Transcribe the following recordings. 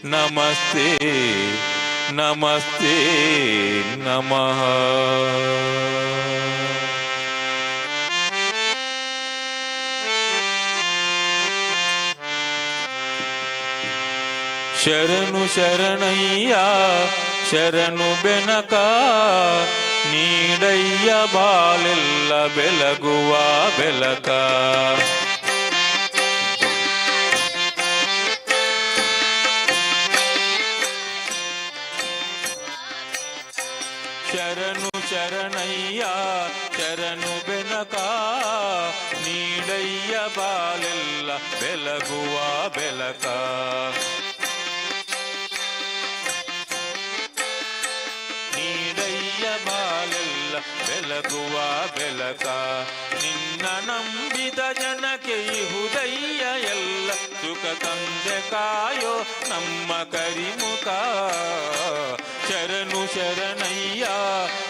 ನಮಸ್ತೆ ನಮಸ್ತೆ ನಮಃ. ಶರಣು ಶರಣಯ್ಯ ಶರಣು ಬೆನಕ ನೀಡಯ್ಯ ಬಾಳೆಲ್ಲ ಬೆಳಗುವ ಬೆಳಕ. ಶರಣು ಶರಣಯ್ಯ ಶರಣು ಬೆನಕ ನೀಡಯ್ಯ ಬಾಳೆಲ್ಲ ಬೆಳಗುವ ಬೆಳಕ. ನೀಡಯ್ಯ ಬಾಳೆಲ್ಲ ಬೆಳಗುವ ಬೆಳಕ. ನಿನ್ನ ನಂಬಿದ ಜನಕ್ಕೆ ಇಹುದಯ್ಯ ಎಲ್ಲ ಸುಖ ತಂದೆ ಕಾಯೋ ನಮ್ಮ ಕರಿಮುಖ. ಶರಣು ಶರಣಯ್ಯ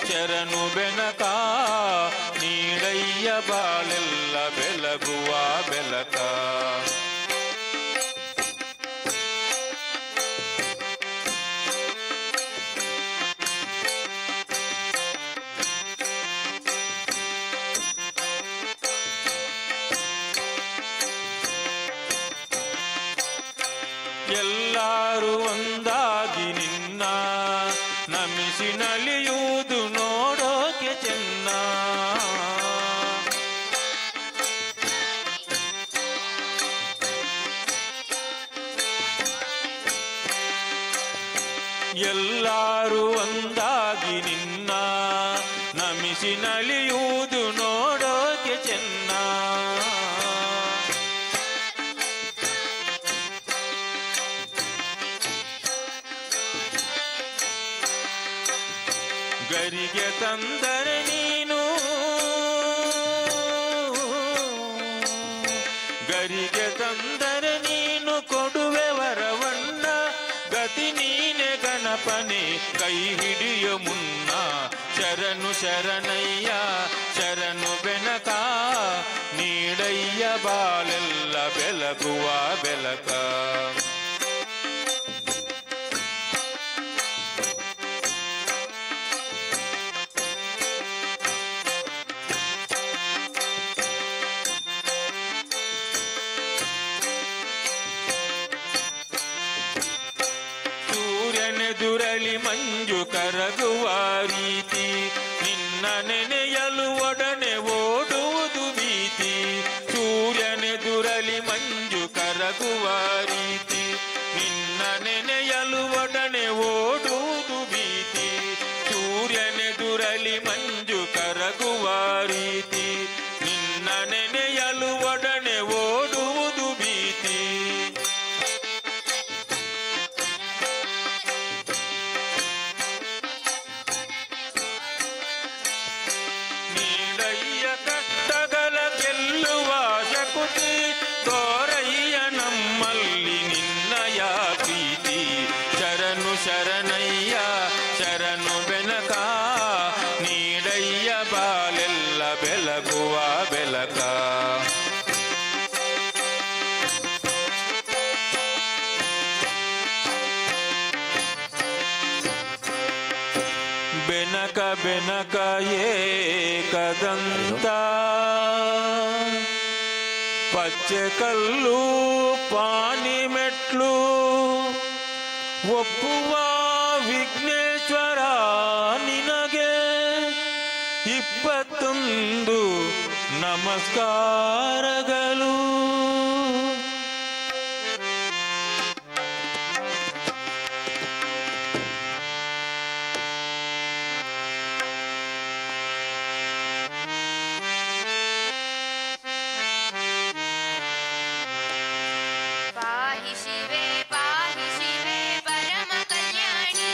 ಶರಣು ಬೆನಕ ನೀಡಯ್ಯ ಬಾಳೆಲ್ಲ ಬೆಳಗುವ ಬೆಳಕ. ಎಲ್ಲರೂ ಒಂದಾಗಿ ನಿನ್ನ ನಮಿಸಿ ನಲಿಯುವುದು ನೋಡೋಕೆ ಚೆನ್ನ. ಎಲ್ಲರೂ ಒಂದಾಗಿ ನಿನ್ನ ನಮಿಸಿ ನಲಿಯುವುದು ನೋಡೋಕೆ ಚೆನ್ನ. ಗರಿಗೆ ತಂದರೆ ನೀನು ಗರಿಗೆ ತಂದರೆ ನೀನು ಕೊಡುವೆ ವರವನ್ನ. ಗತಿ ನೀನೆ ಗಣಪನೆ ಕೈ ಹಿಡಿಯೋ ಮುನ್ನ. ಶರಣು ಶರಣಯ್ಯ ಶರಣು ಬೆನಕ ನೀಡಯ್ಯ ಬಾಳೆಲ್ಲ ಬೆಳಗುವ ಬೆಳಕ. ದುರಳಿ ಮಂಜು ಕರಗುವ ರೀತಿ ನಿನ್ನ ನೆನೆಯಲು ಒಡನೆ ಓಡುವುದು ಭೀತಿ. ಸೂರ್ಯನೆದುರಲಿ ಮಂಜು ಕರಗುವ ರೀತಿ ನಿನ್ನ ನೆನೆಯಲು ಒಡನೆ ಓಡುವುದು ಭೀತಿ. ಸೂರ್ಯನೆದುರಲಿ ಮಂಜು ಕರಗುವ ರೀತಿ ನಿನ್ನ ನೆನೆಯಲು ಒಡನೆ ಓಡುವುದು ಭೀತಿ. ಕಷ್ಟಗಳ ಗೆಲ್ಲುವ ಶಕುತಿ ತೋರಯ್ಯ ನಮ್ಮಲ್ಲಿ ನಿನ್ನಯ ಪ್ರೀತಿ. ಶರಣು ಶರಣಯ್ಯ ಶರಣು ಬೆನಕ ನೀಡಯ್ಯ ಬಾಳೆಲ್ಲ ಬೆಳಗುವ ಬೆಳಕ. ಬೆನಕ ಬೆನಕ ಏಕದಂತ ಪಚ್ಚೆ ಕಲ್ಲು ಪಾನಿ ಮೆಟ್ಲು ಒಪ್ಪುವ ವಿಘ್ನೇಶ್ವರ ನಿನಗೆ 21 ನಮಸ್ಕಾರಗಳು. ಪಾಹಿ ಶಿವೆ ಪರಮ ಕಲ್ಯಾಣಿ.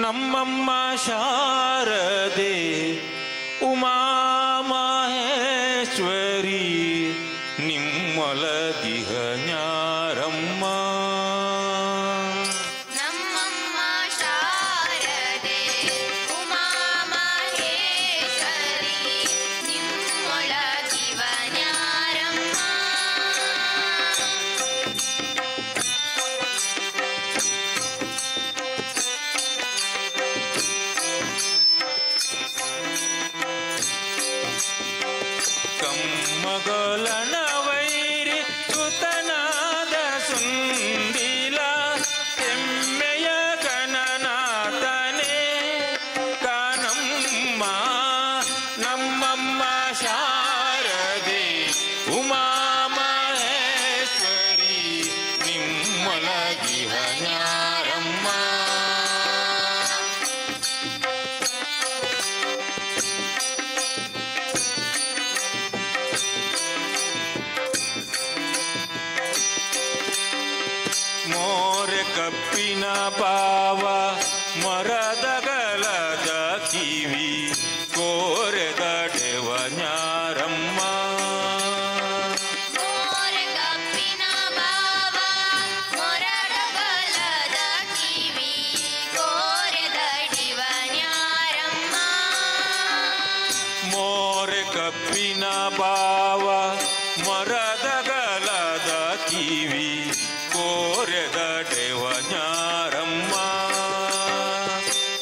ನಮ್ಮಮ್ಮ ಶಾರದೆ ಉಮಾ ಮಹೇಶ್ವರಿ ನಿಮ್ಮೊಳಗಿಹ ನ್ಯಾರಮ್ಮ. ನಮ್ಮಮ್ಮ ಶಾರದೆ ಉಮಾ ಮಹೇಶ್ವರಿ ನಿಮ್ಮೊಳಗಿವ ನ್ಯಾರಮ್ಮ. ಕಮ್ಮಗೊಲನ ವೈರಿ ಸುತನಾದ ಸುಂದಿಲ ಎಮ್ಮೆಯ ಗಣನಾಥನೇ ಕಾನಮ್ಮ. ನಮ್ಮಮ್ಮ ಶಾರದೆ ಉಮಾ ಮಹೇಶ್ವರಿ ನಿಮ್ಮೊಳಗಿಹ ನ್ಯಾರಮ್ಮ. ಮೋರೆ ಕಪ್ಪಿನ ಪಾವ ಮರದಗಲದ ಕಿವಿ ಕೋರೆದ ಡೆವ ನ್ಯಾರಮ್ಮ. ಮೋರೆ ಕಪ್ಪಿನ ಬಾವ ಮೊರಡಗಲದ ಕಿವಿ ಕೋರೆದಡಿವ ನ್ಯಾರಮ್ಮ. ಮೋರೆ ಕಪ್ಪಿನ ಪಾವ ಮರದಗಲದ ಕಿವಿ ಕೋರೆದ ಡೆವ ನ್ಯಾರಮ್ಮ.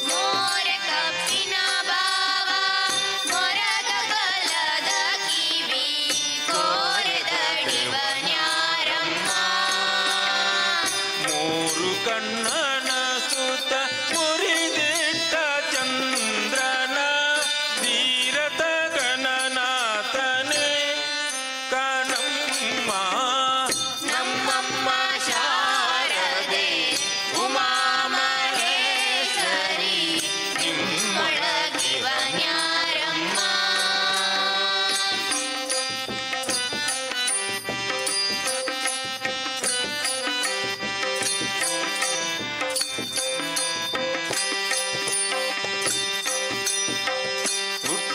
ಮೋರೆ ಕಪ್ಪಿನ ಬಾವ ಮೊರಡಗಲದ ಕಿವಿ ಕೋರೆದಡಿವ ನ್ಯಾರಮ್ಮ. ಮೂರು ಕಣ್ಣನ ಸುತ ಮುರಿದಿಟ್ಟ ಚಂದ್ರನ ಧೀರತ ಗಣನಾಥನೇ ಕಾನಮ್ಮ. ನಮ್ಮಮ್ಮ ಶಾರದೆ ಉಮಾ ಮಹೇಶ್ವರಿ ನಿಮ್ಮೊಳಗಿವ ನ್ಯಾರಮ್ಮ.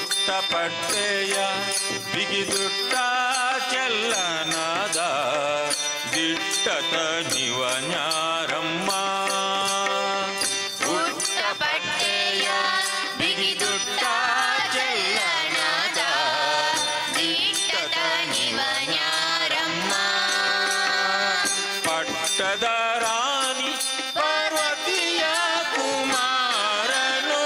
ಪುಟ್ಟಪಟ್ಟೆಯ ಬಿಗಿದುಟ್ಟ ಚೆಲ್ಲನದ ದಿಟ್ಟತ ನಿವ ನ್ಯಾರಮ್ಮ. ಪುಟ್ಟಪಟ್ಟೆಯ ಬಿಗಿದುಟ್ಟ ಚೆಲ್ಲನದ ದಿಟ್ಟದ ನಿವ ನ್ಯಾರಮ್ಮ. ಪಟ್ಟದ ರಾಣಿ ಪಾರ್ವತಿಯ ಕುಮಾರನು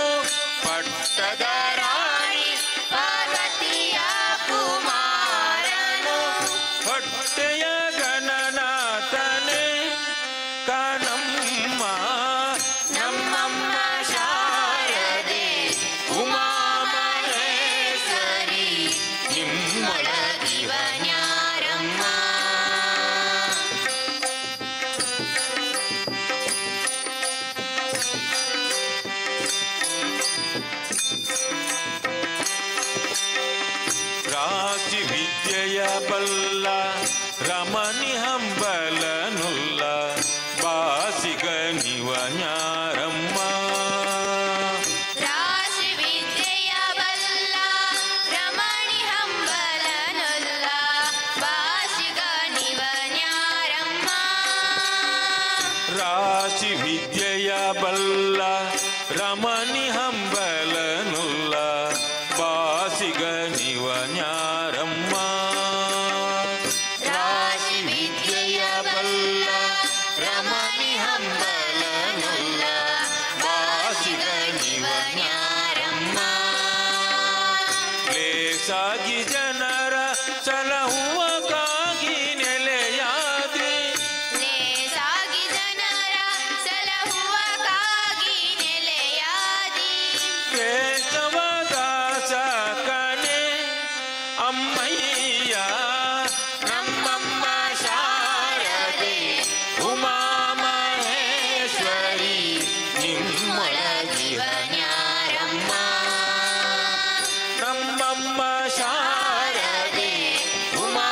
ಪಟ್ಟದ ರಾಣಿ ಪಾರ್ವತಿಯ ಕುಮಾರನು ಹೊಟ್ಟೆಯ ಗಣನಾಥನೇ ಕಾನಮ್ಮ. ನಮ್ಮಮ್ಮ ಶಾರದೆ ಉಮಾ ಮಹೇಶ್ವರಿ ನಿಮ್ಮೊಳಗಿವ ನ್ಯಾರಮ್ಮ. ರಾಶಿ ವಿದ್ಯೆಯ ಬಲ್ಲ ರಮಣಿ ಹಂಬಲನುಲ್ಲ ಬಾಸಿಗ ನಿವ ನ್ಯಾರಮ್ಮ. ರಾಶಿ ವಿದ್ಯೆಯ ಬಲ್ಲ ರಮಣಿ ಹಂಬಲನುಲ್ಲ ಬಾಸಿಗ ನಿವ ನ್ಯಾರಮ್ಮ. ರಾಶಿ ವಿದ್ಯೆಯ ಬಲ್ಲ ರಮಣಿ ಹಂಬಲನುಲ್ಲ ಬಾಸಿಗ ನಿವ ನ್ಯಾರಮ್ಮ. ರಾಶಿ ವಿದ್ಯೆಯ ಬಲ್ಲ ರಮಣಿ ಹಂಬಲನುಲ್ಲ ಬಾಸಿಗ ನಿವ ನ್ಯಾರಮ್ಮ. ಲೇಸಾಗಿ ಜನರ ಸಲಹುವಗಾಗಿ ನೆಲೆಯಾದಿ ನೇಸಾಗಿ ಜನರ ಸಲಹುವಗಾಗಿ ನೆಲೆಯಾದಿ ಕೇಶವದಾಸ ಕನೆ ಅಮ್ಮಯ್ಯ. ನಮ್ಮಮ್ಮ ಶಾರದೆ ಉಮಾ ಮಹೇಶ್ವರಿ ನಿಮ್ಮೊಳಗಿವ ನ್ಯಾರಮ್ಮ. ನಮ್ಮಮ್ಮ ಶಾರದೆ ಉಮಾ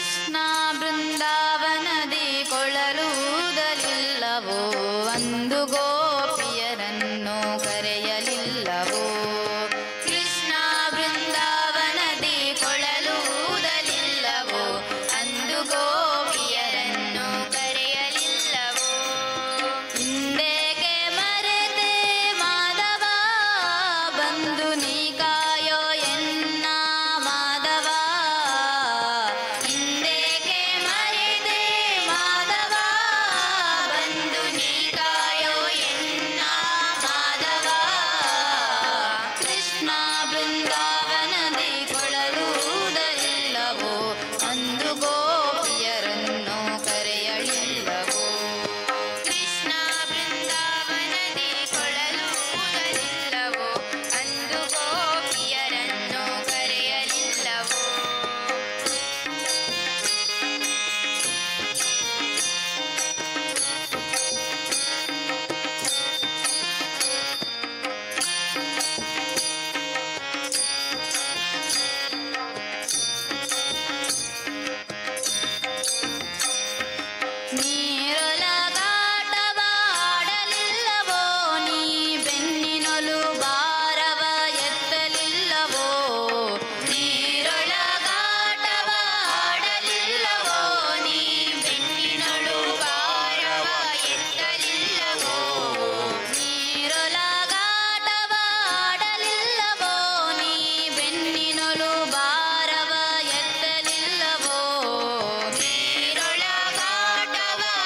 ಕೃಷ್ಣ ಬೃಂದಾವನದಿ ಕೊಳಲೂದಲಿಲ್ಲವೋ ಅಂದು ಗೋಪಿಯರನ್ನು ಕರೆಯಲಿಲ್ಲವೋ ಕೃಷ್ಣ ಬೃಂದಾವನದಿ ಕೊಳಲೂದಲಿಲ್ಲವೋ ಅಂದು ಗೋಪಿಯರನ್ನು ಕರೆಯಲಿಲ್ಲವೋ ಹಿಂದೇಗೆ ಮರೆತೆ ಮಾಧವ ಬಂದು ನೀ ಕಾಯೋ ಎನ್ನ ಮಾಧವ ಹಿಂದೇಗೆ ಮರೆತೆ ಮಾಧವ ಬಂದು ನೀ ಕಾಯೋ ಎನ್ನ ಮಾಧವ ಕೃಷ್ಣ ಬೃಂದಾವನದಿ ಕೊಳಲೂದಲಿಲ್ಲವೋ ಅಂದು ಗೋಪಿಯರನ್ನು ಕರೆಯಲಿಲ್ಲವೋ ಕೃಷ್ಣ ಬೃಂದಾವನದಿ ಕೊಳಲೂದಲಿಲ್ಲವೋ ಅಂದು ಗೋಪಿಯರನ್ನು ಕರೆಯಲಿಲ್ಲವೋ ನೀರೊಳಗಾಟವಾಡಲಿಲ್ಲವೋ ನೀ ಬೆನ್ನಿನೊಲು ಭಾರವ ಎತ್ತಲಿಲ್ಲವೋ ನೀರೊಳಗಾಟವಾಡಲಿಲ್ಲವೋ ನೀ ಬೆನ್ನಿನೊಳು ಭಾರವ ಎತ್ತಲಿಲ್ಲವೋ ನೀರೊಳಗಾಟವಾಡಲಿಲ್ಲವೋ ನೀ ಬೆನ್ನಿನೊಲು ಭಾರವ ಎತ್ತಲಿಲ್ಲವೋ ನೀರೊಳಗಾಟವಾಡಲಿಲ್ಲವೋ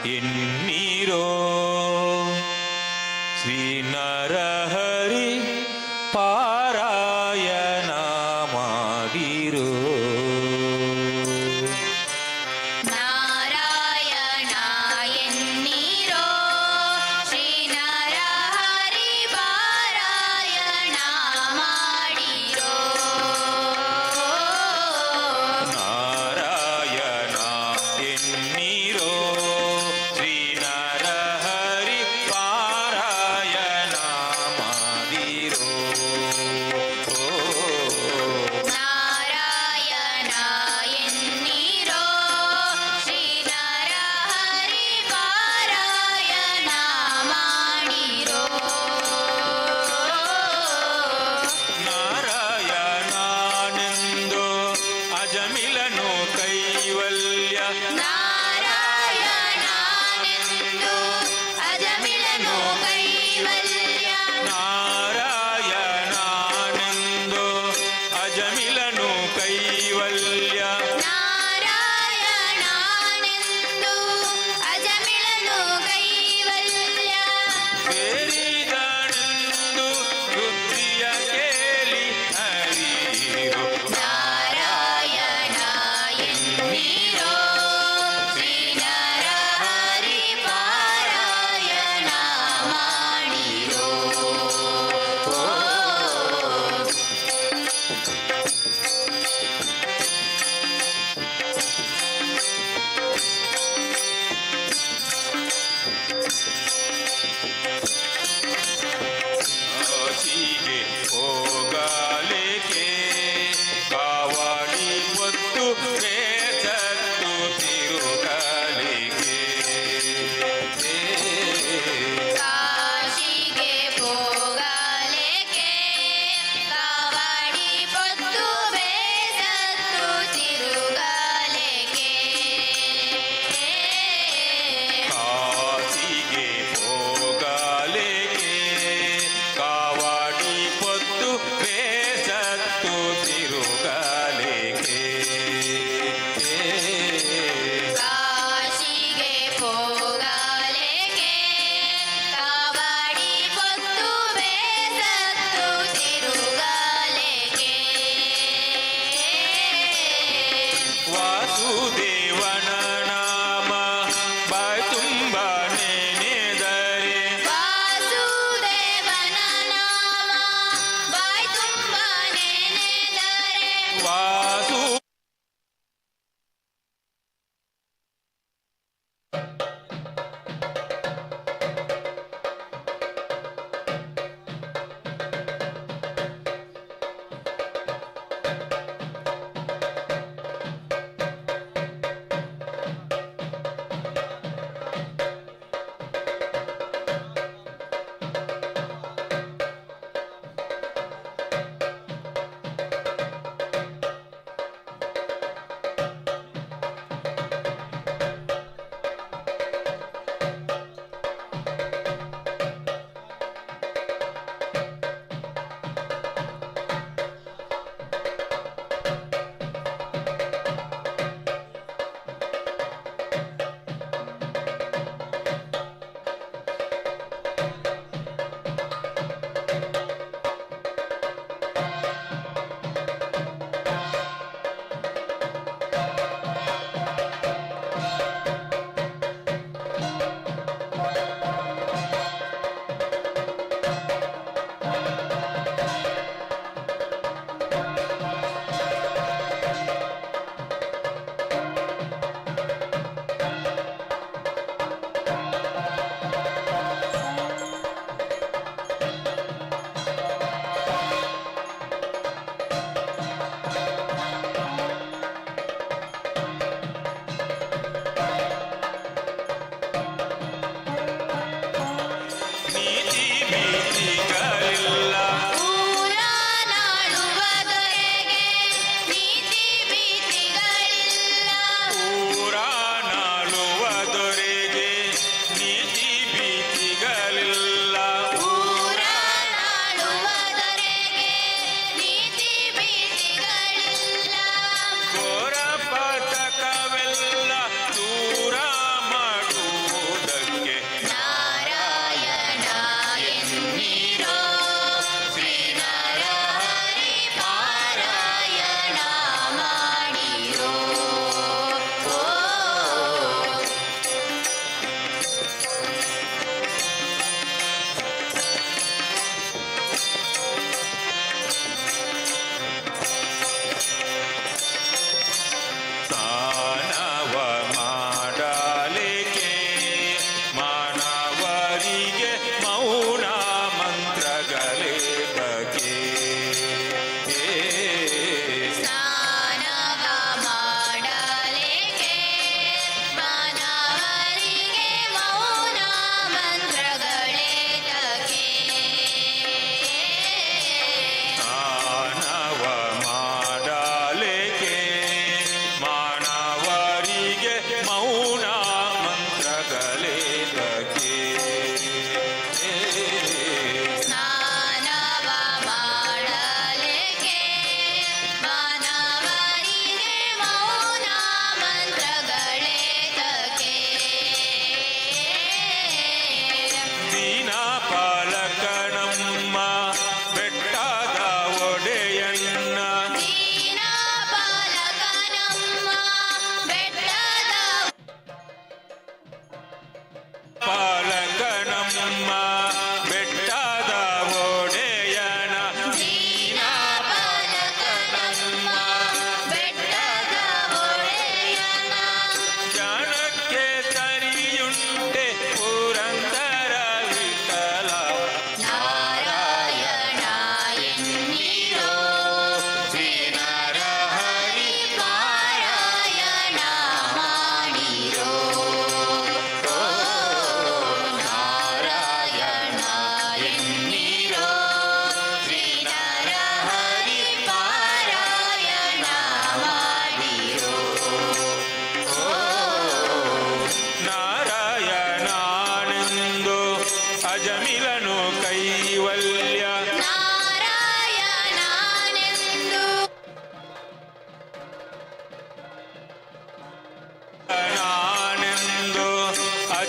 ಎನ್ನೀರೋ ಶ್ರೀ ನರಹರಿ ಪಾರಾಯಣ ಮಾಡಿರೋ ನಾರಾಯಣ ಎನ್ನೀರೋ ಶ್ರೀ ನರಹರಿ ಪಾರಾಯಣ ಮಾಡಿರೋ ನಾರಾಯಣ ಎನ್ನೀರೋ ಶ್ರೀ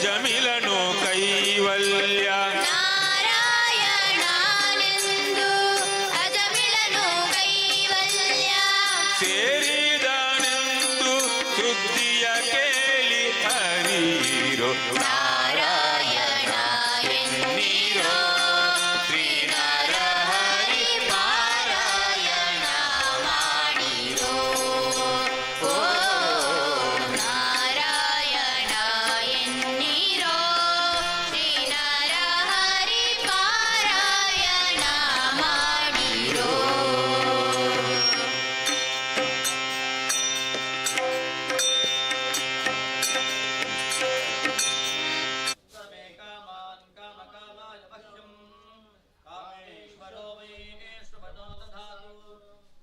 ಅಜಮಿಲನು ಕೈವಲ್ಯ ನಾರಾಯಣನೆಂದು ಅಜಮಿಲನು ಕೈವಲ್ಯ ಸೇರಿದನೆಂದು ಸುದ್ದಿಯ ಕೇಳಿ ಹರಿರೋ ನಾರಾಯಣ ಎನ್ನಿರೋ ಶ್ರೀ ನರಹರಿ ಪಾರಾಯಣ ಮಾಡಿರೋ ಓ ನಾರಾಯಣ ಎನ್ನಿರೋ ಶ್ರೀ ನರಹರಿ ಪಾರಾಯಣ ಮಾಡಿರೋ समे कामान् कामकामाय वह्यं कामेश्वरो वैश्वपदो दधातु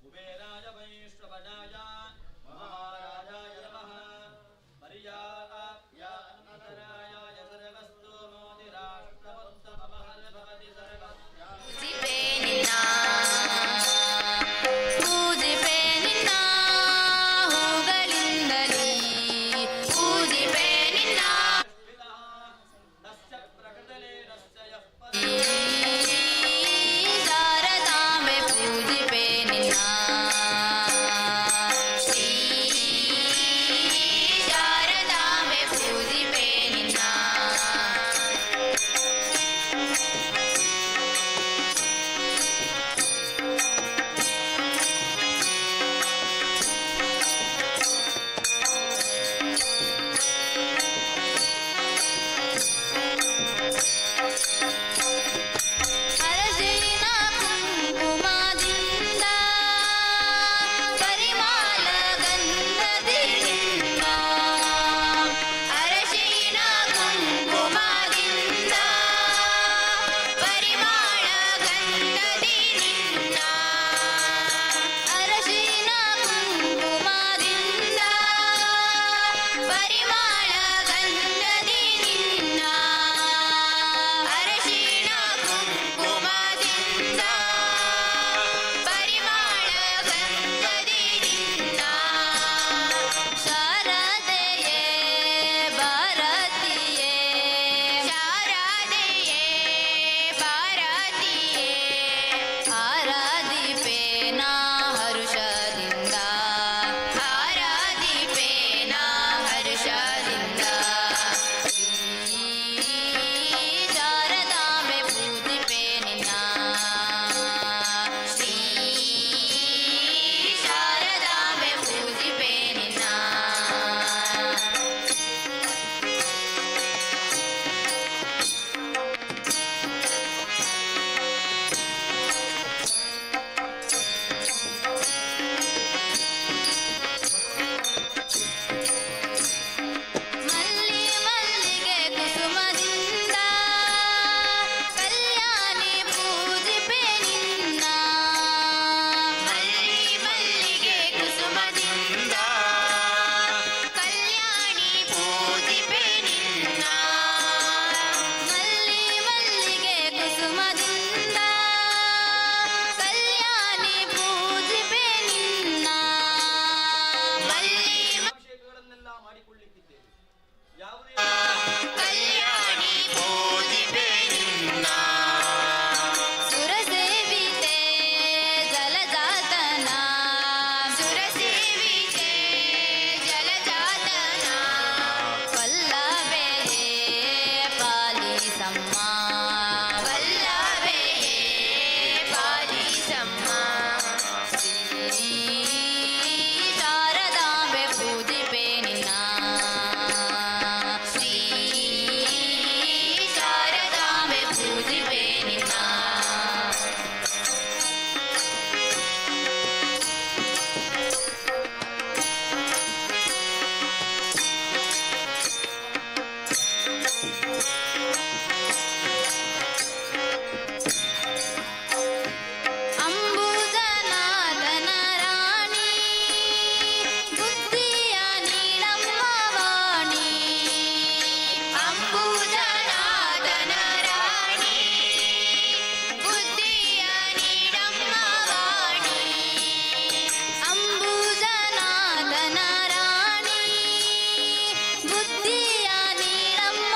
कुबेराय वैश्वपदाय महाराजाय नमः पर्याप्यान्तराय सर्वस्तु मोदिराष्ट्रमुत्तमः भवति ಪೂಜಿಪೆ ನಿನ್ನ ಹೂಗಳಿಂದಲೀ ಪೂಜಿಪೆ ನಿನ್ನ नस्य प्रकृतले नस्य यः ಶಾರದಾಂಬೆ ಪೂಜಿಪೆ ನಿನ್ನ ಶ್ರೀ ಶಾರದಾಂಬೆ ಪೂಜಿಪೆ ನಿನ್ನ ಅರಸಿನ ಕುಂಕುಮದಿಂದ ಪರಿಮಳ ಗಂಧದಿ ನಿನ್ನ ಅರಸಿನ ಕುಂಕುಮದಿಂದ ಪರಿಮಳ ಗಂಧದಿ ನಿನ್ನ ಅರಸಿನ ಕುಂಕುಮದಿಂದ ಪರಿಮಳ ಗಂಧದಿ ನಿನ್ನ ಅರಸಿನ ಕುಂಕುಮದಿಂದ ಪರಿಮಳ ಗಂಧದಿ ನಿನ್ನ ಶಾರದೆಯೇ ಭಾರತಿಯೇ ಶಾರದೆಯೇ ಭಾರತಿಯೇ ಆರಾಧಿಪೇನ ಹರುಷದಿಂದ ಆರಾಧಿಪೇನ ಹರುಷದಿಂದ ಶಾರದಾಂಬೆ ಪೂಜಿಪೆ ನಿನ್ನ ಶ್ರೀ ಶಾರದಾಂಬೆ ಪೂಜಿಪೆ ನಿನ್ನ ಮಲ್ಲಿ ಮಲ್ಲಿಗೆ ಕುಸುಮದಿಂದ ಕಲ್ಯಾಣಿ ಪೂಜಿಪೆ ನಿನ್ನ ಮಲ್ಲಿ ಮಲ್ಲಿಗೆ ಕುಸುಮದಿಂದ ಕಲ್ಯಾಣಿ ಪೂಜಿಪೆ ನಿನ್ನ ಮಲ್ಲಿ ಮಲ್ಲಿಗೆ ಕುಸುಮದಿಂದ ಕಲ್ಯಾಣಿ ಪೂಜಿಪೆ ನಿನ್ನ ಮಲ್ಲಿ ಅಭಿಷೇಕಗಳನ್ನೆಲ್ಲ ಮಾಡಿಕೊಳ್ಳಿಕ್ಕಿದ್ದೇವೆ ಯಾವುದೇ ಕಲ್ಯಾಣಿ ಪೂಜಿಪೆ ನಿನ್ನ ಸುರಸೇವಿತೆ ಜಲಜಾತನ ಸುರಸೇವಿತೆ ಜಲಜಾತನ ವಲ್ಲಭೆ ಪಾಲಿಸಮ್ಮ ವಲ್ಲಭೆ ಪಾಲಿಸಮ್ಮ ಶ್ರೀ ಶಾರದಾಂಬೆ ಪೂಜಿಪೆ ನಿನ್ನ ಶ್ರೀ ಶಾರದಾಂಬೆ ಪೂಜಿಪೆ ನಿನ್ನ ಅಂಬುಜನಾಥನ ರಾಣಿ ಬುದ್ಧಿಯ ನೀಳಮ್ಮ ವಾಣಿ ಅಂಬುಜನಾಥನ ರಾಣಿ ಬುದ್ಧಿಯ ನೀಳಮ್ಮ ವಾಣಿ ಅಂಬುಜನಾಥನ ರಾಣಿ ಬುದ್ಧಿಯ ನೀಳಮ್ಮ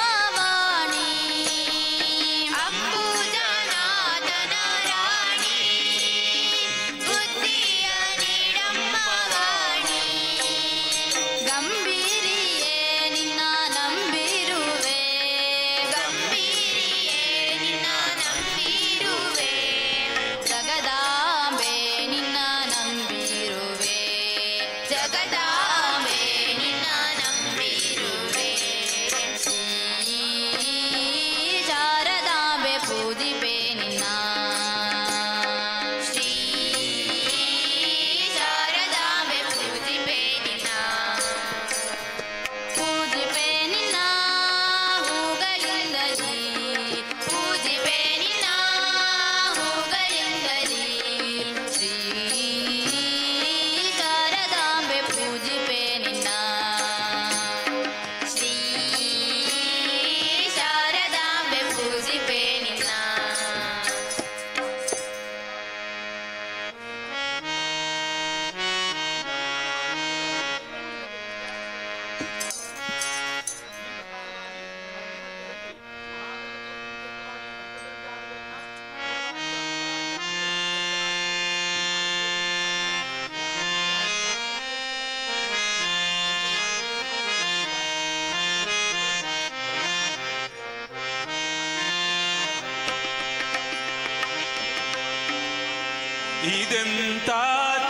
ಇದೆಂತ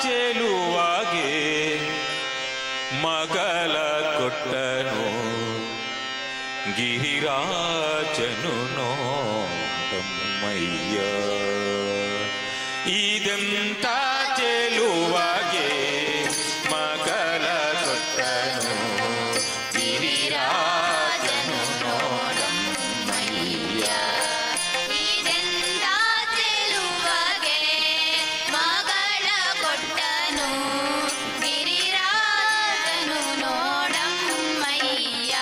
ಚೆಲುವಾಗೆ ಮಗಳ ಕೊಟ್ಟನು ಗಿರಿರಾಜನು ನೋಡಮ್ಮಯ್ಯ. ಇದೆಂತ ಚೆಲುವಾಗೆ ಮಗಳ ಕೊಟ್ಟನು ಗಿರಿರಾಜನು ನೋಡಮ್ಮಯ್ಯ. ಇದೆಂತ ಚೆಲುವಗೆ ಮಗಳ ಕೊಟ್ಟನು ಗಿರಿರಾಜನು ನೋಡಮ್ಮಯ್ಯ.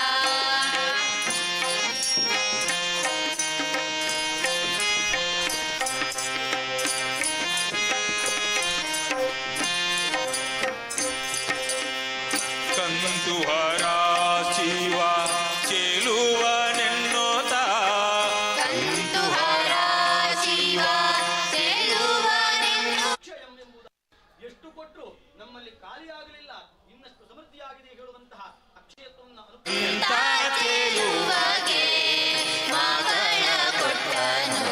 ಕಂದುಹರ ಶಿವ ಚೆಲುವನೆನ್ನೋತ ಕಂದುಹರ ಶಿವ ಚೆಲುವನೆನ್ನು ಎಂಬುದು ಎಷ್ಟು ಕೊಟ್ಟರು ನಮ್ಮಲ್ಲಿ ಖಾಲಿಯಾಗಲಿಲ್ಲ, ಇನ್ನಷ್ಟು ಸಮೃದ್ಧಿಯಾಗಿದೆ ಹೇಳುವಂತಹ ಅಕ್ಷಯತ್ವವನ್ನು ಇಂಥ ಚೆಲುವಗೆ ಮಗಳ ಕೊಟ್ಟನು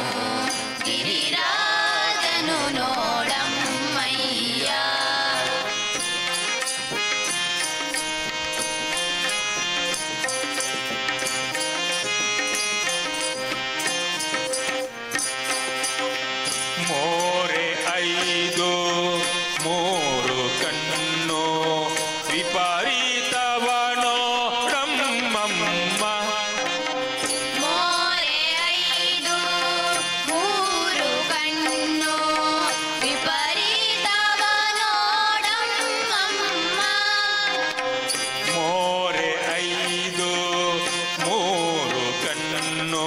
ಗಿರಿರಾಜನು ನೋಡಮ್ಮಯ್ಯ. ಮೋರೆ ಐದು ಮೂರು ಕಣ್ಣು ವಿಪರೀತವನೋ ರಮ್ಮಮ್ಮ. ಮೋರೆ ಐದು ಮೂರು ಕಣ್ಣು ವಿಪರೀತವ ನೋಡಮ್ಮಮ್ಮ. ಮೋರೆ ಐದು ಮೂರು ಕಣ್ಣು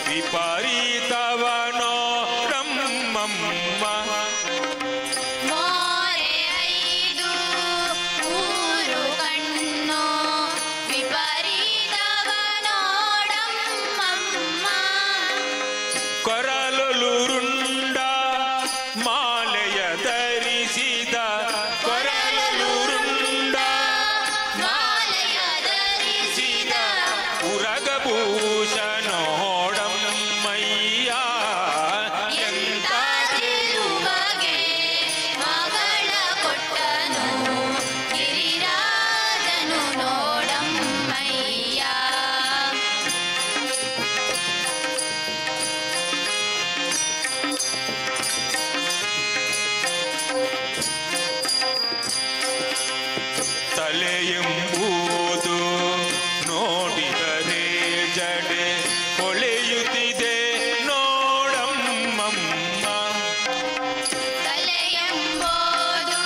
ವಿಪರೀತವನೋ ರಮ್ಮಮ್ಮ. ಮೋರೆ ಐದು ಮೂರು ಕಣ್ಣು ವಿಪರೀತವ ನೋಡಮ್ಮಮ್ಮ. ಕೊರಲುರುಂಡ ಮಾಲೆಯ ಧರಿಸಿದ ಕೊರಲುರುಂಡ ಮಾಲೆಯ ಧರಿಸಿದ ಉರಗಭೂಷಣೋಡಮ್ಮಯ್ಯ. ಎಂಥ ಚೆಲುವಗೆ ಮಗಳ ಕೊಟ್ಟನು ಗಿರಿರಾಜನು ನೋಡಮ್ಮಯ್ಯ. ತಲೆಯೆಂಬುದು ನೋಡಿದರೆ ಜಡೆ ಹೊಳೆಯುತ್ತಿದೆ ನೋಡಮ್ಮಮ್ಮ. ತಲೆಯೆಂಬುದು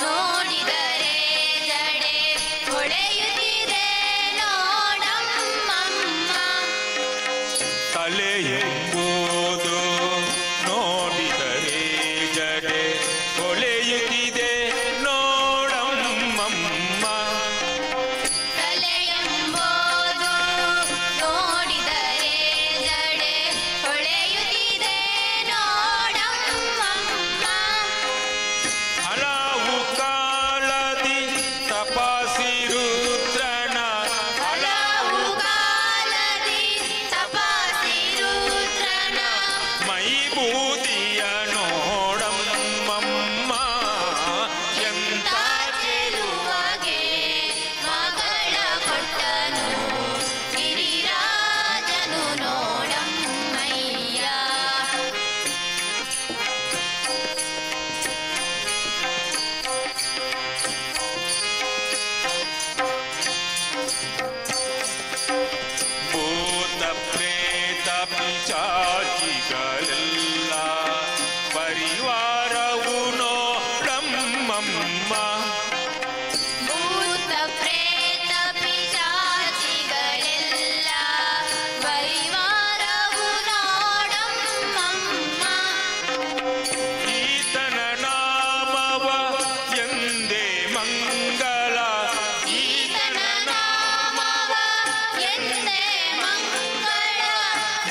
ನೋಡಿದರೆ ಜಡೆ ಹೊಳೆಯುತ್ತಿದೆ ನೋಡಮ್ಮಮ್ಮ. ತಲೆಯೆಂಬುದು ನೋಡಿದರೆ ಜಡೆ ಹೊಳೆಯುತ್ತಿದೆ ನೋಡಮ್ಮಮ್ಮ. ತಲೆಯೆಂಬುದು ನೋಡಿದರೆ ಜಡೆ ಹೊಳೆಯುತ್ತಿದೆ ನೋಡಮ್ಮಮ್ಮ. ಹಲವು ಕಾಲದಿ ತಪಸಿರುದ್ರನ ಹಲವು ಕಾಲದಿ ತಪಸಿರುದ್ರನ ಮೈಬೂದಿಯ ನೋಡಮ್ಮಮ್ಮ. ಎಂತ ಎಂಥ ಚೆಲುವಗೆ ಮಗಳ ಕೊಟ್ಟನು ಗಿರಿರಾಜನು ನೋಡಮ್ಮಯ್ಯ. ಭೂತ ಪ್ರೇತ ಪಿಶಾಚಿಗಳೆಲ್ಲ ಪರಿವಾರವು ನೋಡಮ್ಮಮ್ಮ. ಭೂತ ಪ್ರೇತ ಪಿಶಾಚಿಗಳೆಲ್ಲ ಪರಿವಾರವು ನೋಡಮ್ಮಮ್ಮ. ಈತನ ನಾಮವ ಎಂದೇ ಮಂಗಲ ಈತನ ನಾಮವ ಎಂದೇ ಮಂಗಳ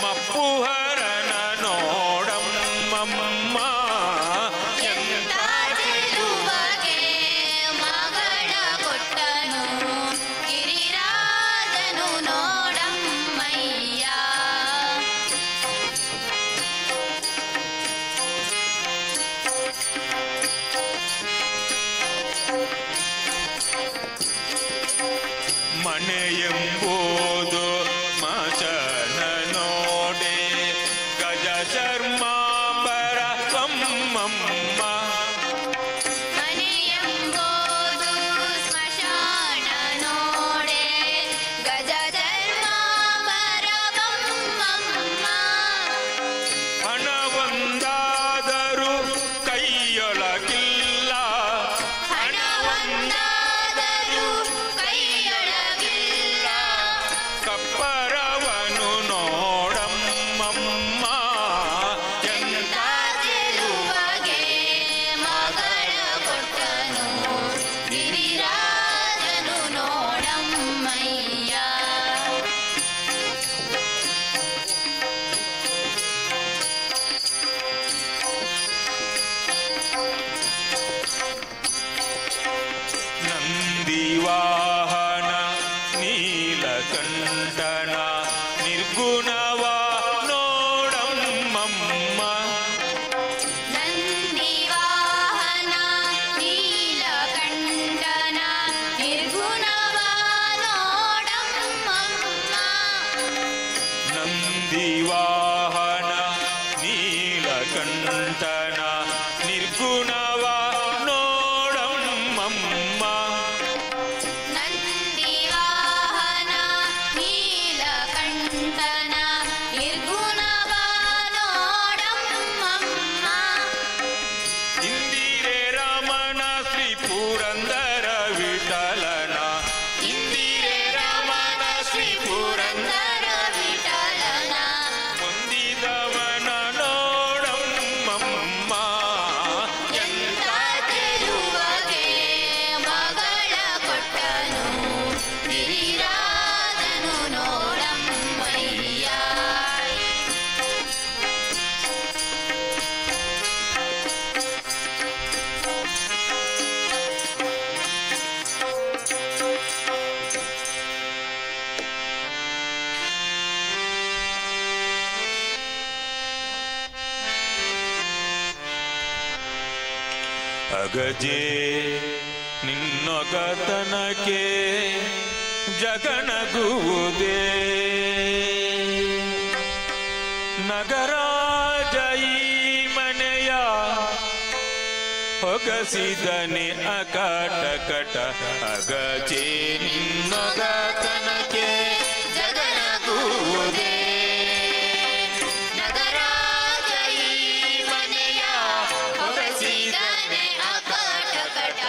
ಮಪ್ಪುಹರನ ನೋಡಮ್ಮಮ್ಮ. ಎಂಥ ಚೆಲುವಗೆ ಮಗಳ ಕೊಟ್ಟನು ಗಿರಿರಾಜನು ನೋಡಮ್ಮಯ್ಯ. ನೀಲಕಂಠನ ನಿರ್ಗುಣವ ನೋಡಮ್ಮಮ್ಮ. ನಂದಿವಾಹನ ನೀಲಕಂಠನ ನಿರ್ಗುಣವ ನೋಡಮ್ಮಮ್ಮ. ನಂದಿವಾಹನ ನೀಲಕಂಠನ ನಿರ್ಗುಣವ ನೋಡಮ್ಮಮ್ಮ. ನಂದಿವಾಹನ ನೀಲಕಂಠನ ನಿರ್ಗುಣವ ನೋಡಮ್ಮಮ್ಮ. ಇಂದಿರೆ ರಮಣ ಶ್ರೀ ಪುರಂದರ ವಿಠಲನ. ಇಂದಿರೆ ರಮಣ ಶ್ರೀ ಪುರಂದರ ವಿಠಲನ ಹೊಂದಿದವನ ನೋಡಮ್ಮಮ್ಮ. ಎಂತ ತಿರುವಗೆ ಮಗಳ ಕೊಟ್ಟನು ಗಿರಿರಾಜನು ನೋಡಮ್ಮಯ್ಯ. ಅಗಜೆ ನಿನ್ನೊಗತನಕ್ಕೆ ಜಗನಗುವುದೇ. ನಗರಾಜ ಈ ಮನೆಯ ಹೊಗಸಿದನೆ ಅಕಟಕಟ. ಅಗಜೆ ನಿನ್ನೊಗತನಕ್ಕೆ ಜಗನಗುವುದೇ. ನಗರಾಜ ಈ ಮನೆಯ ಹೊಗಸಿದನೆ ಅಕಟಕಟ.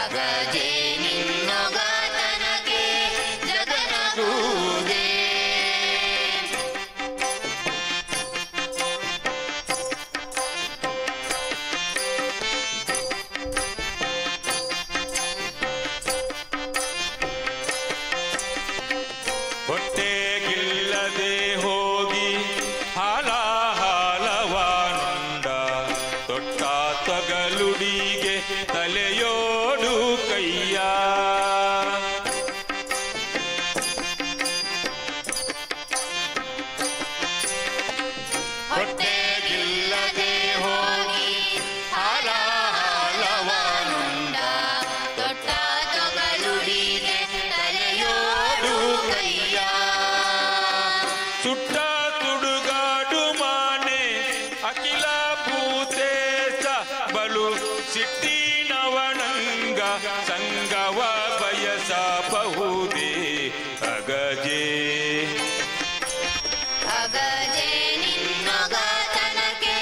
ಅಗಜೆ ನಿನ್ನೊಗತನಕ್ಕೆ ಜಗನಗುವುದೇ. ಹೊಟ್ಟೆಗಿಲ್ಲದೆ ಹೋಗಿ ಹಾಲವಾನುಂಡ. ತೊಟ್ಟ ತೊಗಲುಡಿಗೆ ತಲೆಯೋಡು ಕೈಯ. ಹೊಟ್ಟೆಗಿಲ್ಲದೆ ಹೋಗಿ ಹಾಲವಾನುಂಡ. ತೊಟ್ಟ ತೊಗಲುಡಿಗೆ ತಲೆಯೋಡು ಕೈಯ. ಸುಟ್ಟ ತುಡುಗಾಡು ಮಾನೆ ಅಖಿಲ ಭೂತೇಶ ಬಲು ಸಿಟ್ಟಿನವನಂಗ. ಸಂಗವ ಬಯಸಬಹುದೇ ಅಗಜೆ. ಅಗಜೆ ನಿನ್ನೊಗತನಕ್ಕೆ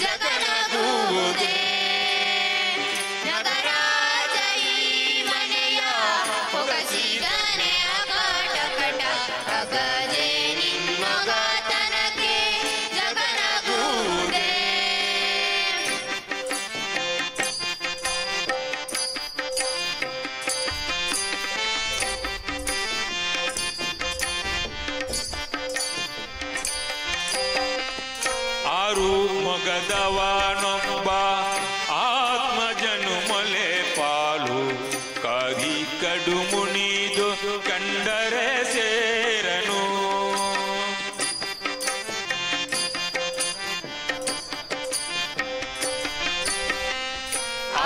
ಜಗನಗುವುದೇ. ನಗರಾಜ ಈ ಮನೆಯ ಹೊಗಸಿದನೆ ಅಕಟಕಟ. ಅಗಜೆ ನಿನ್ನೊಗತನಕ್ಕೆ ಜಗನಗುವುದೇ. ಆರು ಮೊಗದವನೊಬ್ಬ ಆತ್ಮಜನು ಮೊಲೆ ಪಾಲು. ಕಾಗಿ ಕಡು ಮುನಿದು ಕಂಡರೆ ಸೇರನು.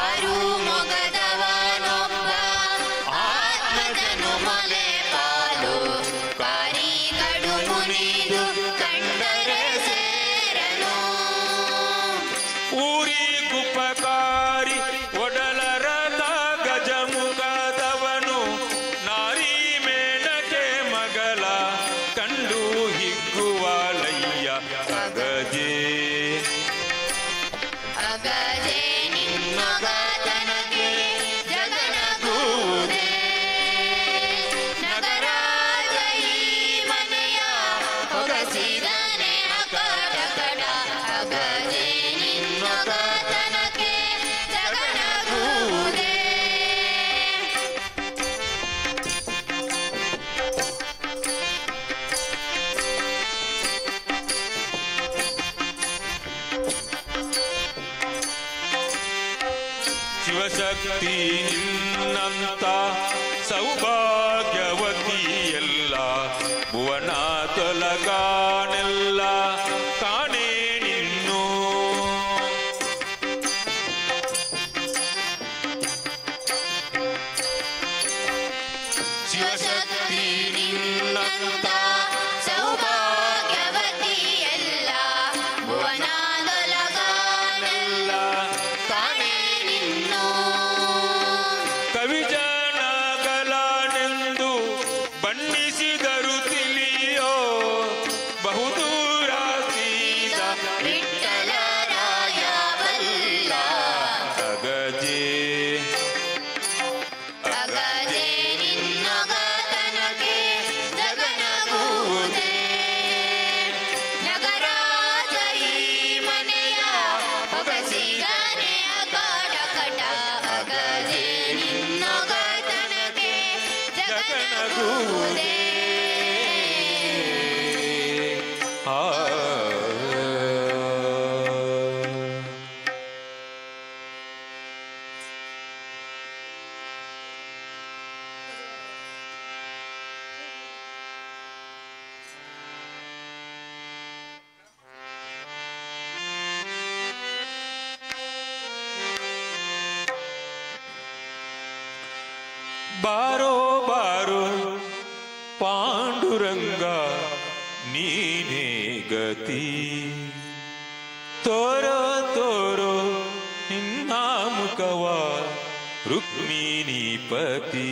ಆರು ಮೊಗದವನೊಬ್ಬ ಆತ್ಮಜನು ಮೊಲೆ ಪಾಲು. ಕಾರಿ ಕಡು ಮುನಿದು ಕಂಡರೆ ಸೇರನು. ಊರಿ ಕುಪಕಾರಿ ಒಡಲರದ ಗಜಮುಖದವನು. ನಾರಿ ಮೇಣಕೆ ಮಗಲ ಕಂಡು ಹಿಗ್ಗುವಲಯ್ಯ ಅಗಜೆ. ಅಗಜೆ ನಿನ್ನೊಗತನಕ್ಕೆ ಜಗನಗುವುದೇ. ನಗರಾಜ ಈ ಮನೆಯ ಹೊಗಸಿದನೆ ಅಕಟಕಟ. ಅಗಜೆ ನಿನ್ನೊಗತನಕ್ಕೆ ಜಗನಗುವುದೇ. ಶಿವಶಕ್ತಿ ನಿನ್ನಂತ ಸೌಭಾಗ್ಯವತಿ ಎಲ್ಲ ಭುವನ ತೊಲಗಾನೆಲ್ಲ ಕಾಣೆ ನಿನ್ನು ಶಿವಶಕ್ತಿ ನಿನ್ನಂತ ಸೌಭಾಗ್ಯವತಿಯಲ್ಲ ಭುವನದೊಲಗಾನೆಲ್ಲ ಕಾಣೆ ನಿನ್ನು ಕವಿಜನಗಲನೆಂದು ಬಣ್ಣಿಸಿದರು ತಿಳಿಯೋ ಬಹುದೂರ ಸೀದ ವಿಠ್ಠಲರಾಯ ಬಲ್ಲ ಅಗಜೆ ಅಗಜೆ ನಿನ್ನೊಗತನಕ್ಕೆ ಜಗನಗುವುದೇ ನಗರಾಜ ಈ ಮನೆಯ ಹೊಗಸಿದನೆ ಅಕಟಕಟ ಅಗಜೆ ನಿನ್ನೊಗತನಕ್ಕೆ ಜಗನಗುವುದೇ ಆ ಬಾರೋ ಬಾರೋ ಪಾಂಡುರಂಗ ನೀನೇ ಗತಿ ತೋರೋ ತೋರೋ ನಿನ್ನ ಮುಖವ ರುಕ್ಮಿಣೀಪತಿ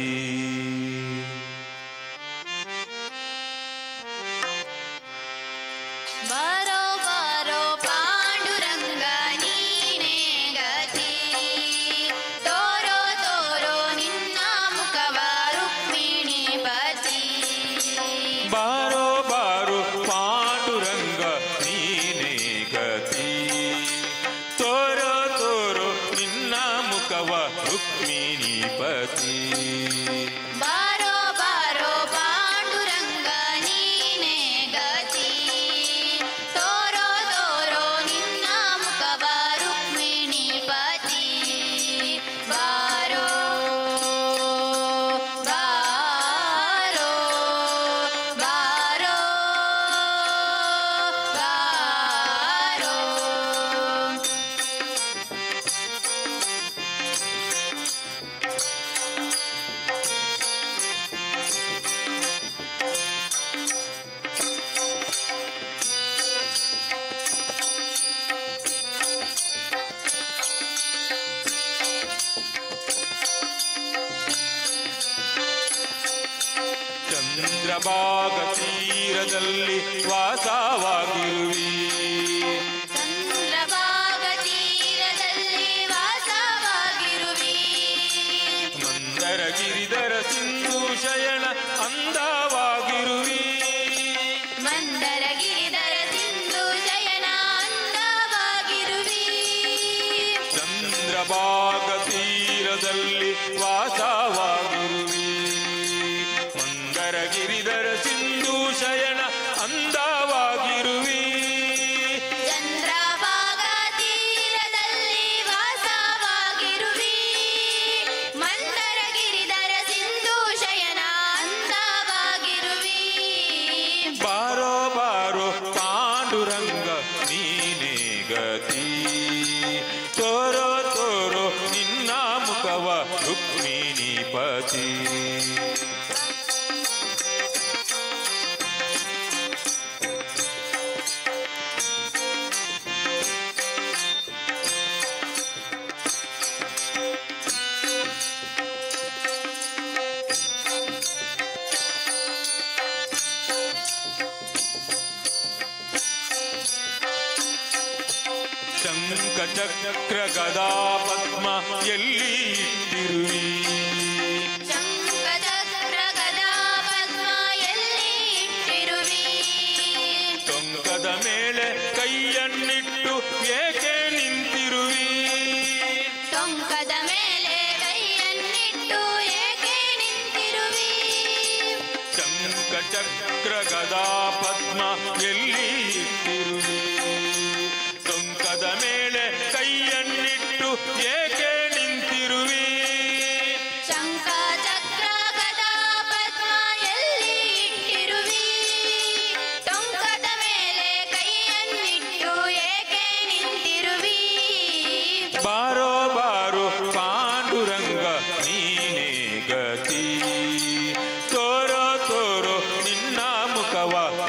ಬಾರೋ ಬಾರೋ ಪಾಂಡುರಂಗ ನೀನೇ ಗತಿ ತೋರೋ ತೋರೋ ನಿನ್ನ ಮುಖವ ರುಕ್ಮಿಣೀಪತಿ ಬಾರೋ ಬಾರೋ ಪಾಂಡುರಂಗ ನೀನೇ ಗತಿ ತೋರೋ ತೋರೋ ನಿನ್ನ ಮುಖವ ರುಕ್ಮಿಣೀಪತಿ ಬಾರೋ ಬಾರೋ ಪಾಂಡುರಂಗ ನೀನೇ ಗತಿ ತೋರೋ ತೋರೋ ನಿನ್ನ ಮುಖವ ರುಕ್ಮಿಣೀಪತಿ ಬಾರೋ ಬಾರೋ ಬಾರೋ ಬಾರೋ ಚಂದ್ರಭಾಗ ತೀರದಲ್ಲಿ ವಾಸವಾಗಿರುವಿ ಚಂದ್ರಭಾಗ ತೀರದಲ್ಲಿ ವಾಸವಾಗಿರುವಿ ಮಂದರ ಗಿರಿಧರ ಸಿಂಧು ಶಯನ ಅಂದವಾಗಿರುವಿ ಮಂದರ ಗಿರಿಧರ ಸಿಂಧು ಶಯನ ಅಂದವಾಗಿರುವಿ ಚಂದ್ರಭಾಗ ತೀರದಲ್ಲಿ ವಾಸವಾಗಿರುವಿ ಮಂದರ ಗಿರಿಧರ ಸಿಂಧು ಶಯನ ಅಂದವಾಗಿರುವಿ ಚಂದ್ರಭಾಗ ತೀರದಲ್ಲಿ ವಾಸವಾಗಿರುವಿ ಮಂದರ ಗಿರಿಧರ ಸಿಂಧು ಶಯನ ಅಂದವಾಗಿರುವಿ ಬಾರೋ ಬಾರೋ ಪಾಂಡುರಂಗ ನೀನೇ ಗತಿ ತೋರೋ ತೋರೋ ನಿನ್ನ ಮುಖವ ರುಕ್ಮಿಣೀಪತಿ ಶಂಖ ಚಕ್ರ ಗದಾ ಪದ್ಮ ಎಲ್ಲಿ ಇಟ್ಟಿರುವಿ ಶಂಖ ಚಕ್ರ ಗದಾ ಪದ್ಮ ಎಲ್ಲಿ ಇಟ್ಟಿರುವಿ ಟೊಂಕದ ಮೇಲೆ ಕೈಯನ್ನಿಟ್ಟು ಏಕೆ ನಿಂತಿರುವಿ ಟೊಂಕದ ಮೇಲೆ ಕೈಯನ್ನಿಟ್ಟು ಏಕೆ ನಿಂತಿರುವಿ ಶಂಖ ಚಕ್ರ ಗದಾ ಪದ್ಮ ಎಲ್ಲಿ ಇಟ್ಟಿರುವಿ ಟೊಂಕದ ಮೇಲೆ ಕೈಯನ್ನಿಟ್ಟು ಏಕೆ ನಿಂತಿರುವಿ ಶಂಖ ಚಕ್ರ ಗದಾ ಪದ್ಮ ಎಲ್ಲಿ ಇಟ್ಟಿರುವಿ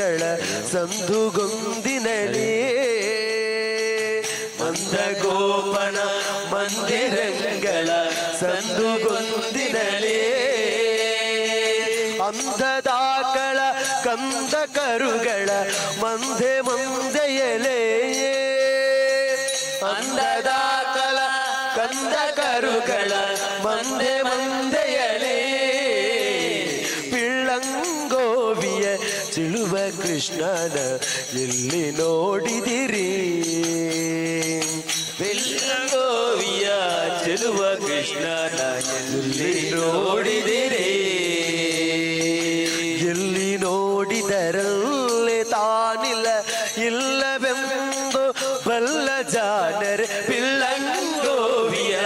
ಮಂದಿರಂಗಳ ಸಂದುಗೊಂದಿನಲೇ ಮಂದಗೋಪನ ಮಂದಿರಂಗಳ ಸಂದುಗೊಂದಿನಲೇ ಅಂಧದಾಕಳ ಕಂದ ಕರುಗಳ ಮಂದೆ ಮಂದೆಯಲೇ ಅಂಧದಾಕಳ ಕಂದ ಕರುಗಳ ಮಂದೆ ಮಂದೆಯಲೇ ಪಿಳ್ಳಂಗೋವಿಯ ಚಿಳುವ ಕೃಷ್ಣನ ಎಲ್ಲಿ ನೋಡಿದಿರಿ ಪಿಳ್ಳಂಗೋವಿಯ ಚಿಳುವ ಕೃಷ್ಣನ ಎಲ್ಲಿ ನೋಡಿದಿರಿ ಎಲ್ಲಿ ನೋಡಿದರಲ್ಲಿ ತಾನಿಲ್ಲ ಇಲ್ಲವೆಂದು ಬಲ್ಲ ಜಾನರ್ ಪಿಳ್ಳಂಗೋವಿಯ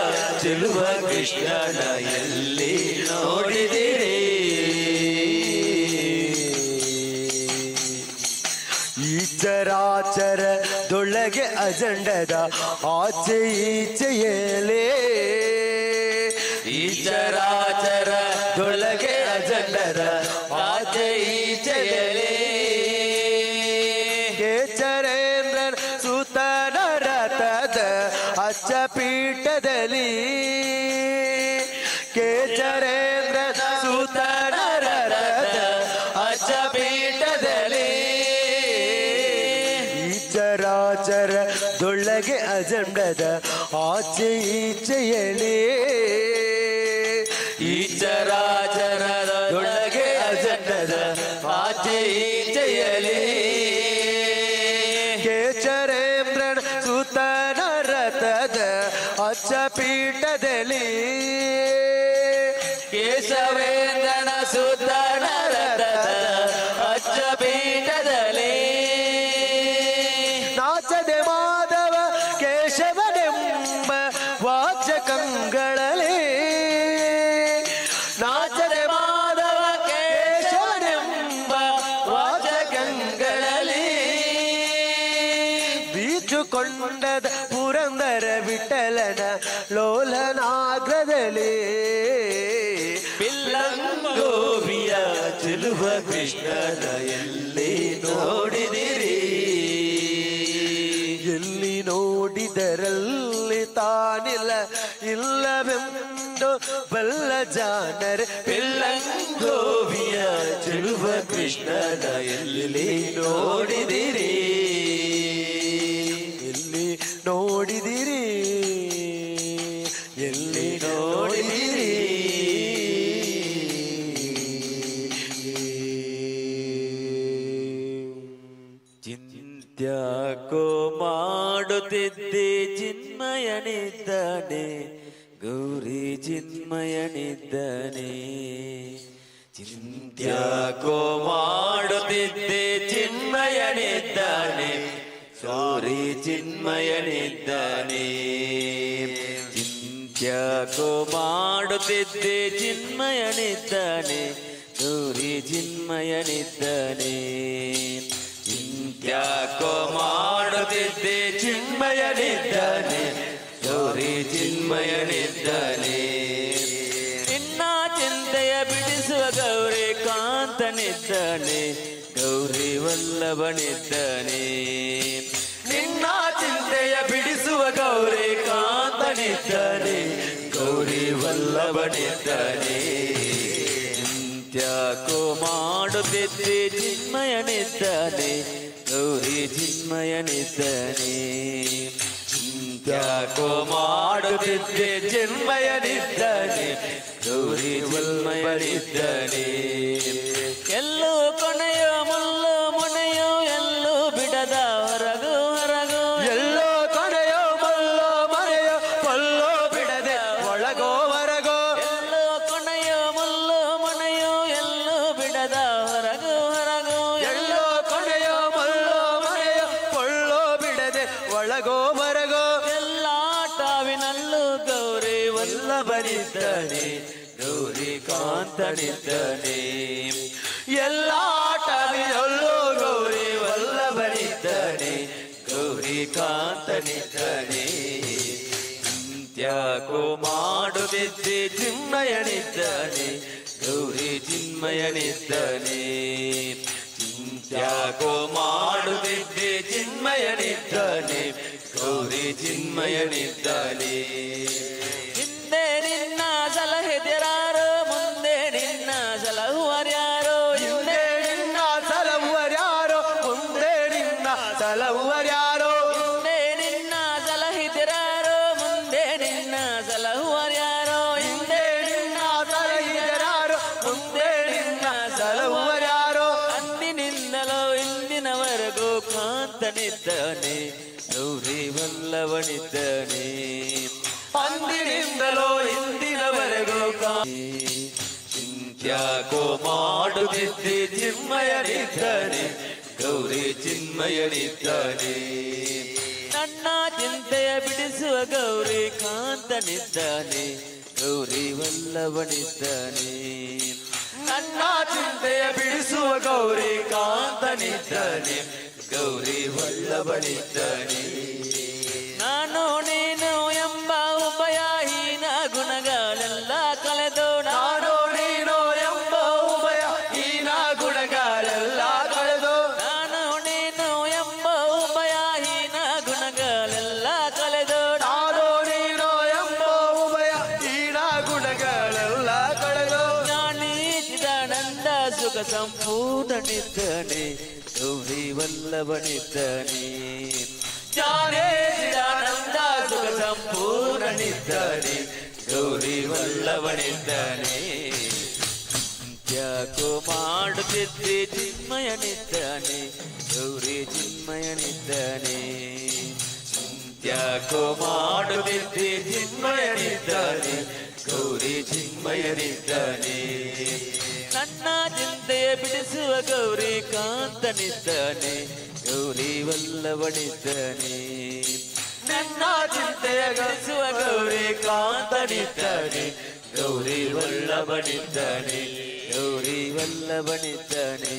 ಚೆಲುವ ಕೃಷ್ಣನ ಎಲ್ಲಿ ನೋಡಿದಿರಿ ಈ ಚರಾಚರದೊಳಗೆ ಅಜಂಡದ ಆಚೆ ಈಚೆಯಲೇ ಈ ಚರಾಚರದೊಳಗೆ ಅಜಂಡದ ಆಚೆ ಈಚೆಯಲೇ ಕೇಚರೇಂದ್ರನ್ ಸುತನ ರಥದ ಅಚ್ಚ ಪೀಠದಲ್ಲಿ ಕೇಚರೇಂದ್ರನ ಸುತನ ರಥದ ಅಚ್ಚ ಪೀಠದಲ್ಲಿ ಈ ಚರಾಚರದೊಳಗೆ ಅಜಂಡದ ಆಚೆ ಈಚೆಯಲೇ ಈ ಚರಾಚರದೊಳಗೆ ಅಜಂಡದ ಆಚೆ ಈಚೆಯಲೇ ಕೇಚರೇಂದ್ರನ್ ಸುತನ ರಥದ ಅಚ್ಚ ಪೀಠದಲ್ಲಿ ಕೇಶವೇಂದ್ರನ ಸುತನ ರಥದ ಅಚ್ಚ ಪೀಠದಲ್ಲಿ ನಾಚದೆ ಮಾಧವ ಕೇಶವನೆಂಬ ವಾಚಕಂಗಳಲ್ಲಿ ನಾಚದೆ ಮಾಧವ ಕೇಶವನೆಂಬ ವಾಚಕಂಗಳಲ್ಲಿ ಬೀಚುಕೊಂಡದ ಪುರಂದರ ವಿಠಲನ ಲೋಲನಾಗ್ರದಲ್ಲಿ ಪಿಳ್ಳಂಗೋವಿಯ ಚೆಲುವ ಕೃಷ್ಣನ ಎಲ್ಲಿ ನೋಡಿದಿರಿ ಎಲ್ಲಿ ನೋಡಿದರಲ್ಲಿ ತಾನಿಲ್ಲ ಇಲ್ಲವೆಂದು ಬಲ್ಲ ಜಾನರ್ ಪಿಳ್ಳಂಗೋವಿಯ ಚೆಲುವ ಕೃಷ್ಣನ ಎಲ್ಲಿ ನೋಡಿದಿರಿ ಎಲ್ಲಿ ನೋಡಿದಿರಿ ಎಲ್ಲಿ ನೋಡಿದಿರಿ ಚಿಂತ್ಯಾಕೋ ಮಾಡುತ್ತಿದ್ದೆ ಚಿನ್ಮಯನಿದ್ದಾನೆ ಗೌರಿ ಚಿನ್ಮಯನಿದ್ದಾನೆ ಚಿಂತ್ಯಾಕೋ ಮಾಡುತ್ತಿದ್ದೆ ಚಿನ್ಮಯನಿದ್ದಾನೆ ಗೌರಿ ಚಿನ್ಮಯನಿದ್ದಾನೆ ಚಿಂತ್ಯಾಕೋ ಮಾಡುತ್ತಿದ್ದೆ ಚಿನ್ಮಯನಿದ್ದಾನೆ ಗೌರಿ ಚಿನ್ಮಯನಿದ್ದಾನೆ ಚಿಂತ್ಯಾಕೋ ಮಾಡುತ್ತಿದ್ದೆ ಚಿನ್ಮಯನಿದ್ದಾನೆ ಗೌರಿ ಚಿನ್ಮಯನಿದ್ದಾನೆ ನಿನ್ನ ಚಿಂತೆಯ ಬಿಡಿಸುವ ಗೌರಿ ಕಾಂತನಿದ್ದಾನೆ ಗೌರಿ ವಲ್ಲಭನಿದ್ದಾನೆ ನಿನ್ನ ಚಿಂತೆಯ ಬಿಡಿಸುವ ಗೌರಿ ಕಾಂತನಿದ್ದಾನೆ ಗೌರಿ ವಲ್ಲಭನಿದ್ದಾನೆ ಚಿಂತ್ಯಾಕೋ ಮಾಡುತ್ತಿದ್ದೆ ಚಿನ್ಮಯನಿದ್ದಾನೆ ಗೌರಿ ಚಿನ್ಮಯನಿದ್ದಾನೆ ಚಿಂತ್ಯಾಕೋ ಮಾಡುತ್ತಿದ್ದೆ ಚಿನ್ಮಯನಿದ್ದಾನೆ ಗೌರಿ ಚಿನ್ಮಯನಿದ್ದಾನೆ ಎಲ್ಲೋ ಕೊನೆಯೋ ಮುಲ್ಲು ಮುನೆಯೋ ಎಲ್ಲೂ ಬಿಡದ ಹೊರಗು ಹೊರಗು ಎಲ್ಲೋ ಕೊನೆಯೋ ಮುಲ್ಲು ಮನೆಯೋ ಕೊಲ್ಲೋ ಬಿಡದೆ ಒಳಗೋ ಹೊರಗೋ ಎಲ್ಲೋ ಕೊನೆಯೋ ಮುಲ್ಲು ಮನೆಯೋ ಎಲ್ಲೂ ಬಿಡದ ಹೊರಗು ಹೊರಗು ಎಲ್ಲೋ ಕೊನೆಯೋ ಮುಲ್ಲು ಮನೆಯೋ ಕೊಳ್ಳೋ ಬಿಡದೆ ಒಳಗೋ ಹೊರಗೋ ಎಲ್ಲ ಟಾವಿನಲ್ಲೂ ಗೌರಿ ವಲ್ಲಭನಿದ್ದಾನೆ ಗೌರಿ ಕಾಂತನಿದ್ದಾನೆ ಎಲ್ಲ ಟಾವಿನಲ್ಲೂ ಗೌರಿ ವಲ್ಲಭನಿದ್ದಾನೆ ಗೌರಿ ಕಾಂತನಿದ್ದಾನೆ ಚಿಂತ್ಯಾಕೋ ಮಾಡುತ್ತಿದ್ದೆ ಚಿನ್ಮಯನಿದ್ದಾನೆ ಗೌರಿ ಚಿನ್ಮಯನಿದ್ದಾನೆ ತ್ಯಾಗೋ ಮಾಡುತ್ತಿದ್ದೆ ಚಿನ್ಮಯನಿದ್ದಾನೆ ಗೌರಿ ಚಿನ್ಮಯನಿದ್ದಾನೆ. ಹಿಂದೆ ನಿನ್ನ ಸಲಹೆದೆರಾರೋ ಮುಂದೆ ನಿನ್ನ ಸಲಹುವರ್ಯಾರೋ ಹಿಂದೆ ನಿನ್ನ ಸಲಹುವರ್ಯಾರೋ ಮುಂದೆ ನಿನ್ನ ಸಲಹುವರ್ಯಾರೋ ಹಿಂದೆ ನಿನ್ನ ಸಲಹಿದೆರಾರೋ ಮುಂದೆ ನಿನ್ನ ಸಲಹುವರ್ಯಾರೋ ಹಿಂದೆ ನಿನ್ನ ಸಲಹಿದೆರಾರೋ ಮುಂದೆ ನಿನ್ನ ಸಲಹುವರ್ಯಾರೋ. ಅಂದಿನಿಂದಲೋ ಇಂದಿನವರೆಗೂ ಕಾಂತನಿದ್ದಾನೆ ಗೌರಿ ವಲ್ಲಭನಿದ್ದಾನೆ. ಅಂದಿನಿಂದಲೋ ಇಂದಿನವರೆಗೂ ಚಿಂತ್ಯಾಕೋ ಮಾಡುತ್ತಿದ್ದೆ ಚಿನ್ಮಯನಿದ್ದಾನೆ ಗೌರಿ ಚಿನ್ಮಯನಿದ್ದಾನೆ. ನನ್ನ ಚಿಂತೆಯ ಬಿಡಿಸುವ ಗೌರಿ ಕಾಂತನಿದ್ದಾನೆ ಗೌರಿ ವಲ್ಲಭನಿದ್ದಾನೆ. ನನ್ನ ಚಿಂತೆಯ ಬಿಡಿಸುವ ಗೌರಿ ಕಾಂತನಿದ್ದಾನೆ ಗೌರಿ ವಲ್ಲಭನಿದ್ದಾನೆ. ನಾನು ನೀನು ಎಂಬ ಉಭಯಹೀನ ಗುಣಗಳೆಲ್ಲ ಕಳೆದು ನಾನು ನೀನು ಎಂಬ ಉಭಯಹೀನ ಗುಣಗಳೆಲ್ಲ ಕಳೆದು ನಾನು ನೀನು ಎಂಬ ಉಭಯಹೀನ ಗುಣಗಳೆಲ್ಲ ಕಳೆದು ನಾನು ನೀನು ಎಂಬ ಉಭಯಹೀನ ಗುಣಗಳೆಲ್ಲ ಕಳೆದು ಜ್ಞಾನಿ ಚಿದಾನಂದ ಸುಖ ಸಂಪೂರ್ಣನಿದ್ದಾನೆ ಗೌರಿ ವಲ್ಲಭನಿದ್ದಾನೆ. ಜ್ಞಾನೇ ಚಿದಾನಂದ ಸುಖ ಸಂಪೂರ್ಣನಿದ್ದಾನೆ ಗೌರಿ ವಲ್ಲಭನಿದ್ದಾನೆ. ತ್ಯಾಗೋ ಮಾಡುತ್ತಿದ್ದೆ ಚಿನ್ಮಯನಿದ್ದಾನೆ ಗೌರಿ ಚಿನ್ಮಯನಿದ್ದಾನೆ. ತ್ಯಾಗೋ ಮಾಡುತ್ತಿದ್ದೆ ಚಿನ್ಮಯನಿದ್ದಾನೆ ಗೌರಿ ಚಿನ್ಮಯನಿದ್ದಾನೆ. ನನ್ನ ಚಿಂತೆಯ ಬಿಡಿಸುವ ಗೌರಿ ಕಾಂತನಿದ್ದಾನೆ ಗೌರಿ ವಲ್ಲಭನಿದ್ದಾನೆ. ನನ್ನ ಚಿಂತೆಯ ಬಿಡಿಸುವ ಗೌರಿ ಕಾಂತನಿದ್ದಾನೆ ಗೌರಿ ವಲ್ಲಭನಿದ್ದಾನೆ ಗೌರಿ ವಲ್ಲಭನಿದ್ದಾನೆ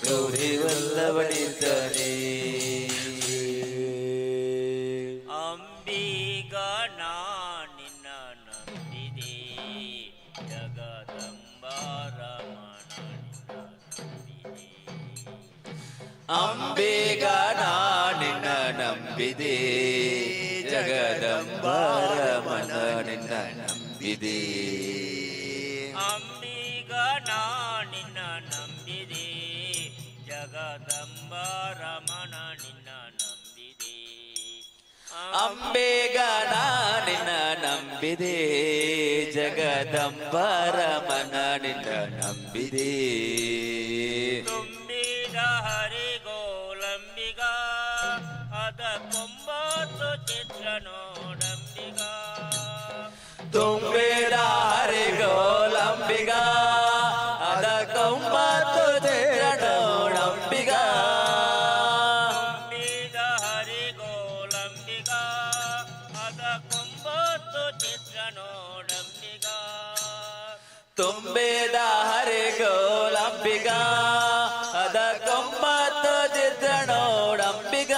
ಗೌರಿ ವಲ್ಲಭನಿದ್ದಾನೆ. ಅಂಬಿಗ ನಿನ್ನ ನಂಬಿದೆ ಅಂಬಿಗ ನಿನ್ನ ನಂಬಿದೆ ಜಗದಂಬಾರಮನ ನಿನ್ನ ನಂಬಿದೆ. ಅಂಬಿಗ ನಿನ್ನ ನಂಬಿದೆ ಜಗದಂಬಾರಮನ ನಿನ್ನ ನಂಬಿದೆ. ಅಂಬಿಗ ನಿನ್ನ ನಂಬಿದೆ ಜಗದಂಬಾರಮನ ನಿನ್ನ ನಂಬಿದೆ. ತುಂಬಿದ ಹರಿಗೋಲಂಬಿಗ ಅದ ಕೊಂಬತ್ತು ಚಿತ್ರ ನೋಡಂಬಿಗ. ತುಂಬಿದ ಹರಿಗೋಲಂಬಿಗ ಅದ ಕೊಂಬತ್ತು ಚಿತ್ರ ನೋಡಂಬಿಗ. ತುಂಬಿದ ಹರಿಗೋಲಂಬಿಗ ಅದ ಕೊಂಬತ್ತು ಚಿತ್ರ ನೋಡಂಬಿಗ. ತುಂಬಿದ ಹರಿಗೋಲಂಬಿಗ ಅದ ಕೊಂಬತ್ತು ಚಿತ್ರ ನೋಡಂಬಿಗ.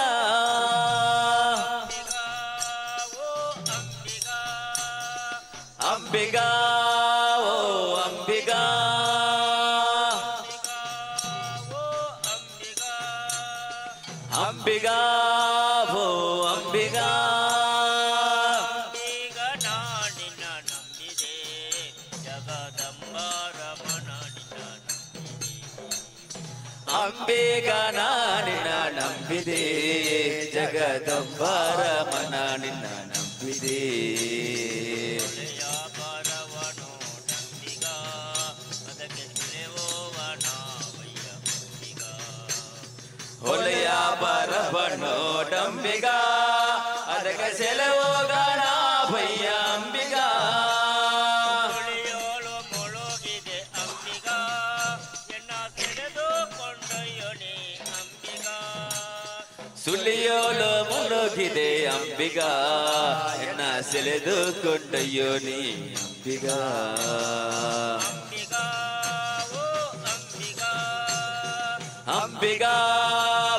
ಅಂಬಿಗ ಓ ಅಂಬಿಗ ಅಂಬಿಗ ಓ ಅಂಬಿಗ. ಅಂಬಿಗ ನಿನ್ನ ನಂಬಿದೆ ಜಗದಂಬಾರಮನ ನಿನ್ನ ನಂಬಿದೆ. ಅಂಬಿಗ ನಿನ್ನ ನಂಬಿದೆ ಜಗದಂಬಾರಮನ ನಿನ್ನ ನಂಬಿದೆ. ಹೊಲೆಯ ಬರವನೋ ಡಂಬಿಗ ಅದಕ್ಕೆ ಸೆಲವೋಗಣ ಭಯ್ಯ ಅಂಬಿಗ. ಸುಳಿಯೋಳು ಮುಳುಗಿದೆ ಅಂಬಿಗ ಎನ್ನ ಸೆಳೆದು ಕೊಂಡೊಯ್ಯೋನಿ ಅಂಬಿಗ. ಸುಳಿಯೋಳು ಮುಳುಗಿದೆ ಅಂಬಿಗ ಎನ್ನ ಸೆಳೆದು ಕೊಂಡೊಯ್ಯೋನಿ ಅಂಬಿಗ. ಅಂಬಿಗ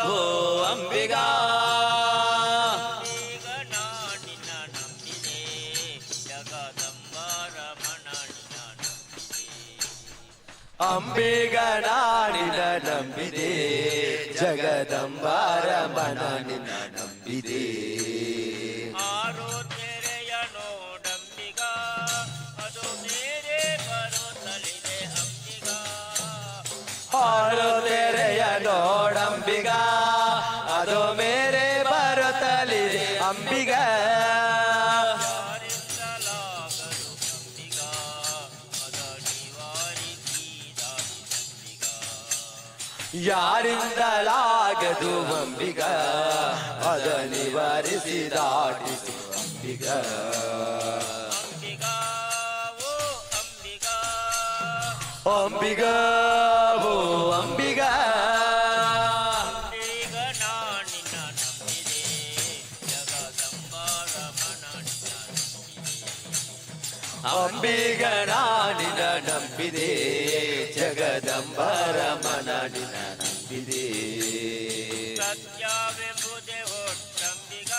ಭೋ ಅಂಬಿಗ. ಅಂಬಿಗ ನಿನ್ನ ನಂಬಿದೆ ಜಗದಂಬಾರಮನ ನಿನ್ನ ನಂಬಿದೆ. ಅಂಬಿಗನಾಡಿನ ನಂಬಿದೆ ಜಗದಂಬಾರಮನ ನಿನ್ನ ನಂಬಿದೆ ಆರು ತೆರೆಯ ನೋಡಂಬಿಗ ಅದು ಬೇರೆ ಬರುತ್ತಲಿದೆ ಅಂಬಿಗ ಆರು ತೆರೆಯ ನೋಡಂಬಿಗ ಅದು ಮೇರೆ ಬರುತ್ತಲಿದೆ ಅಂಬಿಗ ಯಾರಿಂದಲಾಗದು ಅಂಬಿಗ ಅದ ನಿವಾರಿಸಿ ದಾಟಿಸು ಅಂಬಿಗ ಅಂಬಿಗ ಓ ಅಂಬಿಗ ಅಂಬಿಗ ಓ ಅಂಬಿಗ ಈಗ ನಾನಿನ್ನ ನಂಬಿದೆ ಜಗದಂಬಾರಮನ ಅಂಬಿಗ ನಾನಿನ ನಂಬಿದೆ ಜಗದಂಬಾರಮನ ನಿನ್ನ ನಂಬಿದೆ ಸತ್ಯವೆಂಬುದೇ ಹೊಟ್ಟಂಬಿಗ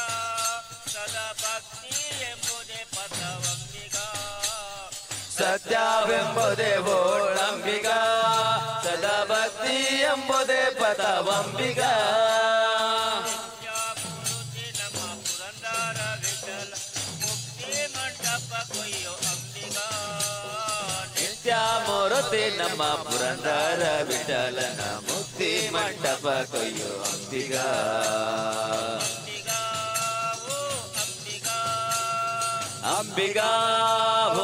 ಸದಾ ಭಕ್ತಿ ಎಂಬುದೇ ಪಥವಂಬಿಗ ಸತ್ಯವೆಂಬುದೇ ಓಳಂಬಿಗ ಸದಾ ಭಕ್ತಿ ಎಂಬುದೇ ಪದವಂಬಿಗ ನಿತ್ಯ ಪುರುಷಿ ನಮ್ಮ ಪುರಂದರ ವಿಠಲ ಮುಕ್ತಿ ಮಂಟಪ ಕೊಯ್ಯೋ ಅಂಬಿಗ ನಿತ್ಯ ಮೂರುತಿ ನಮ್ಮ ಪುರಂದರ ವಿಠಲನ ಮುಕ್ತಿ ಮಂಟಪ ಕೊಯ್ಯೋ ಅಂಬಿಗ ಅಂಬಿಗ ಓ ಅಂಬಿಗ ಅಂಬಿಗ ಓ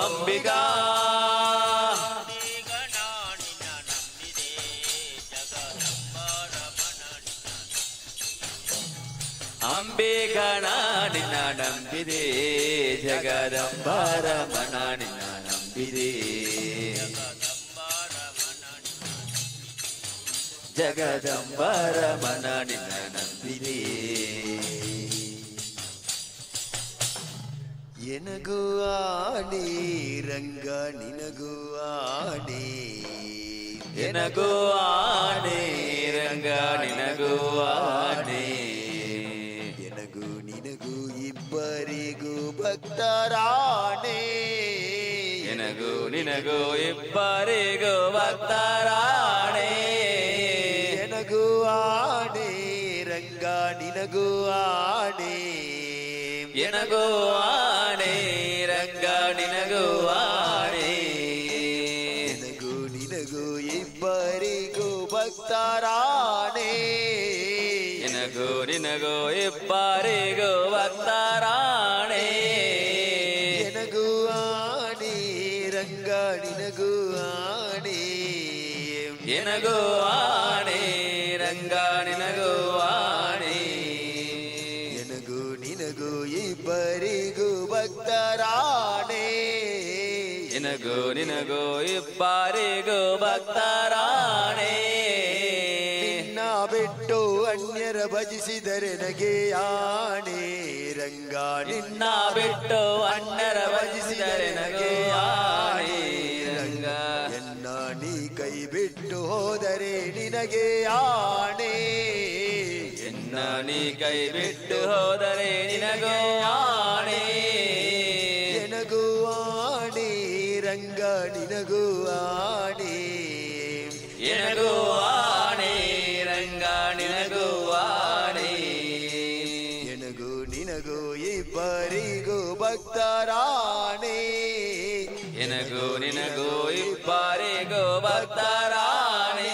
ಅಂಬಿಗ ಈಗ ನಾನಿನ್ನ ನಂಬಿದೆ ಜಗದಂಬಾರಮನ ಅಂಬಿಗ ನಿನ್ನ ನಂಬಿದೆ ಜಗದಂಬಾರಮನ ನಿನ್ನ ನಂಬಿದೆ ಜಗದಂಬಾರಮನ ನಿನ್ನ ನಂಬಿದೆ ಎನಗೂ ಆಣೆ ರಂಗ ನಿನಗೂ ಆಣೆ ಎನಗೂ ಆಣೆ ರಂಗ ನಿನಗೂ ಆಣೆ ಎನಗೂ ನಿನಗೂ ಇಬ್ಬರಿಗೂ ಭಕ್ತರಾಣೆ ಎನಗೂ ನಿನಗೂ ಇಬ್ಬರಿಗೂ ಭಕ್ತರಾಣೆ ಎನಗೂ ಆಣೆ ರಂಗ ನಿನಗೂ ಆಣೆ ಎನಗೂ ಆಣೆ ರಂಗ ನಿನಗೂ ಆಣೆ ಎನಗೂ ನಿನಗೂ ಇಬ್ಬರಿಗೂ ಭಕ್ತರಾಣೆ ಎನಗೂ ನಿನಗೂ ಇಬ್ಬರಿಗೂ ಭಕ್ತರಾಣೆ ಎನಗೂ ಆಣೆ ರಂಗ ನಿನಗೂ ಆಣೆ ಎನಗೂ ಆಣೆ ರಂಗ ನಿನಗೂ ಆಣೆ ಎನಗೂ ನಿನಗೂ ಇಬ್ಬರಿಗೂ ಭಕ್ತರಾಣೆ ಎನಗೂ ನಿನಗೂ ಇಬ್ಬರಿಗೂ ಭಕ್ತರಾಣೆ ನಿನ್ನ ಬಿಟ್ಟು ಅನ್ಯರ ಭಜಿಸಿದರೆ ನಗೆ ಆಣೆ ರಂಗ ನಿನ್ನ ಬಿಟ್ಟು ಅನ್ಯರ ಭಜಿಸಿದರೆ ನಗೆ ಆಣೆ ರಂಗ ಎನ್ನ ನೀ ಕೈ ಬಿಟ್ಟು ಹೋದರೆ ನಿನಗೆ ಆಣೆ ಎನ್ನ ನೀ ಕೈ ಬಿಟ್ಟು ಹೋದರೆ ನಿನಗೂ ಆಣೆ ಎನಗೂ ಆಣೆ ರಂಗ ನಿನಗೂ ಆಣೆ ಎನಗೂ ಆಣೆ ರಂಗ ನಿನಗೂ ಆಣೆ ಎನಗೂ ನಿನಗೂ ಇಬ್ಬರಿಗೂ ಭಕ್ತರಾಣೆ ಎನಗೂ ನಿನಗೂ ಇಬ್ಬರಿಗೂ ಭಕ್ತರಾಣೆ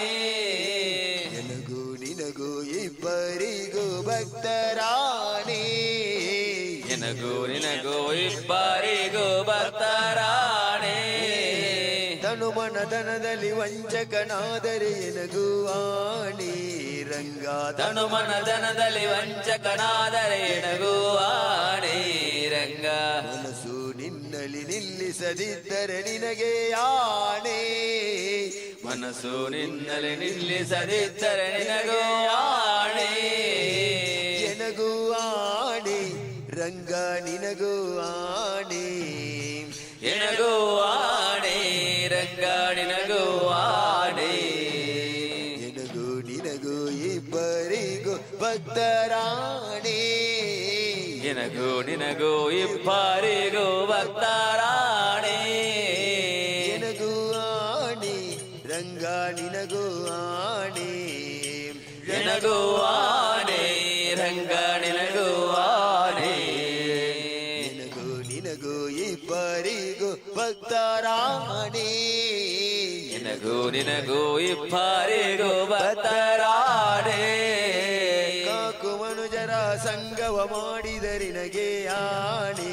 ಎನಗೂ ನಿನಗೂ ಇಬ್ಬರಿಗೂ ಭಕ್ತರಾಣೆ ಎನಗೂ ನಿನಗೂ ಇಬ್ಬರಿಗೂ ಭಕ್ತರಾಣೆ ತನುಮನ ಧನದಲ್ಲಿ ವಂಚಕನಾದರೆ ಎನಗೂ ಆಣೆ ರಂಗ ತನುಮನ ಧನದಲ್ಲಿ ವಂಚಕನಾದರೆ ಎನಗೂ ಆಣೆ ರಂಗ ಮನಸ್ಸು ನಿನ್ನಲ್ಲಿ ನಿಲ್ಲಿಸದಿದ್ದರೆ ನಿನಗೆ ಆಣೆ ಮನಸ್ಸು ನಿನ್ನಲ್ಲಿ ನಿಲ್ಲಿಸದಿದ್ದರೆ ನಿನಗೂ ಆಣೆ ಎನಗೂ ಆಣೆ ರಂಗ ನಿನಗೂ ಆಣೆ ಎನಗೂ ಆಣೆ ರಂಗ ನಿನಗೂ ಆಣೆ ಎನಗೂ ನಿನಗೂ ಇಬ್ಬರಿಗೂ ಭಕ್ತರಾಣೆ ಎನಗೂ ನಿನಗೂ ಇಬ್ಬರಿಗೂ ಭಕ್ತರಾಣೆ ಎನಗೂ ಆಣೆ ನಿನಗುವಾನೆ ರಂಗ ನಿನಗುವಾನೆ ನಿನಗೂ ನಿನಗೂ ಇಬ್ಬರಿಗೂ ಭಕ್ತರಾಣಿ ನಿನಗೂ ನಿನಗೂ ಇಬ್ಬರಿಗೂ ಭಕ್ತರಾಣೆ ಕಾಕು ಮನುಜರ ಸಂಗವ ಮಾಡಿದರಿನಗೆ ಆಣೆ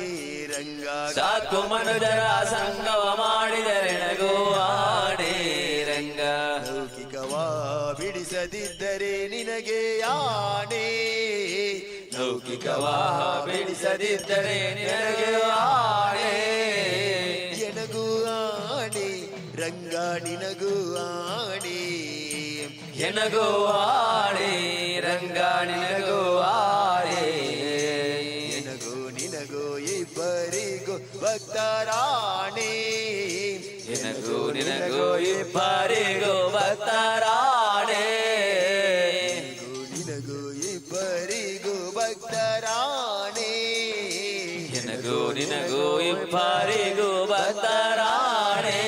ರಂಗ ಸಾಕು ಮನುಜರ ಸಂಗವ ಮಾಡಿದರಿನಗೂ ಆಣೆ ರಂಗ ಲೌಕಿಕವಾ ಬಿಡಿಸದಿದ್ದರೆ ನಿನಗೆ ಆಣೆ ಲೌಕಿಕವಾ ಬಿಡಿಸದಿದ್ದರೆ ನಿನಗೆ ಆಣೆ ಎನಗೂ ಆಣೆ ರಂಗ ನಿನಗೂ ಆಣೆ ಎನಗೂ ಆಣೆ ರಂಗ ನಿನಗೂ ಆಣೆ ಎನಗೂ ನಿನಗೂ ಇಬ್ಬರಿಗೂ ಭಕ್ತರಾಣೆ ಎನಗೂ ನಿನಗೂ ಇಬ್ಬರಿಗೂ ಭಕ್ತರಾಣೆ ನಿನಗೂ ಇಬ್ಬರಿಗೂ ಭಕ್ತರಾಣೆ ಎನಗೂ ನಿನಗೂ ಇಬ್ಬರಿಗೂ ಭಕ್ತರಾಣೆ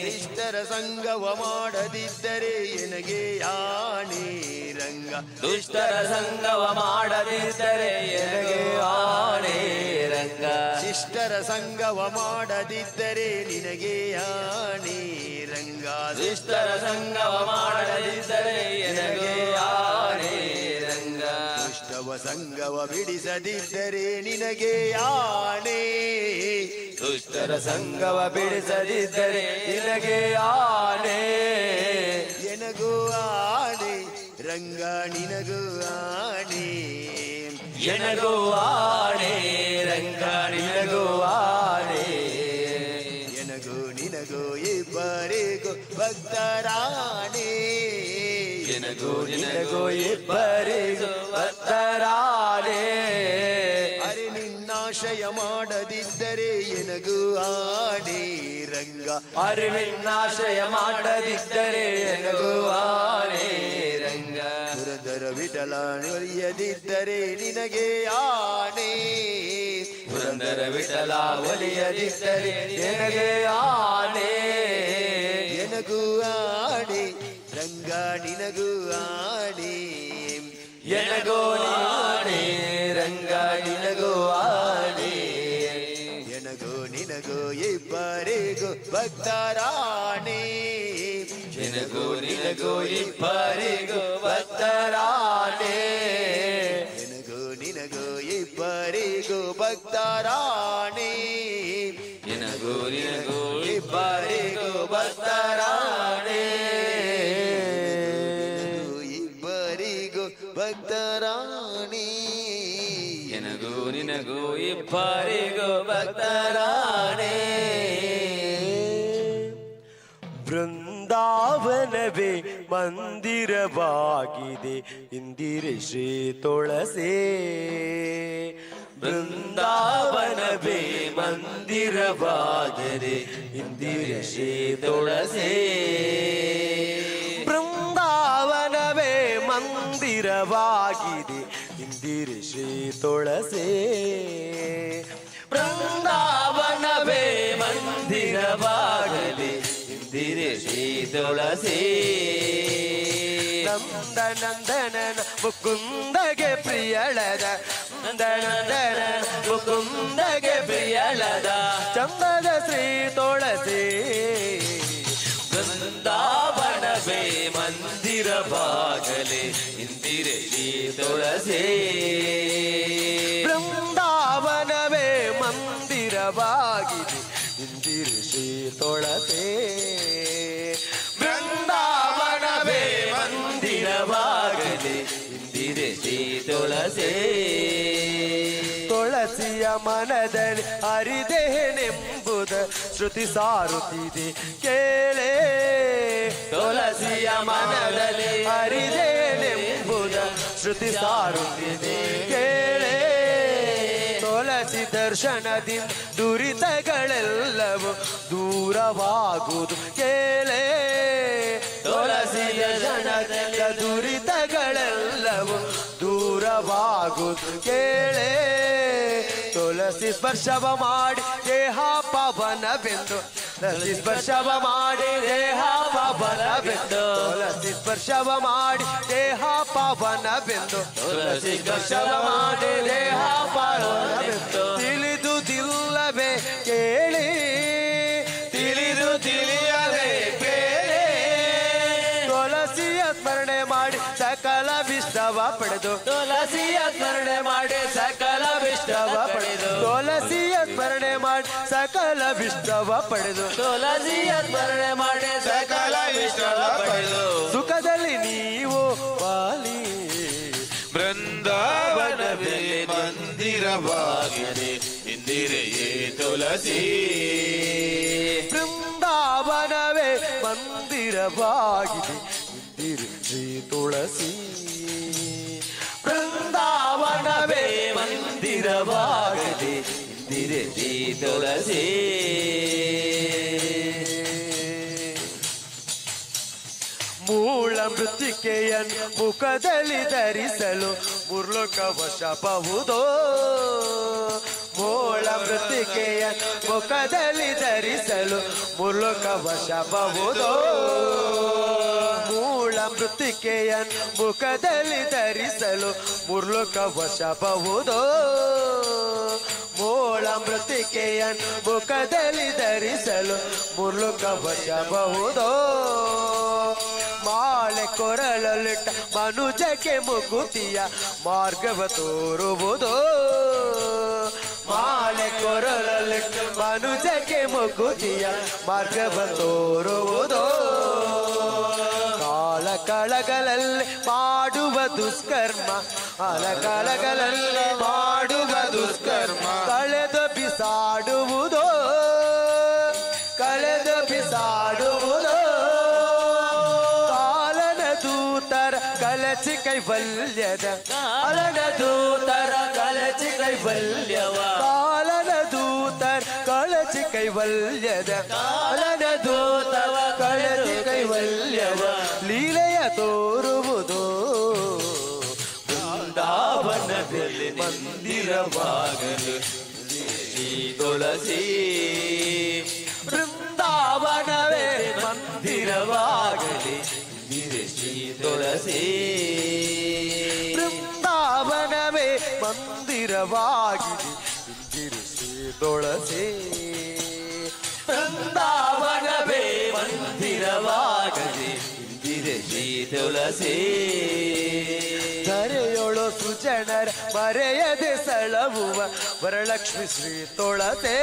ದುಷ್ಟರ ಸಂಗವ ಮಾಡದಿದ್ದರೆ ಎನಗೆ ಆಣೆ ರಂಗ ದುಷ್ಟರ ಸಂಗವ ಮಾಡದಿದ್ದರೆ ಎನಗೆ ಆಣೆ ರಂಗ ಶಿಷ್ಟರ ಸಂಗವ ಮಾಡದಿದ್ದರೆ ನಿನಗೆ ಆಣೆ ರಂಗ ದುಷ್ಟರ ಸಂಗವ ಮಾಡದಿದ್ದರೆ ಎನಗೆ ಆಣೆ ರಂಗ ದುಷ್ಟವ ಸಂಗವ ಬಿಡಿಸದಿದ್ದರೆ ನಿನಗೆ ಆಣೆ ದುಷ್ಟರ ಸಂಗವ ಬಿಡಿಸದಿದ್ದರೆ ನಿನಗೆ ಆಣೆ ಎನಗೂ ಆಣೆ ರಂಗ ನಿನಗೂ ಆಣೆ ಎನಗೂ ಆಣೆ ರಂಗ ನಿನಗೂ ಆಣೆ ಎನಗೂ ನಿನಗೂ ಇಬ್ಬರಿಗೂ ಭಕ್ತರಾಣೆ ಎನಗೂ ನಿನಗೂ ಇಬ್ಬರಿಗೂ ಭಕ್ತರಾಣೆ ಅರೆ ನಿನ್ನಾಶಯ ಮಾಡದಿದ್ದರೆ ಎನಗೂ ಆಣೆ ರಂಗ ಅರೆ ನಿನ್ನಾಶಯ ಮಾಡದಿದ್ದರೆ ಎನಗೂ ಆಣೆ ರಂಗ ಪುರಂದರ ವಿಠಲ ಒಲಿಯದಿದ್ದರೆ ನಿನಗೆ ಆಣೆ ಪುರಂದರ ವಿಠಲ ಒಲಿಯದಿದ್ದರೆ ನಿನಗೆ ಆಣೆ ಎನಗೂ ಆಣೆ ರಂಗ ನಿನಗೂ ಆಣೆ ಎನಗೂ ಆಣೆ ರಂಗ ನಿನಗೂ ಆಣೆ ಎನಗೂ ನಿನಗೂ ಇಬ್ಬರಿಗೂ ಭಕ್ತರಾಣೆ ಎನಗೂ ನಿನಗೂ ಇಬ್ಬರಿಗೂ ಭಕ್ತರಾಣೆ ಎನಗೂ ನಿನಗೂ ಇಬ್ಬರಿಗೂ ಭಕ್ತರಾಣೆ ಎನಗೂ ನಿನಗೂ ಇಬ್ಬರಿಗೂ ಭಕ್ತರಾಣೆ ಇಬ್ಬರಿಗೂ ಭಕ್ತರಾಣಿ ಎನಗೂ ನಿನಗೂ ಇಬ್ಬರಿಗೂ ಭಕ್ತರಾಣೆ ಬೃಂದಾವನವೇ ಮಂದಿರವಾಗಿದೆ ಇಂದಿರೆ ಶ್ರೀ ತುಳಸಿ ಬೃಂದಾವನವೇ ಮಂದಿರವಾದರೆ ಇಂದಿರೆ ಶ್ರೀ ತುಳಸಿ ಬೃಂದಾವನವೇ ಮಂದಿರವಾಗಿದೆ ಇಂದಿರೆ ಶ್ರೀ ತುಳಸಿ ಬೃಂದಾವನವೇ ಮಂದಿರವಾಗಲಿ ಇಂದಿರೆ ಶ್ರೀ ತುಳಸಿ ನಂದನಂದನನ ಮುಕುಂದಗೆ ಪ್ರಿಯಳದ ನಂದನಂದನ ಮುಕುಂದಗೆ ಪ್ರಿಯಳದ ಚಂದದ ಶ್ರೀ ತುಳಸಿ ಬೃಂದಾವನವೇ ಮಂದಿರವಾಗಲಿ ಇಂದಿರೆ ಶ್ರೀ ತುಳಸಿ ಬೃಂದಾವನವೇ ಮಂದಿರವಾಗಿದೆ ಇಂದಿರೆ ಶ್ರೀ ತುಳಸಿ ಬೃಂದಾವನವೇ ಮಂದಿರವಾಗಲಿ ಇಂದಿರೆ ಶ್ರೀ ತುಳಸಿ ತುಳಸಿಯ ಮನದಲ್ಲಿ ಹರಿದೇನೆಂಬುದ ಶ್ರುತಿ ಸಾರುತ್ತಿದೆ ಕೇಳೇ ತುಳಸಿಯ ಮನದಲ್ಲಿ ಹರಿದೇನೆಂಬುದ ಶ್ರುತಿ ಸಾರುತ್ತಿದೆ ಕೇಳೇ ತುಳಸಿ ದರ್ಶನದಿಂದ ದುರಿತಗಳೆಲ್ಲವೂ ದೂರವಾಗುವುದು ಕೇಳೇ ತುಳಸಿ ದರ್ಶನದಿಂದ ದುರಿತಗಳೆಲ್ಲವೂ ದೂರವಾಗುವುದು ಕೇಳೇ ತುಳಸಿ ಸ್ಪರ್ಶವ ಮಾಡಿ ದೇಹ ಪವನವೆಂದು ತುಳಸಿ ಸ್ಪರ್ಶವ ಮಾಡಿ ದೇಹ ಪಾವನವೆಂದು ತುಳಸಿ ಸ್ಪರ್ಶವ ಮಾಡಿ ದೇಹ ಪಾವನವೆಂದು ತುಳಸಿ ಸ್ಪರ್ಶವ ಮಾಡಿ ದೇಹ ಪಾವನವೆಂದು ತಿಳಿದುದಿಲ್ಲವೇ ಕೇಳಿ ತಿಳಿದು ತಿಳಿಯದೆ ಕೇಳಿ ತುಳಸಿಯ ಸ್ಮರಣೆ ಮಾಡಿ ಸಕಲ ವಿಷ್ಟವ ಪಡೆದು ತುಳಸಿಯ ಸ್ಮರಣೆ ಮಾಡಿ ಸಕಲ ವಿಷ್ಟವ ಪಡೆದು ತುಳಸಿಯ ಸ್ಮರಣೆ ಮಾಡಿ ಸಕಲ ವಿಷ್ಟವ ಪಡೆದು ತುಳಸಿಯ ಸ್ಮರಣೆ ಮಾಡಿ ಸಕಲ ವಿಷ್ಟವ ಪಡೆದು ಸುಖದಲ್ಲಿ ನೀವು ಬಾಲಿ ಬೃಂದಾವನವೇ ಮಂದಿರವಾಗಿದೆ ಇಂದಿರೆಯೇ ತುಳಸಿ ಬೃಂದಾವನವೇ ಮಂದಿರವಾಗಿದೆ ಇಂದಿರೆ ಶ್ರೀ ತುಳಸಿ ಬೃಂದಾವನವೇ ಮಂದಿರವಾಗಿದೆ ಇಂದಿರೆ ಶ್ರೀ ತುಳಸಿ ಮೂಳ ಮೃತ್ತಿಕೆಯನ್ನು ಮುಖದಲ್ಲಿ ಧರಿಸಲು ಮುರ್ಲೋಕ ವಶಬಹುದೋ ಮೂಳ ಮೃತ್ತಿಕೆಯನ್ನು ಮುಖದಲ್ಲಿ ಧರಿಸಲು ಮುರ್ಲೋಕ ವಶಬಹುದೋ ಮೂಳ ಮೃತ್ತಿಕೆಯನ್ನು ಮುಖದಲ್ಲಿ ಧರಿಸಲು ಮುರ್ಲೋಕ ವಶಬಹುದೋ ಮೂಳ ಮೃತ್ತಿಕೆಯನ್ನು ಮುಖದಲ್ಲಿ ಧರಿಸಲು ಮುರ್ಲೋಕ ವಶಬಹುದೋ ಮಾಳೆ ಕೊರಳಲಿಟ್ಟ ಮನುಜಕ್ಕೆ ಮುಕುತಿಯ ಮಾರ್ಗವ ತೋರುವುದು ಮಾಳೆ ಕೊರಳಲಿಟ್ಟ ಮನುಜಕ್ಕೆ ಮುಕುತಿಯ ಮಾರ್ಗವ ತೋರುವುದು ಕಾಳಗಳಲ್ಲಿ ಮಾಡುವ ದುಷ್ಕರ್ಮ ಕಾಳಗಳಲ್ಲಿ ಮಾಡುವ ದುಷ್ಕರ್ಮ ಕಳೆದು ಬಿಸಾಡುವುದು ಕಳೆದು ಬಿಸಾಡುವುದು ಕಾಲನ ದೂತರ ಕಲಚಿ ಕೈವಲ್ಯದ ಕಾಲನ ದೂತರ ಕಲಚಿ ಕೈವಲ್ಯವ ಕಾಲನ ದೂತರ ಕಳಚಿ ಕೈವಲ್ಯದ ಕಾಲನ ದೂತವ ಕಳಚಿ ಕೈವಲ್ಯವ ಲೀಲೆಯ ತೋರುವುದು ಬೃಂದಾವನದಲ್ಲಿ ಮಂದಿರವಾಗಲು ಶ್ರೀ ತುಳಸಿ ಬೃಂದಾವನವೇ ಮಂದಿರವಾಗಲಿ ಶ್ರೀ ತುಳಸಿ ಬೃಂದಾವನವೇ ಮಂದಿರವಾಗಿದೆ ಶ್ರೀ ತುಳಸಿ ಬೃಂದಾವನವೇ ಮಂದಿರವಾಗಲಿ ಶ್ರೀ ತುಳಸಿ ಧರೆಯೊಳು ಸುಜನರ ಮರೆಯದೆ ಸಳವುವ ವರಲಕ್ಷ್ಮಿ ಶ್ರೀ ತುಳಸೆ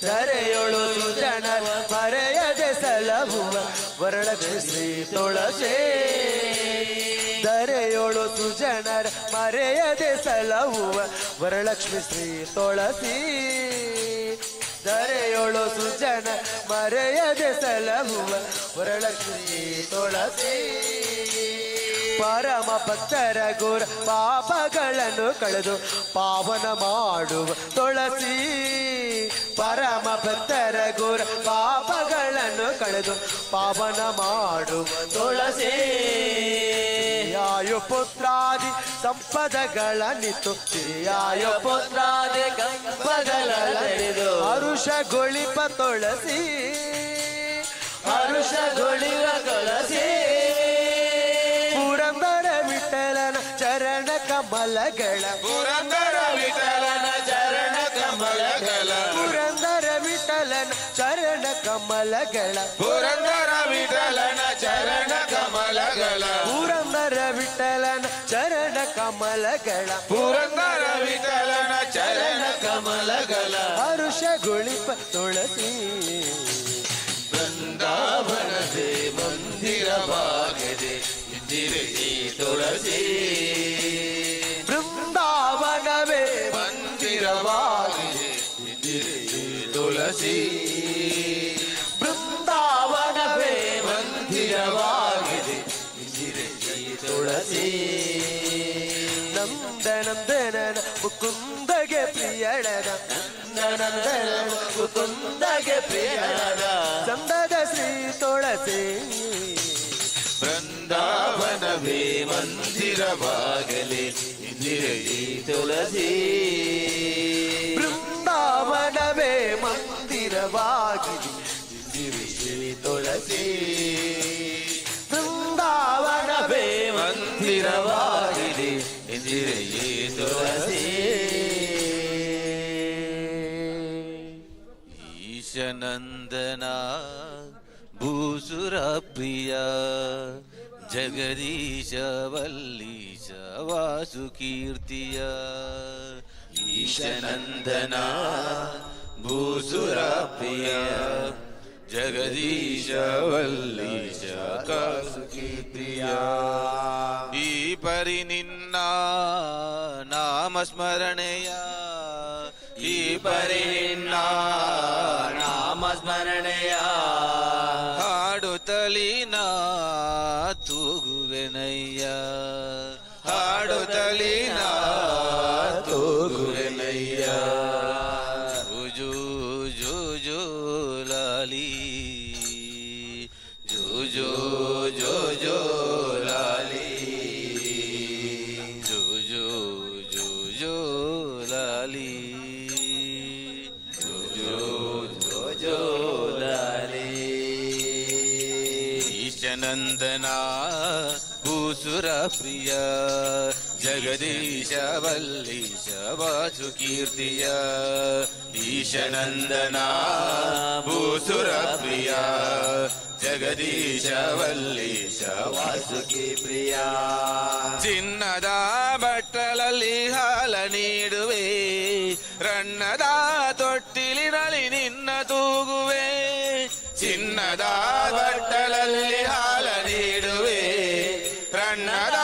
ಧರೆಯೊಳು ಸುಜನರ ಮರೆಯದೆ ಸಳವುವ ವರಲಕ್ಷ್ಮಿ ಶ್ರೀ ತುಳಸೆ ಧರೆಯೊಳು ಸುಜನರ ಮರೆಯದೆ ಸಳವುವ ವರಲಕ್ಷ್ಮಿ ಶ್ರೀ ತುಳಸಿ ಧರೆಯೊಳು ಸುಜನ ಮರೆಯದೆ ಸಲಹುವ ವರಲಕ್ಷ್ಮಿ ತುಳಸಿ ಪರಮ ಭಕ್ತರ ಘೋರ ಪಾಪಗಳನ್ನು ಕಳೆದು ಪಾವನ ಮಾಡುವ ತುಳಸಿ ಪರಮ ಭಕ್ತರ ಘೋರ ಪಾಪಗಳನ್ನು ಕಳೆದು ಪಾವನ ಮಾಡುವ ತುಳಸಿ ಆಯು ಪುತ್ರಾದಿ ಸಂಪದಗಳನ್ನಿತ್ತು ಆಯು ಪುತ್ರಾದಿ ಕಂಪಗಳನ್ನಿದು ಹರುಷಗೊಳಿಪ ತುಳಸಿ ಹರುಷಗೊಳಿವ ತುಳಸಿ ಪುರಂದರ ವಿಠಲನ ಚರಣ ಕಮಲಗಳ ಪುರಂದರ ವಿಠಲನ ಚರಣ ಕಮಲಗಳ ಪುರಂದರ ವಿಠಲನ ಚರಣ ಕಮಲಗಳ ಪುರಂದರ ವಿಠಲನ ಚರಣ ಕಮಲಗಳ ಪುರಂದರ ವಿಠಲನ ಚರಣ ಕಮಲಗಳ ಪುರಂದರ ವಿಠಲನ ಚರಣ ಕಮಲಗಳ ಹರುಷಗೊಳಿಪ ತುಳಸಿ ಬೃಂದಾವನದೇ ಮಂದಿರವಾಗದೆ ಇಂದಿರೆ ತುಳಸಿ ಬೃಂದಾವನವೇ ಮಂದಿರವಾಗಿದೆ ಇಂದಿರೆ ತುಳಸಿ ಬೃಂದಾವನವೇ ಮಂದಿರವಾಗಿದೆ ಇಂದಿರೆ ತುಳಸಿ ನಂದನಂದನನ ಮುಕುಂದಗೆ ಪ್ರಿಯಳನ ನಂದನಂದನನ ಮುಕುಂದಗೆ ಪ್ರಿಯಳನ ಚಂದದ ಶ್ರೀ ತುಳಸಿ ಬೃಂದಾವನವೇ ಮಂದಿರವಾಗಲಿ ಇಂದಿರೆ ತುಳಸಿ ಬೃಂದಾವನವೇ ಮಂದಿರ ಮಂದಿರವಾಗಿದೆ ಇಂದಿರೆ ಶ್ರೀ ತುಳಸಿ ಬೃಂದಾವನವೇ ಮಂದಿರವಾಗಿದೆ ಇಂದಿರೆಯೇ ತುಳಸಿ ಈಶನಂದನ ಭೂಸುರ ಪ್ರಿಯ ಜಗದೀಶ ವಲ್ಲೀಶ ವಾಸುಕೀರ್ತಿಯ ಈಶನಂದನ ಭೂಸುರ ಪ್ರಿಯ ಜಗದೀಶ ವಲ್ಲೀಶ ವಾಸುಕೀರ್ತಿಯ ಈ ಪರಿ ನಿನ್ನ ನಾಮಸ್ಮರಣೆಯ ಈ ಪರಿ ನಿನ್ನ ನಾಮಸ್ಮರಣೆಯ ಹಾಡುತ್ತಲಿನ ತೂಗುವೆನಯ್ಯ ಹಾಡುತ್ತಲಿನ ತೂಗುವೆನಯ್ಯ ಜೋ ಜೋ ಜೋ ಲಾಲಿ ಜೋ ಜೋ ಜೋ ಜೋ ಲಾಲಿ ಜೋ ಜೋ ಜೋ ಜೋ ಲಾಲಿ ಜೋ ಜೋ ಜೋ ಜೋ ಲಾಲಿ ಈಶನಂದನ ಭೂಸುರ ಪ್ರಿಯ ಜಗದೀಶ ವಲ್ಲೀಶ ವಾಸುಕೀರ್ತಿಯ ಈಶನಂದನ ಭೂಸುರ ಪ್ರಿಯ ಜಗದೀಶ ವಲ್ಲೀಶ ವಾಸುಕಿ ಪ್ರಿಯ ಚಿನ್ನದ ಬಟ್ಟಲಲ್ಲಿ ಹಾಲ ನೀಡುವೆ ರನ್ನದ ತೊಟ್ಟಿಲಿನಲ್ಲಿ ನಿನ್ನ ತೂಗುವೆ ಚಿನ್ನದ ಬಟ್ಟಲಲ್ಲಿ ಹಾಲ ನೀಡುವೆ ರನ್ನದ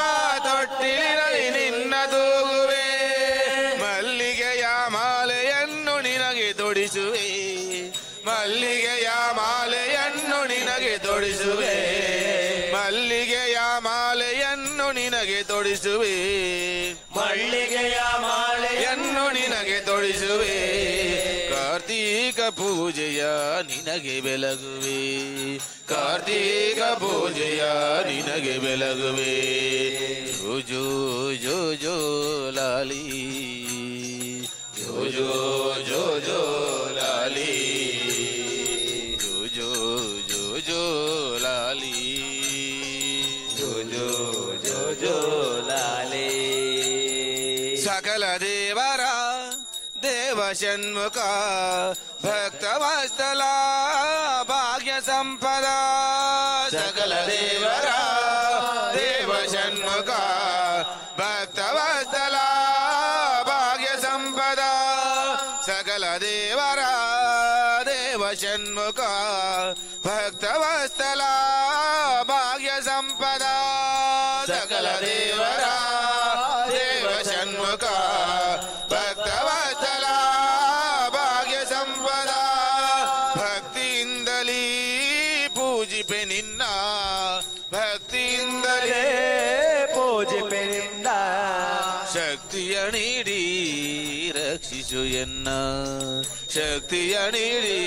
ತೊಟ್ಟಿಲಿನಲ್ಲಿ ನಿನ್ನ ತೂಗುವೆ ಮಲ್ಲಿಗೆಯ ಮಾಲೆಯನ್ನು ನಿನಗೆ ತೊಡಿಸುವೆ ಮಲ್ಲಿಗೆಯ ಮಾಲೆಯನ್ನು ನಿನಗೆ ತೊಡಿಸುವೆ ಮಲ್ಲಿಗೆಯ ಮಾಲೆಯನ್ನು ನಿನಗೆ ತೊಡಿಸುವೆ ಮಲ್ಲಿಗೆಯ ಮಾಲೆಯನ್ನು ನಿನಗೆ ತೊಡಿಸುವೆ ಕಾರ್ತೀಕ ಪೂಜೆಯ ನಿನಗೆ ಬೆಳಗುವೆ ಕಾರ್ತೀಕ ಪೂಜೆಯ ನಿನಗೆ ಬೆಳಗುವೆ ಜೋ ಜೋ ಜೋ ಜೋ ಲಾಲಿ ಜೋ ಜೋ ಜೋ ಜೋ ಲಾಲಿ ಜೋ ಜೋ ಜೋ ಜೋ ಲಾಲಿ ಜೋ ಜೋ ಜೋ ಜೋ ಲಾಲಿ ಸಕಲ ದೇವರ ದೇವ ಷಣ್ಮುಖ ಭಕ್ತವತ್ಸಲ ಭಾಗ್ಯ ಸಂಪದ ಸಕಲ ದೇವರ ದೇವ ಷಣ್ಮುಖ ಭಕ್ತವತ್ಸಲ ಭಾಗ್ಯ ಸಂಪದ ಸಕಲ ದೇವರ ದೇವ ಷಣ್ಮುಖ ಭಕ್ತವತ್ಸಲ ಭಾಗ್ಯ ಸಂಪದ ಸಕಲ ದೇವರ ದೇವ ಷಣ್ಮುಖ ಭಕ್ತವತ್ಸಲ ಭಾಗ್ಯ ಸಂಪದ ಭಕ್ತಿಯಿಂದಲೇ ಪೂಜಿಪೆ ನಿನ್ನ ಭಕ್ತಿಯಿಂದಲೇ ಪೂಜಿಪೆ ನಿನ್ನ ಶಕ್ತಿಯ ನೀಡಿ ರಕ್ಷಿಸು ಎನ್ನ ಶಕ್ತಿಯ ನೀಡಿ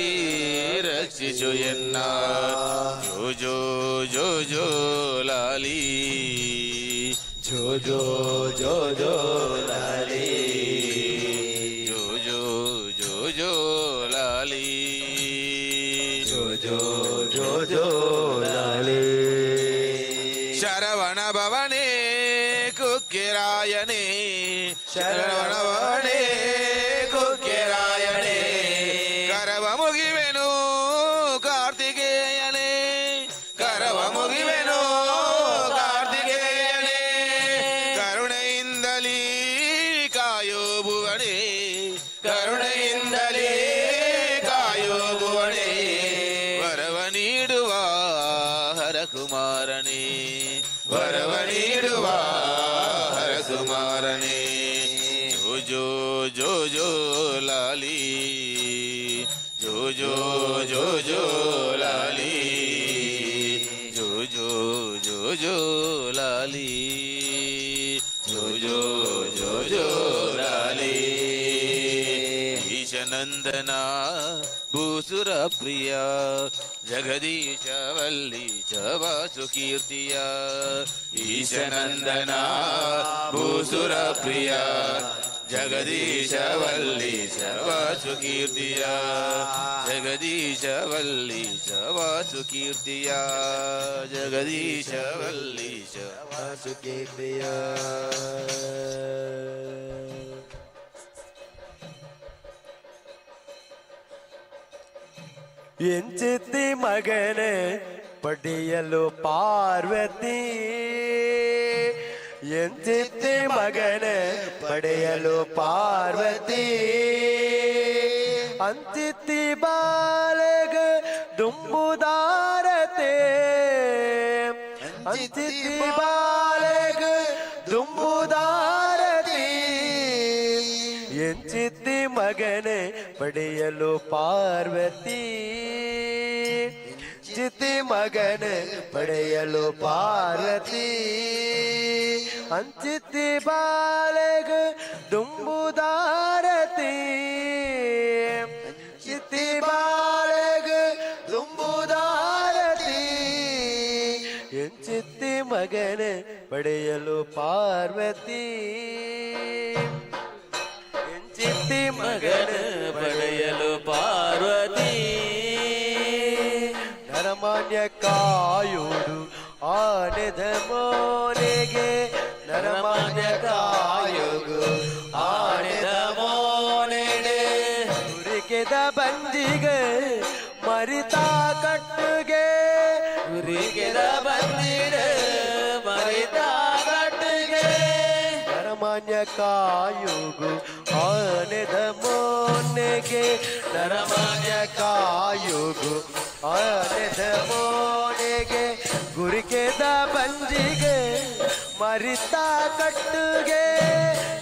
ರಕ್ಷಿಸು ಎನ್ನ ಜೋ ಜೋ ಜೋ ಜೋ ಲಾಲಿ ಜೋ ಜೋ ಜೋ ಜೋ ಲಾಲಿ ಜೋ ಜೋ ಜೋ ಜೋ ಲಾಲಿ ಜೋ ಜೋ ಜೋ ಜೋ ಲಾಲಿ ಶರವಣ ಭವನೇ ಕುಕ್ಕಿರಾಯನೇ ಶರವಣ ಭವನೇ ಕುಕ್ಕಿರಾಯನೇ ಕರವ ಮುಗಿವೆನು ಕಾರ್ತಿಕೇಯನೇ ಕರವ ಮುಗಿವೆನು ಕಾರ್ತಿಕೇಯನೇ ಕರುಣೆಯಿಂದಲೀ ಕಾಯೋ ಭುವನೇ ಕರುಣೆಯಿಂದಲೇ ಕಾಯೋ ಭುವನೇ ವರವ ನೀಡುವ ಹರಕುಮಾರನೇ ವರವ ನೀಡುವ ಹರಕುಮಾರನೇ ಜೋ ಜೋ ಜೋ ಜೋ ಲಾಲಿ ಜೋ ಜೋ ಜೋ ಜೋ ಲಾಲಿ ಜೋ ಜೋ ಜೋ ಜೋ ಲಾಲಿ ಜೋ ಜೋ ಜೋ ಜೋ ಲಾಲಿ ಈಶನಂದನ ಭೂಸುರ ಪ್ರಿಯ ಜಗದೀಶ ವಲ್ಲೀಶ ವಾಸುಕೀರ್ತಿಯ ಈಶನಂದನ ಭೂಸುರ ಪ್ರಿಯ ಜಗದೀಶ ವಲ್ಲೀಶ ವಾಸು ಕೀರ್ತಿಯ ಜಗದೀಶ ವಲ್ಲೀಶ ವಾಸು ಕೀರ್ತಿಯ ಜಗದೀಶ ವಲ್ಲೀಶ ವಾಸು ಕೀರ್ತಿಯ ಎಂಚಿತ್ತಿ ಮಗನ ಪಡೆಯಲು ಪಾರ್ವತಿ ಎಂಚಿತ್ತಿ ಮಗನ ಪಡೆಯಲು ಪಾರ್ವತಿ ಅಂಚಿತ್ತಿ ಬಾಲಗ ದುಂಬುದಾರತೆ ಅಂಚಿತ್ತಿ ಬಾಲಗ ದುಂಬುದಾರತಿ ಎಂಚಿತ್ತಿ ಮಗನ ಪಡೆಯಲು ಪಾರ್ವತಿ ಚಿತ್ತಿ ಮಗನ ಪಡೆಯಲು ಪಾರ್ವತಿ ಅಂಚಿತ್ತಿ ಬಾಲಗ ದುಂಬುದಾರತಿ ಚಿತ್ತಿ ಬಾಲಗ ದುಂಬುದಾರತಿ ಎಂಚಿತ್ತಿ ಮಗನ ಪಡೆಯಲು ಪಾರ್ವತಿ ಎಂಚಿತ್ತಿ ಮಗನ ಪಡೆಯಲು ಪಾರ್ವತಿ ನರಮಾನ್ಯ ಕಾಯುಡು ಆನೆದ ಮೋನೆಗೆ ನರಮಾನ್ಯ ಕಾಯುಡು ಆನೆದ ಮೋನೆಡೆ ಉರಿಕೆದ ಬಂದಿಗೆ ಮರಿತಾ ಕಟ್ಟುಗೆ ಉರಿಕೆದ ಬಂದಿಗೆ ಮರಿತಾ ಕಟ್ಟುಗೆ ನರಮಾನ್ಯ ಕಾಯುಗು ಆನೆದ ಮೋನೆಗೆ ನರಮಾನ್ಯ ಕಾಯುಗು ಆನೆದ ಮೋನೆಗೆ ಗುರಿಕೆದ ಬಂಜಿಗೆ ಮರಿತಾ ಕಟ್ಟುಗೆ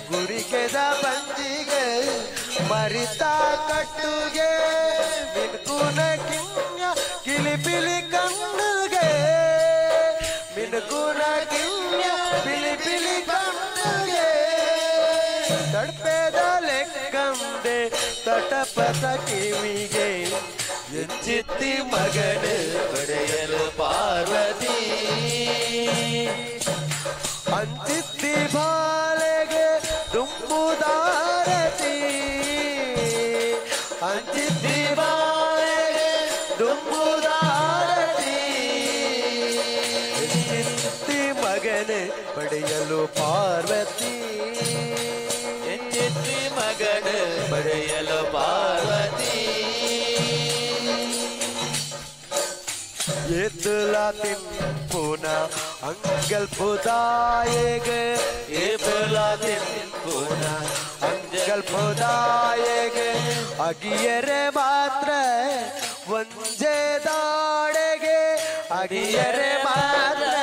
ಗುರಿಕೆದ ಬಂಜಿಗೆ ಮರಿತಾ ಕಟ್ಟುಗೆ ಮಿನ್ಕುನ ಕಿಂಗ ಕಿಲಿಪಿಲಿ ಕಣ್ಣುಗೆ ಮಿನ್ಕುನ ಕಿಂಗ ಪಿಲಿಪಿಲಿ ಕಣ್ಣುಗೆ ತಡ್ಪೆದ ಲೆಕ್ಕಂದೆ ತಟಪಟ ಕಿವಿಗೆ ಎಂಚಿತ್ತಿ ಮಗನ ಪಡೆಯಲು ಪಾರ್ವತಿ ಅಂಚಿತ್ತಿ ಬಾಲೆಗೆ ದುಂಬುದಾರತಿ ಅಂಚಿತ್ತಿ ಬಾಲೆಗೆ ದುಂಬುದಾರತಿ ಎಂಚಿತ್ತಿ ಮಗನ ಪಡೆಯಲು ಪಾರ್ವತಿ ಎಂಚಿತ್ತಿ ಮಗನ ಪಡೆಯಲು ಪಾರ್ವತಿ ಎತ್ತಲಾತಿನ್ ಪುನ ಅಂಗಲ್ ಪುದಾಯಗ ಎತ್ತಲಾತಿನ್ ಪುನ ಅಂಗಲ್ ಪುದಾಯಗ ಅಗಿಯರೆ ಮಾತ್ರ ಒಂಜೆ ದಾಡೆಗೆ ಅಗಿಯರೆ ಮಾತ್ರ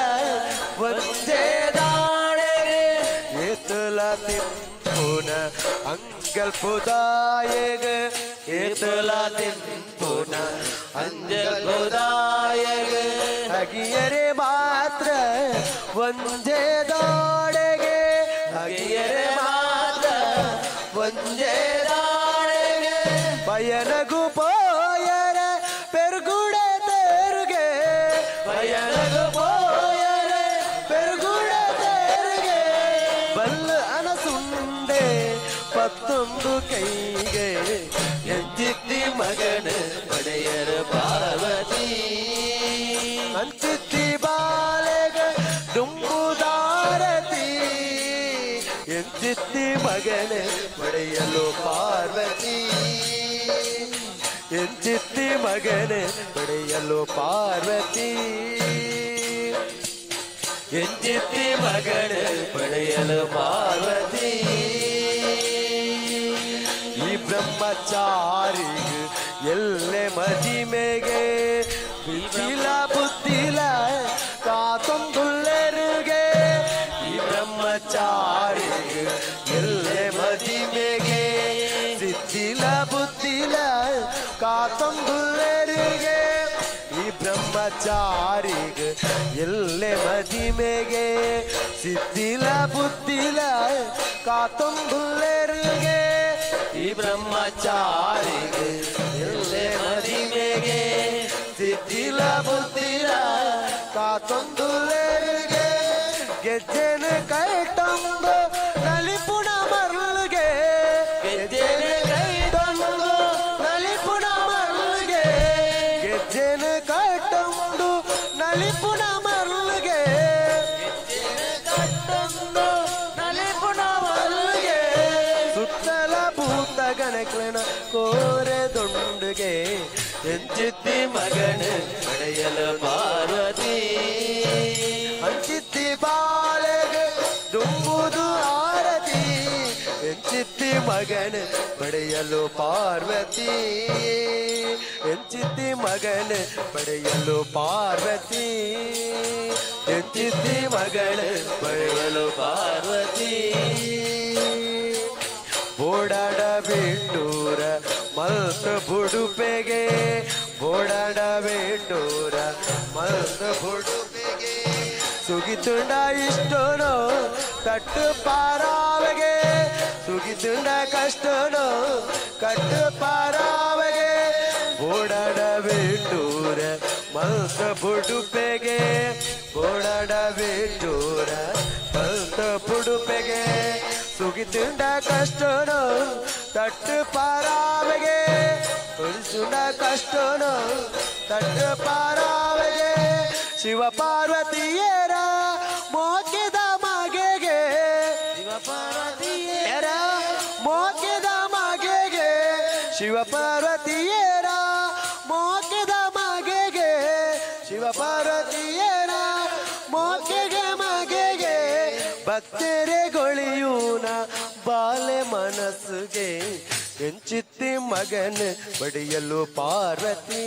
ಒಂಜೆ ದಾಡೆಗೆ ಎತ್ತಲಾತಿನ್ ಪುನ ಅಂಗಲ್ ಪುದಾಯಗ ಎತ್ತಲಾತಿನ್ ಪುನ ಅಂಜಲ್ ಪುದಾಯಗ ಅಗಿಯರೆ ಮಾತ್ರ ಒಂಜೆ ದಾಡೆಗೆ ಅಗಿಯರೆ ಮಾತ್ರ ಒಂಜೆ ದಾಡೆಗೆ ಬಯನಗು ಪೋಯರ ಪೆರ್ಗುಡೆ ತೇರುಗೆ ಬಯನಗು ಪೋಯರ ಪೆರ್ಗುಡೆ ತೇರುಗೆ ಬಲ್ಲ ಅನಸುಂಡೆ ಪತ್ತೊಂದು ಕೈಗೆ ಎಂಚಿತ್ತಿ ಮಗನ ಪಡೆಯರ ಪಾರ್ವತಿ ಅಂಚಿತ್ತಿ ಬಾಲೆಗ ದುಂಬುದಾರತಿ ಎಂಚಿತ್ತಿ ಮಗನ ಪಡೆಯಲು ಪಾರ್ವತಿ ಎಂಚಿತ್ತಿ ಮಗನ ಪಡೆಯಲು ಪಾರ್ವತಿ ಎಂಚಿತ್ತಿ ಮಗನ ಪಡೆಯಲು ಪಾರ್ವತಿ ಈ ಬ್ರಹ್ಮಚಾರಿಗೆ ಎಲ್ಲೆ ಮದಿಮೆಗೆ ಬಿದ್ದಿಲ ಬುದ್ಧಿಲ ಕಾತೊಂದುಲ್ಲೆರಿಗೆ ಈ ಬ್ರಹ್ಮಚಾರಿಗೆ ಎಲ್ಲೆ ಮದಿಮೆಗೆ ಸಿದ್ಧಿಲ ಬುದ್ಧಿಲ ಕಾತೊಂದುಲ್ಲೆರಿಗೆ ಈ ಬ್ರಹ್ಮಚಾರಿಗೆ ಎಲ್ಲೆ ಮದಿಮೆಗೆ ಸಿದ್ಧಿಲ ಬುದ್ಧಿಲ ಕಾತೊಂದುಲ್ಲೆರಿಗೆ ಈ ಬ್ರಹ್ಮಚಾರಿಗೆ ಎಲ್ಲೆ ಮದಿಮೆಗೆ ಸಿದ್ಧಿಲ ಬುದ್ಧಿಲ ಕಾತೊಂದುಲ್ಲೆರಿಗೆ ಗೆಜ್ಜೆನ ಕೈಟೊಂದು ನಲಿಪುಣ ಮರಳುಗೆ ಮೈಕ್ಳನ ಕೋರೆದೊಂಡುಗೆ ಎಂಚಿತ್ತಿ ಮಗನ ಪಡೆಯಲು ಪಾರ್ವತಿ ಅಂಚಿತ್ತಿ ಬಾಳೆಗೆ ದುಂಬುದು ಆರತಿ ಎಂಚಿತ್ತಿ ಮಗನ ಪಡೆಯಲು ಪಾರ್ವತಿ ಎಂಚಿತ್ತಿ ಮಗನ ಪಡೆಯಲು ಪಾರ್ವತಿ ಎಂಚಿತ್ತಿ ಮಗನ ಪಡೆಯಲು ಪಾರ್ವತಿ ಓಡಾಡ ಬಿಟ್ಟೂರ ಮಲ್ತ ಬುಡುಪೆಗೆ ಓಡಾಡ ಬಿಟ್ಟೂರ ಮಲ್ತ ಬುಡುಪೆಗೆ ಸುಗಿತುಂಡ ಇಷ್ಟೋನೋ ತಟ್ಟು ಪಾರಾವಗೆ ಸುಗಿತುಂಡ ಕಷ್ಟೋನೋ ಕಟ್ಟು ಪಾರಾವಗೆ ಓಡಾಡ ಬಿಟ್ಟೂರ ಮಲ್ತ ಬುಡುಪೆಗೆ ಓಡಾಡ ಬಿಟ್ಟೂರ ಮಲ್ತ ಬುಡುಪೆಗೆ ಸುಗಿತುಂಡ ಕಷ್ಟೋನೋ ತಟ್ಟು ಪಾರಾವಗೆ ಸುಗಿತುಂಡ ಕಷ್ಟೋನೋ ತಟ್ಟು ಪಾರಾವಗೆ ಶಿವ ಪಾರ್ವತಿಯರ ಮೋಕೆದ ಮಗೆ ಶಿವ ಪಾರ್ವತಿಯರ ಮೋಕೆದ ಮಗೆ ಶಿವ ಪಾರ್ವತಿಯರ ಮೋಕೆದ ಮಗೆ ಶಿವ ಪಾರ್ವತಿಯರ ಮೋಕೆಗೆ ಮಗೆ ಭಕ್ತರೆ ಗೊಳಿಯೂನ ಬಾಲೆ ಮನಸ್ಸುಗೆ ಎಂಚಿತ್ತಿ ಮಗನ ಪಡೆಯಲು ಪಾರ್ವತಿ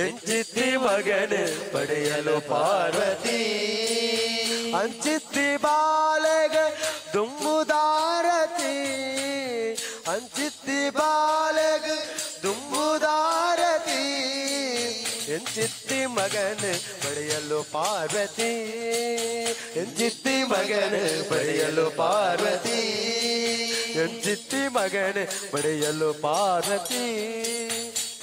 ಎಂಚಿತ್ತಿ ಮಗನ ಪಡೆಯಲು ಪಾರ್ವತಿ ಅಂಚಿತ್ತಿ ಬಾಲೆಗ ದುಂಬುದಾರತಿ ಅಂಚಿತ್ತಿ ಬಾಲೆಗ ದುಂಬುದಾರತಿ ಎಂಚಿತ್ತಿ ಮಗನ ಪಡೆಯಲು ಪಾರ್ವತಿ ಎಂಚಿತ್ತಿ ಮಗನ ಪಡೆಯಲು ಪಾರ್ವತಿ ಎಂಚಿತ್ತಿ ಮಗನ ಪಡೆಯಲು ಪಾರ್ವತಿ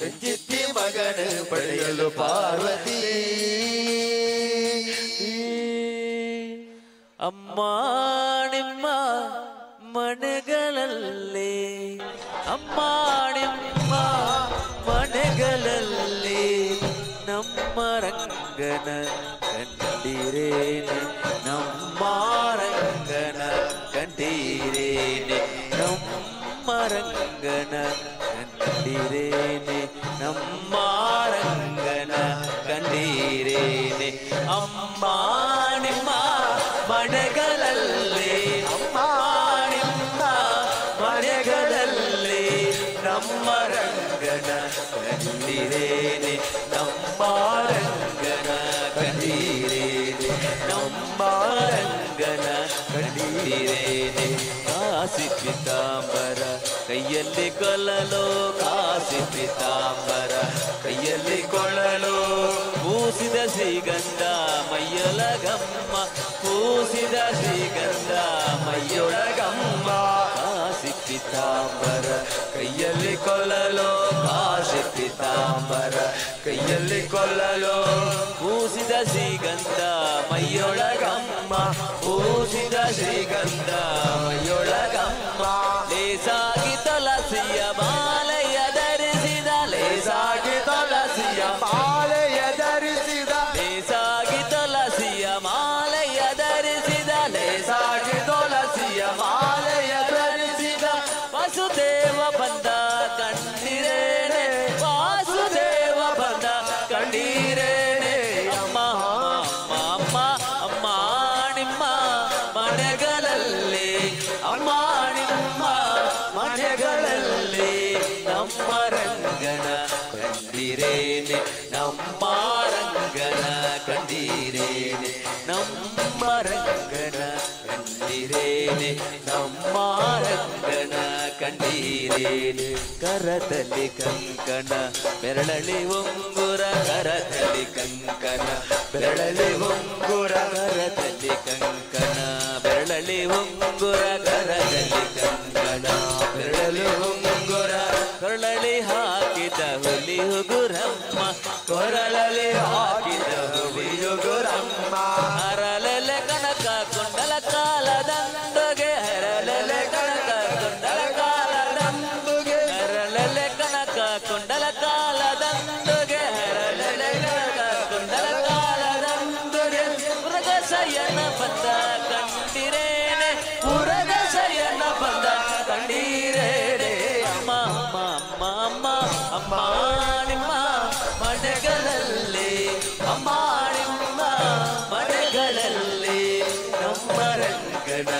ಎಂಚಿತ್ತಿ ಮಗನ ಪಡೆಯಲು ಪಾರ್ವತಿ ಅಮ್ಮ ನಿಮ್ಮ ಮನೆಗಳಲ್ಲಿ ಅಮ್ಮ ನಿಮ್ಮ ಮನೆಗಳಲ್ಲಿ ನಮ್ಮ ರಂಗನ ಕಂಡಿರೇನೆ ನಮ್ಮ ರಂಗನ ಕಂಡಿರೇನೆ ನಮ್ಮ ರಂಗನ ಕಂಡಿರೇನೆ ನಮ್ಮ ರಂಗನ ಕಂಡಿರೇನೆ ಅಮ್ಮ ನಿಮ್ಮ ಮನೆಗಳಲ್ಲಿ ಅಮ್ಮ ನಿಮ್ಮ ಮನೆಗಳಲ್ಲಿ ನಮ್ಮ ರಂಗನ ಕಂಡಿರೇನೆ ನಮ್ಮ ರಂಗನ ಕಂಡಿರೇನೆ ನಮ್ಮ ರಂಗನ ಕಂಡಿರೇನೆ ಕಾಸಿ ಪಿತಾಂಬರ ಕೈಯಲ್ಲಿ ಕೊಲ್ಲಲು ಕಾಸಿ ಪಿತಾಂಬರ ಕೈಯಲ್ಲಿ ಕೊಳಲು ಪೂಸಿದ ಶ್ರೀಗಂಧ ಮೈಯೊಳಗಮ್ಮ ಪೂಸಿದ ಶ್ರೀಗಂಧ ಮೈಯೊಳಗಮ್ಮ ಕಾಸಿ ಪಿತಾಂಬರ ಕೈಯಲ್ಲಿ ಕೊಲ್ಲಲು ಕಾಸಿ ಪಿತಾಂಬರ ಕೈಯಲ್ಲಿ ಕೊಲ್ಲಲು ಪೂಸಿದ ಶ್ರೀಗಂಧ ಮೈಯೊಳಗಮ್ಮ ಪೂಸಿದ ಶ್ರೀಗಂಧ ಮೈಯೊಳಗಮ್ಮ ಲೇಸಾಗಿ ತುಳಸಿಯ ಮಾಲೆಯ ಧರಿಸಿದ ಲೇಸಾಗಿ ತುಳಸಿಯ ಮಾಲೆಯ ಧರಿಸಿದ ಲೇಸಾಗಿ ತುಳಸಿಯ ಮಾಲೆಯ ಧರಿಸಿದ ಲೇಸಾಗಿ ತುಳಸಿಯ ಮಾಲೆಯ ಧರಿಸಿದ ವಾಸುದೇವ ಬಂದ ಕಂಡಿರೇನೆ ವಾಸುದೇವ ಬಂದ ಕಂಡಿರೇನೆ ಅಮ್ಮ ಅಮ್ಮ ಅಮ್ಮ ಅಮ್ಮ ನಿಮ್ಮ ಮನೆಗಳಲ್ಲಿ ಅಮ್ಮ ನಿಮ್ಮ ಮನೆಗಳಲ್ಲಿ ನಮ್ಮ ರಂಗನ ಕಂಡಿರೇನೆ ನಮ್ಮ ರಂಗನ ಕಂಡಿರೇನೆ ನಮ್ಮ ರಂಗನ ಕಂಡಿರೇನೆ ನಮ್ಮ ರಂಗನ ಕಂಡಿರೇನೆ ಕರದಲ್ಲಿ ಕಂಕಣ ಬೆರಳಲಿ ಉಂಗುರ ಕರದಲ್ಲಿ ಕಂಕಣ ಬೆರಳಲಿ ಉಂಗುರ ಕರದಲ್ಲಿ ಕಂಕಣ ಬೆರಳಲಿ ಉಂಗುರ ಕರದಲ್ಲಿ ಕಂಕಣ ಬೆರಳಲಿ ಉಂಗುರ ಕೊರಳಲಿ ಹಾಕಿದ ಹುಲಿ ಹುಗುರಮ್ಮ ಕೊರಳಲಿ ಹಾಕಿದ ಹುಲಿ ಹುಗುರಮ್ಮ ಹರಲೆಲೆ ಕನಕ ಕುಂಡಲ ಕಾಲದಂದುಗೆ ಹರಲೆಲೆ ಕನಕ ಕುಂಡಲ ಕಾಲದಂದುಗೆ ಹರಲೆಲೆ ಕನಕ ಕುಂಡಲ ಕಾಲದಂದುಗೆ ಹರಲೆಲೆ ಕನಕ ಕುಂಡಲ ಕಾಲದಂದುಗೆ ಮೃಗ ಶಯನ ಬಂದ ಕಂಡಿರೇನೆ ಮೃಗ ಶಯನ ಬಂದ ಕಂಡಿ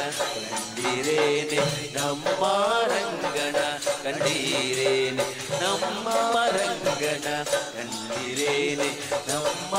ಕಂಡಿರೇನೆ ನಮ್ಮ ರಂಗನ ಕಂಡಿರೇನೆ ನಮ್ಮ ರಂಗನ ಕಂಡಿರೇನೆ ನಮ್ಮ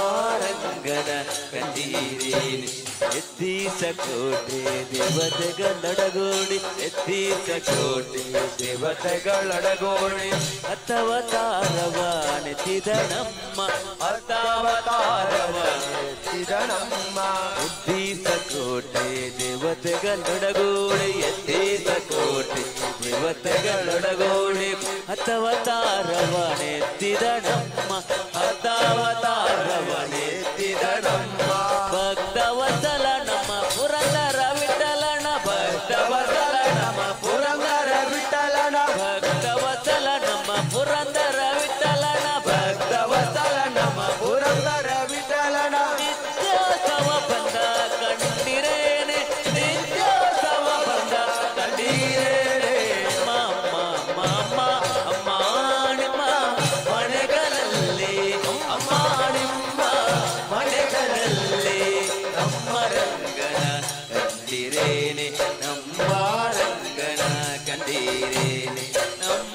ರಂಗನ ಕಂಡಿರೇನೆ ಎತ್ತೀಸ ಕೋಟೆ ದೇವತೆಗಳೊಡಗೂಡಿ ಎತ್ತೀಸ ಕೋಟೆ ದೇವತೆಗಳೊಡಗೂಡಿ ಹತ್ತವತಾರವ ನೆತ್ತಿದ ನಮ್ಮ ಹತ್ತವತಾರವ ನೆತ್ತಿದ ನಮ್ಮ ಎತ್ತೀಸ ಕೋಟೆ ದೇವತೆಗಳೊಡಗೂಡಿ ಎತ್ತೀಸ ಕೋಟೆ ದೇವತೆಗಳೊಡಗೂಡಿ ಹತ್ತವತಾರವ ನೆತ್ತಿದ ನಮ್ಮ ಹತ್ತವತಾರವ ನೆತ್ತಿದ ನಮ್ಮ ಭಕ್ತವತ್ಸಲ ನಮ್ಮ ಪುರಂದರ ವಿಠಲನ ಭಕ್ತವತ್ಸಲ ನಮ್ಮ ಪುರಂದರ ವಿಠಲನ ಭಕ್ತವತ್ಸಲ ನಮ್ಮ ಪುರಂದರ ವಿಠಲನ ಭಕ್ತವತ್ಸಲ ನಮ್ಮ ಪುರಂದರ ವಿಠಲನ ನಿತ್ಯೋತ್ಸವ ಬಂದ ಕಂಡಿರೇನೆ ನಿತ್ಯೋತ್ಸವ ಬಂದ ಕಂಡಿರೇನೆ ಮಾಮ ಮಾಮ ಅಮ್ಮ ನಿಮ್ಮ ಮನೆಗಳಲ್ಲಿ ಅಮ್ಮ ನಿಮ್ಮ ಮನೆಗಳಲ್ಲಿ ನಮ್ಮ ರಂಗನ ಕಂಡಿರೇನೆ ನಮ್ಮ ರಂಗನ ಕಂಡಿರೇನೆ ನಮ್ಮ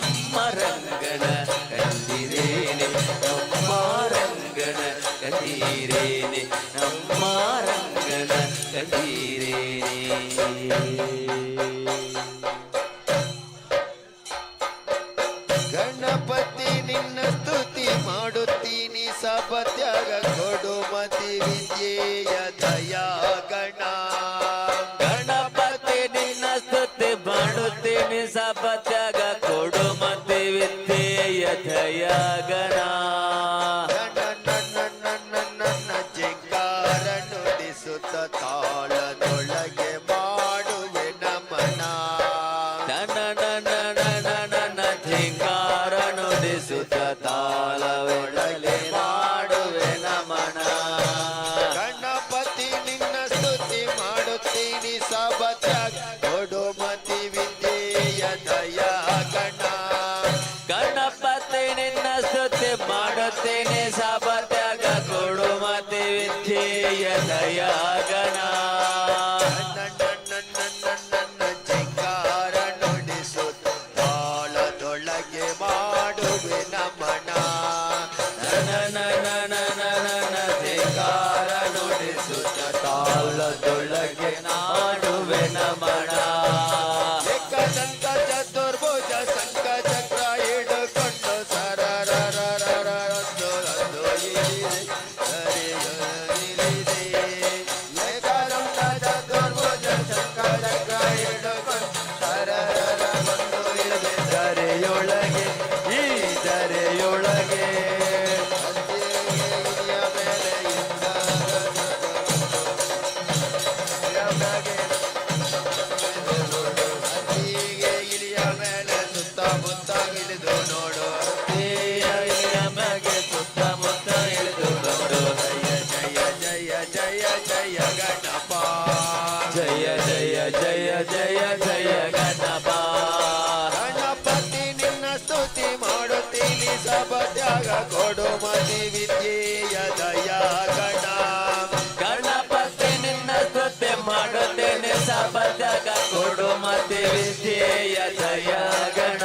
ರಂಗನ ಕಂಡಿರೇನೆ ನಮ್ಮ ರಂಗನ ಕಂಡಿರೇನೆ ನಮ್ಮ ರಂಗನ ಕಂಡಿರೇನೆ ಗಣಪತಿ ನಿನ್ನ ಸ್ತುತಿ ಮಾಡುತ್ತೀನಿ ಸಪತ್ಯಾಗ ಕೊಡು ಮತಿ ವಿದ್ಯೆಯ ದಯಾ ಗಣ ಗಣಪತಿ ನಿನ್ನ ಸ್ತುತಿ ಮಾಡುತ್ತೇನೆ ಸಪತ್ಯಾಗ ಕೊಡು ಮತ್ತೆ ವಿದ್ಯೆಯ ದಯಾಗಣ ನನ್ನ ಜಿಂಗಾರ ನುಡಿಸುತ್ತ ತಾಳದೊಳಗೆ ಮಾಡುವೆ ನಮನ ನನ್ನ ಧಿಂಕಾರ ನುಡಿಸುತ್ತ ತಾಳವೊಳಗೆ ಮಾಡುವೆ ನಮನ ಗಣಪತಿ ನಿನ್ನ ಸ್ತುತಿ ಮಾಡುತ್ತೀನಿ ಸಬತ್ಯಾಗ ಕೊಡು ಮತಿ ವಿದ್ಯೆಯ ದಯಾ ಗಣ ಗಣಪತಿ ನಿನ್ನ ಸ್ತುತಿ ಮಾಡುತ್ತೇನೆ ಸಪತ್ಯಾಗ ಕೊಡು ಮತ್ತೆ ವಿದ್ಯೆಯ ದಯಾಗಣ ನನ್ನ ಜಿಂಗಾರ ನುಡಿಸುತ್ತ ತಾಳದೊಳಗೆ ಮಾಡುವೆ ನಮನ ನನ್ನ ಧಿಂಕಾರ ನುಡಿಸುತ್ತ ತಾಳದೊಳಗೆ ನಾಡುವೆ ನಮನ ಏಕದಂತ ಚತುರ್ಭುಜ ಶಂಖ ಚಕ್ರ ಹಿಡುಕೊಂಡು ಸರರರರರರೊಂದು ಇಳಿದೆ. ಏಕದಂತ ಚತುರ್ಭುಜ ಶಂಖ ಚಕ್ರ ಹಿಡುಕೊಂಡು ಸರರರರೊಂದು ಇಳಿದೆ. ಧರೆಯೊಳಗೆ ಈ ಧರೆಯೊಳಗೆ ಹತ್ತಿಯ ಮೇಲೆ ಹತ್ತಿಗೆ ಇಳಿಯ ಮೇಲೆ ಸುತ್ತಮುತ್ತ ಇಳಿದು ನೋಡು ಮಗೆ ಸುತ್ತಮುತ್ತ ಇಳಿದು ಬಂದು ಜಯ ಜಯ ಜಯ ಜಯ ಗಣಪ ಜಯ ಜಯ ಜಯ ಜಯ ಜಯ ಗಣಪ ಗಣಪತಿ ನಿನ್ನ ಸ್ತುತಿ ಮಾಡುತ್ತೀನಿ ಸಬತ್ಯಾಗ ಕೊಡು ಮತಿ ವಿದ್ಯೆಯ ದಯಾ ಗಣ ಗಣಪತಿ ನಿನ್ನ ಸ್ತುತಿ ಮಾಡುತ್ತೇನೆ ಸಪತ್ಯಾಗ ಕೊಡು ಮತ್ತೆ ವಿದ್ಯೆಯ ದಯಾಗಣ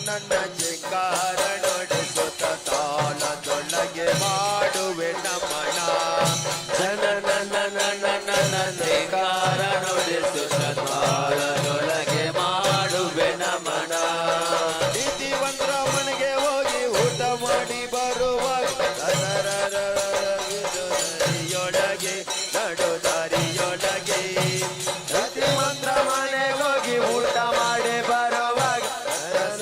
ನನ್ನ ಜಿಂಗಾರ ನುಡಿಸುತ್ತ ತಾಳದೊಳಗೆ ಮಾಡುವೆ ನಮನ ನನ್ನ ಧಿಂಕಾರ ನುಡಿಸುತ್ತ ತಾಳದೊಳಗೆ ಮಾಡುವೆ ನಮನ ನೀತಿವಂತರ ಮನೆಗೆ ಹೋಗಿ ಊಟ ಮಾಡಿ ಬರುವಾಗ ದಾರಿಯೊಳಗೆ ನಡು ದಾರಿಯೊಳಗೆ ನೀತಿವಂತರ ಮನೆಗೆ ಹೋಗಿ ಊಟ ಮಾಡಿ ಬರುವಾಗ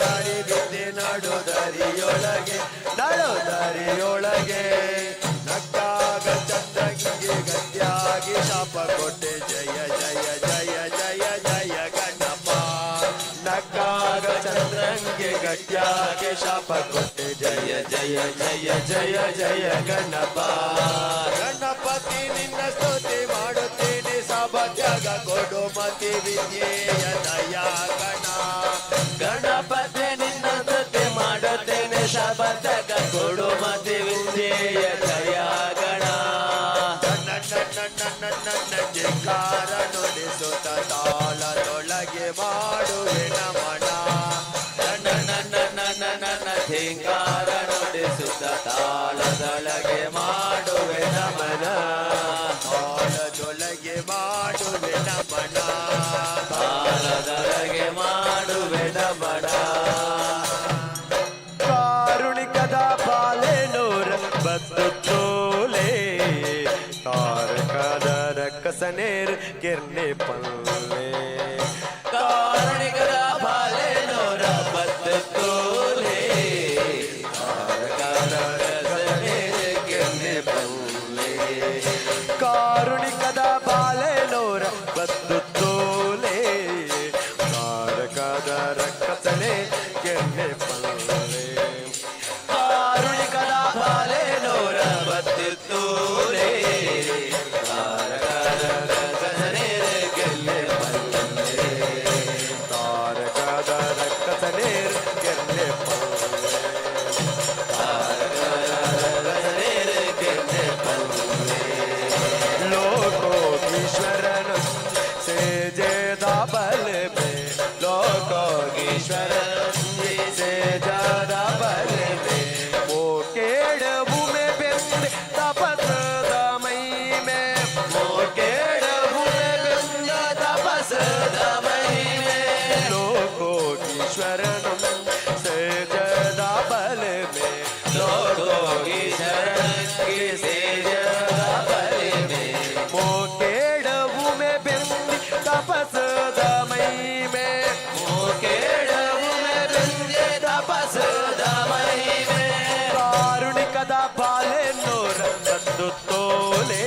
ಸಾರಿ ಬಿದ್ದೆ ನಡು ದಾರಿಯೊಳಗೆ ನಕ್ಕಾಗ ಚಂದ್ರಂಗಿಗೆ ಗಟ್ಟಿಯಾಗಿ ಶಾಪ ಕೊಟ್ಟೆ ಜಯ ಜಯ ಜಯ ಜಯ ಜಯ ಗಣಪ ನಕ್ಕಾಗ ಚಂದ್ರಂಗೆ ಗಟ್ಟಿಯಾಗಿ ಶಾಪ ಕೊಟ್ಟೆ ಜಯ ಜಯ ಜಯ ಜಯ ಜಯ ಗಣಪ ಗಣಪತಿ ನಿನ್ನ ಸ್ತುತಿ ಮಾಡುತ್ತೀನಿ ಸಬತ್ಯಾಗ ಕೊಡು ಮತಿ ವಿದ್ಯೆಯ ದಯಾ ಗಣ ಗಣಪತಿ ನಿನ್ನ ಸ್ತುತಿ ಮಾಡುತ್ತೇನೆ ಸಪತ್ಯಾಗ ಕೊಡು ಮತ್ತೆ ವಿದ್ಯೆಯ ದಯಾಗಣ ಧಿಕ್ಕಾರ ನುಡಿಸುತ್ತ ತಾಳದೊಳಗೆ ಮಾಡುವೆ ನಮನ. ನನ್ನ ಧಿಕ್ಕಾರ ನುಡಿಸುತ್ತ ತಾಳದೊಳಗೆ ಮಾಡುವೆ ನಮನ. ತಾಳದೊಳಗೆ ಮಾಡುವೆ ನಮನ. ತಾಳದೊಳಗೆ ಮಾಡುವೆ ನಮನ. ಕಾರುಣಿಕದ ಪಾಲೆನೂರ ಬದ್ದು ತೋಲೆ ತಾರಕದ ರಕ್ಕಸನೇರ್ ಗಿರ್ನೆ ಪಲ್ಲೆ. ಕಾರುಣಿಕದ ಪಾಲೆನೂರ ಬದ್ದು ತೋಲೆ ತಾರಕದ ರಕ್ಕಸನೇರ್ ಗಿರ್ನೆ ಪಲ್ಲೆ. ಕಾರುಣಿಕದ ಪಾಲೆನೂರ ಬದ್ದು ತೋಲೆ ತಾರಕದ ರಕ್ಕಸನೆ ಗಿರ್ನೆ ಪಲ್ಲೆ. ಕಾರುಣಿಕದ ಪಾಲೆನೂರ ಬದ್ದು ತೋಲೆ ತಾರಕದ ರಕ್ಕಸನೆ ಗಿರ್ನೆ ಪಲ್ಲೆ. ತಾರಕದ ರಕ್ಕಸನೆ ಗಿರ್ನೆ ಪಲ್ಲೆ. ತಾರಕದ ರಕ್ಕಸನೆ ಗಿರ್ನೆ ಪಲ್ಲೆ. ಲೋಕೋಗೀಶ್ವರನು ಸೇಜೆದ ಬಲ ಮೇ. ಲೋಕೋಗೀಶ್ವರನು ಸೇಜದ ಬಲ ಮೇ. ಮೋಕೇಡವು ಮೇ ಬೆಂದ ತಪಸದ ಮೈ ಮೇ. ಮೋಕೇಡವು ಮೇ ಬೆಂದ ತಪಸದ ಮೈ ಮೇ. ಲೋಕೋಗೀಶ್ವರನು ಸೇಜದ ಬಲ ಮೇ. ಲೋಕೋಗೀಶ್ವರನಿಗೆ ಸೇಜದ ಬಲ ಮೇ. ಮೋಕೇಡವು ಮೇ ಬೆಂದ ತಪಸದ ಮೈ ಮೇ. ಮೋಕೇಡವು ಮೇ ಬೆಂದ ತಪಸದ ಮೈ ಮೇ. ಕಾರುಣಿಕದ ಪಾಲೆನೂರ ಬದ್ದು ತೋಲೆ.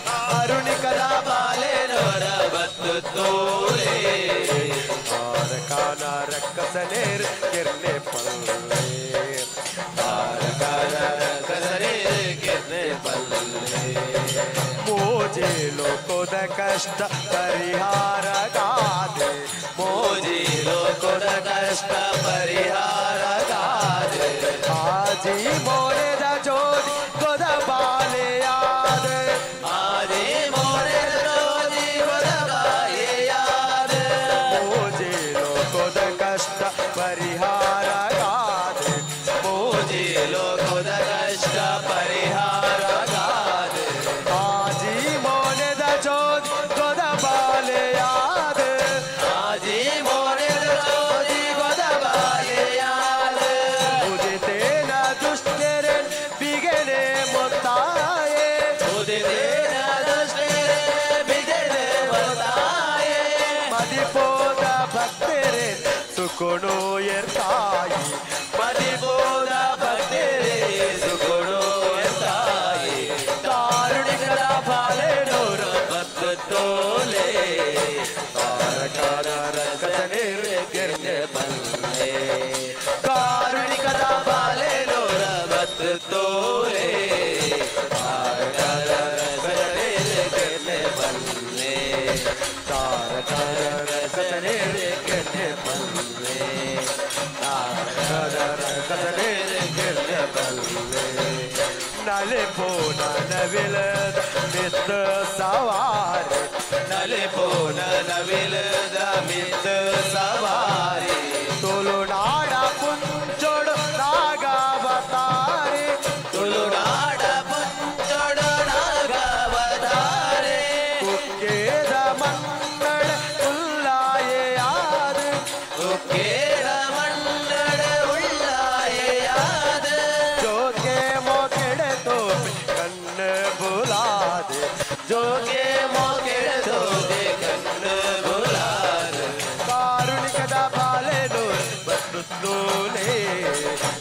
ಕಾರುಣಿಕದ ಪಾಲೆನೂರ ಬದ್ದು ತೋಲೆ ತಾರಕನ ರಕ್ಕಸನೇರ್ ಗಿರ್ನೆ ಪಲ್ಲೆ. ತಾರಕನ ರಕ್ಕಸನೇರ್ ಗಿರ್ನೆ ಪಲ್ಲೆ. ಮೋಜೆ ಲೋಕದ ಕಷ್ಟ ಪರಿಹಾರ ಗಾದೆ. ಮೋಜಿ ಲೋಕದ ಕಷ್ಟ ಪರಿಹಾರ ಗಾದೆ. ಆಜಿ ಮೋರೆದ ಜೋದಿ ಗೊದ ಬಾಲೆಯಾದ. ಆಜಿ ಮೋರೆದ ಜೋದಿ ಗೊದ ಬಾಲೆಯಾದ. ಮೋಜಿ ಲೋಕದ ಕಷ್ಟ ಪರಿಹಾರ ಗಾದೆ. ಮೋಜಿ ಲೋಕದ ಕಷ್ಟ ಪರಿಹಾರ ಗಾದೆ. ಆಜಿ ಮೋನೆದ ಜೋದಿ ಗೊದ ಬಾಲೆಯಾದ. ಆಜಿ ಮೋನೆದ ಜೋದಿ ಗೊದ ಬಾಲೆಯಾದ. ಉದಿತೇನ ದುಷ್ಟರೆನ್ ಬಿಗನೆ ಮೊತ್ತಾಯೆ. ಉದಿತೇನ ದುಷ್ಟರೆನ್ ಬಿಗನೆ ಮೊತ್ತಾಯೆ. ಮದಿಪೋದ ಭಕ್ತರೆ ಸುಕೊಣು ಎರ್ತಾಯಿ. ಮದಿಪೋದ ಭಕ್ತರೆ ಸುಕೊಣು ಎರ್ತಾಯಿ. ಕಾರುಣಿಕದ ಪಾಲೆನೂರ ಬದ್ದು ತೋಲೆ ತಾರಕದ ರಕ್ಕಸನೇರ್ ಗಿರ್ನೆ ಪಲ್ಲೆ. ಕಾರುಣಿಕದ ಪಾಲೆನೂರ ಬದ್ದು ತೋಲೆ ತಾರಕದ ರಕ್ಕಸನೇರ್ ಗಿರ್ನೆ ಪಲ್ಲೆ. ತಾರಕದ ರಕ್ಕಸನೇರ್ ಗಿರ್ನೆ ಪಲ್ಲೆ. ತಾರಕದ ರಕ್ಕಸನೇರ್ ಗಿರ್ನೆ ಪಲ್ಲೆ. ನಲೆ ಪೋನ ನವಿಲದ ಮಿತ್ತ ಸವಾರಿ. ನಲೆ ಪೋನ ನವಿಲದ ಮಿತ್ತ ಸವಾರಿ. ತುಳುನಾಡ ಪುಂಚೊಡು ನಾಗಾವತಾರಿ. ತುಳುನಾಡ ಪುಂಚೊಡು ನಾಗಾವತಾರಿ. ಕುಕ್ಕೇದ ಮನ್ನಡ ಉಲ್ಲಾಯೆಯಾದ. ಕುಕ್ಕೇದ ಮನ್ನಡ ಉಲ್ಲಾಯೆಯಾದ. ಜೋಗೆ ಮೋಕೆಡೆ ತೋಪೆ ಕಣ್ಣ ಬುಲಾದೆ. ಜೋಗೆ ಮೋಕೆಡೆ ತೋಪೆ ಕಣ್ಣ ಬುಲಾದೆ. ಕಾರುಣಿಕದ ಪಾಲೆನೂರ ಬದ್ದು ತೋಲೆ.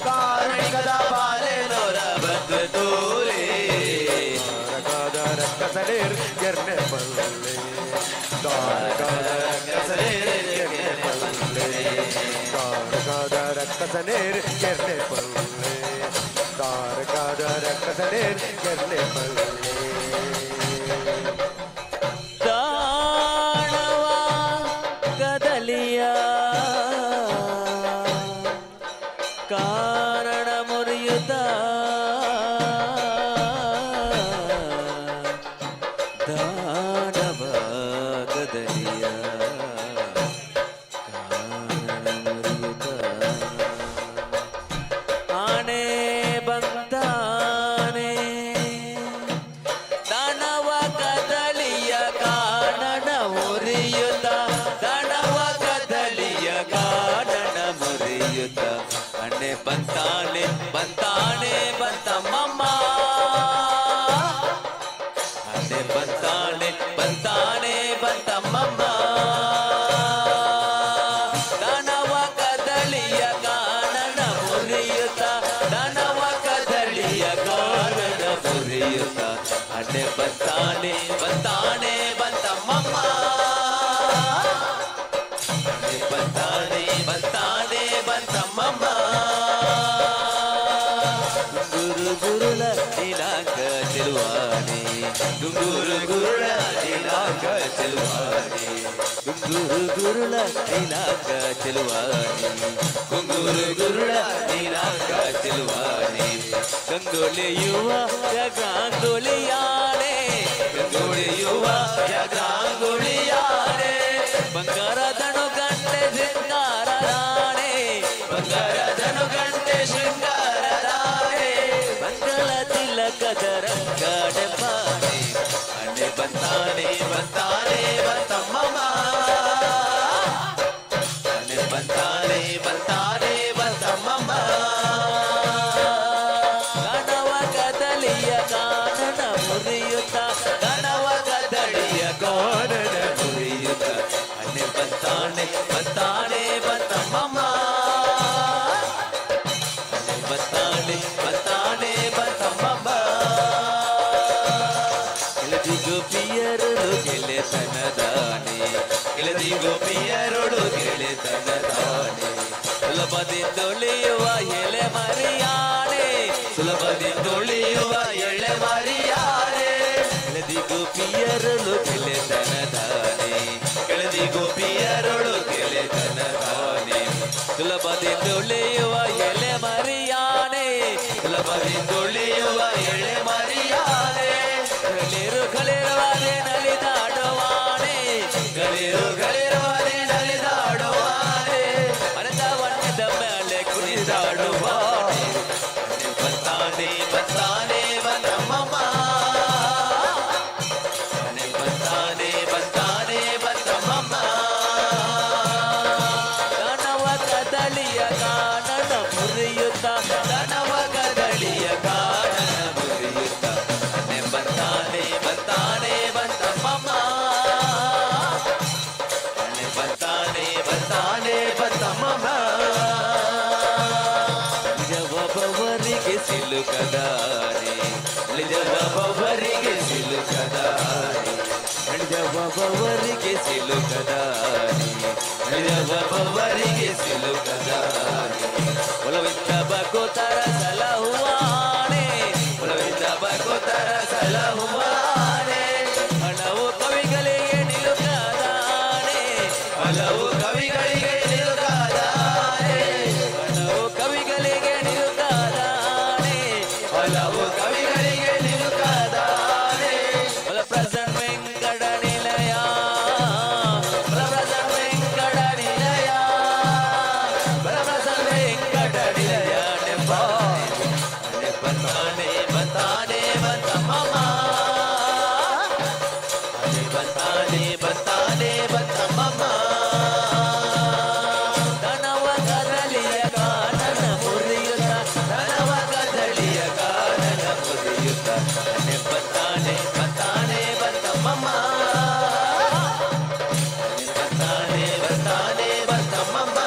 ಕಾರುಣಿಕದ ಪಾಲೆನೂರ ಬದ್ದು ತೋಲೆ ತಾರಕದ ರಕ್ಕಸನೇರ್ ಗಿರ್ನೆ ಪಲ್ಲೆ. ತಾರಕದ ರಕ್ಕಸನೇರ್ ಗಿರ್ನೆ ಪಲ್ಲೆ. ತಾರಕದ ರಕ್ಕಸನೇರ್ ಗಿರ್ನೆ ಪಲ್ಲೆ. ತಾರಕದ ರಕ್ಕಸನೇರ್ ಗಿರ್ನೆ ಪಲ್ಲೆ. ದಾಣವ ಕದಲಿಯ ಕಾರಣ ಮುರಿಯುತ್ತ ಕದಲಿಯ ಕಾನನ ಮುರಿಯುತ್ತ ಆನೆ ಬಂದಾನೆ ದಣವ ಕದಲಿಯ ಕಾನನ ಮುರಿಯುತ್ತ ದಣವ ಕದಲಿಯ ಕಾನನ ಮುರಿಯುತ್ತ ಅಣ್ಣೆ ಬಂತಾನೆ ಬಂತಾನೆ ಬಂತಮ್ಮಮ್ಮ ಅಣ್ಣೆ ಬಂತಾನೆ ಬಂತಾನೆ ಬಂತಮ್ಮಮ್ಮ ದಣವ ಕದಲಿಯ ಕಾನನ ಮುರಿಯುತ್ತ ದಣವ ಕದಲಿಯ ಕಾನನ ಮುರಿಯುತ್ತ ಅಣ್ಣೆ ಬಂತಾನೆ ಬಂತಾನೆ ಬಂತಮ್ಮಮ್ಮ ಅಣ್ಣೆ ಬಂತಾನೆ ಬಂತಾನೆ ಬಂತಮ್ಮಮ್ಮ ಗುರು ಗುರುಳ ನೀಲಾಕ ಚೆಲುವಾನೆ ಗುಂಗೂರು ಗುರುಳ ನೀಲಾಕ ಚೆಲುವಾನೆ ಗುಂಗೂರು ಗುರುಳ ನೀಲಾಕ ಚೆಲುವಾನೆ ಗುಂಗೂರು ಗುರುಳ ನೀಲಾಕ ಚೆಲುವಾನೆ ಗಂಗೊಳಿಯುವ ಜಗಾಂಗುಳಿಯಾನೆ ಗಂಗೊಳಿಯುವ ಜಗಾಂಗುಳಿಯಾನೆ ಬಂಗಾರದನು ಗಂಟೆ ಶೃಂಗಾರದಾನೆ ಬಂಗಾರದನು ಗಂಟೆ ಶೃಂಗಾರದಾನೆ ಮಂಗಳ ತಿಲಕದ ರಂಗಡೆಂಬಾನೆ ಅಣ್ಣೆ ಬಂತಾನೆ ಬಂತಾನೆ ಬಂತಮ್ಮಮ್ಮ ಅಣ್ಣೆ ಬಂತಾನೆ ಬಂತಾನೆ ಬಂತಮ್ಮಮ್ಮ ಗಣವ ಕದಲಿಯ ಕಾನನ ಮುರಿಯುತ್ತ ಗಣವ ಕದಲಿಯ ಕಾನನ ಮುರಿಯುತ್ತ ಅಣ್ಣೆ ಬಂತಾನೆ ಬಂತಾನೆ ಬಂತಮ್ಮಮ್ಮ ಅಣ್ಣೆ ಬಂತಾನೆ ಬಂತಾನೆ ಬಂತಮ್ಮಮ್ಮ ಕೆಳದಿ ಗೋಪಿಯರೊಳು ಗೆಳೆತನದಾನೆ ಕೆಳದಿ ಗೋಪಿಯರೊಳು ಗೆಳೆತನದಾನೆ ಸುಲಭದಿಂದೊಳಿಯುವ ಎಳೆ ಮರಿಯಾನೆ ಸುಲಭದಿಂದೊಳಿಯುವ ಎಳೆ ಮರಿಯಾನೆ ಕೆಳದಿ ಗೋಪಿಯರೊಳು ಗೆಳೆತನದಾನೆ ಕೆಳದಿ ಗೋಪಿಯರೊಳು ಗೆಳೆತನದಾನೆ ಸುಲಭದಿಂದೊಳಿಯುವ ಎಳೆ ಮರಿಯಾನೆ ಸುಲಭದಿಂದೊಳಿಯುವ ಎಳೆ ಮರಿಯಾನೆ ಗಳಿರು ಗಳಿರುವಾರೆ ನಲಿದಾಡುವಾನೆ ಗಳಿರು ಗಳಿರುವಾರೆ ನಲಿದಾಡುವಾನೆ ಮನದ ವಣ್ಣದ ಮೇಲೆ ಕುಣಿದಾಡುವಾನೆ ಬಂತಾನೆ ಬಂತಾನೆ ಬಂತಮ್ಮಮ್ಮ ಬಂತಾನೆ ಬಂತಾನೆ ಬಂತಮ್ಮಮ್ಮ ದಣವ ಕದಲಿಯ ಕಾನನ ಮುರಿಯುತ್ತ ದಣವ ಕದಲಿಯ ಕಾನನ ಮುರಿಯುತ್ತ ಅಣ್ಣೆ ಬಂತಾನೆ ಬಂತಾನೆ ಬಂತಮ್ಮಮ್ಮ ಅಣ್ಣೆ ಬಂತಾನೆ ಬಂತಾನೆ ಬಂತಮ್ಮಮ್ಮ ನಿಜವೊಬ್ಬವರಿಗೆ ಸಿಲುಕದಾನೆ ನಿಜವೊಬ್ಬವರಿಗೆ ಸಿಲುಕದಾನೆ ನಿಜವೊಬ್ಬವರಿಗೆ ಸಿಲುಕದಾನೆ ನಿಜವೊಬ್ಬವರಿಗೆ ಸಿಲುಕದಾನೆ ಒಲವಿಂದ ಬಕೋತರ ಸಲಹುವಾನೆ ಒಲವಿಂದ ಬಕೋತರ ಸಲಹುವಾನೆ ಹಣವು ಕವಿಗಳಿಗೆ ನಿಲುಕದಾನೆ ಹಲವು ಕವಿಗಳಿಗೆ ನಿಲುಕದಾನೆ ಹಣವು ಕವಿಗಳಿಗೆ ನಿಲುಕದಾನೆ ಹಲವು ಕವಿಗಳಿಗೆ ನಿಲುಕದಾನೆ ಒಲ ಪ್ರಸನ್ನ ವೆಂಕಟ ನಿಲಯ ಒಲ ಪ್ರಸನ್ನ ವೆಂಕಟ ನಿಲಯ ಒಲ ಪ್ರಸನ್ನ ವೆಂಕಟ ನಿಲಯ ಬಂತಾನೆ ಬಂತಾನೆ ಬಂತಮ್ಮಮ್ಮ ಬಂತಾನೆ ಬಂತಾನೆ ಬಂತಮ್ಮಮ್ಮ ದಣವ ಕದಲಿಯ ಕಾನನ ಮುರಿಯುತ್ತ ದಣವ ಕದಲಿಯ ಕಾನನ ಮುರಿಯುತ್ತ ಬಂತಾನೆ ಬಂತಾನೆ ಬಂತಮ್ಮಮ್ಮ ಬಂತಾನೆ ಬಂತಾನೆ ಬಂತಮ್ಮಮ್ಮ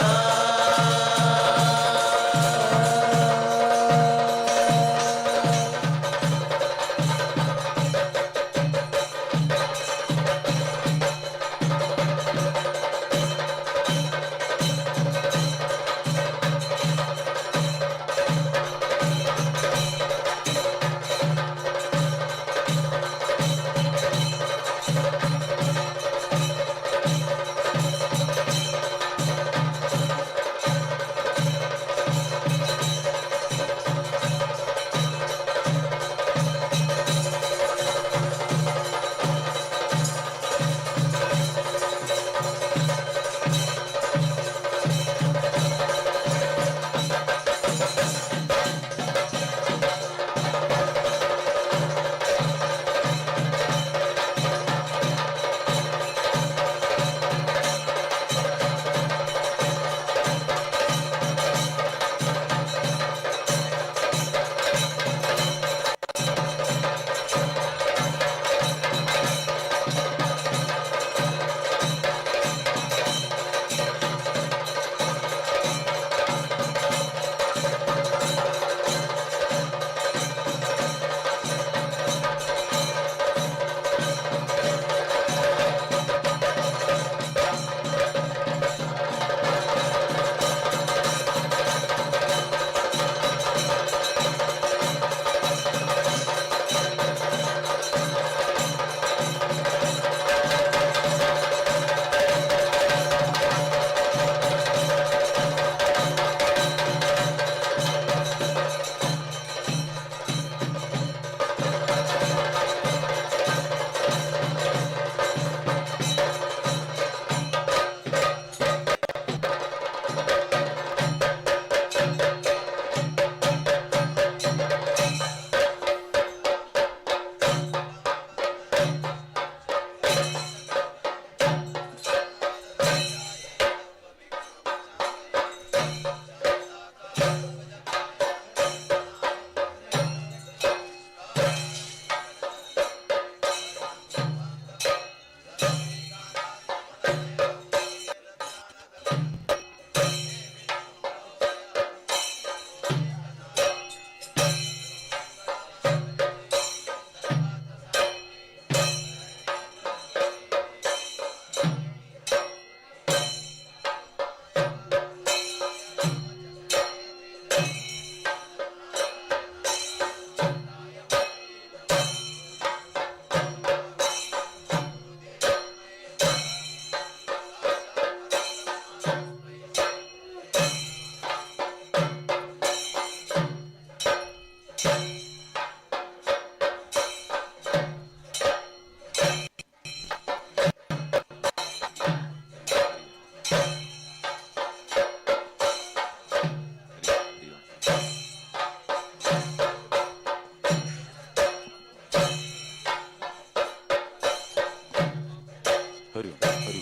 ಹರಿ ಹರಿ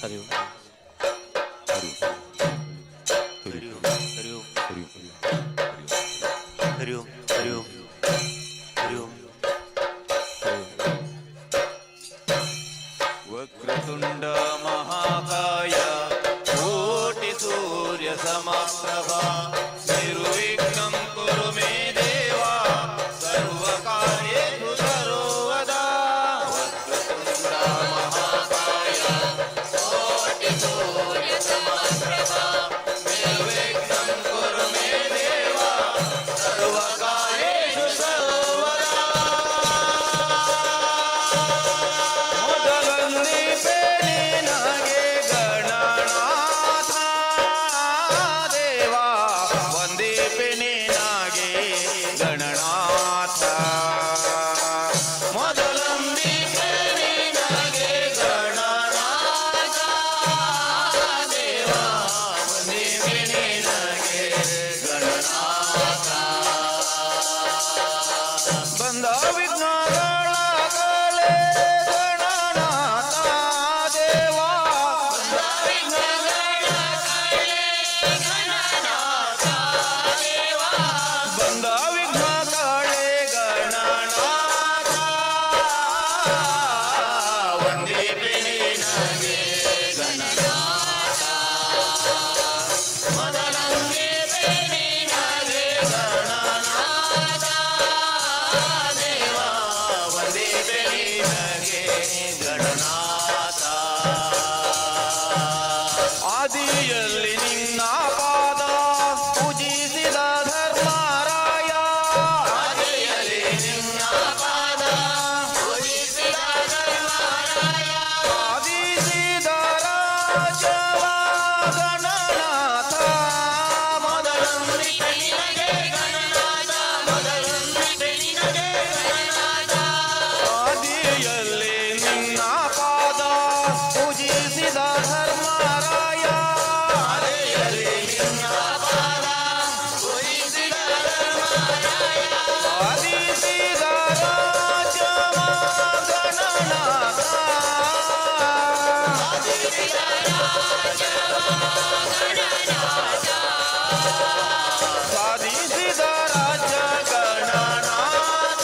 ಹರಿ ಓಂ ಹರಿ ಹರಿ ಹರಿ ಓಂ ಹರಿ ಹರಿ ಓಂ ಹರಿ ಓಂ ಹರಿ ಓಂ ವಕ್ರತುಂಡ ಮಹಾಕಾಯ ಕೋಟಿ ಸೂರ್ಯ ಸಮಪ್ರಭಾ ನಿರ್ವಿಘ್ನಂ ಕುರು ಮೇ ದೇವ ಸರ್ವ ಕಾರ್ಯೇಷು ಸರ್ವದಾ. ವಕ್ರತುಂಡ ಮಹಾಕಾಯ ಕೋಟಿ ಸೂರ್ಯ ಸಮಪ್ರಭಾ ನಿರ್ವಿಘ್ನಂ ಕುರು ಮೇ ದೇವ ಸರ್ವ ಕಾರ್ಯೇಷು ಸರ್ವದಾ. ಮೊದಲೊಂದಿಪೆ ನಿನಗೆ ಗಣನಾಥ ದೇವ, ಒಂದಿಪೆ ನಿನಗೆ ಗಣನಾಥ. ಮೊದಲೊಂದಿಪೆ ನಿನಗೆ ಗಣನಾಥ ದೇವ, ಒಂದಿಪೆ ನಿನಗೆ ಗಣನಾಥ. ಬಂದ ವಿಘ್ನಗಳ ಕಳೆ ಗಣನಾಥ ದೇವ, ಬಂದ ವಿಘ್ನಗಳ ಕಳೆ ಗಣನಾಥ ದೇವ, ಬಂದ ವಿಘ್ನ ಕಳೆ ಗಣನಾಥ. ವಂದಿಪೆ ನಿನಗೆ ಗಣನಾಥ, ಮೊದಲೊಂದಿಪೆ ನಿನಗೆ ಗಣನಾಥ ದೇವ, ವಂದಿಪೆ ನಿನಗೆ ಗಣನಾಥ. ಆದಿಯಲ್ಲಿ ನಿನ್ನ ಪಾದ ಪೂಜಿಸಿದ ಧರ್ಮರಾಯ, ಆದಿಯಲ್ಲಿ ನಿನ್ನ ಪಾದ ಪೂಜಿಸಿದ ಧರ್ಮರಾಯ, ಆದಿಸಿದ ರಾಜವ ಗಣನಾಥ. ಮೊದಲೊಂದಿಪೆ ನಿನಗೆ ಗಣನಾಥ, ಮೊದಲೊಂದಿಪೆ ನಿನಗೆ ಗಣನಾಥ. ಆದಿಯಲ್ಲಿ ನಿನ್ನ ಪಾದ ಪೂಜಿಸಿದ ಧರ್ಮರಾಯ, ಆದಿಯಲ್ಲಿ ನಿನ್ನ ಪಾದ ಪೂಜಿಸಿದ ಧರ್ಮರಾಯ, ಆದಿಸಿದ ರಾಜವ ಗಣನಾಥ, ಆದಿಸಿದ ರಾಜವ ಗಣನಾಥ, ಸಾಧಿಸಿದ ರಾಜ ಗಣನಾಥ.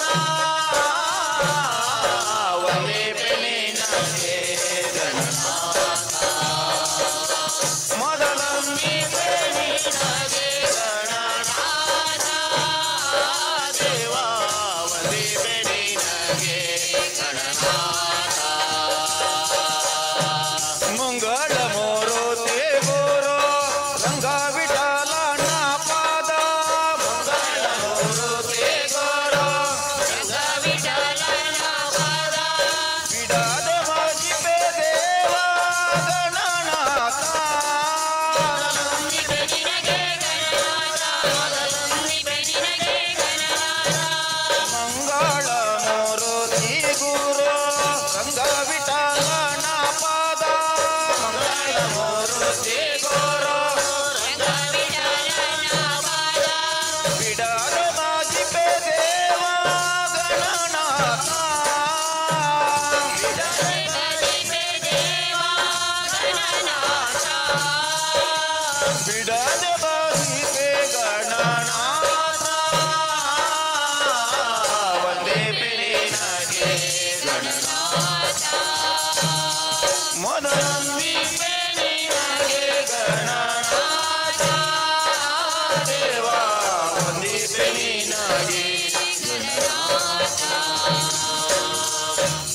ವಂದಿಪೆ ನಿನಗೆ ಗಣನಾಥ, ಮೊದಲೊಂದಿಪೆ ನಿನಗೆ ಗಣನಾಥ ದೇವ, ವಂದಿಪೆ ನಿನಗೆ ಗಣನಾಥ. ಮಂಗಳ ಮೂರುತಿ ಗುರು ರಂಗ ವಿಠಲನ ಪಾದ, ಮಂಗಳ ಮೂರುತಿ ಗುರು ರಂಗ ವಿಠಲನ ಪಾದ, ಬಿಡದ ಮಜಿಪೆ ದೇವ ಗಣನಾಥ. ಮೊದಲೊಂದಿಪೆ ನಿನಗೆ ಗಣನಾಥ, ಮೊದಲೊಂದಿಪೆ ನಿನಗೆ ಗಣನಾಥ. ಮಂಗಳ ಮೂರುತಿ ಗುರು ರಂಗ ವಿಠಲನ ಪಾದ, ಮಂಗಳ ಮೂರುತಿ ಗುರು ರಂಗ ವಿಠಲನ ಪಾದ, ಬಿಡದ ಮಜಿಪೆ ದೇವ ಗಣನಾಥ. ಬಿಡದ ಮಜಿಪೆ ದೇವ ಗಣನಾಥ, ಬಿಡದ ಮಜಿಪೆ ಗಣನಾಥ. ವಂದಿಪೆ ನಿನಗೆ ಗಣನಾಥ, ಮೊದಲೊಂದಿಪೆ ನಿನಗೆ ಗಣನಾಥ ದೇವ, ವಂದಿಪೆ ನಿನಗೆ ಗಣನಾಥ.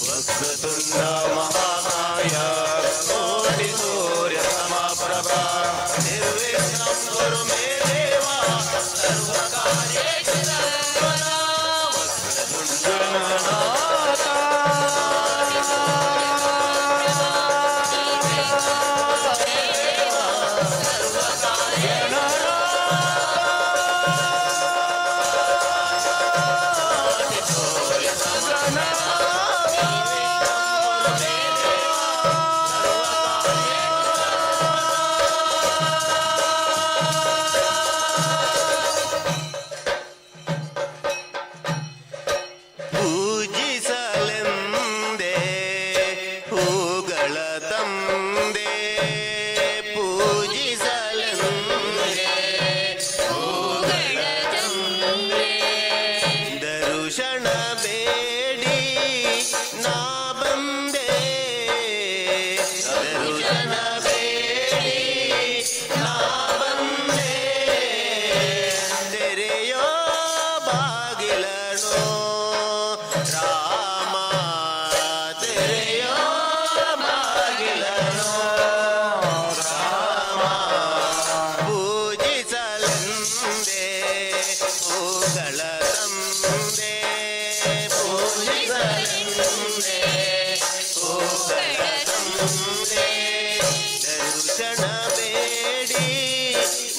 ವಕ್ರತುಂಡ ಮಹಾಕಾಯ ಕೋಟಿ ಸೂರ್ಯ ಸಮಪ್ರಭಾ ನಿರ್ವಿಘ್ನಂ ಕುರು ಮೇ ದೇವ ಸರ್ವ ಕಾರ್ಯೇಷು ಸರ್ವದಾ. ವಕ್ರತುಂಡ ಗಣನಾಥ, ದರ್ಶನ ಬೇಡಿ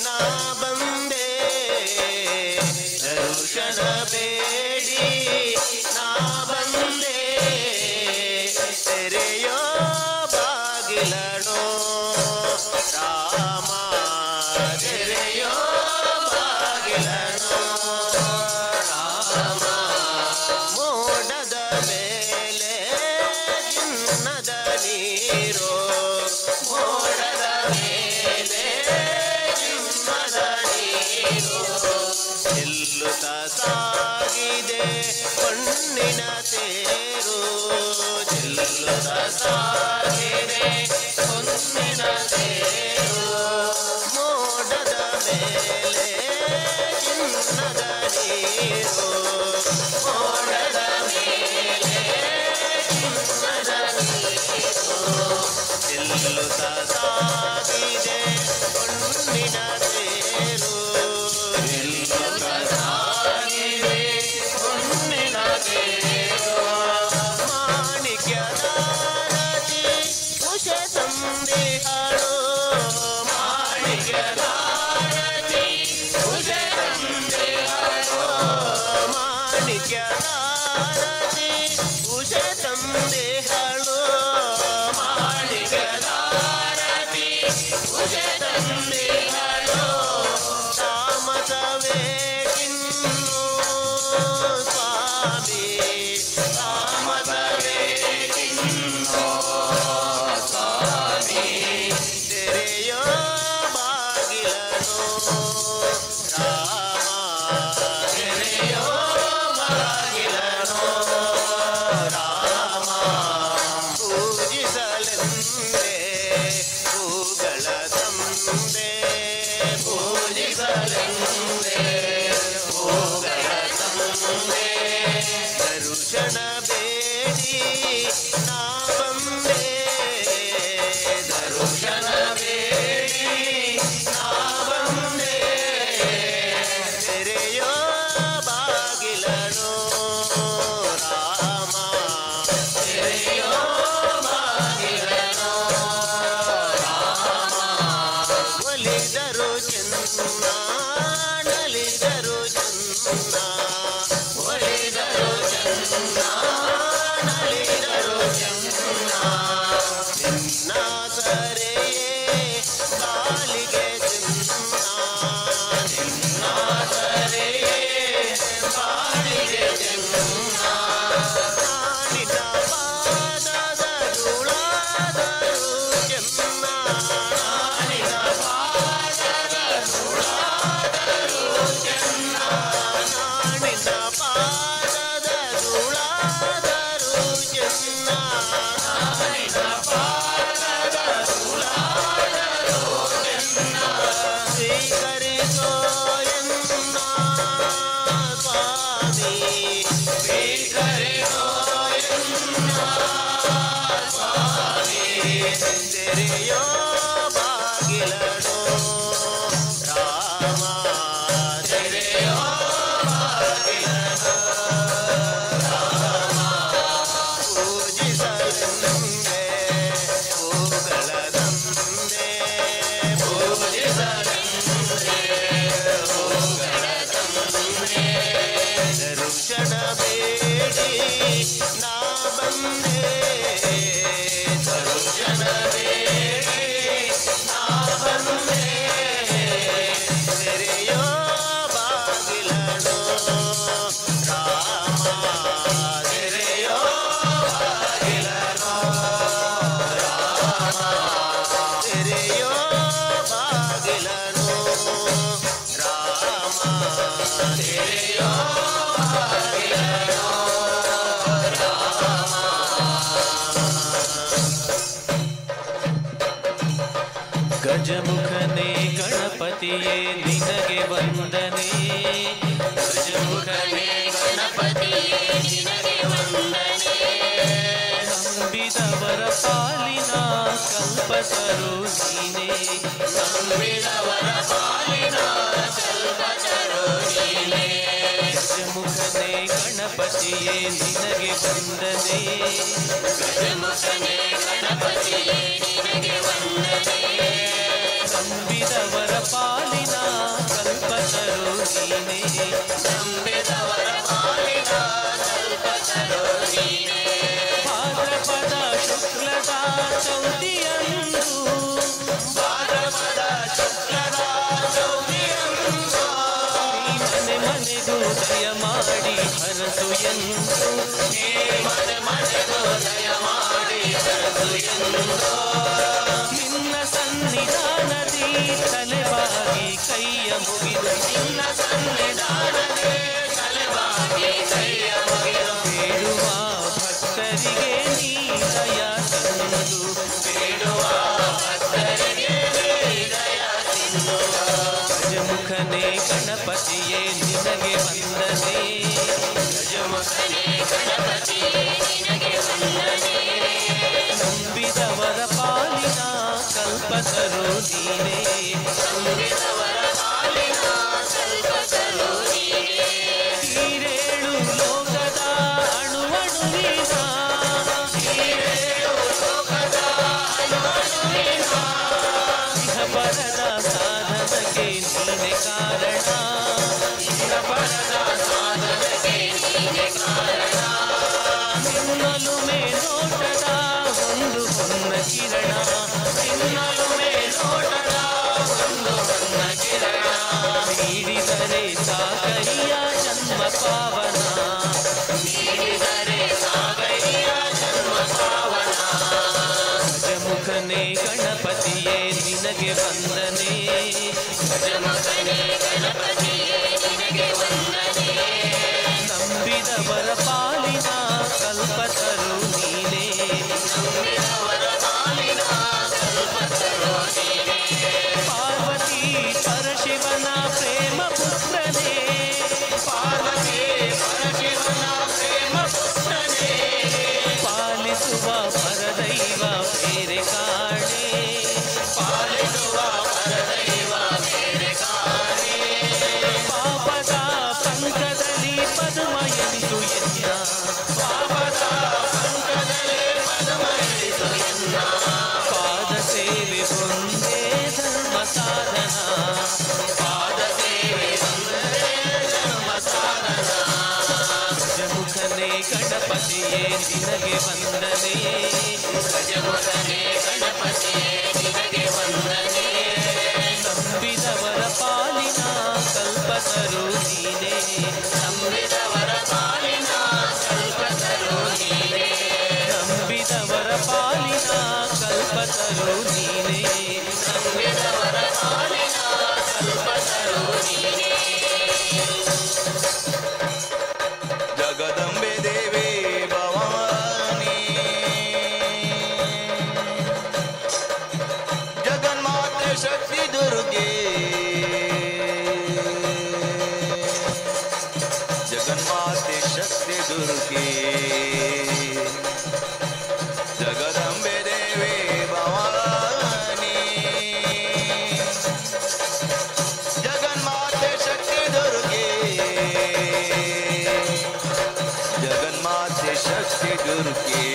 ನಾ ಬಂದೆ, ದರ್ಶನ ಬೇಡಿ ನಾ ಬಂದೆ, ತೆರೆಯೋ ಬಾಗಿಲನೋ ರಾಮ, ತೆರೆಯೋ ಬಾಗಿಲನೋ ರಾಮ. ಮೋಡದ ಮೇಲೆ ಚಿನ್ನದ ನೀರು, ಮೋಡದ ಮೇಲೆ ಚಿನ್ನದ ನೀರು, ಚೆಲ್ಲುತ್ತ ಸಾಗಿದೆ ಕಣ್ಣಿನ ತೇರು, ಚೆಲ್ಲುತ್ತ ಸಾಗಿದೆ ಕಣ್ಣಿನ ತೇರು. ಮೋಡದ ಮೇಲೆ ಚಿನ್ನದ ನೀರು, ಮೋಡದ ಮೇಲೆ ಚಿನ್ನದ ನೀರು, ಚೆಲ್ಲುತ್ತ ಸಾಗಿದೆ ಕಣ್ಣಿನ ತೇರು, ಚೆಲ್ಲುತ್ತ ಸಾಗಿದೆ ಕಣ್ಣಿನ ತೇರು. ಮಾಣಿಕ್ಯದ ರತಿ ಕುಶ ಸಂದೇಹಳು, ಮಾಣಿಕ್ಯದ ರತಿ ಕುಶ ಸಂದೇಹಳು, ಮಾಣಿಕ್ಯದ ರತಿ ಕುಶ ಸಂದೇಹಳು, ಮಾಣಿಕ್ಯದ ರತಿ ಕುಶ ಸಂದೇಹಳು. ತಾಮಸವೇಕಿನ್ನು ಸ್ವಾಮಿ, ತಾಮಸವೇಕಿನ್ನು ಸ್ವಾಮಿ, ತೆರೆಯೋ ಬಾಗಿಲನು ರಾಮ, ತೆರೆಯೋ ಬಾಗಿಲನು ರಾಮ. ಪೂಜಿಸಲೆಂದೇ ಹೂಗಳ ತಂದೆ, ಪೂಜಿಸಲೆಂದೇ ಹೂಗಳ ತಂದೆ, ದರ್ಶನ ಬೇಡಿ ನಾ ಬಂದೆ, ದರ್ಶನ ಬೇಡಿ ನಾ ಬಂದೆ, ತೆರೆಯೋ ಬಾಗಿಲನು ರಾಮ, ತೆರೆಯೋ ಬಾಗಿಲನು ರಾಮ. ಒಲಿದರು ಚೆನ್ನ ನಲಿದರು ಚೆನ್ನ, ಒಲಿದರು ಚೆನ್ನ ನಲಿದರು ಚೆನ್ನ, ನಿನ್ನ ಕರೆಯೇ ಬಾಲಿಗೆ ಚೆನ್ನ, ನಿನ್ನ ಕರೆಯೇ ಬಾಲಿಗೆ ಚೆನ್ನ. ನಾನಿನ ಪಾದದ ಧೂಳಾದರು ಚೆನ್ನ, ನಾನಿನ ಪಾದದ ಧೂಳಾದರು ಚೆನ್ನ, ನಾನಿನ ಪಾದದ ಧೂಳಾದರು ಚೆನ್ನ, ನಾನಿನ ಪಾದದ ಧೂಳಾದರು ಚೆನ್ನ. ಸ್ವೀಕರಿಸೋ ಎನ್ನ ಸ್ವಾಮಿ, ಸ್ವೀಕರಿಸೋ ಎನ್ನ ಸ್ವಾಮಿ, ತೆರೆಯೋ ಬಾಗಿಲನು ರಾಮ, ತೆರೆಯೋ ಬಾಗಿಲನು ರಾಮ. ಪೂಜಿಸಲೆಂದೇ ಹೂಗಳ ತಂದೆ, ಪೂಜಿಸಲೆಂದೇ ಹೂಗಳ ತಂದೆ, ದರ್ಶನ ಬೇಡಿ ನಾ ಬಂದೆ, ದರ್ಶನ ಬೇಡಿ ನಾ ಬಂದೆ, ತೆರೆಯೋ ಬಾಗಿಲನು ರಾಮ, ತೆರೆಯೋ ಬಾಗಿಲನು ರಾಮ, ತೆರೆಯೋ ಬಾಗಿಲನು ರಾಮ, ತೆರೆಯೋ ಬಾಗಿಲನು ರಾಮ. ಗಜಮುಖನೇ ಗಣಪತಿಯೇ ನಿನಗೆ ವಂದನೆ, ಗಜಮುಖನೇ ಗಣಪತಿಯೇ ನಿನಗೆ ವಂದನೆ, ನಂಬಿದವರ ಪಾಲಿನ ಕಲ್ಪ ಕಲ್ಪತರು ನೀನೇ ನಂಬಿದವರ ಪಾಲಿನ ಕಲ್ಪತರು ನೀನೇ. ಗಜಮುಖನೇ ಗಣಪತಿಯೇ ನಿನಗೆ ವಂದನೆ ಗಜಮುಖನೇ ಗಣಪತಿಯೇ ನಿನಗೆ ವಂದನೆ. ನಂಬಿದವರ ಪಾಲಿನ ಕಲ್ಪತರು ನೀನೇ ನಂಬಿದವರ ಪಾಲಿನ ಕಲ್ಪತರು ನೀನೇ. ಭಾದ್ರಪದ ಶುಕ್ಲದ ಚೌತಿಯಂದು ಭಾದ್ರಪದ ಶುಕ್ಲದ ಚೌತಿಯಂದು ಮನೆ ಮನೆಗೂ ದಯ ಮಾಡಿ ಹರಸು ಎಂದು ಮನೆ ಮನೆಗೂ ದಯ ಮಾಡಿ ಹರಸು ಎಂದು ನಿನ್ನ ಸನ್ನಿಧಾನದಿ ತಲೆಬಾಗಿ ಕೈಯ ಮುಗಿದು ನಿನ್ನ ಸನ್ನಿಧಾನದೇ ತಲೆಬಾಗಿ ಕೈಯ ಮುಗಿದು ಬೇಡುವ ಭಕ್ತರಿಗೆ ನೀ ದಯ ತಂದು ಬೇಡುವ ಭಕ್ತರಿಗೆ ದಯ ಸಿಂಧು. ಗಜಮುಖನೇ ಗಣಪತಿಯೇ ನಿನಗೆ ವಂದನೆ ಗಜಮುಖನೇ ಗಣಪತಿಯೇ ನಿನಗೆ ವಂದನೆ. ನಂಬಿದವರ ಪಾಲಿನ ಕಲ್ಪತರು ನೀನೇ ನಂಬಿದವರ ಪಾಲಿನ ಕಲ್ಪತರು ನೀನೇ. ಈರೇಳು ಲೋಕದ ಅಣುವಣುವಿನ ಈರೇಳು ಲೋಕದ ಅಣುವಣುವಿನ ಇಹಪರದ ಸಾಧನಕ್ಕೆ ನೀನೆ ಕಾರಣ ಇಹಪರದ ಸಾಧನೆಗೆ ನೀನೇ ಕಾರಣ. ನಿನ್ನಲು ಮೇಲೋಟದ ಒಂದು ಹೊನ್ನ ಕಿರಣ ನಿನ್ನಲು ಮೇಲೋಟದ ಒಂದು ಹೊನ್ನ ಕಿರಣ ನೀಡಿದರೆ ಸಾಕಯ್ಯ ಜನ್ಮ ಪಾವನ ನೀಡಿದರೆ ಸಾಗಯ್ಯ ಜನ್ಮ ಪಾವನ. ಗಜಮುಖನೇ ಗಣಪತಿಯೇ ನಿನಗೆ ವಂದನೆ ಗಜಮುಖನೇ ಗಣಪತಿಯೇ ನಿನಗೆ ವಂದನೆ. ನಂಬಿದವರ ಪಾಲಿನ ಕಲ್ಪತರು ನೀನೇ ನಂಬಿದವರ ಪಾಲಿನ ಕಲ್ಪತರು ನೀನೇ. ಪಾರ್ವತಿ ಪರಶಿವನ ಪ್ರೇಮ ಪುತ್ರನೇ ಪಾರ್ವತಿ ಪರಶಿವನ ಪ್ರೇಮ ಪುತ್ರನೇ ಪಾಲಿಸುವ ಪರದೈವ ಬೇರೆ ಕಾಣೆ ಪಾಲಿಸುವ ಪರದೈವ ಬೇರೆ ಕಾಣೆ. ಪಾಪದ ಪಂಕದಲ್ಲಿ ಪದ್ಮ ಎನಿಸು ಎನ್ನ ಪಾಪದ ಪಂಕದಲ್ಲಿ ಪದ್ಮ ಎನಿಸು ಎನ್ನ. ಪಾದ ಸೇವೆ ಒಂದೇ ಧರ್ಮ ಸಾಧನ ಪಾದ ಸೇವೆ ಒಂದೇ ಧರ್ಮ ಸಾಧನ. ಗಜಮುಖನೇ ಗಣಪತಿಯೇ ನಿನಗೆ ವಂದನೆ ಗಜಮುಖನೇ ಗಣಪತಿಯೇ ನಿನಗೆ ವಂದನೆ. ನಂಬಿದವರ ಪಾಲಿನ ಕಲ್ಪತರು ನೀನೇ ನಂಬಿದವರ ಪಾಲಿನ ಕಲ್ಪತರು ನೀನೇ. ನಂಬಿದವರ ಪಾಲಿನ ಕಲ್ಪತರು ನೀನೇ ನಂಬಿದವರ ಪಾಲಿನ ಕಲ್ಪತರು ನೀನೇ. ಜಗದಂಬೆ ದೇವಿ ಭವಾನಿ ಜಗನ್ಮಾತೆ ಶಕ್ತಿ ದುರ್ಗೆ ಜಗನ್ಮಾತೆ ಶಕ್ತಿ ದುರ್ಗೆ ಜಗದಂಬೆ ದೇವಿ ಭವಾನಿ ಜಗನ್ಮಾತೆ ಶಕ್ತಿ ದುರ್ಗೆ ಜಗನ್ಮಾತೆ ಶಕ್ತಿ ದುರ್ಗೆ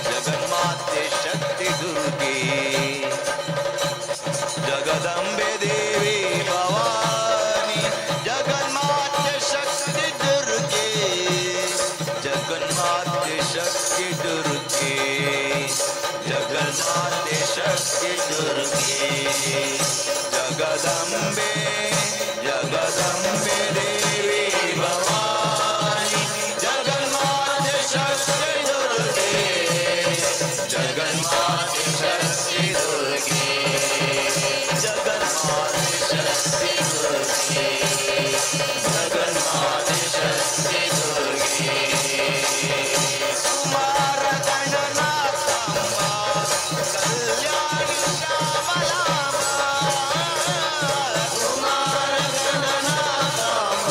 ಜಗನ್ಮಾತೆ ಶಕ್ತಿ ದುರ್ಗೆ ಜಗದಂಬೆ ದೇವಿ ಭವಾನಿ ಜಗನ್ಮಾತೆ ಶಕ್ತಿ ದುರ್ಗೆ ಜಗನ್ಮಾತೆ ಶಕ್ತಿ ದುರ್ಗೆ ಜಗನ್ಮಾತೆ ಶಕ್ತಿ ದುರ್ಗೆ ಜಗದಂಬೆ ಜಗದಂಬೆ ದೇವಿ ಭವಾನಿ ಜಗನ್ಮಾತೆ ಶಕ್ತಿ ದುರ್ಗೆ ಜಗನ್ಮಾತೆ ಶಕ್ತಿ ದುರ್ಗೆ ಜಗನ್ಮಾತೆ ಶಕ್ತಿ ದುರ್ಗೆ ಜಗನ್ಮಾತೆ ಶಕ್ತಿ ದುರ್ಗೆ ಕುಮಾರ ಗಣನಾಥಮ್ಮ ಕಲ್ಯಾಣಿ ಶ್ಯಾಮಲಾಂಬ ಕುಮಾರ ಗಣನಾಥಮ್ಮ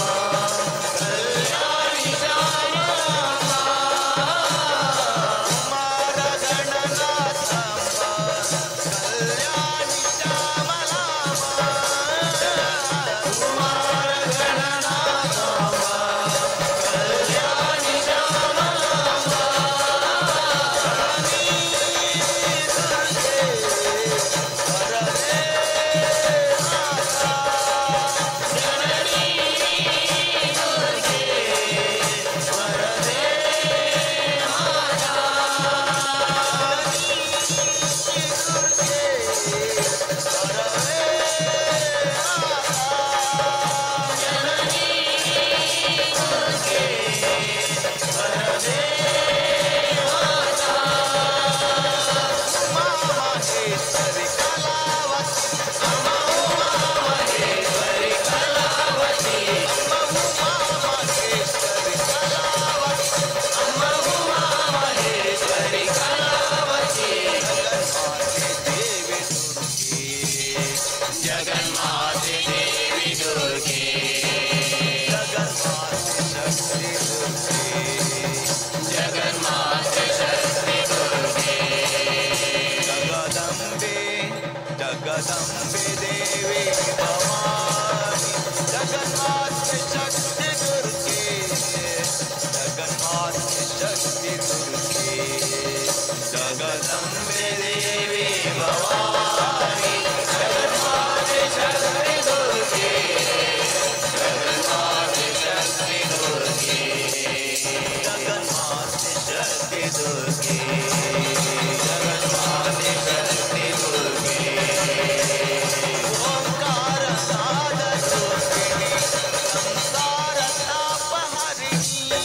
जगदम्बे देवी भवानी जगन्माते शक्ति दुर्गे जगन्माते शक्ति दुर्गे जगदम्बे देवी भवानी जगन्माते शक्ति दुर्गे जगन्माते शक्ति दुर्गे जगन्माते शक्ति दुर्गे जगन्माते शक्ति दुर्गे ओंकार नाद दुर्गे संसार तापहरिणी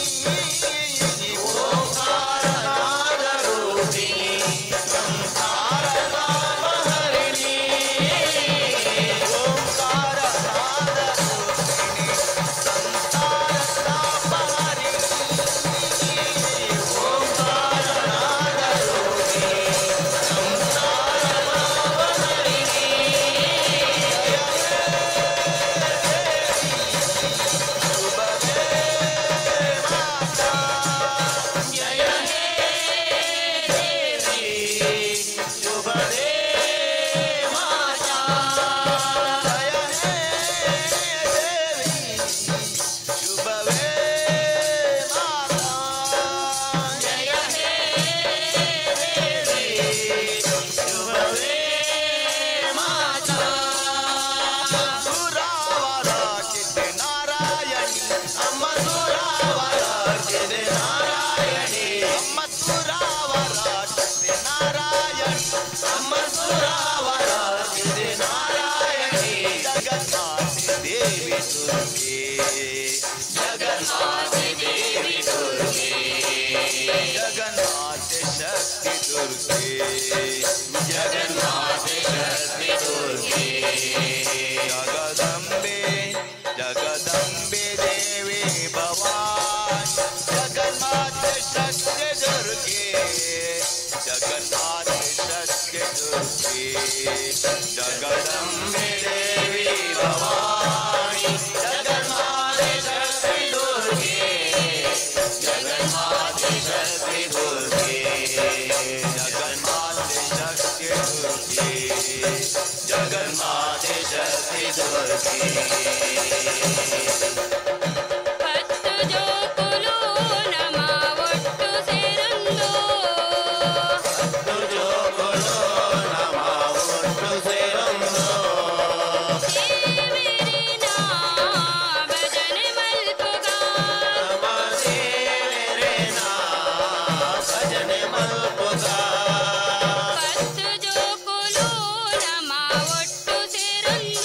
ओंकार नाद रूपिणी संसार तापहरिणी ओंकार नाद रूपिणी संसार तापहरिणी ओंकार नाद रूपिणी संसार तापहरिणी जय हे देवी शुभ दे माता जय हे देवी शुभ दे माता जय हे देवी शुभ दे माता सुरावर चित नारायणी अम्म सुरावर चित नारायणी अम्म सुरावर चित नारायणी अम्म सुरावर चित नारायणी जगन्माते देवी दुर्गे जगन्माते देवी दुर्गे जगन्माते शक्ति दुर्गे जगन्माते शक्ति दुर्गे जगदम्बे जगदम्बे देवी भवानी जगन्माते शक्ति दुर्गे जगन्माते शक्ति दुर्गे जगदम्बे देवी भवानी जगन्माते शक्ति दुर्गे जगन्माते शक्ति दुर्गे जगन्माते शक्ति दुर्गे जगन्माते शक्ति दुर्गे ಹತ್ತು ಜೋಕುಲು ನಮ ಒಟ್ಟು ಸೇರೊಂದು ದೇವರಿನ ಭಜನೆ ಮಲ್ಪುಗ ಹತ್ತು ಜೋಕುಲು ನಮ ಒಟ್ಟು ಸೇರೊಂದು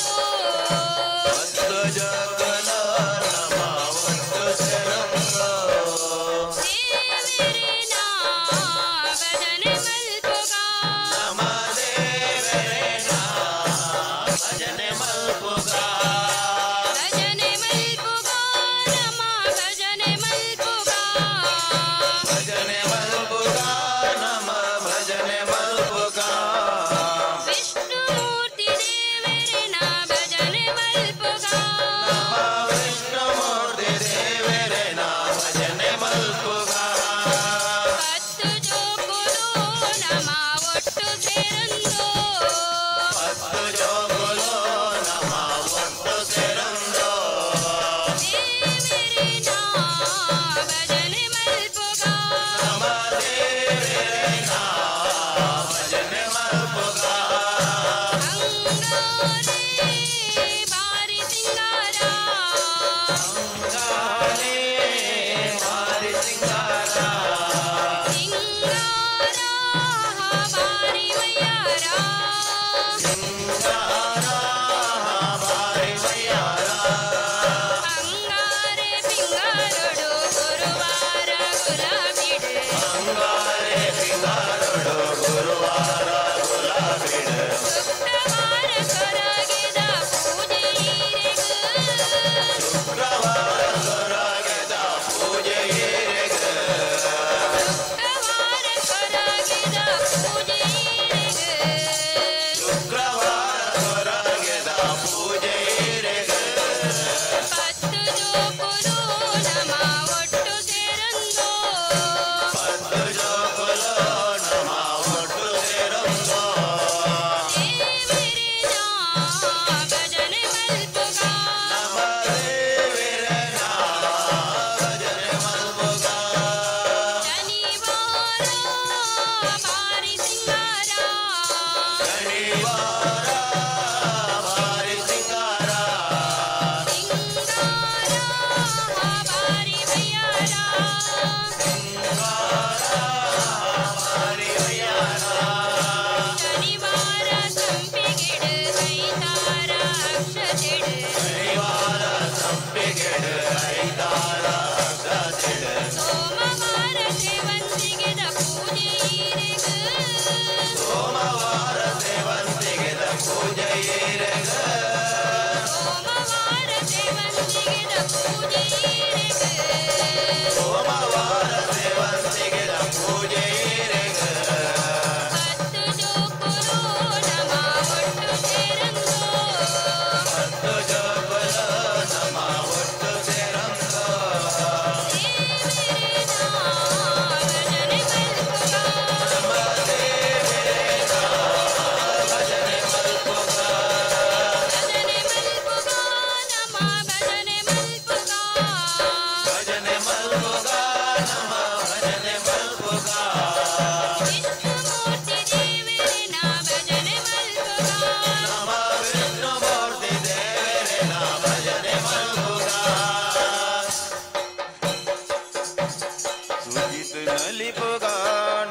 ನಲಿಪುಗ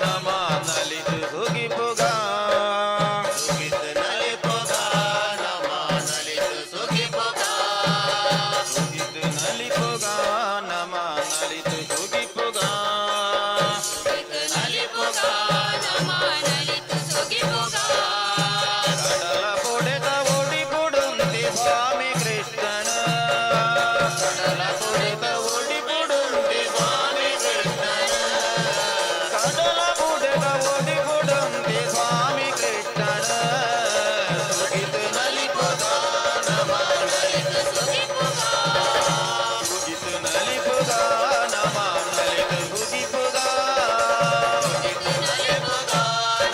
ನಮ ನಲಿದು ಸುಗಿಪುಗ ಸುಗಿತ ನಲಿಪುಗ ನಮ ನಲಿದು ಸುಗಿಪುಗ ಸುಗಿತ ನಲಿಪುಗ ನಮ ನಲಿದು ಸುಗಿಪುಗ ನಲಿಪುಗ ನಮ ನಲಿತು ಸುಗಿಪುಗ ಕಡಲ ಪುಡೆದ ಓಡಿ ಪುಡುಂತಿ ಸ್ವಾಮಿ ಕೃಷ್ಣನ ಕಡಲ ಪುಡೆದ ಓಡಿ ಪುಡುಂತಿ ಸ್ವಾಮಿ ಕೃಷ್ಣನ ಕಡಲ ಪುಡೆದ ಓಡಿ ಪುಡುಂತಿ ಸ್ವಾಮಿ ಕೃಷ್ಣನ ಸುಗಿತ ನಲಿಪುಗ ನಮ ನಲಿದು ಸುಗಿಪುಗ ಸುಗಿತ ನಲಿಪುಗ ನಮ ನಲಿದು ಸುಗಿಪುಗ ನಲಿಪುಗ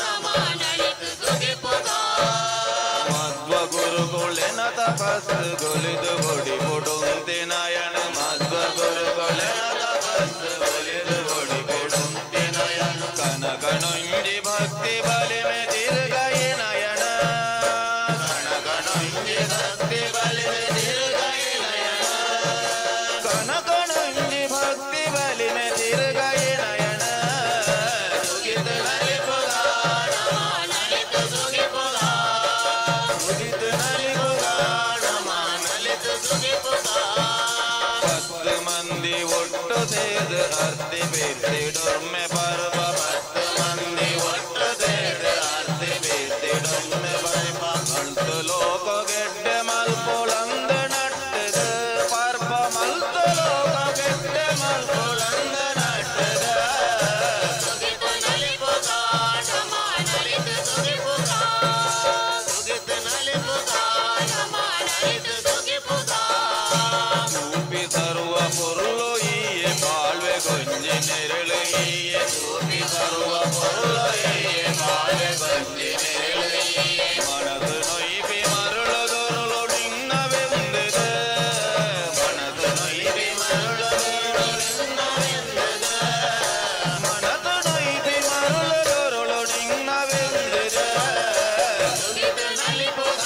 ನಮ ನಲಿತು ಸುಗಿಪುಗ ಮಧ್ವ ಗುರುಗುಳೆನ ತಪಸ್ಸು ಗೊಲಿದು ಹೊಡಿ ಕೊಡುಂತೆ ನಯನ ಮಧ್ವ ಗುರುಗುಳೆನ ತಪಸ್ಸು ಗೊಲಿದು ಹೊಡಿ ಕೊಡುಂತೆ ನಯನ ಕನಕನೊಂದಿ ಭಕ್ತಿ ಬಲಿಮೆ ತಿರುಗೈ ನಯನ ಕನಕನೊಂದಿ ಭಕ್ತಿ ಬಲಿಮೆ ತಿರುಗೈ ನಯನ ಕನಕನೊಂದಿ ಭಕ್ತಿ ಬಲಿಮೆ ತಿರುಗೈ ನಯನ ಸುಗಿತ ನಲಿಪುಗ ನಮ ನಲಿತು ಸುಗಿಪುಗ ಸುಗಿತ ನಲಿಪುಗ ನಮ ನಲಿತು ಸುಗಿಪುಗ ಪತ್ತು ಮಂದಿ ಒಟ್ಟು ಸೇದು ಅರ್ತಿ ಬೇರ್ತಿ ಡೊಮ್ಮೆ ಪರ್ವ ಪತ್ತು ಮಂದಿ ಒಟ್ಟು ಸೇದು ಅರ್ತಿ ಬೇರ್ತಿ ಡೊಮ್ಮೆ ಪರ್ವ ಮಲ್ತು ಲೋಕ ಗೆಡ್ಡೆ ಮಲ್ಪುಳಂದ ನಟ್ಟದ ಪರ್ವ ಮಲ್ತು ಲೋಕ ಗೆಡ್ಡೆ ಮಲ್ಪುಳಂದ ನಟ್ಟದ ಸುಗಿತ ನಲಿಪುಗ ನಮ ನಲಿತು ಸುಗಿಪುಗ ಸುಗಿತ ನಲಿಪುಗ ನಮ ನಲಿತು ಸುಗಿಪುಗ ಸೂಪಿ ಸರ್ವ ಪೊರ್ಲು ಈಯೆ ಬಾಳ್ವೆ ಗೊಂಜಿ ನೆರಳು ಈಯೆ ಸೂಪಿ ಸರ್ವ ಪೊರ್ಲು ಈಯೆ ಬಾಳ್ವೆ ಗೊಂಜಿ ನೆರಳು ಈಯೆ ಮನದು ನೊಯ್ಬಿ ಮರುಳು ದೊರುಳು ನಿನ್ನವೆಂದದ ಮನದು ನೊಯ್ಬಿ ಮರುಳು ದೊರುಳು ನಿನ್ನವೆಂದದ ಮನದು ನೊಯ್ಬಿ ಮರುಳು ದೊರುಳು ನಿನ್ನವೆಂದದ ಸುಗಿತ ನಲಿಪುಗ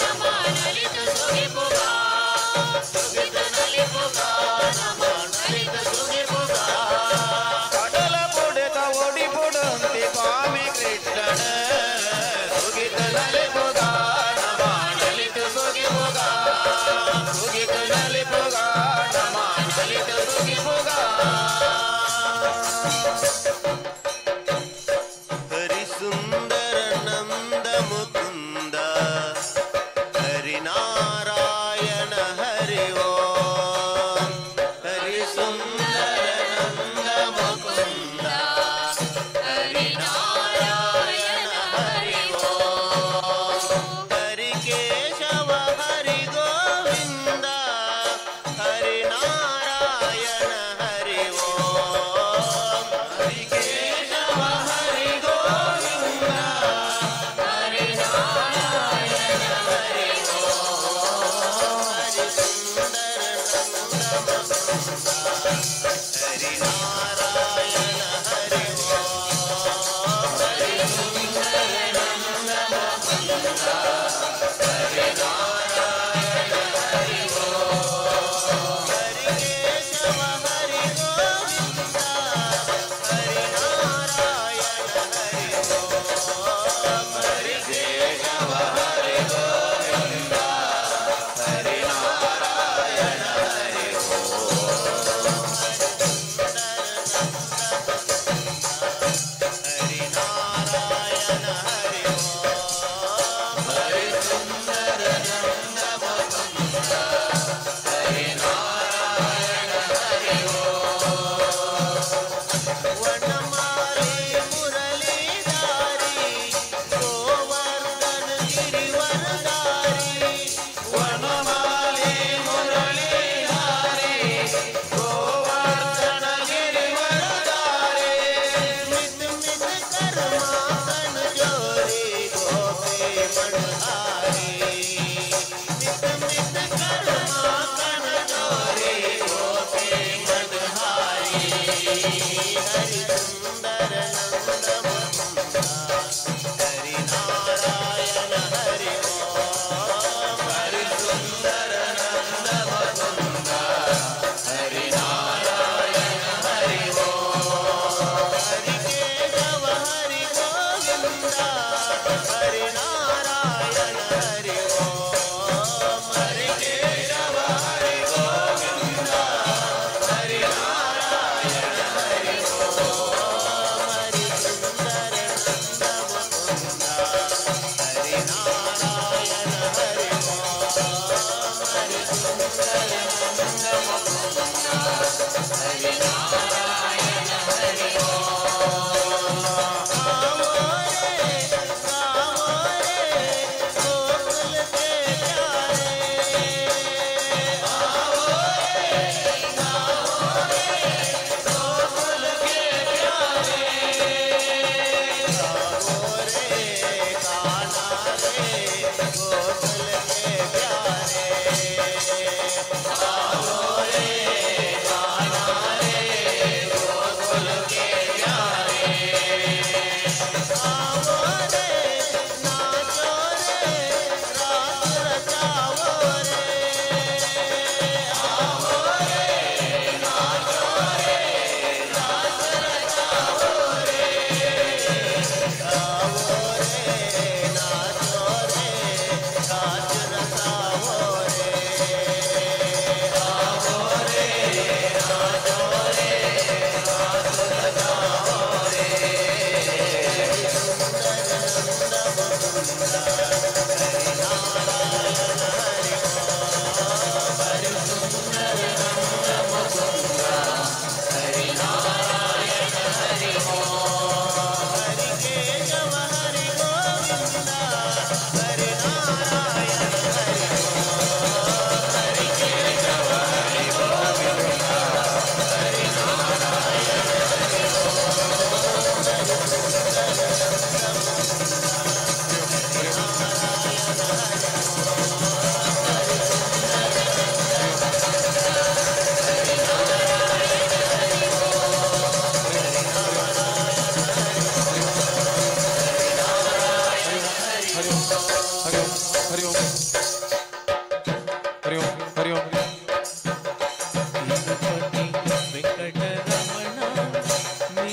ನಮ ನಲಿತು ಸುಗಿಪುಗ ಸುಗಿತ ನಲಿಪುಗ ನಮ ನಲಿತು ಸುಗಿಪುಗ ಕಡಲ ಪುಡೆದ ಒಡಿ ಪುಡುಂತಿ ಸ್ವಾಮಿ ಕೃಷ್ಣನ ಸುಗಿತ ನಲಿಪುಗ ನಮ ನಲಿತು ಸುಗಿಪುಗ ಸುಗಿತ ನಲಿಪುಗ ನಮ ನಲಿತು ಸುಗಿಪುಗ ಹರಿಸುಂದರ ನಂದ ಮುಕುಂದ ಹರಿನಾರಾಯಣ ಹರಿ ಓಂ ಹರಿಸುಂದರ ನಂದ ಮುಕುಂದ ಹರಿನಾರಾಯಣ ಹರಿ ಓಂ ಹರಿ ಕೇಶವ ಹರಿ ಗೋವಿಂದ ಹರಿನಾರಾಯಣ ಹರಿ ಓಂ ಹರಿ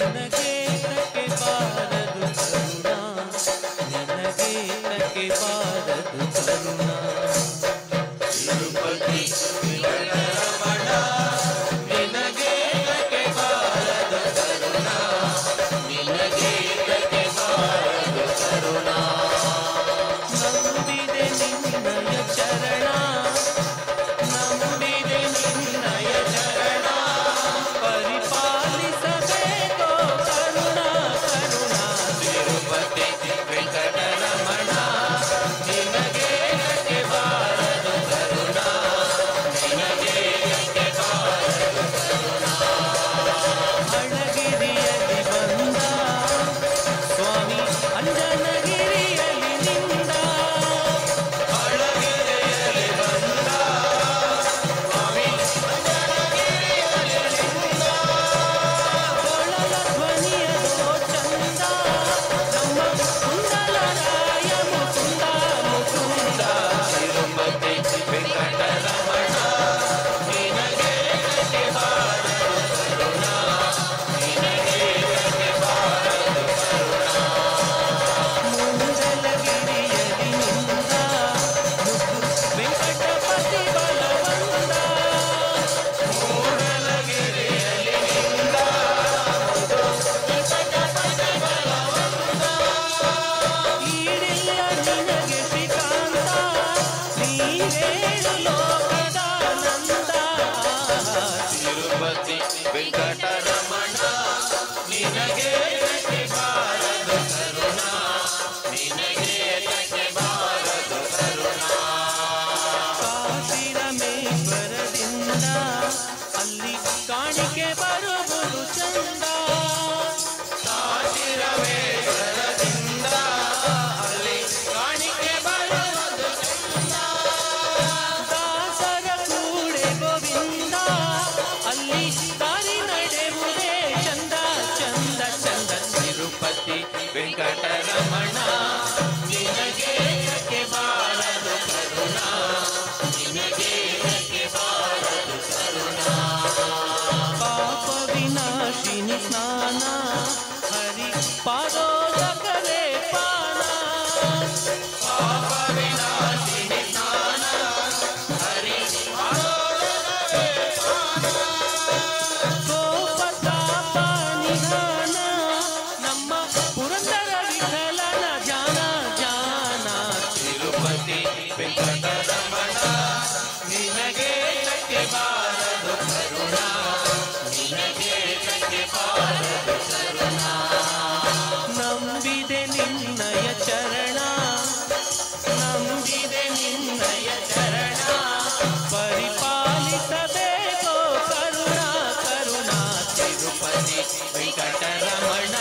ನಿನಗೆ ತಕ್ಕೆ ಬಾರದು ಕರುಣ ನಿನಗೆ ತಕ್ಕೆ ಬಾರದು ಕರುಣ ತಿರುಪತಿ ವೆಂಕಟರಮಣ ನಿನಗೆ ತಕ್ಕೆ ಬಾರದು ಕರುಣ ನಿನಗೆ ತಕ್ಕೆ ಬಾರದು ಕರುಣ ನಂಬಿದೆ ನಿನ್ನಯ ಚರಣ ನಂಬಿದೆ ನಿನ್ನಯ ಚರಣ ಪರಿಪಾಲಿಸಬೇಕೋ ಕರುಣ ಕರುಣ ತಿರುಪತಿ ವೆಂಕಟರಮಣ ನಿನಗೆ ತಕ್ಕೆ ಬಾರದು ಕರುಣ ನಿನಗೆ ತಕ್ಕೆ ಬಾರದು ಕರುಣ ಅಳಗಿರಿಯಲ್ಲಿ ಬಂದ ಸ್ವಾಮಿ ಅಂಜನಗಿರಿಯಲ್ಲಿ ನಿಂದ ಅಳಗಿರಿಯಲ್ಲಿ ಬಂದ ಸ್ವಾಮಿ ಅಂಜನಗಿರಿಯಲ್ಲಿ ನಿಂದ ಕೊಳಲ ಧ್ವನಿಯದೋ ಚಂದ ನಮ್ಮ ಕುಂಡಲರಾಯ ಮುಕುಂದ ಮುಕುಂದ ತಿರುಪತಿ ವೆಂಕಟರಮಣ ನಿನಗೆ ತಕ್ಕೆ ಬಾರದು ಕರುಣ ನಿನಗೆ ತಕ್ಕೆ ಬಾರದು ಕರುಣ ಮುಂಡಲಗಿರಿಯಲ್ಲಿ ನಿಂದ ಮುದ್ದು ವೆಂಕಟಪತಿ ಬಲವಂದ ಮೂಡಲಗಿರಿಯಲ್ಲಿ ನಿಂದ ವೆಂಕಟಪತಿ ಬಲವಂದ ಈಡಿಲ್ಲ ನಿನಗೆ ಶ್ರೀಕಾಂತ ನೀವೇಳು ಲೋಕದಾನಂದ ತಿರುಪತಿ ವೆಂಕಟರಮಣ ನಿನಗೆ ತಕ್ಕೆ ಬಾರದು ಕರುಣ ನಿನಗೆ ತಕ್ಕೆ ಬಾರದು ಕರುಣ ಕಾಶಿರಮೇಶ್ವರದಿಂದ ಅಲ್ಲಿ ಕಾಣಿಕೆ ಬರುವುದು ಚಂದ ಕಾಶಿರಮೇಶ್ವರದಿಂದ ಅಲ್ಲಿ ಕಾಣಿಕೆ ಬರುವುದು ಚಂದ ದಾಸರ ಕೂಡೆ ಗೋವಿಂದ ಅಲ್ಲಿ ದಾರಿ ನಡೆಯುವುದೇ ಚಂದ ಚಂದ ಚಂದ ತಿರುಪತಿ ವೆಂಕಟರಮಣ ನಿನಗೆ ತಕ್ಕೆ ಬಾರದು ಕರುಣ ನಿನಗೆ ತಕ್ಕೆ ಬಾರದು ಕರುಣ ಪಾಪ ವಿನಾಶಿನಿ ಸ್ನಾನ ಹರಿ ಪಾದೋದಕವೇ ಪಾನ ಪಾಪ ವಿನಾಶಿನಿ ಸ್ನಾನ ಹರಿ ಪಾದೋದಕವೇ ಪಾನ ಗೋಪತಾಪ ನಿಧಾನ ನಮ್ಮ ಪುರಂದರ ವಿಠಲನ ಜಾನ ಜಾನ ತಿರುಪತಿ ವೆಂಕಟರಮಣ ನಿನಗೆ ತಕ್ಕೆ ಬಾರದು ಕರುಣ ನಿನಗೆ ತಕ್ಕೆ ಬಾರದು ಕರುಣ ನಂಬಿದೆ ನಿನ್ನಯ ಚರಣ ನಂಬಿದೆ ನಿನ್ನಯ ಚರಣ ಪರಿಪಾಲಿಸಬೇಕೋ ಕರುಣ ಕರುಣ ತಿರುಪತಿ ವೆಂಕಟರಮಣ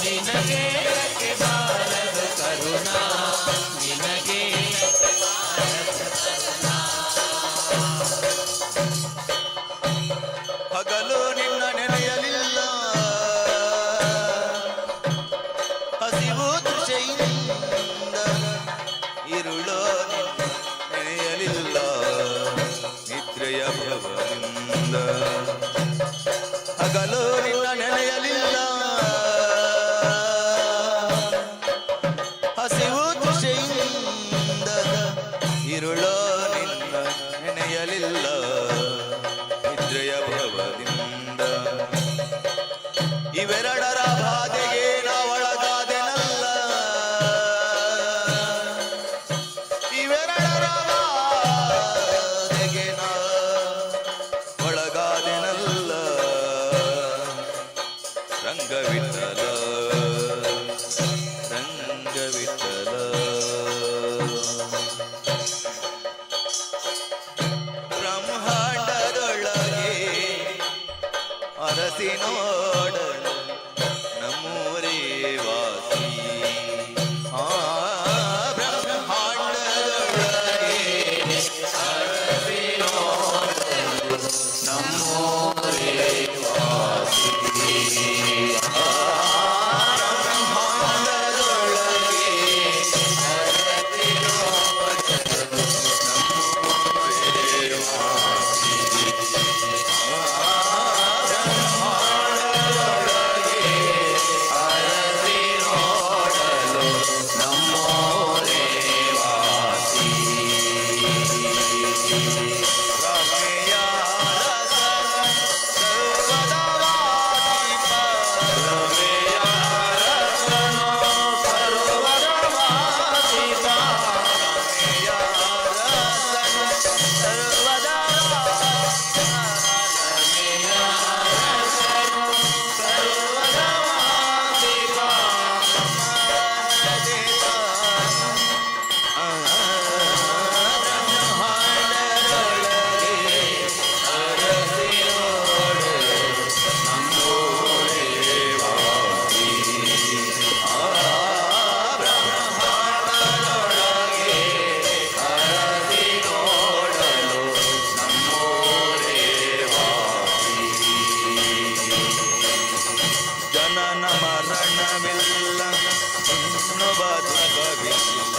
ನಿನಗೆ ತಕ್ಕೆ ಬಾರದು ಕರುಣ ನಿನಗೆ ತಕ್ಕೆ ಬಾರದು ಕರುಣ ಹಗಲು ನಿನ್ನ ನೆನೆಯಲಿಲ್ಲ ಹಸಿವು ತೃಷೆಯಿಂದ ಇರುಳೋ ನಿನ್ನ ನೆನೆಯಲಿಲ್ಲ ನಿದ್ರೆಯ ಭವದಿಂದ ಹಗಲು ನಿನ್ನ ನೆನೆಯಲಿಲ್ಲ ಹಸಿವು ತೃಷೆಯಿಂದ ಇರುಳೋ ನಿನ್ನ ನೆನೆಯಲಿಲ್ಲ ನಿದ್ರೆಯ ಭವದಿಂದ ಇವೆರಡರ ಬಾಧೆಗೆ ನಾ ಒಳಗಾದೆನಲ್ಲ ಇವೆರಡರ ಬಾಧೆಗೆ ನಾ ಒಳಗಾದೆನಲ್ಲ ರಂಗವಿಠಲ ರಂಗವಿಠಲ ಬ್ರಹ್ಮಾಂಡದೊಳಗೆ ಅರಸಿ ನೋಡಲು ನಮ್ಮೂರೇ ವಾಸಿ ಆ ಬ್ರಹ್ಮಾಂಡದೊಳಗೆ ಅರಸಿ ನೋಡಲು ನಮ್ಮೂರೇ ವಾಸಿ ಆ ಬ್ರಹ್ಮಾಂಡದೊಳಗೆ ಅರಸಿ ನೋಡಲು ನಮ್ಮೂರೇ ವಾಸಿ ಆ ಬ್ರಹ್ಮಾಂಡ ಜನನ ಮರಣವಿಲ್ಲ ಇನ್ನು ಬದುಕವಿಲ್ಲ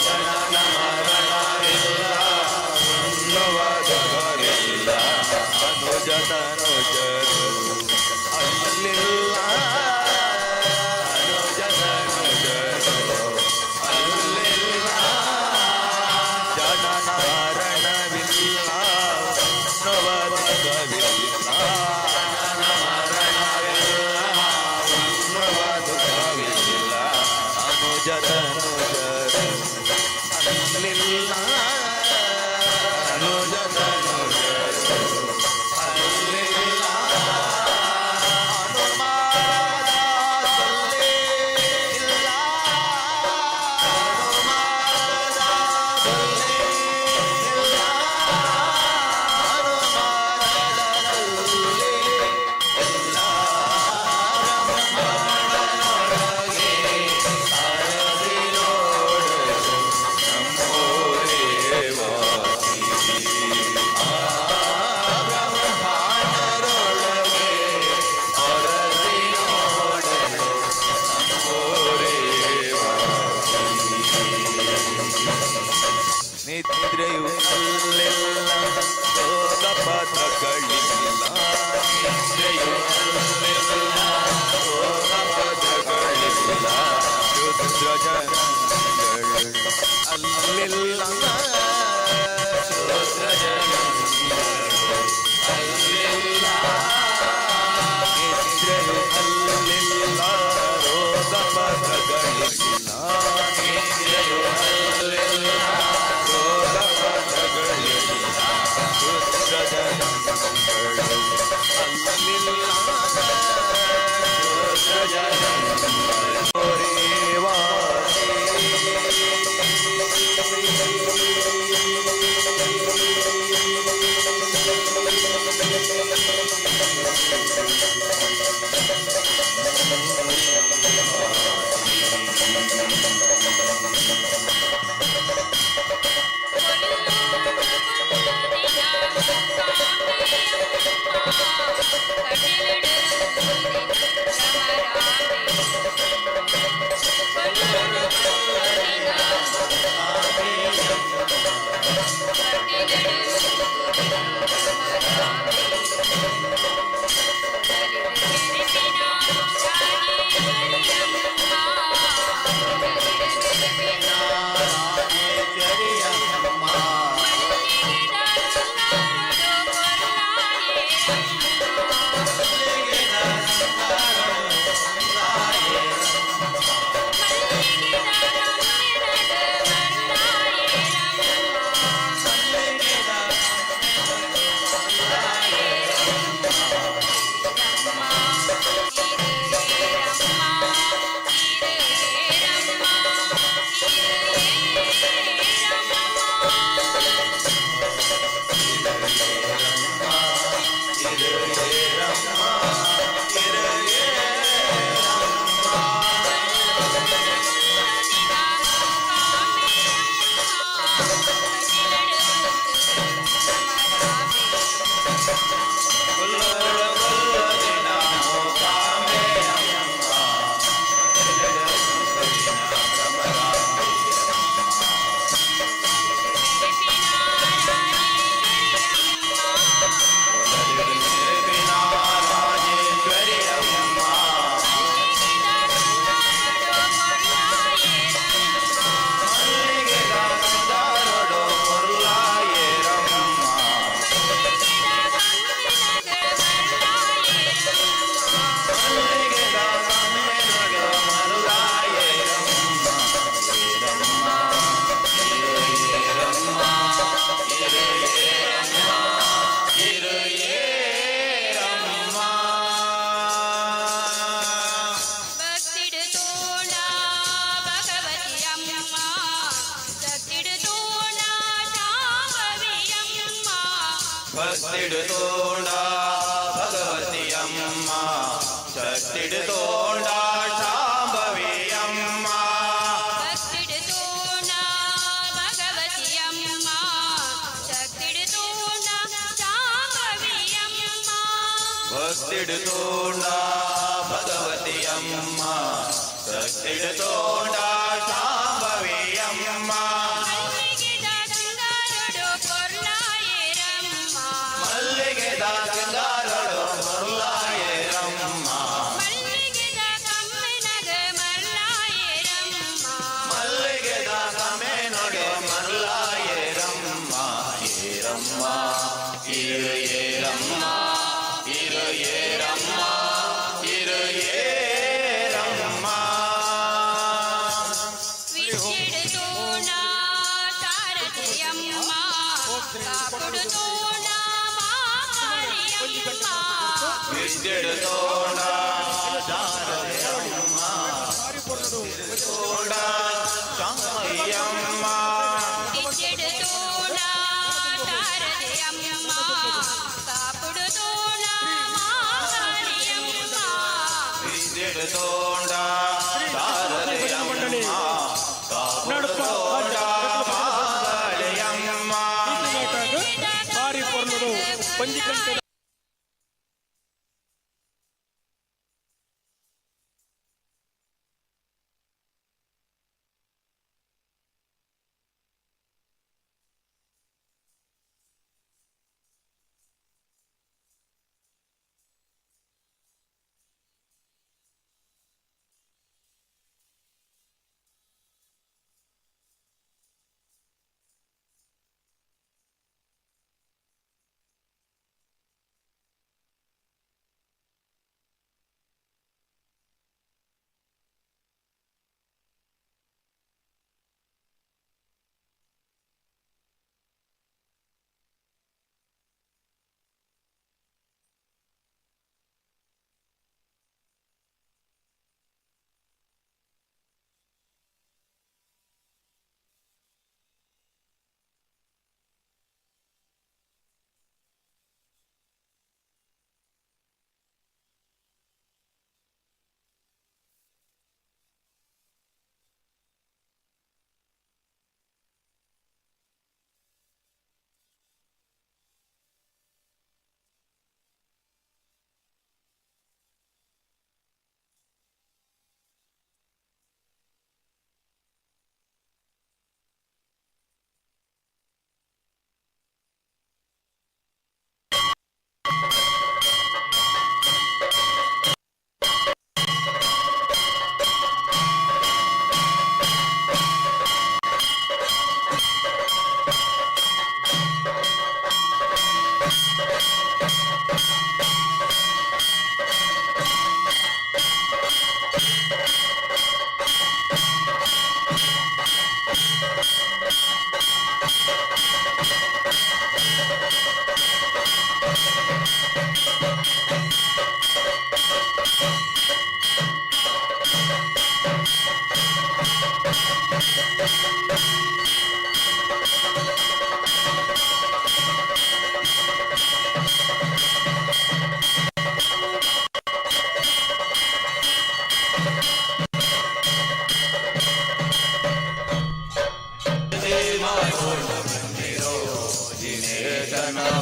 ಜನನ ಮರಣವಿಲ್ಲ ಇನ್ನು ಬದುಕವಿಲ್ಲ ಅನುಜತನುಜರು ಅಲ್ಲಿಲ್ಲ ಅನುಜತನುಜರು ಅಲ್ಲಿಲ್ಲ ಜನನ ಮರಣವಿಲ್ಲ ಇನ್ನು ಬದುಕವಿಲ್ಲ ಅನುಜತನುಜರು ಅಲ್ಲಿಲ್ಲ ಅನುಜತನುಜರು ಅಲ್ಲಿಲ್ಲ ಅನುಮಾನದಲ್ಲಿ ಇಲ್ಲ ಅನುಮಾನದಲ್ಲಿ ಇಲ್ಲ ಅನುಮಾನದಲ್ಲಿ ಇಲ್ಲ ನಿದ್ರೆಯು ಅಲ್ಲೆಲ್ಲ ರೋಗ ಪದಗಳಿಲ್ಲ ನಿದ್ರೆಯು ಅಲ್ಲೆಲ್ಲ ರೋಗ ಪದಗಳಿಲ್ಲ ರುದ್ರ ಜನಗಳು ಅಲ್ಲೆಲ್ಲ ರುದ್ರ ಜನಗಳು ಅಲ್ಲೆಲ್ಲ ನಿದ್ರೆಯು ಅಲ್ಲೆಲ್ಲ ರೋಗ ಪದಗಳಿಲ್ಲ ನಿದ್ರೆಯು ಅಲ್ಲೆಲ್ಲ ರೋಗ ಪದಗಳಿಲ್ಲ ರುದ್ರ ಜನಗಳು ಅಲ್ಲಿಲ್ಲ ರುದ್ರ ಜನಗಳು ರೇವಾಸಿ ಭಕ್ತಿಡುತೋಂಡ ಭಗವತಿಯಮ್ಮ ಶಕ್ತಿಡುತೋಂಡ ಶಾಂಭವಿಯಮ್ಮ ಭಕ್ತಿಡುತೋಂಡ ಭಗವತಿಯಮ್ಮ ಶಕ್ತಿಡುತೋಂಡ ಶಾಂಭವಿಯಮ್ಮ ಭಕ್ತಿಡುತೋಂಡ ಭಗವತಿ ಪಾರ್ವತಿಯಮ್ಮ ಸತ್ತಿಡುತ್ತೋಂಡ ಶಾಂಭವಿಯಮ್ಮ ಮಲ್ಲಿಗೆದ ಸಿಂಗಾರಡು ಮರುಳಾಯೇರಮ್ಮ ಮಲ್ಲಿಗೆದ ಕಮ್ಮೆನೊಡೆ ಮರುಳಾಯೇರಮ್ಮ ಏರಮ್ಮ ಇರು ಏರಮ್ಮ ಇರು ಏರಮ್ಮ ಇರು ಏರಮ್ಮ ವಿದ್ಯೆಡುತ್ತೋಣ ಶಾರದೆಯಮ್ಮ ತೋಣ ಶಾಮಯ್ಯಮ್ಮ ವಿದ್ಯೆಡುತ್ತೋಣ ಶಾರದೆಯಮ್ಮ ಕಾಪುಡುತ್ತೋಣ ಮಾಗಳಯಮ್ಮ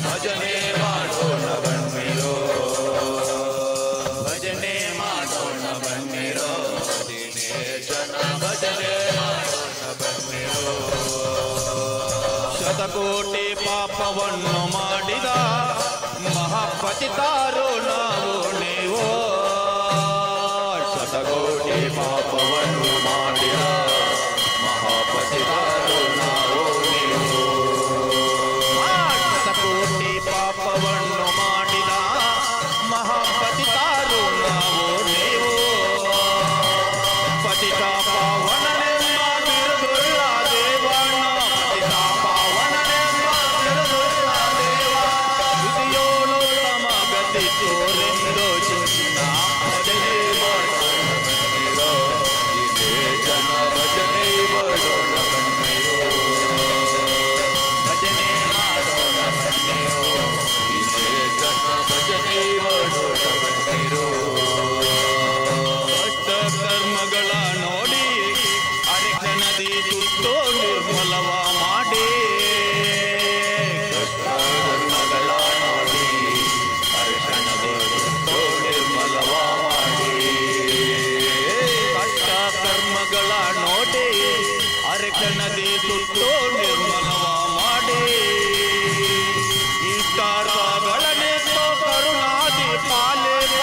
ಭಜನೆ ಮಾಡೋಣ ಬನ್ನಿರೋ ಭಜನೆ ಮಾಡೋಣ ಬನ್ನಿರೋ ದಿನೇಶನ ಭಜನೆ ಮಾಡೋಣ ಬನ್ನಿರೋ ಶತಕೋಟಿ ಪಾಪವನ್ನು ಮಾಡಿದ ಮಹಾಪತಿತಾರೋ ನಾವು ನೀವು ಶತಕೋಟಿ ಪಾಪವನ್ನು ಮಾಡಿದ ಮಹಾಪತಿತಾರೋ ನಾವು ನೀವು ಕೋಟಿ ಪಾಪವನ್ನು ಮಾಡಿದ ಮಹಾಪತಿತಾರು ನಾವು ನೀವು ಪತಿತ ಪಾವನನೆಂಬ ಬಿರುದುಳ್ಳ ದೇವಣ್ಣ ಪತಿತ ಪಾವನನೆಂಬ ಬಿರುದುಳ್ಳ ದೇವ ವಿಧಿಯೋಳು ತಮಗತಿತ್ತು ಅರಿಶನದಿ ಸುಟ್ಟು ನಿರ್ಮಲವ ಮಾಡಿ ಇಷ್ಟಾರ್ಥಗಳನ್ನೆತ್ತೋ ಕರುಣಾದಿ ಪಾಲೇಪ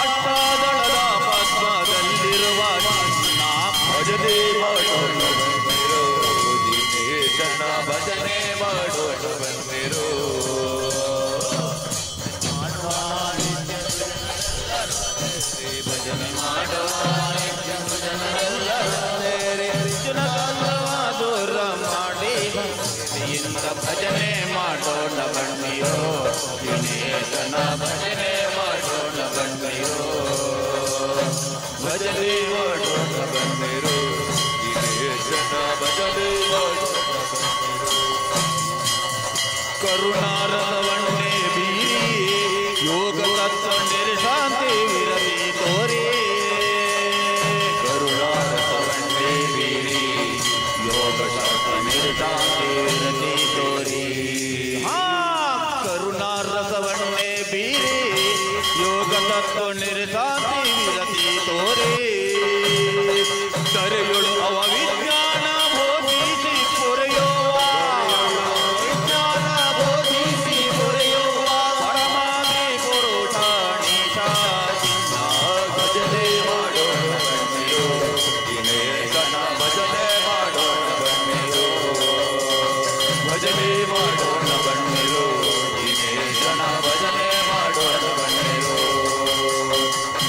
ಅಷ್ಟಾದಳದ ಭಸ್ಮದಲ್ಲಿರುವ ಚಿನ್ನ ಭಜನೆ ಮಾಡೋಣ ಬಂದಿರೋ ದಿನೇಶನ ಭಜನೆ ಮಾಡೋಣ ಬಂದಿರೋ ಭಜನೆ ಮಾಡುವ ದೂರ ಮಾಡಿ ಭಕ್ತಿಯಿಂದ ಭಜನೆ ಮಾಡೋಣ ಬನ್ನಿರೋ ದಿನೇಶನ ಭಜನೆ ಮಾಡೋಣ ಬನ್ನಿರೋ ಭಜನೆ ಮಾಡೋಣ ಬನ್ನಿರೋ ದಿನೇಶನ ಭಜನೆ ಮಾಡೋಣ ಕರುಣಾರಸವನ್ನೇ ಬೀರಿ ಯೋಗ ತತ್ವ ನಿರ್ಶಾಂತಿ ವಿರತಿ ತೋರಿ ಕರುಣಾರಸವನ್ನೇ ಬೀರಿ ಯೋಗ ತತ್ವ ನಿರ್ಶಾಂತಿ ವಿರತಿ ತೋರಿ ಕರುಣಾರಸವನ್ನೇ ಬೀರಿ ಯೋಗ ತತ್ವ ನಿರ್ಶಾಂತಿ ವಿರತಿ ತೋರಿ ತರೆಯೊಳು ಅವ ವಿಜ್ಞಾನ ಬೋಧಿಸಿ ಪೊರೆಯುವ ಭಜನೆ ಮಾಡೋಣ ಬನ್ನಿರೋ ದಿನೇಶನ ಭಜನೆ ಮಾಡೋಣ ಬನ್ನಿರೋ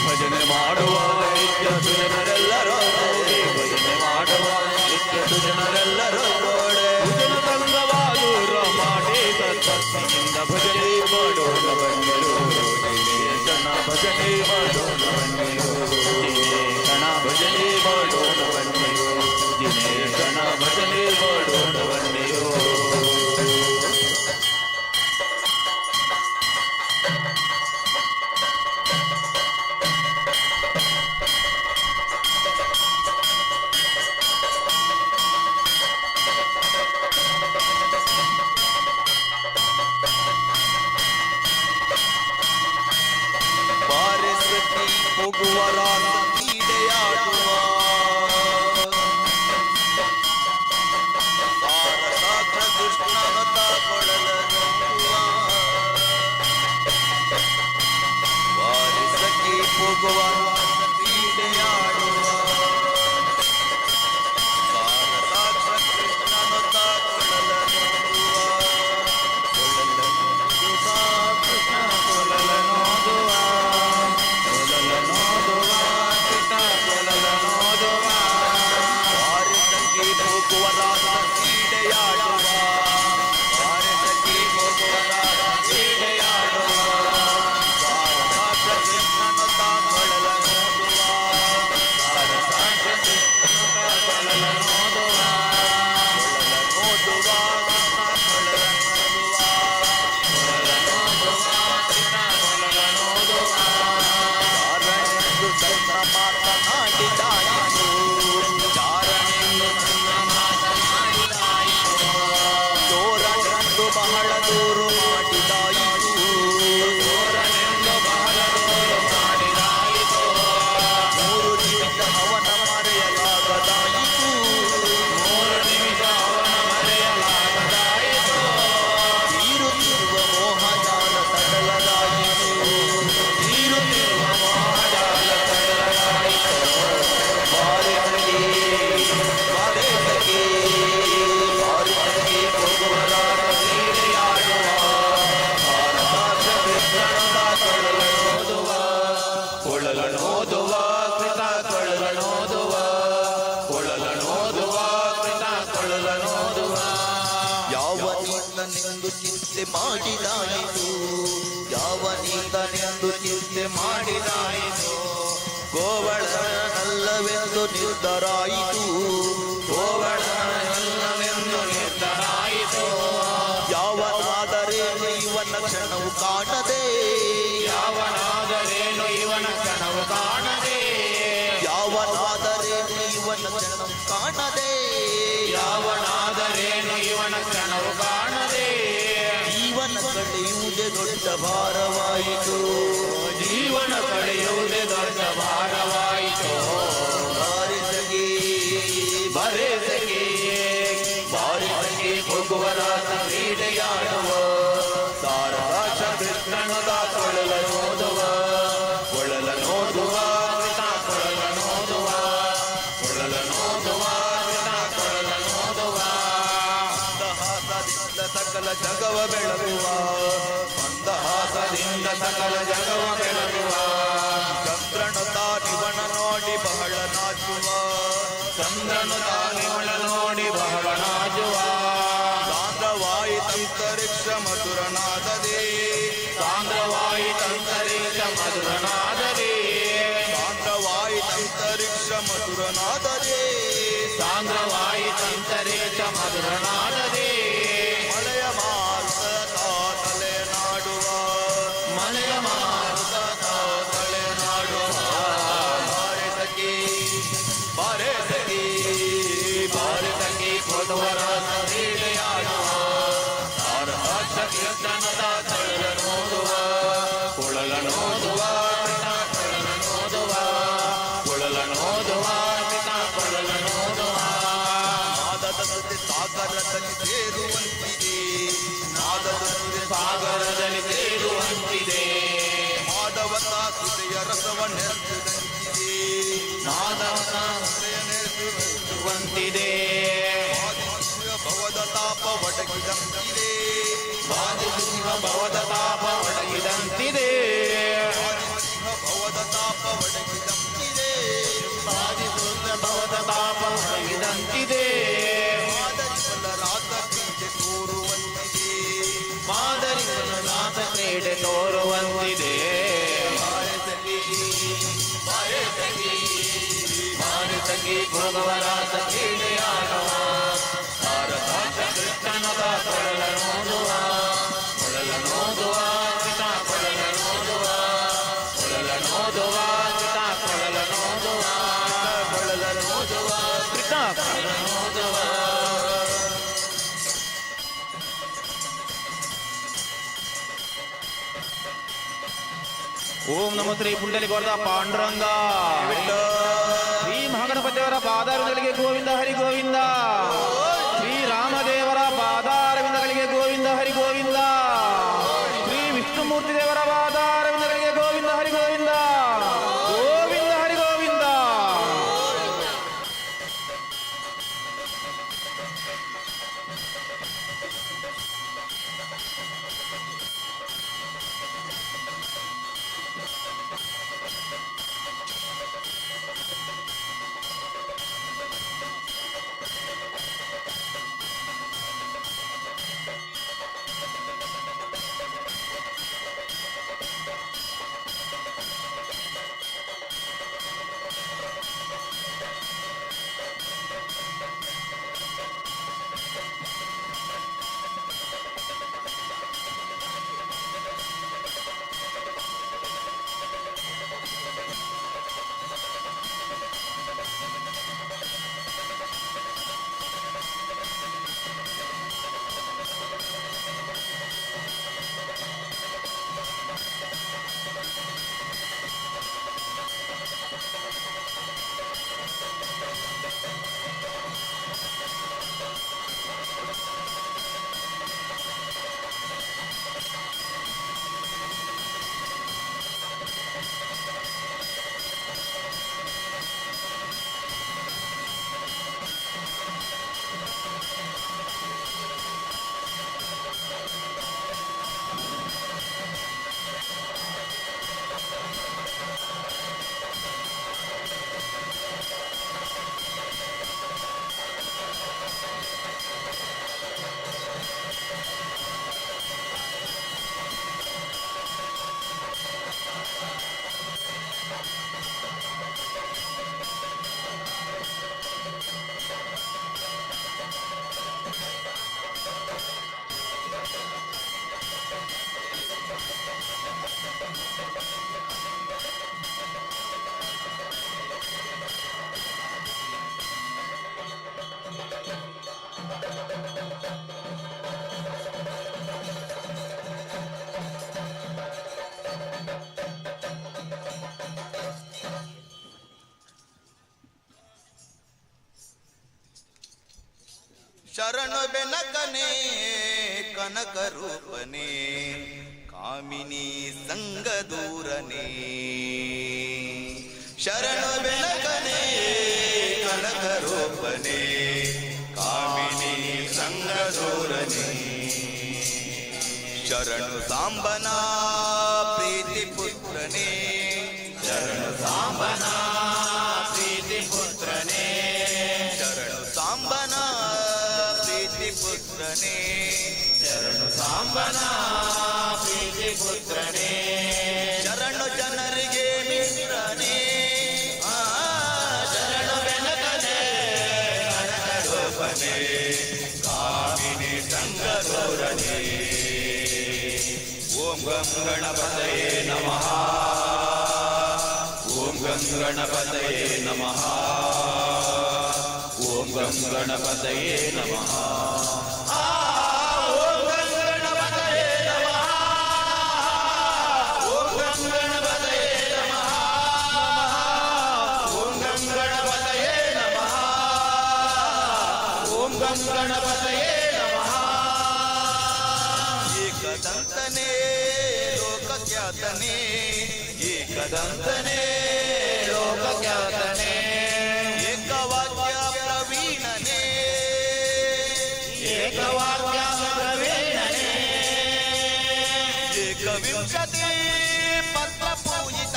ಭಜನೆ ಮಾಡುವ ನಿತ್ಯ ಸುಜನರೆಲ್ಲರೂ ಭಜನೆ ಮಾಡುವ ನಿತ್ಯ ಸುಜನರೆಲ್ಲರೂ ಭಜನ ಸಂಗವಾದೂರ ಮಾಡಿ ತತ್ವದಿಂದ ಭಜನೆ ಮಾಡೋಣ ಬನ್ನಿರೋ ದಿನೇಶನ ಭಜನೆ ಮಾಡೋಣ ಬನ್ನಿರೋ ದಿನೇಶನ ಭಜನೆ ಮಾಡೋಣ ಬನ್ನಿರೋ ದಿನೇಶನ ಭಜನೆ ಮಾಡೋಣ ಬನ್ನಿರೋ ಬಾರಿಸತಿ ಹೋಗುವರ ಕ್ರೀಡೆಯಾಡುವ ಸಾರಸಾಗ್ರ ಕೃಷ್ಣನ ಕೊಳಲನುವ ಬಾರಿಸತಿ ಹೋಗುವರ ಕ್ರೀಡೆಯಾಡುವ ಸಾರಸಾಗ್ರ ಕೃಷ್ಣನ ಕೊಳಲನುವ ಕೃಷ್ಣ ಕೊಳಲನೋದುವ ಭಾರತಕ್ಕೆ ಹೋಗುವರ ಕ್ರೀಡೆಯಾಡುವ ಭಾರತಕ್ಕೆ ಹೋಗುವರ ಕ್ರೀಡೆಯಾಡುವ ಭಾರತ ಕೃಷ್ಣನ ತಾಕೊಳಲ ನೋಡುವ ಭಾರತ ಕೃಷ್ಣನ ಕೊಳಲ ನೋಡುವ ನೋಡುವ ಕೃಷ್ಣ ಕೊಳಲ ನೋಡುವ ಕೃಷ್ಣ ಕೊಳಲ ನೋಡುವ ಚಾರಣೆಂದು ಸಣ್ಣ ಮಾತನಾಡಿದಾಯಿತು ಚಾರಣೆಂದು ಸಣ್ಣ ಮಾತನಾಡಿದಾಯಿತು ಚೋರನೆಂದು ಬಹಳ ದೂರು ಮಾಡಿದಾಯಿತು ಚೋರನೆಂದು ಬಹಳ ದೂರು ಮಾಡಿದಾಯಿತು 3 ನಿಮಿಷ ಅವನ ಮರೆಯಲಾಗದಾಯಿತು 3 ನಿಮಿಷ ಅವನ ಮರೆಯಲಾಗದಾಯಿತು ತೀರುತ್ತಿರುವ ಮೋಹಜಾಲ ಸಡಲದಾಯಿತು ತೀರುತ್ತಿರುವ ಮೋಹಜಾಲ ಸಡಲದಾಯಿತು ಬಾರಿಸಲಿ ಬಾರಿಸಲಿ ಬಾರಿಸಲಿ ಹೋಗುವರಾದ ಕ್ರೀಡೆಯಾಡುವ ಭಾರತ ಕೃಷ್ಣನ ಕೊಳಲನೋದುವ ಕೊಳಲನೋದುವ ಕೃತ ಕೊಳಲನೋದುವ ಕೊಳಲನೋದುವ ಕೃತ ಕೊಳಲನೋದುವ ಯಾವನಿಂದನೆಂದು ಚಿಂತೆ ಮಾಡಿದಾಯಿತು ಯಾವನಿಂದನೆಂದು ಚಿಂತೆ ಮಾಡಿದಾಯಿತು ಗೋವಳನಲ್ಲವೆಂದು ನಿರ್ಧರಾಯಿತು ಗೋವಳನಲ್ಲವೆಂದು ನಿರ್ಧರಾಯಿತು ಯಾವನಾದರೇನು ಇವನ ಕ್ಷಣವು ಕಾಣದೆ ಯಾವನಾದರೇನು ಇವನ ಕ್ಷಣವು ಕಾಣದೆ ಯಾವನಾದರೇನು ಇವನ ಕ್ಷಣವು ಕಾಣದೆ ಯಾವನಾದರೇನು ಇವನ ಕ್ಷಣವು ಕಾಣದೆ ಜೀವನ ಕಳೆಯುವುದೇ ದೊಡ್ಡ ಭಾರವಾಯಿತು ಜೀವನ ಕಳೆಯುವುದೇ ದೊಡ್ಡ ಭಾರವಾಯಿತು ಬೆಳಗುವ ಮಂದಹಾಸದಿಂದ ಸಕಲ ಜಗವ ಬೆಳಗುವ ಚಂದ್ರನು ತಾನಿವನ ನೋಡಿ ಬಹಳ ನಾಚುವ ಚಂದ್ರನು ತಾನಿವನ ನೋಡಿ ಬಹಳ ನಾಚುವ ಸಾಂದ್ರವಾಯಿತಂತರಿಕ್ಷ ಮಧುರನಾದದೇ ಸಾಂದ್ರವಾಯಿತಂತರಿಕ್ಷ ಮಧುರನಾದದೇ ಸಾಂದ್ರವಾಯಿತಂತರಿಕ್ಷ ಮಧುರನಾದದೇ ಸಾಂದ್ರವಾಯಿತಂತರಿಕ್ಷ ಮಧುರನಾದದೇ ಮಳೆಯ ಮಾರುತ ತಲೆ ನಾಡುವ ಮಳೆಯ ಮಾರುತ ತಲೆ ನಾಡುವ ಬಾರೆ ಸಖಿ ಬಾರೆ ಸಖಿ ಬಾರೆ ಸಖಿ ಕೊಡುವರ ಕ್ರೀಡೆಯಾಡುವ ಸಾರಸಾಕ್ಷ ಕೀರ್ತನದ ತಳಲ ನೋಡುವ ಕುಳಲ ನೋಡುವ ಕೊಳಲ ನೋಡುವ ಕುಳಲ ನೋಡುವ ಕೊಳಲ ನೋಡುವ ನಾದದ ಸುದ್ದಿ ಸಾಗರದಲ್ಲಿ ಸೇರುವಂತಿದೆ ನಾದದ ಸುದ್ದಿ ಸಾಗರದಲ್ಲಿ ಸೇರುವಂತಿದೆ ಮಾಧವತ ಸುದೆಯ ರಸವ ನೆರೆಸುವಂತಿದೆ ಮಾಧವತ ಸುದೆಯ ನೆರೆಸುವಂತಿದೆ ಭವದ ತಾಪ ಒಡಗಿದಂತಿದೆ ಬಾದಿಸಿಂಹ ಭವದ ತಾಪ ಒಡಗಿದಂತಿದೆ ಭವದ ತಾಪ ಒಡಗಿದಂತಿದೆ ಬಾದಿಸಿಂಹ ಭವದ ತಾಪ ಒಡಗಿದಂತಿದೆ ಮಾದರಿಫಲರಾದ ಕ್ರೀಡೆ ತೋರುವಂತಿದೆ ಮಾದರಿಫಲರಾದ ಕ್ರೀಡೆ ತೋರುವಂತಿದೆ ಭಾರತಕ್ಕೆ ಭಗವರಾದ ಕ್ರೀಡೆಯಾಡುವ ಭಾರತಾಂತ ಕೃಷ್ಣನದ ಕೊಳಲ ನೋಡುವ ಕೊಳಲ ನೋಡುವ ಕಿಟ ಕೊಳಲ ನೋಡುವ ಕೊಳಲ ನೋಡುವ ಕಿಟ ಕೊಳಲ ನೋಡುವ ಕೊಳಲ ನೋಡುವ ಕಿಟ ಕೊಳಲ ನೋಡುವ ಓಂ ನಮೋ ಶ್ರೀ ಪುಂಡಲಿ ಗೋರ್ಧ ಪಾಂಡುರಂಗ ಶ್ರೀ ಮಹಾಗಣಪತಿಯವರ ಪಾದಾರವಿಂದಗಳಿಗೆ ಗೋವಿಂದ ಹರಿ ಗೋವಿಂದ ಶ್ರೀ ರಾಮದೇವರ ಪಾದಾರವಿಂದಗಳಿಗೆ ಗೋವಿಂದ ಹರಿ ಗೋವಿಂದ ಶ್ರೀ ವಿಷ್ಣುಮೂರ್ತಿ ದೇವರ ಪಾದಾರವಿಂದಗಳಿಗೆ ಗೋವಿಂದ ಹರಿ ಗೋವಿಂದ ಗೋವಿಂದ ಹರಿ ಗೋವಿಂದ ಶರಣು ಬೆನಕನೆ ಕನಕ ರೂಪನೆ ಕಾಮಿನಿ ಸಂಗ ದೂರನೆ ಶರಣು ಬೆನಕನೆ ಕನಕ ರೂಪನೆ ಕಾಮಿನಿ ಸಂಗ ದೂರನೆ ಶರಣು ಸಾಂಬನ ಪ್ರೀತಿ ಪುತ್ರನೇ ಶರಣು ಸಾಂಬನ ಪ್ರೀತಿ ಪುತ್ರನೇ ಶರಣು ಸಾಂಬನ ಪ್ರೀತಿ ಪುತ್ರನೇ ಶರಣು ಸಾಂಬನ ಪ್ರೀತಿ ಪುತ್ರನೇ ಶರಣು ಜನರಿಗೆ ಮಿತ್ರನೇ ಶರಣು ಬೆನಕನೇ ಕನಕರೂಪನೇ ಕಾಮಿನಿ ಸಂಗದೋರನೇ ಓಂ ಗಂ ಗಣಪತಯೇ ನಮಃ ಓಂ ಗಂ ಗಣಪತಯೇ ನಮಃ ಓಂ ಗಂ ಗಣಪತಯೇ ನಮಃ ಓಂ ಗಂ ಗಣಪತಯೇ ನಮಃ ಓಂ ಗಂ ಗಣಪತಯೇ ನಮಃ ಓಂ ಗಂ ಗಣಪತಯೇ ನಮಃ ಓಂ ಗಂ ಗಣಪತಯೇ ನಮಃ ಏಕದಂತನೇ ಲೋಕಖ್ಯಾತನೇ ಏಕದಂತನೇ ಲೋಕಖ್ಯಾತನೇ ಏಕವಾಕ್ಯ ಪ್ರವೀಣನೇ ಏಕವಾಕ್ಯ ಪ್ರವೀಣನೇ ಏಕವಿಂಶತಿ ಪತ್ರ ಪೂಜಿತ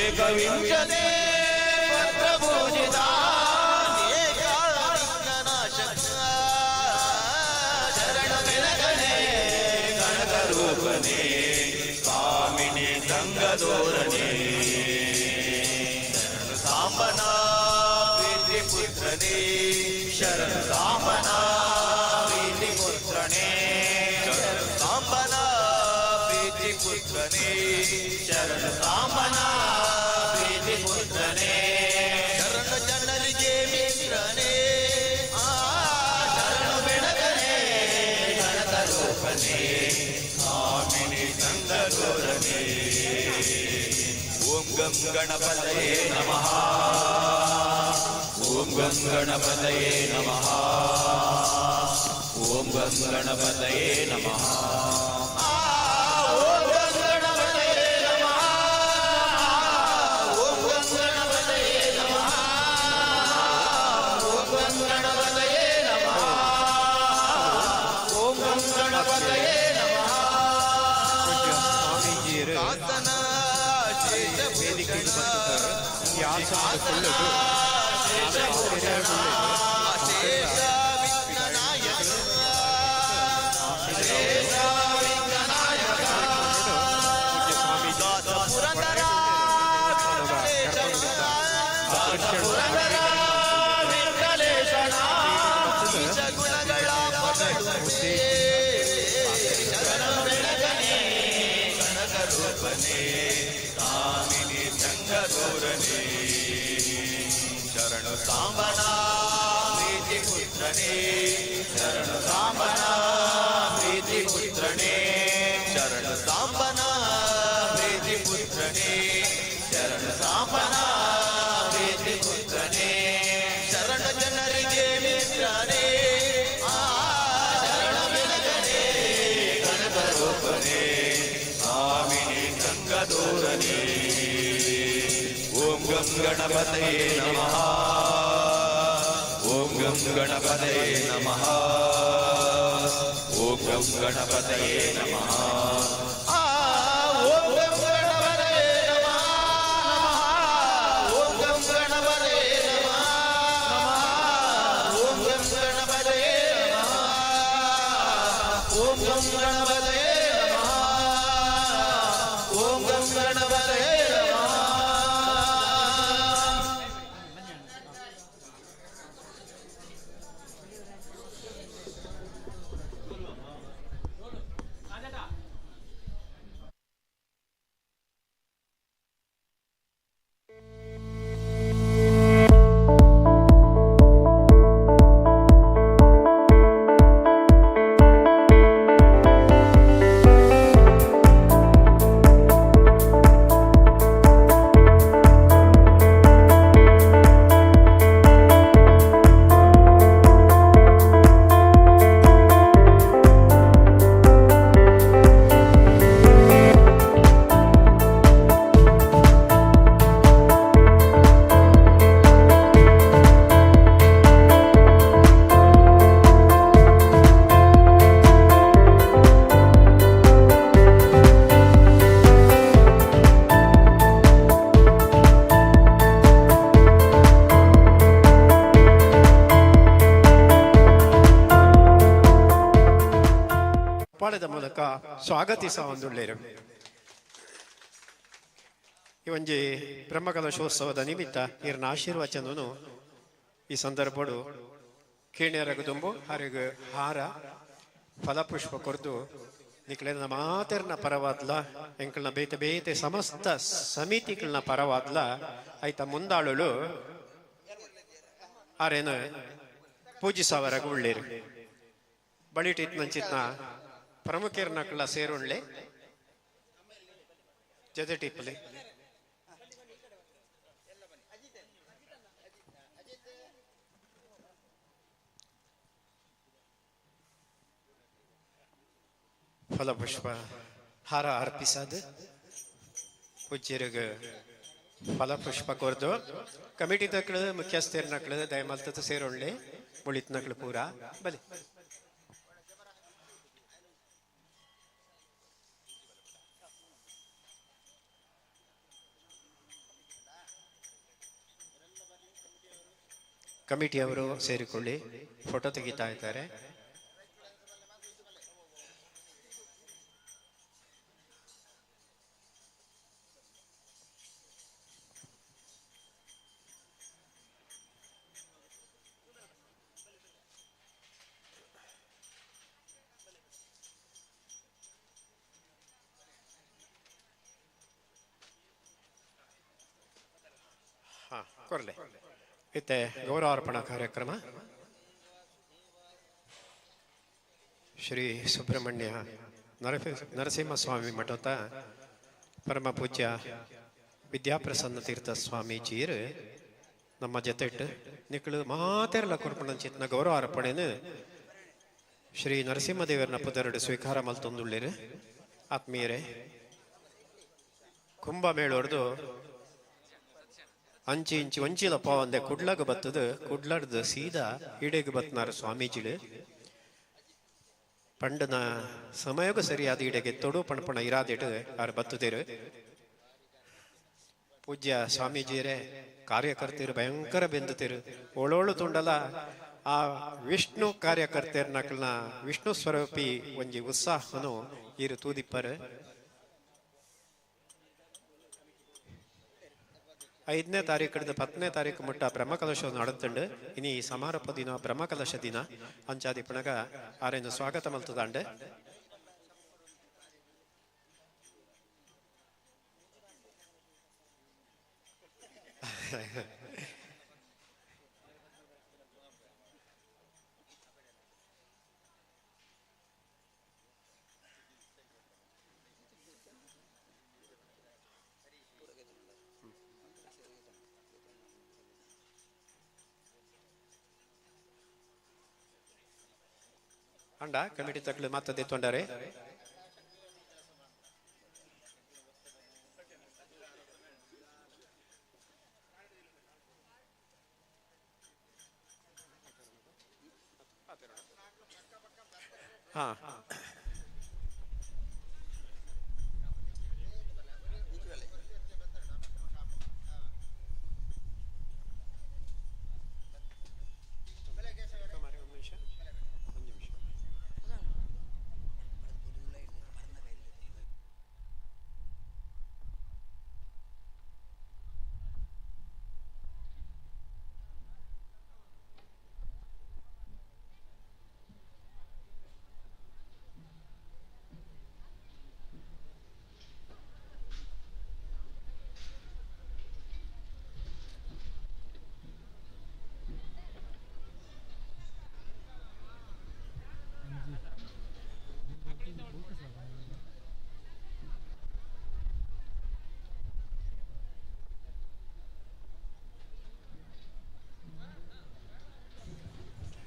ಏಕವಿಂಶತಿ ಪತ್ರ ಪೂಜಿತ ಏಕಾಲಿಂಗನಾಶಕ ಶರಣ ಬೆಳಗನೆ ಕನಕರೂಪನೇ ಕಾಮಿನಿ ಸಂಗದೋರನೇ ಶರಣು ಸಾಂಬನ ಪ್ರೀತಿ ಪುತ್ರನೇ ಶರಣು ಸಾಂಬನ ಪ್ರೀತಿ ಪುತ್ರನೇ ಶರಣು ಸಾಂಬನ ಪ್ರೀತಿ ಪುತ್ರನೇ ಶರಣು ಸಾಂಬನ ಪ್ರೀತಿ ಪುತ್ರನೇ ಶರಣು ಜನರಿಗೆ ಮಿತ್ರನೇ ಶರಣು ಬೆಳಗನೇ ಕನಕರೂಪನೇ ಕಾಮಿನಿ ಸಂಗದೋರನೇ ಓಂ ಗಂ ಗಣಪತಯೇ ನಮಃ ಓಂ ಗಂ ಗಣಪತಯೇ ನಮಃ ಓಂ ಗಂ ಗಣಪತಯೇ ನಮಃ ಓಂ ಗಂ ಗಣಪತಯೇ ನಮಃ ಓಂ ಗಂ ಗಣಪತಯೇ ನಮಃ ಓಂ ಗಂ ಗಣಪತಯೇ ನಮಃ ಓಂ ಗಂ ಗಣಪತಯೇ ನಮಃ ಕಾಸನ ಕಾಮಿನಿ ಸಂಗದೋರನೇ ಶರಣು ಸಾಂಬನ ಪ್ರೀತಿ ಪುತ್ರನೇ ಶರಣು ಸಾಂಬನ ಪ್ರೀತಿ ಪುತ್ರನೇ ಶರಣು ಸಾಂಬನ ಪ್ರೀತಿ ಪುತ್ರನೇ ಶರಣು ಸಾಂಬನ ಪ್ರೀತಿ ಪುತ್ರನೇ ಶರಣ ಜನರಿಗೆ ಮಿತ್ರನೇ ಶರಣ ಬೆಳಗನೇ ಕನಕರೂಪನೇ ಕಾಮಿನಿ ಸಂಗದೋರನೇ ಓಂ ಗಂ ಗಣಪತಯೇ ನಮಃ ಓಂ ಗಂ ಗಣಪತಯೇ ನಮಃ ಓಂ ಗಂ ಗಣಪತಯೇ ನಮಃ ಓಂ ಗಂ ಗಣಪತಯೇ ನಮಃ ಓಂ ಗಂ ಗಣಪತಯೇ ನಮಃ ಓಂ ಗಂ ಗಣಪತಯೇ ನಮಃ ಓಂ ಗಂ ಗಣಪತಯೇ ನಮಃ ಓಂ ಗಂ ಗಣಪತಯೇ ಸ್ವಾಗತಿಸ ಒಂದುಳ್ಳೇರು ಈ ಒಂಜಿ ಬ್ರಹ್ಮಕಲಶೋತ್ಸವದ ನಿಮಿತ್ತ ಇರ್ನ ಆಶೀರ್ವಚನನು ಈ ಸಂದರ್ಭಡು ಕೇಣ್ಯರಗ ತುಂಬು ಹರಿಗ ಹಾರ ಫಲಪುಷ್ಪ ಕೊರ್ದು ನಿಕ್ಲೆನ ಮಾತೆರ್ನ ಪರವಾದ್ಲ ಎಂಕಲ್ನ ಬೇತೆ ಬೇತೆ ಸಮಸ್ತ ಸಮಿತಿಗಳನ್ನ ಪರವಾದ್ಲ ಆಯ್ತ ಮುಂದಾಳು ಆರೇನು ಪೂಜಿಸವರಗ ಉಳ್ಳೇರು ಬಳಿಟಿತ್ ಮಂಚಿತ್ನ ಪ್ರಮುಖರ್ನಕ್ಲ ಸೇರುಳ್ಳೆ ಜೊತೆ ಟಿಪ್ಪಲೆ ಫಲಪುಷ್ಪ ಹಾರ ಅರ್ಪಿಸದು ಪೂಜ್ಯರಿಗೆ ಫಲಪುಷ್ಪ ಕೊರ್ದು ಕಮಿಟಿ ತಕ್ಳು ಮುಖ್ಯಸ್ಥರ್ನಕ್ಳು ದಯಮಲ್ತದ ಸೇರೊಳ್ಳೆ ಮುಳಿತ್ನಕ್ಳು ಪೂರ ಬಲಿ ಕಮಿಟಿಯವರು ಸೇರಿಕೊಳ್ಳಿ ಫೋಟೋ ತೆಗಿತಾ ಇದ್ದಾರೆ. ಕೊರ್ಲೆ ಇತ್ತೆ ಗೌರವಾರ್ಪಣಾ ಕಾರ್ಯಕ್ರಮ ಶ್ರೀ ಸುಬ್ರಹ್ಮಣ್ಯ ನರಸಿಂಹಸ್ವಾಮಿ ಮಠದ ಪರಮ ಪೂಜ್ಯ ವಿದ್ಯಾಪ್ರಸನ್ನ ತೀರ್ಥ ಸ್ವಾಮೀಜಿಯರು ನಮ್ಮ ಜೊತೆಟ್ಟು ನಿಕ್ಕಳು ಮಾತೆರ್ಲ ಕೊರ್ಪಣಂಚಿತ್ನ ಗೌರವಾರ್ಪಣೆನು ಶ್ರೀ ನರಸಿಂಹದೇವರನ ಪುದರಡು ಸ್ವೀಕಾರ ಮಲ್ತೊಂದುಳ್ಳೇರು. ಆತ್ಮೀಯರೇ, ಕುಂಭಮೇಳೋರ್ದು ಅಂಚಿ ಇಂಚಿ ಒಂಚಿಲಪ್ಪ ಒಂದೆ ಕುಡ್ಲಗ ಬತ್ತದು ಕುಡ್ಲಡ್ದು ಸೀದಾ ಇಡೆಗೆ ಬತ್ನಾರು ಸ್ವಾಮೀಜಿಳು ಪಂಡನ ಸಮಯಗೂ ಸರಿಯಾದ ಇಡೆಗೆ ತೊಡು ಪಣಪಣ ಇರಾದಿಡು ಅವ್ರು ಬತ್ತುದೇರು. ಪೂಜ್ಯ ಸ್ವಾಮೀಜಿಯರೇ ಕಾರ್ಯಕರ್ತರು ಭಯಂಕರ ಬೆಂದುತ್ತೇರು. ಒಳೋಳು ತುಂಡಲ ಆ ವಿಷ್ಣು ಕಾರ್ಯಕರ್ತರ್ನಕ್ಲನ್ನ ವಿಷ್ಣು ಸ್ವರೂಪಿ ಒಂಜಿ ಉತ್ಸಾಹನು ಇರು ತೂದಿಪ್ಪರು. 5ನೇ ತಾರೀಕು ಹಿಡಿದು 10ನೇ ತಾರೀಕು ಮುಟ್ಟ ಬ್ರಹ್ಮಕಲಶ ನಡುತ್ತಂಡು ಇನಿ ಸಮಾರೋಪ ದಿನ ಬ್ರಹ್ಮಕಲಶ ದಿನ ಅಂಚಾದಿ ಪುಣಗ ಆರೇನು ಸ್ವಾಗತ ಮಲ್ತದಾಂಡೆ. ಅಂಡ ಕಮಿಟಿ ತಕ್ಳು ಮಾತದೆ ತೊಂಡರೆ ಹಾ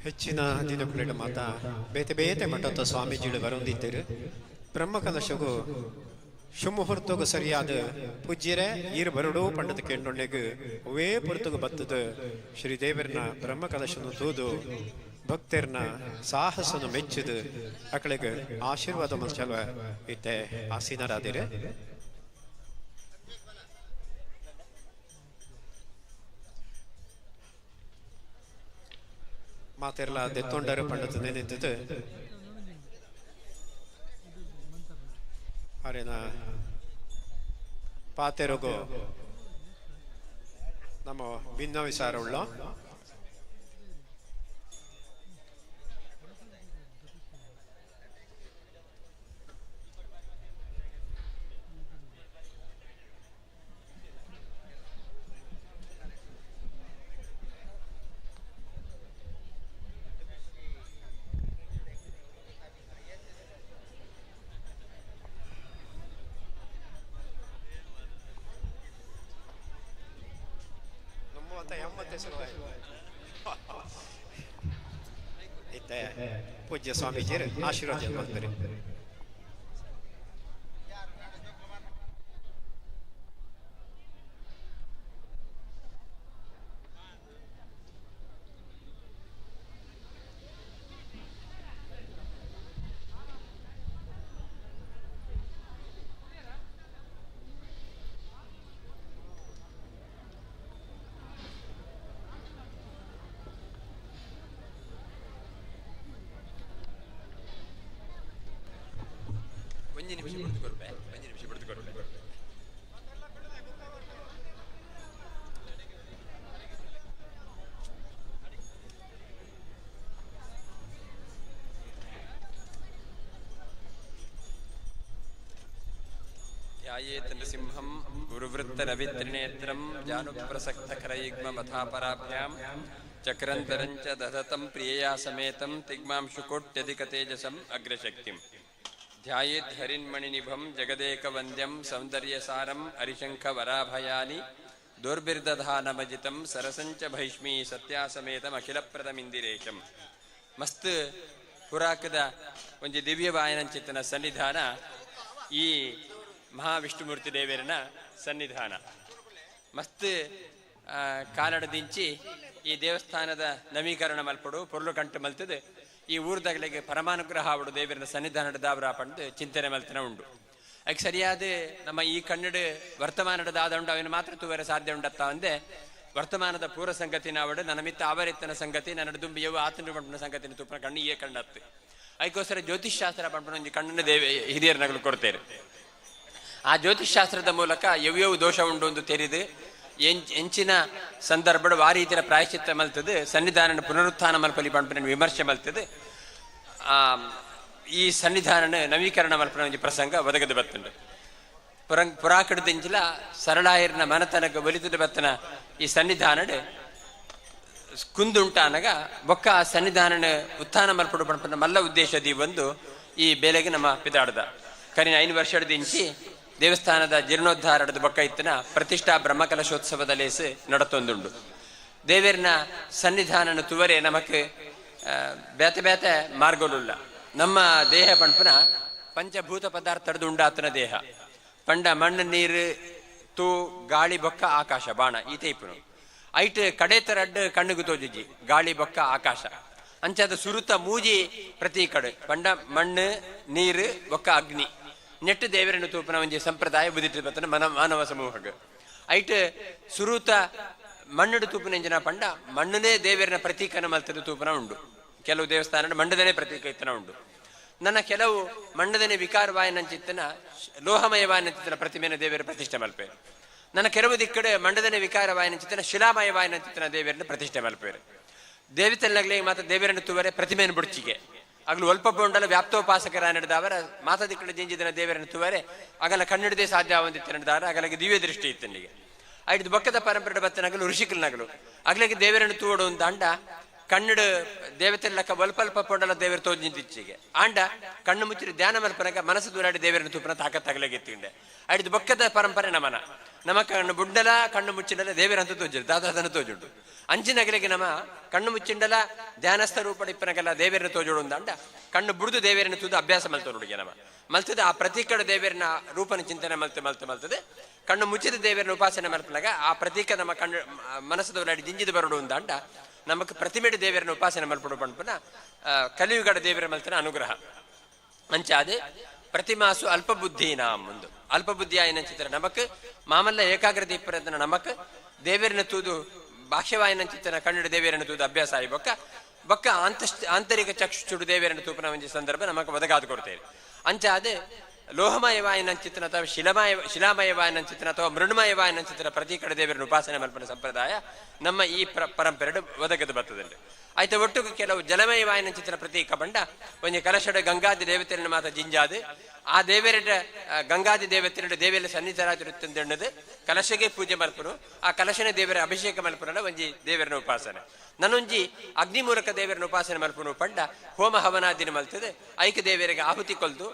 ಹೆಚ್ಚಿನ ದಿನಗಳ ಮಾತ ಬೇತೆ ಬೇತೆ ಮಠದ ಸ್ವಾಮೀಜಿಗಳು ಬರೊಂದಿದ್ದರು. ಬ್ರಹ್ಮಕಲಶಗೂ ಶುಮುಹೂರ್ತಗೂ ಸರಿಯಾದ ಪೂಜ್ಯರೇ ಈರು ಬರಡೂ ಪಂಡದ ಕೇಂಡೊಣ್ಣೆಗೂ ಅವೇ ಪುರ್ತಗೂ ಬತ್ತದ ಶ್ರೀದೇವರನ ಬ್ರಹ್ಮಕಲಶನು ತೂದು ಭಕ್ತರ್ನ ಸಾಹಸನು ಮೆಚ್ಚದು ಅಕಳಿಗೆ ಆಶೀರ್ವಾದ ಮಲ್ಚಲ್ವ ಇತ್ತೆ ಆಸೀನರಾದಿರೆ. ಮಾತೆರ್ಲ ದೆತ್ತೊಂಡರು ಪಂಡದ ನೆನೆಂತದ್ದು ಅರೆನ ಪಾತೆರುಗು ನಮ್ಮ ಭಿನ್ನ ವಿಚಾರವುಳ್ಳ ಪೂಜ್ಯ ಸ್ವಾಮೀಜಿಯರು ಆಶೀರ್ವಾದ ಮಾಡ್ತಾರೆ. ध्यायेत् नृसिंहं गुरुवृत्तरवित्रिनेत्रं जानुप्रसक्तकरयुग्ममथापराभ्यां चक्रन्तरं च दधतं प्रियया समेतं तिग्मांशुकोट्यधिकतेजसम् अग्रशक्तिं ध्यायेत् हरिन्मणिनिभं जगदेकवन्द्यं सौन्दर्यसारम् अरिशङ्खवराभयानि दुर्बिर्दधानमजितं सरसञ्च भैष्मी सत्यासमेतमखिलप्रदमिन्दिरेशं मस्त ಪುರಾಕದ ಒಂದು ದಿವ್ಯವಾಯನಂಚಿತನ ಸನ್ನಿಧಾನ ಈ ಮಹಾವಿಷ್ಣುಮೂರ್ತಿ ದೇವರನ ಸನ್ನಿಧಾನ ಮಸ್ತ್ ಕಾನಡದಿಂಚಿ ಈ ದೇವಸ್ಥಾನದ ನವೀಕರಣ ಮಲ್ಪಡು ಪೊರ್ಲು ಕಂಟು ಮಲ್ತದೆ ಈ ಊರ್ದಾಗಲಿಗೆ ಪರಮಾನುಗ್ರಹ ಅವಡು ದೇವರನ ಸನ್ನಿಧಾನದ ದಾವರ ಪಂಡು ಚಿಂತನೆ ಮಲ್ತನ ಉಂಡು ಅದಕ್ಕೆ ಸರಿಯಾದ ನಮ್ಮ ಈ ಕನ್ನಡ ವರ್ತಮಾನದ ಆದ ಉಂಡು ಅವನು ಮಾತ್ರ ತೂವರೆ ಸಾಧ್ಯ ಉಂಡತ್ತ ಒಂದೇ ವರ್ತಮಾನದ ಪೂರ್ವ ಸಂಗತಿನ ಅವಡು ನನ್ನ ಮಿತ್ತ ಆವರಿತ್ತನ ಸಂಗತಿ ನನ್ನ ದುಂಬಿಯವು ಆತನ ಪಂಪನ ಸಂಗತಿನ ತೂಪನ ಕಣ್ಣು ಈ ಕಣ್ಣತ್ತು ಅದಕ್ಕೋಸ್ಕರ ಜ್ಯೋತಿಷ್ ಶಾಸ್ತ್ರ ಪಂಪನ ಒಂದು ಕಣ್ಣನ ದೇವ ಹಿರಿಯರ ನಗಲು ಕೊಡ್ತೇವೆ ಆ ಜ್ಯೋತಿಷ್ ಶಾಸ್ತ್ರದ ಮೂಲಕ ಯವ್ಯವು ದೋಷ ಉಂಡು ಒಂದು ತೆರೆದು ಎಂಚಿನ ಸಂದರ್ಭ ಆ ರೀತಿಯ ಪ್ರಾಯಶ್ಚಿತ್ತ ಮಲ್ತದೆ ಸನ್ನಿಧಾನ ಪುನರುತ್ಥಾನ ಮಲ್ಪಲಿ ಪಂಪನ ವಿಮರ್ಶೆ ಮಲ್ತದೆ ಈ ಸನ್ನಿಧಾನ ನವೀಕರಣ ಮಲ್ಪನ ಒಂದು ಪ್ರಸಂಗ ಒದಗದು ಬತ್ತುಂಡು ಪುರಾಕಡದಿಂಚಿಲ ಸರಳಾಯರ್ನ ಮನತನಕ ಒಲಿತದ ಬತ್ತನ ಈ ಸನ್ನಿಧಾನ ಕುಂದುಂಟಾನಗ ಬೊಕ್ಕ ಆ ಸನ್ನಿಧಾನ ಉತ್ಥಾನ ಮಲ್ಪಡು ಪಂಪನ ಮಲ್ಲ ಉದ್ದೇಶದಿ ಒಂದು ಈ ಬೇಲೆಗೆ ನಮ್ಮ ಪಿದಾಡ್ದ ಕರಿನ 5 ವರ್ಷದಿಂಚಿ ದೇವಸ್ಥಾನದ ಜೀರ್ಣೋದ್ಧಾರದ ಬೊಕ್ಕ ಇತ್ತನ ಪ್ರತಿಷ್ಠಾ ಬ್ರಹ್ಮಕಲಶೋತ್ಸವದ ಲೇಸು ನಡತೊಂದುಂಡು ದೇವರಿನ ಸನ್ನಿಧಾನನ ತುವರೆ ನಮಕ್ ಬೇತೆ ಬೇತೆ ಮಾರ್ಗೋಲುಲ್ಲ ನಮ್ಮ ದೇಹ ಪಂಪನ ಪಂಚಭೂತ ಪದಾರ್ಥದ ಉಂಡಾತನ ದೇಹ ಪಂಡ ಮಣ್ಣು ನೀರು ತೂ ಗಾಳಿ ಬೊಕ್ಕ ಆಕಾಶ ಬಾಣ ಈ ಟೈಪುನು ಐಟ್ ಕಡೆ ತರಡ್ ಕಣ್ಣಿಗೆ ತೋಜುಜಿ ಗಾಳಿ ಬೊಕ್ಕ ಆಕಾಶ ಅಂಚಾದ ಸುರುತ ಮೂಜಿ ಪ್ರತಿ ಕಡೆ ಪಂಡ ಮಣ್ಣು ನೀರು ಬೊಕ್ಕ ಅಗ್ನಿ ನೆಟ್ಟು ದೇವರನ್ನು ತೂಪನ ಒಂಜಿ ಸಂಪ್ರದಾಯ ಬುದಿಟ್ಟು ಬತ್ತನ ಮಾನವ ಸಮೂಹಗ ಐಟ್ ಸುರುತ ಮಣ್ಣುಡು ತೂಪನ ಎಂಜಿನ ಪಂಡ ಮಣ್ಣನೇ ದೇವರನ ಪ್ರತೀಕನ ಮಲ್ತದ ತೂಪನ ಉಂಡು ಕೆಲವು ದೇವಸ್ಥಾನ ಮಂಡದನೇ ಪ್ರತೀಕ ಇತ್ತನ ಉಂಡು ನನ್ನ ಕೆಲವು ಮಣ್ಣದನೇ ವಿಕಾರವಾಯನಂಚಿತ್ತನ ಲೋಹಮಯವಾಯನಂಚಿತ್ತನ ಪ್ರತಿಮೆನ ದೇವರ ಪ್ರತಿಷ್ಠೆ ಮಲ್ಪೇರು ನನ್ನ ಕೆಲವು ದಿಕ್ಕಡೆ ಮಂಡದನೇ ವಿಕಾರವಾಯನಂಚಿತ್ತನ ಶಿಲಾಮಯವಾಯನಂಚಿತ್ತನ ದೇವರನ್ನ ಪ್ರತಿಷ್ಠೆ ಮಲ್ಪೇರು ದೇವಿತಲ್ಲಾಗ್ಲಿ ಮಾತ್ರ ದೇವರನ್ನು ತುವರೆ ಪ್ರತಿಮೆಯನ್ನು ಬುಡ್ಚಿಗೆ ಆಗ್ಲು ಅಲ್ಪ ಉಂಡಲ್ಲ ವ್ಯಾಪ್ತೋಪಾಸಕರ ನಡೆದವರ ಮಾತಾ ದಿಕ್ಕಡೆ ಜಿಂಜಿದನ ದೇವರನ್ನು ತುವರೆ ಆಗಲ ಕಣ್ಣಿಡದೆ ಸಾಧ್ಯ ಆವಂದಿತ್ತು ನಡೆದವರ ಆಗಲಿಗೆ ದಿವ್ಯ ದೃಷ್ಟಿ ಇತ್ತನಿಗೆ ಐದು ಬೊಕ್ಕದ ಪರಂಪರೆ ಬತ್ತನಗಲು ಋಷಿಕಲ್ನಗಲು ಆಗ್ಲಿಗೆ ದೇವರನ್ನು ತೂಡು ಅಂತ ಅಂಡ ಕಣ್ಣು ದೇವತೆಲ್ಲಕ್ಕ ಒಲ್ಪಲ್ಪ ಪೊಂಡಲ ದೇವರು ತೋಜಿಂದಿಚ್ಚಿಗೆ ಆಂಡ ಕಣ್ಣು ಮುಚ್ಚಿರಿ ಧ್ಯಾನ ಮಲ್ಪನಗ ಮನಸ್ಸು ದೂರಾಡಿ ದೇವರನ್ನು ತೂಪನ ತಾಕತ್ತಾಗಲಾಗಿತ್ತಿಂಡೆ ಐದು ಬೊಕ್ಕದ ಪರಂಪರೆ ನಮನ ನಮ್ಮ ಕಣ್ಣು ಬುಡ್ಡಲ ಕಣ್ಣು ಮುಚ್ಚಿಂಡಲ ದೇವರಂತ ತೋಜಿರು ದಾದಾದನ ತೋಜುಂಡು ಅಂಚಿನಗಲಿಗೆ ನಮ್ಮ ಕಣ್ಣು ಮುಚ್ಚಿಂಡಲ ಧ್ಯಾನಸ್ಥ ರೂಪಡಿಪ್ಪನಗೆಲ್ಲ ದೇವರನ್ನು ತೋಜುಡು ಅಂದ ಕಣ್ಣು ಬುಡ್ದು ದೇವರನ್ನು ತೂದು ಅಭ್ಯಾಸ ಮಲ್ತೋರುಡಿಗೆ ನಮ್ಮ ಮಲ್ತದೆ ಆ ಪ್ರತೀಕಡ ದೇವರನ್ನ ರೂಪನ ಚಿಂತನೆ ಮಲ್ತದೆ ಕಣ್ಣು ಮುಚ್ಚಿದ ದೇವರನ್ನ ಉಪಾಸನೆ ಮಲ್ಪನಾಗ ಆ ಪ್ರತೀಕ ನಮ್ಮ ಕಣ್ಣು ಮನಸ್ಸದವರಾಡಿ ಜಿಂಜಿದು ಬರುಡು ಅಂದ ನಮಕ್ ಪ್ರತಿಮೆಡ ದೇವರನ್ನ ಉಪಾಸನೆ ಮಲ್ಪಡು ಪಂಪನ ಕಲಿಯುಗಡ ದೇವರ ಮಲ್ತನ ಅನುಗ್ರಹ ಅಂಚಾದೆ ಪ್ರತಿಮಾಸು ಅಲ್ಪಬುದ್ಧೀನಾ ಒಂದು ಅಲ್ಪಬುದ್ಧಿ ಆಯನ ಚಿತ್ರ ನಮಕ್ ಮಾಮಲ್ಲ ಏಕಾಗ್ರತೆ ಇಪ್ಪರದನ ನಮಕ್ ದೇವರನ್ನ ತೂದು ಭಾಷ್ಯವಾಯನ ಚಿತ್ರನ ಕನ್ನಡ ದೇವರನ್ನ ತೂದು ಅಭ್ಯಾಸ ಆಗಿ ಬೊಕ್ಕ ಆಂತರಿಕ ಚಕ್ಷುಡು ದೇವರನ್ನ ತೂಪನ ಒಂಜಿ ಸಂದರ್ಭ ನಮಕ್ ಒದಗಾದು ಕೊಡ್ತೇವೆ ಅಂಚಾದೆ ಲೋಹಮಯವಾಯನಂಚಿತನ ಅಥವಾ ಶಿಲಾಮಯವಾಯನಂಚಿತನ ಅಥವಾ ಮೃಣ್ಮಯವಾಯನಂಚಿತನ ಪ್ರತೀಕಡ ದೇವರನ್ನು ಉಪಾಸನೆ ಮಲ್ಪನ ಸಂಪ್ರದಾಯ ನಮ್ಮ ಈ ಪರಂಪರೆ ಒದಗದು ಬರ್ತದಲ್ಲಿ ಆಯ್ತು. ಒಟ್ಟಿಗೆ ಕೆಲವು ಜಲಮಯವಾಯನಂಚಿತನ ಪ್ರತೀಕ ಬಂಡ ಒಂಜಿ ಕಲಶಡ ಗಂಗಾದಿ ದೇವತೆಯನ್ನು ಮಾತ ಜಿಂಜಾದು ಆ ದೇವರ ಗಂಗಾದಿ ದೇವತೆರಡು ದೇವೆಲ್ಲ ಸನ್ನಿಧಾನದ ಕಲಶಗೆ ಪೂಜೆ ಮಲ್ಪನು ಆ ಕಲಶನ ದೇವರ ಅಭಿಷೇಕ ಮಲ್ಪನ ಒಂಜಿ ದೇವರನ ಉಪಾಸನೆ. ನನ್ನೊಂಜಿ ಅಗ್ನಿ ಮೂಲಕ ದೇವರನ ಉಪಾಸನೆ ಮಲ್ಪನು ಪಂಡ ಹೋಮ ಹವನಾದಿನ ಮಲ್ತದೆ ಐಕ ದೇವರಿಗೆ ಆಹುತಿ ಕೊಲ್ದು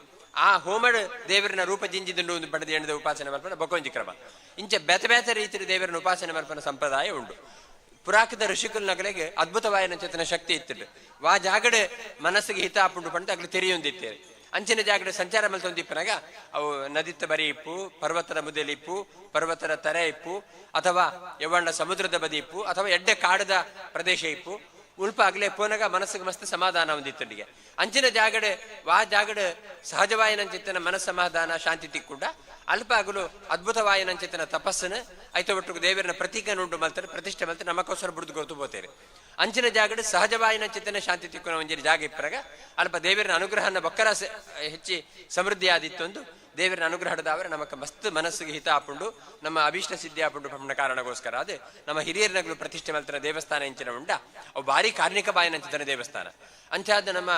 ಆ ಹೋಮಡ ದೇವರನ ರೂಪ ಜಿಂಜಿದುಂಡು ಒಂದು ಪಡೆದ ಎಣ್ಣದ ಉಪಾಸನೆ ಮಲ್ಪನ ಬಕೊಂಜಿ ಕ್ರಮ ಇಂಚ ಬೇತೆ ರೀತಿಯ ದೇವರನ ಉಪಾಸನೆ ಮಲ್ಪನ ಸಂಪ್ರದಾಯ ಉಂಡು. ಪುರಾಕದ ಋಷಿಕುಲ್ ನಗಲಿಗೆ ಅದ್ಭುತವಾಯನ ಚೇತನ ಶಕ್ತಿ ಇತ್ತಿಡು ವಾ ಜಾಗಡೆ ಮನಸ್ಸಿಗೆ ಹಿತ ಆಪುಂಡು ಪಂಡ ಅಗ್ಲಿ ತೆರೆಯೊಂದಿತ್ತೇವೆ ಅಂಚಿನ ಜಾಗಡೆ ಸಂಚಾರ ಮಲ್ತೊಂದಿಪ್ಪನಾಗ ಅವು ನದಿತ್ತ ಬರಿ ಇಪ್ಪು, ಪರ್ವತದ ಮುದೆಲಿ ಇಪ್ಪು, ಪರ್ವತದ ತರೆ ಇಪ್ಪು, ಅಥವಾ ಯವ್ವಣ್ಣ ಸಮುದ್ರದ ಬದಿ ಇಪ್ಪು, ಅಥವಾ ಎಡ್ಡೆ ಕಾಡದ ಪ್ರದೇಶ ಇಪ್ಪು ಉಲ್ಪ ಆಗ್ಲೇ ಪೋನಾಗ ಮನಸ್ಸಿಗೆ ಮಸ್ತ್ ಸಮಾಧಾನ ಹೊಂದಿತ್ತಂಡಿಗೆ ಅಂಚಿನ ಜಾಗಡೆ ವಾ ಜಾಗಡೆ ಸಹಜವಾಯನಂಚಿತ್ತನ ಮನಸ್ಸಮಾಧಾನ ಶಾಂತಿ ತಿಕ್ಕುಂಡ ಅಲ್ಪ ಆಗಲು ಅದ್ಭುತವಾಯನಂಚಿತ್ತನ ತಪಸ್ಸನ ಐತ ಒಟ್ಟಿಗೆ ದೇವರನ ಪ್ರತೀಕನುಂಡು ಮಲ್ತಾರೆ ಪ್ರತಿಷ್ಠೆ ಮಲ್ತಾರೆ ನಮಗೋಸ್ಕರ ಬಿಡುದು ಗೊತ್ತು ಬೋತೇರಿ ಅಂಚಿನ ಜಾಗಡೆ ಸಹಜವಾಯನಂಚಿತ್ತನ ಶಾಂತಿ ತಿಕ್ಕುನ ಒಂಜಿ ಜಾಗ ಇಪ್ಪರಾಗ ಅಲ್ಪ ದೇವರನ ಅನುಗ್ರಹನ ಬಕ್ಕರ ಹೆಚ್ಚಿ ಸಮೃದ್ಧಿ ಆದಿತ್ತೊಂದು ದೇವರನ ಅನುಗ್ರಹದವರ ನಮಕ ಮಸ್ತ್ ಮನಸ್ಸಿಗೆ ಹಿತ ಆಪುಂಡು ನಮ್ಮ ಅಭೀಷ್ಟ ಸಿದ್ಧಿ ಆಪುಂಡು ಪಂಡ ಕಾರಣಗೋಸ್ಕರ ಅದೇ ನಮ್ಮ ಹಿರಿಯರನಗಳು ಪ್ರತಿಷ್ಠೆ ಮಲ್ತನ ದೇವಸ್ಥಾನ ಇಂಚಿನ ಉಂಡ ಅವು ಭಾರಿ ಕಾರ್ಣಿಕ ಬಾಯನಂಚಿತನ ದೇವಸ್ಥಾನ ಅಂಚಾದ ನಮ್ಮ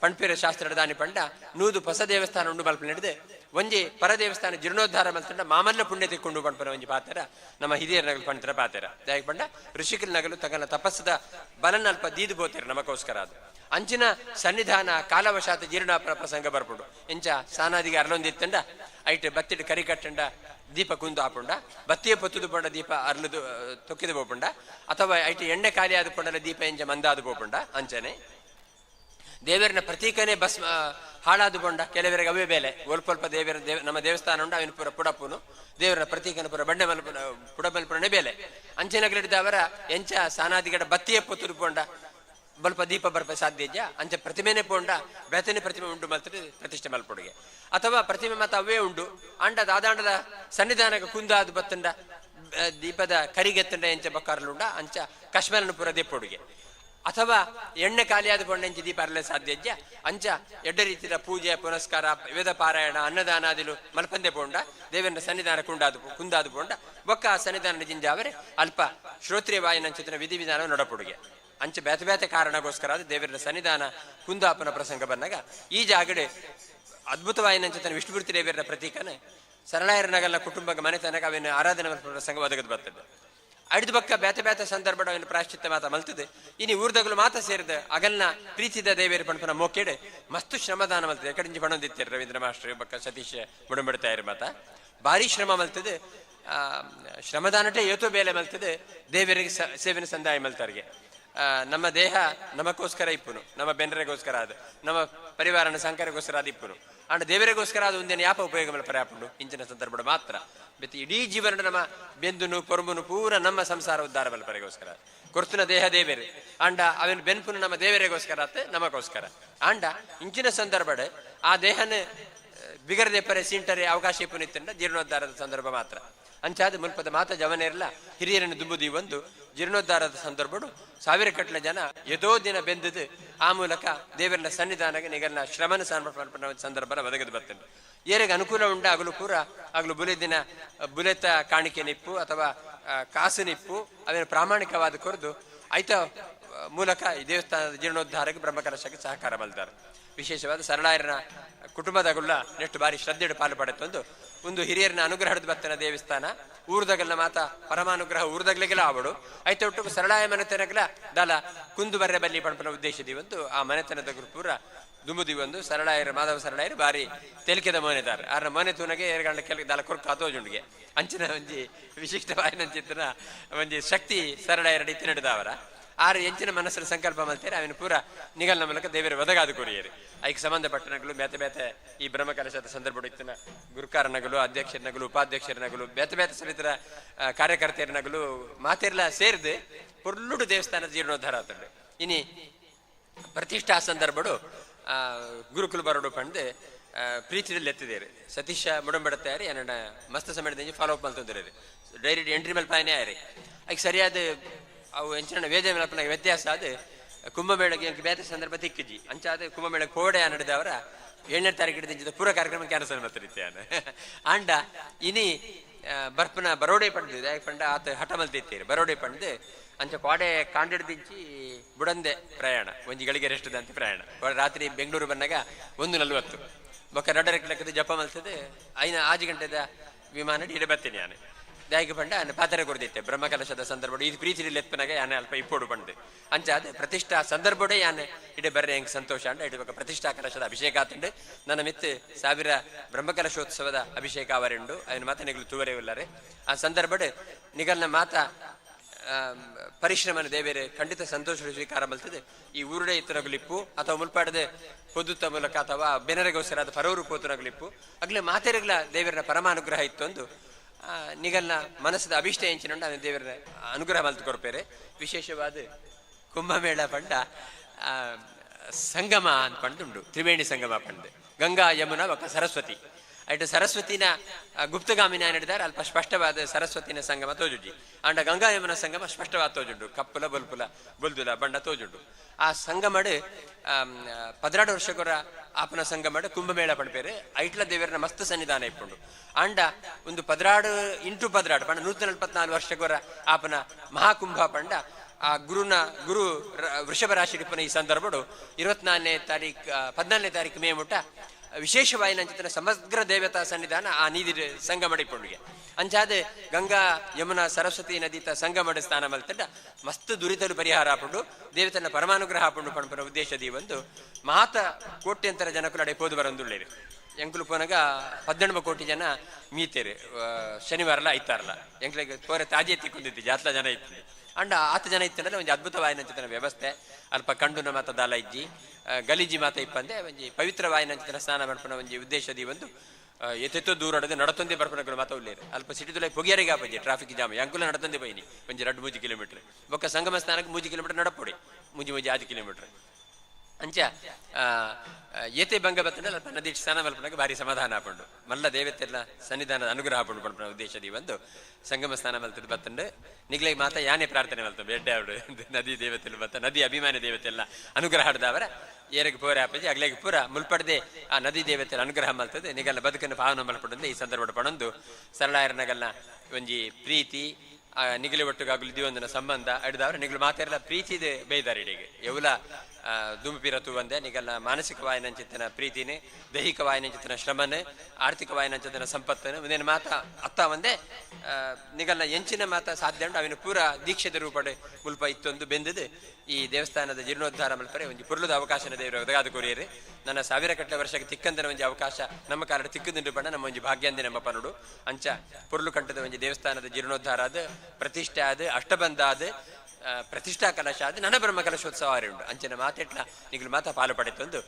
ಪಂಪಿರ ಶಾಸ್ತ್ರದ ದಾನಿ ಪಂಡ ನೂದು ಹೊಸ ದೇವಸ್ಥಾನ ಉಂಡು ಮಲ್ಪ ನಡೆದು ಒಂಜಿ ಪರ ದೇವಸ್ಥಾನ ಜೀರ್ಣೋದ್ಧಾರ ಮಲ್ತಂಡ ಮಾಮಲ್ಲ ಪುಣ್ಯ ತಿಕ್ಕೊಂಡು ಪಂಪನ ಒಂಜಿ ಪಾತ್ರ ನಮ್ಮ ಹಿರಿಯರ ನಗಲು ಪಂತರ ಪಾತ್ರ ದಯ ಪಂಡ ಋಷಿಕಲ್ ನಗಲು ತಗನ ತಪಸ್ಸದ ಬಲನ ಅಲ್ಪ ದೀದು ಬೋತೇರು ನಮಗೋಸ್ಕರ ಅದು ಅಂಚಿನ ಸನ್ನಿಧಾನ ಕಾಲವಶಾತ ಜೀರ್ಣ ಪ್ರಸಂಗ ಬರ್ಪುಂಡು ಎಂಚ ಸಾನಾದಿಗೆ ಅರ್ಲೊಂದಿತ್ತಂಡ ಐಟ್ ಬತ್ತಿಟ್ಟು ಕರಿ ಕಟ್ಟಂಡ ದೀಪ ಕುಂದು ಆಪುಂಡ ಬತ್ತಿಯ ಪೊತ್ತುದು ಪಂಡ ದೀಪ ಅರ್ಲದು ತೊಕ್ಕಿದು ಬೋಪುಂಡ ಅಥವಾ ಐಟ್ ಎಣ್ಣೆ ಖಾಲಿ ಆದ ಪಂಡಲ ದೀಪ ಎಂಚ ಮಂದಾದು ಬೋಪುಂಡ ಅಂಚನೆ ದೇವರನ ಪ್ರತೀಕನೇ ಬಸ್ ಹಾಳಾದು ಕೊಂಡ ಕೆಲವರಿಗೆ ಅವೇ ಬೇಲೆ ಒಲ್ಪ ದೇವರ ನಮ್ಮ ದೇವಸ್ಥಾನ ಉಂಡು ಅವನ ಪುರ ಪುಡಪ್ಪುನು ದೇವರ ಪ್ರತೀಕನ ಪುರ ಬಂಡೆ ಮಲ್ಪ ಪುಡಮಲ್ಪುರನೇ ಬೇಲೆ ಅಂಚೆನಗಳಿದ್ದವರ ಎಂಚ ಸಾನಾದಿಗಡ ಬತ್ತಿಯ ಪೊತ್ತುದು ಪೋಂಡ ಬಲ್ಪ ದೀಪ ಬರ್ಪ ಸಾಧ್ಯ ಇದ್ಯಾ ಅಂಚೆ ಪ್ರತಿಮೆನೆ ಪೋಂಡ ಬೇತನೆ ಪ್ರತಿಮೆ ಉಂಡು ಮಲ್ತದೆ ಪ್ರತಿಷ್ಠೆ ಮಲ್ಪೊಡುಗೆ ಅಥವಾ ಪ್ರತಿಮೆ ಮತ್ತ ಅವೇ ಉಂಡು ಅಂಡದ ಆದಾಂಡದ ಸನ್ನಿಧಾನಕ್ಕೆ ಕುಂದಾದು ಬತ್ತಂಡ ದೀಪದ ಕರಿಗೆತ್ತಂಡ ಎಂಚ ಬಕ್ಕಾರಲುಂಡ ಅಂಚ ಕಶ್ಮೀರನ ಪುರ ದೀಪೊಡುಗೆ ಅಥವಾ ಎಣ್ಣೆ ಖಾಲಿಯಾದ ಕೊಂಡೆಂಚಿ ದೀಪ ಅರಲೆ ಸಾಧ್ಯ ಇದ್ಯಾ ಅಂಚ ಎಡ್ಡ ರೀತಿಯ ಪೂಜೆ ಪುನಸ್ಕಾರ ವೇದ ಪಾರಾಯಣ ಅನ್ನದಾನಾದಿಲು ಮಲ್ಪಂದೆ ಪೋಂಡ ದೇವರ ಸನ್ನಿಧಾನ ಕುಂದಾದು ಪೋಂಡ ಬೊಕ್ಕ ಸನ್ನಿಧಾನ ಜಿಂಜಾವರೆ ಅಲ್ಪ ಶ್ರೋತ್ರಿಯ ವಾಯನಂಚಿತನ ವಿಧಿವಿಧಾನ ನೊಡಪುಡುಗೆ ಅಂಚೆ ಬೇತೆ ಕಾರಣಗೋಸ್ಕರ ಅದು ದೇವರ ಸನ್ನಿಧಾನ ಕುಂದಾಪನ ಪ್ರಸಂಗ ಬಂದಾಗ ಈ ಜಾಗಡೆ ಅದ್ಭುತವಾಯನಂಚಿತನ ವಿಷ್ಣುಮೂರ್ತಿ ದೇವರ ಪ್ರತೀಕನೇ ಸರಳಾಯರ ನಗಲ ಕುಟುಂಬ ಮನೆತನಕ ಅವನ ಆರಾಧನೆ ಪ್ರಸಂಗ ಒದಗದು ಬರ್ತದೆ ಅಡಿದ ಬಕ್ಕ ಬೇತೆ ಸಂದರ್ಭ ಅವನ ಪ್ರಾಶ್ಚಿತ್ಯ ಮಾತ ಮಲ್ತದೆ ಇನ್ನು ಊರ್ದಗಳು ಮಾತ ಸೇರಿದ ಅಗಲ್ನ ಪ್ರೀತಿದ ದೇವೇರ ಪಣಪನ ಮೋಕೆಡೆ ಮಸ್ತು ಶ್ರಮದಾನ ಮಲ್ತದೆ ಎಕಡಿಂಜಿ ಪಣೊಂದಿತ್ತೇರು ರವೀಂದ್ರ ಮಾಸ್ಟರ್ ಬಕ್ಕ ಸತೀಶ್ ಮುಡುಂಬಡ್ತಾ ಇರು ಮಾತ ಭಾರಿ ಶ್ರಮ ಮಲ್ತದೆ ಶ್ರಮದಾನಟೆ ಏತೋ ಬೇಲೆ ಮಲ್ತದೆ ದೇವರಿಗೆ ಸೇವೆನ ಸಂದಾಯ ಮಲ್ತಾರಿಗೆ ನಮ್ಮ ದೇಹ ನಮಗೋಸ್ಕರ ಇಪ್ಪುನು ನಮ್ಮ ಬೆನ್ನರಿಗೋಸ್ಕರ ಅದು ನಮ್ಮ ಪರಿವಾರನ ಸಂಕರಗೋಸ್ಕರ ಅದು ಇಪ್ಪುನು ಅಂಡ್ ದೇವರಿಗೋಸ್ಕರ ಅದು ಒಂದೇನು ಯಾಪ ಉಪಯೋಗ ಮೇಲೆ ಪರ್ಯಾಪುಂಡು ಇಂಚಿನ ಸಂದರ್ಭ ಮಾತ್ರ ಬೆತ್ತಿ ಇಡೀ ಜೀವನ ನಮ್ಮ ಬೆಂದುನು ಪೊರ್ಮುನು ಪೂರ ನಮ್ಮ ಸಂಸಾರ ಉದ್ಧಾರ ಬಲ್ಪರಿಗೋಸ್ಕರ ಕೊರ್ತುನ ದೇಹ ದೇವೇರೆ ಅಂಡ ಅವನ ಬೆನ್ಪುನು ನಮ್ಮ ದೇವರಿಗೋಸ್ಕರ ಅತ್ತೆ ನಮಗೋಸ್ಕರ ಅಂಡ ಇಂಚಿನ ಸಂದರ್ಭ ಆ ದೇಹನ ಬಿಗರದೆ ಪರೆ ಸೀಂಟರೆ ಅವಕಾಶ ಇಪ್ಪುನಿತ್ತಂಡ ಜೀರ್ಣೋದ್ಧಾರದ ಸಂದರ್ಭ ಮಾತ್ರ ಅಂಚಾದ ಮುಲ್ಪದ ಮಾತ ಜವನೇರಲ್ಲ ಹಿರಿಯರನ್ನು ದುಂಬುದಿ ಒಂದು ಜೀರ್ಣೋದ್ಧಾರದ ಸಂದರ್ಭಡು ಸಾವಿರ ಕಟ್ಲ ಜನ ಎದೋ ದಿನ ಬೆಂದದು ಆ ಮೂಲಕ ದೇವರನ ಸನ್ನಿಧಾನಕ್ಕೆ ನಿಗಲ್ನ ಶ್ರಮನ ಸಮರ್ಪಣ ಸಂದರ್ಭ ಒದಗದು ಬರ್ತದೆ ಏರಿಗೆ ಅನುಕೂಲ ಉಂಡ ಆಗಲು ಪೂರ ಆಗಲು ದಿನ ಬುಲೆತ ಕಾಣಿಕೆ ನಿಪ್ಪು ಅಥವಾ ಕಾಸು ನಿಪ್ಪು ಅವೇನು ಪ್ರಾಮಾಣಿಕವಾದ ಕೊರದು ಐತ ಮೂಲಕ ಈ ದೇವಸ್ಥಾನದ ಜೀರ್ಣೋದ್ಧಾರಕ್ಕೆ ಬ್ರಹ್ಮಕಲಶಕ್ಕೆ ಸಹಕಾರ ಮಲ್ತಾರೆ ವಿಶೇಷವಾದ ಸರಳಾಯರನ ಕುಟುಂಬದಗುಳ್ಳ ನೆಟ್ಟು ಬಾರಿ ಶ್ರದ್ಧೆಡು ಪಾಲು ಪಡೆತ್ತೊಂದು ಒಂದು ಹಿರಿಯರನ ಅನುಗ್ರಹದ ಬತ್ತನ ದೇವಸ್ಥಾನ ಊರ್ದಗಲ್ಲ ಮಾತ ಪರಮಾನುಗ್ರಹ ಊರ್ದಗ್ಲಿಗೆಲ್ಲ ಆವಡು ಐತೆ ಒಟ್ಟು ಸರಳಾಯ ಮನೆತನಗಲ ದಾಲ ಕುಂದು ಬರ್ರೆ ಬಲ್ಲಿ ಪಣಪನ ಉದ್ದೇಶದಿ ಒಂದು ಆ ಮನೆತನದ ಪೂರ ದುಂಬುದಿ ಒಂದು ಸರಳಾಯರು ಮಾಧವ ಸರಳಾಯರು ಬಾರಿ ತೆಲಿಕೆದ ಮನೆದಾರ ಆರ ಮನೆ ತೂನಗೆ ಎರಗಂಡ ಕೆಲ ದಾಲ ಕೊರ್ಕ ಆತೋಜುಂಡಿಗೆ ಅಂಚಿನ ಒಂಜಿ ವಿಶಿಷ್ಟವಾದ ಚಿತ್ರ ಒಂಜಿ ಶಕ್ತಿ ಸರಳಾಯರ ರೀತಿ ನಡೆದವರ ಆರು ಎಂಚಿನ ಮನಸ್ಸಿನ ಸಂಕಲ್ಪ ಮಲ್ತೇರೆ ಅವನು ಪೂರ ನಿಗಲ್ನ ಮೂಲಕ ದೇವರ ಒದಗಾದು ಕೊರಿಯರು ಐಕ್ ಸಂಬಂಧಪಟ್ಟನಗಳು ಬೇತೆ ಈ ಬ್ರಹ್ಮಕಲಶದ ಸಂದರ್ಭ ಇತ್ತಿನ ಗುರುಕಾರನಗಳು ಅಧ್ಯಕ್ಷರನಗಳು ಉಪಾಧ್ಯಕ್ಷರನಗಳು ಬೇತೆ ಸಮಿತರ ಕಾರ್ಯಕರ್ತೆಯರನಗಳು ಮಾತೆಲ್ಲ ಸೇರಿದು ಪೊರ್ಲುಡು ದೇವಸ್ಥಾನದ ಜೀರ್ಣೋದ್ಧಾರ ಆತಂಡು ಇನಿ ಪ್ರತಿಷ್ಠಾ ಸಂದರ್ಭಡು ಗುರುಕುಲ ಬರೋಡು ಪಂಡು ಪ್ರೀತಿಯಲ್ಲಿ ಎತ್ತಿದೇರಿ ಸತೀಶ ಮುಡಂಬಡತ್ತಾರಿ ಏನಡ ಮಸ್ತ್ ಸಮಯದ ಫಾಲೋ ಅಪ್ ಮಲ್ತಂದಿರಿ ಡೈರೆಕ್ಟ್ ಎಂಟ್ರಿ ಮೇಲೆ ಪಾಯನೇ ಆರಿ ಐಕ್ ಸರಿಯಾದ ಅವು ಎಂಚಿನ ವೇದ ಮಲ್ಪನಾಗ ವ್ಯತ್ಯಾಸ ಅದು ಕುಂಭಮೇಳಗೆ ಬೇರೆ ಸಂದರ್ಭ ತಿಕ್ಕಿಜಿ ಅಂಚಾದ ಕುಂಭಮೇಳಕ್ಕೆ ಕೋಡೆ ನಡೆದವರ 7ನೇ ತಾರೀಕು ಹಿಡಿದ ಪೂರ ಕಾರ್ಯಕ್ರಮ ಕ್ಯಾನ್ಸಲ್ ಮಾಡ್ತಿರ್ತಾನೆ ಆಂಡ ಇನಿ ಬರ್ಪನ ಬರೋಡೆ ಪಂಡು ಪಂಡ ಆತ ಹಠ ಮಲ್ತಿರ್ತೀರಿ ಬರೋಡೆ ಪಂಡು ಅಂಚ ಕೋಡೆ ಕಾಂಡಿಡ್ದಿಂಚಿ ಬುಡಂದೆ ಪ್ರಯಾಣ ಒಂಜಿ ಗಳಿಗೆ ರೆಸ್ಟ್ದಂತೆ ಪ್ರಯಾಣ ರಾತ್ರಿ ಬೆಂಗಳೂರು ಬಂದಾಗ 1:40 ಬೊಕ್ಕ 2 ಲೆಕ್ಕದ ಜಪ ಮಲ್ತದೆ 5 ಗಂಟೆದ ವಿಮಾನ ಇಡ ಬರ್ತೇನೆ ನಾನು ದಾಯಿಗೆ ಪಂಡ ಪಾತ್ರೆ ಕೊಡ್ದಿತ್ತೆ ಬ್ರಹ್ಮಕಲಶದ ಸಂದರ್ಭ ಇದು ಪ್ರೀತಿ ಲೆಪ್ಪನಾಗ ಯಾನೆ ಅಲ್ಪ ಇಪ್ಪೋಡು ಪಂಡು ಅಂಚಾದ ಪ್ರತಿಷ್ಠಾ ಸಂದರ್ಭಡೆ ಯಾನೆ ಇಡೆ ಬರ್ರೆ ಹೆಂಗೆ ಸಂತೋಷ ಅಂಡ ಇಡಬೇಕು ಪ್ರತಿಷ್ಠಾ ಕಲಶದ ಅಭಿಷೇಕ ಆತಂಡು ನನ್ನ ಮಿತ್ತು 1000 ಬ್ರಹ್ಮಕಲಶೋತ್ಸವದ ಅಭಿಷೇಕ ಅವರುಂಡು ಅದನ್ನ ಮಾತ ನಿಗಲು ತೂವರೆ ಉಳ್ಳಾರೆ ಆ ಸಂದರ್ಭ ನಿಗಲ್ನ ಮಾತ ಪರಿಶ್ರಮನ ದೇವೇರೆ ಖಂಡಿತ ಸಂತೋಷ ಸ್ವೀಕಾರ ಮಲ್ತದೆ ಈ ಊರುಡೆ ಇತ್ತನಗಲಿಪ್ಪು ಅಥವಾ ಮುಲ್ಪಾಡದೆ ಪೊದ್ದುತ್ತ ಮೂಲಕ ಅಥವಾ ಬೆನರೆಗೋಸ್ಕರ ಪರವರು ಪೋತುನಗಲಿಪ್ಪು ಅಗ್ಲೆ ಮಾತೆರೆಗ್ಲ ದೇವರ ಪರಮಾನುಗ್ರಹ ಇತ್ತು ಅಂದು ನಿಗಲ್ನ ಮನಸ್ಸದ ಅಭಿಷ್ಟ ಎಂಚಿನೊಂಡು ಅವನ ದೇವರ ಅನುಗ್ರಹ ಮಲ್ತು ಕೊರ್ಪೇರೆ ವಿಶೇಷವಾದ ಕುಂಭಮೇಳ ಪಂಡ ಸಂಗಮ ಅಂತ ಪಂಡುಂಡು ತ್ರಿವೇಣಿ ಸಂಗಮ ಪಂಡು ಗಂಗಾ ಯಮುನಾ ಒಕ್ಕ ಸರಸ್ವತಿ ಐಟು ಸರಸ್ವತಿನ ಗುಪ್ತಗಾಮಿನ ನಡೆದಾರೆ ಅಲ್ಪ ಸ್ಪಷ್ಟವಾದ ಸರಸ್ವತಿನ ಸಂಗಮ ತೋಜುಜಿ ಅಂಡ ಗಂಗಾ ಯಮುನ ಸಂಗಮ ಸ್ಪಷ್ಟವಾದ ತೋಜುಂಡು ಕಪ್ಪುಲ ಬೊಲ್ಪುಲ ಬೊಲ್ದುಲ ಬಂಡ ತೋಜುಂಡು ಆ ಸಂಗಮಡು 16 ವರ್ಷಗೊರ ಆಪನ ಸಂಗಮಡು ಕುಂಭಮೇಳ ಪಂಪೇರೆ ಐಟ್ಲ ದೇವರನ ಮಸ್ತ್ ಸನ್ನಿಧಾನ ಇಪ್ಪುಂಡು ಅಂಡ ಒಂದು 16 ಇಂಟು 16 ಪಂಡ 144 ವರ್ಷಗೊರ ಆಪನ ಮಹಾಕುಂಭ ಪಂಡ ಆ ಗುರು ವೃಷಭ ರಾಶಿ ರಿಪ್ಪನ ಈ ಸಂದರ್ಭಡು 14ನೇ ತಾರೀಕು ಮೇ ಮುಟ್ಟ ವಿಶೇಷವಾಗಿ ನಂಚಿನ ಸಮಗ್ರ ದೇವತಾ ಸನ್ನಿಧಾನ ಆ ನೀದಿ ಸಂಗಮಡಿಪುಂಡಿಗೆ ಅಂಚಾದ ಗಂಗಾ ಯಮುನಾ ಸರಸ್ವತಿ ನದಿತ ಸಂಗಮಡ ಸ್ಥಾನ ಮಲ್ತಂಡ ಮಸ್ತ್ ದುರಿತಲು ಪರಿಹಾರ ಆಪುಂಡು ದೇವತನ ಪರಮಾನುಗ್ರಹ ಆಪುಂಡು ಪಣಪನ ಉದ್ದೇಶದಿ ಒಂದು ಮಾತ ಕೋಟ್ಯಂತರ ಜನಕುಲು ಅಡೆ ಪೋದು ಬರಂದುಳ್ಳೇರು ಎಂಕುಲು ಪೋನಾಗ 18 ಕೋಟಿ ಜನ ಮೀತೇರು ಶನಿವಾರಲ ಐತಾರಲ್ಲ ಎಂಕ್ಲಿಗೆ ತೋರೆ ತಾಜೆ ತಿಕ್ಕೊಂಡಿದ್ದು ಜಾತ್ಲ ಜನ ಇತ್ತು ಅಂಡ 10 ಜನ ಇತ್ತಂದ್ರೆ ಒಂದು ಅದ್ಭುತವಾಯಿನಂಚಿನ ವ್ಯವಸ್ಥೆ ಅಲ್ಪ ಕಂಡುನ ಮಾತ ದಾಲ ಇಜ್ಜಿ ಗಲೀಜಿ ಮಾತ ಇಪ್ಪಂದೆ ಒಂಜಿ ಪವಿತ್ರವಾಯಿನಂಚಿನ ಸ್ನಾನ ಮಾಡ್ಪನ ಒಂಜಿ ಉದ್ದೇಶದಿ ಒಂದು ಎತ್ತೆತ್ತೋ ದೂರಡದೆ ನಡತೊಂದೆ ಬರ್ಪನಗಳು ಮಾತ ಉಳ್ಳೇರು ಅಲ್ಪ ಸಿಟಿದುಲೆ ಪೊಗಿಯರಿಗೆ ಆಪಂಜಿ ಟ್ರಾಫಿಕ್ ಜಾಮ್ ಅಂಕುಲ ನಡತೊಂದೆ ಬೈನಿ ಒಂಜಿ 2-3 ಕಿಲೋಮೀಟರ್ ಬೊಕ್ಕ ಸಂಗಮ ಸ್ನಾನಕ್ಕೆ 3 ಕಿಲೋಮೀಟರ್ ನಡಪೊಡಿ ಮುಂಜಿ 6 ಕಿಲೋಮೀಟರ್ ಅಂಚ ಏತೆ ಭಂಗ ಬತ್ತಂದ್ರೆ ಅಲ್ಪ ನದಿ ಸ್ನಾನ ಮಲ್ಪನಾಗ ಭಾರಿ ಸಮಾಧಾನ ಆಪಂಡು ಮಲ್ಲ ದೇವತೆಲ್ಲ ಸನ್ನಿಧಾನದ ಅನುಗ್ರಹ ಆಪಂಡು ಪಂಪನ ಉದ್ದೇಶದಿ ಒಂದು ಸಂಗಮ ಸ್ನಾನ ಮಲ್ತದ್ದು ಬತ್ತಂಡು ನಿಗ್ಲಿಗೆ ಮಾತ ಯಾನೇ ಪ್ರಾರ್ಥನೆ ಮಲ್ತು ಬೆಡ್ಡೆ ಅವಡು ನದಿ ದೇವತೆಲ್ಲ ಬತ್ತ ನದಿ ಅಭಿಮಾನಿ ದೇವತೆ ಎಲ್ಲ ಅನುಗ್ರಹ ಹಾಡ್ದವರ ಏರಿಗೆ ಪೋರೆ ಆಪಜಿ ಅಗ್ಲೆಗೆ ಪೂರ ಮುಲ್ಪಡದೆ ಆ ನದಿ ದೇವತೆ ಅನುಗ್ರಹ ಮಲ್ತದೆ ನಿಗಲ್ಲ ಬದುಕನ್ನು ಪಾವನ ಮಲ್ಪಡಂದೆ ಈ ಸಂದರ್ಭ ಪಣಂದು ಸರಳಾಯರನಗಲ್ಲ ಒಂಜಿ ಪ್ರೀತಿ ನಿಗಲಿ ಒಟ್ಟುಗಾಗಲು ದಿವಂದನ ಸಂಬಂಧ ಅಡ್ದವ್ರ ನಿಗಲು ಮಾತೆಲ್ಲ ಪ್ರೀತಿದೆ ಬೇಯ್ದಾರೆ ಇಡೆಗೆ ಎವುಲ ದುಂಬಿರತು ಒಂದೇ ನಿಗಲ್ಲ ಮಾನಸಿಕವಾಯಿನಂಚಿತ್ತಿನ ಪ್ರೀತಿನೇ ದೈಹಿಕವಾಯಿನಂಚಿತ್ತಿನ ಶ್ರಮನೆ ಆರ್ಥಿಕವಾಯಿನಂಚಿತ್ತಿನ ಸಂಪತ್ತನ್ನು ಒಂದೇನು ಮಾತ ಅತ್ತ ಒಂದೇ ನಿಗಲ್ಲ ಎಂಚಿನ ಮಾತ ಸಾಧ್ಯ ಉಂಟು ಅವಿನ ಪೂರ ದೀಕ್ಷದ ರೂಪಡೆ ಮುಲ್ಪ ಇತ್ತೊಂದು ಬೆಂದಿದೆ ಈ ದೇವಸ್ಥಾನದ ಜೀರ್ಣೋದ್ಧಾರ ಮಲ್ಪರೆ ಒಂಜಿ ಪುರ್ಲದ ಅವಕಾಶನ ದೇವರು ಒದಗಾದ ಕೊರಿಯರೆ ನನ್ನ 1000 ಕಟ್ಲೆ ವರ್ಷಕ್ಕೆ ತಿಕ್ಕಂದನ ಒಂಜಿ ಅವಕಾಶ ನಮ್ಮ ಕಾಲದ ತಿಕ್ಕದಿಂಡು ಬಣ್ಣ ನಮ್ಮ ಒಂಜಿ ಭಾಗ್ಯಂದೆ ನಮ್ಮ ಪನುಡು ಅಂಚ ಪುರ್ಲು ಕಂಠದ ಒಂಜಿ ದೇವಸ್ಥಾನದ ಜೀರ್ಣೋದ್ಧಾರ ಆದ ಪ್ರತಿಷ್ಠೆ ಆದ ಅಷ್ಟಬಂಧ ಆದ ಪ್ರತಿಷ್ಠಾ ಕಲಶ ಆದ ನನ್ನ ಬ್ರಹ್ಮ ಕಲಶೋತ್ಸವ ಉಂಟು ಅಂಚನ ಮಾತೆಟ್ಲ ನಿಗಲು ಮಾತ ಪಾಲು ಪಡೆತೊಂದು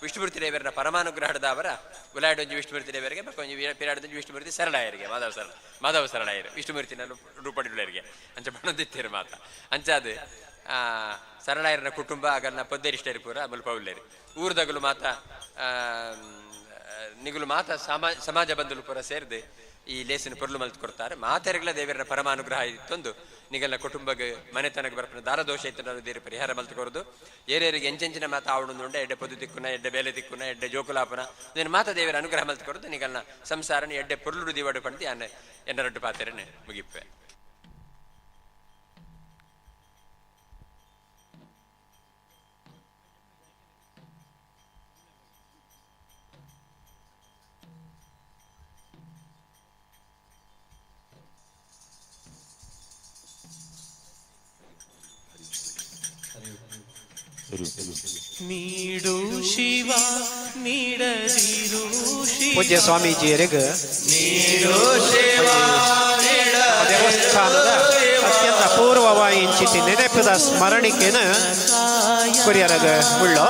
ವಿಷ್ಣುಮೂರ್ತಿ ದೇವರನ್ನ ಪರಮಾನುಗ್ರಹದ ಅವರ ಉಲಾಯಡೊಂಜಿ ವಿಷ್ಣುಮೂರ್ತಿ ದೇವರಿಗೆ ಒಂದು ಪಿರಾಡೊಂಜಿ ವಿಷ್ಣುಮೂರ್ತಿ ಸರಳಾಯರಿಗೆ ಮಾಧವ ಸರಳಾಯರು ವಿಷ್ಣುಮೂರ್ತಿನ ರೂಪಡಿಳ್ಳರಿಗೆ ಅಂಚ ಬಣ್ಣದಿತ್ತೇರು ಮಾತ ಅಂಚಾದ ಸರಳಾಯರನ ಕುಟುಂಬ ಆಗಲ್ನ ಪೊದ್ದೇರಿಷ್ಟೇರಿ ಪೂರ ಮುಲ್ಪ ಉಳ್ಳೇರಿ ಊರ್ದಗಲು ಮಾತ ನಿಗಲು ಮಾತ ಸಮಾಜ ಬಂಧುಲು ಪೂರ ಸೇರಿದು ಈ ಲೇಸಿನ ಪೊರ್ಲು ಮಲ್ತು ಕೊಡ್ತಾರೆ ಮಾತೆರೆಗ್ಲ ದೇವರನ ಪರಮಾನುಗ್ರಹ ಇತ್ತೊಂದು ನಿಗಲ್ನ ಕುಟುಂಬಗೆ ಮನೆತನಕ್ಕೆ ಬರ್ಪನ ದಾರದೋಷ ಇತ್ತು ದೇವರು ಪರಿಹಾರ ಮಲ್ತು ಕೊಡೋದು ಏರಿಯರಿಗೆ ಎಂಚೆಂಚಿನ ಮಾತ ಆವಡುಂಡು ಎಡ್ಡೆ ಪೊದ್ದು ತಿಕ್ಕುನ ಎಡ್ಡೆ ಬೇಲೆ ತಿಕ್ಕುನ ಎಡ್ಡೆ ಜೋಕುಲಾಪನ ಇದನ್ನು ಮಾತ ದೇವರ ಅನುಗ್ರಹ ಮಲ್ತು ಕೊಡೋದು ನಿಗಲ್ನ ಸಂಸಾರನ ಎಡ್ಡೆ ಪೊರ್ಲು ದಿವಾಡು ಪಂಡಿ ಎನ್ನರೊಡ್ಡು ಪಾತೆರನೆ ಮುಗಿಪ್ಪೆ ನೀಡು ಶಿವ ನೀಡದಿರು ಪೂಜ್ಯ ಸ್ವಾಮೀಜಿಯರಿಗೆ ದೇವಸ್ಥಾನದ ಅತ್ಯಂತ ಅಪೂರ್ವವಾಗಿ ಇಂಚಿತಿ ನೆನಪಿದ ಸ್ಮರಣಿಕೆನ ಕುರಿಯರಗ ಉಳ್ಳೋ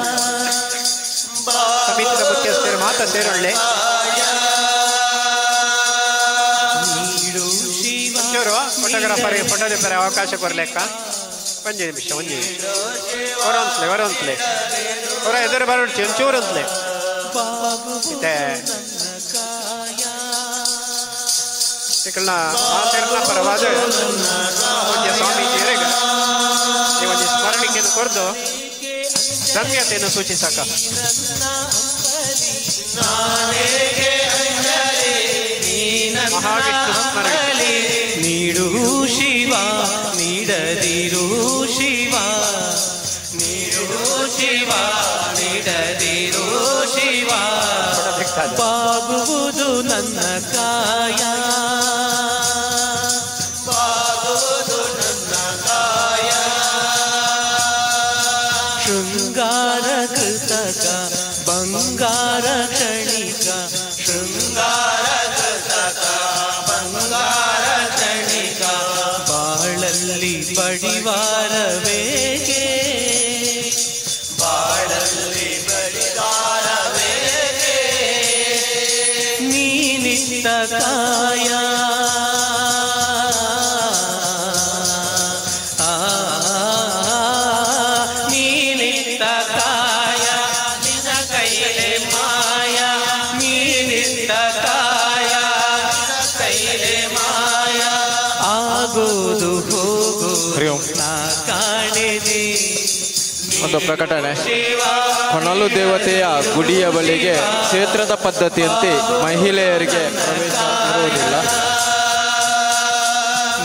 ಸಮಿತಿಯ ಮುಖ್ಯಸ್ಥರು ಮಾತ ಸೇರೊಳ್ಳೆ ಫೋಟೋಗ್ರಾಫರ್ಗೆ ಫೋಟೋಗ್ರಾಫರ್ ಅವಕಾಶ ಕೊರ್ಲೆಕ್ಕ ಒಂದು ನಿಮಿಷ ವರಂತಲೆ ಅವರ ಎದುರು ಬರೋಡ್ಚಿ ಒಂಚೂರು ಅಂತಲೇ ಇದೆ ಮಾತೆಲ್ಲ ಪರವಾದ ಪೂಜ್ಯ ಸ್ವಾಮೀಜಿಯರಿಗೆ ಈ ಒಂದು ಸ್ಮರಣಿಕೆಯನ್ನು ಕೊರೆದು ಧನ್ಯತೆಯನ್ನು ಸೂಚಿಸಕ ನಾನೇಗೆ ಅಂಜಲಿ ನೀನಂದಲಿ ನೀಡು ಶಿವ ನೀಡದಿರು ಶಿವ ನೀಡು ಶಿವ ನೀಡದಿರು ಶಿವ ಬಾಗುವುದು ನನ್ನ ಕಾಯ ಬಾಗುವುದು ನನ್ನ ಕಾಯ ಶೃಂಗಾರ ಕೃತಕ ಬಂಗಾರ ಕ್ಷಣಿಕ ಶೃಂಗಾರ ಕೃತಕ ಬಂಗಾರ ಕ್ಷಣಿಕ ಬಾಳಲ್ಲಿ ಬಡಿವಾರವೇಗೆ ಬಾಳಲ್ಲಿ ಬಡಿವಾರವೇಗೆ ನೀನಿತ್ತ ಕಾಯ ನೀನಿತ್ತ ಕಾಯ ನಿನ್ನ ಕೈಲೆ ಮಾಯ ನೀನಿತ್ತ ಕಾಯ ನಿನ್ನ ಕೈಲೆ ಮಾಯ ಆಗೋದು ಹೋಗೋದು ನಾ ಕಾಣಿದೆ ಒಂದು ಪ್ರಕಟಣೆ. ಹೊನಲು ದೇವತೆಯ ಗುಡಿಯ ಬಳಿಗೆ ಕ್ಷೇತ್ರದ ಪದ್ಧತಿಯಂತೆ ಮಹಿಳೆಯರಿಗೆ ಪ್ರವೇಶ ಇರುವುದಿಲ್ಲ.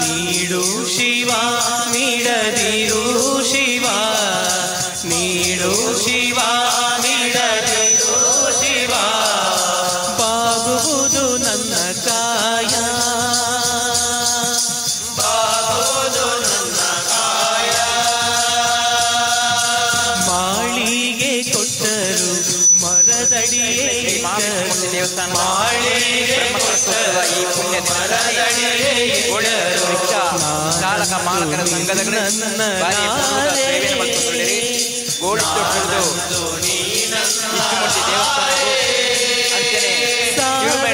ನೀಡು ಶಿವ ನೀಡದಿರು ಶಿವ ನೀಡು ಶಿವ ನೀಡದಿರು ಶಿವ ಬಾಗುವುದು ನನ್ನ ಕಾಯ ಬಾಗುವುದು ನನ್ನ ಕಾಯ ಮಾಳಿಗೆ ಕೊಟ್ಟರು ಮರದಡಿಯೇ ದೇವಸ್ಥಾನ ಮಾಳಿಗೆ ಈ ಪುಣ್ಯ ಚಾಲಕ ಮಾಲಕರ ಸಂಘದ ಬಾರಿ ಸೇವೆಯನ್ನು ಮಾಡಿಕೊಂಡಿರಿ. ಗೋಲ್ಡ್ ತೊಟ್ಟಿರುವುದು ವಿಷ್ಣುಮೂರ್ತಿ ದೇವಸ್ಥಾನವು ಅಂತೆಯೇ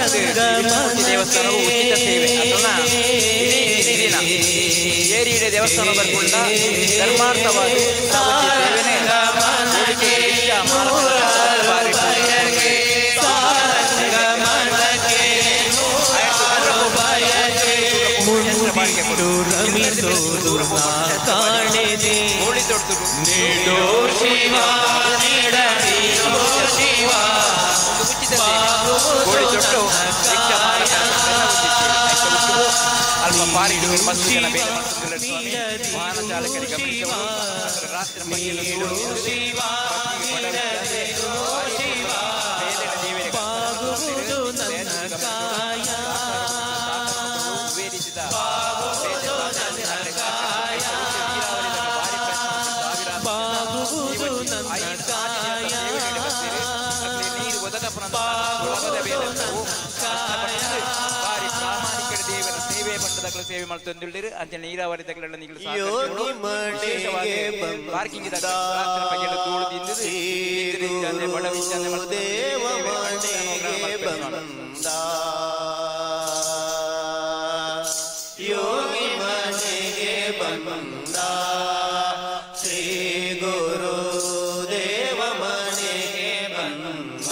ವಿಷ್ಣುಮೂರ್ತಿ ದೇವಸ್ಥಾನವು ಉಚಿತ ಸೇವೆ ಅದನ್ನ ದಿನ ಏರಿಯಿಡೆ ದೇವಸ್ಥಾನ ಬರ್ಕೊಂಡ ಧರ್ಮಾರ್ಥವಾಗಿ ಸೇವೆನೇ ಬಾರಿ ರಮಿಸೋದು ಕಾಣಿದೆ ನೀಡೋ ಶಿವ ನೀಡದಿರೋ ಶಿವ ಅಲ್ಪ ಪಾರಿಡು ಜನ ಬೇರೆ ವಾಹನ ಚಾಲಕರಿಗೆ ಗಮನಿಸಬಹುದು. ರಾತ್ರಿ ಶಿವ ಬಾಗುವುದು ನನ್ನ ಕಾಯ ಬಾಗುವುದು ನನ್ನ ಕಾಯ ನೀರು ಒದಗ ಬಾರಿ ಪ್ರಾಮಾಣಿಕ ದೇವರ ಸೇವೆ ಪಂಡದ ಸೇವೆ ಮಾಡ್ತಂದಿಳ್ಳಿರು ಅಂಚೆ ನೀರಾವರಿ ತಗಳೆಲ್ಲ ನೀವು ಪಾರ್ಕಿಂಗ್ ಧೂಳು ತಿಂದು ಬಡ ವಿಚಾರಣೆ ಯೋಗಿ ಮನೆಗೆ ಬಂದ ಶ್ರೀ ಗುರು ದೇವ ಮನೆಗೆ ಬಂದ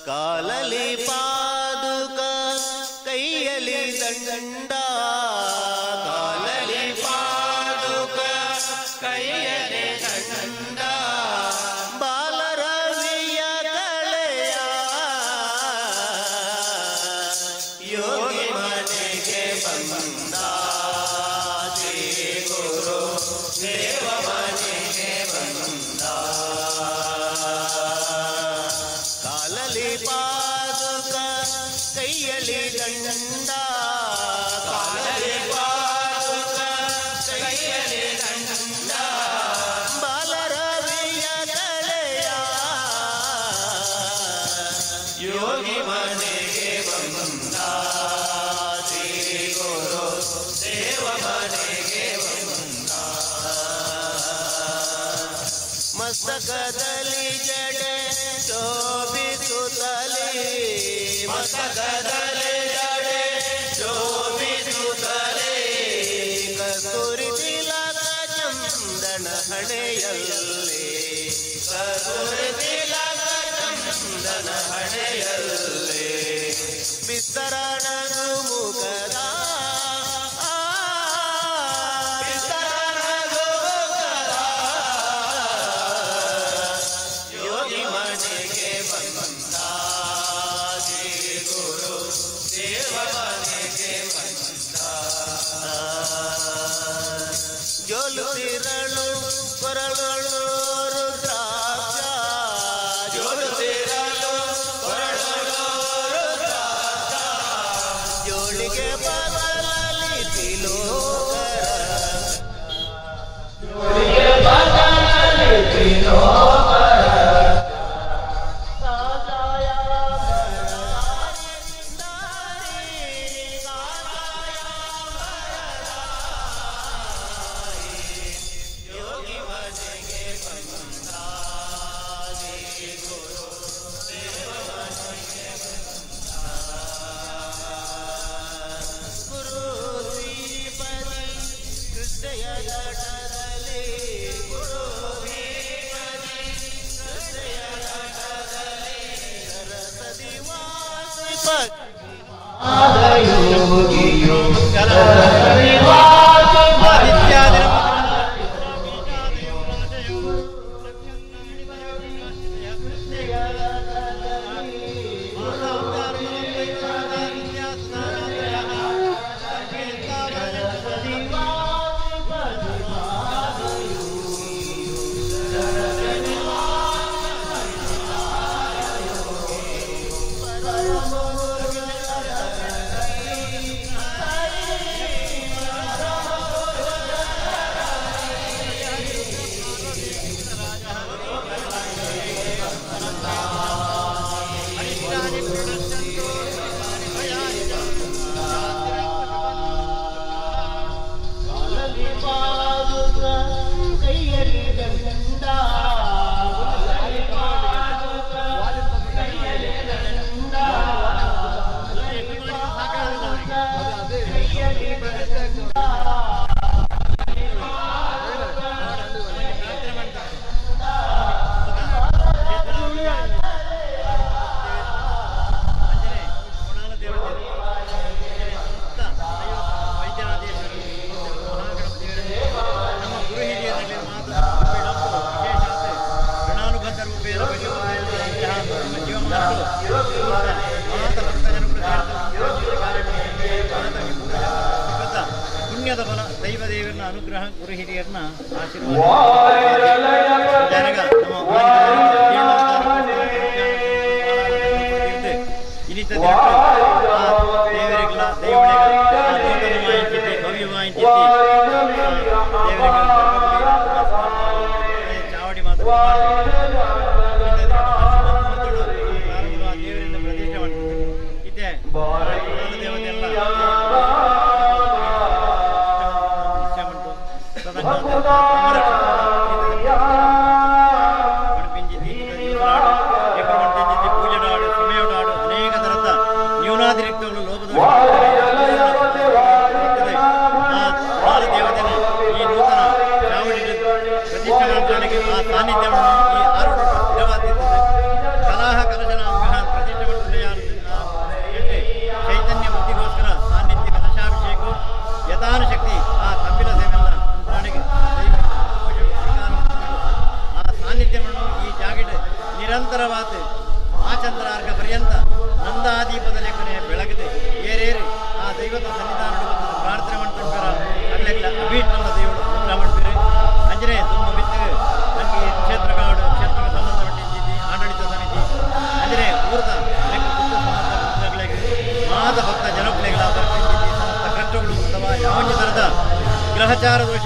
ಕಾಲಲಿ ಪಾದುಕ ಕೈಯಲ್ಲಿ ದಂಡ ಕಾಲಲಿ ಪಾದುಕ ಕೈಯಲ್ಲಿ ದಂಡ ಬಾಲರವಿಯ ಕಳೆಯ ಯೋಗಿ ಮನೆಗೆ ಬಂದ ಶ್ರೀ ಗುರು ದೇವ ಮನೆಗೆ ಬಂದ ಕಾಲಲಿ ಪಾದುಕ ಕೈಯಲ್ಲಿ ದಂಡ ಕಾಲಲಿ ಪಾದುಕ ಕೈಯಲ್ಲಿ ದಂಡ ಬಾಲರವಿಯ ಕಳೆಯ ಯೋಗಿ ಮನೆಗೆ ಬಂದ ಶ್ರೀ ಗುರು ದೇವ ಮನೆಗೆ ಬಂದ ಮಸ್ತಕದಲ್ಲಿ ಜಡೆ ಶೋಭಿಸುತ್ತಲೇ ಮಸ್ತಕದಲ್ಲಿ ಜಡೆ ಶೋಭಿಸುತ್ತಲೇ ಕಸ್ತೂರಿ ತಿಲಕ ಚಂದನ ಹಣೆಯಲ್ಲಿ ಕಸ್ತೂರಿ ತಿಲಕ ಚಂದನ ಹಣೆಯಲ್ಲಿ ಬಿಸ್ತರಣ ಮುಖದ ಜೋಲುತ್ತಿರಳು ಕೊರಳಳು ರುದ್ರಾಕ್ಷ ಜೋಲುತ್ತಿರಳು ಕೊರಳಳು ರುದ್ರಾಕ್ಷ ಜೋಳಿಗೆ ಬದಲಲಿ ತಿಲೋಕರ ಜೋಳಿಗೆ ಬದಲಲಿ ತಿಲೋಕರ ಪುಣ್ಯದ ಫಲ ದೈವ ದೇವರನ್ನ ಅನುಗ್ರಹ ಗುರು ಹಿರಿಯರನ್ನ ಆಶೀರ್ವಾದ ಇನ್ನಿತ ದೇವರಿಗಳ ದೈವಳಿಗಳ ಭವ್ಯ ಮಾಹಿತಿ ಚಾವಡಿ ಮಾತು ದೇವರಿಂದ ಪ್ರತಿಷ್ಠೆ ಮಾಡ್ತಾರೆ ಇದೆ ದೇವತೆಲ್ಲ ಪೂಜೆಡಾಡು ಸಮಯಡಾಡು ಅನೇಕ ತರದ ನ್ಯೂನಾತಿರಿಕ್ತಗಳು ಲೋಪದೋಷ ದೇವತೆಯನ್ನು ಈ ನೂತನ ಚಾವಡಿ ಪ್ರತಿಷ್ಠಾನಕ್ಕೆ ಆ ಸಾನ್ನಿಧ್ಯವನ್ನು ಈ ಆರೋಗ್ಯ ಸ್ಥಿರವಾಗುತ್ತದೆ ಕಲಾಹ ಕಲಶನಾಂಗ ಪ್ರತಿಷ್ಠೆ ಚೈತನ್ಯ ಬುದ್ಧಿಗೋಸ್ಕರ ಸಾನ್ನಿಧ್ಯ ಕಲಶಾಭಿಷೇಕ ಯಥಾನುಶಕ್ತಿ ಆ ತಪ್ಪಿನ ಸೇವೆಲ್ಲ ನನಗೆ ಆ ಸಾನ್ನಿಧ್ಯವನ್ನು ಈ ಜಾಗಿಡ್ ನಿರಂತರವಾದ ಆಚಂದ್ರಾರ್ಘ ಪರ್ಯಂತ ನಂದಾದೀಪದ ಲೆಕ್ಕನೆ ಬೆಳಗದೆ ಏರೇರಿ ಆ ದೈವದ ಸನ್ನಿಧಾನ ಪ್ರಾರ್ಥನೆ ಮಾಡ್ಕೊಂಡ್ಬರ ಅಲ್ಲೆಲ್ಲ ಅಭೀಷ್ಟನ ದೇವರು ಅನುಗ್ರಹ ಮಾಡ್ತಾರೆ ಅಂಜನೆ ತುಂಬ ಬಿತ್ತಿಗೆ ನನಗೆ ಕ್ಷೇತ್ರಗಾಡು ಕ್ಷೇತ್ರಕ್ಕೆ ಸಂಬಂಧಪಟ್ಟಿದ್ದಿ ಆಡಳಿತ ಸಮಿತಿ ಅಂಜನೆ ಊರದ ಲೆಕ್ಕ ಸಂಬಂಧಗಳಿಗೆ ಮಾದ ಭಕ್ತ ಜನಪ್ರಿಯಗಳ ಬರ್ತಿದ್ದಿ ಸಮಸ್ತ ಕಷ್ಟಗಳು ಅಥವಾ ಯಾವೊಂದು ಥರದ ಗ್ರಹಚಾರ ದೋಷ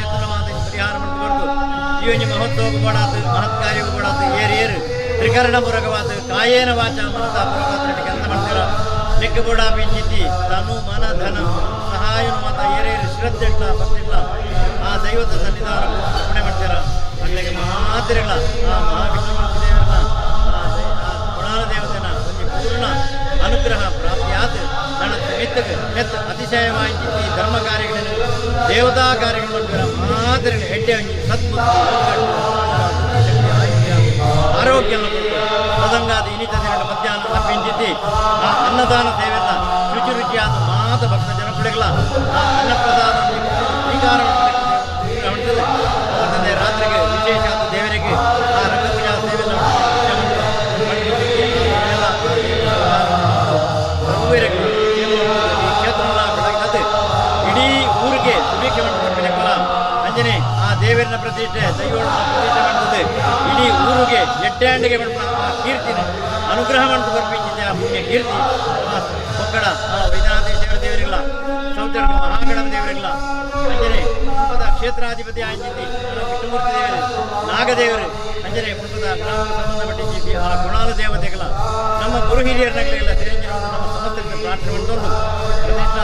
ಪರಿಹಾರ ಮಾಡಿಕೊಂಡು ಜೀವನ ಮಹೋತ್ಸವ ಕೊಡಾತು ಮಹತ್ ಕಾರ್ಯವು ಕೊಡಾತು ಏರು ತ್ರಿಕರಣ ಪೂರಕವಾದ ಕಾಯೇನ ವಾಚ ಮನಸ ಪೂರಕ ಕೆಲಸ ಮಾಡ್ತಾರ ಲೆಕ್ಕ ಕೂಡ ಪಿಂಚಿತಿ ತನು ಮನ ಧನ ಸಹಾಯ ಮಾತ ಏರೇರು ಶ್ರದ್ಧೆ ಇಲ್ಲ ಭಕ್ತಿ ಇಲ್ಲ ಆ ದೈವದ ಸನ್ನಿಧಾನ ಅರ್ಪಣೆ ಮಾಡ್ತಾರ ಅಲ್ಲಿಗೆ ಮಹಾತಿರಿಗಳ ಆ ಮಹಾವಿಷ್ಣುಮೂರ್ತಿ ದೇವರನ್ನ ಆ ಪುರಾಣ ದೇವತೆನ ಒಂದು ಪೂರ್ಣ ಅನುಗ್ರಹ ಪ್ರಾಪ್ತಿಯಾದ ನನ್ನ ಮೆತ್ತ ಅತಿಶಯವಾಗಿ ಧರ್ಮ ಕಾರ್ಯಗಳನ್ನು ದೇವತಾ ಕಾರ್ಯಗಳನ್ನು ಮಹಾತಿರಿಗಳ ಹೆಡ್ಡೆ ಹಂಗಿ ಆರೋಗ್ಯ ಸದಂಗಾದ ಇನ್ನಿತ ದಿನಗಳ ಮಧ್ಯಾಹ್ನ ಅರ್ಪಿಂಚಿತಿ ಆ ಅನ್ನದಾನ ಸೇವೆಲ್ಲ ರುಚಿ ರುಚಿಯಾದ ಮಾತ ಭಕ್ತ ಜನಪಡೆಗಳ ಆ ಅನ್ನಪ್ರಸಾದ ಸ್ವೀಕಾರ ರಾತ್ರಿಗೆ ವಿಶೇಷವಾದ ದೇವರಿಗೆ ಆ ರಂಗಪೂಜಾ ಸೇವೆಯನ್ನು ರಘುವೀರಗಳು ಇಡೀ ಊರಿಗೆ ಸುಭಿಕ್ಷೆ ಮಂಟಪಕ್ಕೆ ಲೆಕ್ಕಲ ಅಂಜನೆ ಆ ದೇವರಿನ ಪ್ರತಿಷ್ಠೆ ದೈವನ ಪ್ರತಿಷ್ಠೆ ಮಾಡ್ತದೆ ಇಡೀ ಊರಿಗೆ ಎಡ್ಡಾಂಡಿಗೆ ಆ ಕೀರ್ತಿನ ಅನುಗ್ರಹ ಮಂಟು ಬರ್ಪಿಂಚಿದ್ದೆ ಆ ಪುಣ್ಯ ಕೀರ್ತಿ ಒಕ್ಕಡ ವೈದ್ಯನಾಥೇಶ್ವರ ದೇವರಿಲ್ಲ ಸೌತರ್ಗ ಮಹಾಗಣಪ ದೇವರಿಲ್ಲ ಅಂಜನೆ ಪುಷ್ಪದ ಕ್ಷೇತ್ರಾಧಿಪತಿ ಆಂಜಿದ್ದಿ ವಿಷ್ಣುಮೂರ್ತಿ ದೇವರು ನಾಗದೇವರು ಅಂಜನೆ ಪುಷ್ಪದ ಗ್ರಾಮಕ್ಕೆ ಸಂಬಂಧಪಟ್ಟಿದ್ದಿ ಆ ಗುಣಾಲ ದೇವತೆಗಳ ನಮ್ಮ ಗುರು ಹಿರಿಯರನ್ನೆಲ್ಲ ತಿರಂಜಿರುವುದು ನಮ್ಮ ಸಮಸ್ತಕ್ಕೆ ಪ್ರಾರ್ಥನೆ ಮಾಡಿಕೊಂಡು ಪ್ರತಿಷ್ಠಾ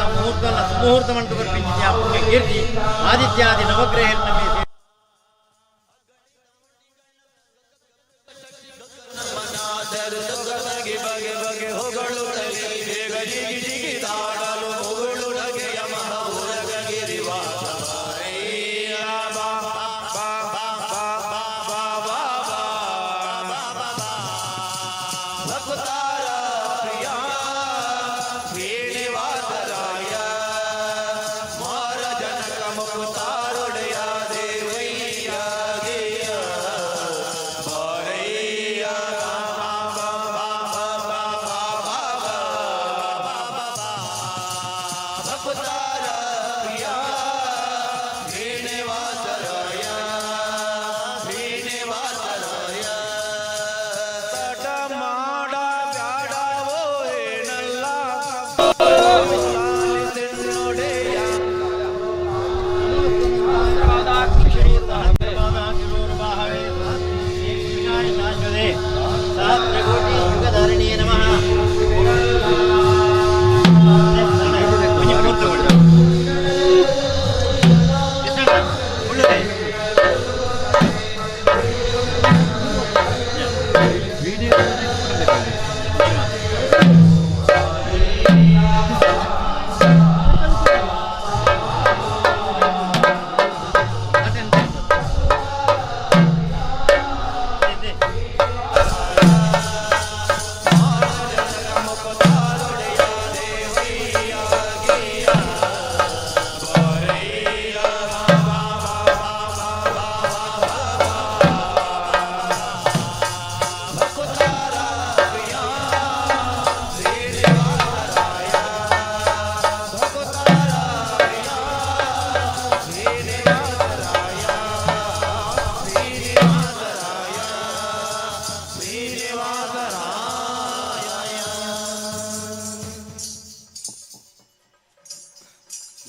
ಸುಮುಹೂರ್ತ ಮಂಟು ಬರ್ಪಿಂಚಿದ್ದೆ ಆ ಪುಣ್ಯ ಕೀರ್ತಿ ಆದಿತ್ಯಾದಿ ನವಗ್ರಹ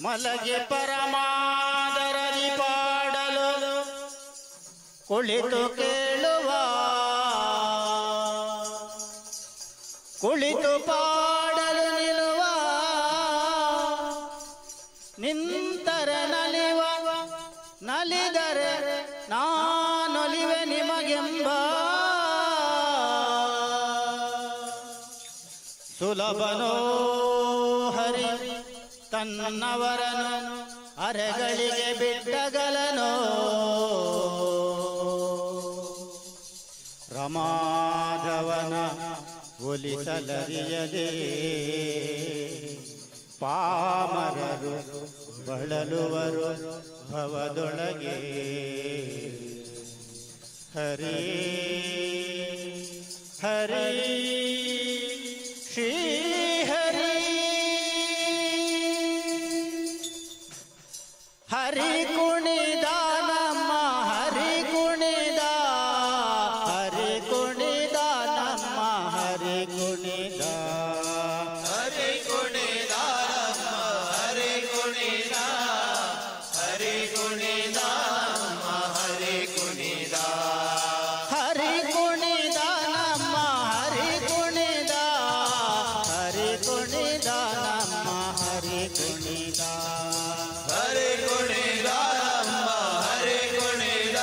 ಮಲಗೆ ಪರಮಾದರದಿ ಪಾಡಲು ಕುಳಿತು ಕೇಳುವ ಕುಳಿತು ಪಾಡಲು ನಿಲ್ಲುವ ನಿಂತರೆ ನಲಿವ ನಲಿದರೆ ನಾನೊಲಿವೆ ನಿಮಗೆಂಬ ಸುಲಭನೋ ಹರಿ ತನ್ನವರನು ಅರೆಗಳಿಗೆ ಬಿಟ್ಟಗಲನೋ ರಮಾಧವನ ಒಲಿಸಲರಿಯದೆ ಪಾಮರರು ಬಳಲುವರು ಭವದೊಳಗೆ ಹರಿ ಹರಿ ಶ್ರೀ ಹರಿ ಹರಿ ಕುಣಿದ ನಮ್ಮ ಹರಿ ಕುಣಿದ ಹರಿ ಕುಣಿದ ನಮ್ಮ ಹರಿ ಕುಣಿದ ಹರಿ ಕುಣಿದ ನಮ್ಮ ಹರಿ ಕುಣಿದ ಹರಿ ಕುಣಿದ ನಮ್ಮ ಹರಿ ಕುಣಿದ ಹರಿ ಕುಣಿದ ನಮ್ಮ ಹರಿ ಕುಣಿದ ಹರಿ ಕುಣಿದ ನಮ್ಮ ಹರಿ ಕುಣಿದ ಹರಿ ಕುಣಿದ ನಮ್ಮ ಹರಿ ಕುಣಿದ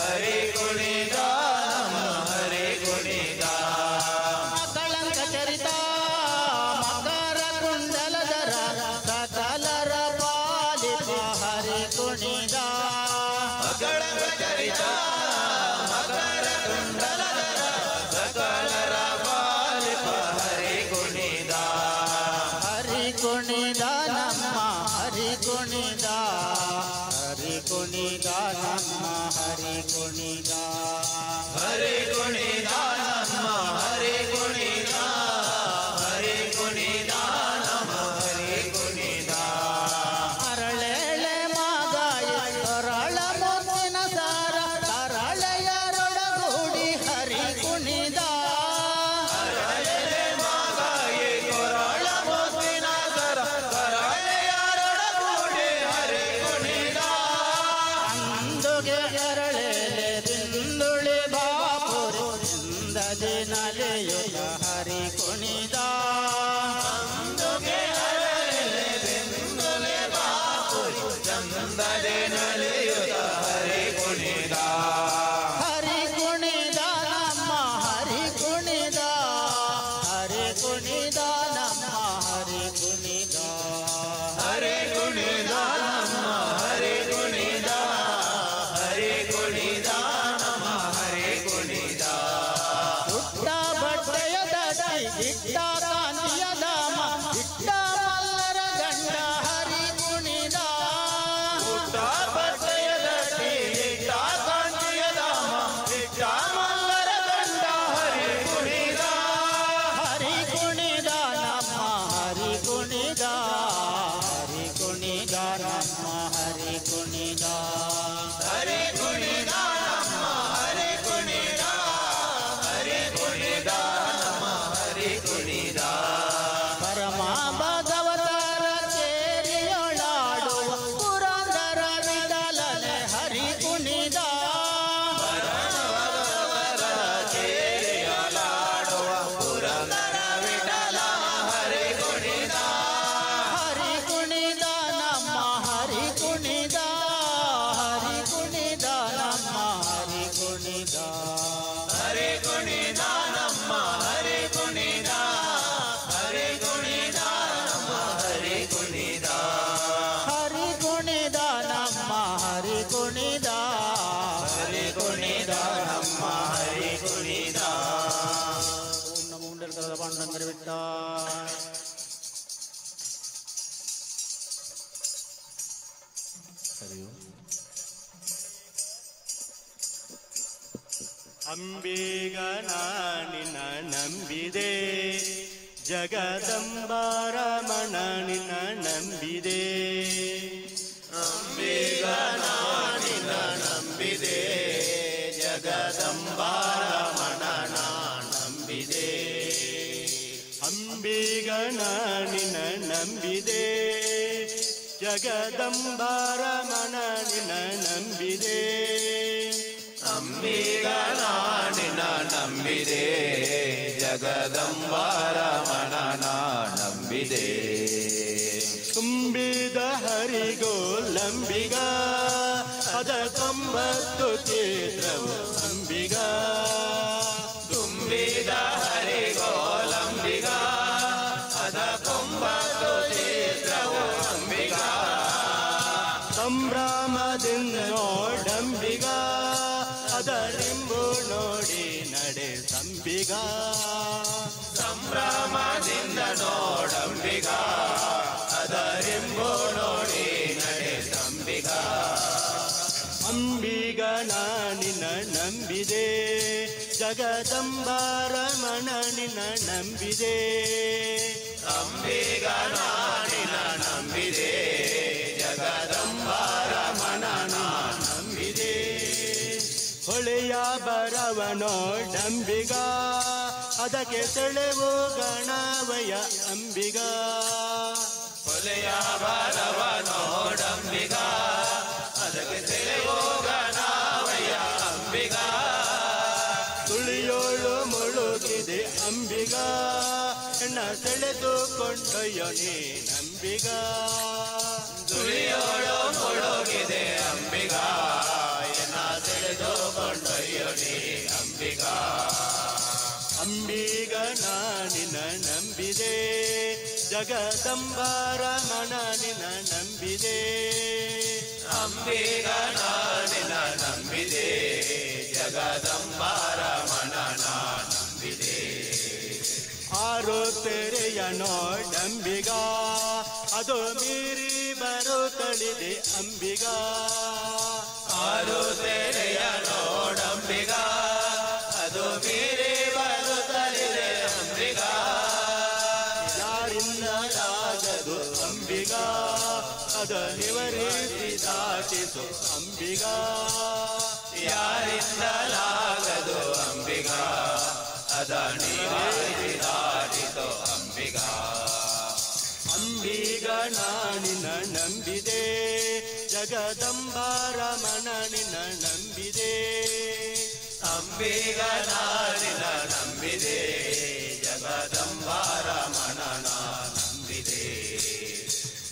ಹರಿ ಕುಣಿದ ನಮ್ಮ ಹರಿ ಕುಣಿದ ಕಳಂಕ ಚರಿತ ಮಕರ ಕುಂಡಲಧರ ಸಕಲರ ಪಾಲಿತ ಹರಿ ಕುಣಿದ ಕಳಂಕ ಚರಿತ ಮಕರ ಕುಂಡಲಧರ ಸಕಲರ ಪಾಲಿತ ಹರಿ ಕುಣಿದ ಹರಿ ಕುಣಿದ ನಮ್ಮ ಹರಿ ಕುಣಿದ ಹರಿ ಕುಣಿದ ನಮ್ಮ ಹರಿ ಕುಣಿದ ಹರಿ ಕುಣಿದ ನಮ್ಮ ಹರಿ ಕುಣಿದ ಹರಿ ಕುಣಿದ ನಮ್ಮ ಹರಿ ಕುಣಿದ ಕುಣಿದ ಹರಿ ಕುಣಿದ ನಮ್ಮ ಹರಿ ಕುಣಿದ ಹರಿ ಕುಣಿದ ನಮ್ಮ ಹರಿ ಕುಣಿದ ಹರಿ ಕುಣಿದ ನಮ್ಮ ಹರಿ ಕುಣಿದ ಪರಮ ಭಗವತರ ಕೇರಿಯೊಳಾಡುವ ಪುರಂದರ ವಿಠಲನೆ ಹರಿ ಕುಣಿದ ಭಗವತರ ಕೇರಿಯೊಳಾಡುವ ಪುರಂದರ ವಿಠಲ ಹರಿ ಕುಣಿದ ಹರಿ ಕುಣಿದ ನಮ್ಮ ಹರಿ ಕುಣಿದ ಹರಿ ಕುಣಿದ ನಮ್ಮ ಹರಿ ಕುಣಿದ ಹರಿ ಕುಣಿದ ನಮ್ಮ ಹರಿ ಕುಣಿದ ಹರಿ ಕುಣಿದ ನಮ್ಮ ಹರಿ ಕುಣಿದ ಹರಿ ಕುಣಿದ ನಮ್ಮ ಹರಿ ಕುಣಿದ ಹರಿ ಕುಣಿದ ನಮ್ಮ ಹರಿ ಕುಣಿದ ಓಂ ನಮೋ ಮುಂಡಲಕರದ ಪಾಂಡುರಂಗರ ವಿಠ ಅಂಬಿಗ ನಿನ್ನ ನಂಬಿದೆ ಜಗದಂಬಾರಮಣ ನಿನ್ನ ನಂಬಿದೆ ಅಂಬಿಗ ನಿನ್ನ ನಂಬಿದೆ ಜಗದಂಬಾರಮಣ ನಂಬಿದೆ ಅಂಬಿಗ ನಿನ್ನ ನಂಬಿದೆ ಜಗದಂಬಾರಮಣ ನಿನ್ನ ನಂಬಿದೆ ಅಂಬಿಗ ನಿನ್ನ ನಂಬಿದೆ ಜಗದಂಬಾರಮಣ ನಂಬಿದೆ ತುಂಬಿದ ಹರಿಗೋಲಂಬಿಗ ಅದ 90 ಚಿತ್ರವು ಅಂಬಿಗ ತುಂಬಿದ ಹರಿಗೋಲಂಬಿಗ ಅದ 90 ಚಿತ್ರವು ಅಂಬಿಗ ಸಂಭ್ರಮದಿಂದ ನೋಡಂಬಿಗ ಅದರಿಂಬು ನೋಡಿ ನಡೆ ಸಂಬಿಗ ಸಂಭ್ರಮದಿಂದ ನೋಡಂಬಿಗ ಅದರಿಂಬು ನೋಡಿ ನಡೆ ಸಂಬಿಗ ಅಂಬಿಗ ನಿನ್ನ ನಂಬಿದೆ ಜಗದಂಬಾರಮಣ ನಿನ್ನ ನಂಬಿದೆ ಅಂಬಿಗ ನಿನ್ನ ನಂಬಿದೆ ಜಗದಂಬಾರಮಣ ನಂಬಿದೆ ಹೊಳೆಯ ಬರವ ನೋಡಂಬಿಗ ಅದಕ್ಕೆ ಸೆಳೆವು ಗಣವಯ ಅಂಬಿಗ ಹೊಲೆಯ ಬರವ ನೋಡಂಬಿಗ ಅದಕ್ಕೆ ಸೆಳೆವು ಗಣವಯ ಅಂಬಿಗ ತುಳಿಯೋಳು ಮುಳುಗಿದೆ ಅಂಬಿಗ ಎಣ್ಣ ಸೆಳೆದುಕೊಂಡೊಯ್ಯೋ ನೀ ನಂಬಿಗ ತುಳಿಯೋಳು ಮುಳುಗಿದೆ ಅಂಬಿಗ ಎನ್ನ ಸೆಳೆದುಕೊಂಡೊಯ್ಯೋ ನೀ ಅಂಬಿಗ ಅಂಬಿಗ ನಿನ್ನ ನಂಬಿದೆ ಜಗದಂಬಾರಮಣ ನಿನ್ನ ನಂಬಿದೆ ಅಂಬಿಗ ನಿನ್ನ ನಂಬಿದೆ ಜಗದಂಬಾರಮಣ ನಂಬಿದೆ ಆರು ತೆರೆಯ ನೋಡಂಬಿಗ ಅದು ಮೀರಿ ಬರುತ್ತಳಿದೆ ಅಂಬಿಗ ಆರು ತೆರೆಯ ನೋಡಂಬಿಗ ಅದು ಮೀರಿ ಬರುತ್ತಲಿದೆ ಅಂಬಿಗ ಯಾರಿಂದಲಾಗದು ಅಂಬಿಗ ಅದ ನಿವರಿಸಿ ದಾಟಿಸು ಅಂಬಿಗ ಯಾರಿಂದಲಾಗದು ಅಂಬಿಗ ಅದ ನಿವಾರಿಸಿ ದಾಟಿಸೋ ಅಂಬಿಗ ಅಂಬಿಗ ನಿನ್ನ ನಂಬಿದೆ ಜಗದಂಬಾರಮಣ ನಿನ್ನ ನಂಬಿದೆ ಅಂಬಿಗ ನಿನ್ನ ನಂಬಿದೆ ಜಗದಂಬಾರಮಣ ನಂಬಿದೆ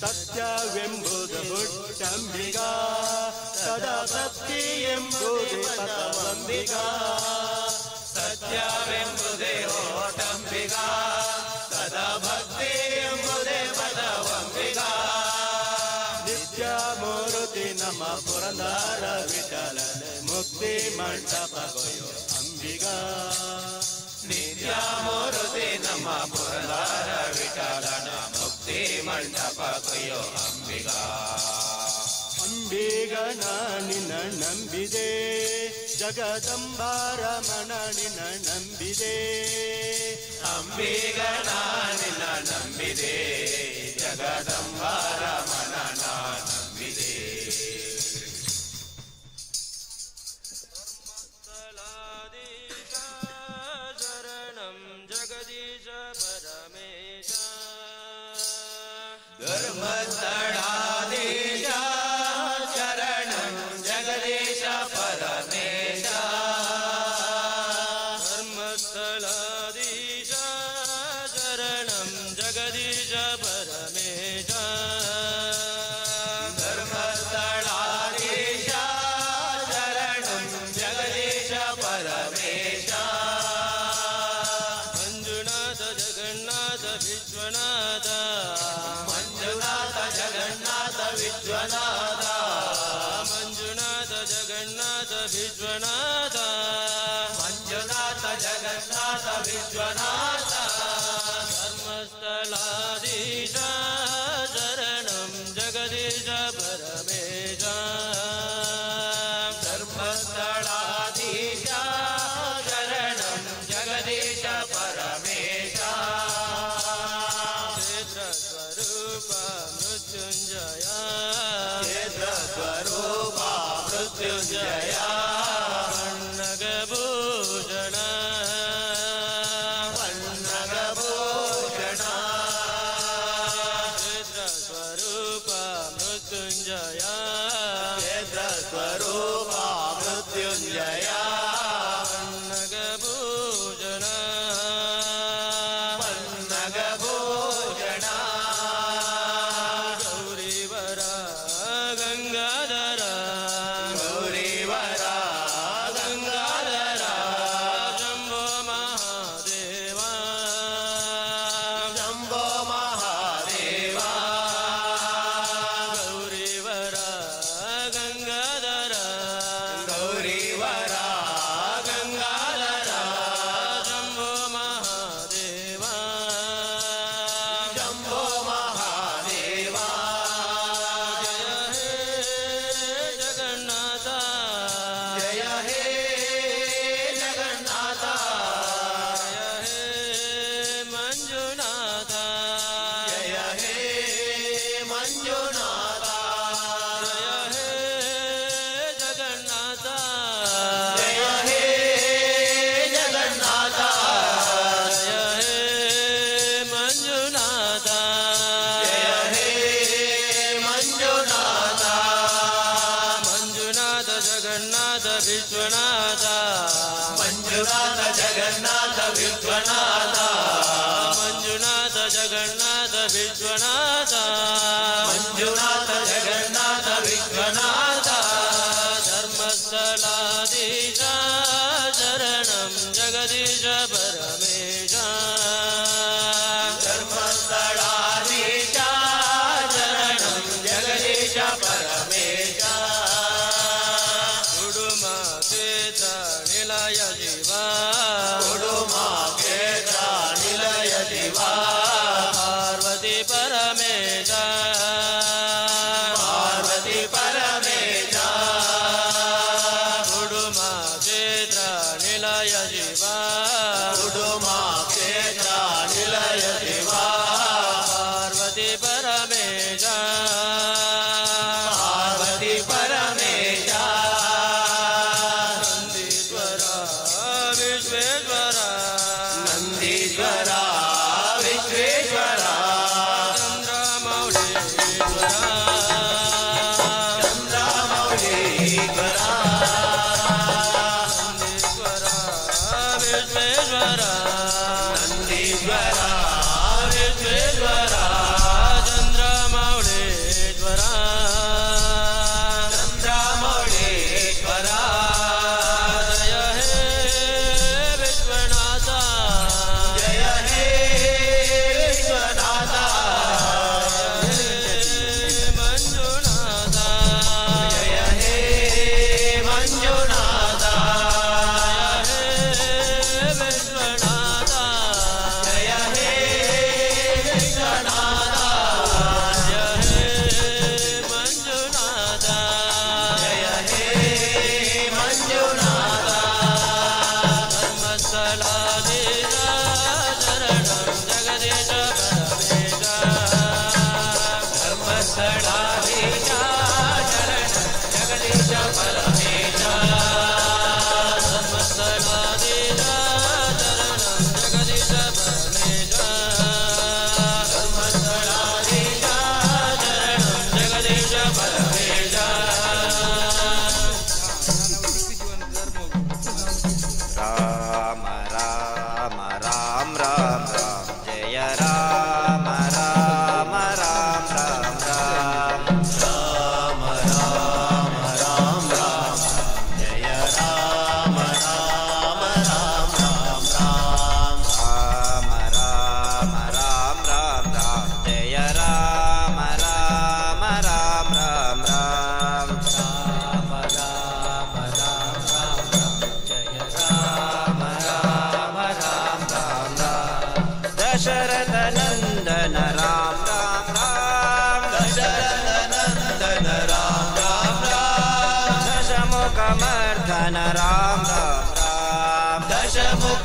ಸತ್ಯವೆಂಬುದು ಹುಟ್ಟಂಬಿಗ ಸದಾ ಭಕ್ತಿ ಎಂಬುದು ಪದವಂಬಿಗ ಸತ್ಯವೆಂಬುದೇ ಓಟಂಬಿಗ ಸದಾ ಭಕ್ತಿ ಎಂಬುದೇ ಪದವಂಬಿಗ ನಿತ್ಯ ಮೂರುತಿ ನಮ್ಮ ಪುರಂದರ ವಿಠಲ ಮುಕ್ತಿ ಮಂಟಪ ಕೊಯ್ಯೋ ಅಂಬಿಗ ನಿತ್ಯ ಮೂರುತಿ ನಮ್ಮ ಪುರಂದರ ವಿಠಲನ ಮುಕ್ತಿ ಮಂಟಪ ಕೊಯ್ಯೋ ಅಂಬಿಗ ಅಂಬಿಗ ನಿನ್ನ ನಂಬಿದೆ ಜಗದಂಬಾರಮಣ ನಿನ್ನ ನಂಬಿದೆ ಅಂಬಿಗ ನಿನ್ನ ನಂಬಿದೆ ಜಗದಂಬಾರಮಣನ ನಂಬಿದೆ. ಶರಣಂ ಜಗದೀಶ ಪರಮೇಶ ಧರ್ಮಸ್ಥಳಾಧೀಶ ಶರಣಂ ಜಗದೀಶ ಪರಮೇಶ. ಧರ್ಮಸ್ಥಳಾಧೀಶ ಶರಣಂ ಜಗದೀಶ ಪರಮೇಶ. ಧರ್ಮಸ್ಥಳಾಧೀಶ ಶರಣಂ ಜಗದೀಶ ಪರಮೇಶ. ಮಂಜುನಾಥ ಜಗನ್ನಾಥ ವಿಶ್ವನಾಥ ಮಂಜುನಾಥ ಜಗನ್ನಾಥ ವಿಶ್ವನಾಥ. ಮಂಜುನಾಥ ಜಗನ್ನಾಥ ವಿಶ್ವನಾಥ ಮಂಜುನಾಥ ಜಗನ್ನಾಥ ವಿಶ್ವನಾಥ. ಧರ್ಮಸ್ಥಳಾಧೀಶ ಶರಣಂ ಜಗದೀಶ ಪರಮೇಶ. ಧರ್ಮಸ್ಥಳಾಧೀಶ ಶರಣಂ ಜಗದೀಶ ಪರಮೇಶ. ಕ್ಷೇತ್ರ ಸ್ವರೂಪ ಮೃತ್ಯುಂಜಯ ಕ್ಷೇತ್ರ ಸ್ವರೂಪ ಮೃತ್ಯುಂಜಯ. ಪನ್ನಗಭೂಷಣ ಪನ್ನಗಭೂಷಣ. ಕ್ಷೇತ್ರ ಸ್ವರೂಪ ಮೃತ್ಯುಂಜಯ ಕ್ಷೇತ್ರ ಸ್ವರೂಪ ಮೃತ್ಯುಂಜಯ. ಪನ್ನಗಭೂಷಣ ಪನ್ನಗಭೂಷಣ. ಗೌರಿವರ ಗಂಗಾಧರ ಗೌರಿವರ ಗಂಗಾಧರ. ಶಂಭೋ ಮಹಾದೇವ ಶಂಭೋ ಮಹಾದೇವ. ಗೌರಿವರ ಗಂಗಾಧರ ಗೌರಿವರ ಗಂಗಾಧರ. ಶಂಭೋ ಮಹಾದೇವ ಶಂಭೋ ಮಹಾದೇವ. ಜಯ ಹೇ ಜಗನ್ನಾಥ ಜಯ ಹೇ ಜಗನ್ನಾಥ. ಜಯ ಹೇ ಮಂಜುನಾಥ ಜಯ ಹೇ ಮಂಜುನಾಥ. ಜಯ ಹೇ ಜಗನ್ನಾಥ ಜಯ ಹೇ ಜಗನ್ನಾಥ. ಜಯ ಹೇ ಮಂಜುನಾಥ ಜಯ ಹೇ ಮಂಜುನಾಥ. ಮಂಜುನಾಥ ಜಗನ್ನಾಥ ವಿಶ್ವನಾಥ ಮಂಜುನಾಥ ಜಗನ್ನಾಥ ವಿಶ್ವನಾಥ. ಮಂಜುನಾಥ ಜಗನ್ನಾಥ ವಿಶ್ವನಾಥ ಮಂಜುನಾಥ ಜಗನ್ನಾಥ ವಿಶ್ವನಾಥ. ಧರ್ಮಸ್ಥಳಾಧೀಶ ಶರಣಂ ಜಗದೀಶ ಪರಮೇಶ. ಧರ್ಮಸ್ಥಳಾಧೀಶ ಶರಣಂ ಜಗದೀಶ ಪರಮೇಶ. ಉಡುಮ ಕ್ಷೇತ್ರ ನಿಲಯ ಶಿವ ಉಡುಮ ಕ್ಷೇತ್ರ ನಿಲಯ ಶಿವ. ಪಾರ್ವತಿ ಪರಮೇಶ ಪಾರ್ವತಿ ಪರಮೇಶ. ಉಡುಮ ಕ್ಷೇತ್ರ ನಿಲಯ ಶಿವ ಉಡುಮ ಕ್ಷೇತ್ರ ನಿಲಯ ಶಿವ. ಪಾರ್ವತಿ ಪರಮೇಶ ಪಾರ್ವತಿ ಪರಮೇಶ. ನಂದೀಶ್ವರ ವಿಶ್ವೇಶ್ವರ ನಂದೀಶ್ವರ ವಿಶ್ವೇಶ್ವರ. ಚಂದ್ರಮೌಳೀಶ್ವರ ಚಂದ್ರಮೌಳೀಶ್ವರ. ನಂದೀಶ್ವರ ವಿಶ್ವೇಶ್ವರ ನಂದೀಶ್ವರ ವಿಶ್ವೇಶ್ವರ. ಚಂದ್ರ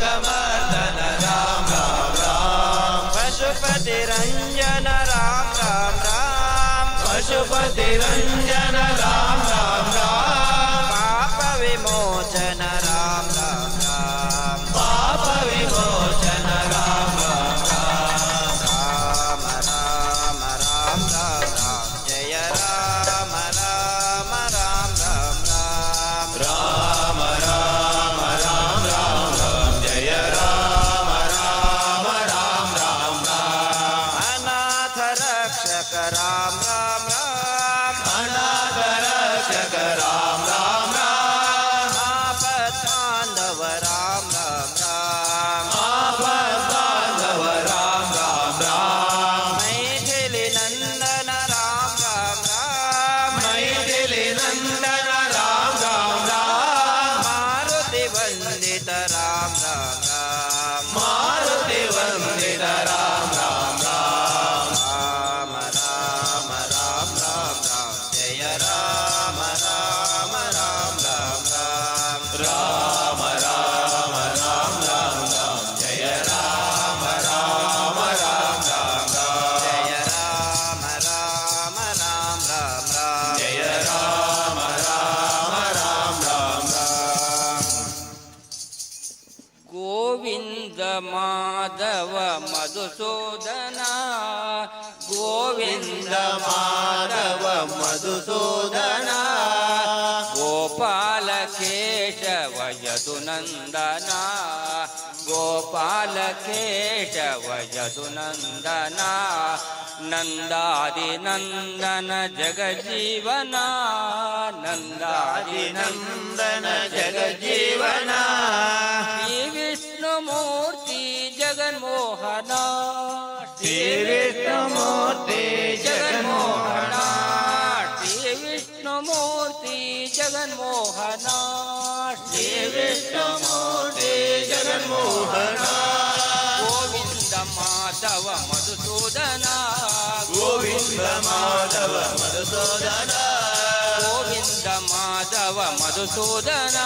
जगमर्दन राम राम राम पशुपति रंजन राम राम राम पशुपति रंजन राम राम राम पाप विमोचन राम राम राम पाप विमोचन राम राम राम राम राम राम राम राम जय राम राम राम राम राम राम राम राम राम राम जय राम राम राम राम राम अनाथ रक्षक राम राम राम अनाथ रक्षक राम राम राम आपदानव राम राम राम आपदानव राम राम राम मैथिली नंदन राम राम राम मैथिली नंदन राम राम राम मारुति वंदित राम राम राम मारुति वंदित राम राम राम राम राम राम राम राम जय राम राम राम राम राम राम राम राम राम राम जय राम राम राम राम राम जय राम राम राम राम राम जय राम राम राम राम राम गोविंद माधव मधुसूदन गोविंद माधव मधुसूदन गोपाल केशव यदुनंदन गोपाल केशव यदुनंदन नंदादि नंदन जगजीवन नंदादि नंदन जगजीवन श्री विष्णुमूर्ति जगन्मोहन श्री विष्णुमूर्ति जगन्मोहन श्री विष्णुमूर्ति जगन्मोहन श्री विष्णुमूर्ति जगन्मोहन गोविंद माधव मधुसूदन गोविंद माधव मधुसूदन गोविंद माधव मधुसूदन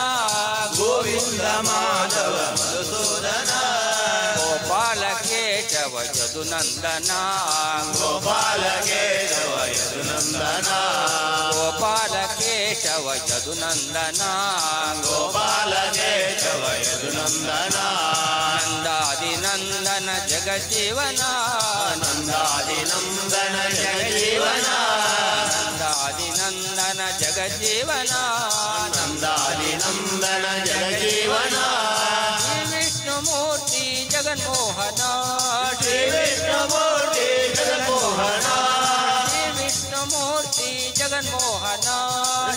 गोविंद माधव मधुसूदन गोपाल केशव यदुनंदन गोपाल केशव यदुनंदन गोपाल केशव यदुनंदन गोपाल केशव यदुनंदन नंदादि नंदन जगजीवन नंदादि नंदन जगजीवन नंदादि नंदन जगजीवन नंदादि नंदन जगजीवन श्री विष्णुमूर्ति जगन्मोहन श्री विष्णुमूर्ति जगन्मोहन श्री विष्णुमूर्ति जगन्मोहन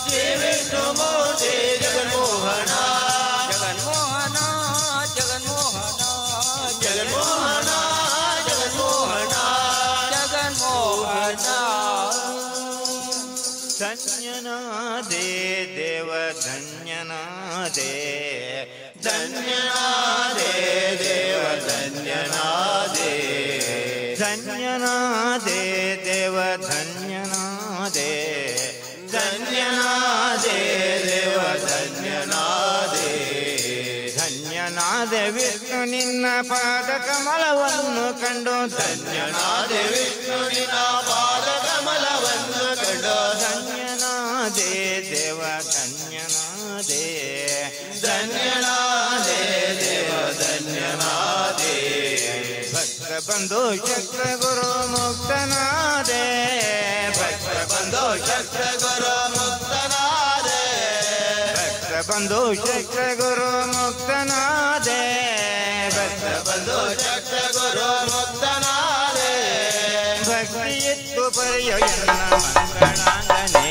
श्री विष्णुमूर्ति जगन्मोहन जगन्मोहन जगन्मोहन जगन्मोहन जगन्मोहन जगन्मोहन धन्यनादे देव धन्यनादे धन्यनादे देव धन्यनादे धन्यनादे देव धन्यनादे धन्यनादे देव धन्यनादे ಧನ್ಯನಾದೆ ವಿಷ್ಣು ನಿನ್ನ ಪಾದ ಕಮಲವನ್ನು ಕಂಡು ಧನ್ಯನಾದೆ ವಿಷ್ಣು ನಿನ್ನ ಪಾದ ಕಮಲವನ್ನು ಕಂಡು ಧನ್ಯನಾದೆ ದೇವ ಧನ್ಯನಾದೆ ಧನ್ಯನಾದೆ ದೇವ ಧನ್ಯನಾದೆ ಭಕ್ತ ಬಂಧು ಚಕ್ರ ಗುರು ಮುಕ್ತನಾದೆ ಭಕ್ತ ಬಂಧು ಚಕ್ರ ಗುರು ಮುಕ್ತನಾದೆ ಭಕ್ತ ಬಂಧು ಚಕ್ರ ಗುರು ಮುಕ್ತನಾದೆ ಭಕ್ತ ಬಂಧು ಚಕ್ರ ಗುರು ಮುಕ್ತನಾದೆ ಭಕ್ತಿ ಇತ್ತು ಪರ್ಯ ಎನ್ನ ಮಂಗಳಾಂಗನೇ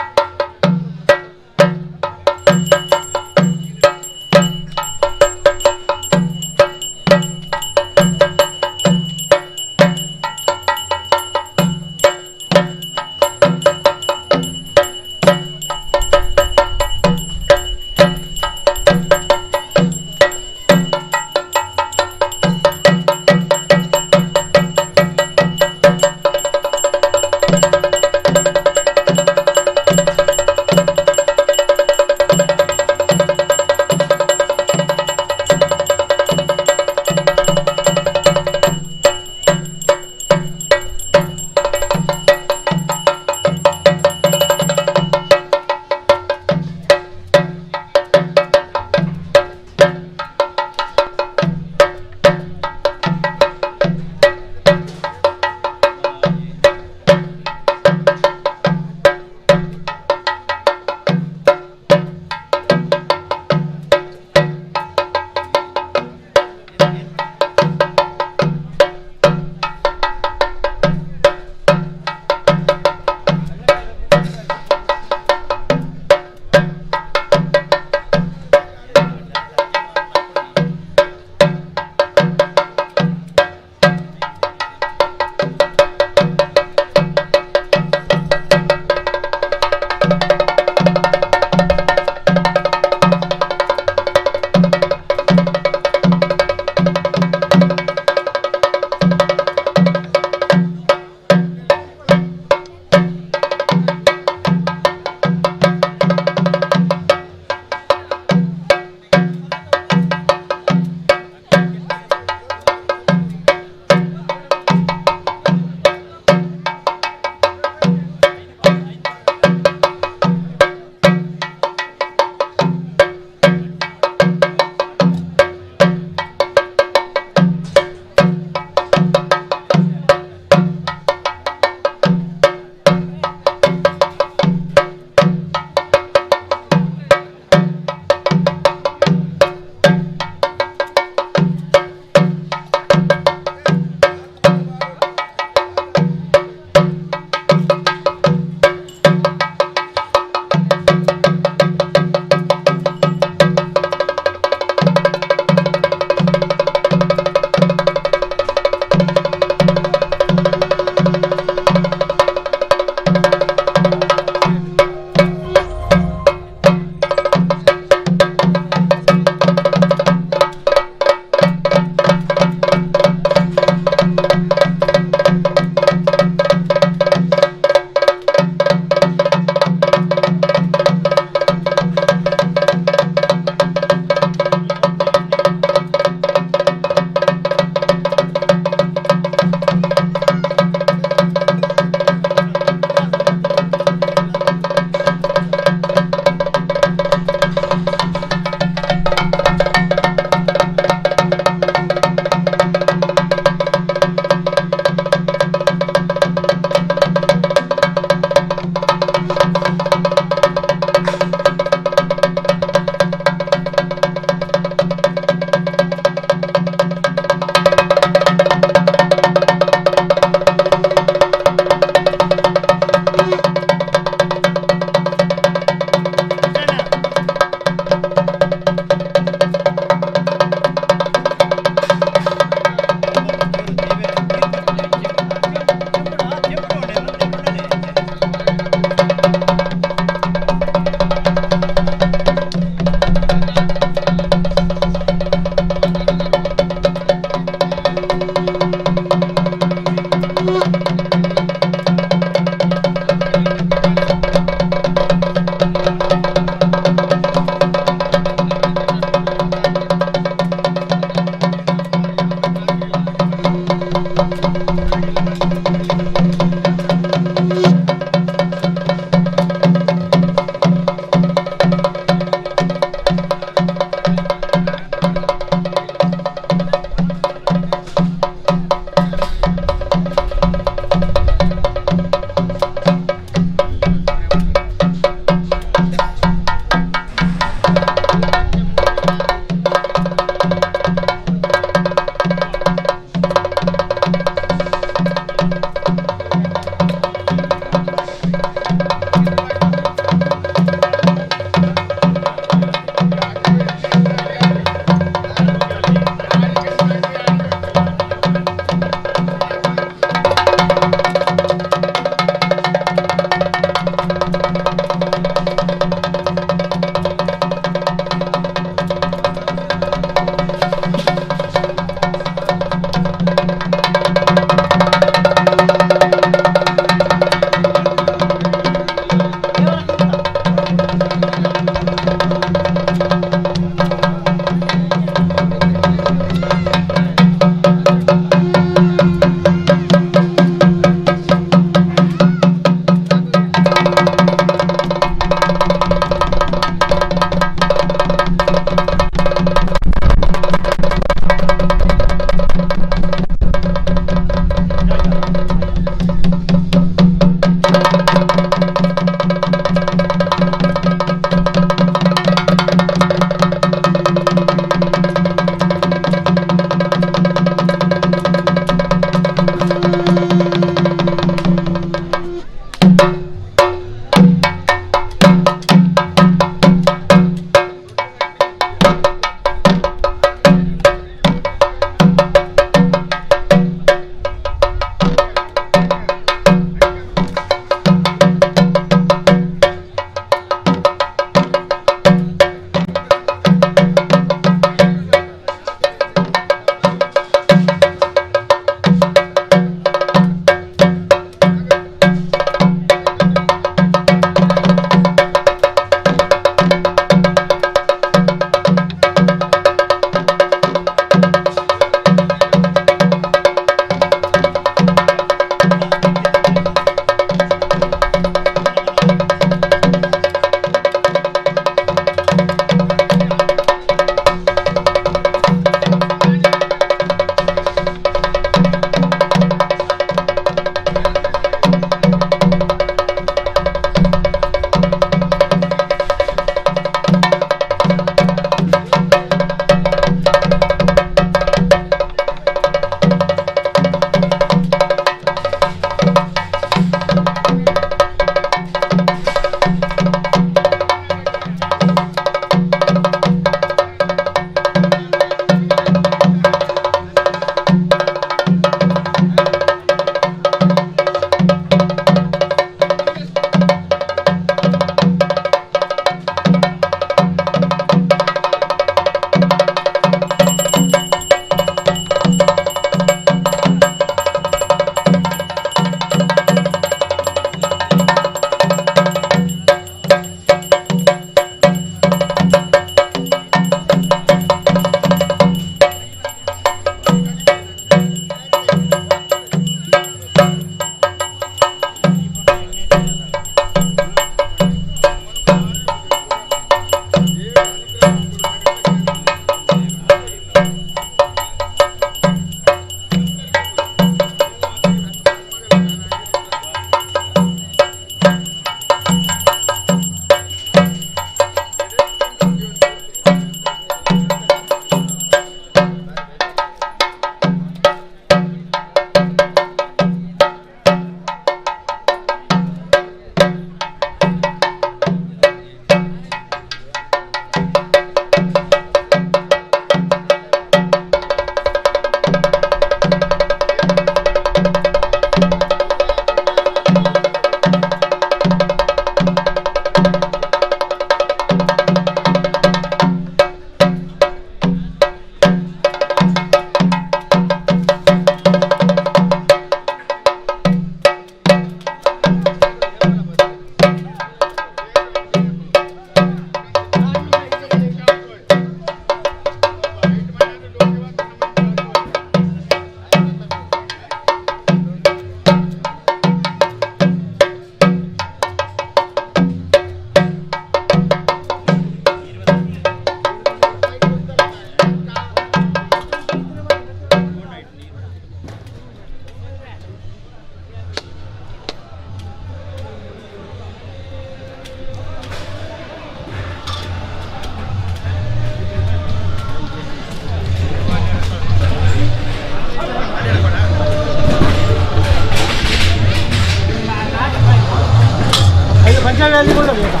ಅಲ್ಲಿ ಕೊಂಡೋಗ್ಬೇಕಾ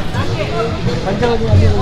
ಪಂಚವಟಿ ಅಲ್ಲಿ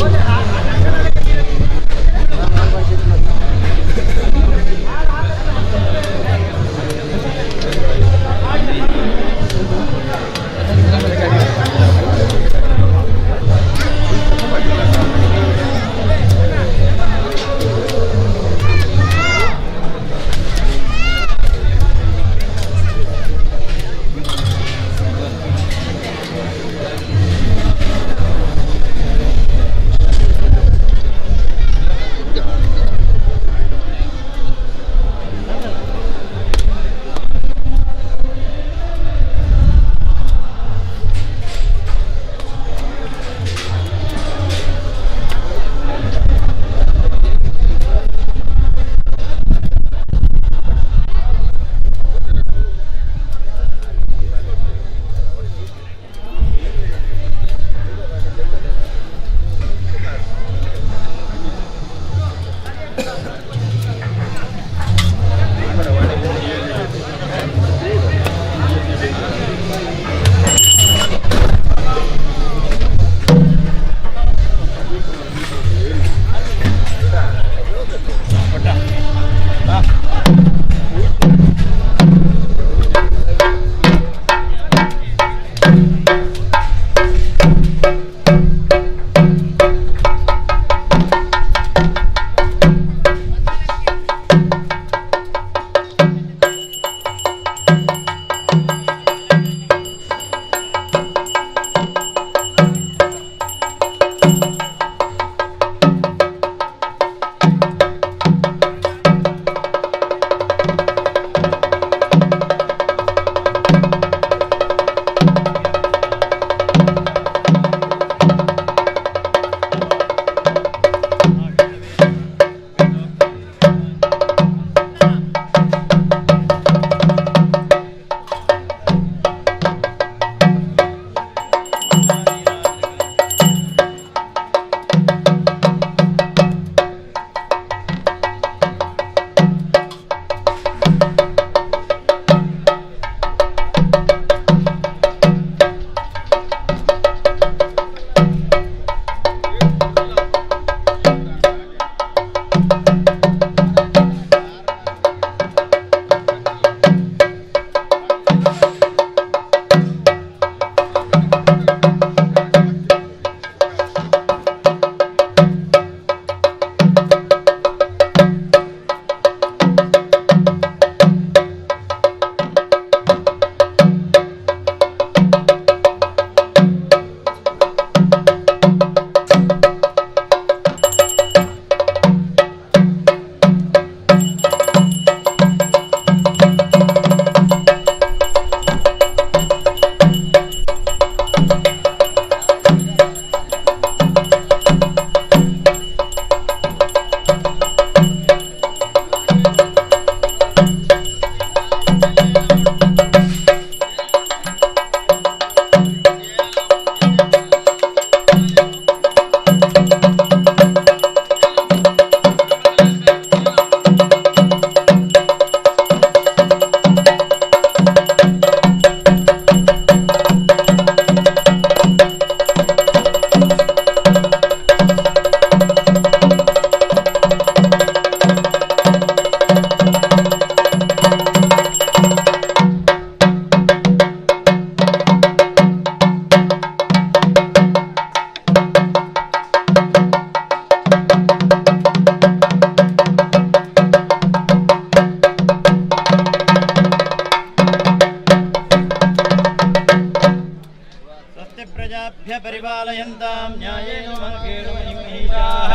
प्रजाभ्य परिपालयन्तां न्यायेन मार्गेण महिषाः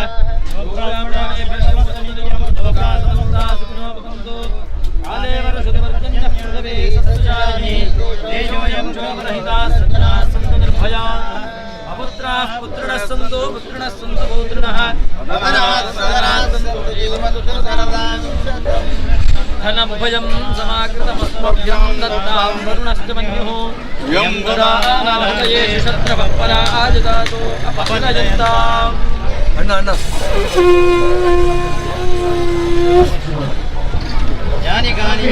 ब्राह्मणेभ्यः समस्तनित्यं लोकासमस्ताः सुखिनो भवन्तु काले वर्षदिवर्जन्यः पृथिवी सस्यानि तेजोऽयं क्षोभरहिताः सज्जनाः सन्तु निर्भयाः अपुत्राः पुत्रिणः सन्तु पौत्रिणः भवनात् सदनात् सन्तु जीवन्तु शरदां धनमुभयं समाकृतमस्मभ्यं दत्तां वरुणश्च मन्युः यं वदानालहतयेषु शत्रवः पराजितातो अपहनयन्ताम् अण्ण यानि कानि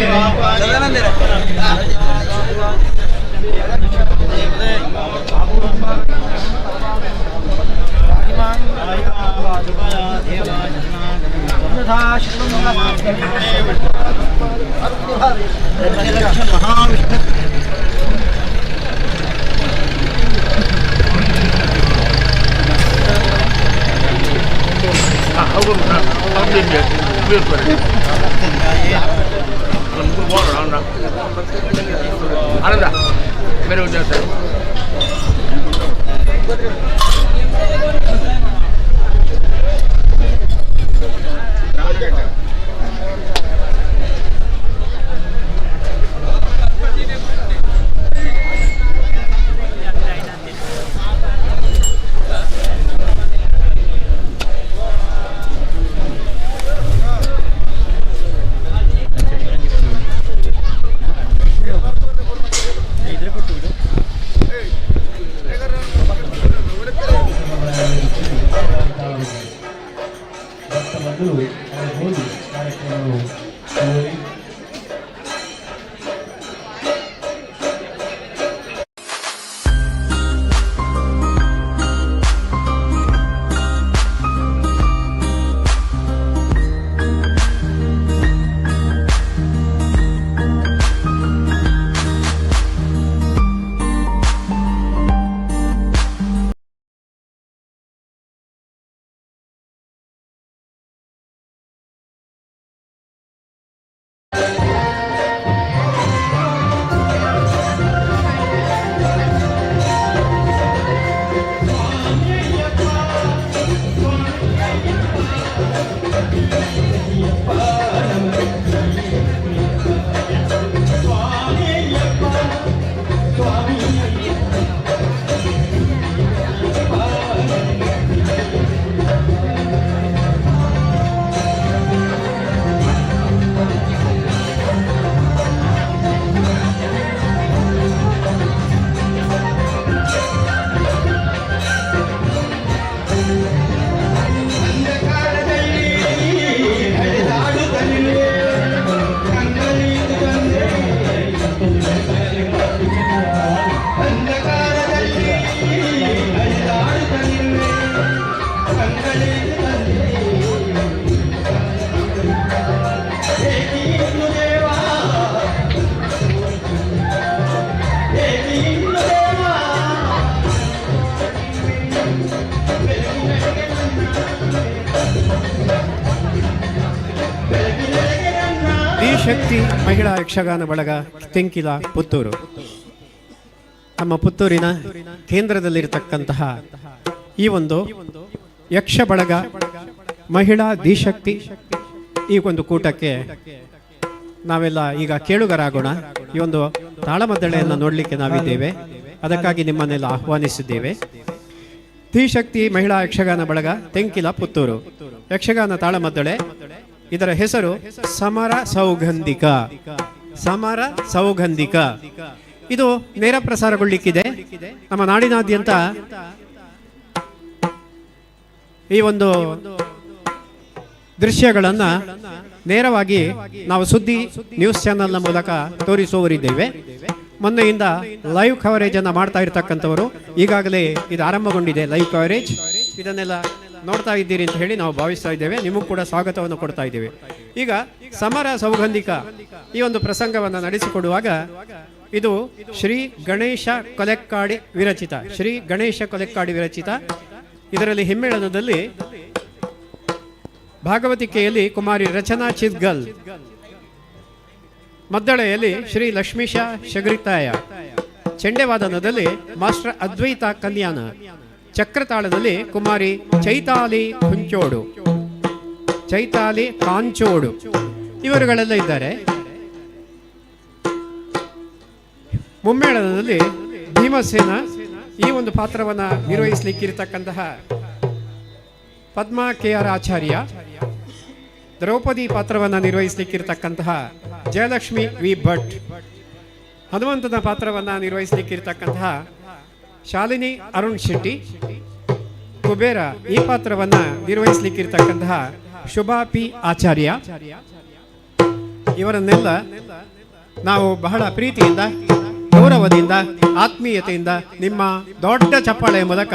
ಆನಂದ ಬೇರೆ ಉದ್ಯೋಗ ಶಕ್ತಿ ಮಹಿಳಾ ಯಕ್ಷಗಾನ ಬಳಗ ತೆಂಕಿಲ ಪುತ್ತೂರು. ನಮ್ಮ ಪುತ್ತೂರಿನ ಕೇಂದ್ರದಲ್ಲಿರತಕ್ಕಂತಹ ಈ ಒಂದು ಯಕ್ಷ ಬಳಗ ಮಹಿಳಾ ದಿಶಕ್ತಿ ಈ ಒಂದು ಕೂಟಕ್ಕೆ ನಾವೆಲ್ಲ ಈಗ ಕೇಳುಗರಾಗೋಣ. ಈ ಒಂದು ತಾಳಮದ್ದಳೆಯನ್ನು ನೋಡಲಿಕ್ಕೆ ನಾವಿದ್ದೇವೆ, ಅದಕ್ಕಾಗಿ ನಿಮ್ಮನ್ನೆಲ್ಲ ಆಹ್ವಾನಿಸಿದ್ದೇವೆ. ದಿಶಕ್ತಿ ಮಹಿಳಾ ಯಕ್ಷಗಾನ ಬಳಗ ತೆಂಕಿಲ ಪುತ್ತೂರು ಯಕ್ಷಗಾನ ತಾಳಮದ್ದಳೆ, ಇದರ ಹೆಸರು ಸಮರ ಸೌಗಂಧಿಕ. ಸಮರ ಸೌಗಂಧಿಕ ಇದು ನೇರ ಪ್ರಸಾರಗೊಳ್ಳಿಕ್ಕಿದೆ. ನಮ್ಮ ನಾಡಿನಾದ್ಯಂತ ಈ ಒಂದು ದೃಶ್ಯಗಳನ್ನು ನೇರವಾಗಿ ನಾವು ಸುದ್ದಿ ನ್ಯೂಸ್ ಚಾನೆಲ್ನ ಮೂಲಕ ತೋರಿಸುವವರಿದ್ದೇವೆ. ಮೊನ್ನೆಯಿಂದ ಲೈವ್ ಕವರೇಜ್ ಅನ್ನು ಮಾಡ್ತಾ ಇರತಕ್ಕಂಥವರು, ಈಗಾಗಲೇ ಇದು ಆರಂಭಗೊಂಡಿದೆ ಲೈವ್ ಕವರೇಜ್. ಇದನ್ನೆಲ್ಲ ನೋಡ್ತಾ ಇದ್ದೀರಿ ಅಂತ ಹೇಳಿ ನಾವು ಭಾವಿಸ್ತಾ ಇದ್ದೇವೆ. ನಿಮಗೂ ಕೂಡ ಸ್ವಾಗತವನ್ನು ಕೊಡ್ತಾ ಇದ್ದೇವೆ. ಈಗ ಸಮರ ಸೌಗಂಧಿಕ ಈ ಒಂದು ಪ್ರಸಂಗವನ್ನು ನಡೆಸಿಕೊಡುವಾಗ ಇದು ಶ್ರೀ ಗಣೇಶ ಕೊಲೆಕ್ಕಾಡಿ ವಿರಚಿತ, ಶ್ರೀ ಗಣೇಶ ಕೊಲೆಕ್ಕಾಡಿ ವಿರಚಿತ. ಇದರಲ್ಲಿ ಹಿಮ್ಮೇಳನದಲ್ಲಿ ಭಾಗವತಿಕೆಯಲ್ಲಿ ಕುಮಾರಿ ರಚನಾ ಚಿದ್ಗಲ್, ಮದ್ದಳೆಯಲ್ಲಿ ಶ್ರೀ ಲಕ್ಷ್ಮೀಶ ಶಗರಿತಾಯ, ಚೆಂಡೆವಾದನದಲ್ಲಿ ಮಾಸ್ಟರ್ ಅದ್ವೈತ ಕಲ್ಯಾಣ, ಚಕ್ರತಾಳದಲ್ಲಿ ಕುಮಾರಿ ಚೈತಾಲಿ ಕುಂಚೋಡು, ಚೈತಾಲಿ ಕಾಂಚೋಡು ಇವರುಗಳೆಲ್ಲ ಇದ್ದಾರೆ. ಮುಮ್ಮೇಳನದಲ್ಲಿ ಭೀಮಸೇನ ಈ ಒಂದು ಪಾತ್ರವನ್ನು ನಿರ್ವಹಿಸಲಿಕ್ಕಿರತಕ್ಕಂತಹ ಪದ್ಮಾ KR ಆಚಾರ್ಯ, ದ್ರೌಪದಿ ಪಾತ್ರವನ್ನು ನಿರ್ವಹಿಸಲಿಕ್ಕಿರತಕ್ಕಂತಹ ಜಯಲಕ್ಷ್ಮಿ ವಿ ಭಟ್, ಹನುಮಂತನ ಪಾತ್ರವನ್ನು ನಿರ್ವಹಿಸಲಿಕ್ಕಿರತಕ್ಕಂತಹ ಶಾಲಿನಿ ಅರುಣ್ ಶೆಟ್ಟಿ, ಕುಬೇರ ಈ ಪಾತ್ರವನ್ನು ನಿರ್ವಹಿಸಲಿಕ್ಕಿರತಕ್ಕಂತಹ ಶುಭಾ ಪಿ ಆಚಾರ್ಯ. ಇವರನ್ನೆಲ್ಲ ನಾವು ಬಹಳ ಪ್ರೀತಿಯಿಂದ, ಗೌರವದಿಂದ, ಆತ್ಮೀಯತೆಯಿಂದ ನಿಮ್ಮ ದೊಡ್ಡ ಚಪ್ಪಾಳೆಯ ಮೂಲಕ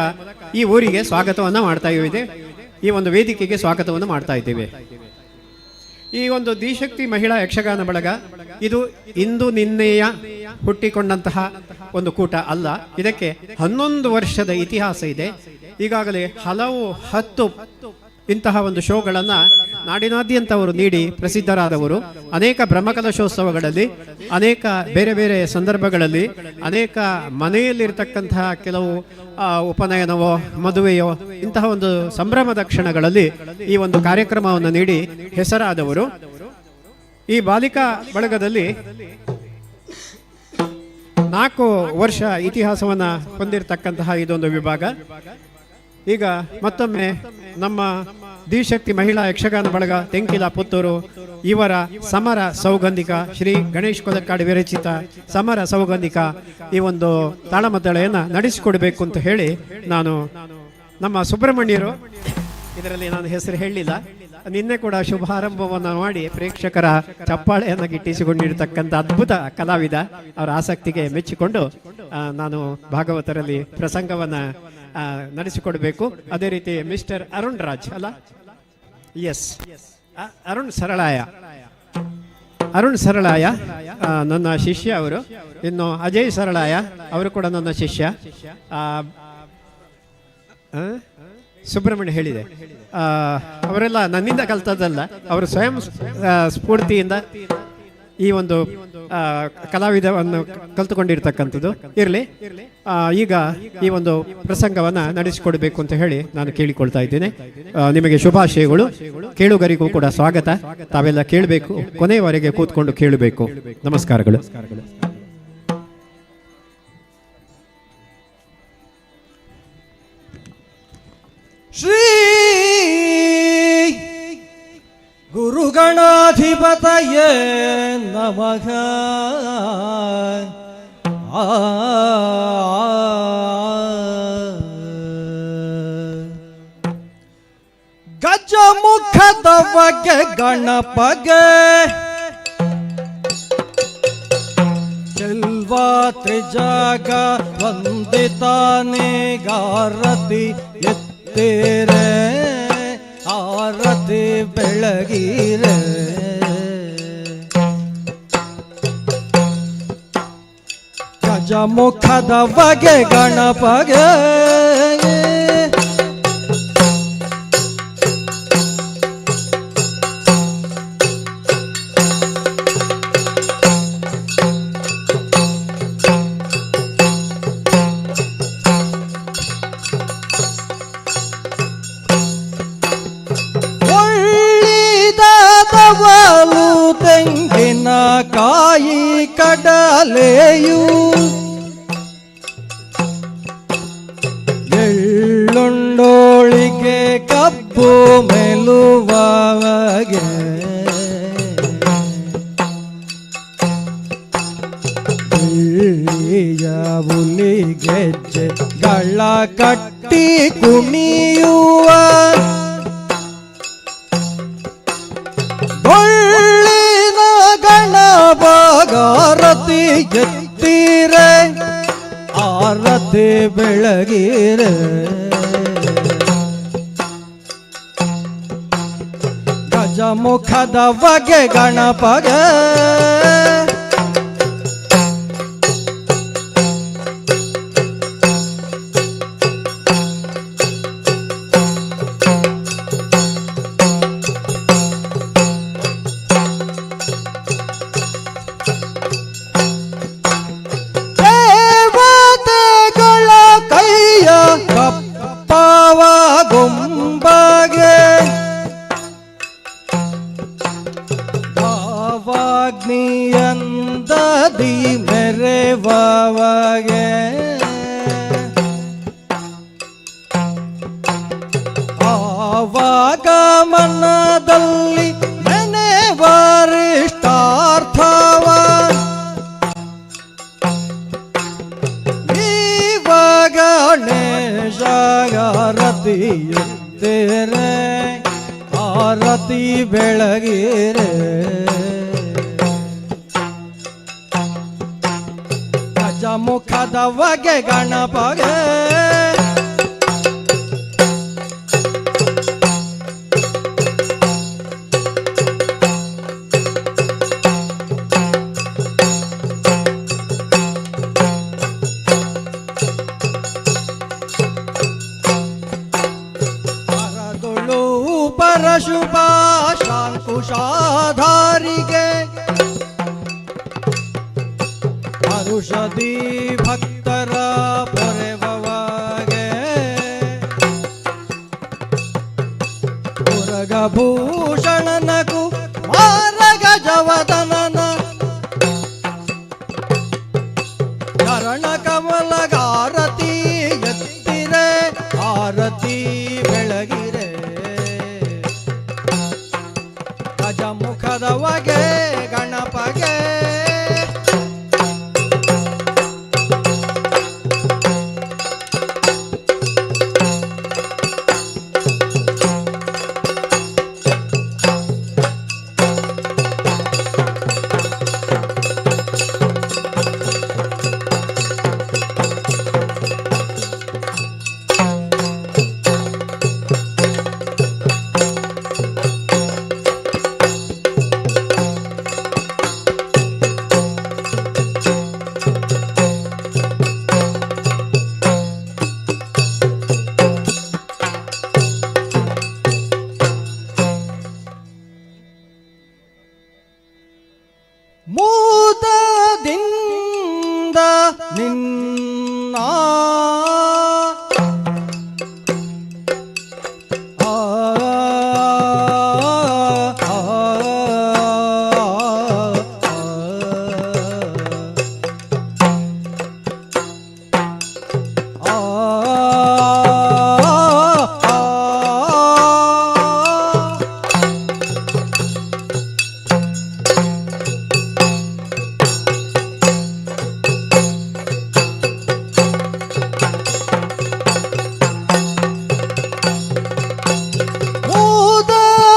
ಈ ಊರಿಗೆ ಸ್ವಾಗತವನ್ನು ಮಾಡ್ತಾ ಇದ್ದೇವೆ, ಈ ಒಂದು ವೇದಿಕೆಗೆ ಸ್ವಾಗತವನ್ನು ಮಾಡ್ತಾ ಇದ್ದೇವೆ. ಈ ಒಂದು ದಿಶಕ್ತಿ ಮಹಿಳಾ ಯಕ್ಷಗಾನ ಬಳಗ ಇದು ಇಂದು ನಿನ್ನೆಯ ಹುಟ್ಟಿಕೊಂಡಂತಹ ಒಂದು ಕೂಟ ಅಲ್ಲ. ಇದಕ್ಕೆ 11 ವರ್ಷದ ಇತಿಹಾಸ ಇದೆ. ಈಗಾಗಲೇ 10 ಇಂತಹ ಒಂದು ಶೋಗಳನ್ನು ನಾಡಿನಾದ್ಯಂತ ಅವರು ನೀಡಿ ಪ್ರಸಿದ್ಧರಾದವರು. ಅನೇಕ ಬ್ರಹ್ಮಕಲಶೋತ್ಸವಗಳಲ್ಲಿ, ಅನೇಕ ಬೇರೆ ಬೇರೆ ಸಂದರ್ಭಗಳಲ್ಲಿ, ಅನೇಕ ಮನೆಯಲ್ಲಿರ್ತಕ್ಕಂತಹ ಕೆಲವು ಉಪನಯನವೋ ಮದುವೆಯೋ ಇಂತಹ ಒಂದು ಸಂಭ್ರಮದ ಕ್ಷಣಗಳಲ್ಲಿ ಈ ಒಂದು ಕಾರ್ಯಕ್ರಮವನ್ನು ನೀಡಿ ಹೆಸರಾದವರು. ಈ ಬಾಲಿಕಾ ಬಳಗದಲ್ಲಿ 4 ವರ್ಷ ಇತಿಹಾಸವನ್ನು ಹೊಂದಿರತಕ್ಕಂತಹ ಇದೊಂದು ವಿಭಾಗ. ಈಗ ಮತ್ತೊಮ್ಮೆ ನಮ್ಮ ದಿಶಕ್ತಿ ಮಹಿಳಾ ಯಕ್ಷಗಾನ ಬಳಗ ತೆಂಕಿಲ ಪುತ್ತೂರು ಇವರ ಸಮರ ಸೌಗಂಧಿಕ ಶ್ರೀ ಗಣೇಶ್ ಕೊಲಕ್ಕಾಡಿ ವಿರಚಿತ ಸಮರ ಸೌಗಂಧಿಕ ಈ ಒಂದು ತಾಳಮದ್ದಳೆಯನ್ನು ನಡೆಸಿಕೊಡಬೇಕು ಅಂತ ಹೇಳಿ ನಾನು ನಮ್ಮ ಸುಬ್ರಹ್ಮಣ್ಯರು, ಇದರಲ್ಲಿ ನಾನು ಹೆಸರು ಹೇಳಲಿಲ್ಲ, ನಿನ್ನೆ ಕೂಡ ಶುಭಾರಂಭವನ್ನು ಮಾಡಿ ಪ್ರೇಕ್ಷಕರ ಚಪ್ಪಾಳೆಯನ್ನು ಗಿಟ್ಟಿಸಿಕೊಂಡಿರ್ತಕ್ಕಂಥ ಅದ್ಭುತ ಕಲಾವಿದ, ಅವರ ಆಸಕ್ತಿಗೆ ಮೆಚ್ಚಿಕೊಂಡು ನಾನು ಭಾಗವತರಲ್ಲಿ ಪ್ರಸಂಗವನ್ನು ನಡೆಸಿಕೊಡಬೇಕು. ಅದೇ ರೀತಿ ಮಿಸ್ಟರ್ ಅರುಣ್ ರಾಜ್ ಅಲ್ಲ, ಎಸ್, ಅರುಣ್ ಸರಳಾಯ ನನ್ನ ಶಿಷ್ಯ ಅವರು. ಇನ್ನು ಅಜಯ್ ಸರಳಾಯ ಅವರು ಕೂಡ ನನ್ನ ಶಿಷ್ಯ. ಸುಬ್ರಹ್ಮಣ್ಯ ಹೇಳಿದೆ, ಅವರೆಲ್ಲ ನನ್ನಿಂದ ಕಲ್ತದ್ದಲ್ಲ, ಅವರು ಸ್ವಯಂ ಸ್ಫೂರ್ತಿಯಿಂದ ಈ ಒಂದು ಕಲಾವಿದವನ್ನು ಕಲ್ತುಕೊಂಡಿರ್ತಕ್ಕಂಥದ್ದು. ಇರಲಿ, ಈಗ ಈ ಒಂದು ಪ್ರಸಂಗವನ್ನು ನಡೆಸಿಕೊಡಬೇಕು ಅಂತ ಹೇಳಿ ನಾನು ಕೇಳಿಕೊಳ್ತಾ ಇದ್ದೇನೆ. ನಿಮಗೆ ಶುಭಾಶಯಗಳು. ಕೇಳುಗರಿಗೂ ಕೂಡ ಸ್ವಾಗತ. ತಾವೆಲ್ಲ ಕೇಳಬೇಕು, ಕೊನೆಯವರೆಗೆ ಕೂತ್ಕೊಂಡು ಕೇಳಬೇಕು. ನಮಸ್ಕಾರಗಳು. ಶ್ರೀ ಗುರುಗಣಾಧಿಪತಯೇ ನಮಃ. ಗಜಮುಖದವಗೆ ಗಣಪಗೆ ಚೆಲ್ವಾ ತ್ರಿಜಗ ವಂದಿತಾನೆ ಗಾರತಿ ಎತ್ತೇರೆ ಆರತಿ ಬೆಳಗಿರೆ. ಗಜಮುಖದ ಬಗೆ ಗಣಪಗೆ ತೆಂಗಿನ ಕಾಯಿ ಕಡಲೆಯು ಎಳ್ಳುಂಡೋಳಿಗೆ ಕಬ್ಬು ಮೆಲುವಗೆ ಹುಲಿಗೆಜ್ಜೆ ಗಳ ಕಟ್ಟಿ ಕುಣಿಯುವ ಗಣಪಗಾರತಿ ಎತ್ತೀರೆ ಆರತಿ ಬೆಳಗಿರೆ. ಗಜಮುಖದ ಬಗೆ ಗಣಪಗೆ ಭಾವಾಗ್ನಿಯಂದದಿ ಮೆರೆವಗೆ ಆವಾಗಮನದಲ್ಲಿ ನೆನೆವರಿಷ್ಟಾರ್ಥವ ಗಣೇಶಾರತಿ ಎತ್ತೇರೆ ಆರತಿ ಬೆಳಗಿರೆ. ಗಜಮುಖದ ಬಗೆ ಗಣಪಗೆ ಪರಶುಭಾಷ ಅಂಶಾಧಾರಿಗೆ ಔಷಧಿ ಭಕ್ತರ ಪೊರೆವಗೆ ಮುರಗಭೂಷಣನಕು ಮಾರಗ ಜವದನನ ಚರಣ ಕಮಲಗಾರತಿ ಎತ್ತಿರೆ ಆರತಿ ಬೆಳಗಿರೆ ಗಜಮುಖದವಗೆ ಗಣಪಗೆ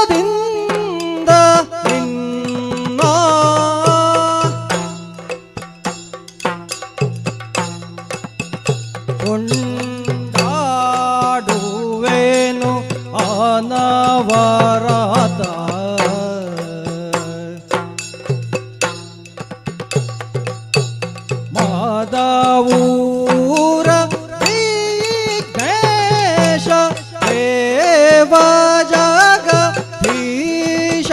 ಮೂದದಿಂದ ನಿನ್ನ ಕೊಂಡಾಡುವೇನು ಅನವರತ ಮಾದವೂರ ವಿಘ್ನೇಶ ದೇವ ಜಗದೀಶ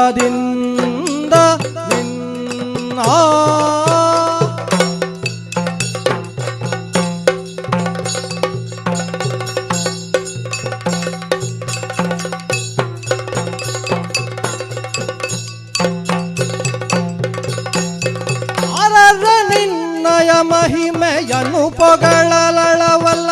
ಮೂದದಿಂದ ನಿನ್ನ ಅರರ ನಿನ್ನಯ ಮಹಿಮೆಯನ್ನು ಪೊಗಳಲಳವಲ್ಲ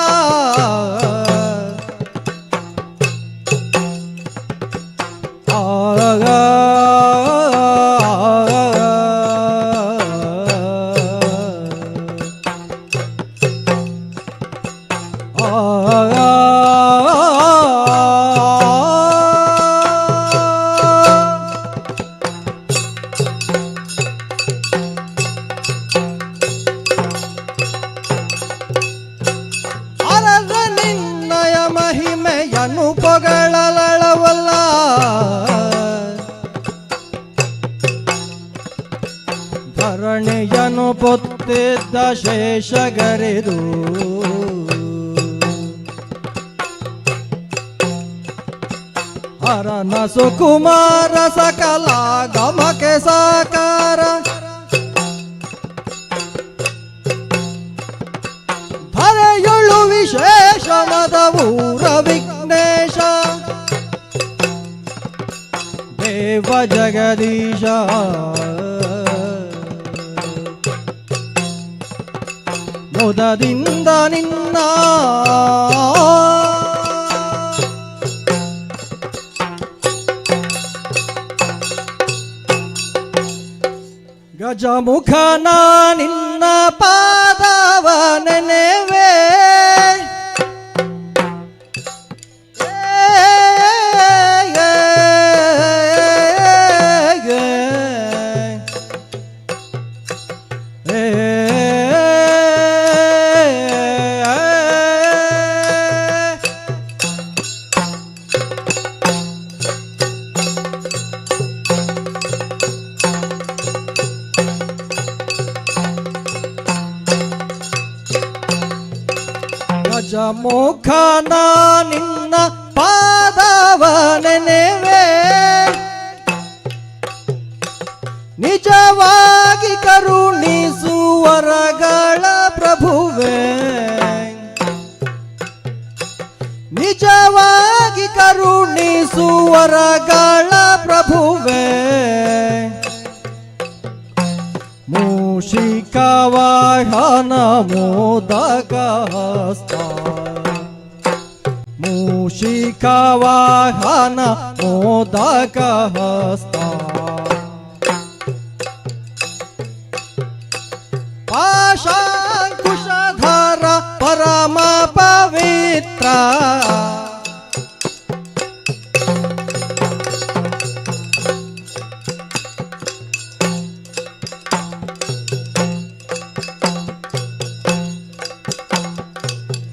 ಅರರ ನಿನ್ನಯ ಮಹಿಮೆಯನ್ನು ಪೊಗಳಲಳವಲ್ಲ ಧರಣಿಯನು ಪೊತ್ತಿದ್ದ ಶೇಷಗರೆದು ಹರನ ಸುಕುಮಾರ ಸಕಲ ಗಮಕೆ ಸಾಕಾರ ಧರೆಯುಳು ವಿಶೇಷಣದ ಊರ ವಿಘ್ನೇಶ ದೇವ ಜಗದೀಶ ಮುದದಿಂದ ನಿನ್ನ ಗಜಮುಖನ ನಿನ್ನ ಪಾದವ ನೆನೆವೆ ಗಜಮುಖನ ನಿನ್ನ ಪಾದವ ನೆನೆವೆ ನಿಜವಾಗಿ ಕರುಣಿಸುವರಗಳ ಪ್ರಭುವೇ ನಿಜವಾಗಿ ಕರುಣಿಸುವರಗಳ ಪ್ರಭುವೇ ಮೂಷಿಕ ವಾಹನ ಮೋದಕ ಹಸ್ತ ಮೂಷಿಕ ವಾಹನ ಮೋದಕ ಹಸ್ತ ಪಾಶಾಂಕುಶಧರ ಪರಮ ಪವಿತ್ರ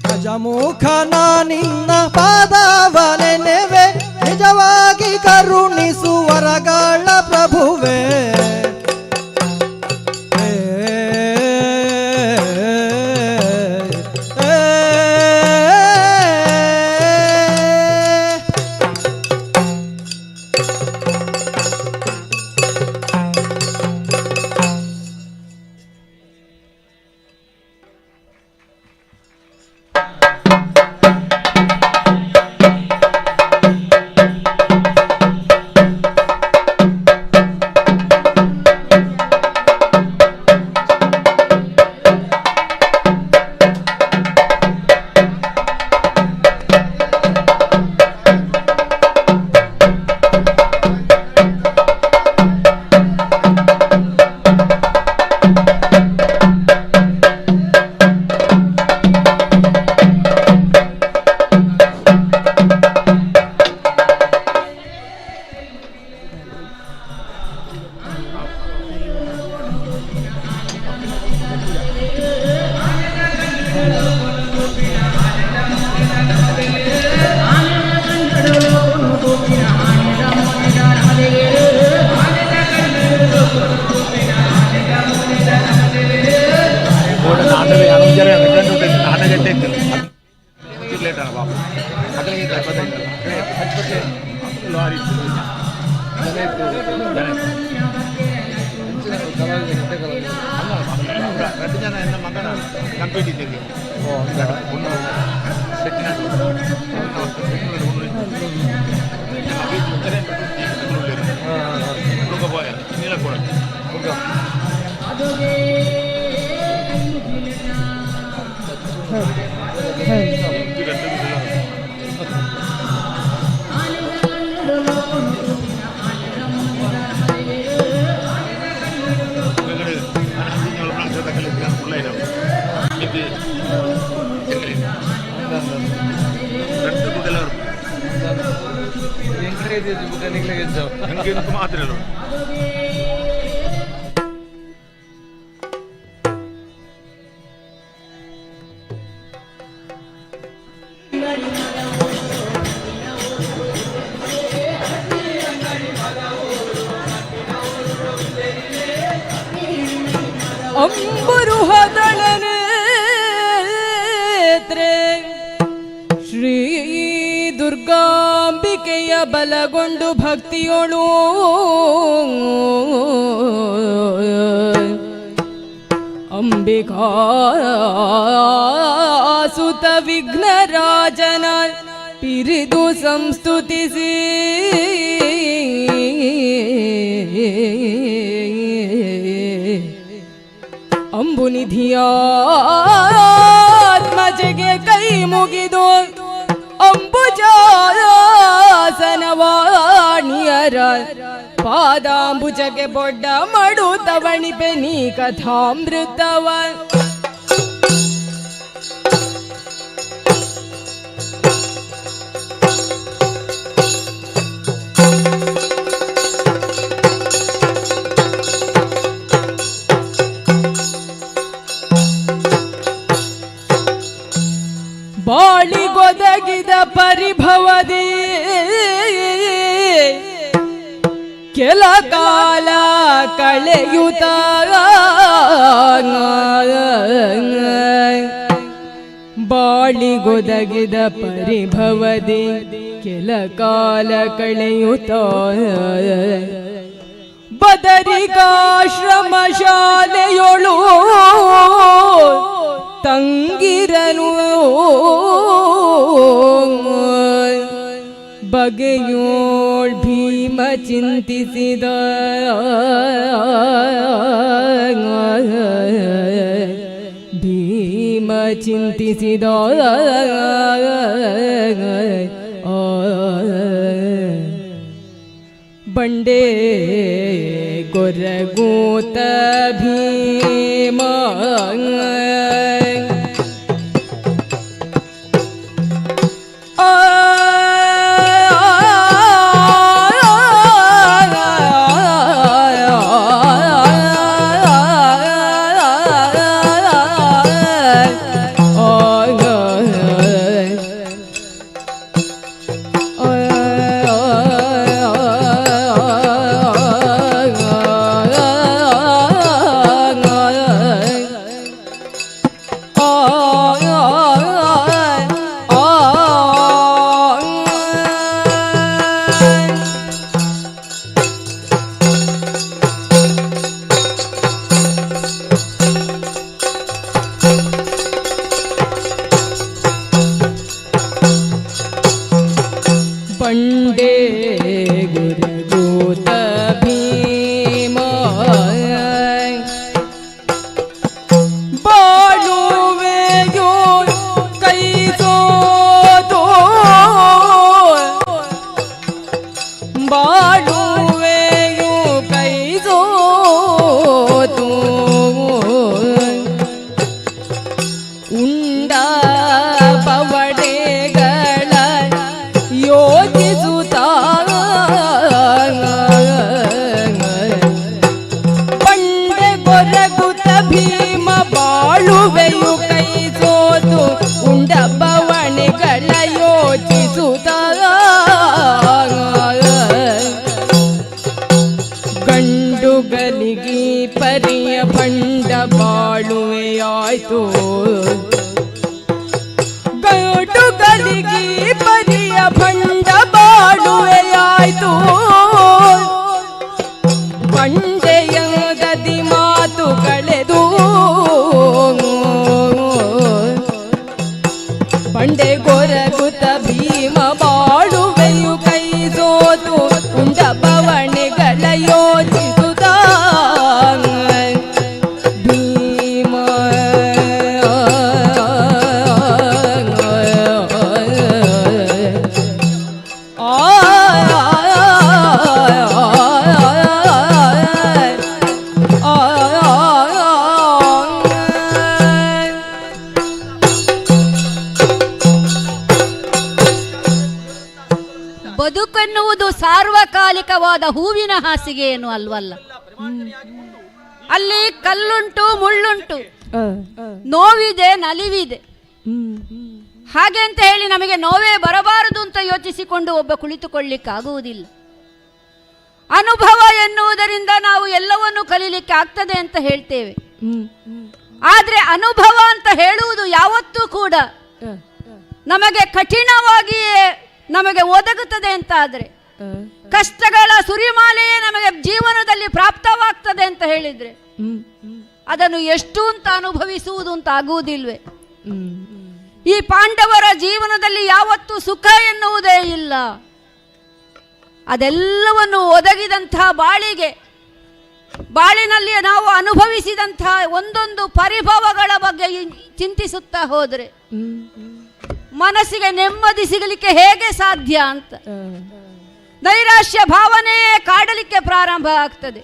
ಗಜಮುಖನ ನಿನ್ನ ಪಾದವ ನೆನೆವೆ ನಿಜವಾಗಿ ಕರುಣಿಸುವರಗಳ ಪ್ರಭುವೇ ಅಂಬುರುಹದಳನೇತ್ರೆ ಶ್ರೀ ದುರ್ಗಾಂಬಿಕೆಯ ಬಲಗೊಂಡು ಭಕ್ತಿಯೋಳು ಅಂಬಿಕಾ ಸುತ ವಿಘ್ನರಾಜನ ಪಿರಿದು ಸಂಸ್ತುತಿಸಿ ಅಂಬುನಿಧಿಯಾತ್ಮಜೆಗೆ ಕೈ ಮುಗಿದು ಅಂಬುಜಾಸನವಾಣಿಯರ ಪಾದಾಂಬುಜಗೆ ಬೊಡ್ಡ ಮಡು ತವಣಿಪೆ ನೀ ಕಥಾಮೃತವ ಬಾಳಿಗೊದಗಿದ ಪರಿಭವದಿ ಕೆಲ ಕಾಲ ಕಳೆಯುತ್ತ ಬಾಳಿಗೊದಗಿದ ಪರಿಭವದಿ ಕೆಲ ಕಾಲ ಕಳೆಯುತ್ತ ಬದರಿಕಾಶ್ರಮ ಶಾಲೆಯೊಳು ತಂಗಿರನು ಬಗೆಯೋಳ್ ಭೀಮ ಚಿಂತಿಸಿದ ಭೀಮ ಚಿಂತಿಸಿದ ಬಂಡೆ ಗೊರಗೂತ ಭೀಮ ಬಂಡೆ ಗುರಗೂತ ಭೀಮ ಬಾಳುವೆಯೋ ಕೈಸೋದು ಬಾಳುವೆಯೋ ಕೈಸೋದು ಉಂಡ ಪವಡೆಗಳ ಯೋಚಿಸುತ್ತ ಬಂಡೆ ಗೊರಗುತ್ತ ಭೀಮ ಬಾಳುವೆಯು ಕೈಸೋದು ಉಂಡ ಬವಣೆಗಳ ಯೋಚಿಸುತ್ತ ಗಂಡುಗಲಿಗಿ ಪರಿಯ ಬಂಡ ಬಾಳುವೆಯಾಯ್ತು ಗಂಡುಗಲಿಗಿ ಪರಿಯ ಬಂಡ ಬಾಳುವೆಯಾಯ್ತು ಬಂಡೆಯದಿ ಮಾತು ಕಳೆದು ಬಂಡೆ ಗೊರಗುತ್ತ ಭೀಮ ಬಾಳುವೆಯು ಕೈಸೋತು ಉಂಡ ಬವಣೆಗಳ ಯೋಚಿಸುತ್ತ ಭೀಮ ಬದುಕೆನ್ನುವುದು ಸಾರ್ವಕಾಲಿಕವಾದ ಹೂವಿನ ಹಾಸಿಗೆಯನ್ನು ಅಲ್ವಲ್ಲ. ಅಲ್ಲಿ ಕಲ್ಲುಂಟು, ಮುಳ್ಳುಂಟು, ನೋವಿದೆ, ನಲಿವಿದೆ. ಹಾಗೆ ಅಂತ ಹೇಳಿ ನಮಗೆ ನೋವೇ ಬರಬಾರದು ಅಂತ ಯೋಚಿಸಿಕೊಂಡು ಒಬ್ಬ ಕುಳಿತುಕೊಳ್ಳಿಕ್ಕಾಗುವುದಿಲ್ಲ. ಅನುಭವ ಎನ್ನುವುದರಿಂದ ನಾವು ಎಲ್ಲವನ್ನೂ ಕಲೀಲಿಕ್ಕೆ ಆಗ್ತದೆ ಅಂತ ಹೇಳ್ತೇವೆ. ಆದ್ರೆ ಅನುಭವ ಅಂತ ಹೇಳುವುದು ಯಾವತ್ತೂ ಕೂಡ ನಮಗೆ ಕಠಿಣವಾಗಿಯೇ ನಮಗೆ ಒದಗುತ್ತದೆ ಅಂತ ಆದ್ರೆ, ಕಷ್ಟಗಳ ಸುರಿಮಾಲೆಯೇ ನಮಗೆ ಜೀವನದಲ್ಲಿ ಪ್ರಾಪ್ತವಾಗ್ತದೆ ಅಂತ ಹೇಳಿದ್ರೆ ಅದನ್ನು ಎಷ್ಟು ಅಂತ ಅನುಭವಿಸುವುದು ಅಂತ ಆಗುವುದಿಲ್ವೇ? ಈ ಪಾಂಡವರ ಜೀವನದಲ್ಲಿ ಯಾವತ್ತೂ ಸುಖ ಎನ್ನುವುದೇ ಇಲ್ಲ. ಅದೆಲ್ಲವನ್ನು ಒದಗಿದಂತಹ ಬಾಳಿನಲ್ಲಿ ನಾವು ಅನುಭವಿಸಿದಂತಹ ಒಂದೊಂದು ಪರಿಭವಗಳ ಬಗ್ಗೆ ಚಿಂತಿಸುತ್ತಾ ಹೋದ್ರೆ ಮನಸ್ಸಿಗೆ ನೆಮ್ಮದಿ ಸಿಗಲಿಕ್ಕೆ ಹೇಗೆ ಸಾಧ್ಯ ಅಂತ ನೈರಾಶ್ಯ ಭಾವನೆಯೇ ಕಾಡಲಿಕ್ಕೆ ಪ್ರಾರಂಭ ಆಗ್ತದೆ.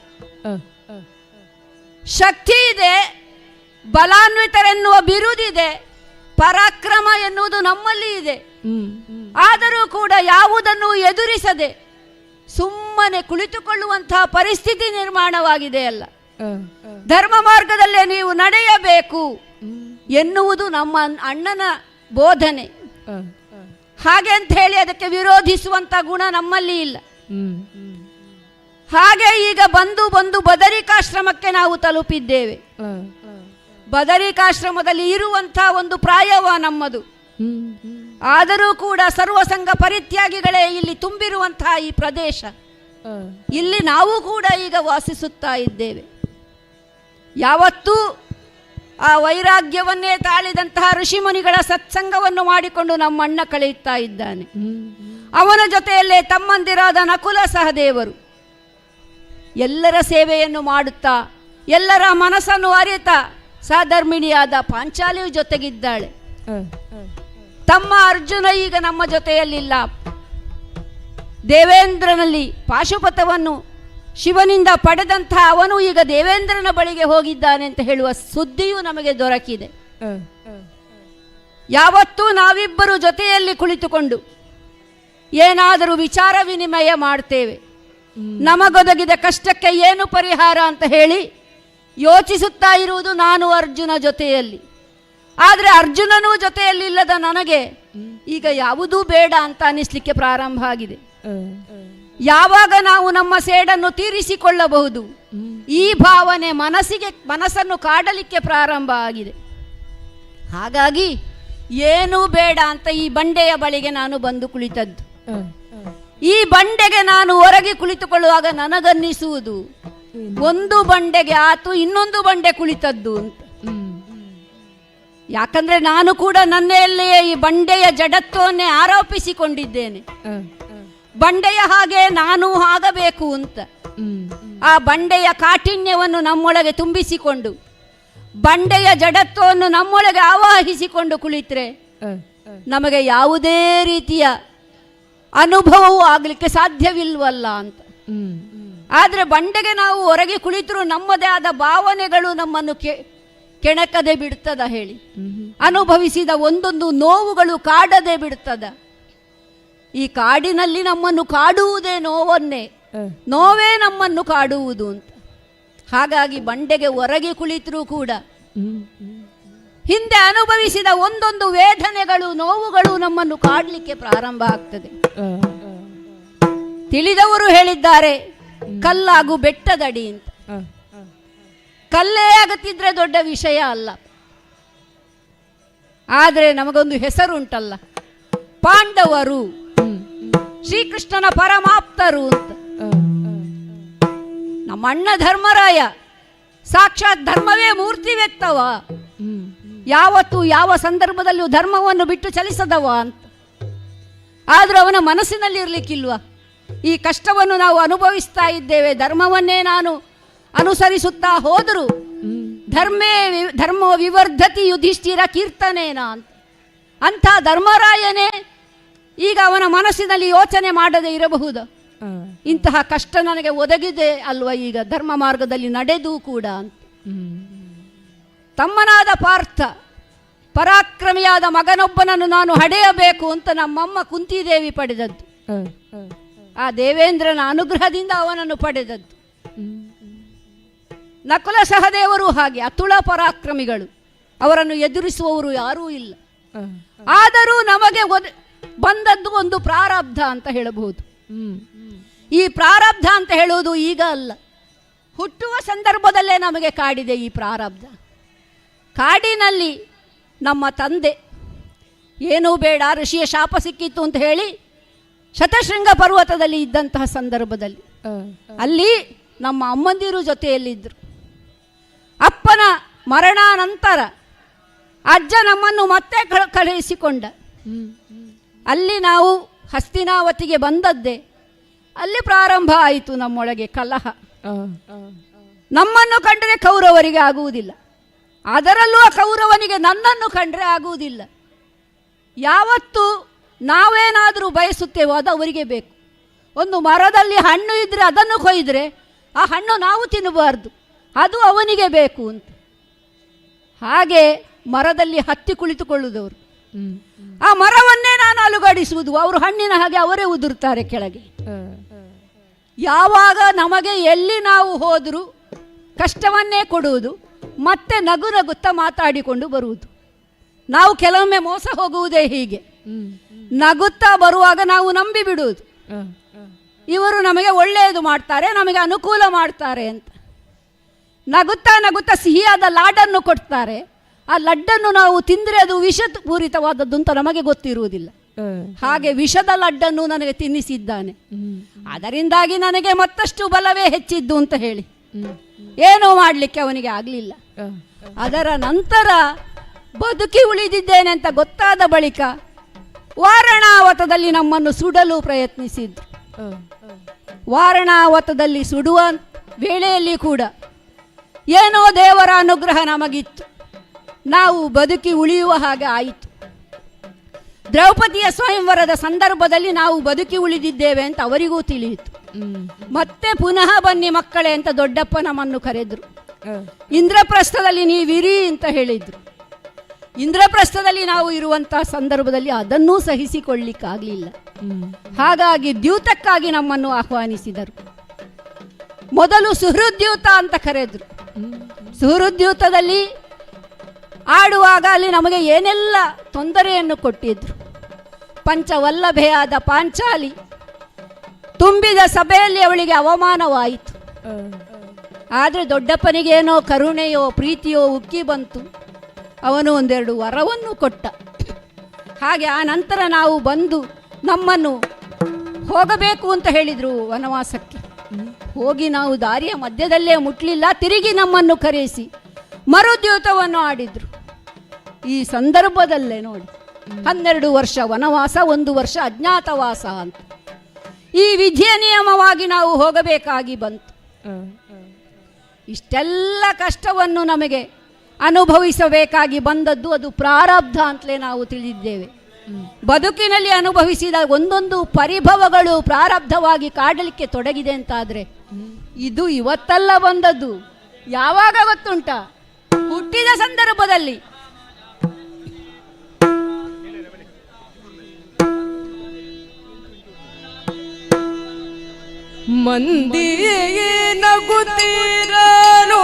ಶಕ್ತಿ ಇದೆ, ಬಲಾನ್ವಿತರೆನ್ನುವ ಬಿರುದಿದೆ, ಪರಾಕ್ರಮ ಎನ್ನುವುದು ನಮ್ಮಲ್ಲಿ ಇದೆ. ಆದರೂ ಕೂಡ ಯಾವುದನ್ನು ಎದುರಿಸದೆ ಸುಮ್ಮನೆ ಕುಳಿತುಕೊಳ್ಳುವಂತಹ ಪರಿಸ್ಥಿತಿ ನಿರ್ಮಾಣವಾಗಿದೆ ಅಲ್ಲ. ಧರ್ಮ ಮಾರ್ಗದಲ್ಲೇ ನೀವು ನಡೆಯಬೇಕು ಎನ್ನುವುದು ನಮ್ಮ ಅಣ್ಣನ ಬೋಧನೆ. ಹಾಗೆ ಅಂತ ಹೇಳಿ ಅದಕ್ಕೆ ವಿರೋಧಿಸುವಂತ ಗುಣ ನಮ್ಮಲ್ಲಿ ಇಲ್ಲ. ಹಾಗೆ ಈಗ ಬಂದು ಬದರಿಕಾಶ್ರಮಕ್ಕೆ ನಾವು ತಲುಪಿದ್ದೇವೆ. ಬದರಿಕಾಶ್ರಮದಲ್ಲಿ ಇರುವಂಥ ಒಂದು ಪ್ರಾಯವ ನಮ್ಮದು. ಆದರೂ ಕೂಡ ಸರ್ವಸಂಗ ಪರಿತ್ಯಾಗಿಗಳೇ ಇಲ್ಲಿ ತುಂಬಿರುವಂತಹ ಈ ಪ್ರದೇಶ, ಇಲ್ಲಿ ನಾವು ಕೂಡ ಈಗ ವಾಸಿಸುತ್ತಾ ಇದ್ದೇವೆ. ಯಾವತ್ತೂ ಆ ವೈರಾಗ್ಯವನ್ನೇ ತಾಳಿದಂತಹ ಋಷಿಮುನಿಗಳ ಸತ್ಸಂಗವನ್ನು ಮಾಡಿಕೊಂಡು ನಮ್ಮಣ್ಣ ಕಳೆಯುತ್ತಾ ಇದ್ದಾನೆ. ಅವನ ಜೊತೆಯಲ್ಲೇ ತಮ್ಮಂದಿರಾದ ನಕುಲ ಸಹದೇವರು ಎಲ್ಲರ ಸೇವೆಯನ್ನು ಮಾಡುತ್ತಾ, ಎಲ್ಲರ ಮನಸ್ಸನ್ನು ಅರಿತಾ ಸಹಧರ್ಮಿಣಿಯಾದ ಪಾಂಚಾಲಿಯು ಜೊತೆಗಿದ್ದಾಳೆ. ತಮ್ಮ ಅರ್ಜುನ ಈಗ ನಮ್ಮ ಜೊತೆಯಲ್ಲಿಲ್ಲ. ದೇವೇಂದ್ರನಲ್ಲಿ ಪಾಶುಪತವನ್ನು ಶಿವನಿಂದ ಪಡೆದಂತಹ ಅವನು ಈಗ ದೇವೇಂದ್ರನ ಬಳಿಗೆ ಹೋಗಿದ್ದಾನೆ ಅಂತ ಹೇಳುವ ಸುದ್ದಿಯೂ ನಮಗೆ ದೊರಕಿದೆ. ಯಾವತ್ತೂ ನಾವಿಬ್ಬರು ಜೊತೆಯಲ್ಲಿ ಕುಳಿತುಕೊಂಡು ಏನಾದರೂ ವಿಚಾರ ವಿನಿಮಯ ಮಾಡ್ತೇವೆ. ನಮಗೊದಗಿದ ಕಷ್ಟಕ್ಕೆ ಏನು ಪರಿಹಾರ ಅಂತ ಹೇಳಿ ಯೋಚಿಸುತ್ತಾ ಇರುವುದು ನಾನು ಅರ್ಜುನ ಜೊತೆಯಲ್ಲಿ. ಆದರೆ ಅರ್ಜುನನೂ ಜೊತೆಯಲ್ಲಿಲ್ಲದ ನನಗೆ ಈಗ ಯಾವುದೂ ಬೇಡ ಅಂತ ಅನಿಸ್ಲಿಕ್ಕೆ ಪ್ರಾರಂಭ ಆಗಿದೆ. ಯಾವಾಗ ನಾವು ನಮ್ಮ ಸೇಡನ್ನು ತೀರಿಸಿಕೊಳ್ಳಬಹುದು, ಈ ಭಾವನೆ ಮನಸ್ಸನ್ನು ಕಾಡಲಿಕ್ಕೆ ಪ್ರಾರಂಭ ಆಗಿದೆ. ಹಾಗಾಗಿ ಏನೂ ಬೇಡ ಅಂತ ಈ ಬಂಡೆಯ ಬಳಿಗೆ ನಾನು ಬಂದು ಕುಳಿತದ್ದು. ಈ ಬಂಡೆಗೆ ನಾನು ಹೊರಗೆ ಕುಳಿತುಕೊಳ್ಳುವಾಗ ನನಗನ್ನಿಸುವುದು, ಒಂದು ಬಂಡೆಗೆ ಆತು ಇನ್ನೊಂದು ಬಂಡೆ ಕುಳಿತದ್ದು ಅಂತ. ಯಾಕಂದ್ರೆ ನಾನು ಕೂಡ ನನ್ನೆಲ್ಲಿಯೇ ಈ ಬಂಡೆಯ ಜಡತ್ವವನ್ನೇ ಆರೋಪಿಸಿಕೊಂಡಿದ್ದೇನೆ. ಬಂಡೆಯ ಹಾಗೆ ನಾನು ಆಗಬೇಕು ಅಂತ. ಆ ಬಂಡೆಯ ಕಾಠಿಣ್ಯವನ್ನು ನಮ್ಮೊಳಗೆ ತುಂಬಿಸಿಕೊಂಡು, ಬಂಡೆಯ ಜಡತ್ವವನ್ನು ನಮ್ಮೊಳಗೆ ಆವಾಹಿಸಿಕೊಂಡು ಕುಳಿತರೆ ನಮಗೆ ಯಾವುದೇ ರೀತಿಯ ಅನುಭವವೂ ಆಗಲಿಕ್ಕೆ ಸಾಧ್ಯವಿಲ್ವಲ್ಲ ಅಂತ. ಆದರೆ ಬಂಡೆಗೆ ನಾವು ಹೊರಗೆ ಕುಳಿತರೂ ನಮ್ಮದೇ ಆದ ಭಾವನೆಗಳು ನಮ್ಮನ್ನು ಕೆಣಕದೆ ಬಿಡ್ತದ ಹೇಳಿ, ಅನುಭವಿಸಿದ ಒಂದೊಂದು ನೋವುಗಳು ಕಾಡದೆ ಬಿಡ್ತದ. ಈ ಕಾಡಿನಲ್ಲಿ ನಮ್ಮನ್ನು ಕಾಡುವುದೇ ನೋವನ್ನೇ, ನೋವೇ ನಮ್ಮನ್ನು ಕಾಡುವುದು ಅಂತ. ಹಾಗಾಗಿ ಬಂಡೆಗೆ ಹೊರಗೆ ಕುಳಿತರೂ ಕೂಡ ಹಿಂದೆ ಅನುಭವಿಸಿದ ಒಂದೊಂದು ವೇದನೆಗಳು, ನೋವುಗಳು ನಮ್ಮನ್ನು ಕಾಡಲಿಕ್ಕೆ ಪ್ರಾರಂಭ ಆಗ್ತದೆ. ತಿಳಿದವರು ಹೇಳಿದ್ದಾರೆ, ಕಲ್ಲಾಗು ಬೆಟ್ಟದಡಿ ಅಂತ. ಕಲ್ಲೇ ಆಗುತ್ತಿದ್ರೆ ದೊಡ್ಡ ವಿಷಯ ಅಲ್ಲ. ಆದರೆ ನಮಗೊಂದು ಹೆಸರುಂಟಲ್ಲ, ಪಾಂಡವರು ಶ್ರೀಕೃಷ್ಣನ ಪರಮಾಪ್ತರು ಅಂತ. ನಮ್ಮ ಅಣ್ಣ ಧರ್ಮರಾಯ ಸಾಕ್ಷಾತ್ ಧರ್ಮವೇ ಮೂರ್ತಿ ವ್ಯಕ್ತವ, ಯಾವತ್ತೂ ಯಾವ ಸಂದರ್ಭದಲ್ಲೂ ಧರ್ಮವನ್ನು ಬಿಟ್ಟು ಚಲಿಸದವ ಅಂತ. ಆದರೂ ಅವನ ಮನಸ್ಸಿನಲ್ಲಿ ಇರಲಿಕ್ಕಿಲ್ವ, ಈ ಕಷ್ಟವನ್ನು ನಾವು ಅನುಭವಿಸ್ತಾ ಇದ್ದೇವೆ, ಧರ್ಮವನ್ನೇ ನಾನು ಅನುಸರಿಸುತ್ತಾ ಹೋದರೂ ಧರ್ಮೋ ವಿವರ್ಧತಿ ಯುಧಿಷ್ಠಿರ ಕೀರ್ತನೇನ ಅಂತ. ಅಂಥ ಧರ್ಮರಾಯನೇ ಈಗ ಅವನ ಮನಸ್ಸಿನಲ್ಲಿ ಯೋಚನೆ ಮಾಡದೆ ಇರಬಹುದು, ಇಂತಹ ಕಷ್ಟ ನನಗೆ ಒದಗಿದೆ ಅಲ್ವಾ ಈಗ ಧರ್ಮ ಮಾರ್ಗದಲ್ಲಿ ನಡೆದು ಕೂಡ ಅಂತ. ತಮ್ಮನಾದ ಪಾರ್ಥ ಪರಾಕ್ರಮಿಯಾದ ಮಗನೊಬ್ಬನನ್ನು ನಾನು ಹಡೆಯಬೇಕು ಅಂತ ನಮ್ಮಮ್ಮ ಕುಂತಿದೇವಿ ಪಡೆದದ್ದು. ಆ ದೇವೇಂದ್ರನ ಅನುಗ್ರಹದಿಂದ ಅವನನ್ನು ಪಡೆದದ್ದು. ನಕುಲ ಸಹದೇವರು ಹಾಗೆ ಅತುಳ ಪರಾಕ್ರಮಿಗಳು, ಅವರನ್ನು ಎದುರಿಸುವವರು ಯಾರೂ ಇಲ್ಲ. ಆದರೂ ನಮಗೆ ಬಂದದ್ದು ಒಂದು ಪ್ರಾರಬ್ಧ ಅಂತ ಹೇಳಬಹುದು. ಈ ಪ್ರಾರಬ್ಧ ಅಂತ ಹೇಳುವುದು ಈಗ ಅಲ್ಲ, ಹುಟ್ಟುವ ಸಂದರ್ಭದಲ್ಲೇ ನಮಗೆ ಕಾಡಿದೆ ಈ ಪ್ರಾರಬ್ಧ. ಕಾಡಿನಲ್ಲಿ ನಮ್ಮ ತಂದೆ ಏನೂ ಬೇಡ, ಋಷಿಯ ಶಾಪ ಸಿಕ್ಕಿತ್ತು ಅಂತ ಹೇಳಿ ಶತಶೃಂಗ ಪರ್ವತದಲ್ಲಿ ಇದ್ದಂತಹ ಸಂದರ್ಭದಲ್ಲಿ ಅಲ್ಲಿ ನಮ್ಮ ಅಮ್ಮಂದಿರು ಜೊತೆಯಲ್ಲಿದ್ದರು. ಅಪ್ಪನ ಮರಣಾನಂತರ ಅಜ್ಜ ನಮ್ಮನ್ನು ಮತ್ತೆ ಕಳುಹಿಸಿಕೊಂಡ. ಅಲ್ಲಿ ನಾವು ಹಸ್ತಿನಾವತಿಗೆ ಬಂದದ್ದೇ, ಅಲ್ಲಿ ಪ್ರಾರಂಭ ಆಯಿತು ನಮ್ಮೊಳಗೆ ಕಲಹ. ನಮ್ಮನ್ನು ಕಂಡರೆ ಕೌರವರಿಗೆ ಆಗುವುದಿಲ್ಲ, ಅದರಲ್ಲೂ ಆ ಕೌರವನಿಗೆ ನನ್ನನ್ನು ಕಂಡರೆ ಆಗುವುದಿಲ್ಲ. ಯಾವತ್ತು ನಾವೇನಾದರೂ ಬಯಸುತ್ತೇವೋ ಅದು ಅವರಿಗೆ ಬೇಕು. ಒಂದು ಮರದಲ್ಲಿ ಹಣ್ಣು ಇದ್ದರೆ ಅದನ್ನು ಕೊಯ್ದರೆ ಆ ಹಣ್ಣು ನಾವು ತಿನ್ನಬಾರ್ದು, ಅದು ಅವನಿಗೆ ಬೇಕು ಅಂತ. ಹಾಗೆ ಮರದಲ್ಲಿ ಹತ್ತಿ ಕುಳಿತುಕೊಳ್ಳುವುದವರು, ಆ ಮರವನ್ನೇ ನಾನು ಅಲುಗಾಡಿಸುವುದು, ಅವರು ಹಣ್ಣಿನ ಹಾಗೆ ಅವರೇ ಉದುರ್ತಾರೆ ಕೆಳಗೆ. ಯಾವಾಗ ನಮಗೆ ಎಲ್ಲಿ ನಾವು ಹೋದರೂ ಕಷ್ಟವನ್ನೇ ಕೊಡುವುದು, ಮತ್ತೆ ನಗು ನಗುತ್ತಾ ಮಾತಾಡಿಕೊಂಡು ಬರುವುದು. ನಾವು ಕೆಲವೊಮ್ಮೆ ಮೋಸ ಹೋಗುವುದೇ ಹೀಗೆ, ನಗುತ್ತಾ ಬರುವಾಗ ನಾವು ನಂಬಿ ಬಿಡುವುದು, ಇವರು ನಮಗೆ ಒಳ್ಳೆಯದು ಮಾಡ್ತಾರೆ, ನಮಗೆ ಅನುಕೂಲ ಮಾಡ್ತಾರೆ ಅಂತ. ನಗುತ್ತಾ ನಗುತ್ತಾ ಸಿಹಿಯಾದ ಲಾಡನ್ನು ಕೊಡ್ತಾರೆ. ಆ ಲಡ್ಡನ್ನು ನಾವು ತಿಂದರೆ ಅದು ವಿಷಪೂರಿತವಾದದ್ದು ಅಂತ ನಮಗೆ ಗೊತ್ತಿರುವುದಿಲ್ಲ. ಹಾಗೆ ವಿಷದ ಲಡ್ಡನ್ನು ನನಗೆ ತಿನ್ನಿಸಿದ್ದಾನೆ. ಅದರಿಂದಾಗಿ ನನಗೆ ಮತ್ತಷ್ಟು ಬಲವೇ ಹೆಚ್ಚಿದ್ದು ಅಂತ ಹೇಳಿ ಏನೂ ಮಾಡಲಿಕ್ಕೆ ಅವನಿಗೆ ಆಗಲಿಲ್ಲ. ಅದರ ನಂತರ ಬದುಕಿ ಉಳಿದಿದ್ದೇನೆ ಅಂತ ಗೊತ್ತಾದ ಬಳಿಕ ವಾರಣಾವತದಲ್ಲಿ ನಮ್ಮನ್ನು ಸುಡಲು ಪ್ರಯತ್ನಿಸಿದ್ರು. ವಾರಣಾವತದಲ್ಲಿ ಸುಡುವ ವೇಳೆಯಲ್ಲಿ ಕೂಡ ಏನೋ ದೇವರ ಅನುಗ್ರಹ ನಮಗಿತ್ತು, ನಾವು ಬದುಕಿ ಉಳಿಯುವ ಹಾಗೆ ಆಯಿತು. ದ್ರೌಪದಿಯ ಸ್ವಯಂವರದ ಸಂದರ್ಭದಲ್ಲಿ ನಾವು ಬದುಕಿ ಉಳಿದಿದ್ದೇವೆ ಅಂತ ಅವರಿಗೂ ತಿಳಿಯಿತು. ಮತ್ತೆ ಪುನಃ ಬನ್ನಿ ಮಕ್ಕಳೇ ಅಂತ ದೊಡ್ಡಪ್ಪ ನಮ್ಮನ್ನು ಕರೆದ್ರು. ಇಂದ್ರಪ್ರಸ್ಥದಲ್ಲಿ ನೀವಿರಿ ಅಂತ ಹೇಳಿದ್ರು. ಇಂದ್ರಪ್ರಸ್ಥದಲ್ಲಿ ನಾವು ಇರುವಂತಹ ಸಂದರ್ಭದಲ್ಲಿ ಅದನ್ನೂ ಸಹಿಸಿಕೊಳ್ಳಿಕ್ಕಾಗಲಿಲ್ಲ. ಹಾಗಾಗಿ ದ್ಯೂತಕ್ಕಾಗಿ ನಮ್ಮನ್ನು ಆಹ್ವಾನಿಸಿದರು. ಮೊದಲು ಸುಹೃದ್ಯೂತ ಅಂತ ಕರೆದ್ರು. ಸುಹೃದ್ಯೂತದಲ್ಲಿ ಆಡುವಾಗ ಅಲ್ಲಿ ನಮಗೆ ಏನೆಲ್ಲ ತೊಂದರೆಯನ್ನು ಕೊಟ್ಟಿದ್ರು. ಪಂಚವಲ್ಲಭೆಯಾದ ಪಾಂಚಾಲಿ ತುಂಬಿದ ಸಭೆಯಲ್ಲಿ ಅವಳಿಗೆ ಅವಮಾನವಾಯಿತು. ಆದರೆ ದೊಡ್ಡಪ್ಪನಿಗೇನೋ ಕರುಣೆಯೋ ಪ್ರೀತಿಯೋ ಉಕ್ಕಿ ಬಂತು. ಅವನು ಒಂದೆರಡು ವರವನ್ನು ಕೊಟ್ಟ. ಹಾಗೆ ಆ ನಂತರ ನಾವು ಬಂದು ನಮ್ಮನ್ನು ಹೋಗಬೇಕು ಅಂತ ಹೇಳಿದರು ವನವಾಸಕ್ಕೆ. ಹೋಗಿ ನಾವು ದಾರಿಯ ಮಧ್ಯದಲ್ಲೇ ಮುಟ್ಲಿಲ್ಲ, ತಿರುಗಿ ನಮ್ಮನ್ನು ಕರೆಸಿ ಮರುದ್ಯೂತವನ್ನು ಆಡಿದ್ರು. ಈ ಸಂದರ್ಭದಲ್ಲೇ ನೋಡಿ 12 ವರ್ಷ ವನವಾಸ, 1 ವರ್ಷ ಅಜ್ಞಾತವಾಸ ಅಂತ ಈ ವಿಧಿಯ ನಿಯಮವಾಗಿ ನಾವು ಹೋಗಬೇಕಾಗಿ ಬಂತು. ಇಷ್ಟೆಲ್ಲ ಕಷ್ಟವನ್ನು ನಮಗೆ ಅನುಭವಿಸಬೇಕಾಗಿ ಬಂದದ್ದು ಅದು ಪ್ರಾರಬ್ಧ ಅಂತಲೇ ನಾವು ತಿಳಿದಿದ್ದೇವೆ. ಬದುಕಿನಲ್ಲಿ ಅನುಭವಿಸಿದ ಒಂದೊಂದು ಪರಿಭವಗಳು ಪ್ರಾರಬ್ಧವಾಗಿ ಕಾಡಲಿಕ್ಕೆ ತೊಡಗಿದೆ ಅಂತಾದರೆ ಇದು ಇವತ್ತಲ್ಲ ಬಂದದ್ದು. ಯಾವಾಗ ಗೊತ್ತುಂಟ? ಹುಟ್ಟಿದ ಸಂದರ್ಭದಲ್ಲಿ. ಮಂದಿಯೇ ನಗುತ್ತಿರಲು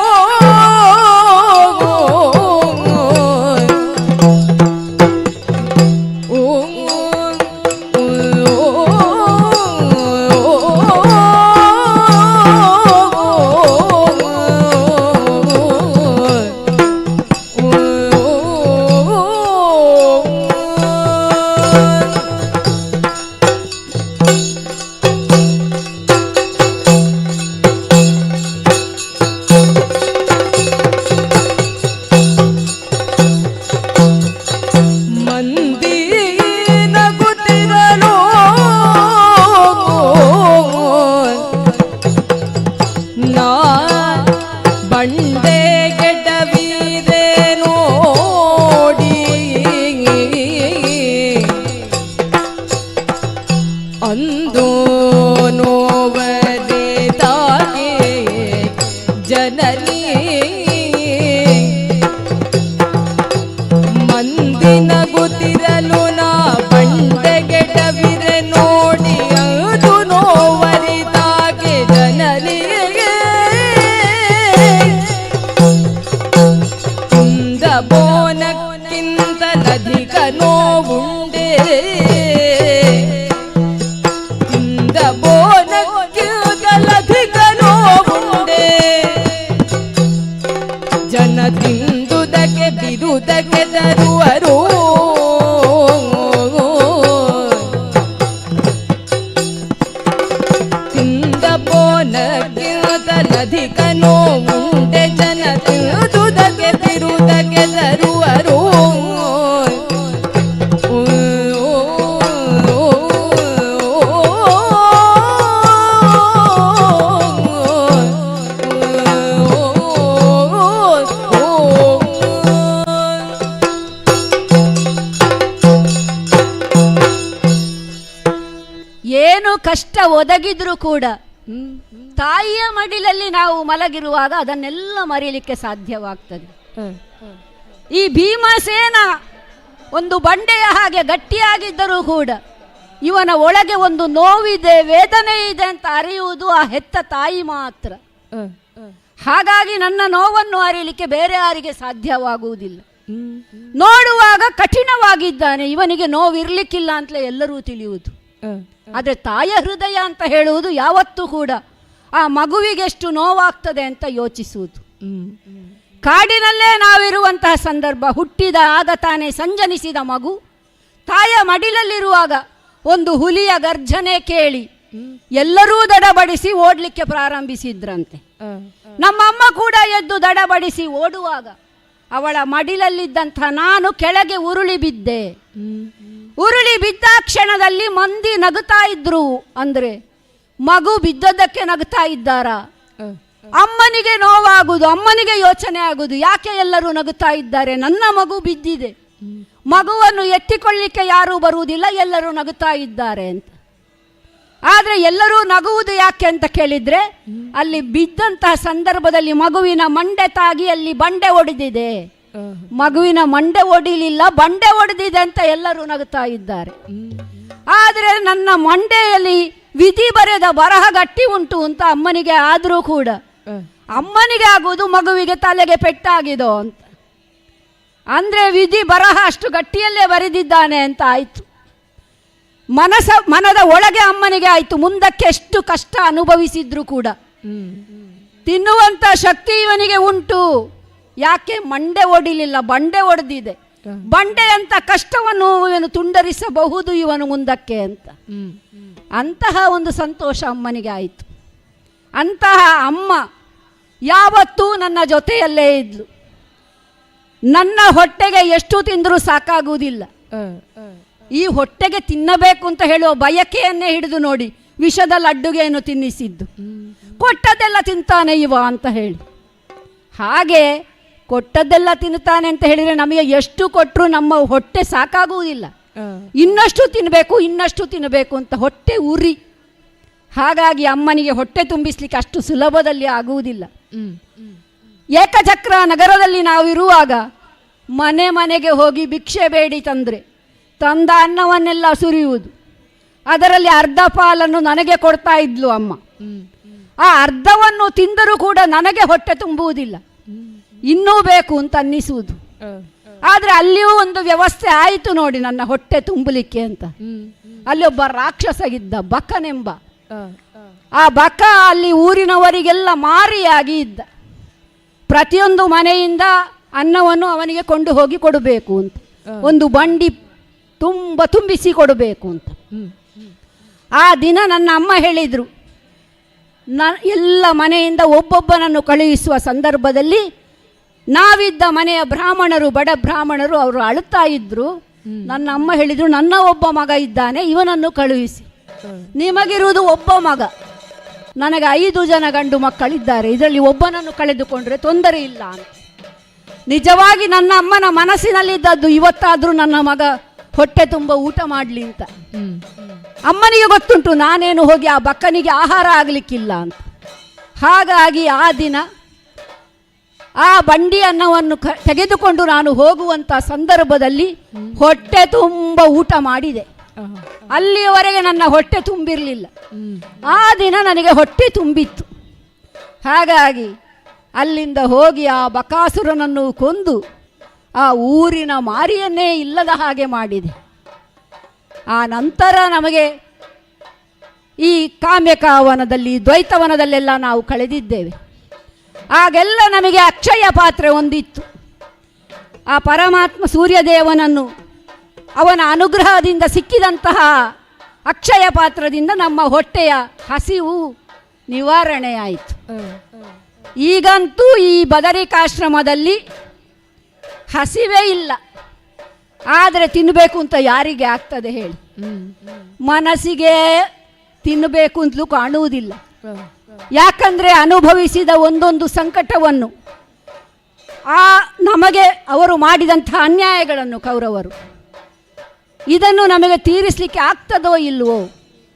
ಕಷ್ಟ ಒದಗಿದ್ರೂ ಕೂಡ ತಾಯಿಯ ಮಡಿಲಲ್ಲಿ ನಾವು ಮಲಗಿರುವಾಗ ಅದನ್ನೆಲ್ಲ ಮರೀಲಿಕ್ಕೆ ಸಾಧ್ಯವಾಗ್ತದೆ. ಈ ಭೀಮಸೇನ ಒಂದು ಬಂಡೆಯ ಹಾಗೆ ಗಟ್ಟಿಯಾಗಿದ್ದರೂ ಕೂಡ ಇವನ ಒಳಗೆ ಒಂದು ನೋವಿದೆ, ವೇದನೆ ಇದೆ ಅಂತ ಅರಿಯುವುದು ಆ ಹೆತ್ತ ತಾಯಿ ಮಾತ್ರ. ಹಾಗಾಗಿ ನನ್ನ ನೋವನ್ನು ಅರಿಯಲಿಕ್ಕೆ ಬೇರೆ ಯಾರಿಗೆ ಸಾಧ್ಯವಾಗುವುದಿಲ್ಲ. ನೋಡುವಾಗ ಕಠಿಣವಾಗಿದ್ದಾನೆ, ಇವನಿಗೆ ನೋವಿರ್ಲಿಕ್ಕಿಲ್ಲ ಅಂತಲೇ ಎಲ್ಲರೂ ತಿಳಿಯುವುದು. ಆದರೆ ತಾಯ ಹೃದಯ ಅಂತ ಹೇಳುವುದು ಯಾವತ್ತೂ ಕೂಡ ಆ ಮಗುವಿಗೆ ಎಷ್ಟು ನೋವಾಗ್ತದೆ ಅಂತ ಯೋಚಿಸುವುದು. ಕಾಡಿನಲ್ಲೇ ನಾವಿರುವಂತಹ ಸಂದರ್ಭ. ಹುಟ್ಟಿದ ಆಗ ತಾನೇ ಸಂಜನಿಸಿದ ಮಗು ತಾಯ ಮಡಿಲಲ್ಲಿರುವಾಗ ಒಂದು ಹುಲಿಯ ಗರ್ಜನೆ ಕೇಳಿ ಎಲ್ಲರೂ ದಡಬಡಿಸಿ ಓಡ್ಲಿಕ್ಕೆ ಪ್ರಾರಂಭಿಸಿದ್ರಂತೆ. ನಮ್ಮಮ್ಮ ಕೂಡ ಎದ್ದು ದಡಬಡಿಸಿ ಓಡುವಾಗ ಅವಳ ಮಡಿಲಲ್ಲಿದ್ದಂಥ ನಾನು ಕೆಳಗೆ ಉರುಳಿ ಬಿದ್ದೆ. ಉರುಳಿ ಬಿದ್ದ ಕ್ಷಣದಲ್ಲಿ ಮಂದಿ ನಗುತ್ತಾ ಇದ್ರು. ಅಂದ್ರೆ ಮಗು ಬಿದ್ದದ್ದಕ್ಕೆ ನಗುತ್ತಾ ಇದ್ದಾರಾ? ಅಮ್ಮನಿಗೆ ನೋವಾಗುವುದು, ಅಮ್ಮನಿಗೆ ಯೋಚನೆ ಆಗುವುದು, ಯಾಕೆ ಎಲ್ಲರೂ ನಗುತ್ತಾ ಇದ್ದಾರೆ? ನನ್ನ ಮಗು ಬಿದ್ದಿದೆ, ಮಗುವನ್ನು ಎತ್ತಿಕೊಳ್ಳಿಕ್ಕೆ ಯಾರೂ ಬರುವುದಿಲ್ಲ, ಎಲ್ಲರೂ ನಗುತ್ತಾ ಇದ್ದಾರೆ ಅಂತ. ಆದರೆ ಎಲ್ಲರೂ ನಗುವುದು ಯಾಕೆ ಅಂತ ಕೇಳಿದ್ರೆ, ಅಲ್ಲಿ ಬಿದ್ದಂತಹ ಸಂದರ್ಭದಲ್ಲಿ ಮಗುವಿನ ಮಂಡೆ ತಾಗಿ ಅಲ್ಲಿ ಬಂಡೆ ಒಡೆದಿದೆ. ಮಗುವಿನ ಮಂಡೆ ಒಡಿಲಿಲ್ಲ, ಬಂಡೆ ಒಡೆದಿದೆ ಅಂತ ಎಲ್ಲರೂ ನಗುತ್ತಾ ಇದ್ದಾರೆ. ಆದರೆ ನನ್ನ ಮಂಡೆಯಲ್ಲಿ ವಿಧಿ ಬರೆದ ಬರಹ ಗಟ್ಟಿ ಉಂಟು ಅಂತ ಅಮ್ಮನಿಗೆ ಆದರೂ ಕೂಡ ಅಮ್ಮನಿಗೆ ಆಗುವುದು ಮಗುವಿಗೆ ತಲೆಗೆ ಪೆಟ್ಟಾಗಿದೋ ಅಂತ. ಅಂದರೆ ವಿಧಿ ಬರಹ ಅಷ್ಟು ಗಟ್ಟಿಯಲ್ಲೇ ಬರೆದಿದ್ದಾನೆ ಅಂತ ಆಯಿತು. ಮನದ ಒಳಗೆ ಅಮ್ಮನಿಗೆ ಆಯಿತು. ಮುಂದಕ್ಕೆ ಎಷ್ಟು ಕಷ್ಟ ಅನುಭವಿಸಿದ್ರು ಕೂಡ ತಿನ್ನುವಂಥ ಶಕ್ತಿ ಇವನಿಗೆ ಉಂಟು, ಯಾಕೆ ಮಂಡೆ ಒಡಿಲಿಲ್ಲ, ಬಂಡೆ ಒಡೆದಿದೆ. ಬಂಡೆ ಅಂತ ಕಷ್ಟವನ್ನು ಇವನು ತುಂಡರಿಸಬಹುದು ಇವನು ಮುಂದಕ್ಕೆ ಅಂತ. ಅಂತಹ ಒಂದು ಸಂತೋಷ ಅಮ್ಮನಿಗೆ ಆಯಿತು. ಅಂತಹ ಅಮ್ಮ ಯಾವತ್ತೂ ನನ್ನ ಜೊತೆಯಲ್ಲೇ ಇದ್ಲು. ನನ್ನ ಹೊಟ್ಟೆಗೆ ಎಷ್ಟು ತಿಂದರೂ ಸಾಕಾಗುವುದಿಲ್ಲ. ಈ ಹೊಟ್ಟೆಗೆ ತಿನ್ನಬೇಕು ಅಂತ ಹೇಳುವ ಬಯಕೆಯನ್ನೇ ಹಿಡಿದು ನೋಡಿ ವಿಷದ ಲಡ್ಡುಗೆಯನ್ನು ತಿನ್ನಿಸಿದ್ದು. ಕೊಟ್ಟದ್ದೆಲ್ಲ ತಿಂತಾನೆ ಇವ ಅಂತ ಹೇಳಿ. ಹಾಗೆ ಕೊಟ್ಟದ್ದೆಲ್ಲ ತಿನ್ನುತ್ತಾನೆ ಅಂತ ಹೇಳಿದರೆ ನಮಗೆ ಎಷ್ಟು ಕೊಟ್ಟರು ನಮ್ಮ ಹೊಟ್ಟೆ ಸಾಕಾಗುವುದಿಲ್ಲ. ಇನ್ನಷ್ಟು ತಿನ್ನಬೇಕು, ಇನ್ನಷ್ಟು ತಿನ್ನಬೇಕು ಅಂತ ಹೊಟ್ಟೆ ಉರಿ. ಹಾಗಾಗಿ ಅಮ್ಮನಿಗೆ ಹೊಟ್ಟೆ ತುಂಬಿಸ್ಲಿಕ್ಕೆ ಅಷ್ಟು ಸುಲಭದಲ್ಲಿ ಆಗುವುದಿಲ್ಲ. ಏಕಚಕ್ರ ನಗರದಲ್ಲಿ ನಾವಿರುವಾಗ ಮನೆ ಮನೆಗೆ ಹೋಗಿ ಭಿಕ್ಷೆ ಬೇಡಿ ತಂದ ಅನ್ನವನ್ನೆಲ್ಲ ಸುರಿಯುವುದು. ಅದರಲ್ಲಿ ಅರ್ಧ ಪಾಲನ್ನು ನನಗೆ ಕೊಡ್ತಾ ಇದ್ಲು ಅಮ್ಮ. ಆ ಅರ್ಧವನ್ನು ತಿಂದರೂ ಕೂಡ ನನಗೆ ಹೊಟ್ಟೆ ತುಂಬುವುದಿಲ್ಲ, ಇನ್ನೂ ಬೇಕು ಅಂತ ಅನ್ನಿಸುವುದು. ಆದರೆ ಅಲ್ಲಿಯೂ ಒಂದು ವ್ಯವಸ್ಥೆ ಆಯಿತು ನೋಡಿ ನನ್ನ ಹೊಟ್ಟೆ ತುಂಬಲಿಕ್ಕೆ ಅಂತ. ಅಲ್ಲಿ ಒಬ್ಬ ರಾಕ್ಷಸ ಇದ್ದ, ಬಕನೆಂಬ. ಆ ಬಕ ಅಲ್ಲಿ ಊರಿನವರಿಗೆಲ್ಲ ಮಾರಿಯಾಗಿ ಇದ್ದ. ಪ್ರತಿಯೊಂದು ಮನೆಯಿಂದ ಅನ್ನವನ್ನು ಅವನಿಗೆ ಕೊಂಡು ಹೋಗಿ ಕೊಡಬೇಕು ಅಂತ, ಒಂದು ಬಂಡಿ ತುಂಬಿಸಿ ಕೊಡಬೇಕು ಅಂತ. ಆ ದಿನ ನನ್ನ ಅಮ್ಮ ಹೇಳಿದರು, ಎಲ್ಲ ಮನೆಯಿಂದ ಒಬ್ಬೊಬ್ಬನನ್ನು ಕಳುಹಿಸುವ ಸಂದರ್ಭದಲ್ಲಿ ನಾವಿದ್ದ ಮನೆಯ ಬ್ರಾಹ್ಮಣರು, ಬಡ ಬ್ರಾಹ್ಮಣರು, ಅವರು ಅಳುತ್ತಾ ಇದ್ರು. ನನ್ನ ಅಮ್ಮ ಹೇಳಿದರು, ನನ್ನ ಒಬ್ಬ ಮಗ ಇದ್ದಾನೆ, ಇವನನ್ನು ಕಳುಹಿಸಿ. ನಿಮಗಿರುವುದು ಒಬ್ಬ ಮಗ, ನನಗೆ 5 ಜನ ಗಂಡು ಮಕ್ಕಳಿದ್ದಾರೆ, ಇದರಲ್ಲಿ ಒಬ್ಬನನ್ನು ಕಳೆದುಕೊಂಡ್ರೆ ತೊಂದರೆ ಇಲ್ಲ ಅಂತ. ನಿಜವಾಗಿ ನನ್ನ ಅಮ್ಮನ ಮನಸ್ಸಿನಲ್ಲಿದ್ದದ್ದು ಇವತ್ತಾದರೂ ನನ್ನ ಮಗ ಹೊಟ್ಟೆ ತುಂಬ ಊಟ ಮಾಡಲಿ ಅಂತ. ಅಮ್ಮನಿಗೆ ಗೊತ್ತುಂಟು ನಾನೇನು ಹೋಗಿ ಆ ಬಕ್ಕನಿಗೆ ಆಹಾರ ಆಗಲಿಕ್ಕಿಲ್ಲ ಅಂತ. ಹಾಗಾಗಿ ಆ ದಿನ ಆ ಬಂಡಿ ಅನ್ನವನ್ನು ತೆಗೆದುಕೊಂಡು ನಾನು ಹೋಗುವಂಥ ಸಂದರ್ಭದಲ್ಲಿ ಹೊಟ್ಟೆ ತುಂಬ ಊಟ ಮಾಡಿದೆ. ಅಲ್ಲಿಯವರೆಗೆ ನನ್ನ ಹೊಟ್ಟೆ ತುಂಬಿರಲಿಲ್ಲ. ಆ ದಿನ ನನಗೆ ಹೊಟ್ಟೆ ತುಂಬಿತ್ತು. ಹಾಗಾಗಿ ಅಲ್ಲಿಂದ ಹೋಗಿ ಆ ಬಕಾಸುರನನ್ನು ಕೊಂದು ಆ ಊರಿನ ಮಾರಿಯನ್ನೇ ಇಲ್ಲದ ಹಾಗೆ ಮಾಡಿದೆ. ಆ ನಂತರ ನಮಗೆ ಈ ಕಾಮ್ಯಕಾವನದಲ್ಲಿ, ದ್ವೈತವನದಲ್ಲೆಲ್ಲ ನಾವು ಕಳೆದಿದ್ದೇವೆ. ಆಗೆಲ್ಲ ನಮಗೆ ಅಕ್ಷಯ ಪಾತ್ರೆ ಒಂದಿತ್ತು. ಆ ಪರಮಾತ್ಮ ಸೂರ್ಯದೇವನನ್ನು ಅವನ ಅನುಗ್ರಹದಿಂದ ಸಿಕ್ಕಿದಂತಹ ಅಕ್ಷಯ ಪಾತ್ರದಿಂದ ನಮ್ಮ ಹೊಟ್ಟೆಯ ಹಸಿವು ನಿವಾರಣೆಯಾಯಿತು. ಈಗಂತೂ ಈ ಬದರಿಕಾಶ್ರಮದಲ್ಲಿ ಹಸಿವೇ ಇಲ್ಲ. ಆದರೆ ತಿನ್ನಬೇಕು ಅಂತ ಯಾರಿಗೆ ಆಗ್ತದೆ ಹೇಳಿ? ಮನಸ್ಸಿಗೆ ತಿನ್ನಬೇಕು ಅಂತಲೂ ಕಾಣುವುದಿಲ್ಲ. ಯಾಕಂದರೆ ಅನುಭವಿಸಿದ ಒಂದೊಂದು ಸಂಕಟವನ್ನು, ನಮಗೆ ಅವರು ಮಾಡಿದಂಥ ಅನ್ಯಾಯಗಳನ್ನು, ಕೌರವರು, ಇದನ್ನು ನಮಗೆ ತೀರಿಸಲಿಕ್ಕೆ ಆಗ್ತದೋ ಇಲ್ವೋ?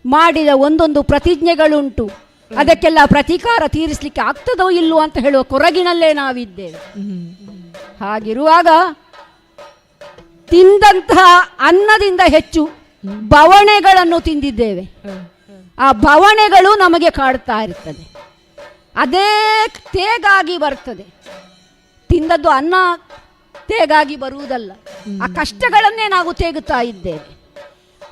ಮಾಡಿದ ಒಂದೊಂದು ಪ್ರತಿಜ್ಞೆಗಳುಂಟು, ಅದಕ್ಕೆಲ್ಲ ಪ್ರತೀಕಾರ ತೀರಿಸಲಿಕ್ಕೆ ಆಗ್ತದೋ ಇಲ್ವೋ ಅಂತ ಹೇಳುವ ಕೊರಗಿನಲ್ಲೇ ನಾವಿದ್ದೇವೆ. ಹಾಗಿರುವಾಗ ತಿಂದಂತಹ ಅನ್ನದಿಂದ ಹೆಚ್ಚು ಬವಣೆಗಳನ್ನು ತಿಂದಿದ್ದೇವೆ. ಆ ಬವಣೆಗಳು ನಮಗೆ ಕಾಡ್ತಾ ಇರ್ತದೆ. ಅದೇ ತೇಗಾಗಿ ಬರ್ತದೆ. ತಿಂದದ್ದು ಅನ್ನ ತೇಗಾಗಿ ಬರುವುದಲ್ಲ, ಆ ಕಷ್ಟಗಳನ್ನೇ ನಾವು ತೇಗುತ್ತಾ ಇದ್ದೇವೆ.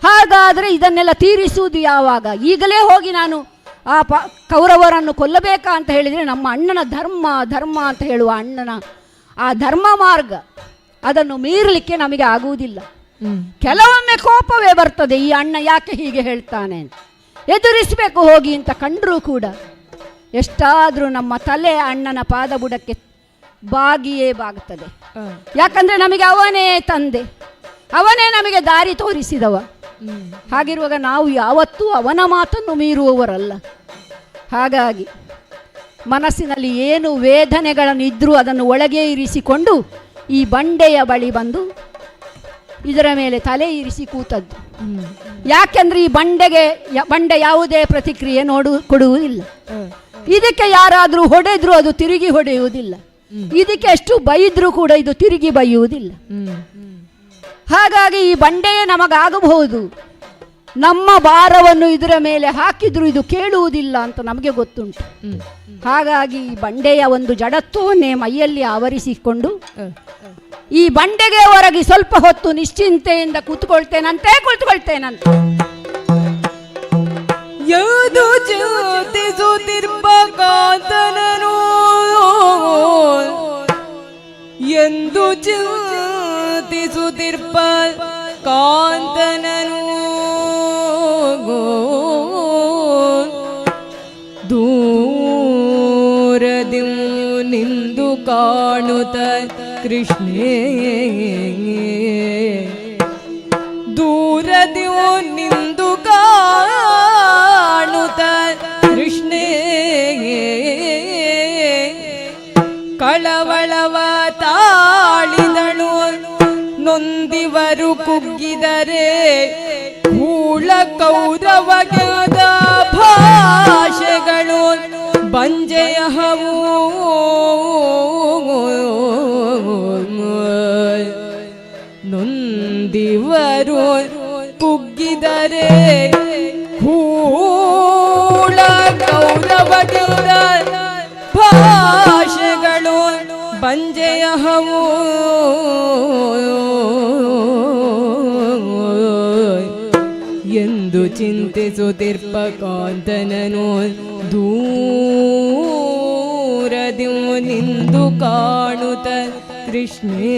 ಹಾಗಾದರೆ ಇದನ್ನೆಲ್ಲ ತೀರಿಸುವುದು ಯಾವಾಗ? ಈಗಲೇ ಹೋಗಿ ನಾನು ಆ ಕೌರವರನ್ನು ಕೊಲ್ಲಬೇಕಾ ಅಂತ ಹೇಳಿದರೆ ನಮ್ಮ ಅಣ್ಣನ ಧರ್ಮ ಅಂತ ಹೇಳುವ ಅಣ್ಣನ ಆ ಧರ್ಮ ಮಾರ್ಗ ಅದನ್ನು ಮೀರಲಿಕ್ಕೆ ನಮಗೆ ಆಗುವುದಿಲ್ಲ. ಕೆಲವೊಮ್ಮೆ ಕೋಪವೇ ಬರ್ತದೆ, ಈ ಅಣ್ಣ ಯಾಕೆ ಹೀಗೆ ಹೇಳ್ತಾನೆ, ಎದುರಿಸಬೇಕು ಹೋಗಿ ಅಂತ ಕಂಡರೂ ಕೂಡ ಎಷ್ಟಾದರೂ ನಮ್ಮ ತಲೆ ಅಣ್ಣನ ಪಾದ ಬುಡಕ್ಕೆ ಬಾಗಿಯೇ ಬಾಗುತ್ತದೆ. ಯಾಕಂದರೆ ನಮಗೆ ಅವನೇ ತಂದೆ, ಅವನೇ ನಮಗೆ ದಾರಿ ತೋರಿಸಿದವ. ಹಾಗಿರುವಾಗ ನಾವು ಯಾವತ್ತೂ ಅವನ ಮಾತನ್ನು ಮೀರುವವರಲ್ಲ. ಹಾಗಾಗಿ ಮನಸ್ಸಿನಲ್ಲಿ ಏನು ವೇದನೆಗಳನ್ನು ಇದ್ದರೂ ಅದನ್ನು ಒಳಗೆ ಇರಿಸಿಕೊಂಡು ಈ ಬಂಡೆಯ ಬಳಿ ಬಂದು ಇದರ ಮೇಲೆ ತಲೆ ಇರಿಸಿ ಕೂತದ್ದು. ಯಾಕೆಂದ್ರೆ ಈ ಬಂಡೆ ಯಾವುದೇ ಪ್ರತಿಕ್ರಿಯೆ ಕೊಡುವುದಿಲ್ಲ. ಇದಕ್ಕೆ ಯಾರಾದರೂ ಹೊಡೆದ್ರೂ ಅದು ತಿರುಗಿ ಹೊಡೆಯುವುದಿಲ್ಲ. ಇದಕ್ಕೆ ಎಷ್ಟು ಬೈದ್ರೂ ಕೂಡ ಇದು ತಿರುಗಿ ಬೈಯುವುದಿಲ್ಲ. ಹಾಗಾಗಿ ಈ ಬಂಡೆಯೇ ನಮಗಾಗಬಹುದು, ನಮ್ಮ ಭಾರವನ್ನು ಇದರ ಮೇಲೆ ಹಾಕಿದ್ರು ಇದು ಕೇಳುವುದಿಲ್ಲ ಅಂತ ನಮಗೆ ಗೊತ್ತುಂಟು. ಹಾಗಾಗಿ ಈ ಬಂಡೆಯ ಒಂದು ಜಡತ್ವವನ್ನೇ ಮೈಯಲ್ಲಿ ಆವರಿಸಿಕೊಂಡು ಈ ಬಂಡೆಗೆ ಹೊರಗೆ ಸ್ವಲ್ಪ ಹೊತ್ತು ನಿಶ್ಚಿಂತೆಯಿಂದ ಕೂತ್ಕೊಳ್ತೇನಂತೆ. ಯಾವುದು ಚಿಂತಿಸುತ್ತಿರುವ ಕಾಂತನನು ಎಂದು ಚಿಂತಿಸುತ್ತಿರುವ ಕಾಂತನನು ದೂರದಿ ನಿಂದು ಕಾಣುತ್ತ ಕೃಷ್ಣೇ, ದೂರದಿ ನಿಂದು ಕಾಣುತ್ತ ಕೃಷ್ಣೇ, ಕಳವಳವ ತಾಳಿದಳು ನೊಂದಿವರು ಕುಗ್ಗಿದರೆ ಹೂಳ ಕೌರವಗದ ಭಾಷೆಗಳು ಬಂಜೆಯಹವು ನೊಂದಿವರು ಕುಗ್ಗಿದರೆ ಹೂಳ ಕೌರವಗದ ಭಾಷೆಗಳು ಬಂಜೆಯಹವು ಎಂದು ಚಿಂತಿಸುತ್ತಿರ್ಪ ಕಾಂತನನು ದೂರದಿ ನಿಂದು ಕಾಣುತ್ತ ಕೃಷ್ಣೇ.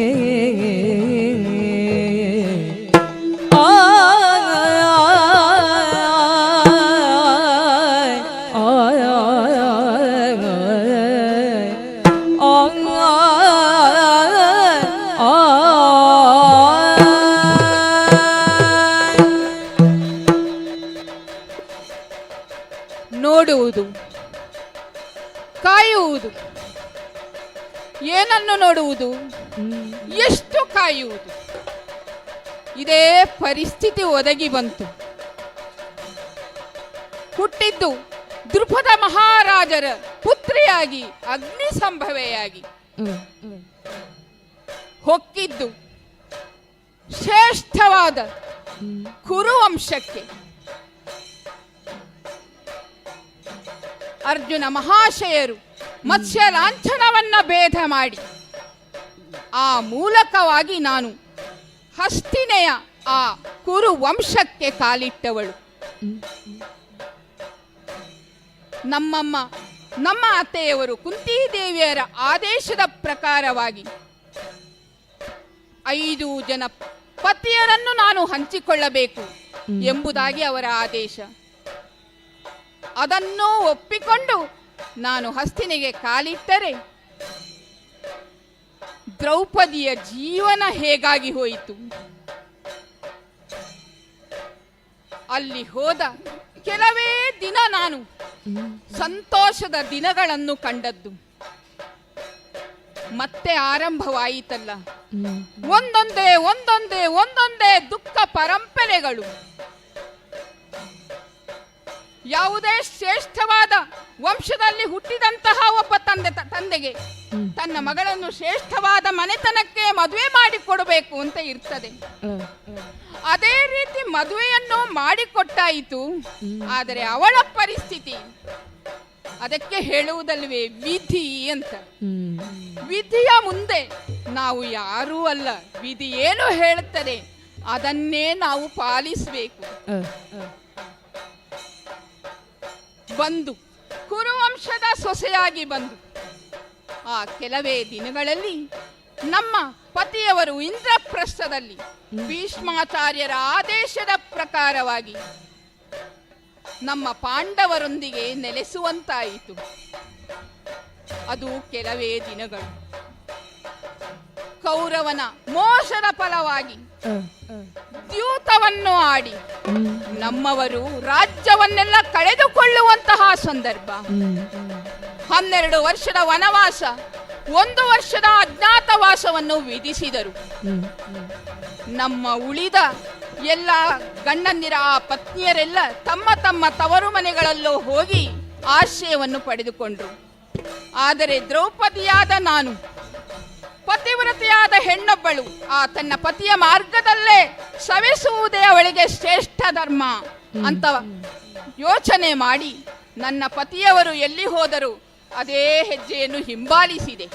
ನೋಡುವುದು, ಕಾಯುವುದು. ಏನನ್ನು ನೋಡುವುದು, ಎಷ್ಟು ಕಾಯುವುದು? ಇದೇ ಪರಿಸ್ಥಿತಿ ಒದಗಿ ಬಂತು. ಹುಟ್ಟಿದ್ದು ದೃಪದ ಮಹಾರಾಜರ ಪುತ್ರಿಯಾಗಿ, ಅಗ್ನಿ ಸಂಭವೆಯಾಗಿ. ಹೊಕ್ಕಿದ್ದು ಶ್ರೇಷ್ಠವಾದ ಕುರುವಂಶಕ್ಕೆ. ಅರ್ಜುನ ಮಹಾಶಯರು ಮತ್ಸ್ಯ ಲಾಂಛನವನ್ನ ಭೇದ ಮಾಡಿ ಆ ಮೂಲಕವಾಗಿ ನಾನು ಹಸ್ತಿನೆಯ ಆ ಕುರು ವಂಶಕ್ಕೆ ಕಾಲಿಟ್ಟವಳು. ನಮ್ಮ ಅತ್ತೆಯವರು ಕುಂತಿದೇವಿಯರ ಆದೇಶದ ಪ್ರಕಾರವಾಗಿ 5 ಜನ ಪತಿಯರನ್ನು ನಾನು ಹಂಚಿಕೊಳ್ಳಬೇಕು ಎಂಬುದಾಗಿ ಅವರ ಆದೇಶ. ಅದನ್ನು ಒಪ್ಪಿಕೊಂಡು ನಾನು ಹಸ್ತಿನಿಗೆ ಕಾಲಿಟ್ಟರೆ ದ್ರೌಪದಿಯ ಜೀವನ ಹೇಗಾಗಿ ಹೋಯಿತು. ಅಲ್ಲಿ ಹೋದ ಕೆಲವೇ ದಿನ ನಾನು ಸಂತೋಷದ ದಿನಗಳನ್ನು ಕಂಡದ್ದು. ಮತ್ತೆ ಆರಂಭವಾಯಿತಲ್ಲ ಒಂದೊಂದೇ ದುಃಖ ಪರಂಪರೆಗಳು. ಯಾವುದೇ ಶ್ರೇಷ್ಠವಾದ ವಂಶದಲ್ಲಿ ಹುಟ್ಟಿದಂತಹ ಒಬ್ಬ ತಂದೆಗೆ ತನ್ನ ಮಗಳನ್ನು ಶ್ರೇಷ್ಠವಾದ ಮನೆತನಕ್ಕೆ ಮದುವೆ ಮಾಡಿಕೊಡಬೇಕು ಅಂತ ಇರ್ತದೆ. ಅದೇ ರೀತಿ ಮದುವೆಯನ್ನು ಮಾಡಿಕೊಟ್ಟಾಯಿತು. ಆದರೆ ಅವಳ ಪರಿಸ್ಥಿತಿ, ಅದಕ್ಕೆ ಹೇಳುವುದಲ್ವೇ ವಿಧಿ ಅಂತ. ವಿಧಿಯ ಮುಂದೆ ನಾವು ಯಾರೂ ಅಲ್ಲ. ವಿಧಿ ಏನು ಹೇಳುತ್ತದೆ ಅದನ್ನೇ ನಾವು ಪಾಲಿಸಬೇಕು. ಬಂದು ಕುರುವಂಶದ ಸೊಸೆಯಾಗಿ ಬಂದು ಆ ಕೆಲವೇ ದಿನಗಳಲ್ಲಿ ನಮ್ಮ ಪತಿಯವರು ಇಂದ್ರಪ್ರಸ್ಥದಲ್ಲಿ ಭೀಷ್ಮಾಚಾರ್ಯರ ಆದೇಶದ ಪ್ರಕಾರವಾಗಿ ನಮ್ಮ ಪಾಂಡವರೊಂದಿಗೆ ನೆಲೆಸುವಂತಾಯಿತು. ಅದು ಕೆಲವೇ ದಿನಗಳು. ಕೌರವನ ಮೋಸದ ಫಲವಾಗಿ ದ್ಯೂತವನ್ನು ಆಡಿ ನಮ್ಮವರು ರಾಜ್ಯವನ್ನೆಲ್ಲ ಕಳೆದುಕೊಳ್ಳುವಂತಹ ಸಂದರ್ಭ. 12 ವರ್ಷದ ವನವಾಸ, 1 ವರ್ಷದ ಅಜ್ಞಾತವಾಸವನ್ನು ವಿಧಿಸಿದರು. ನಮ್ಮ ಉಳಿದ ಎಲ್ಲ ಗಂಡಂದಿರ ಪತ್ನಿಯರೆಲ್ಲ ತಮ್ಮ ತಮ್ಮ ತವರು ಮನೆಗಳಲ್ಲೂ ಹೋಗಿ ಆಶ್ರಯವನ್ನು ಪಡೆದುಕೊಂಡ್ರು. ಆದರೆ ದ್ರೌಪದಿಯಾದ ನಾನು, ಪತಿವ್ರತೆಯಾದ ಹೆಣ್ಣೊಬ್ಬಳು, ಆ ತನ್ನ ಪತಿಯ ಮಾರ್ಗದಲ್ಲೇ ಸವೆಸುವುದೇ ಅವಳಿಗೆ ಶ್ರೇಷ್ಠ ಧರ್ಮ ಅಂತ ಯೋಚನೆ ಮಾಡಿ ನನ್ನ ಪತಿಯವರು ಎಲ್ಲಿ ಹೋದರೂ ಅದೇ ಹೆಜ್ಜೆಯನ್ನು ಹಿಂಬಾಲಿಸಿದೆ.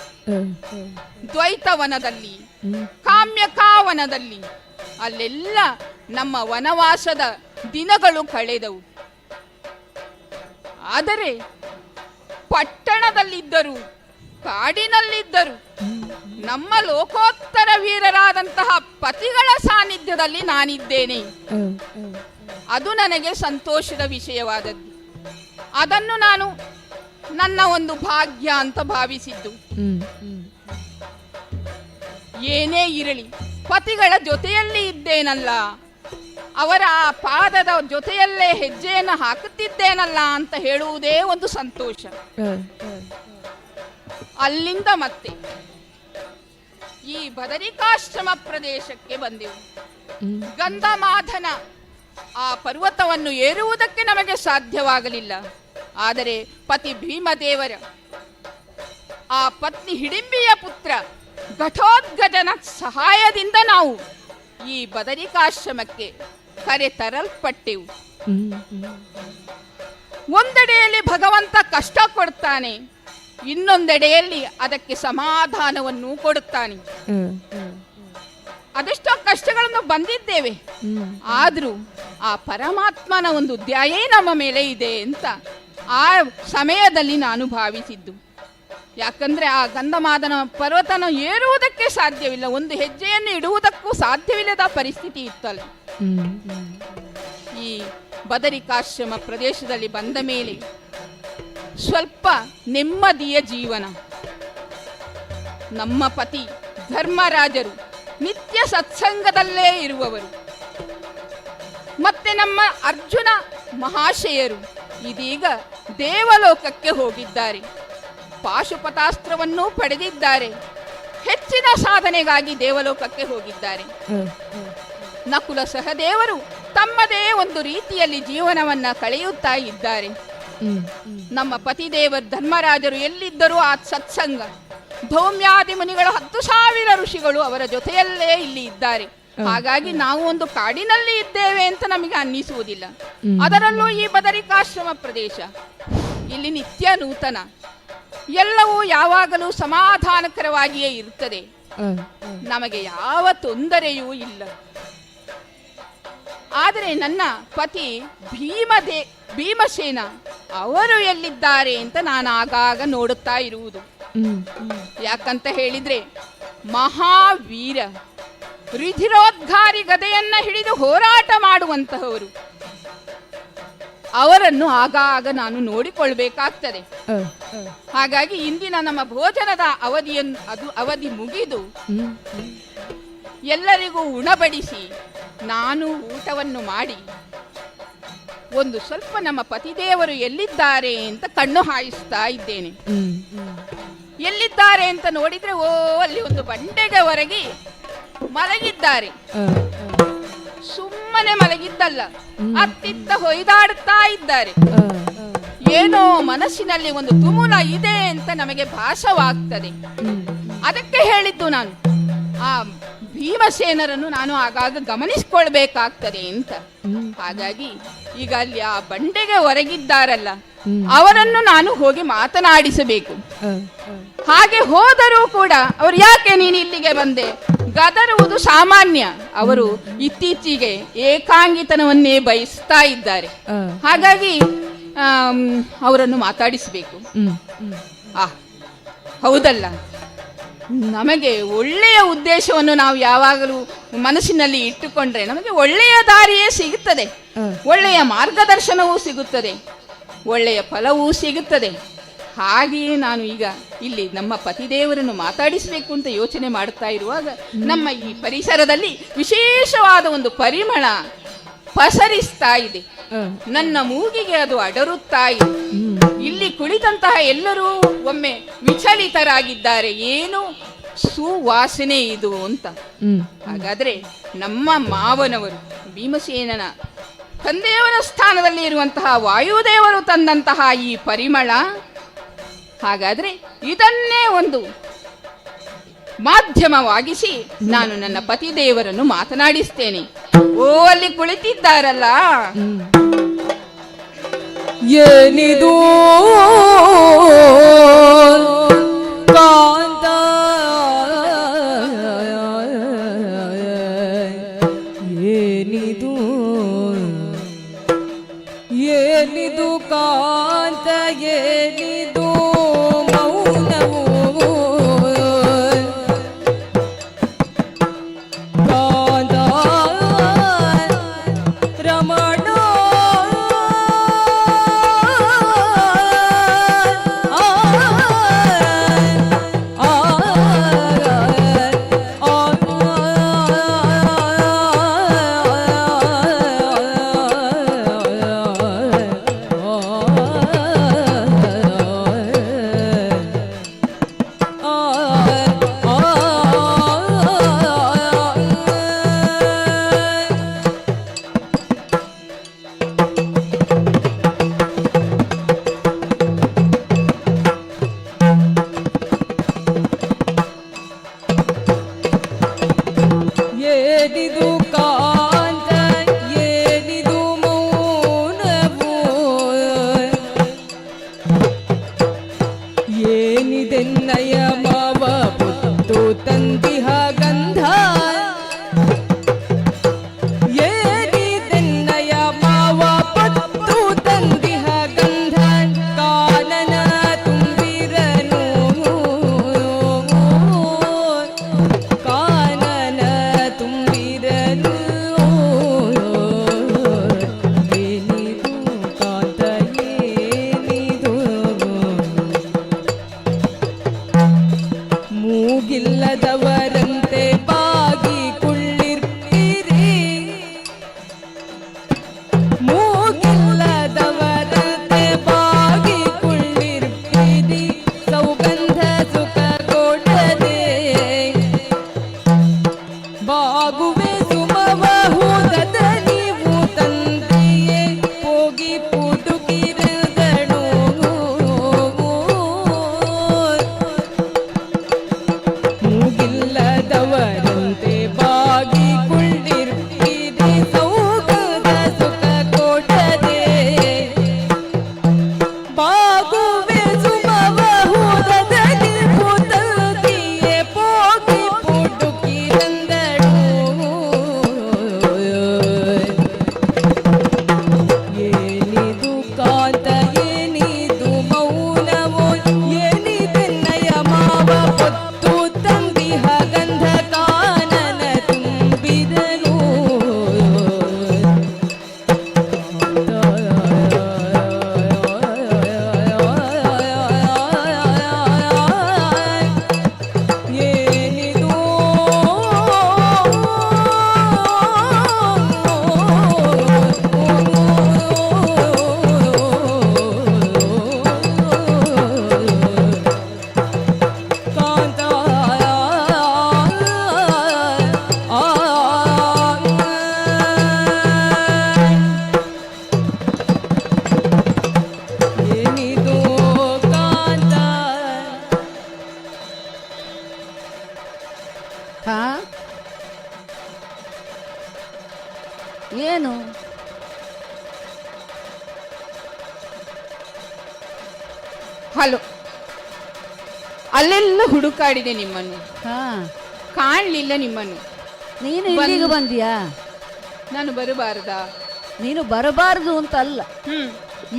ದ್ವೈತವನದಲ್ಲಿ, ಕಾಮ್ಯಕಾವನದಲ್ಲಿ ಅಲ್ಲೆಲ್ಲ ನಮ್ಮ ವನವಾಸದ ದಿನಗಳು ಕಳೆದವು. ಆದರೆ ಪಟ್ಟಣದಲ್ಲಿದ್ದರು, ಕಾಡಿನಲ್ಲಿದ್ದರು, ನಮ್ಮ ಲೋಕೋತ್ತರ ವೀರರಾದಂತಹ ಪತಿಗಳ ಸಾನ್ನಿಧ್ಯದಲ್ಲಿ ನಾನಿದ್ದೇನೆ. ಅದು ನನಗೆ ಸಂತೋಷದ ವಿಷಯವಾದದ್ದು. ಅದನ್ನು ನಾನು ನನ್ನ ಒಂದು ಭಾಗ್ಯ ಅಂತ ಭಾವಿಸಿದ್ದು. ಏನೇ ಇರಲಿ, ಪತಿಗಳ ಜೊತೆಯಲ್ಲಿ ಇದ್ದೇನಲ್ಲ, ಅವರ ಆ ಪಾದದ ಜೊತೆಯಲ್ಲೇ ಹೆಜ್ಜೆಯನ್ನು ಹಾಕುತ್ತಿದ್ದೇನಲ್ಲ ಅಂತ ಹೇಳುವುದೇ ಒಂದು ಸಂತೋಷ. ಅಲ್ಲಿಂದ ಮತ್ತೆ ಈ ಬದರಿಕಾಶ್ರಮ ಪ್ರದೇಶಕ್ಕೆ ಬಂದೆವು. ಗಂಧಮಾಧನ ಆ ಪರ್ವತವನ್ನು ಏರುವುದಕ್ಕೆ ನಮಗೆ ಸಾಧ್ಯವಾಗಲಿಲ್ಲ. ಆದರೆ ಪತಿ ಭೀಮದೇವರ ಆ ಪತ್ನಿ ಹಿಡಿಂಬಿಯ ಪುತ್ರ ಘಟೋದ್ಗಜನ ಸಹಾಯದಿಂದ ನಾವು ಈ ಬದರಿಕಾಶ್ರಮಕ್ಕೆ ಕರೆತರಲ್ಪಟ್ಟೆವು. ಒಂದೆಡೆಯಲ್ಲಿ ಭಗವಂತ ಕಷ್ಟ ಕೊಡ್ತಾನೆ, ಇನ್ನೊಂದೆಡೆಯಲ್ಲಿ ಅದಕ್ಕೆ ಸಮಾಧಾನವನ್ನು ಕೊಡುತ್ತಾನೆ. ಅದೆಷ್ಟೋ ಕಷ್ಟಗಳನ್ನು ಬಂದಿದ್ದೇವೆ, ಆದರೂ ಆ ಪರಮಾತ್ಮನ ಒಂದು ದಯೆ ನಮ್ಮ ಮೇಲೆ ಇದೆ ಅಂತ ಆ ಸಮಯದಲ್ಲಿ ನಾನು ಭಾವಿಸಿದ್ದು. ಯಾಕಂದ್ರೆ ಆ ಗಂಧಮಾದನ ಪರ್ವತನ ಏರುವುದಕ್ಕೆ ಸಾಧ್ಯವಿಲ್ಲ, ಒಂದು ಹೆಜ್ಜೆಯನ್ನು ಇಡುವುದಕ್ಕೂ ಸಾಧ್ಯವಿಲ್ಲದ ಪರಿಸ್ಥಿತಿ ಇತ್ತಲ್ಲ. ಈ ಬದರಿಕಾಶ್ರಮ ಪ್ರದೇಶದಲ್ಲಿ ಬಂದ ಮೇಲೆ ಸ್ವಲ್ಪ ನೆಮ್ಮದಿಯ ಜೀವನ. ನಮ್ಮ ಪತಿ ಧರ್ಮರಾಜರು ನಿತ್ಯ ಸತ್ಸಂಗದಲ್ಲೇ ಇರುವವರು, ಮತ್ತೆ ನಮ್ಮ ಅರ್ಜುನ ಮಹಾಶಯರು ಇದೀಗ ದೇವಲೋಕಕ್ಕೆ ಹೋಗಿದ್ದಾರೆ, ಪಾಶುಪತಾಸ್ತ್ರವನ್ನು ಪಡೆದಿದ್ದಾರೆ, ಹೆಚ್ಚಿನ ಸಾಧನೆಗಾಗಿ ದೇವಲೋಕಕ್ಕೆ ಹೋಗಿದ್ದಾರೆ. ನಕುಲ ಸಹದೇವರು ತಮ್ಮದೇ ಒಂದು ರೀತಿಯಲ್ಲಿ ಜೀವನವನ್ನ ಕಳೆಯುತ್ತಾ ಇದ್ದಾರೆ. ನಮ್ಮ ಪತಿದೇವರು ಧರ್ಮರಾಜರು ಎಲ್ಲಿದ್ದರೂ ಆ ಸತ್ಸಂಗ, ಧೌಮ್ಯಾದಿ ಮುನಿಗಳು 10,000 ಋಷಿಗಳು ಅವರ ಜೊತೆಯಲ್ಲೇ ಇಲ್ಲಿ ಇದ್ದಾರೆ. ಹಾಗಾಗಿ ನಾವು ಒಂದು ಕಾಡಿನಲ್ಲಿ ಇದ್ದೇವೆ ಅಂತ ನಮಗೆ ಅನ್ನಿಸುವುದಿಲ್ಲ. ಅದರಲ್ಲೂ ಈ ಬದರಿಕಾಶ್ರಮ ಪ್ರದೇಶ ಇಲ್ಲಿ ನಿತ್ಯ ನೂತನ, ಎಲ್ಲವೂ ಯಾವಾಗಲೂ ಸಮಾಧಾನಕರವಾಗಿಯೇ ಇರುತ್ತದೆ. ನಮಗೆ ಯಾವ ತೊಂದರೆಯೂ ಇಲ್ಲ. ಆದರೆ ನನ್ನ ಪತಿ ಭೀಮಸೇನ ಅವರು ಎಲ್ಲಿದ್ದಾರೆ ಅಂತ ನಾನು ಆಗಾಗ ನೋಡುತ್ತಾ ಇರುವುದು. ಯಾಕಂತ ಹೇಳಿದ್ರೆ ಮಹಾವೀರ, ರುಧಿರೋದ್ಗಾರಿ ಗದೆಯನ್ನ ಹಿಡಿದು ಹೋರಾಟ ಮಾಡುವಂತಹವರು, ಅವರನ್ನು ಆಗಾಗ ನಾನು ನೋಡಿಕೊಳ್ಬೇಕಾಗ್ತದೆ. ಹಾಗಾಗಿ ಇಂದಿನ ನಮ್ಮ ಭೋಜನದ ಅವಧಿ ಮುಗಿದು ಎಲ್ಲರಿಗೂ ಉಣಬಡಿಸಿ ನಾನು ಊಟವನ್ನು ಮಾಡಿ ಒಂದು ಸ್ವಲ್ಪ ನಮ್ಮ ಪತಿದೇವರು ಎಲ್ಲಿದ್ದಾರೆ ಅಂತ ಕಣ್ಣು ಹಾಯಿಸ್ತಾ ಇದ್ದೇನೆ. ಎಲ್ಲಿದ್ದಾರೆ ಅಂತ ನೋಡಿದ್ರೆ ಅಲ್ಲಿ ಒಂದು ಬಂಡೆಗೆ ಹೊರಗಿ ಮಲಗಿದ್ದಾರೆ. ಸುಮ್ಮನೆ ಮಲಗಿದ್ದಲ್ಲ, ಅತ್ತಿತ್ತ ಹೊಯ್ದಾಡುತ್ತಾ ಇದ್ದಾರೆ. ಏನೋ ಮನಸ್ಸಿನಲ್ಲಿ ಒಂದು ತುಮುಲ ಇದೆ ಅಂತ ನಮಗೆ ಭಾಸವಾಗ್ತದೆ. ಅದಕ್ಕೆ ಹೇಳಿದ್ದು ನಾನು ಆ ಭೀಮಸೇನರನ್ನು ನಾನು ಆಗಾಗ ಗಮನಿಸಿಕೊಳ್ಬೇಕಾಗ್ತದೆ ಅಂತ. ಹಾಗಾಗಿ ಈಗ ಅಲ್ಲಿ ಆ ಬಂಡೆಗೆ ಹೊರಗಿದ್ದಾರಲ್ಲ, ಅವರನ್ನು ನಾನು ಹೋಗಿ ಮಾತನಾಡಿಸಬೇಕು. ಹಾಗೆ ಹೋದರೂ ಕೂಡ ಅವರು ಯಾಕೆ ನೀನು ಇಲ್ಲಿಗೆ ಬಂದೆ, ಗದರುವುದು ಸಾಮಾನ್ಯ. ಅವರು ಇತ್ತೀಚೆಗೆ ಏಕಾಂಗಿತನವನ್ನೇ ಬಯಸ್ತಾ ಇದ್ದಾರೆ. ಹಾಗಾಗಿ ಅವರನ್ನು ಮಾತಾಡಿಸಬೇಕು. ಹೌದಲ್ಲ, ನಮಗೆ ಒಳ್ಳೆಯ ಉದ್ದೇಶವನ್ನು ನಾವು ಯಾವಾಗಲೂ ಮನಸ್ಸಿನಲ್ಲಿ ಇಟ್ಟುಕೊಂಡ್ರೆ ನಮಗೆ ಒಳ್ಳೆಯ ದಾರಿಯೇ ಸಿಗುತ್ತದೆ, ಒಳ್ಳೆಯ ಮಾರ್ಗದರ್ಶನವೂ ಸಿಗುತ್ತದೆ, ಒಳ್ಳೆಯ ಫಲವೂ ಸಿಗುತ್ತದೆ. ಹಾಗೆಯೇ ನಾನು ಈಗ ಇಲ್ಲಿ ನಮ್ಮ ಪತಿದೇವರನ್ನು ಮಾತಾಡಿಸಬೇಕು ಅಂತ ಯೋಚನೆ ಮಾಡ್ತಾ ಇರುವಾಗ ನಮ್ಮ ಈ ಪರಿಸರದಲ್ಲಿ ವಿಶೇಷವಾದ ಒಂದು ಪರಿಮಳ ಪಸರಿಸ್ತಾ ಇದೆ. ನನ್ನ ಮೂಗಿಗೆ ಅದು ಅಡರುತ್ತಾ ಇದೆ. ಇಲ್ಲಿ ಕುಳಿತಂತಹ ಎಲ್ಲರೂ ಒಮ್ಮೆ ವಿಚಲಿತರಾಗಿದ್ದಾರೆ, ಏನು ಸುವಾಸನೆ ಇದು ಅಂತ. ಹಾಗಾದ್ರೆ ನಮ್ಮ ಮಾವನವರು ಭೀಮಸೇನನ ತಂದೆಯವರ ಸ್ಥಾನದಲ್ಲಿ ಇರುವಂತಹ ವಾಯುದೇವರು ತಂದಂತಹ ಈ ಪರಿಮಳ, ಹಾಗಾದ್ರೆ ಇದನ್ನೇ ಒಂದು ಮಾಧ್ಯಮವಾಗಿಸಿ ನಾನು ನನ್ನ ಪತಿದೇವರನ್ನು ಮಾತನಾಡಿಸ್ತೇನೆ. ಓ, ಅಲ್ಲಿ ಕುಳಿತಿದ್ದಾರಲ್ಲ, ಏನಿದು ಕಾಂತ, ಏನಿದು ಏನಿದು ಕಾಂತ, ಏನಿದು ಮೌನವು ಕಾಂತ ರಮಣ ಏನಿದು ಕಾಂತ, ಏನಿದು ಮೌನವು, ಏನಿದೆನ್ನಯ ಮಾವ ಪುತ್ತು ತಂದಿಹ ಗಂಧ, ಏನಿದೆನ್ನಯ ಮಾವ ಪುತ್ತು ತಂದಿಹ ಗಂಧ, ಕಾನನ ತುಂಬಿರನು ಕಾನನ ತುಂಬಿರನು, ಏನಿದು ಕಾಂತ, ಏನಿದು ಮೂಗಿಲ್ಲದವರಂತೆ ಬಾಗಿ ಕುಳ್ಳಿರ್ತೀರಿ, ಮೂಗಿಲ್ಲದವರಂತೆ ಬಾಗಿ ಕುಳ್ಳಿರ್ತೀರಿ, ಸೌಗಂಧ ಸುಖ ಕೊಡದೆ ಬಾಗುವೆ ಸುಮಬಹುದದ ನೀವು ತಂದೆಯೇ ಹೋಗಿ ಪುಟುಕಿರದಳು, ಮೂಗಿಲ್ಲದವರಂತೆ ಬಾಗಿ ಕುಳ್ಳಿರ್ತೀರಿ, ಸೌಗಂಧ ಸುಖ ಕೊಡದೆ ಬಾಗುವೆ ಸುಮಬಹುದದ ನೀವು ತಂದೆಯೇ ಹೋಗಿ ಪುಟುಕಿರದಳು, ಏನಿದು ಕಾಂತ, ಏನಿದು ಮೌನವೋ, ಏನಿದೆನ್ನಯ ಮಾವ ಪೊತ್ತು ತಂದಿಹ ಗಂಧ, ಕಾನನ ತುಂಬಿದನು ಏನಿದು ಕಾಂತ, ಏನಿದು ಕಾಂತ, ಹಾ, ಏನು ಹಲೋ, ಅಲ್ಲೆಲ್ಲ ಹುಡುಕಾಡಿದೆ ನಿಮ್ಮನ್ನು, ಹಾ, ಕಾಣಲಿಲ್ಲ ನಿಮ್ಮನ್ನು. ನೀನು ಇಲ್ಲಿಗೆ ಬಂದಿಯಾ? ನಾನು ಬರಬಾರದಾ? ನೀನು ಬರಬಾರದು ಅಂತ ಅಲ್ಲ,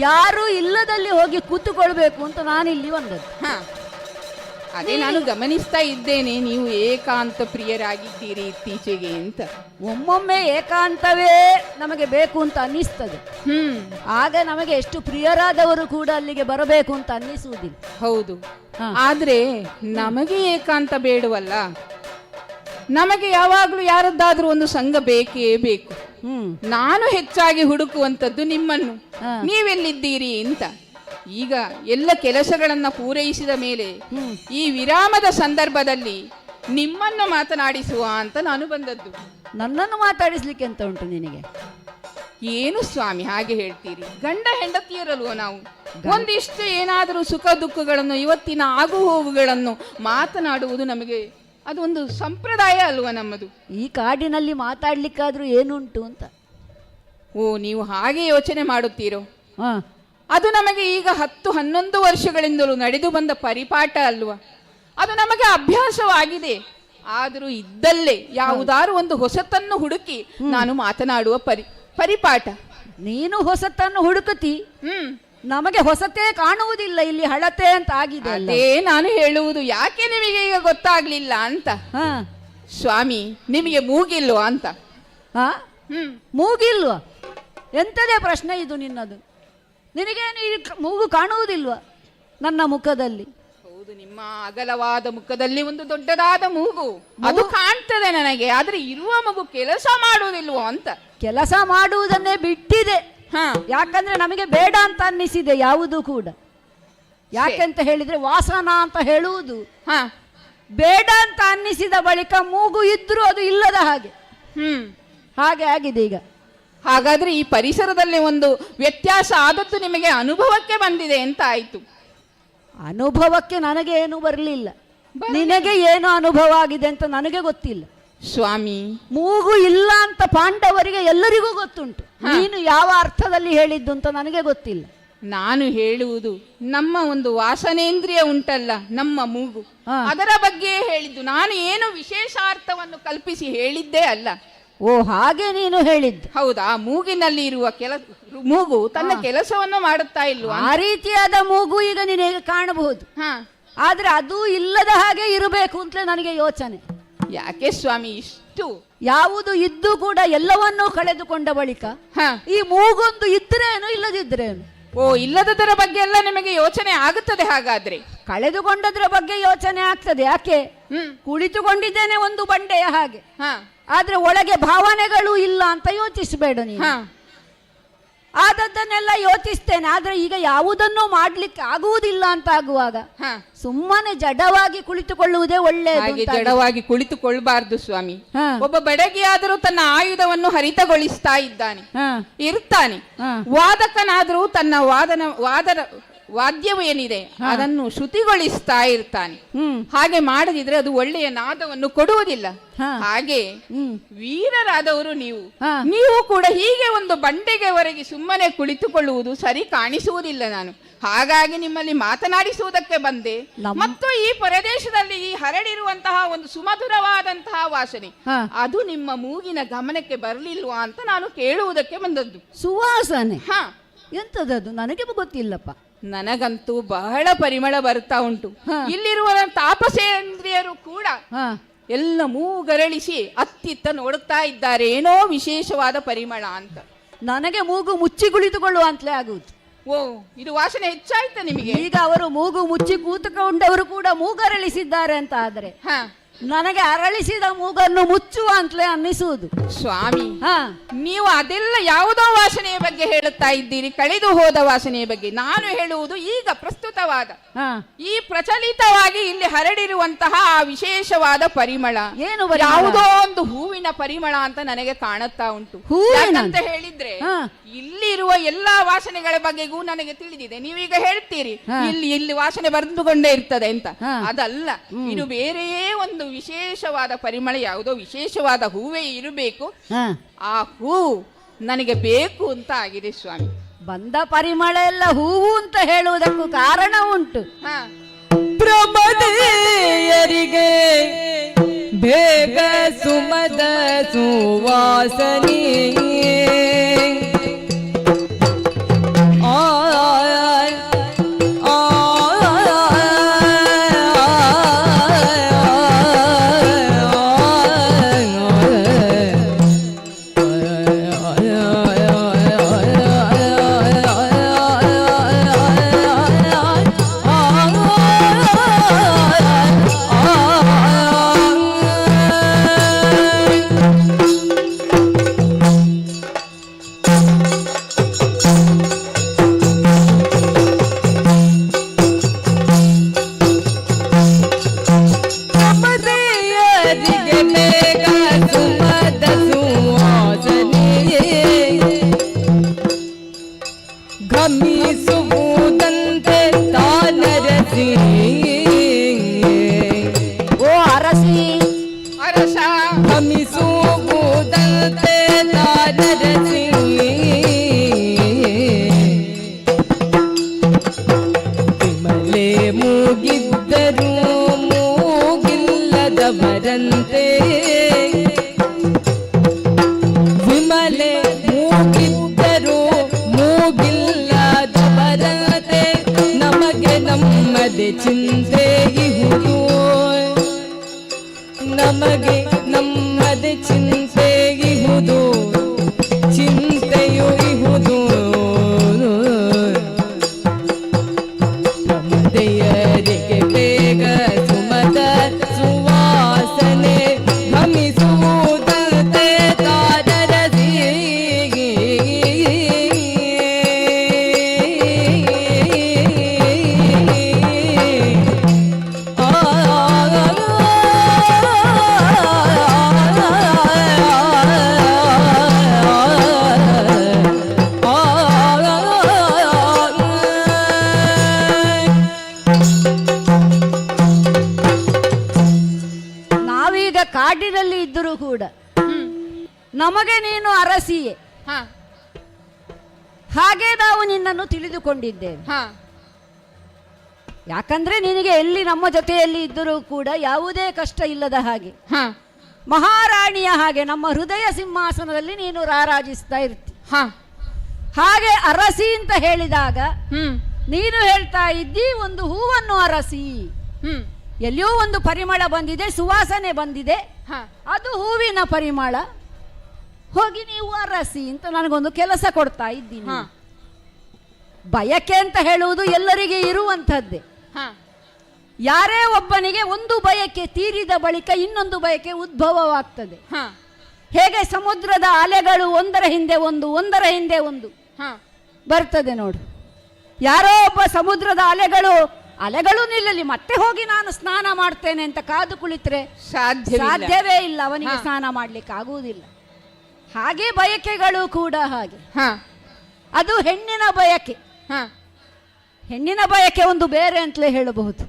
ಯಾರು ಇಲ್ಲದಲ್ಲಿ ಹೋಗಿ ಕೂತುಕೊಳ್ಬೇಕು ಅಂತ ನಾನಿಲ್ಲಿ ಬಂದದ್ದು. ಅದೇ ನಾನು ಗಮನಿಸ್ತಾ ಇದ್ದೇನೆ, ನೀವು ಏಕಾಂತ ಪ್ರಿಯರಾಗಿದ್ದೀರಿ ಇತ್ತೀಚೆಗೆ ಅಂತ. ಒಮ್ಮೊಮ್ಮೆ ಏಕಾಂತವೇ ನಮಗೆ ಬೇಕು ಅಂತ ಅನ್ನಿಸ್ತದೆ. ಆಗ ನಮಗೆ ಎಷ್ಟು ಪ್ರಿಯರಾದವರು ಕೂಡ ಅಲ್ಲಿಗೆ ಬರಬೇಕು ಅಂತ ಅನ್ನಿಸುವುದಿಲ್ಲ. ಹೌದು, ಆದ್ರೆ ನಮಗೆ ಏಕಾಂತ ಬೇಡವಲ್ಲ. ನಮಗೆ ಯಾವಾಗ್ಲೂ ಯಾರದ್ದಾದ್ರೂ ಒಂದು ಸಂಘ ಬೇಕೇ ಬೇಕು. ನಾನು ಹೆಚ್ಚಾಗಿ ಹುಡುಕುವಂಥದ್ದು ನಿಮ್ಮನ್ನು, ನೀವೆಲ್ಲಿದ್ದೀರಿ ಅಂತ. ಈಗ ಎಲ್ಲ ಕೆಲಸಗಳನ್ನ ಪೂರೈಸಿದ ಮೇಲೆ ಈ ವಿರಾಮದ ಸಂದರ್ಭದಲ್ಲಿ ನಿಮ್ಮನ್ನು ಮಾತನಾಡಿಸುವ ಅಂತ ನಾನು ಬಂದದ್ದು. ನನ್ನನ್ನು ಮಾತಾಡಿಸ್ಲಿಕ್ಕೆ ಅಂತ ಉಂಟು ನಿನಗೆ? ಏನು ಸ್ವಾಮಿ ಹಾಗೆ ಹೇಳ್ತೀರಿ? ಗಂಡ ಹೆಂಡತಿಯರಲ್ವ ನಾವು. ಒಂದಿಷ್ಟು ಏನಾದರೂ ಸುಖ ದುಃಖಗಳನ್ನು, ಇವತ್ತಿನ ಆಗು ಹೋಗುಗಳನ್ನು ಮಾತನಾಡುವುದು ನಮಗೆ ಅದು ಒಂದು ಸಂಪ್ರದಾಯ ಅಲ್ವ ನಮ್ಮದು. ಈ ಕಾಡಿನಲ್ಲಿ ಮಾತಾಡ್ಲಿಕ್ಕಾದ್ರೂ ಏನುಂಟು ಅಂತ. ಓ, ನೀವು ಹಾಗೆ ಯೋಚನೆ ಮಾಡುತ್ತೀರೋ? ಅದು ನಮಗೆ ಈಗ 10-11 ವರ್ಷಗಳಿಂದಲೂ ನಡೆದು ಬಂದ ಪರಿಪಾಠ ಅಲ್ವಾ? ಅದು ನಮಗೆ ಅಭ್ಯಾಸವಾಗಿದೆ. ಆದರೂ ಇದ್ದಲ್ಲೇ ಯಾವುದಾರು ಒಂದು ಹೊಸತನ್ನು ಹುಡುಕಿ ನಾನು ಮಾತನಾಡುವ ಪರಿಪಾಠ. ನೀನು ಹೊಸತನ್ನು ಹುಡುಕುತ್ತಿ, ನಮಗೆ ಹೊಸತೇ ಕಾಣುವುದಿಲ್ಲ. ಇಲ್ಲಿ ಹಳತೆ ಅಂತ ಆಗಿದೆ. ಅದೇ ನಾನು ಹೇಳುವುದು, ಯಾಕೆ ನಿಮಗೆ ಈಗ ಗೊತ್ತಾಗ್ಲಿಲ್ಲ ಅಂತ. ಸ್ವಾಮಿ, ನಿಮಗೆ ಮೂಗಿಲ್ವಾ ಅಂತ? ಮೂಗಿಲ್ವಾ? ಎಂತದೇ ಪ್ರಶ್ನೆ ಇದು ನಿನ್ನದು? ನಿನಗೇನು ಈ ಮೂಗು ಕಾಣುವುದಿಲ್ವಾ ನನ್ನ ಮುಖದಲ್ಲಿ? ಹೌದು, ನಿಮ್ಮ ಅಗಲವಾದ ಮುಖದಲ್ಲಿ ಒಂದು ದೊಡ್ಡದಾದ ಮೂಗು ಅದು ಕಾಣ್ತದೆ ನನಗೆ. ಆದ್ರೆ ಇರುವ ಮಗು ಕೆಲಸ ಮಾಡುವುದಿಲ್ವೋ ಅಂತ. ಕೆಲಸ ಮಾಡುವುದನ್ನೇ ಬಿಟ್ಟಿದೆ. ಯಾಕಂದ್ರೆ ನಮಗೆ ಬೇಡ ಅಂತ ಅನ್ನಿಸಿದೆ ಯಾವುದು ಕೂಡ. ಯಾಕೆಂತ ಹೇಳಿದ್ರೆ ವಾಸನ ಅಂತ ಹೇಳುವುದು ಬೇಡ ಅಂತ ಅನ್ನಿಸಿದ ಬಳಿಕ ಮೂಗು ಇದ್ರೂ ಅದು ಇಲ್ಲದ ಹಾಗೆ ಹಾಗೆ ಆಗಿದೆ ಈಗ. ಹಾಗಾದ್ರೆ ಈ ಪರಿಸರದಲ್ಲಿ ಒಂದು ವ್ಯತ್ಯಾಸ ಆದದ್ದು ನಿಮಗೆ ಅನುಭವಕ್ಕೆ ಬಂದಿದೆ ಅಂತ ಆಯ್ತು. ಅನುಭವಕ್ಕೆ ನನಗೆ ಏನು ಬರಲಿಲ್ಲ. ನಿನಗೆ ಏನು ಅನುಭವ ಆಗಿದೆ ಅಂತ ನನಗೆ ಗೊತ್ತಿಲ್ಲ ಸ್ವಾಮಿ. ಮೂಗು ಇಲ್ಲ ಅಂತ ಪಾಂಡವರಿಗೆ ಎಲ್ಲರಿಗೂ ಗೊತ್ತುಂಟು. ನೀನು ಯಾವ ಅರ್ಥದಲ್ಲಿ ಹೇಳಿದ್ದು ಅಂತ ನನಗೆ ಗೊತ್ತಿಲ್ಲ. ನಾನು ಹೇಳುವುದು ನಮ್ಮ ಒಂದು ವಾಸನೇಂದ್ರಿಯ ಉಂಟಲ್ಲ, ನಮ್ಮ ಮೂಗು, ಅದರ ಬಗ್ಗೆ ಹೇಳಿದ್ದು. ನಾನು ಏನು ವಿಶೇಷಾರ್ಥವನ್ನು ಕಲ್ಪಿಸಿ ಹೇಳಿದ್ದೇ ಅಲ್ಲ. ಓ, ಹಾಗೆ ನೀನು ಹೇಳಿದ್ದು? ಹೌದಾ? ಮೂಗಿನಲ್ಲಿ ಇರುವ ಮೂಗು ತನ್ನ ಕೆಲಸವನ್ನು ಮಾಡುತ್ತಾ ಇಲ್ವಾ? ಆ ರೀತಿಯಾದ ಮೂಗು ಈಗ ನಿನಗೆ ಕಾಣಬಹುದು. ಆದ್ರೆ ಅದು ಇಲ್ಲದ ಹಾಗೆ ಇರಬೇಕು ಅಂತ ನನಗೆ ಯೋಚನೆ. ಯಾಕೆ ಸ್ವಾಮಿ ಇಷ್ಟು? ಯಾವುದು ಇದ್ದು ಕೂಡ ಎಲ್ಲವನ್ನೂ ಕಳೆದುಕೊಂಡ ಬಳಿಕ ಈ ಮೂಗೊಂದು ಇದ್ರೇನು ಇಲ್ಲದಿದ್ರೇನು? ಓ, ಇಲ್ಲದರ ಬಗ್ಗೆ ಎಲ್ಲ ನಿಮಗೆ ಯೋಚನೆ ಆಗುತ್ತದೆ. ಹಾಗಾದ್ರೆ ಕಳೆದುಕೊಂಡದ್ರ ಬಗ್ಗೆ ಯೋಚನೆ ಆಗ್ತದೆ. ಯಾಕೆ? ಕುಳಿತುಕೊಂಡಿದ್ದೇನೆ ಒಂದು ಬಂಡೆಯ ಹಾಗೆ, ಆದ್ರೆ ಒಳಗೆ ಭಾವನೆಗಳು ಇಲ್ಲ ಅಂತ ಯೋಚಿಸಬೇಡ ನೀನು. ಆದದ್ದನ್ನೆಲ್ಲ ಯೋಚಿಸ್ತೇನೆ. ಆದ್ರೆ ಈಗ ಯಾವುದನ್ನು ಮಾಡ್ಲಿಕ್ಕೆ ಆಗುವುದಿಲ್ಲ ಅಂತ ಆಗುವಾಗ ಸುಮ್ಮನೆ ಜಡವಾಗಿ ಕುಳಿತುಕೊಳ್ಳುವುದೇ ಒಳ್ಳೆಯದು. ಜಡವಾಗಿ ಕುಳಿತುಕೊಳ್ಬಾರ್ದು ಸ್ವಾಮಿ. ಒಬ್ಬ ಬಡಗಿಯಾದರೂ ತನ್ನ ಆಯುಧವನ್ನು ಹರಿತಗೊಳಿಸ್ತಾ ಇರ್ತಾನೆ. ವಾದಕನಾದರೂ ತನ್ನ ವಾದ್ಯವೇನಿದೆ ಅದನ್ನು ಶ್ರುತಿಗೊಳಿಸ್ತಾ ಇರ್ತಾನೆ. ಹಾಗೆ ಮಾಡದಿದ್ರೆ ಅದು ಒಳ್ಳೆಯ ನಾದವನ್ನು ಕೊಡುವುದಿಲ್ಲ. ಹಾಗೆ ವೀರರಾದವರು ನೀವು ಕೂಡ ಹೀಗೆ ಒಂದು ಬಂಡೆಗೆವರೆಗೆ ಸುಮ್ಮನೆ ಕುಳಿತುಕೊಳ್ಳುವುದು ಸರಿ ಕಾಣಿಸುವುದಿಲ್ಲ. ನಾನು ಹಾಗಾಗಿ ನಿಮ್ಮಲ್ಲಿ ಮಾತನಾಡಿಸುವುದಕ್ಕೆ ಬಂದೆ. ಮತ್ತು ಈ ಪ್ರದೇಶದಲ್ಲಿ ಈ ಹರಡಿರುವಂತಹ ಒಂದು ಸುಮಧುರವಾದಂತಹ ವಾಸನೆ ಅದು ನಿಮ್ಮ ಮೂಗಿನ ಗಮನಕ್ಕೆ ಬರಲಿಲ್ವಾ ಅಂತ ನಾನು ಕೇಳುವುದಕ್ಕೆ ಬಂದದ್ದು. ಸುವಾಸನೆ ಎಂತದದು? ನನಗೆ ಗೊತ್ತಿಲ್ಲಪ್ಪ. ನನಗಂತೂ ಬಹಳ ಪರಿಮಳ ಬರ್ತಾ ಉಂಟು. ಇಲ್ಲಿರುವ ತಾಪಸೇಂದ್ರಿಯರು ಕೂಡ ಎಲ್ಲ ಮೂಗರಳಿಸಿ ಅತ್ತಿತ್ತ ನೋಡುತ್ತಾ ಇದ್ದಾರೆ, ಏನೋ ವಿಶೇಷವಾದ ಪರಿಮಳ ಅಂತ. ನನಗೆ ಮೂಗು ಮುಚ್ಚಿ ಕುಳಿತುಕೊಳ್ಳುವ ಅಂತಲೇ ಆಗುವುದು. ಓ, ಇದು ವಾಸನೆ ಹೆಚ್ಚಾಯ್ತಾ ನಿಮಗೆ? ಈಗ ಅವರು ಮೂಗು ಮುಚ್ಚಿ ಕೂತುಕೊಂಡವರು ಕೂಡ ಮೂಗರಳಿಸಿದ್ದಾರೆ ಅಂತ ಆದ್ರೆ ನನಗೆ ಅರಳಿಸಿದ ಮೂಗನ್ನು ಮುಚ್ಚುವ ಅಂತಲೇ ಅನ್ನಿಸುವುದು. ಸ್ವಾಮಿ, ನೀವು ಅದೆಲ್ಲ ಯಾವುದೋ ವಾಸನೆಯ ಬಗ್ಗೆ ಹೇಳುತ್ತಾ ಇದ್ದೀರಿ, ಕಳೆದು ಹೋದ ವಾಸನೆಯ ಬಗ್ಗೆ. ನಾನು ಹೇಳುವುದು ಈಗ ಪ್ರಸ್ತುತವಾದ ಈ ಪ್ರಚಲಿತವಾಗಿ ಇಲ್ಲಿ ಹರಡಿರುವಂತಹ ಆ ವಿಶೇಷವಾದ ಪರಿಮಳ. ಏನು? ಯಾವುದೋ ಒಂದು ಹೂವಿನ ಪರಿಮಳ ಅಂತ ನನಗೆ ಕಾಣುತ್ತಾ ಉಂಟು. ಅಂತ ಹೇಳಿದ್ರೆ ಇಲ್ಲಿರುವ ಎಲ್ಲಾ ವಾಸನೆಗಳ ಬಗ್ಗೆಗೂ ನನಗೆ ತಿಳಿದಿದೆ. ನೀವೀಗ ಹೇಳ್ತೀರಿ ಇಲ್ಲಿ ವಾಸನೆ ಬರೆದುಕೊಂಡೇ ಇರ್ತದೆ ಅಂತ. ಅದಲ್ಲ, ಇದು ಬೇರೆಯೇ ಒಂದು ವಿಶೇಷವಾದ ಪರಿಮಳ. ಯಾವುದೋ ವಿಶೇಷವಾದ ಹೂವೇ ಇರಬೇಕು. ಆ ಹೂ ನನಗೆ ಬೇಕು ಅಂತ ಆಗಿದೆ ಸ್ವಾಮಿ. ಬಂದ ಪರಿಮಳ ಎಲ್ಲ ಹೂವು ಅಂತ ಹೇಳುವುದಕ್ಕೂ ಕಾರಣ ಉಂಟು. ಪ್ರಮದೆಯರಿಗೆ ಬೇಗ ಸುಮದ ಸುವಾಸನೆ ಆ ಇಲ್ಲದವರಂತೆ ವಿಮಲೆ ಮೂಗಿದ್ದರು ಮೂಗಿಲ್ಲದವರಂತೆ ನಮಗೆ ನಮ್ಮದೇ ಚಿಂತೆ ಇಹುದು ನಮಗೆ ನಮ್ಮದೇ ಚಿಂತೆ ಇಹುದು ಚಿಂತೆಯು ಇಹುದು ಪ್ರಮದೆಯರಿಗೆ ಬೇಗ ಸುಮದ ಸುವಾಸನೆ ಭಮಿಸುವುದಂತೆ ತಾರರಸಿ ನಾವೀಗ ಕಾಡಿನಲ್ಲಿ ಇದ್ದರೂ ಕೂಡ ನಮಗೆ ನೀನು ಅರಸಿಯೇ, ಹಾಗೆ ನಾವು ನಿನ್ನನ್ನು ತಿಳಿದುಕೊಂಡಿದ್ದೇವೆ. ಯಾಕಂದ್ರೆ ನಿನಗೆ ಎಲ್ಲಿ ನಮ್ಮ ಜೊತೆಯಲ್ಲಿ ಇದ್ದರೂ ಕೂಡ ಯಾವುದೇ ಕಷ್ಟ ಇಲ್ಲದ ಹಾಗೆ, ಮಹಾರಾಣಿಯ ಹಾಗೆ ನಮ್ಮ ಹೃದಯ ಸಿಂಹಾಸನದಲ್ಲಿ ನೀನು ರಾರಾಜಿಸ್ತಾ ಇರ್ತಿ. ಹಾಗೆ ಅರಸಿ ಅಂತ ಹೇಳಿದಾಗ ನೀನು ಹೇಳ್ತಾ ಇದ್ದಿ ಒಂದು ಹೂವನ್ನು ಅರಸಿ, ಎಲ್ಲಿಯೋ ಒಂದು ಪರಿಮಳ ಬಂದಿದೆ, ಸುವಾಸನೆ ಬಂದಿದೆ, ಅದು ಹೂವಿನ ಪರಿಮಳ, ಹೋಗಿ ನೀವು ಅರಸಿ ಅಂತ ನನಗೊಂದು ಕೆಲಸ ಕೊಡ್ತಾ ಇದ್ದೀನಿ. ಬಯಕೆ ಅಂತ ಹೇಳುವುದು ಎಲ್ಲರಿಗೆ ಇರುವಂಥದ್ದೇ. ಯಾರೇ ಒಬ್ಬನಿಗೆ ಒಂದು ಬಯಕೆ ತೀರಿದ ಬಳಿಕ ಇನ್ನೊಂದು ಬಯಕೆ ಉದ್ಭವವಾಗ್ತದೆ. ಹೇಗೆ ಸಮುದ್ರದ ಅಲೆಗಳು ಒಂದರ ಹಿಂದೆ ಒಂದು ಒಂದರ ಹಿಂದೆ ಒಂದು ಬರ್ತದೆ ನೋಡು. ಯಾರೋ ಒಬ್ಬ ಸಮುದ್ರದ ಅಲೆಗಳು ನಿಲ್ಲಲಿ, ಮತ್ತೆ ಹೋಗಿ ನಾನು ಸ್ನಾನ ಮಾಡ್ತೇನೆ ಅಂತ ಕಾದು ಕುಳಿತರೆ ಸಾಧ್ಯವೇ ಇಲ್ಲ, ಅವನಿಗೆ ಸ್ನಾನ ಮಾಡ್ಲಿಕ್ಕೆ ಆಗುವುದಿಲ್ಲ. ಹಾಗೆ ಬಯಕೆಗಳು ಕೂಡ ಹಾಗೆ. ಅದು ಹೆಣ್ಣಿನ ಬಯಕೆ. ಹೆಣ್ಣಿನ ಬಯಕೆ ಒಂದು ಬೇರೆ ಅಂತಲೇ ಹೇಳಬಹುದು.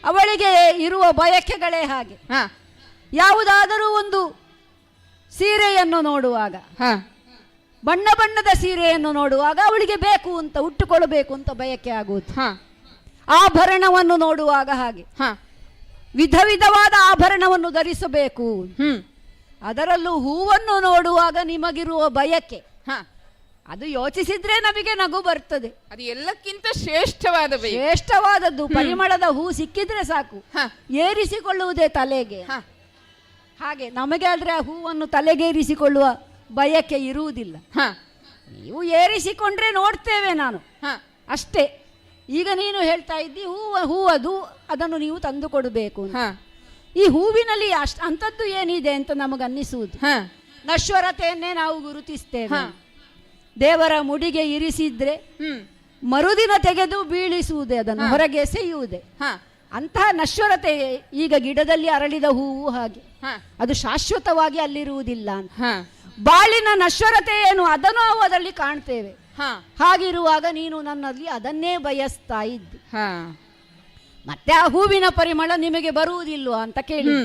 ಅವಳಿಗೆ ಇರುವ ಬಯಕೆಗಳೇ ಹಾಗೆ. ಯಾವುದಾದರೂ ಒಂದು ಸೀರೆಯನ್ನು ನೋಡುವಾಗ, ಬಣ್ಣ ಬಣ್ಣದ ಸೀರೆಯನ್ನು ನೋಡುವಾಗ ಅವಳಿಗೆ ಬೇಕು ಅಂತ, ಉಟ್ಟುಕೊಳ್ಳಬೇಕು ಅಂತ ಬಯಕೆ ಆಗುವುದು. ಆಭರಣವನ್ನು ನೋಡುವಾಗ ಹಾಗೆ, ವಿಧ ವಿಧವಾದ ಆಭರಣವನ್ನು ಧರಿಸಬೇಕು. ಅದರಲ್ಲೂ ಹೂವನ್ನು ನೋಡುವಾಗ ನಿಮಗಿರುವ ಬಯಕೆ, ಅದು ಯೋಚಿಸಿದ್ರೆ ನಮಗೆ ನಗು ಬರ್ತದೆ. ಅದು ಎಲ್ಲಕ್ಕಿಂತ ಶ್ರೇಷ್ಠವಾದದ್ದು. ಪರಿಮಳದ ಹೂ ಸಿಕ್ಕಿದ್ರೆ ಸಾಕು, ಏರಿಸಿಕೊಳ್ಳುವುದೇ ತಲೆಗೆ. ಹಾಗೆ ನಮಗೆ ಆದ್ರೆ ಆ ಹೂವನ್ನು ತಲೆಗೇರಿಸಿಕೊಳ್ಳುವ ಬಯಕೆ ಇರುವುದಿಲ್ಲ. ನೀವು ಏರಿಸಿಕೊಂಡ್ರೆ ನೋಡ್ತೇವೆ ನಾನು, ಅಷ್ಟೇ. ಈಗ ನೀನು ಹೇಳ್ತಾ ಇದ್ದಿ ಹೂವದು, ಅದನ್ನು ನೀವು ತಂದು ಕೊಡಬೇಕು. ಈ ಹೂವಿನಲ್ಲಿ ಅಂಥದ್ದು ಏನಿದೆ ಅಂತ ನಮಗನ್ನಿಸುವುದು. ನಶ್ವರತೆಯನ್ನೇ ನಾವು ಗುರುತಿಸ್ತೇವೆ. ದೇವರ ಮುಡಿಗೆ ಇರಿಸಿದ್ರೆ ಮರುದಿನ ತೆಗೆದು ಬೀಳಿಸುವುದೇ, ಅದನ್ನು ಹೊರಗೆ ಎಸೆಯುವುದೇ. ಅಂತಹ ನಶ್ವರತೆ ಈಗ ಗಿಡದಲ್ಲಿ ಅರಳಿದ ಹೂವು ಹಾಗೆ, ಅದು ಶಾಶ್ವತವಾಗಿ ಅಲ್ಲಿರುವುದಿಲ್ಲ ಅಂತ. ಬಾಳಿನ ನಶ್ವರತೆ ಏನು ಅದನ್ನು ನಾವು ಅದರಲ್ಲಿ ಕಾಣ್ತೇವೆ. ಹಾಗಿರುವಾಗ ನೀನು ನನ್ನಲ್ಲಿ ಅದನ್ನೇ ಬಯಸ್ತಾ ಇದ್ದಿ. ಮತ್ತೆ ಆ ಹೂವಿನ ಪರಿಮಳ ನಿಮಗೆ ಬರುವುದಿಲ್ವಾ ಅಂತ ಕೇಳಿ,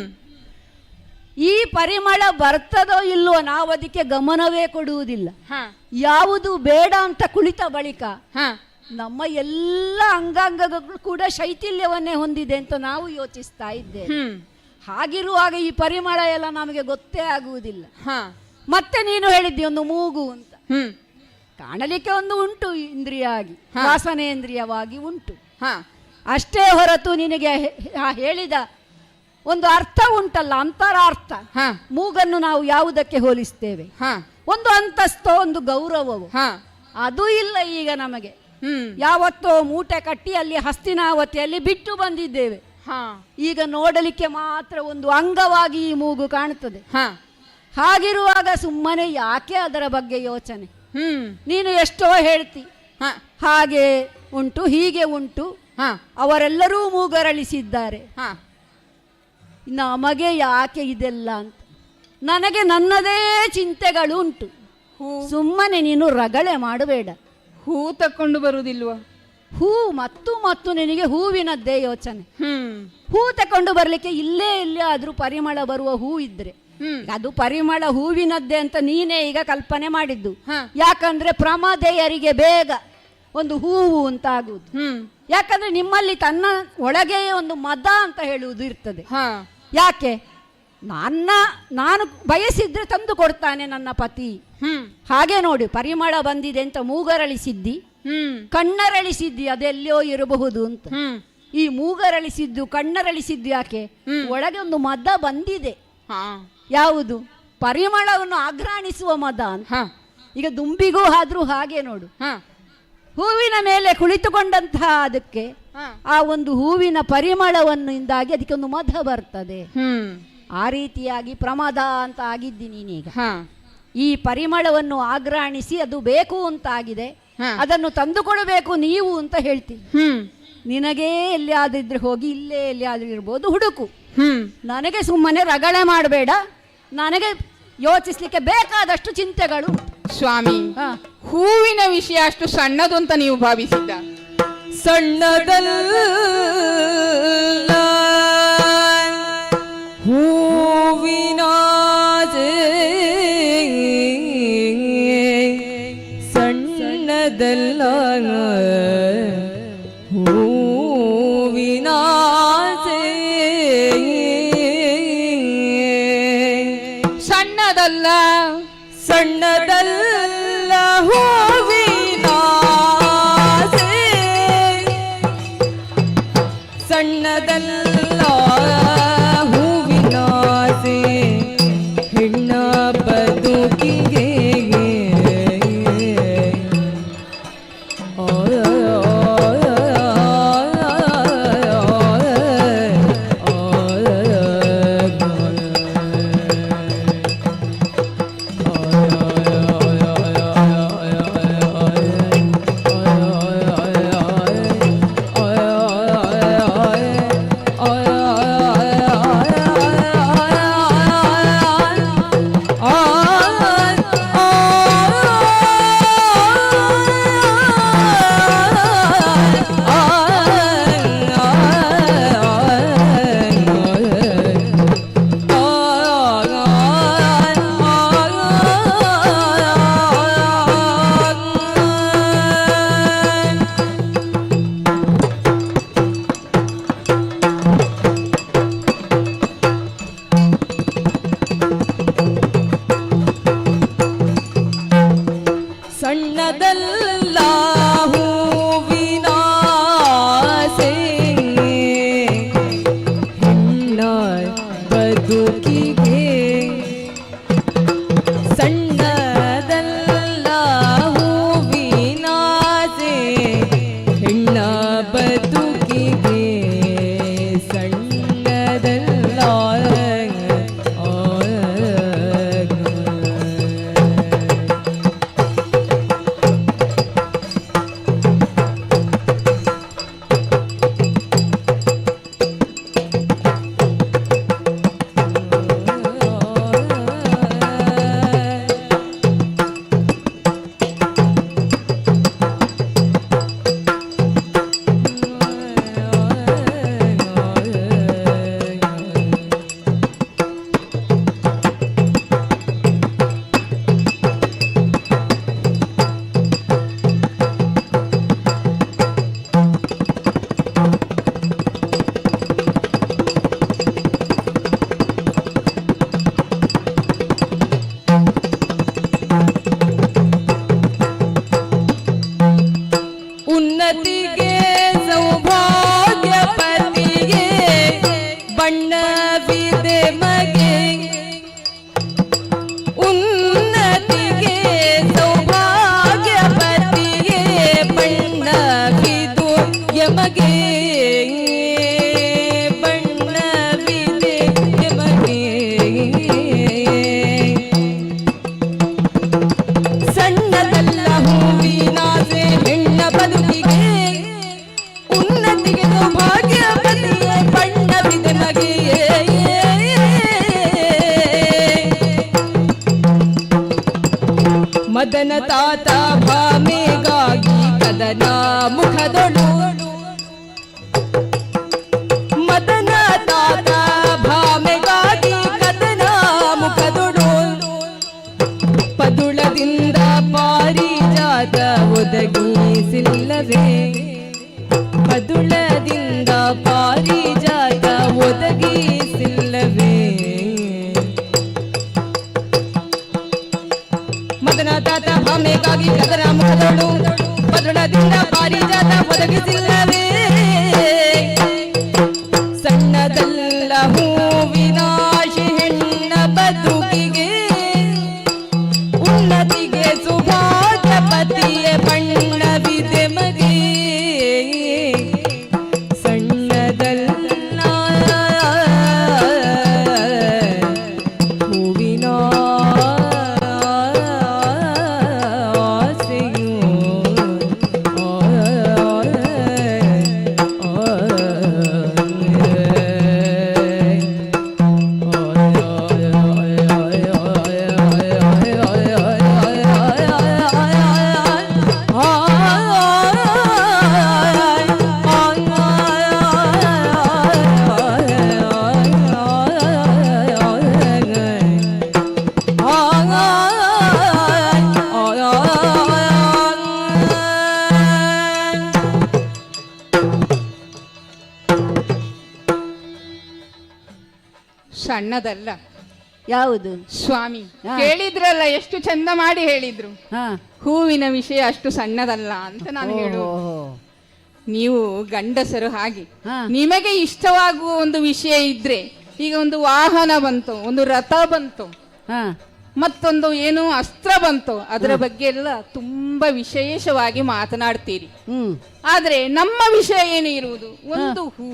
ಈ ಪರಿಮಳ ಬರ್ತದೋ ಇಲ್ವೋ ನಾವು ಅದಕ್ಕೆ ಗಮನವೇ ಕೊಡುವುದಿಲ್ಲ. ಯಾವುದು ಬೇಡ ಅಂತ ಕುಳಿತ ಬಳಿಕ ನಮ್ಮ ಎಲ್ಲ ಅಂಗಾಂಗಗಳು ಕೂಡ ಶೈಥಿಲ್ಯವನ್ನೇ ಹೊಂದಿದೆ ಅಂತ ನಾವು ಯೋಚಿಸ್ತಾ ಇದ್ದೇವೆ. ಹಾಗಿರುವಾಗ ಈ ಪರಿಮಳ ಎಲ್ಲ ನಮಗೆ ಗೊತ್ತೇ ಆಗುವುದಿಲ್ಲ. ಮತ್ತೆ ನೀನು ಹೇಳಿದ್ದಿ ಒಂದು ಮೂಗು ಅಂತ, ಕಾಣಲಿಕ್ಕೆ ಒಂದು ಉಂಟು ಇಂದ್ರಿಯ ಆಗಿ, ವಾಸನೇಂದ್ರಿಯವಾಗಿ ಉಂಟು. ಅಷ್ಟೇ ಹೊರತು ನಿನಗೆ ಹೇಳಿದ ಒಂದು ಅರ್ಥ ಉಂಟಲ್ಲ, ಅಂತರಾರ್ಥ. ಮೂಗನ್ನು ನಾವು ಯಾವುದಕ್ಕೆ ಹೋಲಿಸ್ತೇವೆ? ಒಂದು ಅಂತಸ್ತೋ, ಒಂದು ಗೌರವವು, ಅದು ಇಲ್ಲ ಈಗ ನಮಗೆ. ಯಾವತ್ತೋ ಮೂಟೆ ಕಟ್ಟಿ ಅಲ್ಲಿ ಹಸ್ತಿನಾವತಿಯಲ್ಲಿ ಬಿಟ್ಟು ಬಂದಿದ್ದೇವೆ. ಈಗ ನೋಡಲಿಕ್ಕೆ ಮಾತ್ರ ಒಂದು ಅಂಗವಾಗಿ ಈ ಮೂಗು ಕಾಣುತ್ತದೆ. ಹಾಗಿರುವಾಗ ಸುಮ್ಮನೆ ಯಾಕೆ ಅದರ ಬಗ್ಗೆ ಯೋಚನೆ? ನೀನು ಎಷ್ಟೋ ಹೇಳ್ತಿ, ಹಾಗೆ ಉಂಟು ಹೀಗೆ ಉಂಟು, ಅವರೆಲ್ಲರೂ ಮೂಗರಳಿಸಿದ್ದಾರೆ, ನಮಗೆ ಯಾಕೆ ಇದೆಲ್ಲ ಅಂತ. ನನಗೆ ನನ್ನದೇ ಚಿಂತೆಗಳು ಉಂಟು. ಸುಮ್ಮನೆ ನೀನು ರಗಳೆ ಮಾಡಬೇಡ. ಹೂ ತಕೊಂಡು ಬರುವುದಿಲ್ವ? ಹೂ ಮತ್ತು ನಿನಗೆ ಹೂವಿನದ್ದೇ ಯೋಚನೆ. ಹೂ ತಕೊಂಡು ಬರ್ಲಿಕ್ಕೆ ಇಲ್ಲೇ ಆದ್ರೂ ಪರಿಮಳ ಬರುವ ಹೂ ಇದ್ರೆ ಅದು ಪರಿಮಳ ಹೂವಿನದ್ದೇ ಅಂತ ನೀನೇ ಈಗ ಕಲ್ಪನೆ ಮಾಡಿದ್ದು. ಯಾಕಂದ್ರೆ ಪ್ರಮದೆಯರಿಗೆ ಬೇಗ ಒಂದು ಹೂವು ಅಂತ ಆಗುವುದು. ಯಾಕಂದ್ರೆ ನಿಮ್ಮಲ್ಲಿ ತನ್ನ ಒಳಗೆ ಒಂದು ಮದ ಅಂತ ಹೇಳುವುದು ಇರ್ತದೆ. ಯಾಕೆ? ನಾನು ಬಯಸಿದ್ರೆ ತಂದು ಕೊಡ್ತಾನೆ ನನ್ನ ಪತಿ. ಹಾಗೆ ನೋಡಿ, ಪರಿಮಳ ಬಂದಿದೆ ಅಂತ ಮೂಗರಳಿಸಿದ್ದಿ, ಕಣ್ಣರಳಿಸಿದ್ದಿ, ಅದೆಲ್ಲೋ ಇರಬಹುದು ಅಂತ. ಈ ಮೂಗರಳಿಸಿದ್ದು ಕಣ್ಣರಳಿಸಿದ್ದು ಯಾಕೆ? ಒಳಗೆ ಒಂದು ಮದ ಬಂದಿದೆ. ಯಾವುದು? ಪರಿಮಳವನ್ನು ಆಘ್ರಾಣಿಸುವ ಮದ ಅಂತ. ಈಗ ದುಂಬಿಗೂ ಆದ್ರೂ ಹಾಗೆ ನೋಡು, ಹೂವಿನ ಮೇಲೆ ಕುಳಿತುಕೊಂಡಂತಹ ಅದಕ್ಕೆ ಆ ಒಂದು ಹೂವಿನ ಪರಿಮಳವನ್ನಿಂದಾಗಿ ಅದಕ್ಕೆ ಒಂದು ಮದ ಬರ್ತದೆ. ಆ ರೀತಿಯಾಗಿ ಪ್ರಮಾದ ಅಂತ ಆಗಿದ್ದಿ ನೀನೀಗ. ಈ ಪರಿಮಳವನ್ನು ಆಘ್ರಾಣಿಸಿ ಅದು ಬೇಕು ಅಂತ ಆಗಿದೆ, ಅದನ್ನು ತಂದುಕೊಡಬೇಕು ನೀವು ಅಂತ ಹೇಳ್ತೀನಿ. ನಿನಗೇ ಎಲ್ಲಿಯಾದಿದ್ರೆ ಹೋಗಿ, ಇಲ್ಲೇ ಎಲ್ಲಿಯಾದ್ರೂ ಇರ್ಬೋದು, ಹುಡುಕು. ನನಗೆ ಸುಮ್ಮನೆ ರಗಳೆ ಮಾಡಬೇಡ, ನನಗೆ ಯೋಚಿಸ್ಲಿಕ್ಕೆ ಬೇಕಾದಷ್ಟು ಚಿಂತೆಗಳು. ಸ್ವಾಮಿ, ಹೂವಿನ ವಿಷಯ ಅಷ್ಟು ಸಣ್ಣದು ಅಂತ ನೀವು ಭಾವಿಸಿದ್ದ? ಸಣ್ಣದಲ್ಲ ಹೂವಿನ ಸಣ್ಣದಲ್ಲ ಹೂವಿನ ಸಣ್ಣದಲ್ಲ ಸಣ್ಣದಲ್ಲ ಹೂವಿನ ಸಣ್ಣದಲ್ಲ ಹೂವಿನ ಹೆಣ್ಣ ಬದುಕಿಗೆ ಸಣ್ಣದಲ್ಲ ಹೂವಿನ ಹೆಣ್ಣ ಬದುಕಿಗೆ ಸಣ್ಣದಲ್ಲ ಹೂವಿನ ಹೆಣ್ಣ ಬದುಕಿಗೆ ಸಣ್ಣದಲ್ಲ ಉನ್ನತಿಗೆ ಸೌಭಾಗ್ಯ ಪತಿಗೆ ಬಣ್ಣವಿದೆ ಮಗೆ ಉನ್ನತಿಗೆ ಸೌಭಾಗ್ಯ ಪತಿಗೆ ಬಣ್ಣವಿದು ಯಮಗೆ ಬಣ್ಣವಿದೆ ಯಮಗೆ ಸಣ್ಣದಲ್ಲ ಹೂವಿನ ಹೆಣ್ಣ ಬದುಕಿಗೆ ಉನ್ನತಿಗೆ ಸೌಭಾಗ್ಯ ಪತಿಯೇ ಬಣ್ಣವಿದೆ ಮಗೆಯೇ ಮದನ ತಾತ ಭಾಮೆಗಾಗಿ ಕದನ ಮುಖದೊಳು ಮದನ ತಾತ ಭಾಮೆಗಾಗಿ ಕದನ ಮುಖದೊಳು ಪದುಳದಿಂದ ಪಾರಿಜಾತ ಒದಗಿಸಿಲ್ಲವೇ ಪದುಳದಿಂದ ಪಾರಿಜಾತ ಒದಗಿಸಿಲ್ಲವೇ ನಿನಗಾಗಿ ಗಗನ ಮುಖದೊಳು ಪದಳದಿಂದ ಪಾರಿಜಾತ ಒದಗಿಸಿಲ್ಲವೇ ಸಣ್ಣದಲ್ಲ ಹೂವಿನಾಶಿ ಹೆಣ್ಣ ಬದುಕಿಗೆ ಉನ್ನತಿಗೆ ಸುಭಾಗ್ಯ ಪತಿಯ ಬಣ್ಣವಿದೆ ಮಗೆ ಸಣ್ಣದಲ್ಲ ಹೂವಿನ ಸಣ್ಣದಲ್ಲ ಯಾವುದು ಸ್ವಾಮಿ ಕೇಳಿದ್ರಲ್ಲ, ಎಷ್ಟು ಚಂದ ಮಾಡಿ ಹೇಳಿದ್ರು. ಹೂವಿನ ವಿಷಯ ಅಷ್ಟು ಸಣ್ಣದಲ್ಲ ಅಂತ ನಾನು ಹೇಳು. ನೀವು ಗಂಡಸರು ಹಾಗೆ ನಿಮಗೆ ಇಷ್ಟವಾಗುವ ಒಂದು ವಿಷಯ ಇದ್ರೆ, ಈಗ ಒಂದು ವಾಹನ ಬಂತು, ಒಂದು ರಥ ಬಂತು, ಮತ್ತೊಂದು ಏನು ಅಸ್ತ್ರ ಬಂತು, ಅದರ ಬಗ್ಗೆ ಎಲ್ಲ ತುಂಬಾ ವಿಶೇಷವಾಗಿ ಮಾತನಾಡ್ತೀರಿ. ಆದ್ರೆ ನಮ್ಮ ವಿಷಯ ಏನು ಇರುವುದು? ಒಂದು ಹೂ,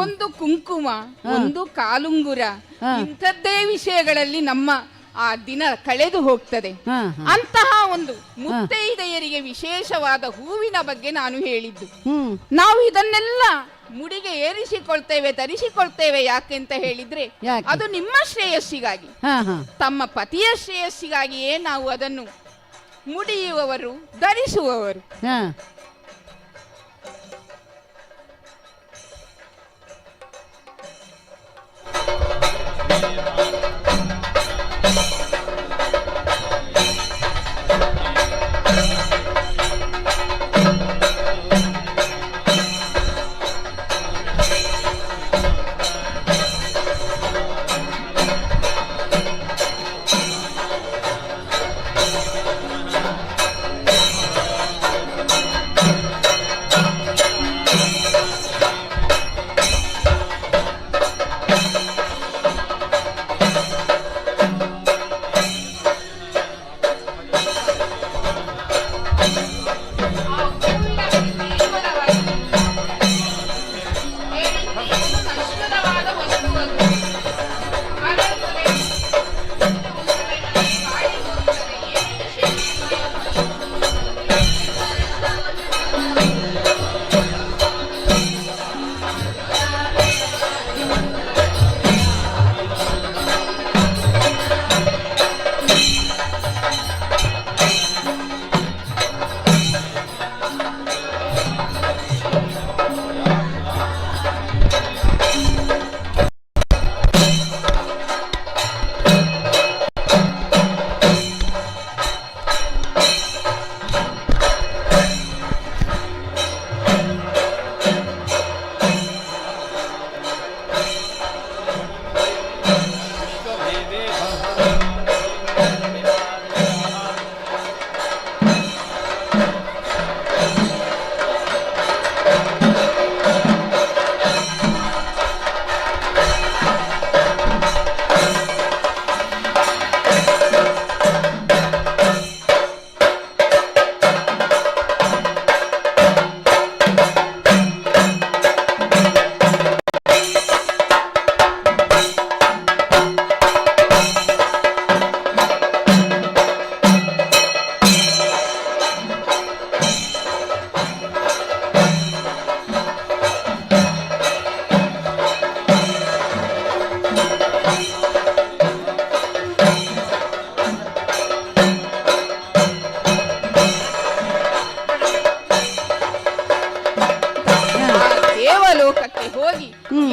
ಒಂದು ಕುಂಕುಮ, ಒಂದು ಕಾಲುಂಗುರ, ಇಂಥದ್ದೇ ವಿಷಯಗಳಲ್ಲಿ ನಮ್ಮ ಆ ದಿನ ಕಳೆದು ಹೋಗ್ತದೆ. ಅಂತಹ ಒಂದು ಮುತ್ತೈದೆಯರಿಗೆ ವಿಶೇಷವಾದ ಹೂವಿನ ಬಗ್ಗೆ ನಾನು ಹೇಳಿದ್ದು. ನಾವು ಇದನ್ನೆಲ್ಲ ಮುಡಿಗೆ ಏರಿಸಿಕೊಳ್ತೇವೆ, ಧರಿಸಿಕೊಳ್ತೇವೆ. ಯಾಕೆಂತ ಹೇಳಿದ್ರೆ ಅದು ನಿಮ್ಮ ಶ್ರೇಯಸ್ಸಿಗಾಗಿ, ತಮ್ಮ ಪತಿಯ ಶ್ರೇಯಸ್ಸಿಗಾಗಿಯೇ ನಾವು ಅದನ್ನು ಮುಡಿಯುವವರು, ಧರಿಸುವವರು.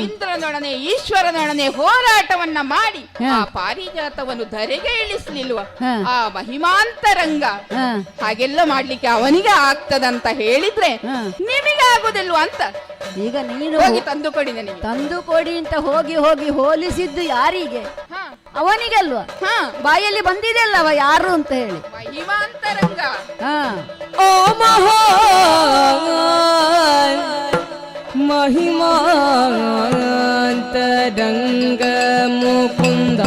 ಇಂದ್ರನೊಡನೆ ಈಶ್ವರನೊಡನೆ ಹೋರಾಟವನ್ನ ಮಾಡಿ ಆ ಪಾರಿಜಾತವನ್ನು ಧರೆಗೆ ಇಳಿಸ್ಲಿಲ್ವ ಆ ಮಹಿಮಾಂತರಂಗ ಹಾಗೆಲ್ಲ ಮಾಡ್ಲಿಕ್ಕೆ ಅವನಿಗೆ ಆಗ್ತದಂತ ಹೇಳಿದ್ರೆ ನಿಮಗೆ ಆಗುದಿಲ್ವ ಅಂತ ಈಗ ನೀನು ಹೋಗಿ ತಂದು ಕೊಡಿ ನನಗೆ. ತಂದು ಕೊಡಿ ಅಂತ ಹೋಗಿ ಹೋಗಿ ಹೋಲಿಸಿದ್ದು ಯಾರಿಗೆ? ಅವನಿಗೆ ಅಲ್ವಾ ಬಾಯಲ್ಲಿ ಬಂದಿದೆ ಅಲ್ಲವ ಯಾರು ಅಂತ ಹೇಳಿ ಮಹಿಮಾಂತರಂಗ ಓ ಮಹಿಮಾಂತರಂಗ ಮುಕುಂದ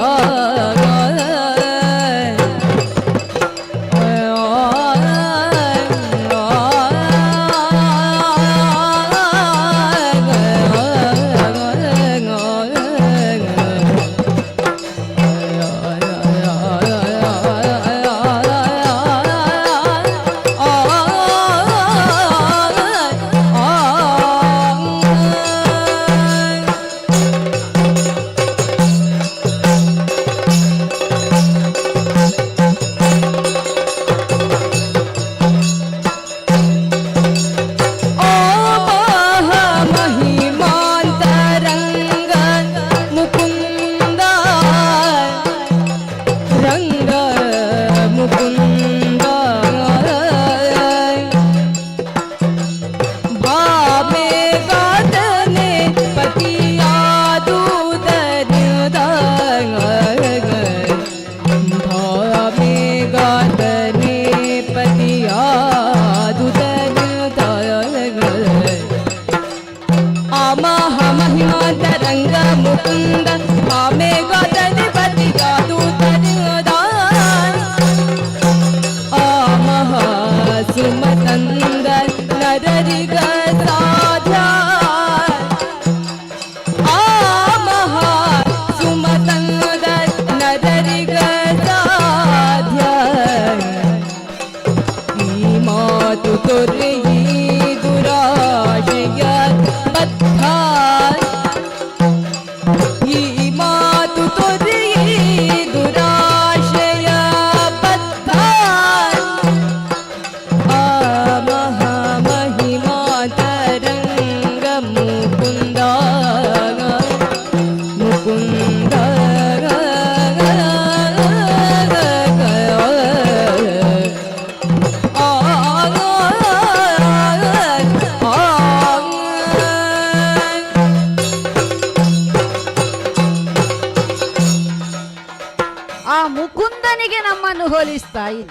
ಹೋಲಿಸ್ತಾ ಇದ್ದ.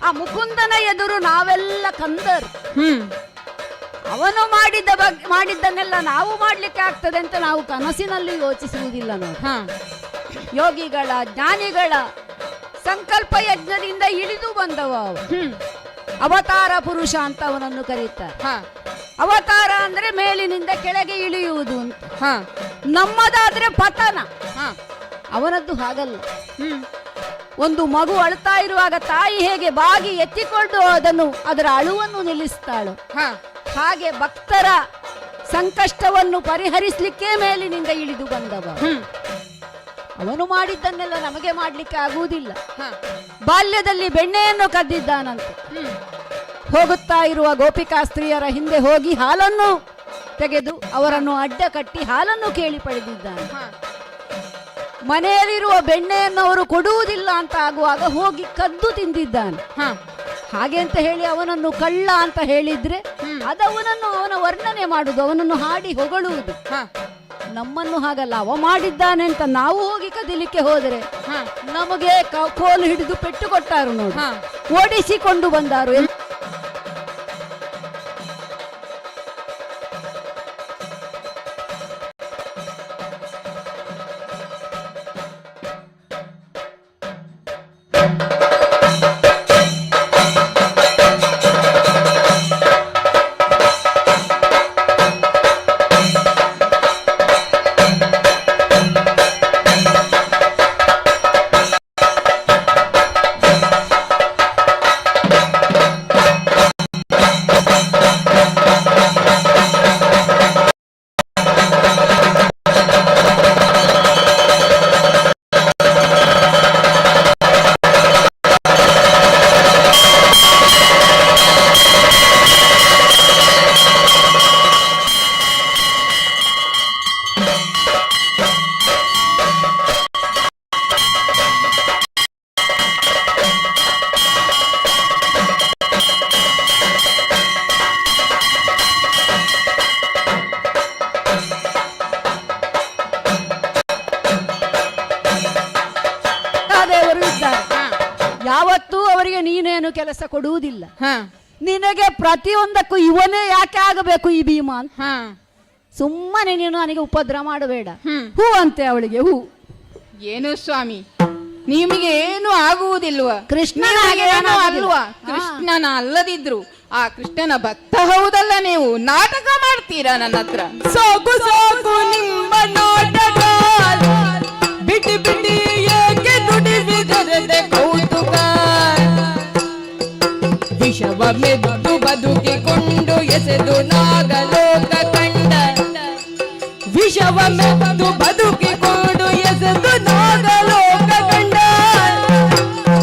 ಆ ಮುಕುಂದನ ಎದುರು ನಾವೆಲ್ಲ ಕಂದರು. ಅವನು ಮಾಡಿದ್ದನ್ನೆಲ್ಲ ನಾವು ಮಾಡ್ಲಿಕ್ಕೆ ಆಗ್ತದೆ ಅಂತ ನಾವು ಕನಸಿನಲ್ಲಿ ಯೋಚಿಸುವುದಿಲ್ಲ ನೋಡಿ. ಯೋಗಿಗಳ ಜ್ಞಾನಿಗಳ ಸಂಕಲ್ಪ ಯಜ್ಞದಿಂದ ಇಳಿದು ಬಂದವ ಅವ. ಅವತಾರ ಪುರುಷ ಅಂತ ಅವನನ್ನು ಕರೀತಾರೆ. ಅವತಾರ ಅಂದ್ರೆ ಮೇಲಿನಿಂದ ಕೆಳಗೆ ಇಳಿಯುವುದು ಅಂತ. ನಮ್ಮದಾದ್ರೆ ಪತನ. ಅವನದ್ದು ಹಾಗಲ್ಲ. ಒಂದು ಮಗು ಅಳ್ತಾ ಇರುವಾಗ ತಾಯಿ ಹೇಗೆ ಬಾಗಿ ಎತ್ತಿಕೊಂಡು ಅದರ ಅಳುವನ್ನು ನಿಲ್ಲಿಸ್ತಾಳು, ಹಾಗೆ ಭಕ್ತರ ಸಂಕಷ್ಟವನ್ನು ಪರಿಹರಿಸಲಿಕ್ಕೆ ಮೇಲಿನಿಂದ ಇಳಿದು ಬಂದವ. ಅವನು ಮಾಡಿದ್ದನ್ನೆಲ್ಲ ನಮಗೆ ಮಾಡ್ಲಿಕ್ಕೆ ಆಗುವುದಿಲ್ಲ. ಬಾಲ್ಯದಲ್ಲಿ ಬೆಣ್ಣೆಯನ್ನು ಕದ್ದಿದ್ದಾನಂತೆ. ಹೋಗುತ್ತಾ ಇರುವ ಗೋಪಿಕಾ ಸ್ತ್ರೀಯರ ಹಿಂದೆ ಹೋಗಿ ಹಾಲನ್ನು ತೆಗೆದು ಅವರನ್ನು ಅಡ್ಡ ಕಟ್ಟಿ ಹಾಲನ್ನು ಕೇಳಿ ಪಡೆದಿದ್ದಾನೆ. ಮನೆಯಲ್ಲಿರುವ ಬೆಣ್ಣೆಯನ್ನು ಅವರು ಕೊಡುವುದಿಲ್ಲ ಅಂತ ಆಗುವಾಗ ಹೋಗಿ ಕದ್ದು ತಿಂದಿದ್ದಾನೆ. ಹಾಗೆ ಅಂತ ಹೇಳಿ ಅವನನ್ನು ಕಳ್ಳ ಅಂತ ಹೇಳಿದ್ರೆ ಅದವನನ್ನು ಅವನ ವರ್ಣನೆ ಮಾಡುವುದು, ಅವನನ್ನು ಹಾಡಿ ಹೊಗಳುವುದು. ನಮ್ಮನ್ನು ಹಾಗಲ್ಲ, ಅವ ಮಾಡಿದ್ದಾನೆ ಅಂತ ನಾವು ಹೋಗಿ ಕದಿಲಿಕ್ಕೆ ಹೋದರೆ ನಮಗೆ ಕೋಲು ಹಿಡಿದು ಪೆಟ್ಟು ಕೊಟ್ಟಾರು ನೋಡಿ, ಓಡಿಸಿಕೊಂಡು ಬಂದಾರು. ಅವರಿಗೆ ನೀನೇನು ಕೆಲಸ ಕೊಡುವುದಿಲ್ಲ. ನಿನಗೆ ಪ್ರತಿಯೊಂದಕ್ಕೂ ಇವನೇ ಯಾಕೆ ಆಗಬೇಕು ಈ ಭೀಮ ಅಂತ. ಸುಮ್ಮನೆ ನೀನು ನನಗೆ ಉಪದ್ರ ಮಾಡಬೇಡ. ಹೂ ಅಂತೆ ಅವಳಿಗೆ ಹೂ. ಏನು ಸ್ವಾಮಿ ನಿಮಗೆ ಏನು ಆಗುವುದಿಲ್ವ? ಕೃಷ್ಣನ ಅಲ್ವಾ? ಕೃಷ್ಣನ ಅಲ್ಲದಿದ್ರು ಆ ಕೃಷ್ಣನ ಭಕ್ತ ಹೌದಲ್ಲ ನೀವು? ನಾಟಕ ಮಾಡ್ತೀರಾ ನನ್ನ ಹತ್ರ? ಸಾಕು ಸಾಕು ನಿಮ್ಮ ನಾಟಕ, ಬಿಟಿ ಬಿಟಿ ಏಕೆ ನುಡಿಸಿದರೆ ಕೌತುಕ. ವಿಷವ ಮೆದ್ದು ಬದುಕಿಕೊಂಡು ಎಸೆದು ನಾಗಲೋಕ ಕಂಡ, ವಿಷವ ಮೆದ್ದು ಬದುಕಿಕೊಂಡು ಎಸೆದು ನಾಗಲೋಕ ಕಂಡ.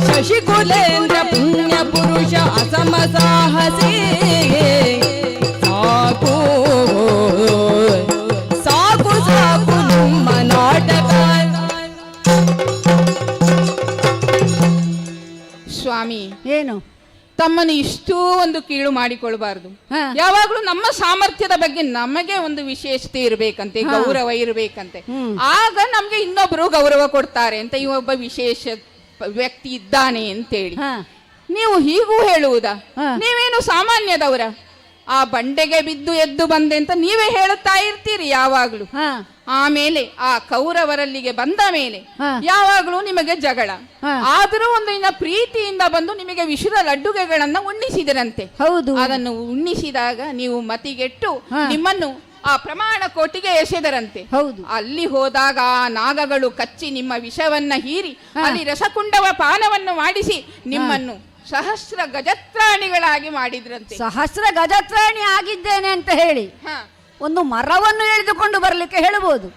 ಶಶಿಕುಲೇಂದ್ರ ಪುಣ್ಯ ಪುರುಷ ಅಸಮ ಸಾಹಸಿ. ಸಾಕು ಸಾಕು ಸಾಕು ನಿಮ್ಮ ನಾಟಕ. ಸ್ವಾಮಿ ಏನು ತಮ್ಮನ್ನು ಇಷ್ಟೂ ಒಂದು ಕೀಳು ಮಾಡಿಕೊಳ್ಬಾರ್ದು. ಯಾವಾಗ್ಲೂ ನಮ್ಮ ಸಾಮರ್ಥ್ಯದ ಬಗ್ಗೆ ನಮಗೆ ಒಂದು ವಿಶೇಷತೆ ಇರಬೇಕಂತೆ, ಗೌರವ ಇರಬೇಕಂತೆ. ಆಗ ನಮ್ಗೆ ಇನ್ನೊಬ್ರು ಗೌರವ ಕೊಡ್ತಾರೆ ಅಂತ ಇವೊಬ್ಬ ವಿಶೇಷ ವ್ಯಕ್ತಿ ಇದ್ದಾನೆ ಅಂತೇಳಿ ನೀವು ಹೀಗೂ ಹೇಳುವುದಾ? ನೀವೇನು ಸಾಮಾನ್ಯದವರ? ಆ ಬಂಡೆಗೆ ಬಿದ್ದು ಎದ್ದು ಬಂದೆ ಅಂತ ನೀವೇ ಹೇಳುತ್ತಾ ಇರ್ತೀರಿ ಯಾವಾಗ್ಲೂ. ಆಮೇಲೆ ಆ ಕೌರವರಲ್ಲಿಗೆ ಬಂದ ಮೇಲೆ ಯಾವಾಗ್ಲೂ ನಿಮಗೆ ಜಗಳ. ಆದರೂ ಒಂದು ಇನ್ನ ಪ್ರೀತಿಯಿಂದ ಬಂದು ನಿಮಗೆ ವಿಷದ ಲಡ್ಡುಗೆಗಳನ್ನ ಉಣ್ಣಿಸಿದರಂತೆ. ಹೌದು. ಅದನ್ನು ಉಣ್ಣಿಸಿದಾಗ ನೀವು ಮತಿಗೆಟ್ಟು ನಿಮ್ಮನ್ನು ಆ ಪ್ರಮಾಣ ಕೋಟಿಗೆ ಎಸೆದರಂತೆ. ಹೌದು. ಅಲ್ಲಿ ಹೋದಾಗ ಆ ನಾಗಗಳು ಕಚ್ಚಿ ನಿಮ್ಮ ವಿಷವನ್ನ ಹೀರಿ ಅಲ್ಲಿ ರಸಕುಂಡವ ಪಾನವನ್ನು ಮಾಡಿಸಿ ನಿಮ್ಮನ್ನು ಸಹಸ್ರ ಗಜತ್ರಾಣಿಗಳಾಗಿ ಮಾಡಿದ್ರಂತೆ. ಸಹಸ್ರ ಗಜತ್ರಾಣಿ ಆಗಿದ್ದೇನೆ ಅಂತ ಹೇಳಿ ಒಂದು ಮರವನ್ನು ಎಳೆದುಕೊಂಡು ಬರ್ಲಿಕ್ಕೆ ಹೇಳಬಹುದು.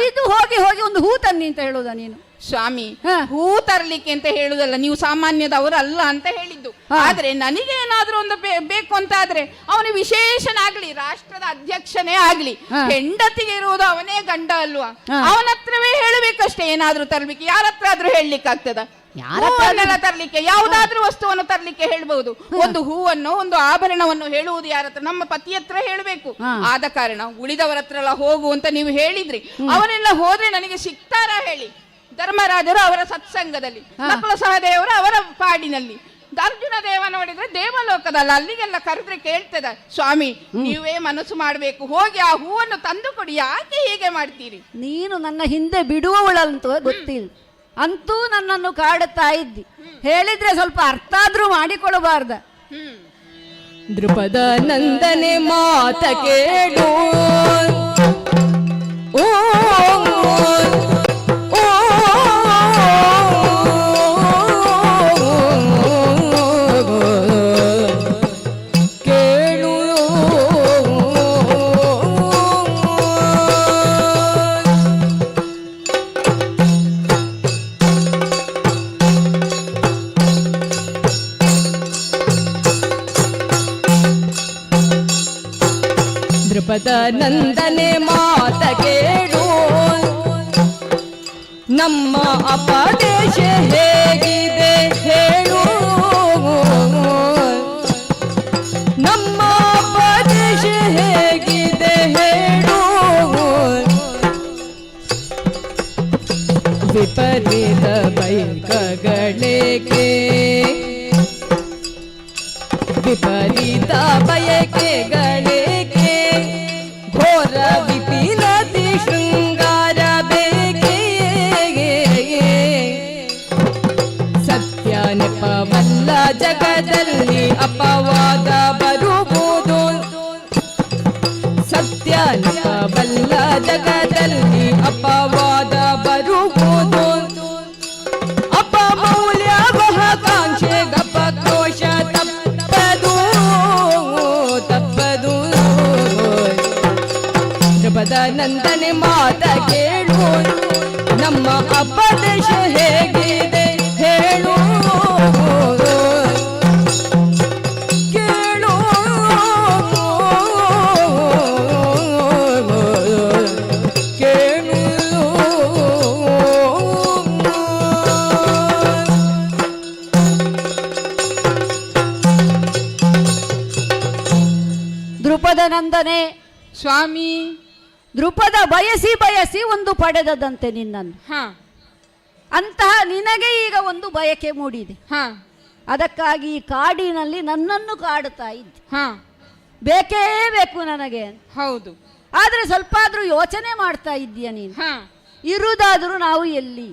ಇದು ಹೋಗಿ ಹೋಗಿ ಒಂದು ಹೂ ತನ್ನಿ ಅಂತ ಹೇಳುವುದ ನೀನು? ಸ್ವಾಮಿ ಹೂ ತರ್ಲಿಕ್ಕೆ ಅಂತ ಹೇಳುದಲ್ಲ, ನೀವು ಸಾಮಾನ್ಯದವರು ಅಲ್ಲ ಅಂತ ಹೇಳಿದ್ದು. ಆದ್ರೆ ನನಗೆ ಏನಾದ್ರೂ ಒಂದು ಬೇಕು ಅಂತ ಆದ್ರೆ ಅವನು ವಿಶೇಷನಾಗ್ಲಿ, ರಾಷ್ಟ್ರದ ಅಧ್ಯಕ್ಷನೇ ಆಗ್ಲಿ, ಹೆಂಡತಿಗೆ ಇರುವುದು ಅವನೇ ಗಂಡ ಅಲ್ವಾ? ಅವನ ಹತ್ರವೇ ಹೇಳಬೇಕಷ್ಟೇ. ಏನಾದ್ರೂ ತರ್ಲಿಕ್ಕೆ ಯಾರ ಹತ್ರ ಆದ್ರೂ ಹೇಳಲಿಕ್ಕೆ ಆಗ್ತದ? ಹೂವನ್ನೆಲ್ಲ ತರ್ಲಿಕ್ಕೆ, ಯಾವುದಾದ್ರೂ ವಸ್ತುವನ್ನು ತರ್ಲಿಕ್ಕೆ ಹೇಳ್ಬಹುದು. ಒಂದು ಹೂವನ್ನು ಒಂದು ಆಭರಣವನ್ನು ಹೇಳುವುದು ಯಾರ ಹತ್ರ? ನಮ್ಮ ಪತಿ ಹತ್ರ ಹೇಳಬೇಕು. ಆದ ಕಾರಣ ಉಳಿದವರ ಹತ್ರ ಎಲ್ಲ ಹೋಗು ಅಂತ ನೀವು ಹೇಳಿದ್ರಿ. ಅವರೆಲ್ಲ ಹೋದ್ರೆ ನನಗೆ ಸಿಗ್ತಾರ ಹೇಳಿ? ಧರ್ಮರಾಜರು ಅವರ ಸತ್ಸಂಗದಲ್ಲಿ, ನಕುಲ ಸಹದೇವರು ಅವರ ಪಾಡಿನಲ್ಲಿ, ಅರ್ಜುನ ದೇವ ನೋಡಿದ್ರೆ ದೇವಲೋಕದಲ್ಲ, ಅಲ್ಲಿಗೆಲ್ಲ ಕರೆದ್ರೆ ಕೇಳ್ತದ. ಸ್ವಾಮಿ ನೀವೇ ಮನಸ್ಸು ಮಾಡಬೇಕು, ಹೋಗಿ ಆ ಹೂವನ್ನು ತಂದು ಕೊಡಿ. ಯಾಕೆ ಹೀಗೆ ಮಾಡ್ತೀರಿ? ನೀನು ನನ್ನ ಹಿಂದೆ ಬಿಡುವವಳಂತೂ ಗೊತ್ತಿಲ್ಲ, ಅಂತೂ ನನ್ನನ್ನು ಕಾಡುತ್ತಾ ಇದ್ದಿ. ಹೇಳಿದ್ರೆ ಸ್ವಲ್ಪ ಅರ್ಥ ಆದ್ರೂ ಮಾಡಿಕೊಳ್ಳಬಾರ್ದ? ದೃಪದ ನಂದನೆ ಮಾತ ಕೇಳು, ಓ ನಂದನೆ ಮಾತ ಕೇಳು, ನಮ್ಮ ಅಪದೇಶ ಹೇಗಿದೆ ಹೇಳು, ನಮ್ಮ ಅಪದೇಶ ಹೇಗಿದೆ ಹೇಳು. ವಿಪರೀತ ಬಯಕೆಗಳೇಕೆ, ವಿಪರೀತ ಬಯಕೆಗಳೇಕೆ, ಘೋರ ವಿಪಿನತಿ ಶೃಂಗಾರ ಬೇಕೆ. ಸತ್ಯ ನೆಪವಲ್ಲ ಜಗದಲ್ಲಿ ಅಪವಾದ ಬರುವುದು, ಸತ್ಯ ನೆಪವಲ್ಲ ಜಗದಲ್ಲಿ ಅಪವಾದ ಬರುವುದು. ಅಪಮೌಲ್ಯ ಮಹಾಕಾಂಕ್ಷೆ ಗಪಕ್ರೋಶ ತಪ್ಪದು ತಪ್ಪದು. ಧ್ರುಪದ ನಂದನೆ ಮಾತ ಕೇಳು, ನಮ್ಮ ಅಪದೇಶ ಹೇಗಿದೆ ಹೇಳು, ಕೇಳು ಕೇಳು. ದೃಪದ ನಂದನೆ ಸ್ವಾಮಿ, ದೃಪದ ಬಯಸಿ ಬಯಸಿ ಒಂದು ಪಡೆದದಂತೆ ನಿನ್ನನ್ನು. ಅಂತಹ ನಿನಗೆ ಈಗ ಒಂದು ಬಯಕೆ ಮೂಡಿದೆ. ಅದಕ್ಕಾಗಿ ಈ ಕಾಡಿನಲ್ಲಿ ನನ್ನನ್ನು ಕಾಡುತ್ತಾ ಇದ್ದೆ. ಬೇಕೇ ಬೇಕು ನನಗೆ. ಹೌದು. ಆದ್ರೆ ಸ್ವಲ್ಪ ಆದ್ರೂ ಯೋಚನೆ ಮಾಡ್ತಾ ಇದ್ದೀಯ ನೀನು. ಇರುವುದಾದ್ರೂ ನಾವು ಎಲ್ಲಿ?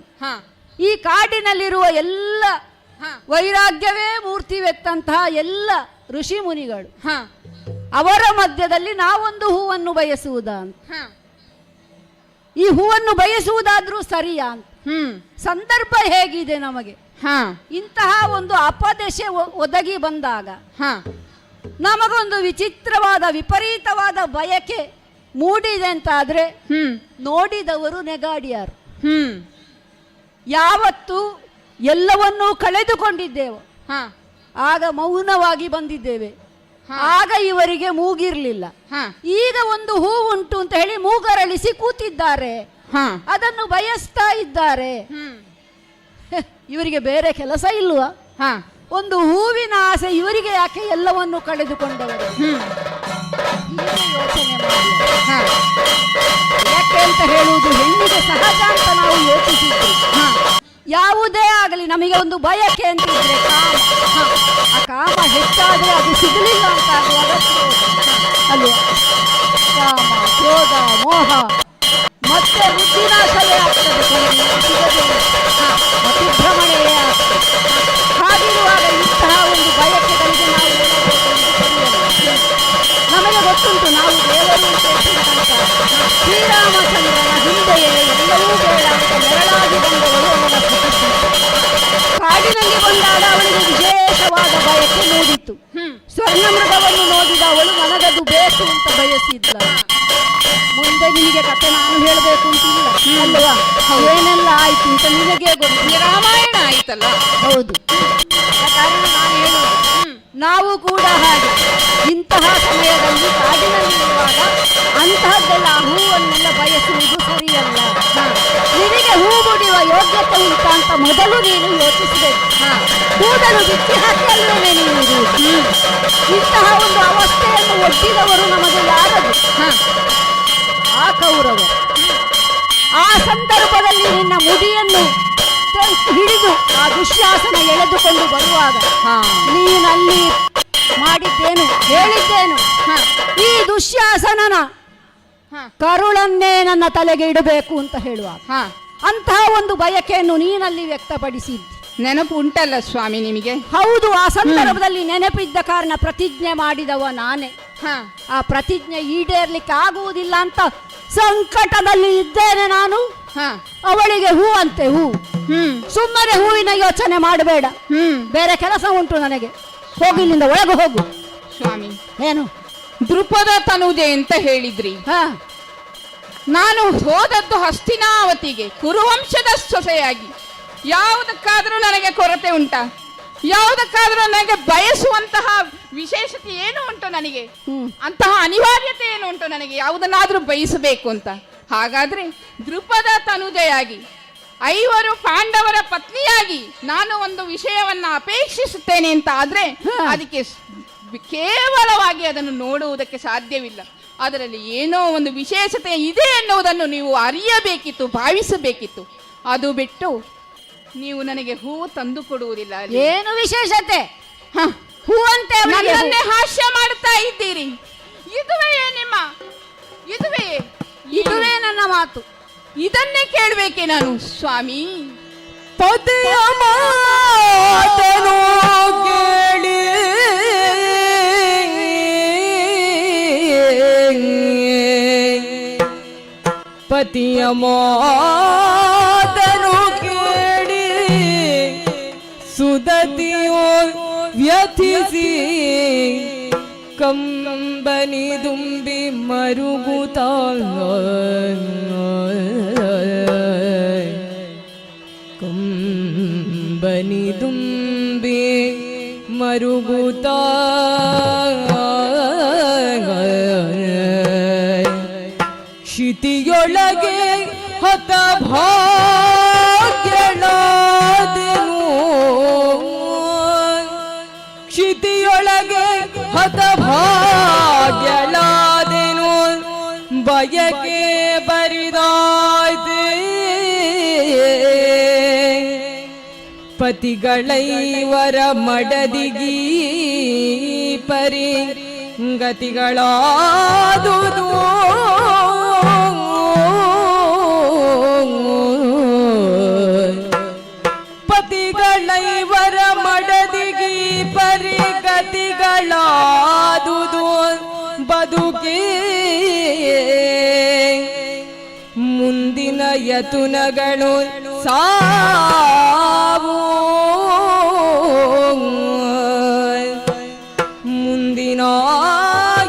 ಈ ಕಾಡಿನಲ್ಲಿರುವ ಎಲ್ಲ ವೈರಾಗ್ಯವೇ ಮೂರ್ತಿವೆತ್ತಂತಹ ಎಲ್ಲ ಋಷಿ ಮುನಿಗಳು, ಅವರ ಮಧ್ಯದಲ್ಲಿ ನಾವೊಂದು ಹೂವನ್ನು ಬಯಸುವುದಾ ಅಂತ. ಈ ಹೂವನ್ನು ಬಯಸುವುದಾದ್ರೂ ಸರಿಯಾ ಅಂತ. ಸಂದರ್ಭ ಹೇಗಿದೆ ನಮಗೆ. ಇಂತಹ ಒಂದು ಅಪದಶೆ ಒದಗಿ ಬಂದಾಗ ನಮಗೊಂದು ವಿಚಿತ್ರವಾದ ವಿಪರೀತವಾದ ಬಯಕೆ ಮೂಡಿದೆ ಅಂತಾದ್ರೆ ನೋಡಿದವರು ನೆಗಾಡಿಯಾರು. ಯಾವತ್ತು ಎಲ್ಲವನ್ನೂ ಕಳೆದುಕೊಂಡಿದ್ದೇವೆ ಆಗ ಮೌನವಾಗಿ ಬಂದಿದ್ದೇವೆ. ಆಗ ಇವರಿಗೆ ಮೂಗಿರ್ಲಿಲ್ಲ. ಈಗ ಒಂದು ಹೂ ಉಂಟು ಅಂತ ಹೇಳಿ ಮೂಗರಳಿಸಿ ಕೂತಿದ್ದಾರೆ, ಅದನ್ನು ಬಯಸ್ತಾ ಇದ್ದಾರೆ. ಇವರಿಗೆ ಬೇರೆ ಕೆಲಸ ಇಲ್ವಾ? ಒಂದು ಹೂವಿನ ಆಸೆ ಇವರಿಗೆ ಯಾಕೆ ಎಲ್ಲವನ್ನು ಕಳೆದುಕೊಂಡವರು? ಯೋಚನೆ ಮಾಡಿ. ಯಾಕೆ ಅಂತ ಹೇಳುವುದು ಹೆಣ್ಣಿಗೆ ಸಹಜ ಅಂತ ನಾವು ಯೋಚಿಸಿದ್ವಿ. ಯಾವುದೇ ಆಗಲಿ ನಮಗೆ ಒಂದು ಬಯಕೆ ಅಂತಿದ್ರೆ ಕಾಮ, ಆ ಕಾಮ ಹೆಚ್ಚಾದ್ರೆ ಅದು ಸಿಗಲಿಲ್ಲ ಅಂತ ಆಗುವಾಗ ಅಲ್ವಾ? ಕಾಮ, ಕ್ರೋಧ, ಮೋಹ ಮತ್ತೆ ಬುದ್ಧಿನಾಶವೇ ಆಗ್ತದೆ, ಸಿಗದೆ ಮತಿಭ್ರಮಣೆಯೇ ಆಗ್ತದೆ. ಹಾಗಿರುವಾಗ ಇಂತಹ ಒಂದು ಬಯಕೆಗಳಿಗೆ ನಾವು ನಮಗೆ ಗೊತ್ತುಂಟು, ನಾವು ದೇವರು ಅಂತ ಶ್ರೀರಾಮಚಂದ್ರನ ಹಿಂದೆಯೇ ಎಲ್ಲವೂ ಬೇಡ ಅಂತ ನೆರಳಾಗಿ ಬಂದವರು ಅವನ ಕಾಡಿನಲ್ಲಿ ಬಂದಾಗ ಅವಳಿಗೆ ವಿಶೇಷವಾದ ಬಯಕೆ ಮೂಡಿತು. ಸ್ವರ್ಣ ಮೃಗವನ್ನು ನೋಡಿದ ಅವಳು ನನಗದು ಬೇಕು ಅಂತ ಬಯಸಿದ್ದ. ಮುಂದೆ ನಿಮಗೆ ಕತೆ ನಾನು ಹೇಳಬೇಕು ಅಂತಿಲ್ಲ ಅಲ್ವಾ? ಏನೆಲ್ಲ ಆಯ್ತು ಅಂತ ನಿನಗೆ ಗೊತ್ತು. ರಾಮಾಯಣ ಆಯ್ತಲ್ಲ. ಹೌದು. ಕಾರಣ ನಾನು ಹೇಳೋದು, ನಾವು ಕೂಡ ಹಾಗೆ ಇಂತಹ ಸಮಯದಲ್ಲಿ ಕಾಡಿನಲ್ಲಿರುವಾಗ ಅಂತಹದ್ದೆಲ್ಲ ಹೂವನ್ನೆಲ್ಲ ಬಯಸುವುದು ಸರಿಯಲ್ಲ. ನಿನಗೆ ಹೂ ಬಿಡುವ ಯೋಗ್ಯತೆ ಉಂಟ ಅಂತ ಮೊದಲು ನೀನು ಯೋಚಿಸಬೇಕು. ಕೂದಲು ಬಿಚ್ಚಿ ಹಾಕಲ್ವೇನೆ ನೀನು ಇಂತಹ ಒಂದು ಅವಸ್ಥೆಯನ್ನು ಒಡ್ಡಿದವರು ನಮಗೆ ಯಾರದು? ಆ ಕೌರವ. ಆ ಸಂದರ್ಭದಲ್ಲಿ ನಿನ್ನ ಮುಡಿಯನ್ನು ಹಿಡಿದು ಆ ದುಶ್ಯಾಸನ ಎಳೆದುಕೊಂಡು ಬರುವಾಗ ನೀನಲ್ಲಿ ಮಾಡಿದ್ದೇನು ಹೇಳಿದ್ದೇನು? ಈ ದುಶ್ಯಾಸನನ ಕರುಳನ್ನೇ ನನ್ನ ತಲೆಗೆ ಇಡಬೇಕು ಅಂತ ಹೇಳುವಾಗ ಅಂತಹ ಒಂದು ಬಯಕೆಯನ್ನು ನೀನಲ್ಲಿ ವ್ಯಕ್ತಪಡಿಸಿದ್ದಿ. ನೆನಪು ಉಂಟಲ್ಲ ಸ್ವಾಮಿ ನಿಮಗೆ? ಹೌದು. ಆ ಸಂದರ್ಭದಲ್ಲಿ ನೆನಪಿದ್ದ ಕಾರಣ ಪ್ರತಿಜ್ಞೆ ಮಾಡಿದವ ನಾನೇ. ಆ ಪ್ರತಿಜ್ಞೆ ಈಡೇರ್ಲಿಕ್ಕೆ ಆಗುವುದಿಲ್ಲ ಅಂತ ಸಂಕಟದಲ್ಲಿ ಇದ್ದೇನೆ ನಾನು. ಅವಳಿಗೆ ಹೂ ಅಂತೆ ಹೂ. ಸುಮ್ಮನೆ ಹೂವಿನ ಯೋಚನೆ ಮಾಡಬೇಡ, ಬೇರೆ ಕೆಲಸ ಉಂಟು ನನಗೆ. ಹೋಗು ಇಲ್ಲಿಂದ, ಒಳಗೆ ಹೋಗು. ಸ್ವಾಮಿ ಏನು? ದೃಪದ ತನುಜೆ ಅಂತ ಹೇಳಿದ್ರಿ. ನಾನು ಹೋದದ್ದು ಹಸ್ತಿನಾವತಿಗೆ ಕುರುವಂಶದ ಸೊಸೆಯಾಗಿ. ಯಾವುದಕ್ಕಾದ್ರೂ ನನಗೆ ಕೊರತೆ ಉಂಟಾ? ಯಾವುದಕ್ಕಾದ್ರೂ ನನಗೆ ಬಯಸುವಂತಹ ವಿಶೇಷತೆ ಏನು ಉಂಟು ನನಗೆ? ಅಂತಹ ಅನಿವಾರ್ಯತೆ ಏನು ಉಂಟು ನನಗೆ ಯಾವುದನ್ನಾದ್ರೂ ಬಯಸಬೇಕು ಅಂತ? ಹಾಗಾದ್ರೆ ದೃಪದ ತನುಜೆಯಾಗಿ 5 ಪಾಂಡವರ ಪತ್ನಿಯಾಗಿ ನಾನು ಒಂದು ವಿಷಯವನ್ನ ಅಪೇಕ್ಷಿಸುತ್ತೇನೆ ಅಂತ ಆದ್ರೆ ಅದಕ್ಕೆ ಕೇವಲವಾಗಿ ಅದನ್ನು ನೋಡುವುದಕ್ಕೆ ಸಾಧ್ಯವಿಲ್ಲ. ಅದರಲ್ಲಿ ಏನೋ ಒಂದು ವಿಶೇಷತೆ ಇದೆ ಎನ್ನುವುದನ್ನು ನೀವು ಅರಿಯಬೇಕಿತ್ತು, ಭಾವಿಸಬೇಕಿತ್ತು. ಅದು ಬಿಟ್ಟು ನೀವು ನನಗೆ ಹೂ ತಂದು ಕೊಡುವುದಿಲ್ಲ. ಏನು ವಿಶೇಷತೆ? ಹೂ ಅಂತ ನನ್ನನ್ನೇ ಹಾಸ್ಯ ಮಾಡುತ್ತಾ ಇದ್ದೀರಿ. ಇದುವೇ ನನ್ನ ಮಾತು. ಇದನ್ನೇ ಕೇಳಬೇಕೆ ನಾನು ಸ್ವಾಮಿ? ಪತಿಯ ಮಾತನು ಕೇಳಿ ಪತಿಯ ಮಾತನು ಕೇಳಿ ಸುದತಿಯೋ ವ್ಯಥಿಸಿ ಕಂಬನಿ ದುಂಬಿ ಮರುಗುತ್ತ ಕಂಬನಿ ದುಂಬಿ ಮರುಗುತ್ತ ಶಿತಿಯೊಳಗೆ ಹತಭಾಗ್ಯಳಾದೆನು ಕ್ಷಿತಿಯೊಳಗೆ ಹತಭಾಗ್ಯಳಾದೆನು ಬಯಕೆ ಬರಿದಾಯ್ತೆ ಪತಿಗಳೈವರ ಮಡದಿಗೀ ಪರಿ ಗತಿಗಳಾದುದು ಪತಿಗಳೈವರ ಮಡದಿಗೀ ಪರಿ ಗತಿಗಳಾದುದು ಬದುಕಿ ಮುಂದಿನ ಯತುನಗಳು ಸಾವು ಮುಂದಿನ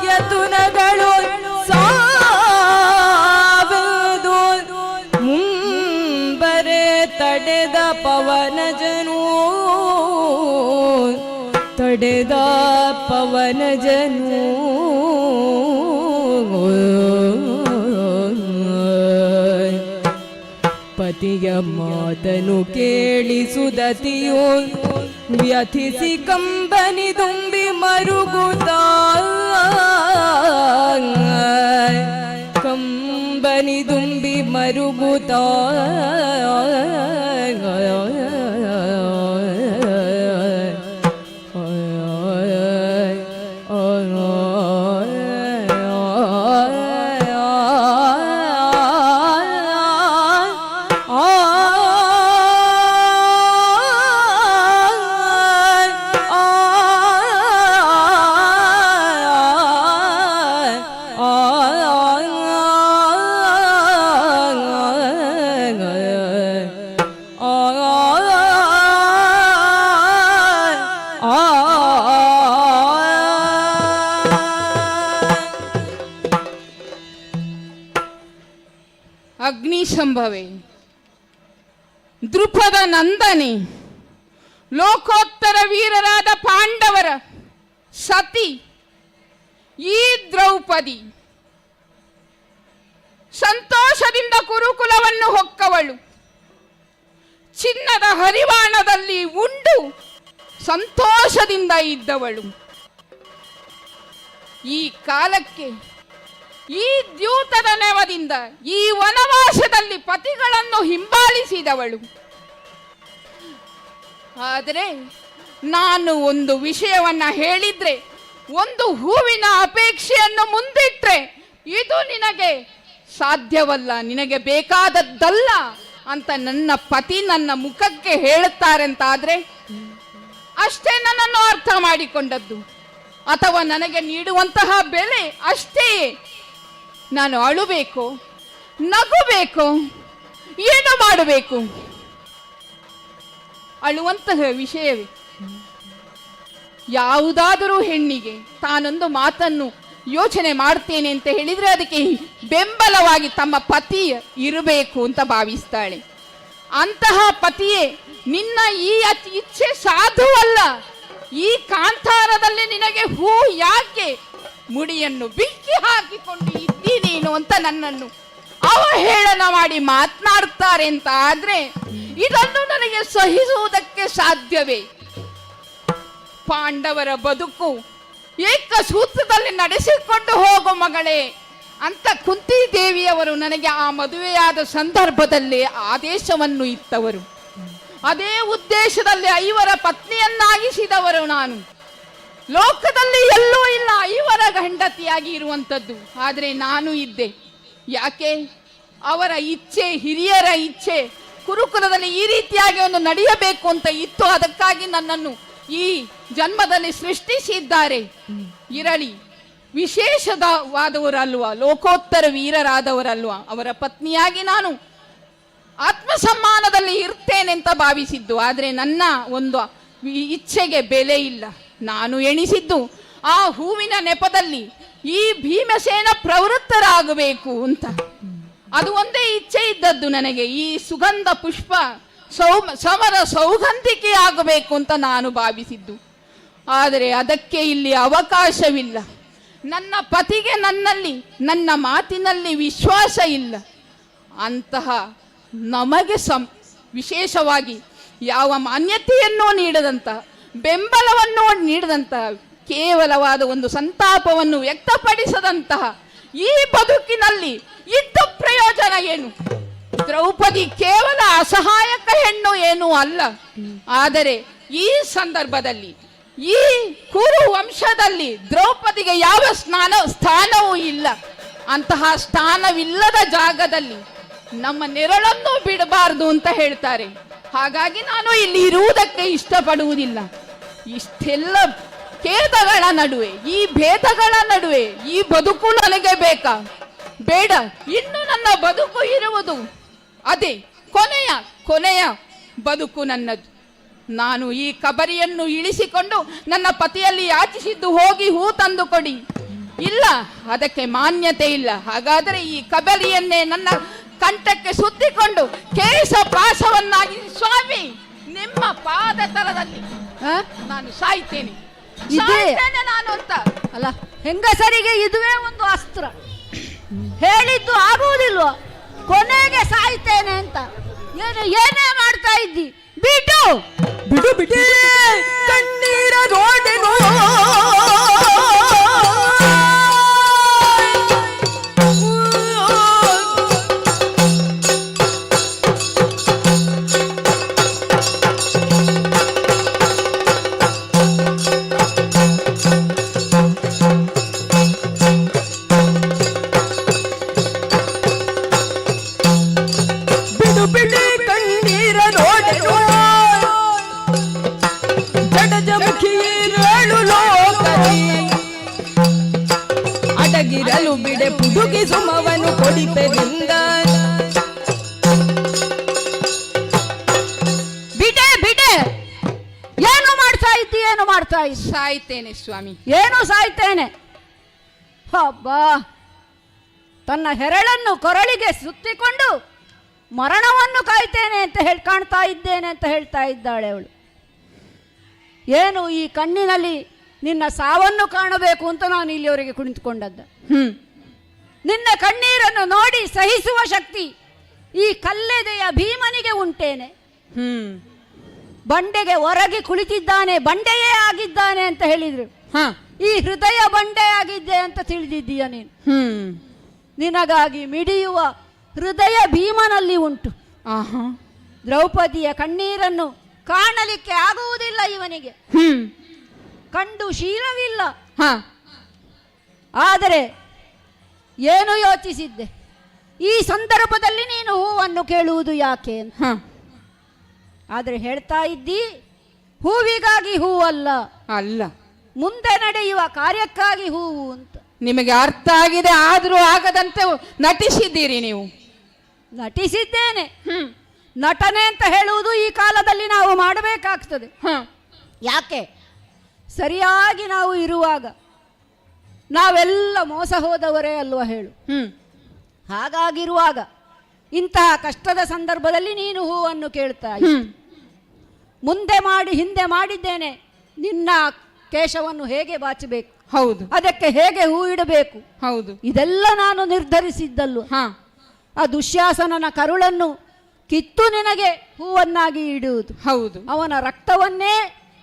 ಯತುನಗಳು ಸಾವುದು ಮುಂಬರೆ ತಡೆದ ಪವನಜನು ತಡೆದ ಪವನಜನು ಪತಿಯ ಮಾತನು ಕೇಳಿಸುದತಿಯೋ ವ್ಯಥಿಸಿ ಕಂಬನಿ ತುಂಬಿ ಮರುಗುತ್ತ ಕಂಬನಿ ತುಂಬಿ ಮರುಗುತ್ತ ಅಗ್ನಿಶಂಭವೆ, ದೃಪದ ನಂದನೆ, ಲೋಕೋತ್ತರ ವೀರರಾದ ಪಾಂಡವರ ಸತಿ ಈ ದ್ರೌಪದಿ ಸಂತೋಷದಿಂದ ಕುರುಕುಲವನ್ನು ಹೊಕ್ಕವಳು. ಚಿನ್ನದ ಹರಿವಾಣದಲ್ಲಿ ಉಂಡು ಸಂತೋಷದಿಂದ ಇದ್ದವಳು. ಈ ಕಾಲಕ್ಕೆ ಈ ದ್ಯೂತದ ನೆವದಿಂದ ಈ ವನವಾಸದಲ್ಲಿ ಪತಿಗಳನ್ನು ಹಿಂಬಾಲಿಸಿದವಳು. ಆದರೆ ನಾನು ಒಂದು ವಿಷಯವನ್ನ ಹೇಳಿದ್ರೆ, ಒಂದು ಹೂವಿನ ಅಪೇಕ್ಷೆಯನ್ನು ಮುಂದಿಟ್ರೆ ಇದು ನಿನಗೆ ಸಾಧ್ಯವಲ್ಲ, ನಿನಗೆ ಬೇಕಾದದ್ದಲ್ಲ ಅಂತ ನನ್ನ ಪತಿ ನನ್ನ ಮುಖಕ್ಕೆ ಹೇಳುತ್ತಾರಂತಾದ್ರೆ ಅಷ್ಟೇ ನನ್ನನ್ನು ಅರ್ಥ ಮಾಡಿಕೊಂಡದ್ದು, ಅಥವಾ ನನಗೆ ನೀಡುವಂತಹ ಬೆಲೆ ಅಷ್ಟೇ. ನಾನು ಅಳುಬೇಕು, ನಗುಬೇಕು, ಏನು ಮಾಡಬೇಕು? ಅಳುವಂತಹ ವಿಷಯವೇ. ಯಾವುದಾದರೂ ಹೆಣ್ಣಿಗೆ ತಾನೊಂದು ಮಾತನ್ನು ಯೋಚನೆ ಮಾಡ್ತೇನೆ ಅಂತ ಹೇಳಿದ್ರೆ ಅದಕ್ಕೆ ಬೆಂಬಲವಾಗಿ ತಮ್ಮ ಪತಿ ಇರಬೇಕು ಅಂತ ಭಾವಿಸ್ತಾಳೆ. ಅಂತಹ ಪತಿಯೇ ನಿನ್ನ ಈ ಇಚ್ಛೆ ಸಾಧುವಲ್ಲ, ಈ ಕಾಂತಾರದಲ್ಲಿ ನಿನಗೆ ಹೂ ಯಾಕೆ, ಮುಡಿಯನ್ನು ಬಿಕ್ಕಿ ಹಾಕಿಕೊಂಡು ಇದ್ದೀ ನೀನು ಅಂತ ನನ್ನನ್ನು ಅವಹೇಳನ ಮಾಡಿ ಮಾತನಾಡ್ತಾರೆ ಅಂತ ಆದ್ರೆ ಇದನ್ನು ನನಗೆ ಸಹಿಸುವುದಕ್ಕೆ ಸಾಧ್ಯವೇ? ಪಾಂಡವರ ಬದುಕು ಏಕ ಸೂತ್ರದಲ್ಲಿ ನಡೆಸಿಕೊಂಡು ಹೋಗು ಮಗಳೇ ಅಂತ ಕುಂತಿ ದೇವಿಯವರು ನನಗೆ ಆ ಮದುವೆಯಾದ ಸಂದರ್ಭದಲ್ಲಿ ಆದೇಶವನ್ನು ಇತ್ತವರು. ಅದೇ ಉದ್ದೇಶದಲ್ಲಿ 5 ಪತ್ನಿಯನ್ನಾಗಿಸಿದವರು ನಾನು. ಲೋಕದಲ್ಲಿ ಎಲ್ಲೂ ಇಲ್ಲ 5 ಗಂಡತಿಯಾಗಿ ಇರುವಂಥದ್ದು, ಆದರೆ ನಾನು ಇದ್ದೆ. ಯಾಕೆ? ಅವರ ಇಚ್ಛೆ, ಹಿರಿಯರ ಇಚ್ಛೆ ಕುರುಕುಲದಲ್ಲಿ ಈ ರೀತಿಯಾಗಿ ಒಂದು ನಡೆಯಬೇಕು ಅಂತ ಇತ್ತು. ಅದಕ್ಕಾಗಿ ನನ್ನನ್ನು ಈ ಜನ್ಮದಲ್ಲಿ ಸೃಷ್ಟಿಸಿದ್ದಾರೆ. ಇರಲಿ, ವಿಶೇಷವಾದವರಲ್ವಾ, ಲೋಕೋತ್ತರ ವೀರರಾದವರಲ್ವಾ, ಅವರ ಪತ್ನಿಯಾಗಿ ನಾನು ಆತ್ಮಸಮ್ಮಾನದಲ್ಲಿ ಇರ್ತೇನೆ ಅಂತ ಭಾವಿಸಿದ್ದು. ಆದರೆ ನನ್ನ ಒಂದು ಇಚ್ಛೆಗೆ ಬೆಲೆ ಇಲ್ಲ. ನಾನು ಎಣಿಸಿದ್ದು ಆ ಹೂವಿನ ನೆಪದಲ್ಲಿ ಈ ಭೀಮಸೇನ ಪ್ರವೃತ್ತರಾಗಬೇಕು ಅಂತ. ಅದು ಒಂದೇ ಇಚ್ಛೆ ಇದ್ದದ್ದು ನನಗೆ. ಈ ಸುಗಂಧ ಪುಷ್ಪ ಸಮರ ಸೌಗಂಧಿಕೆ ಆಗಬೇಕು ಅಂತ ನಾನು ಭಾವಿಸಿದ್ದು. ಆದರೆ ಅದಕ್ಕೆ ಇಲ್ಲಿ ಅವಕಾಶವಿಲ್ಲ. ನನ್ನ ಪತಿಗೆ ನನ್ನಲ್ಲಿ, ನನ್ನ ಮಾತಿನಲ್ಲಿ ವಿಶ್ವಾಸ ಇಲ್ಲ. ಅಂತಹ ನಮಗೆ ವಿಶೇಷವಾಗಿ ಯಾವ ಮಾನ್ಯತೆಯನ್ನೂ ನೀಡದಂತ, ಬೆಂಬಲವನ್ನು ನೀಡದಂತಹ, ಕೇವಲವಾದ ಒಂದು ಸಂತಾಪವನ್ನು ವ್ಯಕ್ತಪಡಿಸದಂತಹ ಈ ಬದುಕಿನಲ್ಲಿ ಇದ್ದ ಪ್ರಯೋಜನ ಏನು? ದ್ರೌಪದಿ ಕೇವಲ ಅಸಹಾಯಕ ಹೆಣ್ಣು ಏನೂ ಅಲ್ಲ. ಆದರೆ ಈ ಸಂದರ್ಭದಲ್ಲಿ ಈ ಕುರು ವಂಶದಲ್ಲಿ ದ್ರೌಪದಿಗೆ ಯಾವ ಸ್ಥಾನವೂ ಇಲ್ಲ. ಅಂತಹ ಸ್ಥಾನವಿಲ್ಲದ ಜಾಗದಲ್ಲಿ ನಮ್ಮ ನೆರಳನ್ನು ಬಿಡಬಾರದು ಅಂತ ಹೇಳ್ತಾರೆ. ಹಾಗಾಗಿ ನಾನು ಇಲ್ಲಿ ಇರುವುದಕ್ಕೆ ಇಷ್ಟಪಡುವುದಿಲ್ಲ. ಇಷ್ಟೆಲ್ಲ ಖೇದಗಳ ನಡುವೆ, ಈ ಭೇದಗಳ ನಡುವೆ ಈ ಬದುಕು ನನಗೆ ಬೇಕಾ? ಬೇಡ. ಇನ್ನು ನನ್ನ ಬದುಕು ಇರುವುದು ಅದೇ ಕೊನೆಯ ಬದುಕು ನನ್ನದು. ನಾನು ಈ ಕಬರಿಯನ್ನು ಇಳಿಸಿಕೊಂಡು ನನ್ನ ಪತಿಯಲ್ಲಿ ಯಾಚಿಸಿದ್ದು ಹೋಗಿ ಹೂ ತಂದು ಕೊಡಿ, ಇಲ್ಲ, ಅದಕ್ಕೆ ಮಾನ್ಯತೆ ಇಲ್ಲ. ಹಾಗಾದರೆ ಈ ಕಬರಿಯನ್ನೇ ನನ್ನ ಕಂಠಕ್ಕೆ ಸುತ್ತಿಕೊಂಡು ಕೇಶ ಪಾಶವನ್ನಾಗಿ ಸ್ವಾಮಿ ನಿಮ್ಮ ಪಾದ ತಲದಲ್ಲಿ ನಾನು ಸಾಯ್ತೇನೆ ನಾನು ಅಂತ. ಅಲ್ಲ, ಹೆಂಗಸರಿಗೆ ಇದುವೇ ಒಂದು ಅಸ್ತ್ರ. ಹೇಳಿದ್ದು ಆಗುವುದಿಲ್ವ, ಕೊನೆಗೆ ಸಾಯ್ತೇನೆ ಅಂತ. ಏನೇ ಮಾಡ್ತಾ ಇದ್ದಿ? ಬಿಡು ಬಿಡು ಬಿಡಿ ಕಣ್ಣೀರ ನೋಡೆನೋ ಅಡಗಿರಲು ಬಿಡೆ ಪುಡುಗಿ ಸುಮವನು ಕೊಡಿಪೆದಿಂದ. ಬಿಡೆ ಏನು ಮಾಡ್ತಾ ಇದ್ದಿ? ಏನು ಮಾಡ್ತಾ ಇದ್ದಿ? ಸಾಯ್ತೇನೆ ಸ್ವಾಮಿ. ಏನು ಸಾಯ್ತೇನೆ? ಹಬ್ಬಾ, ತನ್ನ ಹೆರಳನ್ನು ಕೊರಳಿಗೆ ಸುತ್ತಿಕೊಂಡು ಮರಣವನ್ನು ಕಾಯ್ತೇನೆ ಅಂತ ಕಾಣ್ತಾ ಇದ್ದೇನೆ ಅಂತ ಹೇಳ್ತಾ ಇದ್ದಾಳೆ ಅವಳು. ಏನು ಈ ಕಣ್ಣಿನಲ್ಲಿ ನಿನ್ನ ಸಾವನ್ನು ಕಾಣಬೇಕು ಅಂತ ನಾನು ಇಲ್ಲಿಯವರೆಗೆ ಕುಳಿತುಕೊಂಡದ್ದ. ನಿನ್ನ ಕಣ್ಣೀರನ್ನು ನೋಡಿ ಸಹಿಸುವ ಶಕ್ತಿ ಈ ಕಲ್ಲೆದೆಯ ಭೀಮನಿಗೆ ಉಂಟೇನೆ. ಬಂಡೆಗೆ ಹೊರಗೆ ಕುಳಿತಿದ್ದಾನೆ, ಬಂಡೆಯೇ ಆಗಿದ್ದಾನೆ ಅಂತ ಹೇಳಿದ್ರು. ಈ ಹೃದಯ ಬಂಡೆ ಆಗಿದ್ದೆ ಅಂತ ತಿಳಿದಿದ್ದೀಯ ನೀನು. ನಿನಗಾಗಿ ಮಿಡಿಯುವ ಹೃದಯ ಭೀಮನಲ್ಲಿ ಉಂಟು. ದ್ರೌಪದಿಯ ಕಣ್ಣೀರನ್ನು ಕಾಣಲಿಕ್ಕೆ ಆಗುವುದಿಲ್ಲ ಇವನಿಗೆ. ಕಂಡು ಶೀಲವಿಲ್ಲ. ಆದರೆ ಏನು ಯೋಚಿಸಿದ್ದೆ, ಈ ಸಂದರ್ಭದಲ್ಲಿ ನೀನು ಹೂವನ್ನು ಕೇಳುವುದು ಯಾಕೆ ಅಂತ. ಆದರೆ ಹೇಳ್ತಾ ಇದ್ದಿ ಹೂವಿಗಾಗಿ ಹೂವಲ್ಲ, ಅಲ್ಲ ಮುಂದೆ ನಡೆಯುವ ಕಾರ್ಯಕ್ಕಾಗಿ ಹೂವು ಅಂತ. ನಿಮಗೆ ಅರ್ಥ ಆಗಿದೆ, ಆದರೂ ಆಗದಂತೆ ನಟಿಸಿದ್ದೀರಿ ನೀವು. ನಟಿಸಿದ್ದೇನೆ. ನಟನೆ ಅಂತ ಹೇಳುವುದು ಈ ಕಾಲದಲ್ಲಿ ನಾವು ಮಾಡಬೇಕಾಗ್ತದೆ. ಯಾಕೆ? ಸರಿಯಾಗಿ ನಾವು ಇರುವಾಗ ನಾವೆಲ್ಲ ಮೋಸ ಹೋದವರೇ ಅಲ್ವಾ ಹೇಳು. ಹಾಗಾಗಿರುವಾಗ ಇಂತಹ ಕಷ್ಟದ ಸಂದರ್ಭದಲ್ಲಿ ನೀನು ಹೂವನ್ನು ಕೇಳ್ತಾ ಮುಂದೆ ಮಾಡಿ ಹಿಂದೆ ಮಾಡಿದ್ದೇನೆ. ನಿನ್ನ ಕೇಶವನ್ನು ಹೇಗೆ ಬಾಚಬೇಕು, ಹೌದು, ಅದಕ್ಕೆ ಹೇಗೆ ಹೂ ಇಡಬೇಕು, ಹೌದು, ಇದೆಲ್ಲ ನಾನು ನಿರ್ಧರಿಸಿದ್ದಲ್ವ. ಆ ದುಶ್ಯಾಸನನ ಕರುಳನ್ನು ಕಿತ್ತು ನಿನಗೆ ಹೂವನ್ನಾಗಿ ಇಡುವುದು, ಹೌದು, ಅವನ ರಕ್ತವನ್ನೇ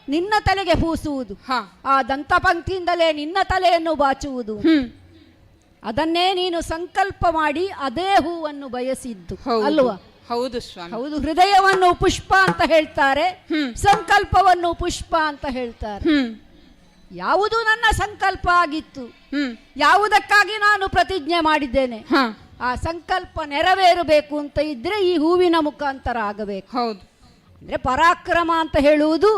ನಿನ್ನ ತಲೆಗೆ ಪೂಸುವುದು, ಆ ದಂತಪಂಕ್ತಿಯಿಂದಲೇ ನಿನ್ನ ತಲೆಯನ್ನು ಬಾಚುವುದು. ಅದನ್ನೇ ನೀನು ಸಂಕಲ್ಪ ಮಾಡಿ ಅದೇ ಹೂವನ್ನು ಬಯಸಿದ್ದು ಅಲ್ವಾ? ಹೌದು ಸ್ವಾಮಿ. ಹೌದು. ಹೃದಯವನ್ನು ಪುಷ್ಪ ಅಂತ ಹೇಳ್ತಾರೆ, ಸಂಕಲ್ಪವನ್ನು ಪುಷ್ಪ ಅಂತ ಹೇಳ್ತಾರೆ. ಯಾವುದು ನನ್ನ ಸಂಕಲ್ಪ ಆಗಿತ್ತು, ಯಾವುದಕ್ಕಾಗಿ ನಾನು ಪ್ರತಿಜ್ಞೆ ಮಾಡಿದ್ದೇನೆ, ಆ ಸಂಕಲ್ಪ ನೆರವೇರಬೇಕು ಅಂತ ಇದ್ರೆ ಈ ಹೂವಿನ ಮುಖಾಂತರ ಆಗಬೇಕು. ಹೌದು. ಅಂದ್ರೆ ಪರಾಕ್ರಮ ಅಂತ ಹೇಳುವುದು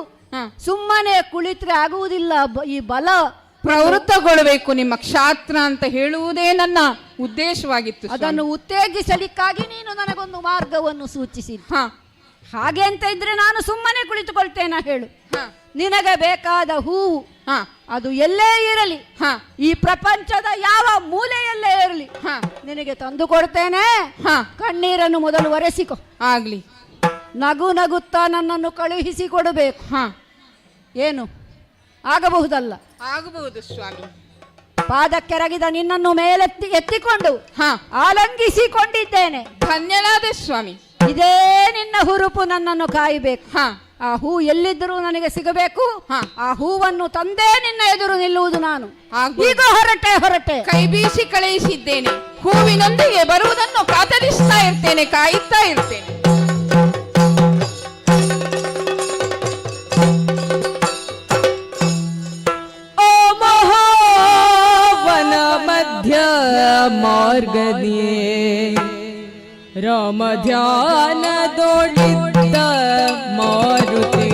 ಸುಮ್ಮನೆ ಕುಳಿತರೆ ಆಗುವುದಿಲ್ಲ. ಈ ಬಲ ಪ್ರವೃತ್ತಗೊಳ್ಳಬೇಕು. ನಿಮ್ಮ ಕ್ಷಾತ್ರ ಅಂತ ಹೇಳುವುದೇ ನನ್ನ ಉದ್ದೇಶವಾಗಿತ್ತು. ಅದನ್ನು ಉತ್ತೇಜಿಸಲಿಕ್ಕಾಗಿ ನೀನು ನನಗೊಂದು ಮಾರ್ಗವನ್ನು ಸೂಚಿಸಿದ್ದ. ಹಾಗೆ ಅಂತ ಇದ್ರೆ ನಾನು ಸುಮ್ಮನೆ ಕುಳಿತುಕೊಳ್ತೇನೆ. ಹೇಳು, ನಿನಗೆ ಬೇಕಾದ ಹೂವು ಅದು ಎಲ್ಲೇ ಇರಲಿ, ಈ ಪ್ರಪಂಚದ ಯಾವ ಮೂಲೆಯಲ್ಲೇ ಇರಲಿ, ನಿನಗೆ ತಂದು ಕೊಡ್ತೇನೆ. ಕಣ್ಣೀರನ್ನು ಮೊದಲು ಒರೆಸಿಕೊ. ಆಗ್ಲಿ. ನಗು ನಗುತ್ತಾ ನನ್ನನ್ನು ಕಳುಹಿಸಿ ಕೊಡಬೇಕು. ಏನು ಆಗಬಹುದಲ್ಲ? ಆಗಬಹುದು ಸ್ವಾಮಿ. ಪಾದಕ್ಕೆರಗಿದ ನಿನ್ನನ್ನು ಮೇಲೆತ್ತಿ ಎತ್ತಿಕೊಂಡು ಆಲಂಗಿಸಿಕೊಂಡಿದ್ದೇನೆ. ಧನ್ಯನಾದೆ ಸ್ವಾಮಿ. ಇದೇ ನಿನ್ನ ಹುರುಪು ನನ್ನನ್ನು ಕಾಯಬೇಕು. ಆ ಹೂ ಎಲ್ಲಿದ್ದರೂ ನನಗೆ ಸಿಗಬೇಕು. ಆ ಹೂವನ್ನು ತಂದೇ ನಿನ್ನ ಎದುರು ನಿಲ್ಲುವುದು ನಾನು. ಈಗ ಹೊರಟೆ ಕೈ ಬೀಸಿ ಕಳುಹಿಸಿದ್ದೇನೆ. ಹೂವಿನೊಂದಿಗೆ ಬರುವುದನ್ನು ಕಾತರಿಸ್ತಾ ಇರ್ತೇನೆ, ಕಾಯುತ್ತಾ ಇರ್ತೇನೆ. ಮಧ್ಯ ಮಾರ್ಗದಿಯೇ ರಾಮ ಧ್ಯಾನದೊಳಿದ್ದ ಮಾರುತಿ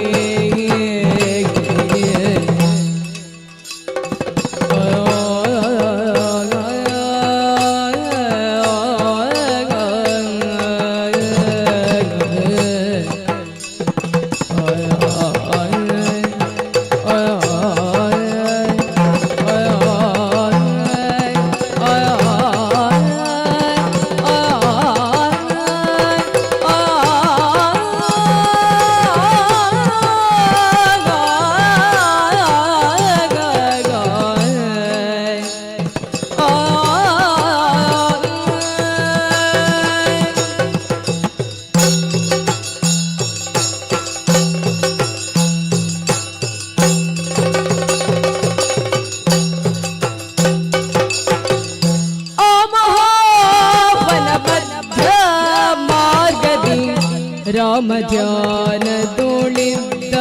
ರಾಮ ಧ್ಯಾನದೊಳಿದ್ದ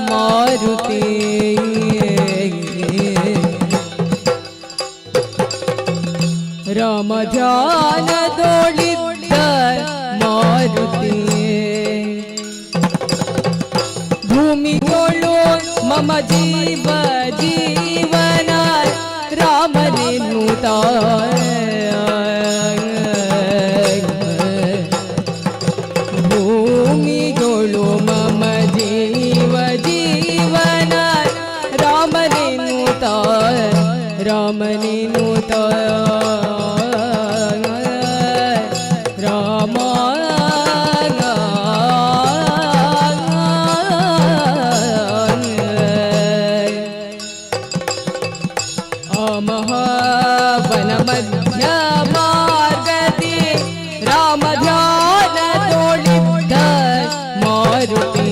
ಮಾರುತಿ ರಾಮ ಧ್ಯಾನದೊಳಿದ್ದ ಮಾರುತಿ ಭೂಮಿಗೊಳು ಮಮ ಜೀವ ಜೀವನ ರಾಮನೆನ್ನುತ್ತ ಭೂಮಿಗೊಳು ಮಮ ಜೀವ ಜೀವನ ರಾಮನೆನ್ನುತ್ತ ರಾಮನೆನ್ನುತ್ತ ರಾಮ ಮಹಾವನ ಮಧ್ಯ ಮಾರ್ಗದಿ ರಾಮ ಧ್ಯಾನದೊಳಿದ್ದ ಮಾರುತಿ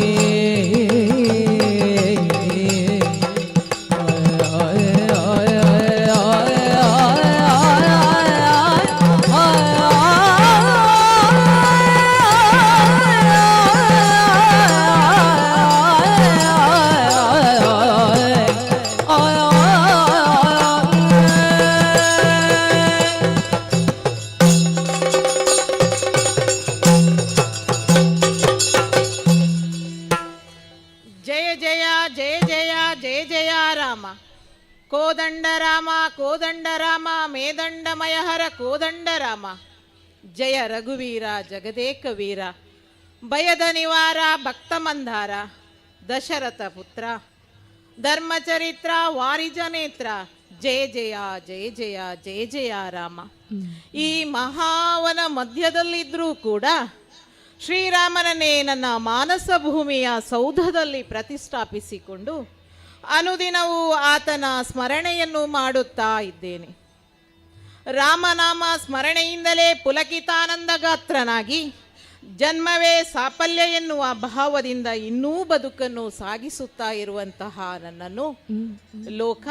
ಕೋದಂಡ ರಾಮ ಕೋದಂಡ ರಾಮ ಮೇದಂಡಮಯ ಹರ ಕೋದಂಡ ರಾಮ ಜಯ ರಘುವೀರ ಜಗದೇಕ ವೀರ ಭಯದ ನಿವಾರ ಭಕ್ತ ಮಂದಾರ ದಶರಥ ಪುತ್ರ ಧರ್ಮಚರಿತ್ರ ವಾರಿಜನೇತ್ರ ಜಯ ಜಯ ಜಯ ಜಯ ಜಯ ಜಯ ರಾಮ. ಈ ಮಹಾವನ ಮಧ್ಯದಲ್ಲಿದ್ರೂ ಕೂಡ ಶ್ರೀರಾಮನನ್ನೇ ನನ್ನ ಮಾನಸ ಭೂಮಿಯ ಸೌಧದಲ್ಲಿ ಪ್ರತಿಷ್ಠಾಪಿಸಿಕೊಂಡು ಅನುದಿನವೂ ಆತನ ಸ್ಮರಣೆಯನ್ನು ಮಾಡುತ್ತಾ ಇದ್ದೇನೆ. ರಾಮನಾಮ ಸ್ಮರಣೆಯಿಂದಲೇ ಪುಲಕಿತಾನಂದಗಾತ್ರನಾಗಿ ಜನ್ಮವೇ ಸಾಫಲ್ಯ ಎನ್ನುವ ಭಾವದಿಂದ ಇನ್ನೂ ಬದುಕನ್ನು ಸಾಗಿಸುತ್ತಾ ಇರುವಂತಹ ನನ್ನನ್ನು ಲೋಕ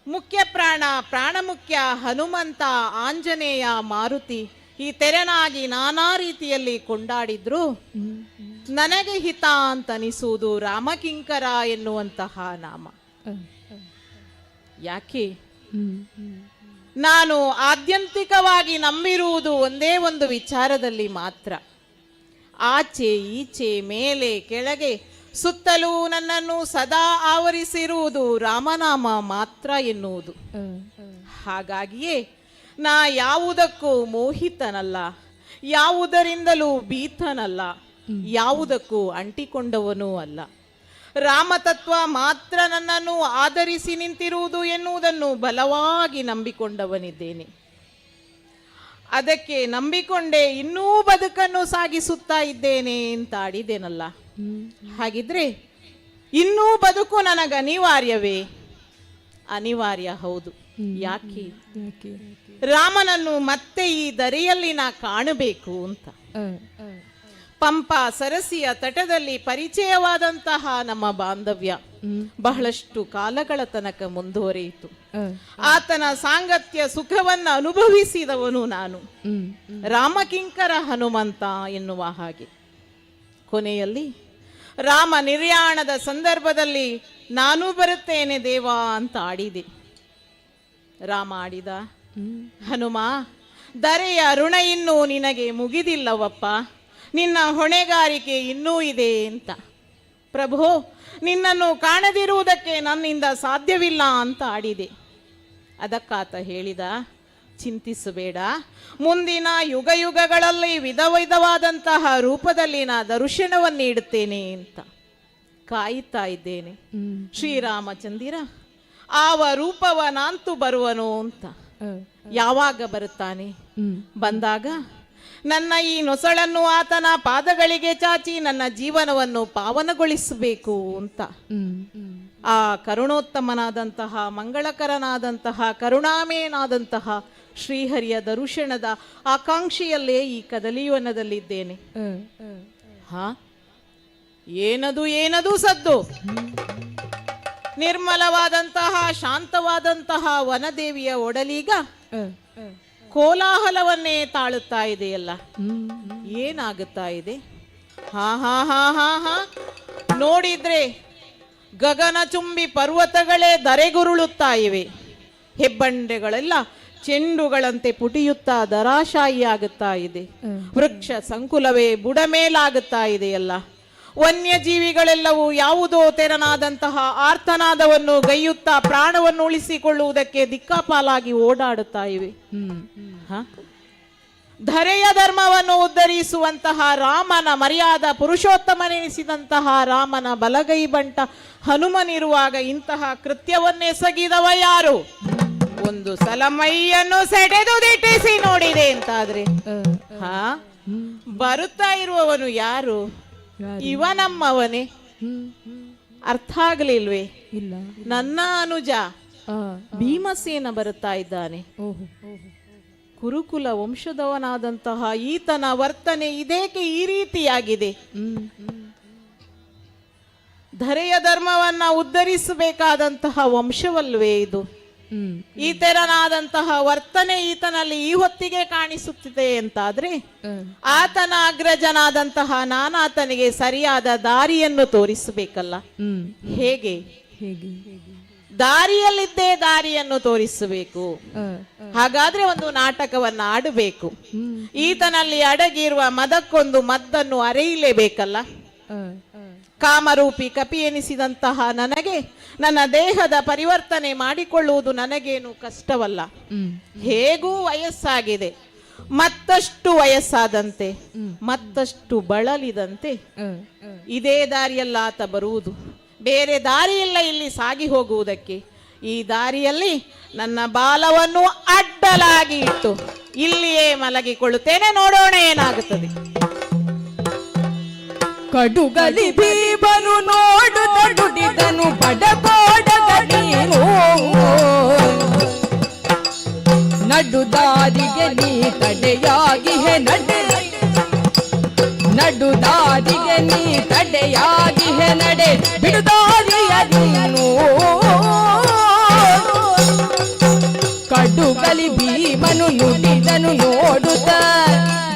ಮುಖ್ಯ ಪ್ರಾಣ ಪ್ರಾಣಮುಖ್ಯ ಹನುಮಂತ ಆಂಜನೇಯ ಮಾರುತಿ ಈ ತೆರನಾಗಿ ನಾನಾ ರೀತಿಯಲ್ಲಿ ಕೊಂಡಾಡಿದ್ರು ನನಗೆ ಹಿತ ಅಂತನಿಸುವುದು ರಾಮಕಿಂಕರ ಎನ್ನುವಂತಹ ನಾಮ. ಯಾಕೆ ನಾನು ಆದ್ಯಂತಿಕವಾಗಿ ನಂಬಿರುವುದು ಒಂದೇ ಒಂದು ವಿಚಾರದಲ್ಲಿ ಮಾತ್ರ. ಆಚೆ ಈಚೆ ಮೇಲೆ ಕೆಳಗೆ ಸುತ್ತಲೂ ನನ್ನನ್ನು ಸದಾ ಆವರಿಸಿರುವುದು ರಾಮನಾಮ ಮಾತ್ರ ಎನ್ನುವುದು. ಹಾಗಾಗಿಯೇ ನಾ ಯಾವುದಕ್ಕೂ ಮೋಹಿತನಲ್ಲ, ಯಾವುದರಿಂದಲೂ ಭೀತನಲ್ಲ, ಯಾವುದಕ್ಕೂ ಅಂಟಿಕೊಂಡವನೂ ಅಲ್ಲ. ರಾಮತತ್ವ ಮಾತ್ರ ನನ್ನನ್ನು ಆಧರಿಸಿ ನಿಂತಿರುವುದು ಎನ್ನುವುದನ್ನು ಬಲವಾಗಿ ನಂಬಿಕೊಂಡವನಿದ್ದೇನೆ. ಅದಕ್ಕೆ ನಂಬಿಕೊಂಡೇ ಇನ್ನೂ ಬದುಕನ್ನು ಸಾಗಿಸುತ್ತಾ ಇದ್ದೇನೆ ಅಂತ ಆಡಿದ್ದೇನಲ್ಲ. ಹಾಗಿದ್ರೆ ಇನ್ನೂ ಬದುಕು ನನಗೆ ಅನಿವಾರ್ಯವೇ? ಅನಿವಾರ್ಯ, ಹೌದು. ಯಾಕೆ? ರಾಮನನ್ನು ಮತ್ತೆ ಈ ದರಿಯಲ್ಲಿ ನಾ ಕಾಣಬೇಕು ಅಂತ. ಪಂಪಾ ಸರಸಿಯ ತಟದಲ್ಲಿ ಪರಿಚಯವಾದಂತಹ ನಮ್ಮ ಬಾಂಧವ್ಯ ಬಹಳಷ್ಟು ಕಾಲಗಳ ತನಕ ಮುಂದುವರಿಯಿತು. ಆತನ ಸಾಂಗತ್ಯ ಸುಖವನ್ನು ಅನುಭವಿಸಿದವನು ನಾನು, ರಾಮಕಿಂಕರ ಹನುಮಂತ ಎನ್ನುವ ಹಾಗೆ. ಕೊನೆಯಲ್ಲಿ ರಾಮ ನಿರ್ಯಾಣದ ಸಂದರ್ಭದಲ್ಲಿ ನಾನು ಬರುತ್ತೇನೆ ದೇವಾ ಅಂತ ಆಡಿದೆ. ರಾಮ ಆಡಿದ, ಹನುಮ ಧರೆಯ ಋಣ ಇನ್ನೂ ನಿನಗೆ ಮುಗಿದಿಲ್ಲವಪ್ಪ, ನಿನ್ನ ಹೊಣೆಗಾರಿಕೆ ಇನ್ನೂ ಇದೆ ಅಂತ. ಪ್ರಭು ನಿನ್ನನ್ನು ಕಾಣದಿರುವುದಕ್ಕೆ ನನ್ನಿಂದ ಸಾಧ್ಯವಿಲ್ಲ ಅಂತ ಆಡಿದೆ. ಅದಕ್ಕಾತ ಹೇಳಿದ, ಚಿಂತಿಸಬೇಡ, ಮುಂದಿನ ಯುಗ ಯುಗಗಳಲ್ಲಿ ವಿಧ ವಿಧವಾದಂತಹ ರೂಪದಲ್ಲಿ ನಾ ದರ್ಶನವನ್ನು ನೀಡುತ್ತೇನೆ ಅಂತ ಕಾಯುತ್ತಾ ಇದ್ದೇನೆ. ಶ್ರೀರಾಮಚಂದಿರ ಆವ ರೂಪವನಾಂತು ಬರುವನು ಅಂತ. ಯಾವಾಗ ಬರುತ್ತಾನೆ? ಬಂದಾಗ ನನ್ನ ಈ ನೊಸಳನ್ನು ಆತನ ಪಾದಗಳಿಗೆ ಚಾಚಿ ನನ್ನ ಜೀವನವನ್ನು ಪಾವನಗೊಳಿಸಬೇಕು ಅಂತ. ಆ ಕರುಣೋತ್ತಮನಾದಂತಹ, ಮಂಗಳಕರನಾದಂತಹ, ಕರುಣಾಮಯನಾದಂತಹ ಶ್ರೀಹರಿಯ ದರ್ಶನದ ಆಕಾಂಕ್ಷೆಯಲ್ಲೇ ಈ ಕದಲಿವನದಲ್ಲಿದ್ದೇನೆ. ಏನದು ಸದ್ದು? ನಿರ್ಮಲವಾದಂತಹ ಶಾಂತವಾದಂತಹ ವನದೇವಿಯ ಒಡಲೀಗ ಕೋಲಾಹಲವನ್ನೇ ತಾಳುತ್ತಾ ಇದೆಯಲ್ಲ, ಏನಾಗುತ್ತಾ ಇದೆ? ನೋಡಿದ್ರೆ ಗಗನಚುಂಬಿ ಪರ್ವತಗಳೇ ಧರೆಗುರುಳುತ್ತಾ ಇವೆ, ಹೆಬ್ಬಂಡೆಗಳೆಲ್ಲ ಚೆಂಡುಗಳಂತೆ ಪುಟಿಯುತ್ತಾ ದರಾಶಾಯಿಯಾಗುತ್ತಾ ಇದೆ, ವೃಕ್ಷ ಸಂಕುಲವೇ ಬುಡಮೇಲಾಗುತ್ತಾ ಇದೆಯಲ್ಲ, ವನ್ಯಜೀವಿಗಳೆಲ್ಲವೂ ಯಾವುದೋ ತೆರನಾದಂತಹ ಆರ್ತನಾದವನ್ನು ಗೈಯುತ್ತಾ ಪ್ರಾಣವನ್ನು ಉಳಿಸಿಕೊಳ್ಳುವುದಕ್ಕೆ ದಿಕ್ಕಾಪಾಲಾಗಿ ಓಡಾಡುತ್ತಾ ಇವೆ. ಧರೆಯ ಧರ್ಮವನ್ನು ಉದ್ಧರಿಸುವಂತಹ ರಾಮನ ಮರ್ಯಾದ ಪುರುಷೋತ್ತಮನೆನಿಸಿದಂತಹ ರಾಮನ ಬಲಗೈ ಬಂಟ ಹನುಮನಿರುವಾಗ ಇಂತಹ ಕೃತ್ಯವನ್ನೆಸಗಿದವ ಯಾರು? ಒಂದು ಸಲ ಮೈಯನ್ನು ಸೆಡೆದು ದಿಟ್ಟಿಸಿ ನೋಡಿದೆ ಅಂತಾದ್ರೆ ಬರುತ್ತಾ ಇರುವವನು ಯಾರು? ಇವ ನಮ್ಮವನೇ? ಅರ್ಥ ಆಗಲಿಲ್ವೇ? ಇಲ್ಲ. ನನ್ನ ಅನುಜ ಭೀಮಸೇನ ಬರುತ್ತಾ ಇದ್ದಾನೆ. ಕುರುಕುಲ ವಂಶದವನಾದಂತಹ ಈತನ ವರ್ತನೆ ಇದೇಕೆ ಈ ರೀತಿಯಾಗಿದೆ? ಧರೆಯ ಧರ್ಮವನ್ನ ಉದ್ಧರಿಸಬೇಕಾದಂತಹ ವಂಶವಲ್ವೇ ಇದು? ಈ ತೆರನಾದಂತಹ ವರ್ತನೆ ಈತನಲ್ಲಿ ಈ ಹೊತ್ತಿಗೆ ಕಾಣಿಸುತ್ತಿದೆ ಅಂತಾದ್ರೆ ಆತನ ಅಗ್ರಜನಾದಂತಹ ನಾನಾತನಿಗೆ ಸರಿಯಾದ ದಾರಿಯನ್ನು ತೋರಿಸಬೇಕಲ್ಲ. ಹೇಗೆ? ದಾರಿಯಲ್ಲಿದ್ದೇ ದಾರಿಯನ್ನು ತೋರಿಸಬೇಕು. ಹಾಗಾದ್ರೆ ಒಂದು ನಾಟಕವನ್ನ ಆಡಬೇಕು. ಈತನಲ್ಲಿ ಅಡಗಿರುವ ಮದಕ್ಕೊಂದು ಮದ್ದನ್ನು ಅರೆಯಲೇಬೇಕಲ್ಲ. ಕಾಮರೂಪಿ ಕಪಿ ಎನಿಸಿದಂತಹ ನನಗೆ ನನ್ನ ದೇಹದ ಪರಿವರ್ತನೆ ಮಾಡಿಕೊಳ್ಳುವುದು ನನಗೇನು ಕಷ್ಟವಲ್ಲ. ಹೇಗೂ ವಯಸ್ಸಾಗಿದೆ, ಮತ್ತಷ್ಟು ವಯಸ್ಸಾದಂತೆ ಮತ್ತಷ್ಟು ಬಳಲಿದಂತೆ ಇದೇ ದಾರಿಯಲ್ಲ ಆತ ಬರುವುದು, ಬೇರೆ ದಾರಿಯಿಲ್ಲ ಇಲ್ಲಿ ಸಾಗಿ ಹೋಗುವುದಕ್ಕೆ. ಈ ದಾರಿಯಲ್ಲಿ ನನ್ನ ಬಾಲವನ್ನು ಅಡ್ಡಲಾಗಿ ಇಟ್ಟು ಇಲ್ಲಿಯೇ ಮಲಗಿಕೊಳ್ಳುತ್ತೇನೆ, ನೋಡೋಣ ಏನಾಗುತ್ತದೆ. ಕಡುಗಲಿ ಭೀಮನು ನೋಡು ನುಡಿದನು ಬಡಗೋಡಗನೀನು, ನಡುದಾರಿಗೆ ನೀ ತಡೆಯಾಗಿಹೆ ನಡೆ, ನಡುದಾರಿಗೆ ನೀ ತಡೆಯಾಗಿಹೆ ನಡೆ, ಬಿಡುದಾರಿಯ ನೀನು. ಕಡುಗಲಿ ಭೀಮನು ನುಡಿದನು ನೋಡುತ್ತ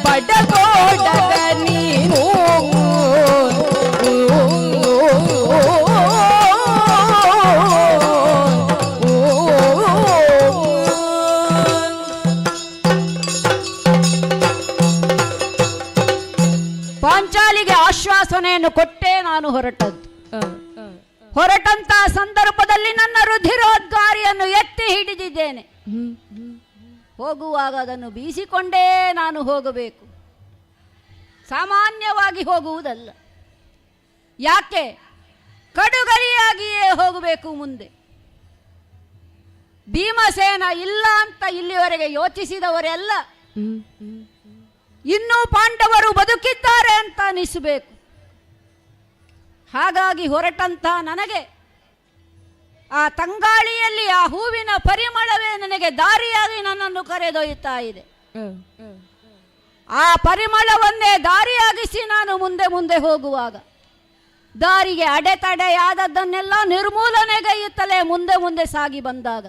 ಬಡಗೋಡಗ ನೀನು, ಪಾಂಚಾಲಿಗೆ ಆಶ್ವಾಸನೆಯನ್ನು ಕೊಟ್ಟೇ ನಾನು ಹೊರಟದ್ದು. ಹೊರಟಂತಹ ಸಂದರ್ಭದಲ್ಲಿ ನನ್ನ ರುಧಿರೋದ್ಗಾರಿಯನ್ನು ಎತ್ತಿ ಹಿಡಿದಿದ್ದೇನೆ. ಹೋಗುವಾಗ ಅದನ್ನು ಬೀಸಿಕೊಂಡೇ ನಾನು ಹೋಗಬೇಕು, ಸಾಮಾನ್ಯವಾಗಿ ಹೋಗುವುದಲ್ಲ. ಯಾಕೆ? ಕಡುಗಲಿಯಾಗಿಯೇ ಹೋಗಬೇಕು ಮುಂದೆ. ಭೀಮಸೇನ ಇಲ್ಲ ಅಂತ ಇಲ್ಲಿವರೆಗೆ ಯೋಚಿಸಿದವರೆಲ್ಲ ಇನ್ನೂ ಪಾಂಡವರು ಬದುಕಿದ್ದಾರೆ ಅಂತ ಅನಿಸಬೇಕು. ಹಾಗಾಗಿ ಹೊರಟಂತ ನನಗೆ ಆ ತಂಗಾಳಿಯಲ್ಲಿ ಆ ಹೂವಿನ ಪರಿಮಳವೇ ನನಗೆ ದಾರಿಯಾಗಿ ನನ್ನನ್ನು ಕರೆದೊಯ್ಯುತ್ತಾ ಇದೆ. ಆ ಪರಿಮಳವನ್ನೇ ದಾರಿಯಾಗಿಸಿ ನಾನು ಮುಂದೆ ಮುಂದೆ ಹೋಗುವಾಗ ದಾರಿಗೆ ಅಡೆತಡೆಯಾದದ್ದನ್ನೆಲ್ಲ ನಿರ್ಮೂಲನೆಗೈಯುತ್ತಲೇ ಮುಂದೆ ಮುಂದೆ ಸಾಗಿ ಬಂದಾಗ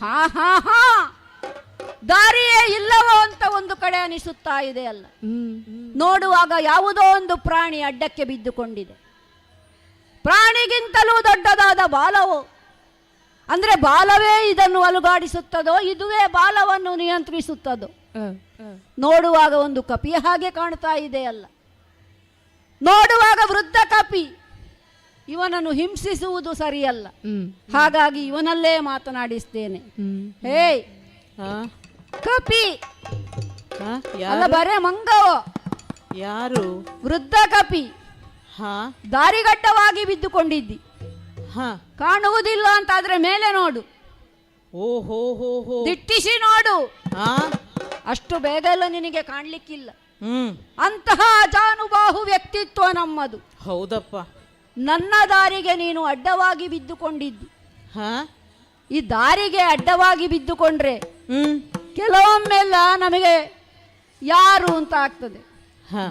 ಹಾ ಹಾ ಹಾ ದಾರಿಯೇ ಇಲ್ಲವೋ ಅಂತ ಒಂದು ಕಡೆ ಅನಿಸುತ್ತಾ ಇದೆ ಅಲ್ಲ. ನೋಡುವಾಗ ಯಾವುದೋ ಒಂದು ಪ್ರಾಣಿ ಅಡ್ಡಕ್ಕೆ ಬಿದ್ದುಕೊಂಡಿದೆ. ಪ್ರಾಣಿಗಿಂತಲೂ ದೊಡ್ಡದಾದ ಬಾಲವೋ, ಅಂದ್ರೆ ಬಾಲವೇ ಇದನ್ನು ಅಲುಗಾಡಿಸುತ್ತದೋ, ಇದುವೇ ಬಾಲವನ್ನು ನಿಯಂತ್ರಿಸುತ್ತದೋ. ನೋಡುವಾಗ ಒಂದು ಕಪಿಯ ಹಾಗೆ ಕಾಣ್ತಾ ಇದೆ ಅಲ್ಲ. ನೋಡುವಾಗ ವೃದ್ಧ ಕಪಿ. ಇವನನ್ನು ಹಿಂಸಿಸುವುದು ಸರಿಯಲ್ಲ, ಹಾಗಾಗಿ ಇವನಲ್ಲೇ ಮಾತನಾಡಿಸ್ತೇನೆ. ಹೇ ಕಪಿ ಅಲ್ಲ, ಬರೇ ಮಂಗವೋ? ಯಾರು? ವೃದ್ಧ ಕಪಿ. ದಾರಿಗಡ್ಡವಾಗಿ ಬಿದ್ದುಕೊಂಡಿದ್ದಿ, ಕಾಣುವುದಿಲ್ಲ ಅಂತಾದ್ರೆ ಮೇಲೆ ನೋಡು, ದಿಟ್ಟಿಸಿ ನೋಡು. ಅಷ್ಟು ಬೇಗ ಎಲ್ಲ ನಿನಗೆ ಕಾಣ್ಲಿಕ್ಕಿಲ್ಲ. ಅಂತಹ ಅಜಾನುಬಾಹು ವ್ಯಕ್ತಿತ್ವ ನಮ್ಮದು. ಹೌದಪ್ಪ. ನನ್ನ ದಾರಿಗೆ ನೀನು ಅಡ್ಡವಾಗಿ ಬಿದ್ದುಕೊಂಡಿದ್ದಿ. ಈ ದಾರಿಗೆ ಅಡ್ಡವಾಗಿ ಬಿದ್ದುಕೊಂಡ್ರೆ ಕೆಲವೊಮ್ಮೆಲ್ಲ ನಮಗೆ ಯಾರು ಅಂತ ಆಗ್ತದೆ.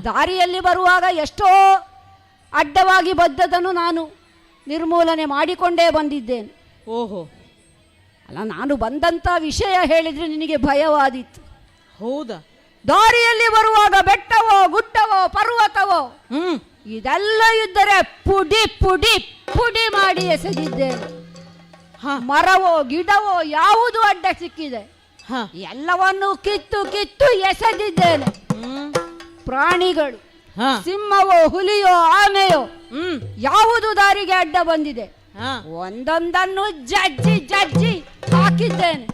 ದಾರಿಯಲ್ಲಿ ಬರುವಾಗ ಎಷ್ಟೋ ಅಡ್ಡವಾಗಿ ಬದ್ದದನ್ನು ನಾನು ನಿರ್ಮೂಲನೆ ಮಾಡಿಕೊಂಡೇ ಬಂದಿದ್ದೇನೆ. ಓಹೋ ಅಲ್ಲ, ನಾನು ಬಂದಂತ ವಿಷಯ ಹೇಳಿದ್ರೆ ನಿನಗೆ ಭಯವಾದೀತು. ಹೌದಾ? ದಾರಿಯಲ್ಲಿ ಬರುವಾಗ ಬೆಟ್ಟವೋ ಗುಡ್ಡವೋ ಪರ್ವತವೋ ಇದೆಲ್ಲ ಇದ್ದರೆ ಪುಡಿ ಪುಡಿ ಪುಡಿ ಮಾಡಿ ಎಸೆದಿದ್ದೇನೆ. ಮರವೋ ಗಿಡವೋ ಯಾವುದು ಅಡ್ಡ ಸಿಕ್ಕಿದೆ ಎಲ್ಲವನ್ನು ಕಿತ್ತು ಕಿತ್ತು ಎಸೆದಿದ್ದೇನೆ. ಪ್ರಾಣಿಗಳು, ಸಿಂಹವೋ ಹುಲಿಯೋ ಆನೆಯೋ ಯಾವುದು ದಾರಿಗೆ ಅಡ್ಡ ಬಂದಿದೆ ಒಂದೊಂದನ್ನು ಜಜ್ಜಿ ಜಜ್ಜಿ ಹಾಕಿದ್ದೇನೆ.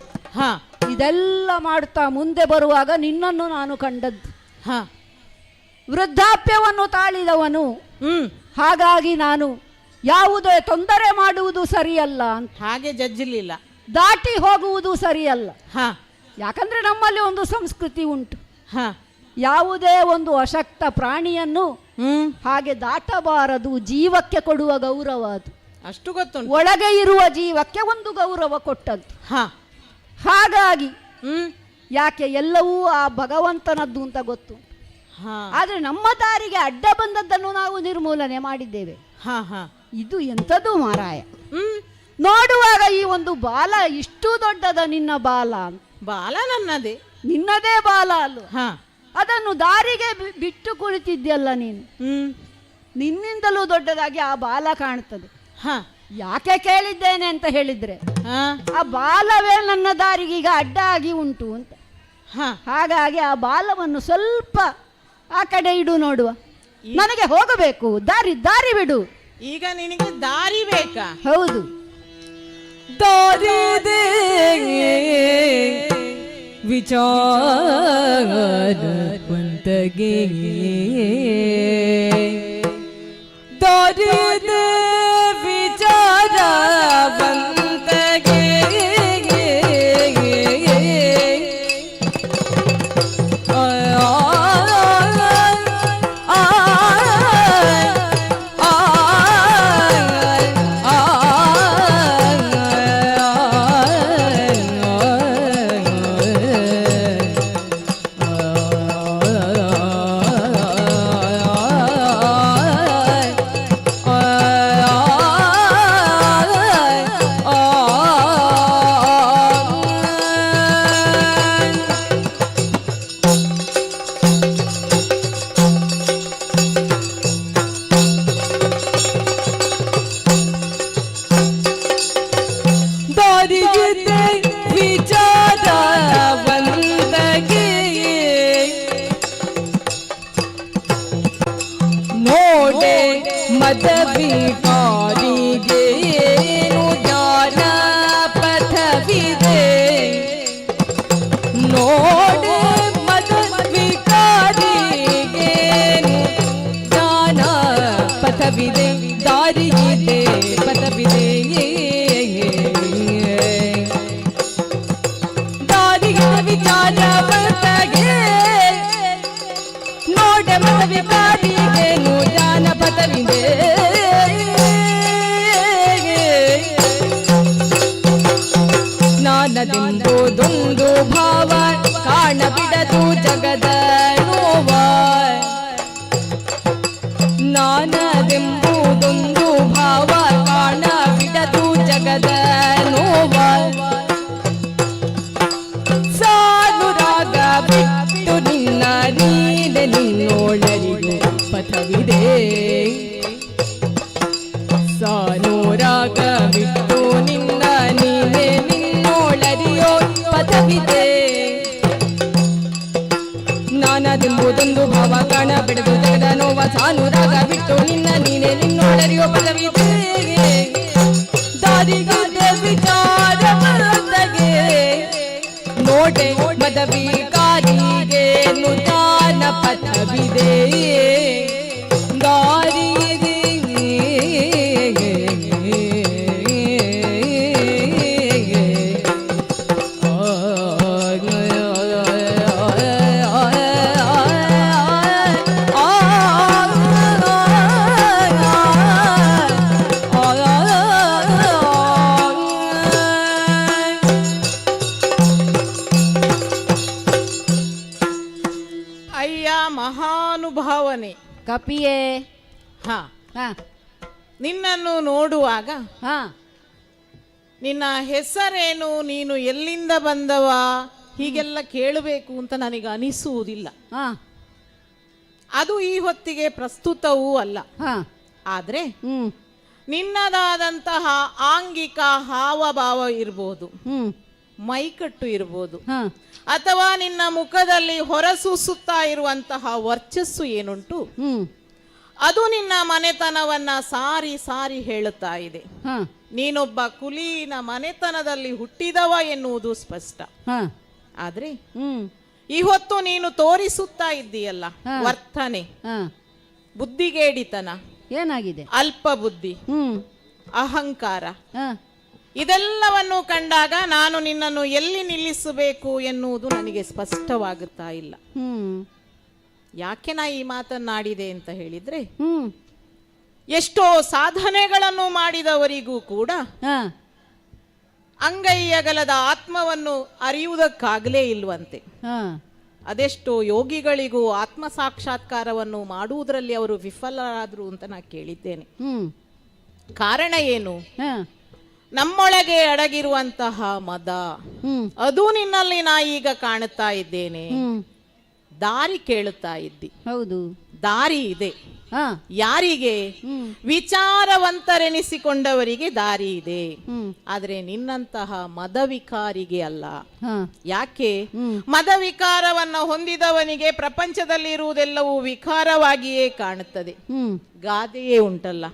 ಇದೆಲ್ಲ ಮಾಡುತ್ತಾ ಮುಂದೆ ಬರುವಾಗ ನಿನ್ನನ್ನು ನಾನು ಕಂಡದ್ದು. ವೃದ್ಧಾಪ್ಯವನ್ನು ತಾಳಿದವನು, ಹಾಗಾಗಿ ನಾನು ಯಾವುದೇ ತೊಂದರೆ ಮಾಡುವುದು ಸರಿಯಲ್ಲ ಅಂತ ಹಾಗೆ ಜಜ್ಜಲಿಲ್ಲ, ದಾಟಿ ಹೋಗುವುದು ಸರಿಯಲ್ಲ. ಯಾಕಂದ್ರೆ ನಮ್ಮಲ್ಲಿ ಒಂದು ಸಂಸ್ಕೃತಿ ಉಂಟು, ಯಾವುದೇ ಒಂದು ಅಶಕ್ತ ಪ್ರಾಣಿಯನ್ನು ಹಾಗೆ ದಾಟಬಾರದು, ಜೀವಕ್ಕೆ ಕೊಡುವ ಗೌರವ ಅದು. ಅಷ್ಟು ಗೊತ್ತುಂಟು. ಒಳಗೆ ಇರುವ ಜೀವಕ್ಕೆ ಒಂದು ಗೌರವ ಕೊಟ್ಟದ್ದು. ಹಾಗಾಗಿ ಯಾಕೆ ಎಲ್ಲವೂ ಆ ಭಗವಂತನದ್ದು ಅಂತ ಗೊತ್ತು. ಆದ್ರೆ ನಮ್ಮ ದಾರಿಗೆ ಅಡ್ಡ ಬಂದದ್ದನ್ನು ನಾವು ನಿರ್ಮೂಲನೆ ಮಾಡಿದ್ದೇವೆ. ಇದು ಎಂಥದ್ದು ಮಾರಾಯ. ನೋಡುವಾಗ ಈ ಒಂದು ಬಾಲ ಇಷ್ಟು ದೊಡ್ಡದ ನಿನ್ನ ಬಾಲ. ಬಾಲ ನನ್ನದೇ, ನಿನ್ನದೇ ಬಾಲ ಅಲ್ವ? ಅದನ್ನು ದಾರಿಗೆ ಬಿಟ್ಟು ಕುಳಿತಿದ್ಯಲ್ಲ ನೀನು. ನಿನ್ನಿಂದಲೂ ದೊಡ್ಡದಾಗಿ ಆ ಬಾಲ ಕಾಣ್ತದೆ. ಯಾಕೆ ಕೇಳಿದ್ದೇನೆ ಅಂತ ಹೇಳಿದ್ರೆ, ಆ ಬಾಲವೇ ನನ್ನ ದಾರಿಗೆ ಈಗ ಅಡ್ಡ ಆಗಿ ಉಂಟು ಅಂತ. ಹಾಗಾಗಿ ಆ ಬಾಲವನ್ನು ಸ್ವಲ್ಪ ಆ ಕಡೆ ಇಡು, ನೋಡುವ. ನನಗೆ ಹೋಗಬೇಕು, ದಾರಿ ದಾರಿ ಬಿಡು. ಈಗ ನಿನಗೆ ದಾರಿ ಬೇಕಾ? ಹೌದು. ದಾರಿ ವಿಚಾರ ವಂತಗೆ ದಾರಿ ವಿಚಾರ ವಂತಗೆ ಜ್ಞಾನದಿಂದೊಂದು ಭಾವ ಕಾಣಬಿಡದು ಜಗದ ನಾನದೆಂಬುದೊಂದು ಭಾವ ಕಾಣ ಬಿಡದು ಜಗದ ನೋವ ಸಾನುರಾಗ ಬಿಟ್ಟು ನಿನ್ನ ನೀನೆ ನಿನ್ನೋಳರಿಗೂ ಪಥವಿದೆ ಸಾನುರಾಗ ಬಿಟ್ಟು ನಿನ್ನ ನೀನೆ ನಿನ್ನೋಳರಿಯೋ ಪಥವಿದೆ ನಾನದೆಂಬುದೊಂದು ಭಾವ ಕಾಣ ಬಿಡದು ಜಗದ ನೋವ ಸಾನುರಾಗ ಬಿಟ್ಟು ನಿನ್ನ ನೀನೆ ನಿನ್ನೊಳರಿಯೋ ಪದವಿದೆ ದಾರಿಗಿದೆ ವಿಚಾರ ಮರತಗೆ ನೋಡೆ ಮದವಿಕಾರಿಗೆ ನುತಾನ ಪಥವಿದೆ ದಾರಿದೆ ಅಯ್ಯ ಮಹಾನುಭಾವನೆ ಕಪಿಯೇ ಹಾ ನಿನ್ನನ್ನು ನೋಡುವಾಗ ನಿನ್ನ ಹೆಸರೇನು, ನೀನು ಎಲ್ಲಿಂದ ಬಂದವ ಹೀಗೆಲ್ಲ ಕೇಳಬೇಕು ಅಂತ ನನಗೆ ಅನಿಸುವುದಿಲ್ಲ. ಅದು ಈ ಹೊತ್ತಿಗೆ ಪ್ರಸ್ತುತವೂ ಅಲ್ಲ. ಆದ್ರೆ ನಿನ್ನದಾದಂತಹ ಆಂಗಿಕ ಹಾವಭಾವ ಇರ್ಬೋದು, ಮೈಕಟ್ಟು ಇರ್ಬೋದು, ಅಥವಾ ನಿನ್ನ ಮುಖದಲ್ಲಿ ಹೊರಸೂಸುತ್ತಾ ಇರುವಂತಹ ವರ್ಚಸ್ಸು ಏನುಂಟು ಅದು ನಿನ್ನ ಮನೆತನವನ್ನ ಸಾರಿ ಸಾರಿ ಹೇಳುತ್ತಾ ಇದೆ. ನೀನೊಬ್ಬ ಕುಲೀನ ಮನೆತನದಲ್ಲಿ ಹುಟ್ಟಿದವ ಎನ್ನುವುದು ಸ್ಪಷ್ಟ. ಆದ್ರೆ ಈ ಹೊತ್ತು ನೀನು ತೋರಿಸುತ್ತಾ ಇದ್ದೀಯಲ್ಲ ವರ್ತನೆ, ಬುದ್ಧಿಗೇಡಿತನ, ಏನಾಗಿದೆ, ಅಲ್ಪ ಬುದ್ಧಿ, ಅಹಂಕಾರ, ಇದೆಲ್ಲವನ್ನು ಕಂಡಾಗ ನಾನು ನಿನ್ನನ್ನು ಎಲ್ಲಿ ನಿಲ್ಲಿಸಬೇಕು ಎನ್ನುವುದು ನನಗೆ ಸ್ಪಷ್ಟವಾಗುತ್ತಾ ಇಲ್ಲ. ಯಾಕೆ ನಾ ಈ ಮಾತನ್ನಾಡಿದೆ ಅಂತ ಹೇಳಿದ್ರೆ, ಎಷ್ಟೋ ಸಾಧನೆಗಳನ್ನು ಮಾಡಿದವರಿಗೂ ಕೂಡ ಅಂಗೈಯಗಲದ ಆತ್ಮವನ್ನು ಅರಿಯುವುದಕ್ಕಾಗಲೇ ಇಲ್ವಂತೆ. ಅದೆಷ್ಟೋ ಯೋಗಿಗಳಿಗೂ ಆತ್ಮ ಸಾಕ್ಷಾತ್ಕಾರವನ್ನು ಮಾಡುವುದರಲ್ಲಿ ಅವರು ವಿಫಲರಾದ್ರು ಅಂತ ನಾ ಕೇಳಿದ್ದೇನೆ. ಕಾರಣ ಏನು? ನಮ್ಮೊಳಗೆ ಅಡಗಿರುವಂತಹ ಮದ, ಅದು ನಿನ್ನಲ್ಲಿ ನಾ ಈಗ ಕಾಣುತ್ತಾ ಇದ್ದೇನೆ. ದಾರಿ ಕೇಳುತ್ತಾ ಇದ್ದಿ. ಹೌದು, ದಾರಿ ಇದೆ. ಯಾರಿಗೆ? ವಿಚಾರವಂತರೆನಿಸಿಕೊಂಡವರಿಗೆ ದಾರಿ ಇದೆ. ಆದ್ರೆ ನಿನ್ನಂತಹ ಮದವಿಕಾರಿಗೆ ಅಲ್ಲ. ಯಾಕೆ? ಮದವಿಕಾರವನ್ನ ಹೊಂದಿದವನಿಗೆ ಪ್ರಪಂಚದಲ್ಲಿ ಇರುವುದೆಲ್ಲವೂ ವಿಕಾರವಾಗಿಯೇ ಕಾಣುತ್ತದೆ. ಗಾದೆಯೇ ಉಂಟಲ್ಲ,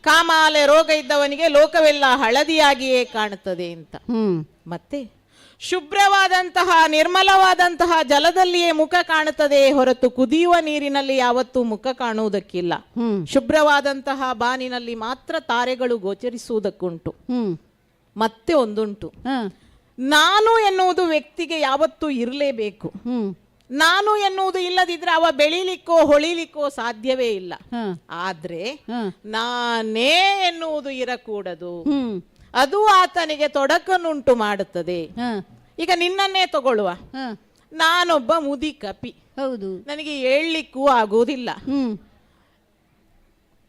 ಕಾಮಾಲೆ ರೋಗ ಇದ್ದವನಿಗೆ ಲೋಕವೆಲ್ಲ ಹಳದಿಯಾಗಿಯೇ ಕಾಣುತ್ತದೆ ಅಂತ. ಮತ್ತೆ ಶುಭ್ರವಾದಂತಹ ನಿರ್ಮಲವಾದಂತಹ ಜಲದಲ್ಲಿಯೇ ಮುಖ ಕಾಣುತ್ತದೆ ಹೊರತು ಕುದಿಯುವ ನೀರಿನಲ್ಲಿ ಯಾವತ್ತೂ ಮುಖ ಕಾಣುವುದಕ್ಕಿಲ್ಲ. ಶುಭ್ರವಾದಂತಹ ಬಾನಿನಲ್ಲಿ ಮಾತ್ರ ತಾರೆಗಳು ಗೋಚರಿಸುವುದಕ್ಕುಂಟು. ಮತ್ತೆ ಒಂದುಂಟು, ನಾನು ಎನ್ನುವುದು ವ್ಯಕ್ತಿಗೆ ಯಾವತ್ತೂ ಇರಲೇಬೇಕು. ನಾನು ಎನ್ನುವುದು ಇಲ್ಲದಿದ್ರೆ ಅವ ಬೆಳಿಲಿಕ್ಕೋ ಹೊಳಿಲಿಕ್ಕೋ ಸಾಧ್ಯವೇ ಇಲ್ಲ. ಆದ್ರೆ ನಾನೇ ಎನ್ನುವುದು ಇರಕೂಡದು. ಅದು ಆತನಿಗೆ ತೊಡಕನ್ನುಂಟು ಮಾಡುತ್ತದೆ. ಈಗ ನಿನ್ನನ್ನೇ ತಗೊಳ್ಳುವ, ನಾನೊಬ್ಬ ಮುದಿ ಕಪಿ. ಹೌದು, ನನಗೆ ಏಳ್ಲಿಕ್ಕೂ ಆಗುವುದಿಲ್ಲ,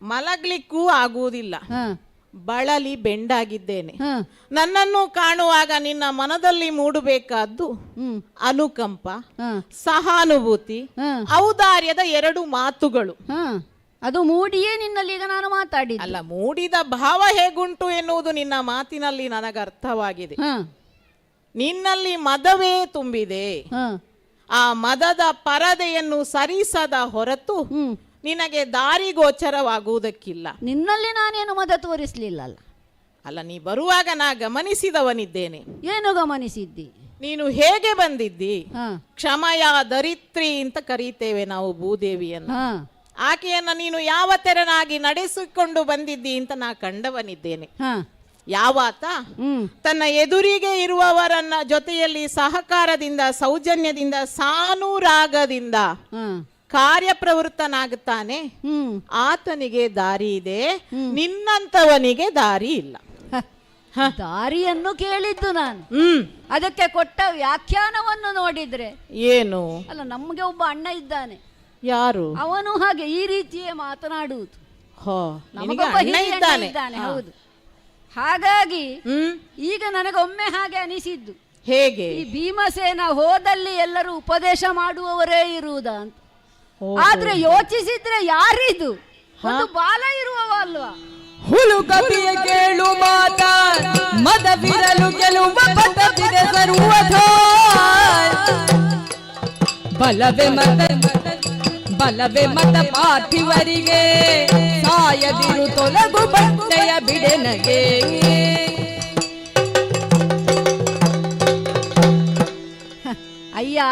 ಮಲಗ್ಲಿಕ್ಕೂ ಆಗುವುದಿಲ್ಲ, ಬಳಲಿ ಬೆಂಡಾಗಿದ್ದೇನೆ. ನನ್ನನ್ನು ಕಾಣುವಾಗ ನಿನ್ನ ಮನದಲ್ಲಿ ಮೂಡಬೇಕಾದ್ದು ಅನುಕಂಪ, ಸಹಾನುಭೂತಿ, ಔದಾರ್ಯದ ಎರಡು ಮಾತುಗಳು. ಅದು ಮೂಡಿಯೇ ನಿನ್ನಲ್ಲಿ ಈಗ ನಾನು ಮಾತಾಡಿ ಅಲ್ಲ, ಮೂಡಿದ ಭಾವ ಹೇಗುಂಟು ಎನ್ನುವುದು ನಿನ್ನ ಮಾತಿನಲ್ಲಿ ನನಗೆ ಅರ್ಥವಾಗಿದೆ. ನಿನ್ನಲ್ಲಿ ಮದವೇ ತುಂಬಿದೆ. ಆ ಮದದ ಪರದೆಯನ್ನು ಸರಿಸದ ಹೊರತು ನಿನಗೆ ದಾರಿ ಗೋಚರವಾಗುವುದಕ್ಕಿಲ್ಲ. ನಿನ್ನಲ್ಲಿ ನಾನೇನು ಮದ ತೋರಿಸ್ಲಿಲ್ಲ ಅಲ್ಲ, ನೀ ಬರುವಾಗ ನಾ ಗಮನಿಸಿದವನಿದ್ದೇನೆ. ಏನು ಗಮನಿಸಿದ್ದಿ? ನೀನು ಹೇಗೆ ಬಂದಿದ್ದಿ? ಕ್ಷಮಯ ದರಿತ್ರಿ ಅಂತ ಕರೀತೇವೆ ನಾವು ಭೂದೇವಿಯನ್ನು. ಆಕೆಯನ್ನ ನೀನು ಯಾವ ತೆರನಾಗಿ ನಡೆಸಿಕೊಂಡು ಬಂದಿದ್ದಿ ಅಂತ ನಾ ಕಂಡವನಿದ್ದೇನೆ. ಯಾವಾತ ತನ್ನ ಎದುರಿಗೆ ಇರುವವರನ್ನ ಜೊತೆಯಲ್ಲಿ ಸಹಕಾರದಿಂದ, ಸೌಜನ್ಯದಿಂದ, ಸಾನುರಾಗದಿಂದ ಕಾರ್ಯಪ್ರವೃತ್ತನಾಗುತ್ತಾನೆ, ಆತನಿಗೆ ದಾರಿ ಇದೆ. ನಿನ್ನಂತವನಿಗೆ ದಾರಿ ಇಲ್ಲ. ದಾರಿಯನ್ನು ಕೇಳಿದ್ದು ನಾನು. ಅದಕ್ಕೆ ಕೊಟ್ಟ ವ್ಯಾಖ್ಯಾನವನ್ನು ನೋಡಿದ್ರೆ ಏನು? ಅಲ್ಲ, ನಮ್ಗೆ ಒಬ್ಬ ಅಣ್ಣ ಇದ್ದಾನೆ, ಯಾರು? ಅವನು ಹಾಗೆ ಈ ರೀತಿಯೇ ಮಾತನಾಡುವುದು. ನಮಗೊಬ್ಬ ಹಿರಿಯ ಅಣ್ಣ ಇದ್ದಾನೆ. ಇದ್ದಾನೆ, ಹೌದು. ಹಾಗಾಗಿ ಈಗ ನನಗೊಮ್ಮೆ ಹಾಗೆ ಅನಿಸಿದ್ದು, ಹೇಗೆ ಈ ಭೀಮಸೇನ ಹೋದಲ್ಲಿ ಎಲ್ಲರೂ ಉಪದೇಶ ಮಾಡುವವರೇ ಇರುವುದಾ ಅಂತ. ಆದ್ರೆ ಯೋಚಿಸಿದ್ರೆ ಯಾರಿದು? ಒಂದು ಬಾಲ ಇರುವವ ಅಲ್ವಾ? ಹುಲು ಕಪಿಯ ಕೇಳು ಮಾತ ಮದವಿರಲು ಗೆಲುವ ಪದವಿದೆ ಸರ್ವಥ ಬಲವೇ ಮತ ಪಾರ್ಥಿವರಿಗೆ ಸಾಯದಿರು ತೊಲಗು ಬಟ್ಟೆಯ ಬಿಡೆನಗೆ. ಅಯ್ಯ,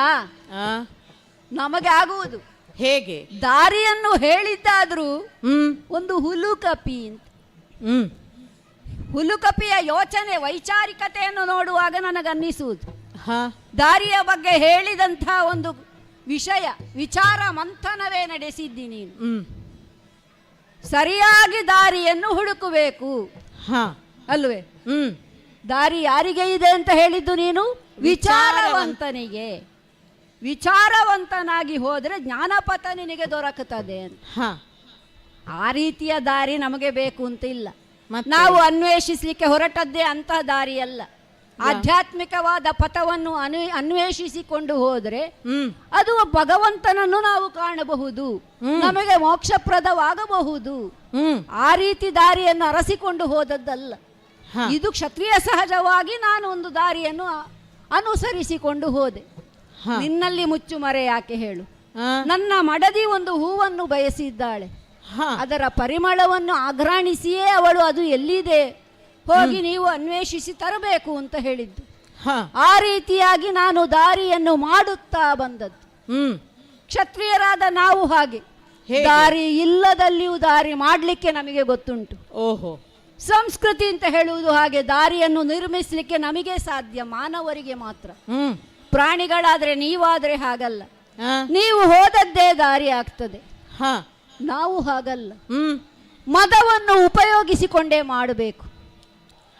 ನಮಗೆ ಆಗುವುದು ಹೇಗೆ? ದಾರಿಯನ್ನು ಹೇಳಿದ್ದಾದ್ರೂ ಒಂದು ಹುಲುಕಪಿ ಅಂತ. ಹುಲುಕಪಿಯ ಯೋಚನೆ ವೈಚಾರಿಕತೆಯನ್ನು ನೋಡುವಾಗ ನನಗನ್ನಿಸುವುದು, ದಾರಿಯ ಬಗ್ಗೆ ಹೇಳಿದಂಥ ಒಂದು ವಿಚಾರ ಮಂಥನವೇ ನಡೆಸಿದ್ದಿ ನೀನು. ಸರಿಯಾಗಿ ದಾರಿಯನ್ನು ಹುಡುಕಬೇಕು ಅಲ್ವೇ? ದಾರಿ ಯಾರಿಗೆ ಇದೆ ಅಂತ ಹೇಳಿದ್ದು ನೀನು? ವಿಚಾರವಂತನಿಗೆ. ವಿಚಾರವಂತನಾಗಿ ಹೋದ್ರೆ ಜ್ಞಾನಪಥ ನಿನಗೆ ದೊರಕುತ್ತದೆ ಅಂತ. ಆ ರೀತಿಯ ದಾರಿ ನಮಗೆ ಬೇಕು ಅಂತ ಇಲ್ಲ. ನಾವು ಅನ್ವೇಷಿಸಲಿಕ್ಕೆ ಹೊರಟದ್ದೇ ಅಂತಹ ದಾರಿ ಅಲ್ಲ. ಆಧ್ಯಾತ್ಮಿಕವಾದ ಪಥವನ್ನು ಅನ್ವೇಷಿಸಿಕೊಂಡು ಹೋದ್ರೆ ಅದು ಭಗವಂತನನ್ನು ನಾವು ಕಾಣಬಹುದು, ನಮಗೆ ಮೋಕ್ಷಪ್ರದವಾಗಬಹುದು. ಆ ರೀತಿ ದಾರಿಯನ್ನು ಅರಸಿಕೊಂಡು ಹೋದದ್ದಲ್ಲ ಇದು. ಕ್ಷತ್ರಿಯ ಸಹಜವಾಗಿ ನಾನು ಒಂದು ದಾರಿಯನ್ನು ಅನುಸರಿಸಿಕೊಂಡು ಹೋದೆ. ನಿನ್ನಲ್ಲಿ ಮುಚ್ಚುಮರೆ ಯಾಕೆ ಹೇಳು? ನನ್ನ ಮಡದಿ ಒಂದು ಹೂವನ್ನು ಬಯಸಿದ್ದಾಳೆ, ಅದರ ಪರಿಮಳವನ್ನು ಆಘ್ರಾಣಿಸಿಯೇ ಅವಳು ಅದು ಎಲ್ಲಿದೆ ಹೋಗಿ ನೀವು ಅನ್ವೇಷಿಸಿ ತರಬೇಕು ಅಂತ ಹೇಳಿದ್ದು. ಆ ರೀತಿಯಾಗಿ ನಾನು ದಾರಿಯನ್ನು ಮಾಡುತ್ತಾ ಬಂದದ್ದು. ಕ್ಷತ್ರಿಯರಾದ ನಾವು ಹಾಗೆ ದಾರಿ ಇಲ್ಲದಲ್ಲಿಯೂ ದಾರಿ ಮಾಡಲಿಕ್ಕೆ ನಮಗೆ ಗೊತ್ತುಂಟು. ಸಂಸ್ಕೃತಿ ಅಂತ ಹೇಳುವುದು ಹಾಗೆ ದಾರಿಯನ್ನು ನಿರ್ಮಿಸಲಿಕ್ಕೆ ನಮಗೆ ಸಾಧ್ಯ, ಮಾನವರಿಗೆ ಮಾತ್ರ. ಪ್ರಾಣಿಗಳಾದ್ರೆ ನೀವಾದ್ರೆ ಹಾಗಲ್ಲ, ನೀವು ಹೋದದ್ದೇ ದಾರಿ ಆಗ್ತದೆ. ನಾವು ಹಾಗಲ್ಲ, ಮದವನ್ನು ಉಪಯೋಗಿಸಿಕೊಂಡೇ ಮಾಡಬೇಕು.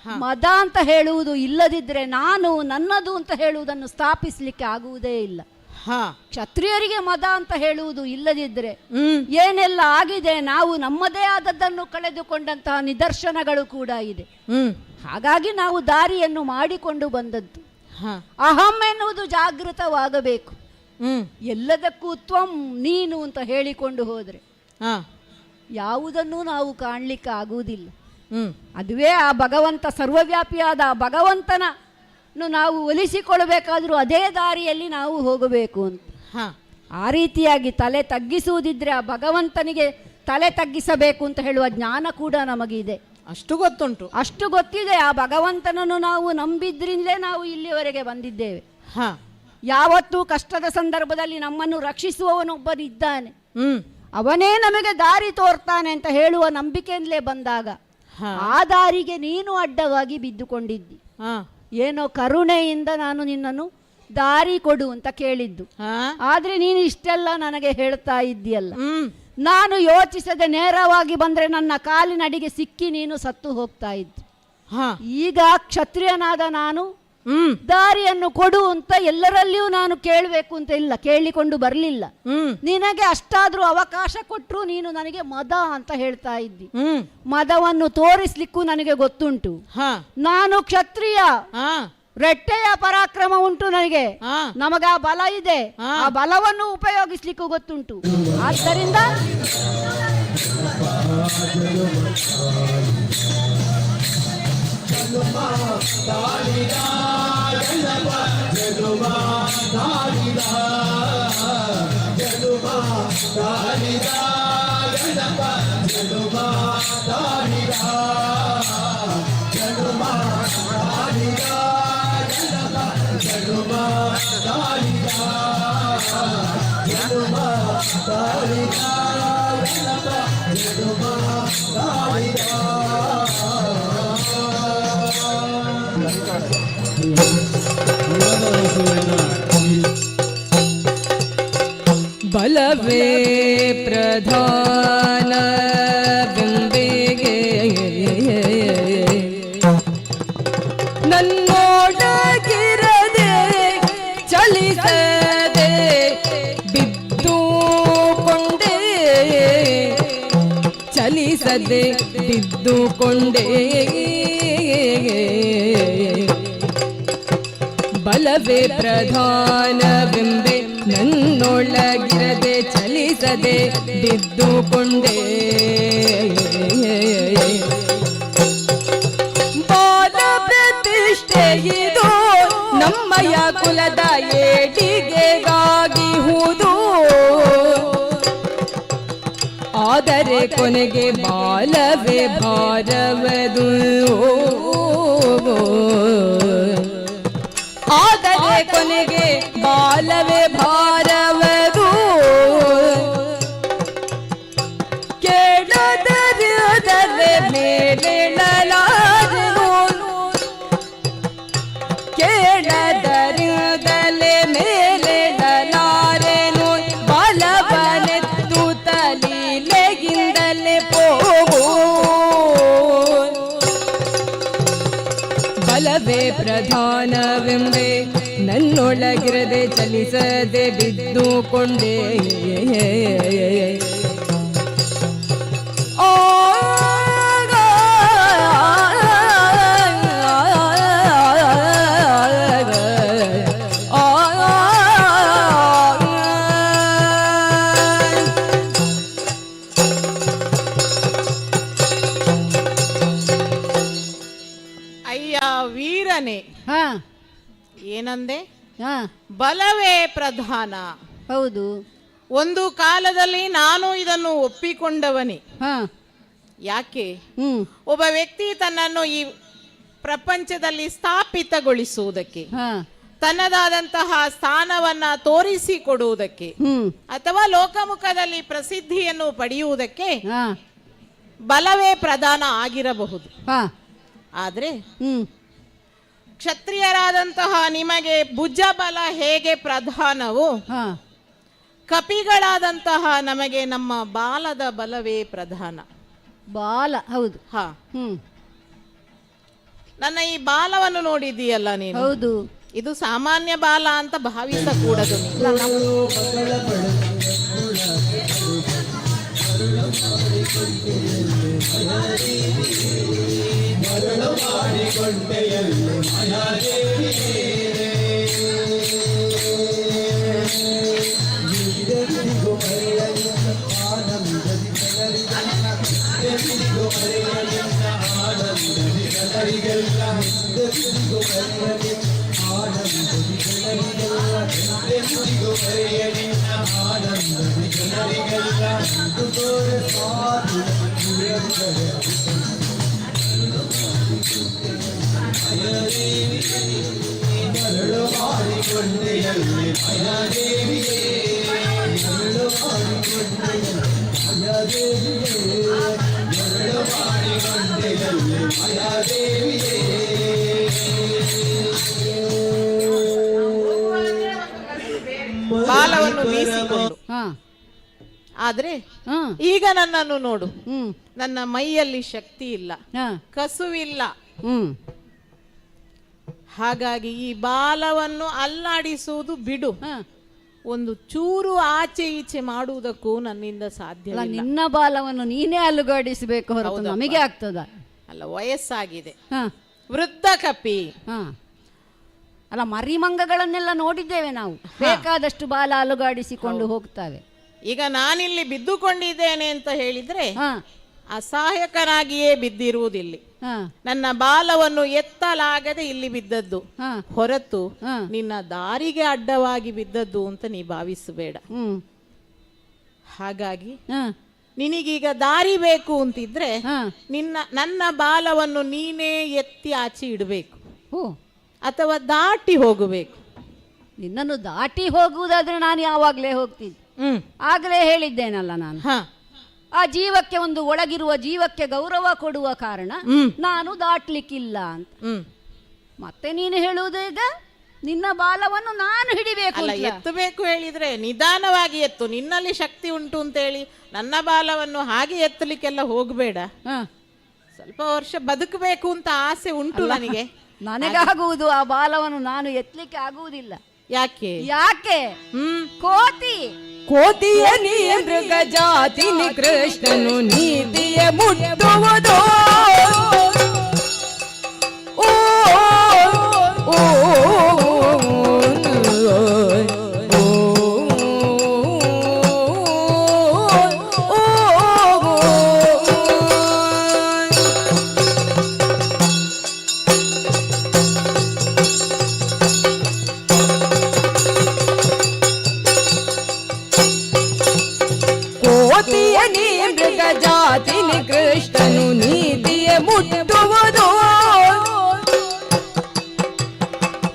ಮದ ಅಂತ ಹೇಳುವುದು ಇಲ್ಲದಿದ್ರೆ ನಾನು ನನ್ನದು ಅಂತ ಹೇಳುವುದನ್ನು ಸ್ಥಾಪಿಸಲಿಕ್ಕೆ ಆಗುವುದೇ ಇಲ್ಲ. ಕ್ಷತ್ರಿಯರಿಗೆ ಮದ ಅಂತ ಹೇಳುವುದು ಇಲ್ಲದಿದ್ರೆ ಏನೆಲ್ಲ ಆಗಿದೆ, ನಾವು ನಮ್ಮದೇ ಆದದ್ದನ್ನು ಕಳೆದುಕೊಂಡಂತಹ ನಿದರ್ಶನಗಳು ಕೂಡ ಇದೆ. ಹಾಗಾಗಿ ನಾವು ದಾರಿಯನ್ನು ಮಾಡಿಕೊಂಡು ಬಂದದ್ದು. ಅಹಂ ಎನ್ನುವುದು ಜಾಗೃತವಾಗಬೇಕು. ಎಲ್ಲದಕ್ಕೂ ತ್ವಂ ನೀನು ಅಂತ ಹೇಳಿಕೊಂಡು ಹೋದ್ರೆ ಯಾವುದನ್ನು ನಾವು ಕಾಣಲಿಕ್ಕೆ ಆಗುವುದಿಲ್ಲ. ಅದುವೇ ಆ ಭಗವಂತ, ಸರ್ವವ್ಯಾಪಿಯಾದ ಭಗವಂತನನ್ನು ನಾವು ಒಲಿಸಿಕೊಳ್ಳಬೇಕಾದ್ರೂ ಅದೇ ದಾರಿಯಲ್ಲಿ ನಾವು ಹೋಗಬೇಕು ಅಂತ. ಆ ರೀತಿಯಾಗಿ ತಲೆ ತಗ್ಗಿಸುವುದಿದ್ರೆ ಆ ಭಗವಂತನಿಗೆ ತಲೆ ತಗ್ಗಿಸಬೇಕು ಅಂತ ಹೇಳುವ ಜ್ಞಾನ ಕೂಡ ನಮಗಿದೆ. ಅಷ್ಟು ಗೊತ್ತುಂಟು, ಅಷ್ಟು ಗೊತ್ತಿದೆ. ಆ ಭಗವಂತನನ್ನು ನಾವು ನಂಬಿದ್ರಿಂದಲೇ ನಾವು ಇಲ್ಲಿವರೆಗೆ ಬಂದಿದ್ದೇವೆ. ಯಾವತ್ತೂ ಕಷ್ಟದ ಸಂದರ್ಭದಲ್ಲಿ ನಮ್ಮನ್ನು ರಕ್ಷಿಸುವವನೊಬ್ಬನಿದ್ದಾನೆ, ಅವನೇ ನಮಗೆ ದಾರಿ ತೋರ್ತಾನೆ ಅಂತ ಹೇಳುವ ನಂಬಿಕೆಯಿಂದಲೇ ಬಂದಾಗ ಆ ದಾರಿಗೆ ನೀನು ಅಡ್ಡವಾಗಿ ಬಿದ್ದುಕೊಂಡಿದ್ದಿ. ಏನೋ ಕರುಣೆಯಿಂದ ನಾನು ನಿನ್ನನ್ನು ದಾರಿ ಕೊಡು ಅಂತ ಕೇಳಿದ್ದು, ಆದ್ರೆ ನೀನು ಇಷ್ಟೆಲ್ಲ ನನಗೆ ಹೇಳ್ತಾ ಇದ್ದೀಯಲ್ಲ. ನಾನು ಯೋಚಿಸದೆ ನೇರವಾಗಿ ಬಂದ್ರೆ ನನ್ನ ಕಾಲಿನಡಿಗೆ ಸಿಕ್ಕಿ ನೀನು ಸತ್ತು ಹೋಗ್ತಾ ಇದ್ದಿ. ಈಗ ಕ್ಷತ್ರಿಯನಾದ ನಾನು ದಾರಿಯನ್ನು ಕೊಡು ಅಂತ ಎಲ್ಲರಲ್ಲಿಯೂ ನಾನು ಕೇಳಬೇಕು ಅಂತ ಇಲ್ಲ, ಕೇಳಿಕೊಂಡು ಬರಲಿಲ್ಲ. ನಿನಗೆ ಅಷ್ಟಾದ್ರೂ ಅವಕಾಶ ಕೊಟ್ಟರು ನೀನು ನನಗೆ ಮದ ಅಂತ ಹೇಳ್ತಾ ಇದ್ದಿ. ಮದವನ್ನು ತೋರಿಸ್ಲಿಕ್ಕೂ ನನಗೆ ಗೊತ್ತುಂಟು. ನಾನು ಕ್ಷತ್ರಿಯ, ರೆಟ್ಟೆಯ ಪರಾಕ್ರಮ ಉಂಟು ನನಗೆ, ನಮಗ ಆ ಬಲ ಇದೆ, ಆ ಬಲವನ್ನು ಉಪಯೋಗಿಸ್ಲಿಕ್ಕೂ ಗೊತ್ತುಂಟು. ಆದ್ದರಿಂದ ಬಲವೇ ಪ್ರಧಾನ ಬಿಂಬಿಗೆ ನನ್ನೋಡಗಿರದೆ ಚಲಿಸದೆ ಬಿದ್ದು ಚಲಿಸದೆ ಬಿದ್ದುಕೊಂಡೇ ಬಲವೇ ಪ್ರಧಾನವೆಂಬೆ ನನ್ನೊಳಗಿರದೆ ಚಲಿಸದೆ ಬಿದ್ದುಕೊಂಡೇ ಬಾಲ ಪ್ರತಿಷ್ಠೆ ಇದು ನಮ್ಮಯ ಕುಲದ ಏಟಿಗೆಗಾಗಿಹುದು ಆದರೆ ಕೊನೆಗೆ ಬಾಲವೇ ಭಾರವದು ಆದರೆ ಕೊನೆಗೆ ಬಾಲವೇ ಭಾರವದು ಕೇಳದರದಲೆ ಮೇಲೆಳಲಾರೆನು ಕೇಳದರದಲೆ ಮೇಲೆಳಲಾರೆನು ಬಾಲವನೆತ್ತು ತಲೀಲೆಗಿಂದಲೇ ಹೋಗು ಬಲವೇ ಪ್ರಧಾನವೆಂಬೆ ನನ್ನೊಳಗಿರದೆ ಚಲಿಸದೆ ಬಿದ್ದುಕೊಂಡೇ ಅಯ್ಯ ವೀರನೇ, ಏನಂದೆ? ಬಲವೇ ಪ್ರಧಾನ. ಹೌದು. ಒಂದು ಕಾಲದಲ್ಲಿ ನಾನು ಇದನ್ನು ಒಪ್ಪಿಕೊಂಡವನೇ. ಯಾಕೆ? ಒಬ್ಬ ವ್ಯಕ್ತಿ ತನ್ನನ್ನು ಈ ಪ್ರಪಂಚದಲ್ಲಿ ಸ್ಥಾಪಿತಗೊಳಿಸುವುದಕ್ಕೆ, ತನ್ನದಾದಂತಹ ಸ್ಥಾನವನ್ನ ತೋರಿಸಿಕೊಡುವುದಕ್ಕೆ, ಅಥವಾ ಲೋಕಮುಖದಲ್ಲಿ ಪ್ರಸಿದ್ಧಿಯನ್ನು ಪಡೆಯುವುದಕ್ಕೆ ಬಲವೇ ಪ್ರಧಾನ ಆಗಿರಬಹುದು. ಆದ್ರೆ ಕ್ಷತ್ರಿಯರಾದಂತಹ ನಿಮಗೆ ಭುಜ ಬಲ ಹೇಗೆ ಪ್ರಧಾನವೋ, ಕಪಿಗಳಾದಂತಹ ನಮಗೆ ನಮ್ಮ ಬಾಲದ ಬಲವೇ ಪ್ರಧಾನ. ಬಾಲ, ಹೌದು. ನನ್ನ ಈ ಬಾಲವನ್ನು ನೋಡಿದ್ದೀಯಲ್ಲ ನೀನು? ಹೌದು. ಇದು ಸಾಮಾನ್ಯ ಬಾಲ ಅಂತ ಭಾವಿಸಕೂಡದು. ಬಾಲವನ್ನು ಬೀಸಿಕೊಂಡು. ಆದ್ರೆ ಈಗ ನನ್ನನ್ನು ನೋಡು, ನನ್ನ ಮೈಯಲ್ಲಿ ಶಕ್ತಿ ಇಲ್ಲ, ಕಸುವಿಲ್ಲ. ಹಾಗಾಗಿ ಈ ಬಾಲವನ್ನು ಅಲ್ಲಾಡಿಸುವುದು ಬಿಡು, ಒಂದು ಚೂರು ಆಚೆ ಈಚೆ ಮಾಡುವುದಕ್ಕೂ ನನ್ನಿಂದ ಸಾಧ್ಯ. ನಿನ್ನ ಬಾಲವನ್ನು ನೀನೇ ಅಲುಗಾಡಿಸಬೇಕು ಹೊರತು ನಮಗೆ ಆಗ್ತದ? ಅಲ್ಲ, ವಯಸ್ಸಾಗಿದೆ, ವೃದ್ಧ ಕಪಿ. ಅಲ್ಲ, ಮರಿಮಂಗಗಳನ್ನೆಲ್ಲ ನೋಡಿದ್ದೇವೆ ನಾವು, ಬೇಕಾದಷ್ಟು ಬಾಲ ಅಲುಗಾಡಿಸಿಕೊಂಡು ಹೋಗ್ತವೆ. ಈಗ ನಾನಿಲ್ಲಿ ಬಿದ್ದುಕೊಂಡಿದ್ದೇನೆ ಅಂತ ಹೇಳಿದ್ರೆ ಅಸಹಾಯಕನಾಗಿಯೇ ಬಿದ್ದಿರುವುದಿಲ್ಲಿ. ನನ್ನ ಬಾಲವನ್ನು ಎತ್ತಲಾಗದೆ ಇಲ್ಲಿ ಬಿದ್ದದ್ದು ಹೊರತು ನಿನ್ನ ದಾರಿಗೆ ಅಡ್ಡವಾಗಿ ಬಿದ್ದದ್ದು ಅಂತ ನೀ ಭಾವಿಸಬೇಡ. ಹಾಗಾಗಿ ನಿನಗೀಗ ದಾರಿ ಬೇಕು ಅಂತಿದ್ರೆ ನನ್ನ ಬಾಲವನ್ನು ನೀನೇ ಎತ್ತಿ ಆಚೆ ಇಡಬೇಕು, ಅಥವಾ ದಾಟಿ ಹೋಗಬೇಕು. ನಿನ್ನನ್ನು ದಾಟಿ ಹೋಗುವುದಾದ್ರೆ ನಾನು ಯಾವಾಗಲೇ ಹೋಗ್ತೀನಿ. ಆಗಲೇ ಹೇಳಿದ್ದೇನಲ್ಲ ನಾನು, ಆ ಜೀವಕ್ಕೆ, ಒಂದು ಒಳಗಿರುವ ಜೀವಕ್ಕೆ ಗೌರವ ಕೊಡುವ ಕಾರಣ ನಾನು ದಾಟ್ಲಿಕ್ಕಿಲ್ಲ ಅಂತ. ಮತ್ತೆ ನೀನು ಹೇಳುವುದೀಗ ನಿನ್ನ ಬಾಲವನ್ನು ನಾನು ಹಿಡಿಬೇಕು. ಎತ್ತಬೇಕು ಹೇಳಿದ್ರೆ ನಿಧಾನವಾಗಿ ಎತ್ತು, ನಿನ್ನಲ್ಲಿ ಶಕ್ತಿ ಉಂಟು ಅಂತ ಹೇಳಿ ನನ್ನ ಬಾಲವನ್ನು ಹಾಗೆ ಎತ್ತಲಿಕ್ಕೆಲ್ಲ ಹೋಗಬೇಡ. ಸ್ವಲ್ಪ ವರ್ಷ ಬದುಕಬೇಕು ಅಂತ ಆಸೆ ಉಂಟು ನನಗೆ. ನನಗಾಗುವುದು ಆ ಬಾಲವನ್ನು ನಾನು ಎತ್ತಲಿಕ್ಕೆ ಆಗುವುದಿಲ್ಲ. ಯಾಕೆ? ಕೋತಿ ಕೋತಿಯ ನೀ ಮೃಗ ಜಾತಿ ಕೃಷ್ಣನು ನೀತಿಯ ಮುಟ್ಟುವುದು ಕೋತಿಯ ನೀ ಮೃಗ ಜಾತಿ ನಿಕೃಷ್ಟನು ನೀತಿಯ ಮುಟ್ಟುವುದು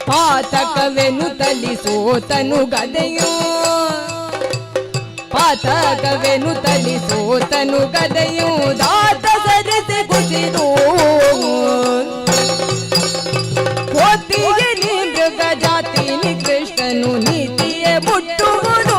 ಪಾತಕವೆನು ತಲಿಸೋತನು ಗದೆಯು ಪಾತಕವೆನು ತಲಿಸೋತನು ಗದೆಯು ದಾತ ಸರಿಸಿ ಕುಸಿದು ಕೋತಿಯ ನೀ ಮೃಗ ಜಾತಿ ನಿಕೃಷ್ಟನು ನೀತಿಯ ಮುಟ್ಟುವುದು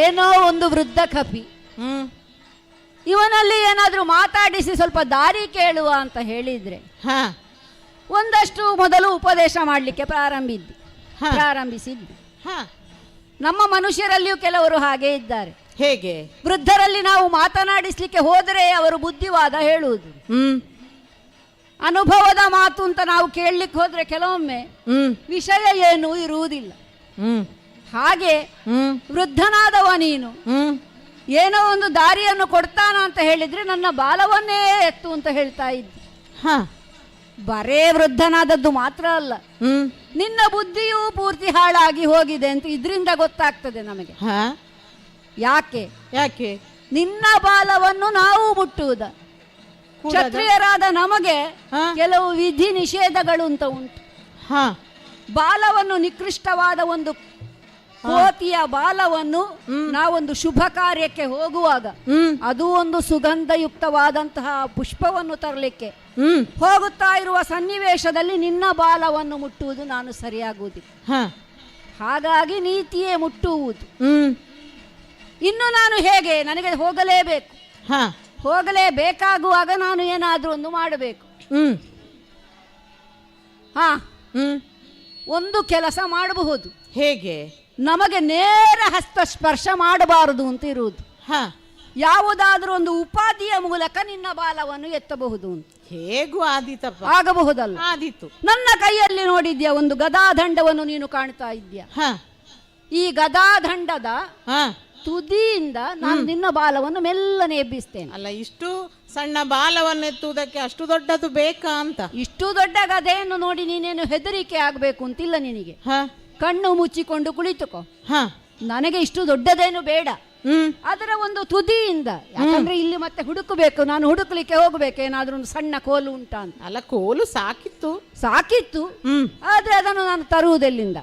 ಏನೋ ಒಂದು ವೃದ್ಧ ಕಪಿ, ಇವನಲ್ಲಿ ಏನಾದ್ರೂ ಮಾತಾಡಿಸಿ ಸ್ವಲ್ಪ ದಾರಿ ಕೇಳುವ ಅಂತ ಹೇಳಿದ್ರೆ ಒಂದಷ್ಟು ಮೊದಲು ಉಪದೇಶ ಮಾಡಲಿಕ್ಕೆ ಪ್ರಾರಂಭಿಸಿದ್ದು. ನಮ್ಮ ಮನುಷ್ಯರಲ್ಲಿಯೂ ಕೆಲವರು ಹಾಗೆ ಇದ್ದಾರೆ. ಹೇಗೆ? ವೃದ್ಧರಲ್ಲಿ ನಾವು ಮಾತನಾಡಿಸ್ಲಿಕ್ಕೆ ಹೋದರೆ ಅವರು ಬುದ್ಧಿವಾದ ಹೇಳುವುದು, ಅನುಭವದ ಮಾತು ಅಂತ ನಾವು ಕೇಳಲಿಕ್ಕೆ ಹೋದ್ರೆ ಕೆಲವೊಮ್ಮೆ ವಿಷಯ ಏನೂ ಇರುವುದಿಲ್ಲ. ಹಾಗೆ ವೃದ್ಧನಾದವ ನೀನು ಏನೋ ಒಂದು ದಾರಿಯನ್ನು ಕೊಡ್ತಾನ ಅಂತ ಹೇಳಿದ್ರೆ ನನ್ನ ಬಾಲವನ್ನೇ ಎತ್ತು ಅಂತ ಹೇಳ್ತಾ ಇದ್ದಿ. ಬರೇ ವೃದ್ಧನಾದದ್ದು ಮಾತ್ರ ಅಲ್ಲ, ನಿನ್ನ ಬುದ್ಧಿಯೂ ಪೂರ್ತಿ ಹಾಳಾಗಿ ಹೋಗಿದೆ ಅಂತ ಇದರಿಂದ ಗೊತ್ತಾಗ್ತದೆ ನಮಗೆ. ಯಾಕೆ ಯಾಕೆ? ನಿನ್ನ ಬಾಲವನ್ನು ನಾವು ಮುಟ್ಟುವುದ? ಕ್ಷತ್ರಿಯರಾದ ನಮಗೆ ಕೆಲವು ವಿಧಿ ನಿಷೇಧಗಳು ಅಂತ ಉಂಟು. ಬಾಲವನ್ನು ನಿಕೃಷ್ಟವಾದ ಒಂದು ಕೋತಿಯ ಬಾಲವನ್ನು ನಾವೊಂದು ಶುಭ ಕಾರ್ಯಕ್ಕೆ ಹೋಗುವಾಗ ಅದು ಒಂದು ಸುಗಂಧಯುಕ್ತವಾದಂತಹ ಪುಷ್ಪವನ್ನು ತರಲಿಕ್ಕೆ ಹೋಗುತ್ತಾ ಇರುವ ಸನ್ನಿವೇಶದಲ್ಲಿ ನಿನ್ನ ಬಾಲವನ್ನು ಮುಟ್ಟುವುದು ನಾನು ಸರಿಯಾಗುವುದಿಲ್ಲ. ಹಾಗಾಗಿ ನೀತಿಯೇ ಮುಟ್ಟುವುದು. ಇನ್ನು ನಾನು ಹೇಗೆ? ನನಗೆ ಹೋಗಲೇಬೇಕು. ಹೋಗಲೇಬೇಕಾಗುವಾಗ ನಾನು ಏನಾದ್ರೂ ಒಂದು ಮಾಡಬೇಕು. ಒಂದು ಕೆಲಸ ಮಾಡಬಹುದು. ಹೇಗೆ? ನಮಗೆ ನೇರ ಹಸ್ತ ಸ್ಪರ್ಶ ಮಾಡಬಾರದು ಅಂತ ಇರುವುದು. ಯಾವುದಾದ್ರೂ ಒಂದು ಉಪಾಧಿಯ ಮೂಲಕ ನಿನ್ನ ಬಾಲವನ್ನು ಎತ್ತಬಹುದು. ಹೇಗೂ ಆದೀತಪ್ಪ? ಆಗಬಹುದಲ್ಲ? ಆದೀತು. ನನ್ನ ಕೈಯಲ್ಲಿ ನೋಡಿದ್ಯಾ ಒಂದು ಗದಾದಂಡವನ್ನು ನೀನು ಕಾಣ್ತಾ ಇದ್ಯಾ? ಈ ಗದಾದಂಡದ ತುದಿಯಿಂದ ನಾನು ನಿನ್ನ ಬಾಲವನ್ನು ಮೆಲ್ಲನೆ ಎಬ್ಬಿಸ್ತೇನೆ. ಅಲ್ಲ, ಇಷ್ಟು ಸಣ್ಣ ಬಾಲವನ್ನು ಎತ್ತುವುದಕ್ಕೆ ಅಷ್ಟು ದೊಡ್ಡದು ಬೇಕಾ ಅಂತ? ಇಷ್ಟು ದೊಡ್ಡ ಗದೆಯನ್ನು ನೋಡಿ ನೀನೇನು ಹೆದರಿಕೆ ಆಗ್ಬೇಕು ಅಂತಿಲ್ಲ ನಿನಗೆ. ಕಣ್ಣು ಮುಚ್ಚಿಕೊಂಡು ಕುಳಿತುಕೋ. ನನಗೆ ಇಷ್ಟು ದೊಡ್ಡದೇನು ಬೇಡ, ಅದರ ಒಂದು ತುದಿಯಿಂದ. ಯಾಕಂದ್ರೆ ಇಲ್ಲಿ ಮತ್ತೆ ಹುಡುಕಬೇಕು, ನಾನು ಹುಡುಕ್ಲಿಕ್ಕೆ ಹೋಗ್ಬೇಕು ಏನಾದ್ರೂ ಒಂದು ಸಣ್ಣ ಕೋಲು ಉಂಟಾ ಅಂತ. ಅಲ್ಲ, ಕೋಲು ಸಾಕಿತ್ತು ಆದ್ರೆ ಅದನ್ನು ನಾನು ತರುವುದೆಲ್ಲಿಂದ?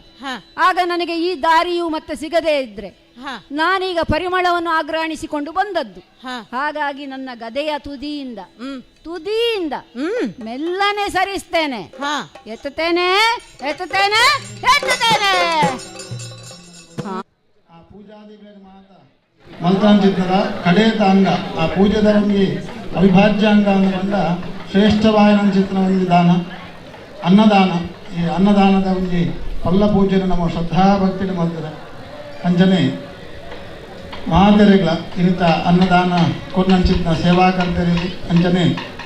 ಆಗ ನನಗೆ ಈ ದಾರಿಯು ಮತ್ತೆ ಸಿಗದೇ ಇದ್ರೆ ನಾನೀಗ ಪರಿಮಳವನ್ನು ಆಗ್ರಹಿಸಿಕೊಂಡು ಬಂದದ್ದು. ಹಾಗಾಗಿ ನನ್ನ ಗದೆಯ ತುದಿಯಿಂದ ಮೆಲ್ಲನೆ ಸರಿಸ್ತೇನೆ. ಎತ್ತುತ್ತೇನೆ ಎತ್ತುತ್ತೇನೆ ಎತ್ತುತ್ತೇನೆ. ಮಲ್ತಾಂಚಿತ್ರದ ಕಡೆಯತ ಅಂಗ ಆ ಪೂಜೆದ ಒಂದು ಅವಿಭಾಜ್ಯ ಅಂಗ ಅಂದುಕೊಂಡ ಶ್ರೇಷ್ಠವಾದ ಚಿತ್ರ ಒಂದು ದಾನ ಅನ್ನದಾನ. ಈ ಅನ್ನದಾನದ ಒಂದು ಪಲ್ಲ ಪೂಜೆ ನಮ್ಮ ಶ್ರದ್ಧಾಭಕ್ತಿ ಮಾಡ್ತಾರೆ. ಅಂಚನೆ ಮಾತೆರೆಗಳ ಇಂಥ ಅನ್ನದಾನ ಕೊನ್ನಂಚಿತ್ನ ಸೇವಾ ಕರ್ತರಿಗೆ ಅಂಚನೆ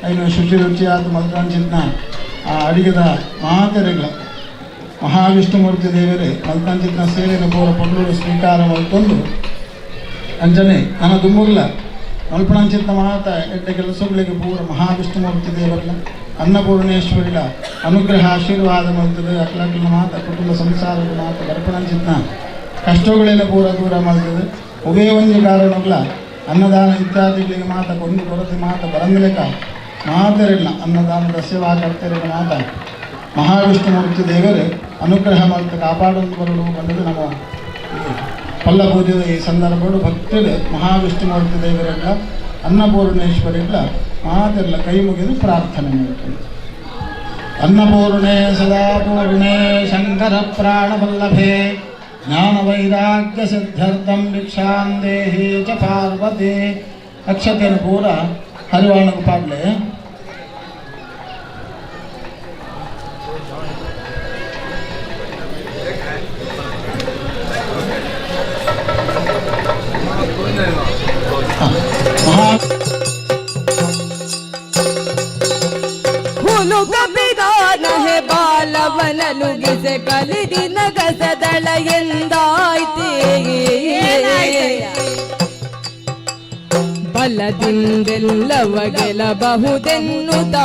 ಐನು ಶುಚಿ ರುಚಿಯಾದ ಮಲ್ತಾಂಚಿತ್ನ ಆ ಅಡಿಗೆದ ಮಾತೆರೆಗಳ ಮಹಾವಿಷ್ಣುಮೂರ್ತಿ ದೇವರೇ ಮಲ್ತಾಂಚಿತ್ನ ಸೇವೆನ ಪೂರ ಪೊಳ್ಳೂರು ಸ್ವೀಕಾರ ಮಾಡಿಕೊಂಡು ಅಂಚನೆ ನನ್ನ ದುಮ್ಮುಗ್ಲ ಮಲ್ಪಣಾಂಚಿತ್ನ ಮಾತ ಎಡ್ಡ ಕೆಲಸಗಳಿಗೆ ಪೂರ ಮಹಾವಿಷ್ಣುಮೂರ್ತಿ ದೇವರನ್ನ ಅನ್ನಪೂರ್ಣೇಶ್ವರಿಗಳ ಅನುಗ್ರಹ ಆಶೀರ್ವಾದ ಮಾಡ್ತದೆ. ಅಟ್ಲಾಟ್ಲ ಮಾತ ಕುಟುಂಬ ಸಂಸಾರದ ಮಾತ ಬರ್ಪಣಾಂಚಿತ್ನ ಕಷ್ಟಗಳೆಲ್ಲ ಪೂರ ದೂರ ಮಾಡ್ತದೆ. ಒಬ್ಬೇ ಒಂದು ಕಾರಣಗಳ ಅನ್ನದಾನ ಇತ್ಯಾದಿಗಳಿಗೆ ಮಾತ ಕೊಂಡು ಕೊರತೆ ಮಾತ ಬರಂಗಲೇಕ ಮಾತರಿಲ್ಲ ಅನ್ನದಾನದ ಸೇವಾ ಕರ್ತರಿಗೆ ಮಾತ ಮಹಾವಿಷ್ಣುಮೂರ್ತಿ ದೇವರು ಅನುಗ್ರಹ ಮಾಡ್ತಾ ಕಾಪಾಡೋದು ಬರಲು ಬಂದದ್ದು ನಮ್ಮ ಪಲ್ಲ ಪೂಜೆಯ ಈ ಸಂದರ್ಭಗಳು ಭಕ್ತರು ಮಹಾವಿಷ್ಣುಮೂರ್ತಿ ದೇವರೆಲ್ಲ ಅನ್ನಪೂರ್ಣೇಶ್ವರಿಲ್ಲ ಮಾತೆಲ್ಲ ಕೈ ಮುಗಿದು ಪ್ರಾರ್ಥನೆ ಮಾಡ್ತಾರೆ. ಅನ್ನಪೂರ್ಣೆ ಸದಾಪೂರ್ಣೆ ಶಂಕರ ಪ್ರಾಣವಲ್ಲಭೆ ಜ್ಞಾನ ವೈರಾಗ್ಯ ಸಿದ್ಧಾರ್ಥಂ ಭಿಕ್ಷಾಂ ದೇಹಿ ಚ ಪಾರ್ವತಿ. ಅಕ್ಷತೆಯನ್ನು ಪೂರ ಹರಿವಾಣಕ್ಕೆ ಪಾಡ್ಲೆ ಹುಲು ಕಪಿದಾನ ಹೇ ಬಾಲವನನುಗಿಸೆ ಕಲಿದಿನ ಗಸದಳ ಎಂದಾಯ್ತೇ ಬಲದಿಂದೆಲ್ಲವ ಗೆಲ್ಲಬಹುದೆನ್ನುತ್ತ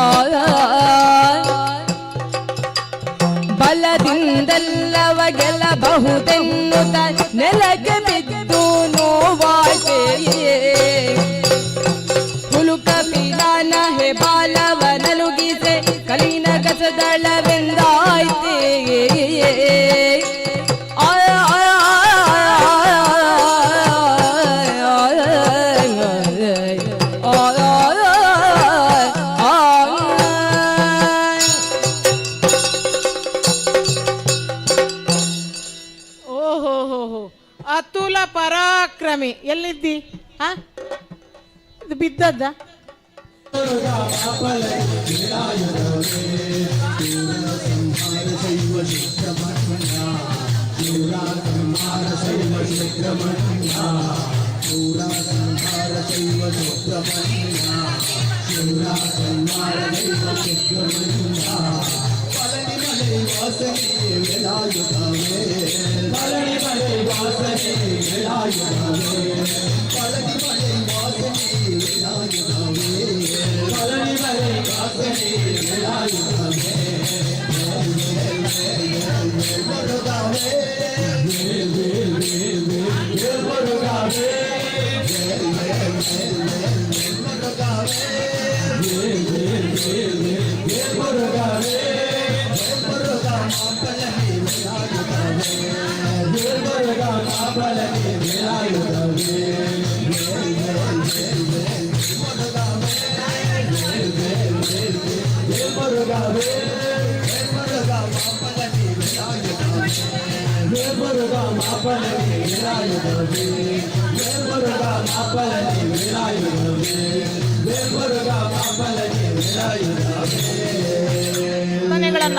ಬಲದಿಂದೆಲ್ಲವ ಗೆಲ್ಲಬಹುದೆನ್ನುತ್ತ ನೆಲಕ್ಕೆ ಬಿದ್ದು ನೋವಾಯ್ತೆಯೇ ಹುಲು ಕಪಿದಾನ ಹೇ ಬಾಲವನನುಗಿಸೆ ಕಲಿನ ಗಸದಳವೆಂದಾಯ್ತೇ ಅತುಲ ಪರಾಕ್ರಮಿ. ಎಲ್ಲಿದ್ದಿ? ಇದು ಬಿದ್ದದ್ದ?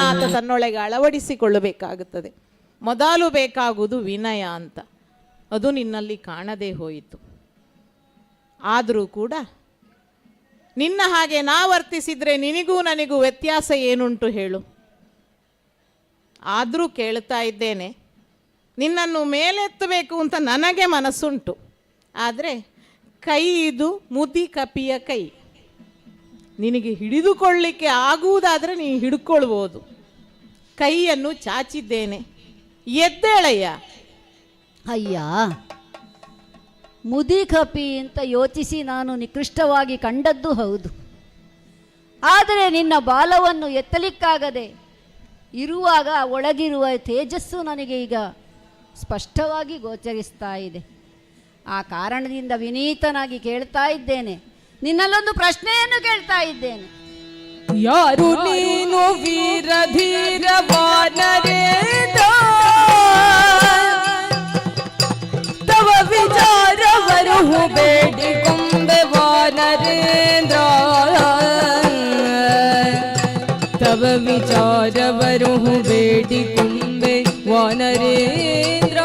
ಆತ ತನ್ನೊಳಗೆ ಅಳವಡಿಸಿಕೊಳ್ಳಬೇಕಾಗುತ್ತದೆ. ಮೊದಲು ಬೇಕಾಗುವುದು ವಿನಯ ಅಂತ. ಅದು ನಿನ್ನಲ್ಲಿ ಕಾಣದೇ ಹೋಯಿತು. ಆದರೂ ಕೂಡ ನಿನ್ನ ಹಾಗೆ ನಾ ವರ್ತಿಸಿದರೆ ನಿನಗೂ ನನಗೂ ವ್ಯತ್ಯಾಸ ಏನುಂಟು ಹೇಳು? ಆದರೂ ಕೇಳ್ತಾ ಇದ್ದೇನೆ, ನಿನ್ನನ್ನು ಮೇಲೆತ್ತಬೇಕು ಅಂತ ನನಗೆ ಮನಸ್ಸುಂಟು. ಆದರೆ ಕೈ ಇದು ಮುದಿ ಕಪಿಯ ಕೈ. ನಿನಗೆ ಹಿಡಿದುಕೊಳ್ಳಿಕ್ಕೆ ಆಗುವುದಾದರೆ ನೀನು ಹಿಡ್ಕೊಳ್ಬೋದು. ಕೈಯನ್ನು ಚಾಚಿದ್ದೇನೆ, ಎದ್ದೇಳಯ್ಯ. ಅಯ್ಯ, ಮುದಿ ಕಪಿ ಅಂತ ಯೋಚಿಸಿ ನಾನು ನಿಕೃಷ್ಟವಾಗಿ ಕಂಡದ್ದು ಹೌದು. ಆದರೆ ನಿನ್ನ ಬಾಲವನ್ನು ಎತ್ತಲಿಕ್ಕಾಗದೆ ಇರುವಾಗ ಒಳಗಿರುವ ತೇಜಸ್ಸು ನನಗೆ ಈಗ ಸ್ಪಷ್ಟವಾಗಿ ಗೋಚರಿಸ್ತಾ ಇದೆ. ಆ ಕಾರಣದಿಂದ ವಿನೀತನಾಗಿ ಕೇಳ್ತಾ ಇದ್ದೇನೆ, ನಿನ್ನಲ್ಲೊಂದು ಪ್ರಶ್ನೆಯನ್ನು ಕೇಳ್ತಾ ಇದ್ದೇನೆ. ಯಾರು ನೀನು ವೀರಧೀರ ವಾನರೇಂದ್ರ, ತವ ವಿಚಾರವರು ಬೇಡಿಕೊಂಬೆ ವಾನರೇಂದ್ರ, ತವ ವಿಚಾರವರು ಬೇಡಿಕೊಂಬೆ ವಾನರೇಂದ್ರ.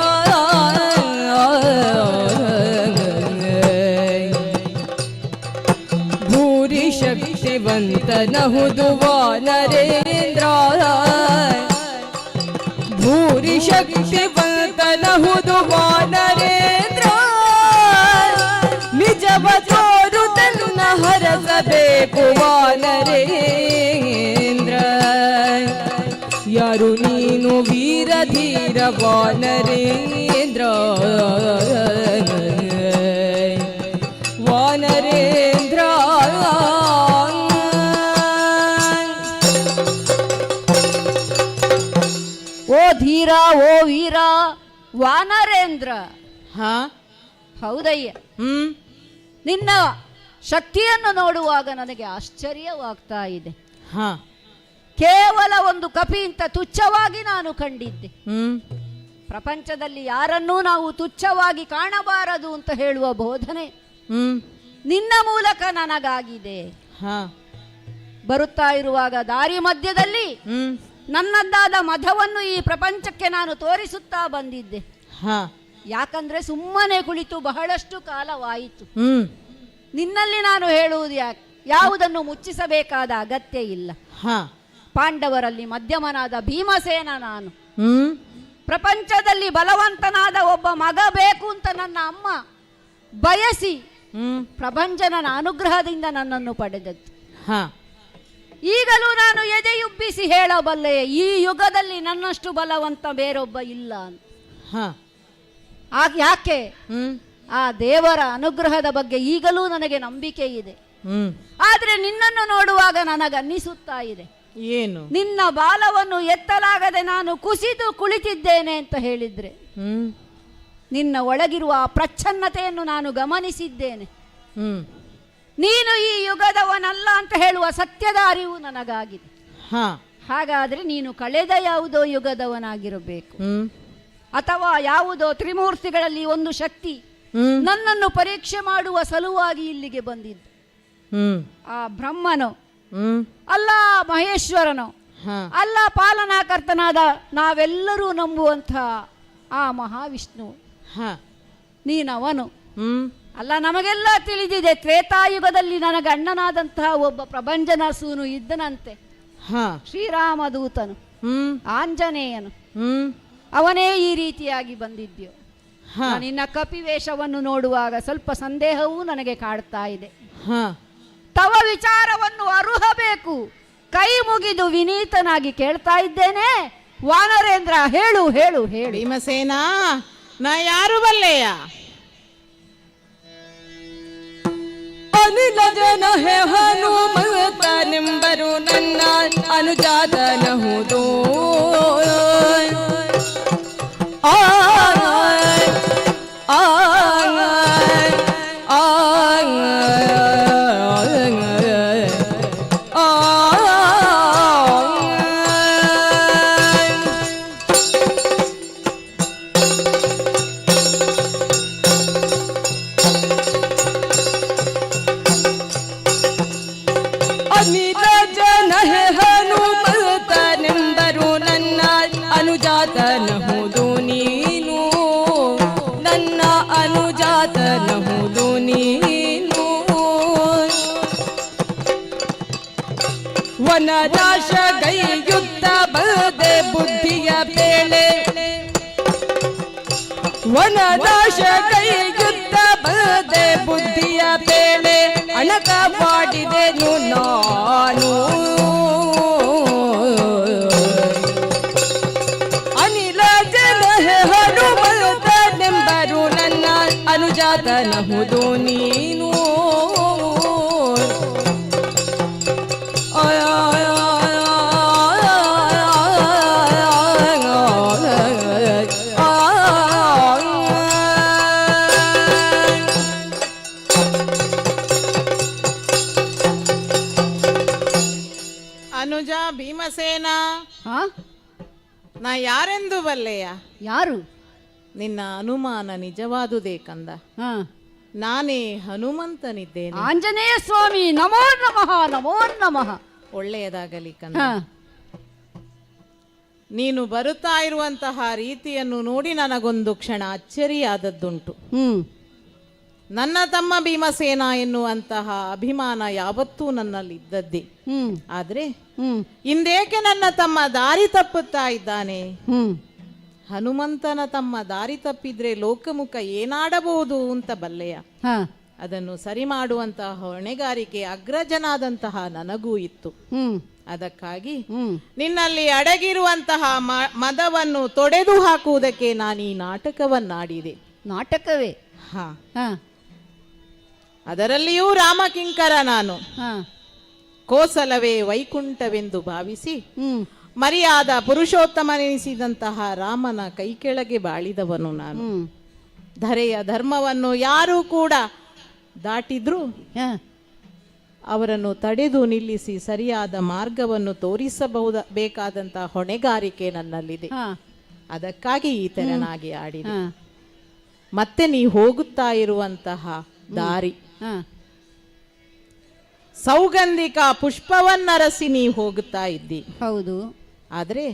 ಭೂರಿ ಶಕ್ತಿವಂತನಹುದು ವಾನರೇಂದ್ರ, ಭೂರಿ ಶಕ್ತಿವಂತನಹುದು ವಾನರೇಂದ್ರ. ನಿಜವ ತೋರು ತನ್ನ ಹರಸಬೇಕು ವಾನರೇಂದ್ರ. ಯಾರು ನೀನು ವೀರಧೀರ ವಾನರೇಂದ್ರ, ವಾನರೇಂದ್ರ. ಓ ಧೀರ, ಓ ವೀರ ವಾನರೇಂದ್ರ. ಹೌದಯ್ಯ. ನಿನ್ನ ಶಕ್ತಿಯನ್ನು ನೋಡುವಾಗ ನನಗೆ ಆಶ್ಚರ್ಯವಾಗ್ತಾ ಇದೆ. ಕೇವಲ ಒಂದು ಕಪಿ ಅಂತ ತುಚ್ಛವಾಗಿ ನಾನು ಕಂಡಿದ್ದೆ. ಪ್ರಪಂಚದಲ್ಲಿ ಯಾರನ್ನೂ ನಾವು ತುಚ್ಛವಾಗಿ ಕಾಣಬಾರದು ಅಂತ ಹೇಳುವ ಬೋಧನೆ ನಿನ್ನ ಮೂಲಕ ನನಗಾಗಿದೆ. ಬರುತ್ತಾ ಇರುವಾಗ ದಾರಿ ಮಧ್ಯದಲ್ಲಿ ನನ್ನದ್ದಾದ ಮಧವನ್ನು ಈ ಪ್ರಪಂಚಕ್ಕೆ ನಾನು ತೋರಿಸುತ್ತಾ ಬಂದಿದ್ದೆ. ಯಾಕಂದ್ರೆ ಸುಮ್ಮನೆ ಕುಳಿತು ಬಹಳಷ್ಟು ಕಾಲವಾಯಿತು. ನಿನ್ನಲ್ಲಿ ನಾನು ಹೇಳುವುದು ಯಾವುದನ್ನು ಮುಚ್ಚಿಸಬೇಕಾದ ಅಗತ್ಯ ಇಲ್ಲ. ಹಾ, ಪಾಂಡವರಲ್ಲಿ ಮಧ್ಯಮನಾದ ಭೀಮಸೇನ ನಾನು. ಹ್ಮ್, ಪ್ರಪಂಚದಲ್ಲಿ ಬಲವಂತನಾದ ಒಬ್ಬ ಮಗ ಬೇಕು ಅಂತ ನನ್ನ ಅಮ್ಮ ಬಯಸಿ ಪ್ರಭಂಜನನ ಅನುಗ್ರಹದಿಂದ ನನ್ನನ್ನು ಪಡೆದದ್ದು. ಹಾ, ಈಗಲೂ ನಾನು ಎದೆಯುಬ್ಬಿಸಿ ಹೇಳಬಲ್ಲೆ, ಈ ಯುಗದಲ್ಲಿ ನನ್ನಷ್ಟು ಬಲವಂತ ಬೇರೊಬ್ಬ ಇಲ್ಲ ಅಂತ. ಯಾಕೆ? ಆ ದೇವರ ಅನುಗ್ರಹದ ಬಗ್ಗೆ ಈಗಲೂ ನನಗೆ ನಂಬಿಕೆ ಇದೆ. ಆದ್ರೆ ನಿನ್ನನ್ನು ನೋಡುವಾಗ ನನಗನ್ನಿಸುತ್ತಾ ಇದೆ, ಏನು? ನಿನ್ನ ಬಾಲವನ್ನು ಎತ್ತಲಾಗದೆ ನಾನು ಕುಸಿದು ಕುಳಿತಿದ್ದೇನೆ ಅಂತ ಹೇಳಿದ್ರೆ ನಿನ್ನ ಒಳಗಿರುವ ಆ ಪ್ರಚ್ಛನ್ನತೆಯನ್ನು ನಾನು ಗಮನಿಸಿದ್ದೇನೆ. ನೀನು ಈ ಯುಗದವನಲ್ಲ ಅಂತ ಹೇಳುವ ಸತ್ಯದ ಅರಿವು ನನಗಾಗಿದೆ. ಹಾಗಾದ್ರೆ ನೀನು ಕಳೆದ ಯಾವುದೋ ಯುಗದವನಾಗಿರಬೇಕು, ಅಥವಾ ಯಾವುದೋ ತ್ರಿಮೂರ್ತಿಗಳಲ್ಲಿ ಒಂದು ಶಕ್ತಿ ನನ್ನನ್ನು ಪರೀಕ್ಷೆ ಮಾಡುವ ಸಲುವಾಗಿ ಇಲ್ಲಿಗೆ ಬಂದಿದ್ದು. ಆ ಬ್ರಹ್ಮನೋ ಅಲ್ಲ ಮಹೇಶ್ವರನೋ ಅಲ್ಲ ಪಾಲನಾಕರ್ತನಾದ ನಾವೆಲ್ಲರೂ ನಂಬುವಂಥ ಆ ಮಹಾವಿಷ್ಣು ನೀನವನು ಅಲ್ಲ. ನಮಗೆಲ್ಲ ತಿಳಿದಿದೆ, ತ್ರೇತಾಯುಗದಲ್ಲಿ ನನಗೆ ಅಣ್ಣನಾದಂತಹ ಒಬ್ಬ ಪ್ರಭಂಜನ ಸೂನು ಇದ್ದನಂತೆ, ಶ್ರೀರಾಮದೂತನು, ಆಂಜನೇಯನು. ಅವನೇ ಈ ರೀತಿಯಾಗಿ ಬಂದಿದ್ಯೋ. ನಿನ್ನ ಕಪಿವೇಷವನ್ನು ನೋಡುವಾಗ ಸ್ವಲ್ಪ ಸಂದೇಹವೂ ನನಗೆ ಕಾಡ್ತಾ ಇದೆ. ತವ ವಿಚಾರವನ್ನು ಅರುಹಬೇಕು, ಕೈ ಮುಗಿದು ವಿನೀತನಾಗಿ ಕೇಳ್ತಾ ಇದ್ದೇನೆ. ವಾನರೇಂದ್ರ, ಹೇಳು ಹೇಳು ಹೇಳು. ಭೀಮಸೇನ, ನಾ ಯಾರು ಬಲ್ಲೆಯ? ಅನಿಲ ಜನ ಹೇ ಹನುಮಂತ ನಿಂಬರು ನನ್ನ ಅನುಜಾತನಹುದು. ಅನುಜಾತನಹುದು ನೀನು, ನನ್ನ ಅನುಜಾತನಹುದು ನೀನು. ವನನಾಶ ಗೈಯುತ್ತ ಬದೆ ಬುದ್ಧಿಯ ಬೇಳೆ, ವನನಾಶ ಗೈಯುತ್ತ ಬದೆ ಬುದ್ಧಿಯ ಬೇಳೆ. ಅಣಕ ಮಾಡಿದೆನು ನಾನು, ಅನುಜಾತನಹುದು ನೀನು. ಅನುಜ ಭೀಮಸೇನ, ನಾ ಯಾರೆಂದು ಬಲ್ಲೆಯ? ಯಾರು? ನಿನ್ನ ಅನುಮಾನ ನಿಜವಾದುದೇ ಕಂದ. ನಾನೇ ಹನುಮಂತನಿದ್ದೇನೆ. ಆಂಜನೇಯ ಸ್ವಾಮಿ, ನಮೋ ನಮಃ ನಮೋ ನಮಃ. ಒಳ್ಳೆಯದಾಗಲಿ ಕಂದ. ನೀನು ಬರುತ್ತಾ ಇರುವಂತಹ ರೀತಿಯನ್ನು ನೋಡಿ ನನಗೊಂದು ಕ್ಷಣ ಅಚ್ಚರಿಯಾದದ್ದುಂಟು. ನನ್ನ ತಮ್ಮ ಭೀಮಸೇನ ಎನ್ನುವಂತಹ ಅಭಿಮಾನ ಯಾವತ್ತೂ ನನ್ನಲ್ಲಿ ಇದ್ದದ್ದೇ. ಆದ್ರೆ ಇಂದೇಕೆ ನನ್ನ ತಮ್ಮ ದಾರಿ ತಪ್ಪುತ್ತಾ ಇದ್ದಾನೆ? ಹನುಮಂತನ ತಮ್ಮ ದಾರಿ ತಪ್ಪಿದ್ರೆ ಲೋಕಮುಖ ಏನಾಡಬಹುದು ಅಂತ ಬಲ್ಲೆಯ? ಅದನ್ನು ಸರಿ ಮಾಡುವಂತಹ ಹೊಣೆಗಾರಿಕೆ ಅಗ್ರಜನಾದಂತಹ ನನಗೂ ಇತ್ತು. ಅದಕ್ಕಾಗಿ ನಿನ್ನಲ್ಲಿ ಅಡಗಿರುವಂತಹ ಮದವನ್ನು ತೊಡೆದು ಹಾಕುವುದಕ್ಕೆ ನಾನು ಈ ನಾಟಕವನ್ನಾಡಿದೆ. ನಾಟಕವೇ? ಅದರಲ್ಲಿಯೂ ರಾಮಕಿಂಕರ ನಾನು. ಕೋಸಲವೇ ವೈಕುಂಠವೆಂದು ಭಾವಿಸಿ ಮರಿಯಾದ ಪುರುಷೋತ್ತಮನೆನಿಸಿದಂತಹ ರಾಮನ ಕೈ ಕೆಳಗೆ ಬಾಳಿದವನು ನಾನು. ಧರೆಯ ಧರ್ಮವನ್ನು ಯಾರೂ ಕೂಡ ದಾಟಿದ್ರು ಅವರನ್ನು ತಡೆದು ನಿಲ್ಲಿಸಿ ಸರಿಯಾದ ಮಾರ್ಗವನ್ನು ಬೇಕಾದಂತಹ ಹೊಣೆಗಾರಿಕೆ ನನ್ನಲ್ಲಿದೆ. ಅದಕ್ಕಾಗಿ ಈ ತೆರನಾಗಿ ಆಡಿದೆ. ಮತ್ತೆ ನೀ ಹೋಗುತ್ತಾ ಇರುವಂತಹ ದಾರಿ ಸೌಗಂಧಿಕ ಪುಷ್ಪವನ್ನರಸಿ ನೀ ಹೋಗುತ್ತಾ ಇದ್ದಿ. ಹೌದು. ಆದ್ರೆ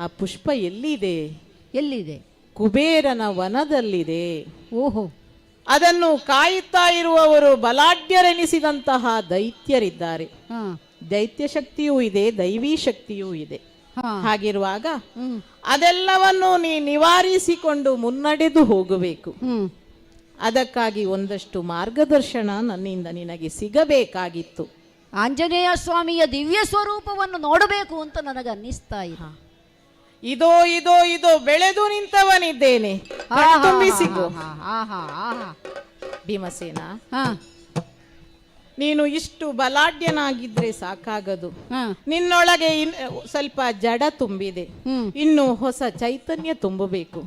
ಆ ಪುಷ್ಪ ಎಲ್ಲಿದೆ? ಎಲ್ಲಿದೆ? ಕುಬೇರನ ವನದಲ್ಲಿದೆ. ಓಹೋ. ಅದನ್ನು ಕಾಯುತ್ತಾ ಇರುವವರು ಬಲಾಢ್ಯರೆನಿಸಿದಂತಹ ದೈತ್ಯರಿದ್ದಾರೆ. ದೈತ್ಯ ಶಕ್ತಿಯೂ ಇದೆ, ದೈವೀ ಶಕ್ತಿಯೂ ಇದೆ. ಹಾಗಿರುವಾಗ ಅದೆಲ್ಲವನ್ನು ನೀ ನಿವಾರಿಸಿಕೊಂಡು ಮುನ್ನಡೆದು ಹೋಗಬೇಕು. ಅದಕ್ಕಾಗಿ ಒಂದಷ್ಟು ಮಾರ್ಗದರ್ಶನ ನನ್ನಿಂದ ನಿನಗೆ ಸಿಗಬೇಕಾಗಿತ್ತು. ಆಂಜನೇಯ ಸ್ವಾಮಿಯ ದಿವ್ಯ ಸ್ವರೂಪವನ್ನು ನೋಡಬೇಕು ಅಂತ ನನಗೆ ಅನ್ನಿಸ್ತಾ ಇದೆ. ಇದೋ ಇದೋ ಇದೋ ಬೆಳೆದು ನಿಂತವನಿದ್ದೇನೆ, ಕಣ್ತುಂಬಿಸಿಕೋ. ಭೀಮಸೇನ, ನೀನು ಇಷ್ಟು ಬಲಾಢ್ಯನಾಗಿದ್ರೆ ಸಾಕಾಗದು. ನಿನ್ನೊಳಗೆ ಸ್ವಲ್ಪ ಜಡ ತುಂಬಿದೆ, ಇನ್ನು ಹೊಸ ಚೈತನ್ಯ ತುಂಬಬೇಕು.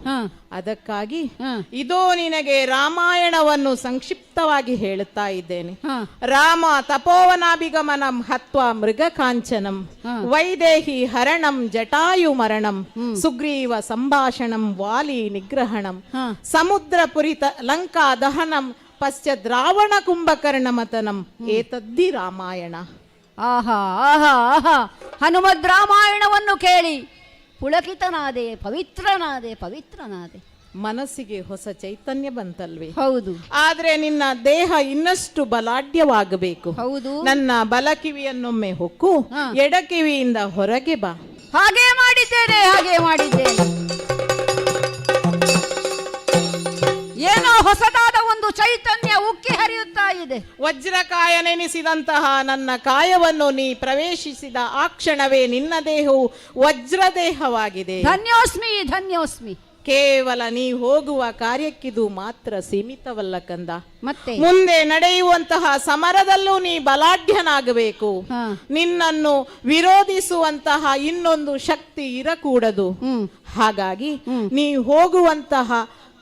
ಅದಕ್ಕಾಗಿ ಇದೋ ನಿನಗೆ ರಾಮಾಯಣವನ್ನು ಸಂಕ್ಷಿಪ್ತವಾಗಿ ಹೇಳುತ್ತಾ ಇದ್ದೇನೆ. ರಾಮ ತಪೋವನಾಭಿಗಮನಂ ಹತ್ವಾ ಮೃಗ ಕಾಂಚನಂ, ವೈದೇಹಿ ಹರಣಂ ಜಟಾಯು ಮರಣಂ, ಸುಗ್ರೀವ ಸಂಭಾಷಣಂ ವಾಲಿ ನಿಗ್ರಹಣಂ, ಸಮುದ್ರ ಪುರಿತ ಲಂಕಾ ದಹನಂ, ಪಶ್ಚಾತ್ ರಾವಣ ಕುಂಭಕರ್ಣ ಮತನಂ, ಏತದ್ದಿ ರಾಮಾಯಣ. ಆಹಾ ಆಹಾ ಆಹಾ, ಹನುಮದ್ ರಾಮಾಯಣವನ್ನು ಕೇಳಿ ಪುಳಕಿತನಾದೆ, ಪವಿತ್ರನಾದೆ. ಮನಸ್ಸಿಗೆ ಹೊಸ ಚೈತನ್ಯ ಬಂತಲ್ವೇ? ಹೌದು. ಆದ್ರೆ ನಿನ್ನ ದೇಹ ಇನ್ನಷ್ಟು ಬಲಾಢ್ಯವಾಗಬೇಕು. ಹೌದು. ನನ್ನ ಬಲಕಿವಿಯನ್ನೊಮ್ಮೆ ಹೊಕ್ಕು, ಎಡಕಿವಿಯಿಂದ ಹೊರಗೆ ಬಾ. ಹಾಗೆ ಮಾಡಿದ್ದೇನೆ. ಏನೋ ಹೊಸದಾದ ಒಂದು ಚೈತನ್ಯ ಉಕ್ಕಿ ಹರಿಯುತ್ತಾ ಇದೆ. ವಜ್ರಕಾಯ ನೆನೆಸಿದಂತಹ ನನ್ನ ಕಾಯವನ್ನು ನೀ ಪ್ರವೇಶಿಸಿದ ಆ ಕ್ಷಣವೇ ನಿನ್ನ ದೇಹವು ವಜ್ರದೇಹವಾಗಿದೆ. ಧನ್ಯೋಸ್ಮಿ. ಕೇವಲ ನೀ ಹೋಗುವ ಕಾರ್ಯಕ್ಕಿದು ಮಾತ್ರ ಸೀಮಿತವಲ್ಲ ಕಂದ. ಮತ್ತೆ ಮುಂದೆ ನಡೆಯುವಂತಹ ಸಮರದಲ್ಲೂ ನೀ ಬಲಾಢ್ಯನಾಗಬೇಕು. ನಿನ್ನನ್ನು ವಿರೋಧಿಸುವಂತಹ ಇನ್ನೊಂದು ಶಕ್ತಿ ಇರಕೂಡದು. ಹಾಗಾಗಿ ನೀ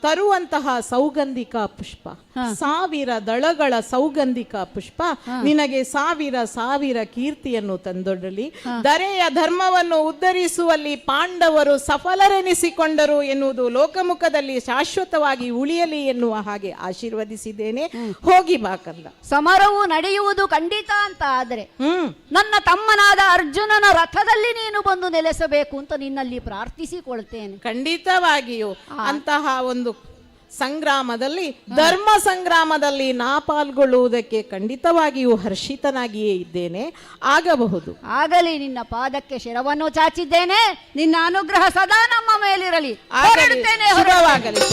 ತರುವಂತಹ ಸೌಗಂಧಿಕ ಪುಷ್ಪ, 1000 ದಳಗಳ ಸೌಗಂಧಿಕ ಪುಷ್ಪ ನಿನಗೆ 1000 ಕೀರ್ತಿಯನ್ನು ತಂದೊಡ್ಡಲಿ. ದರೆಯ ಧರ್ಮವನ್ನು ಉದ್ಧರಿಸುವಲ್ಲಿ ಪಾಂಡವರು ಸಫಲರೆನಿಸಿಕೊಂಡರು ಎನ್ನುವುದು ಲೋಕಮುಖದಲ್ಲಿ ಶಾಶ್ವತವಾಗಿ ಉಳಿಯಲಿ ಎನ್ನುವ ಹಾಗೆ ಆಶೀರ್ವದಿಸಿದ್ದೇನೆ. ಹೋಗಿ ಬಾಕಲ್ಲ. ಸಮರವು ನಡೆಯುವುದು ಖಂಡಿತ ಅಂತ ಆದ್ರೆ ನನ್ನ ತಮ್ಮನಾದ ಅರ್ಜುನನ ರಥದಲ್ಲಿ ನೀನು ಬಂದು ನೆಲೆಸಬೇಕು ಅಂತ ನಿನ್ನಲ್ಲಿ ಪ್ರಾರ್ಥಿಸಿಕೊಳ್ತೇನೆ. ಖಂಡಿತವಾಗಿಯೂ ಅಂತಹ ಒಂದು ಸಂಗ್ರಾಮದಲ್ಲಿ, ಧರ್ಮ ಸಂಗ್ರಾಮದಲ್ಲಿ ನಾ ಪಾಲ್ಗೊಳ್ಳುವುದಕ್ಕೆ ಖಂಡಿತವಾಗಿಯೂ ಹರ್ಷಿತನಾಗಿಯೇ ಇದ್ದೇನೆ. ಆಗಬಹುದು. ಆಗಲಿ. ನಿನ್ನ ಪಾದಕ್ಕೆ ಶಿರವನ್ನು ಚಾಚಿದ್ದೇನೆ. ನಿನ್ನ ಅನುಗ್ರಹ ಸದಾ ನಮ್ಮ ಮೇಲಿರಲಿ. ಶುಭವಾಗಲಿ.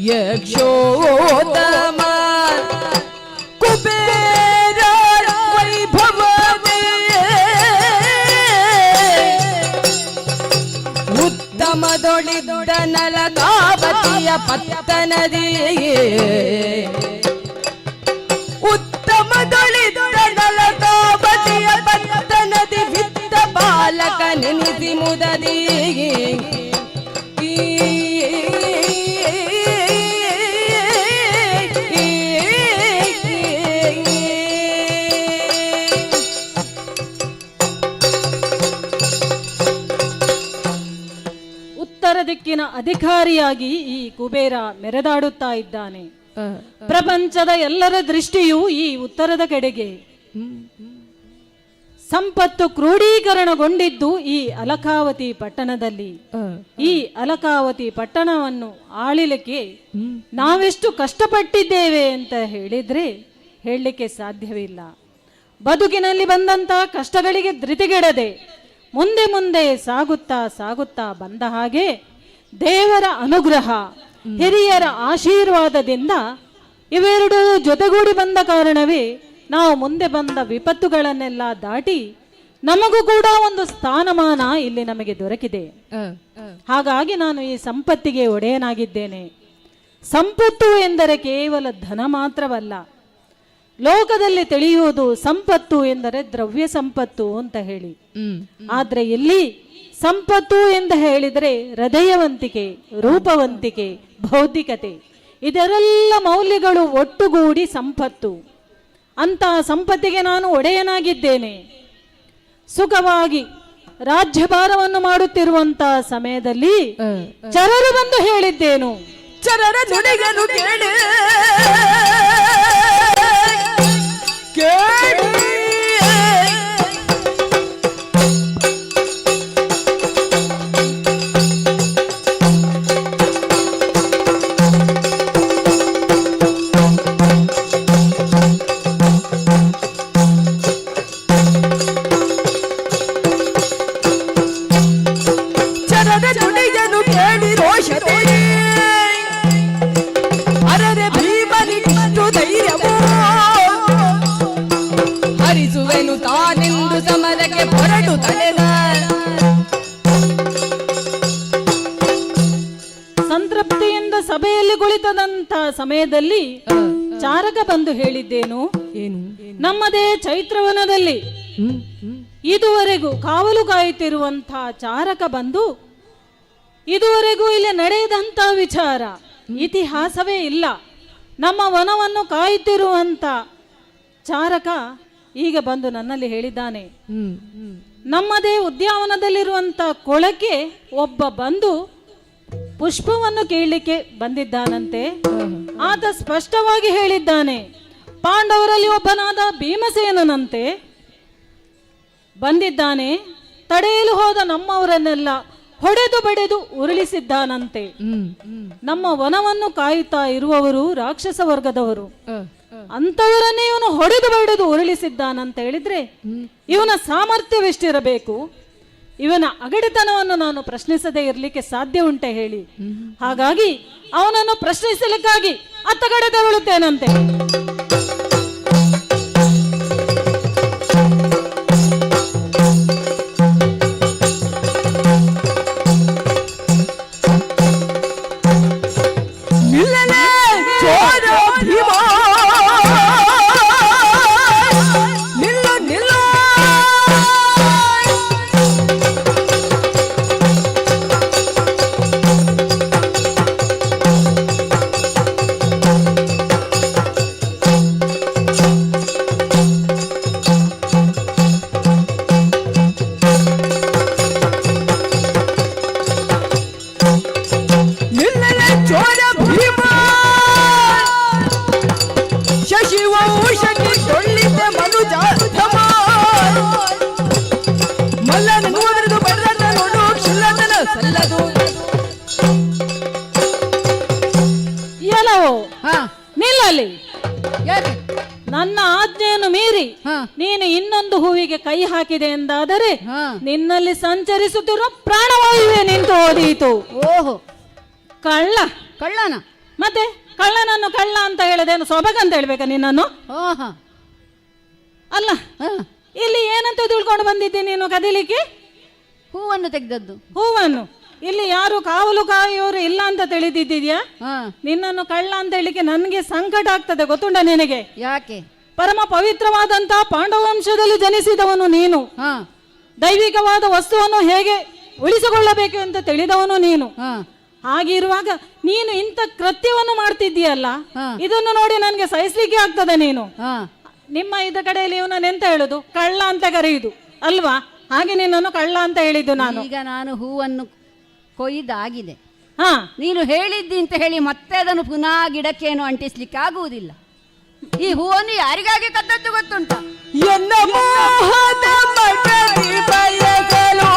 ಯಕ್ಷೋತ್ತಮ ಕುಬೇರ ವೈಭವವೇ ಉತ್ತಮದೊಳಿದೊಡ ನಲಗಾವತಿಯ ಪತ್ತನದಿ ಉತ್ತಮದೊಳಿದೊಡ ನಲಗಾವತಿಯ ಪತ್ತನದಿ ವಿತ್ತ ಬಾಲಕ ನೆನೆಸಿ ಮುದದಿ ಉತ್ತರ ದಿಕ್ಕಿನ ಅಧಿಕಾರಿಯಾಗಿ ಈ ಕುಬೇರ ಮೆರೆದಾಡುತ್ತಾ ಇದ್ದಾನೆ. ಪ್ರಪಂಚದ ಎಲ್ಲರ ದೃಷ್ಟಿಯು ಈ ಉತ್ತರದ ಕಡೆಗೆ. ಸಂಪತ್ತು ಕ್ರೋಢೀಕರಣಗೊಂಡಿದ್ದು ಈ ಅಲಕಾವತಿ ಪಟ್ಟಣದಲ್ಲಿ. ಈ ಅಲಕಾವತಿ ಪಟ್ಟಣವನ್ನು ಆಳಿಲಿಕ್ಕೆ ನಾವೆಷ್ಟು ಕಷ್ಟಪಟ್ಟಿದ್ದೇವೆ ಅಂತ ಹೇಳಿದ್ರೆ ಹೇಳಲಿಕ್ಕೆ ಸಾಧ್ಯವಿಲ್ಲ. ಬದುಕಿನಲ್ಲಿ ಬಂದಂತ ಕಷ್ಟಗಳಿಗೆ ಧೃತಿಗೆಡದೆ ಮುಂದೆ ಮುಂದೆ ಸಾಗುತ್ತಾ ಸಾಗುತ್ತಾ ಬಂದ ಹಾಗೆ ದೇವರ ಅನುಗ್ರಹ, ಹಿರಿಯರ ಆಶೀರ್ವಾದದಿಂದ ಇವೆರಡೂ ಜೊತೆಗೂಡಿ ಬಂದ ಕಾರಣವೇ ನಾವು ಮುಂದೆ ಬಂದ ವಿಪತ್ತುಗಳನ್ನೆಲ್ಲ ದಾಟಿ ನಮಗೂ ಕೂಡ ಒಂದು ಸ್ಥಾನಮಾನ ಇಲ್ಲಿ ನಮಗೆ ದೊರಕಿದೆ. ಹಾಗಾಗಿ ನಾನು ಈ ಸಂಪತ್ತಿಗೆ ಒಡೆಯನಾಗಿದ್ದೇನೆ. ಸಂಪತ್ತು ಎಂದರೆ ಕೇವಲ ಧನ ಮಾತ್ರವಲ್ಲ. ಲೋಕದಲ್ಲಿ ತಿಳಿಯುವುದು ಸಂಪತ್ತು ಎಂದರೆ ದ್ರವ್ಯ ಸಂಪತ್ತು ಅಂತ ಹೇಳಿ. ಆದ್ರೆ ಇಲ್ಲಿ ಸಂಪತ್ತು ಎಂದು ಹೇಳಿದರೆ ಹೃದಯವಂತಿಕೆ, ರೂಪವಂತಿಕೆ, ಬೌದ್ಧಿಕತೆ, ಇದರೆಲ್ಲ ಮೌಲ್ಯಗಳು ಒಟ್ಟುಗೂಡಿ ಸಂಪತ್ತು. ಅಂತಹ ಸಂಪತ್ತಿಗೆ ನಾನು ಒಡೆಯನಾಗಿದ್ದೇನೆ. ಸುಖವಾಗಿ ರಾಜ್ಯಭಾರವನ್ನು ಮಾಡುತ್ತಿರುವಂತಹ ಸಮಯದಲ್ಲಿ ಚರರು ಬಂದು ಹೇಳಿದ್ದೇನು, ಚರರ ನುಡಿಗನು ಕೇಳಿ ತಾನೆಂದು ಸಮರಕ್ಕೆ ಹೊರಟು ತಲೆದ. ಸಂತೃಪ್ತಿಯಿಂದ ಸಭೆಯಲ್ಲಿ ಕುಳಿತದಂತ ಸಮಯದಲ್ಲಿ ಚಾರಕ ಬಂದು ಹೇಳಿದ್ದೇನು, ನಮ್ಮದೇ ಚೈತ್ರವನದಲ್ಲಿ ಇದುವರೆಗೂ ಕಾವಲು ಕಾಯುತ್ತಿರುವಂತಹ ಚಾರಕ ಬಂದು ಇದುವರೆಗೂ ಇಲ್ಲಿ ನಡೆಯದಂತ ವಿಚಾರ ಇತಿಹಾಸವೇ ಇಲ್ಲ. ನಮ್ಮ ವನವನ್ನು ಕಾಯುತ್ತಿರುವಂತ ಚಾರಕ ಈಗ ಬಂದು ನನ್ನಲ್ಲಿ ಹೇಳಿದ್ದಾನೆ, ನಮ್ಮದೇ ಉದ್ಯಾನವನದಲ್ಲಿರುವಂತ ಕೊಳಕ್ಕೆ ಒಬ್ಬ ಬಂದು ಪುಷ್ಪವನ್ನು ಕೇಳಲಿಕ್ಕೆ ಬಂದಿದ್ದಾನಂತೆ. ಆತ ಸ್ಪಷ್ಟವಾಗಿ ಹೇಳಿದ್ದಾನೆ, ಪಾಂಡವರಲ್ಲಿ ಒಬ್ಬನಾದ ಭೀಮಸೇನನಂತೆ ಬಂದಿದ್ದಾನೆ. ತಡೆಯಲು ಹೋದ ನಮ್ಮವರನ್ನೆಲ್ಲ ಹೊಡೆದು ಬಡೆದು ಉರುಳಿಸಿದ್ದಾನಂತೆ. ನಮ್ಮ ವನವನ್ನು ಕಾಯುತ್ತಾ ಇರುವವರು ರಾಕ್ಷಸ ವರ್ಗದವರು, ಅಂತವರನ್ನೇ ಇವನು ಹೊಡೆದು ಬಡೆದು ಉರುಳಿಸಿದ್ದಾನಂತ ಹೇಳಿದ್ರೆ ಇವನ ಸಾಮರ್ಥ್ಯವೆಷ್ಟಿರಬೇಕು? ಇವನ ಅಗಡಿತನವನ್ನು ನಾನು ಪ್ರಶ್ನಿಸದೇ ಇರಲಿಕ್ಕೆ ಸಾಧ್ಯ ಉಂಟೆ ಹೇಳಿ? ಹಾಗಾಗಿ ಅವನನ್ನು ಪ್ರಶ್ನಿಸಲಿಕ್ಕಾಗಿ ಅತ್ತ ಕಡೆ ತೆರಳುತ್ತೇನಂತೆ. ನಿಲ್ಲಲಿ, ನನ್ನ ಆಜ್ಞೆಯನ್ನು ಮೀರಿ ನೀನು ಇನ್ನೊಂದು ಹೂವಿಗೆ ಕೈ ಹಾಕಿದೆ ಎಂದಾದರೆ ನಿನ್ನಲ್ಲಿ ಸಂಚರಿಸುತ್ತಿರುವ ಪ್ರಾಣವಾಯುವೆ ನಿಂತು ಹೋದೀತು. ಓಹೋ, ಕಳ್ಳ ಕಳ್ಳನ ಮತ್ತೆ ಕಳ್ಳನನ್ನು ಕಳ್ಳ ಅಂತ ಹೇಳದೇನು ಸೊಬಗ ಅಂತ ಹೇಳ್ಬೇಕಾ ನಿನ್ನನ್ನು? ಅಲ್ಲ, ಇಲ್ಲಿ ಏನಂತ ತಿಳ್ಕೊಂಡು ಬಂದಿದ್ದೆ ನೀನು ಕದಿಲಿಕ್ಕೆ? ಹೂವನ್ನು ತೆಗೆದದ್ದು. ಹೂವನ್ನು ಇಲ್ಲಿ ಯಾರು ಕಾವಲು ಕಾಯುವವರು ಇಲ್ಲ ಅಂತ ತಿಳಿದಿದ್ದೀಯಾ? ನಿನ್ನನ್ನು ಕಳ್ಳ ಅಂತ ಹೇಳಿಕ್ಕೆ ನನಗೆ ಸಂಕಟ ಆಗ್ತದೆ, ಗೊತ್ತುಂಟ ನಿನಗೆ? ಯಾಕೆ? ಪರಮ ಪವಿತ್ರವಾದಂತಹ ಪಾಂಡವಂಶದಲ್ಲಿ ಜನಿಸಿದವನು ನೀನು. ದೈವಿಕವಾದ ವಸ್ತುವನ್ನು ಹೇಗೆ ಉಳಿಸಿಕೊಳ್ಳಬೇಕು ಅಂತ ತಿಳಿದವನು ನೀನು. ಹಾಗಿರುವಾಗ ನೀನು ಇಂಥ ಕೃತ್ಯವನ್ನು ಮಾಡ್ತಿದ್ದೀಯಲ್ಲ, ಇದನ್ನು ನೋಡಿ ನನಗೆ ಸಹಿಸ್ಲಿಕ್ಕೆ ಆಗ್ತದೆ. ನೀನು ನಿಮ್ಮ ಇದ ಕಡೆಯಲ್ಲಿ ಇವನನ್ನು ಎಂತ ಹೇಳುದು? ಕಳ್ಳ ಅಂತ ಕರೆಯುದು ಅಲ್ವಾ? ಹಾಗೆ ನಿನ್ನನ್ನು ಕಳ್ಳ ಅಂತ ಹೇಳಿದ್ದು ನಾನು. ಈಗ ನಾನು ಹೂವನ್ನು ಕೊಯ್ದಾಗಿದೆ. ನೀನು ಹೇಳಿದ್ದಿ ಅಂತ ಹೇಳಿ ಮತ್ತೆ ಅದನ್ನು ಪುನಃ ಗಿಡಕ್ಕೇನು ಅಂಟಿಸ್ಲಿಕ್ಕೆ ಆಗುವುದಿಲ್ಲ. ಈ ಹೂವನ್ನು ಯಾರಿಗಾಗಿ ಕದ್ದದ್ದು ಗೊತ್ತುಂಟ? ಎನ್ನ ಮೋಹದ ಮಡದಿ ಬಯಸಲು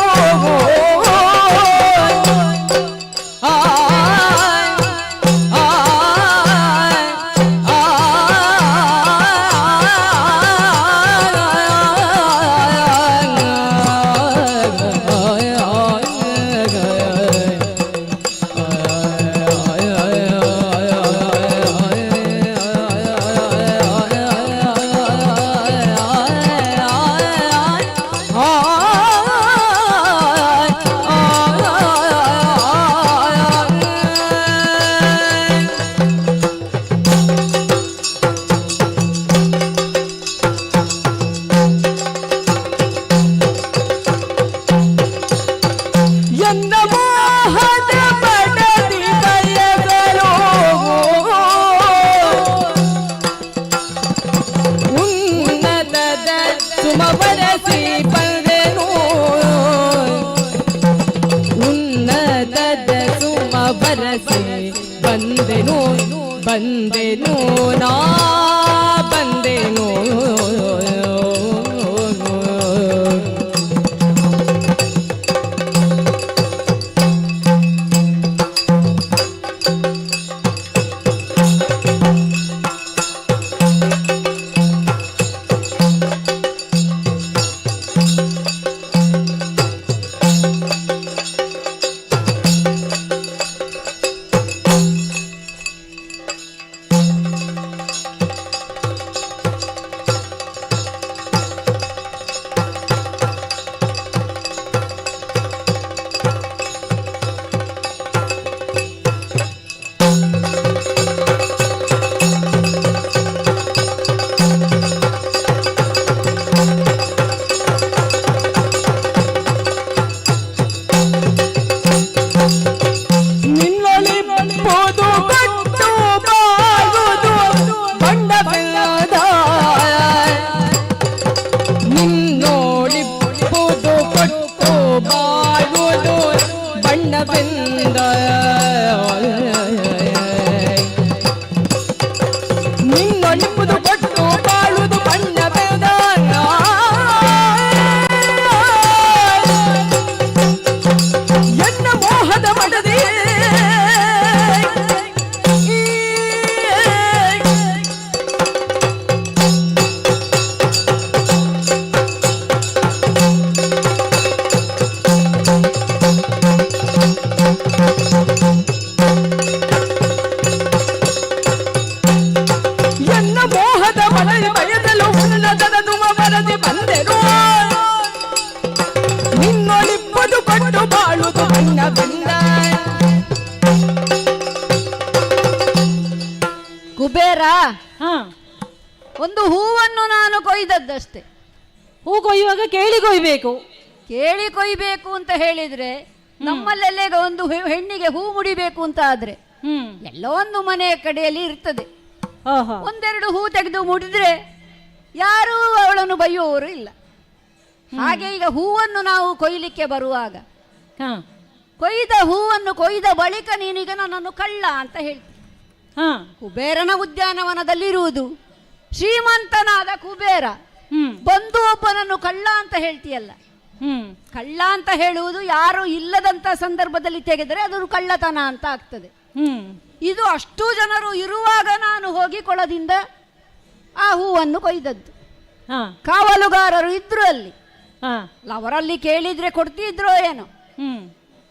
ಬಂದೆನು ನಾ ಬಂದೆನು ಕುಬೇರ, ಒಂದು ಹೂವನ್ನು ನಾನು ಕೊಯ್ದದ್ದಷ್ಟೇ. ಹೂ ಕೊಯ್ಯುವಾಗ ಕೇಳಿ ಕೊಯ್ಬೇಕು. ಕೇಳಿ ಕೊಯ್ಬೇಕು ಅಂತ ಹೇಳಿದ್ರೆ ನಮ್ಮಲ್ಲೆಲ್ಲ ಒಂದು ಹೆಣ್ಣಿಗೆ ಹೂ ಮುಡಿಬೇಕು ಅಂತ ಆದ್ರೆ ಎಲ್ಲೋ ಒಂದು ಮನೆಯ ಕಡೆಯಲ್ಲಿ ಇರ್ತದೆ. ಒಂದೆರಡು ಹೂ ತೆಗೆದು ಮುಡಿದ್ರೆ ಯಾರೂ ಅವಳನ್ನು ಬೈಯುವವರು ಇಲ್ಲ. ಹಾಗೆ ಈಗ ಹೂವನ್ನು ನಾವು ಕೊಯ್ಲಿಕ್ಕೆ ಬರುವಾಗ ಕೊಯ್ದ ಹೂವನ್ನು ಕೊಯ್ದ ಬಳಿಕ ನೀನೀಗ ನನ್ನನ್ನು ಕಳ್ಳ ಅಂತ ಹೇಳ್ತೀನಿ. ಕುಬೇರನ ಉದ್ಯಾನವನದಲ್ಲಿರುವುದು ಶ್ರೀಮಂತನಾದ ಕುಬೇರ, ಬಂದು ಒಬ್ಬನನ್ನು ಕಳ್ಳ ಅಂತ ಹೇಳ್ತೀಯಲ್ಲ. ಕಳ್ಳ ಅಂತ ಹೇಳುವುದು ಯಾರು ಇಲ್ಲದಂತ ಸಂದರ್ಭದಲ್ಲಿ ತೆಗೆದರೆ ಅದು ಕಳ್ಳತನ ಅಂತ ಆಗ್ತದೆ. ಇದು ಅಷ್ಟು ಜನರು ಇರುವಾಗ ನಾನು ಹೋಗಿ ಕೊಳದಿಂದ ಆ ಹೂವನ್ನು ಕೊಯ್ದದ್ದು. ಕಾವಲುಗಾರರು ಇದ್ರು ಅಲ್ಲಿ, ಅವರಲ್ಲಿ ಕೇಳಿದ್ರೆ ಕೊಡ್ತಿದ್ರೋ ಏನೋ.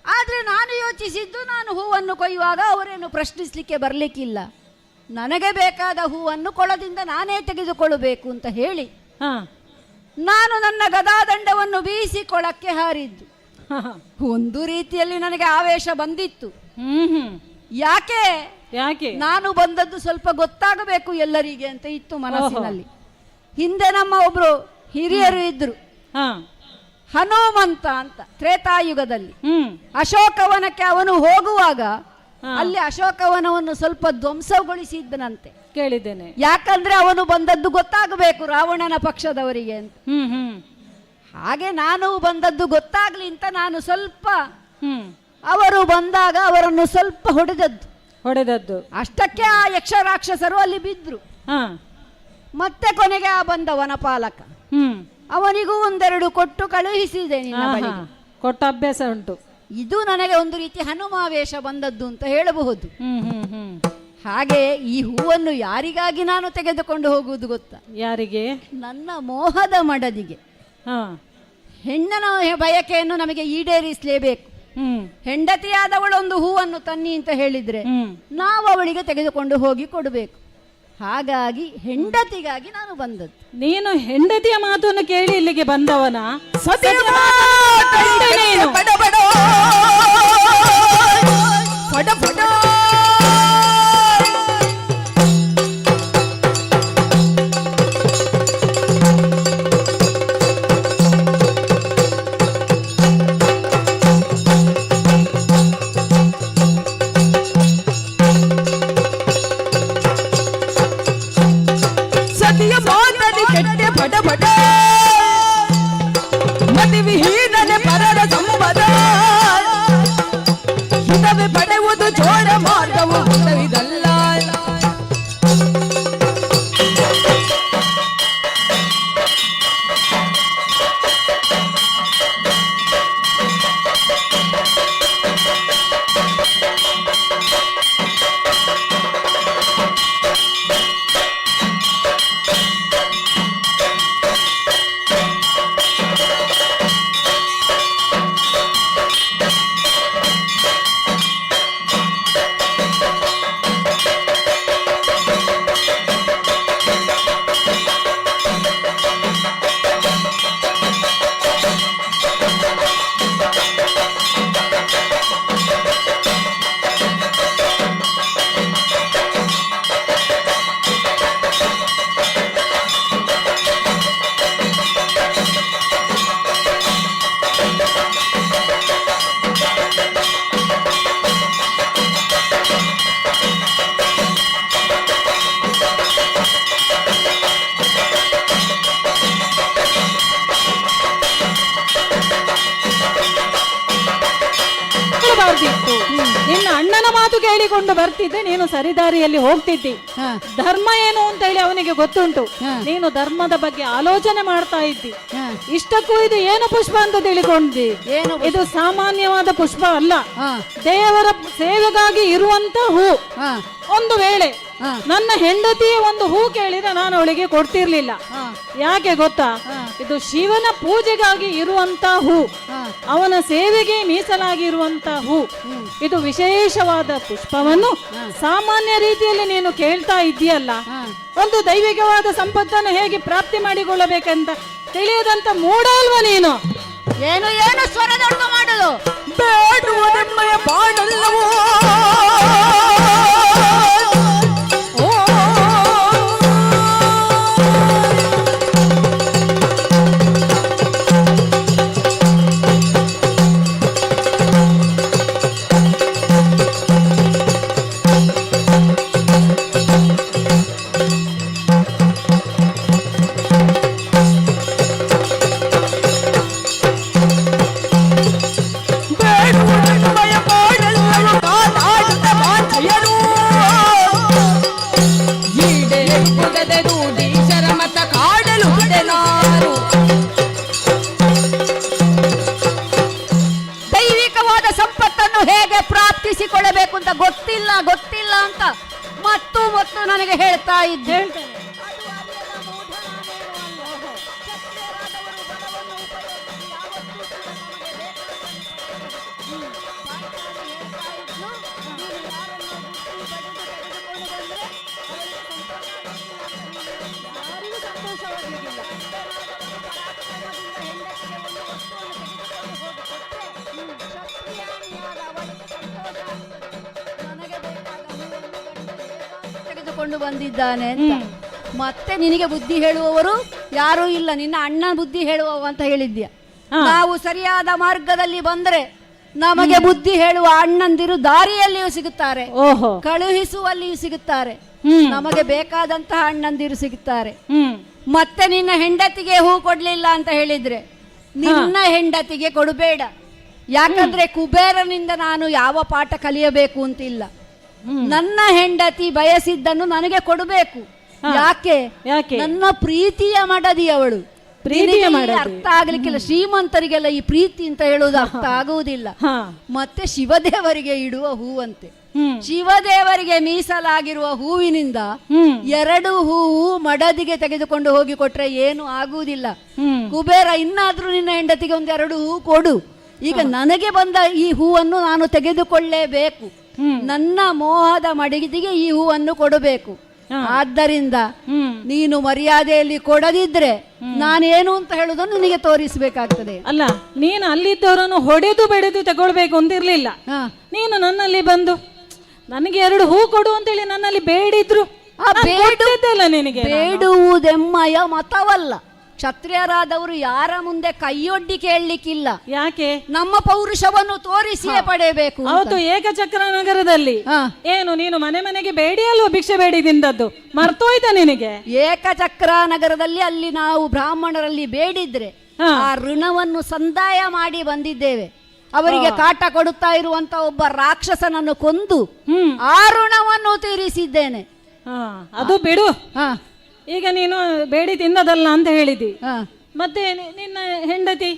ಆದ್ರೆ ನಾನು ಯೋಚಿಸಿದ್ದು, ನಾನು ಹೂವನ್ನು ಕೊಯ್ಯುವಾಗ ಅವರೇನು ಪ್ರಶ್ನಿಸ್ಲಿಕ್ಕೆ ಬರ್ಲಿಕ್ಕಿಲ್ಲ, ನನಗೆ ಬೇಕಾದ ಹೂವನ್ನು ಕೊಳದಿಂದ ನಾನೇ ತೆಗೆದುಕೊಳ್ಳಬೇಕು ಅಂತ ಹೇಳಿ ನಾನು ನನ್ನ ಗದಾದಂಡವನ್ನು ಬೀಸಿ ಕೊಳಕ್ಕೆ ಹಾರಿದ್ದು. ಒಂದು ರೀತಿಯಲ್ಲಿ ನನಗೆ ಆವೇಶ ಬಂದಿತ್ತು. ಯಾಕೆ ಯಾಕೆ ನಾನು ಬಂದದ್ದು ಸ್ವಲ್ಪ ಗೊತ್ತಾಗಬೇಕು ಎಲ್ಲರಿಗೆ ಅಂತ ಇತ್ತು ಮನಸ್ಸಿನಲ್ಲಿ. ಹಿಂದೆ ನಮ್ಮ ಒಬ್ರು ಹಿರಿಯರು ಇದ್ರು, ಹನುಮಂತ ಅಂತ, ತ್ರೇತಾಯುಗದಲ್ಲಿ. ಅಶೋಕವನಕ್ಕೆ ಅವನು ಹೋಗುವಾಗ ಅಲ್ಲಿ ಅಶೋಕವನವನ್ನು ಸ್ವಲ್ಪ ಧ್ವಂಸಗೊಳಿಸಿದ್ದನಂತೆ, ಕೇಳಿದ್ದೇನೆ. ಯಾಕಂದ್ರೆ ಅವನು ಬಂದದ್ದು ಗೊತ್ತಾಗಬೇಕು ರಾವಣನ ಪಕ್ಷದವರಿಗೆ ಅಂತ. ಹಾಗೆ ನಾನು ಬಂದದ್ದು ಗೊತ್ತಾಗ್ಲಿ ಅಂತ ನಾನು ಸ್ವಲ್ಪ ಅವರು ಬಂದಾಗ ಅವರನ್ನು ಸ್ವಲ್ಪ ಹೊಡೆದದ್ದು ಅಷ್ಟಕ್ಕೆ ಆ ಯಕ್ಷ ರಾಕ್ಷಸರು ಅಲ್ಲಿ ಬಿದ್ರು. ಮತ್ತೆ ಕೊನೆಗೆ ಆ ಬಂದ ವನಪಾಲಕ ಅವನಿಗೂ ಒಂದೆರಡು ಕೊಟ್ಟು ಕಳುಹಿಸಿದೆ. ನಿನ್ನ ಬಳಿಗೆ ಕೊಟ್ಟ ಅಭ್ಯಾಸ ಉಂಟು. ಇದು ನನಗೆ ಒಂದು ರೀತಿ ಹನುಮಾವೇಶ ಬಂದದ್ದು ಅಂತ ಹೇಳಬಹುದು. ಹಾಗೆ ಈ ಹೂವನ್ನು ಯಾರಿಗಾಗಿ ನಾನು ತೆಗೆದುಕೊಂಡು ಹೋಗುವುದು ಗೊತ್ತಾ? ಯಾರಿಗೆ? ನನ್ನ ಮೋಹದ ಮಡದಿಗೆ. ಹೆಣ್ಣನ ಬಯಕೆಯನ್ನು ನಮಗೆ ಈಡೇರಿಸಲೇಬೇಕು. ಹೆಂಡತಿಯಾದವಳು ಒಂದು ಹೂವನ್ನು ತನ್ನಿ ಅಂತ ಹೇಳಿದ್ರೆ ನಾವು ಅವಳಿಗೆ ತೆಗೆದುಕೊಂಡು ಹೋಗಿ ಕೊಡಬೇಕು. ಹಾಗಾಗಿ ಹೆಂಡತಿಗಾಗಿ ನಾನು ಬಂದದ್ದು. ನೀನು ಹೆಂಡತಿಯ ಮಾತನ್ನು ಕೇಳಿ ಇಲ್ಲಿಗೆ ಬಂದವನ? ಮತಿವಿಹೀನನೆ ಪರರ ಸಂಪದ ಹಿತವೇ ಪಡೆಯುವುದು ಜೋಡ ಮಾರ್ಗವು ಇದಲ್ಲ. ನಿನ್ನ ಅಣ್ಣನ ಮಾತು ಕೇಳಿಕೊಂಡು ಬರ್ತಿದ್ದೆ, ನೀನು ಸರಿದಾರಿಯಲ್ಲಿ ಹೋಗ್ತಿದ್ದಿ. ಧರ್ಮ ಏನು ಅಂತ ಹೇಳಿ ಅವನಿಗೆ ಗೊತ್ತುಂಟು. ನೀನು ಧರ್ಮದ ಬಗ್ಗೆ ಆಲೋಚನೆ ಮಾಡ್ತಾ ಇದ್ದಿ. ಇಷ್ಟಕ್ಕೂ ಇದು ಏನು ಪುಷ್ಪ ಅಂತ ತಿಳಿಕೊಂಡಿ? ಇದು ಸಾಮಾನ್ಯವಾದ ಪುಷ್ಪ ಅಲ್ಲ, ದೇವರ ಸೇವೆಗಾಗಿ ಇರುವಂತ ಹೂ. ಒಂದು ವೇಳೆ ನನ್ನ ಹೆಂಡತಿಯ ಒಂದು ಹೂ ಕೇಳಿದ್ರೆ ನಾನು ಅವಳಿಗೆ ಕೊಡ್ತಿರ್ಲಿಲ್ಲ. ಯಾಕೆ ಗೊತ್ತಾ? ಇದು ಶಿವನ ಪೂಜೆಗಾಗಿ ಇರುವಂತ ಹೂ, ಅವನ ಸೇವೆಗೆ ಮೀಸಲಾಗಿರುವಂತ ಹೂ. ಇದು ವಿಶೇಷವಾದ ಪುಷ್ಪವನ್ನು ಸಾಮಾನ್ಯ ರೀತಿಯಲ್ಲಿ ನೀನು ಕೇಳ್ತಾ ಇದ್ದೀಯಲ್ಲ, ಒಂದು ದೈವಿಕವಾದ ಸಂಪತ್ತನ್ನು ಹೇಗೆ ಪ್ರಾಪ್ತಿ ಮಾಡಿಕೊಳ್ಳಬೇಕಂತ ತಿಳಿಯದಂತ ಮೂಢ ಅಲ್ವಾ ನೀನು? ಏನು ಏನು ಸ್ವರದೊಡ್ಡ ಮಾಡಲು ಬೇಡುವುದೆಮ್ಮಯ ಪಾಡಲ್ಲವೋ ದೈವಿಕವಾದ ಸಂಪತ್ತನ್ನು ಹೇಗೆ ಪ್ರಾಪ್ತಿಸಿಕೊಳ್ಳಬೇಕು ಅಂತ ಗೊತ್ತಿಲ್ಲ ಅಂತ ಮತ್ತು ನನಗೆ ಹೇಳ್ತಾ ಇದ್ದೆ. ತೆಗೆದುಕೊಂಡು ಬಂದಿದ್ದಾನೆ ಅಂತ ಮತ್ತೆ ನಿನಗೆ ಬುದ್ಧಿ ಹೇಳುವವರು ಯಾರೂ ಇಲ್ಲ, ನಿನ್ನ ಅಣ್ಣ ಬುದ್ಧಿ ಹೇಳುವವ ಅಂತ ಹೇಳಿದ್ಯಾ. ನಾವು ಸರಿಯಾದ ಮಾರ್ಗದಲ್ಲಿ ಬಂದ್ರೆ ನಮಗೆ ಬುದ್ಧಿ ಹೇಳುವ ಅಣ್ಣಂದಿರು ದಾರಿಯಲ್ಲಿಯೂ ಸಿಗುತ್ತಾರೆ, ಕಳುಹಿಸುವಲ್ಲಿಯೂ ಸಿಗುತ್ತಾರೆ, ನಮಗೆ ಬೇಕಾದಂತಹ ಅಣ್ಣಂದಿರು ಸಿಗುತ್ತಾರೆ. ಮತ್ತೆ ನಿನ್ನ ಹೆಂಡತಿಗೆ ಹೂ ಕೊಡ್ಲಿಲ್ಲ ಅಂತ ಹೇಳಿದ್ರೆ ನಿನ್ನ ಹೆಂಡತಿಗೆ ಕೊಡಬೇಡ, ಯಾಕಂದ್ರೆ ಕುಬೇರನಿಂದ ನಾನು ಯಾವ ಪಾಠ ಕಲಿಯಬೇಕು ಅಂತಿಲ್ಲ. ನನ್ನ ಹೆಂಡತಿ ಬಯಸಿದ್ದನ್ನು ನನಗೆ ಕೊಡಬೇಕು. ಯಾಕೆ? ನನ್ನ ಪ್ರೀತಿಯ ಮಡದಿ ಅವಳು. ಅರ್ಥ ಆಗ್ಲಿಕ್ಕಿಲ್ಲ, ಶ್ರೀಮಂತರಿಗೆಲ್ಲ ಈ ಪ್ರೀತಿ ಅಂತ ಹೇಳುವುದು ಅರ್ಥ ಆಗುವುದಿಲ್ಲ. ಮತ್ತೆ ಶಿವದೇವರಿಗೆ ಇಡುವ ಹೂವಂತೆ, ಶಿವದೇವರಿಗೆ ಮೀಸಲಾಗಿರುವ ಹೂವಿನಿಂದ 2 ಹೂವು ಮಡದಿಗೆ ತೆಗೆದುಕೊಂಡು ಹೋಗಿ ಕೊಟ್ರೆ ಏನು ಆಗುವುದಿಲ್ಲ. ಕುಬೇರ, ಇನ್ನಾದ್ರೂ ನಿನ್ನ ಹೆಂಡತಿಗೆ 1-2 ಹೂ ಕೊಡು. ಈಗ ನನಗೆ ಬಂದ ಈ ಹೂವನ್ನು ನಾನು ತೆಗೆದುಕೊಳ್ಳೇಬೇಕು. ನನ್ನ ಮೋಹದ ಮಡದಿಗೆ ಈ ಹೂವನ್ನು ಕೊಡಬೇಕು. ಆದ್ದರಿಂದ ನೀನು ಮರ್ಯಾದೆಯಲ್ಲಿ ಕೊಡದಿದ್ರೆ ನಾನೇನು ಅಂತ ಹೇಳುವುದನ್ನು ನಿನಗೆ ತೋರಿಸಬೇಕಾಗ್ತದೆ. ಅಲ್ಲ, ನೀನು ಅಲ್ಲಿದ್ದವರನ್ನು ಹೊಡೆದು ಬೆಳೆದು ತಗೊಳ್ಬೇಕು ಅಂತಿರ್ಲಿಲ್ಲ. ನೀನು ನನ್ನಲ್ಲಿ ಬಂದು ನನಗೆ 2 ಹೂ ಕೊಡು ಅಂತೇಳಿ ನನ್ನಲ್ಲಿ ಬೇಡಿದ್ರು. ನಿನಗೆ ಬೇಡುವುದೆಮ್ಮಯ ಮತವಲ್ಲ. ಕ್ಷತ್ರಿಯರಾದವರು ಯಾರ ಮುಂದೆ ಕೈಯೊಡ್ಡಿ ಕೇಳಲಿಕ್ಕಿಲ್ಲ. ಯಾಕೆ? ನಮ್ಮ ಪೌರುಷವನ್ನು ತೋರಿಸಿಯೇ ಪಡೆಯಬೇಕು. ಅವತ್ತು ಏಕಚಕ್ರ ನಗರದಲ್ಲಿ ಏನು ನೀನು ಮನೆ ಮನೆಗೆ ಬೇಡಿ ಅಲ್ವಾ ಭಿಕ್ಷೆ ಬೇಡಿ ತಿಂದದ್ದು? ಮರ್ತೋಯ್ತಾ ನಿನಗೆ? ಏಕಚಕ್ರ ನಗರದಲ್ಲಿ ಅಲ್ಲಿ ನಾವು ಬ್ರಾಹ್ಮಣರಲ್ಲಿ ಬೇಡಿದ್ರೆ ಆ ಋಣವನ್ನು ಸಂದಾಯ ಮಾಡಿ ಬಂದಿದ್ದೇವೆ. ಅವರಿಗೆ ಕಾಟ ಕೊಡುತ್ತಾ ಇರುವಂತ ಒಬ್ಬ ರಾಕ್ಷಸನನ್ನು ಕೊಂದು ಆ ಋಣವನ್ನು ತೀರಿಸಿದ್ದೇನೆ. ಅದು ಬಿಡು. ಈಗ ನೀನು ಬೇಡಿ ತಿಂದದಲ್ಲ ಅಂತ ಹೇಳಿದಿ. ಮತ್ತೆ ನಿನ್ನ ಹೆಂಡತಿ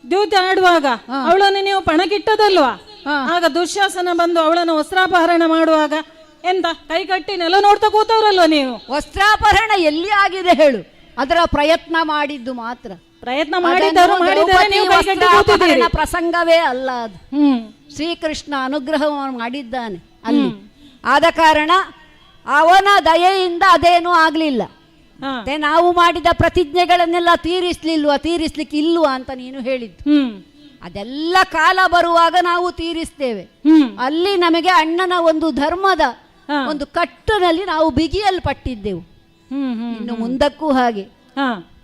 ದ್ಯೂತ ಆಡುವಾಗ ಅವಳನ್ನು ನೀವು ಪಣಕ್ಕಿಟ್ಟದಲ್ವಾ? ಆಗ ದುಶ್ಯಾಸನ ಬಂದು ಅವಳನ್ನು ವಸ್ತ್ರಾಪಹರಣ ಮಾಡುವಾಗ ಎಂತ ಕೈ ಕಟ್ಟಿ ನೆಲ ನೋಡ್ತಾ ಕೂತವ್ರಲ್ವ ನೀವು? ವಸ್ತ್ರಾಪಹರಣ ಎಲ್ಲಿ ಆಗಿದೆ ಹೇಳು? ಅದರ ಪ್ರಯತ್ನ ಮಾಡಿದ್ದು ಮಾತ್ರ. ಪ್ರಯತ್ನ ಪ್ರಸಂಗವೇ ಅಲ್ಲ ಅದು. ಶ್ರೀಕೃಷ್ಣ ಅನುಗ್ರಹ ಮಾಡಿದ್ದಾನೆ ಅಲ್ಲಿ. ಆದ ಕಾರಣ ಅವನ ದಯೆಯಿಂದ ಅದೇನೂ ಆಗ್ಲಿಲ್ಲ. ನಾವು ಮಾಡಿದ ಪ್ರತಿಜ್ಞೆಗಳನ್ನೆಲ್ಲ ತೀರಿಸ್ಲಿಕ್ಕೆ ಇಲ್ವಾ ಅಂತ ನೀನು ಹೇಳಿದ್ದು. ಅದೆಲ್ಲ ಕಾಲ ಬರುವಾಗ ನಾವು ತೀರಿಸ್ತೇವೆ. ಅಲ್ಲಿ ನಮಗೆ ಅಣ್ಣನ ಒಂದು ಧರ್ಮದ ಒಂದು ಕಟ್ಟಿನಲ್ಲಿ ನಾವು ಬಿಗಿಯಲ್ಪಟ್ಟಿದ್ದೆವು. ಇನ್ನು ಮುಂದಕ್ಕೂ ಹಾಗೆ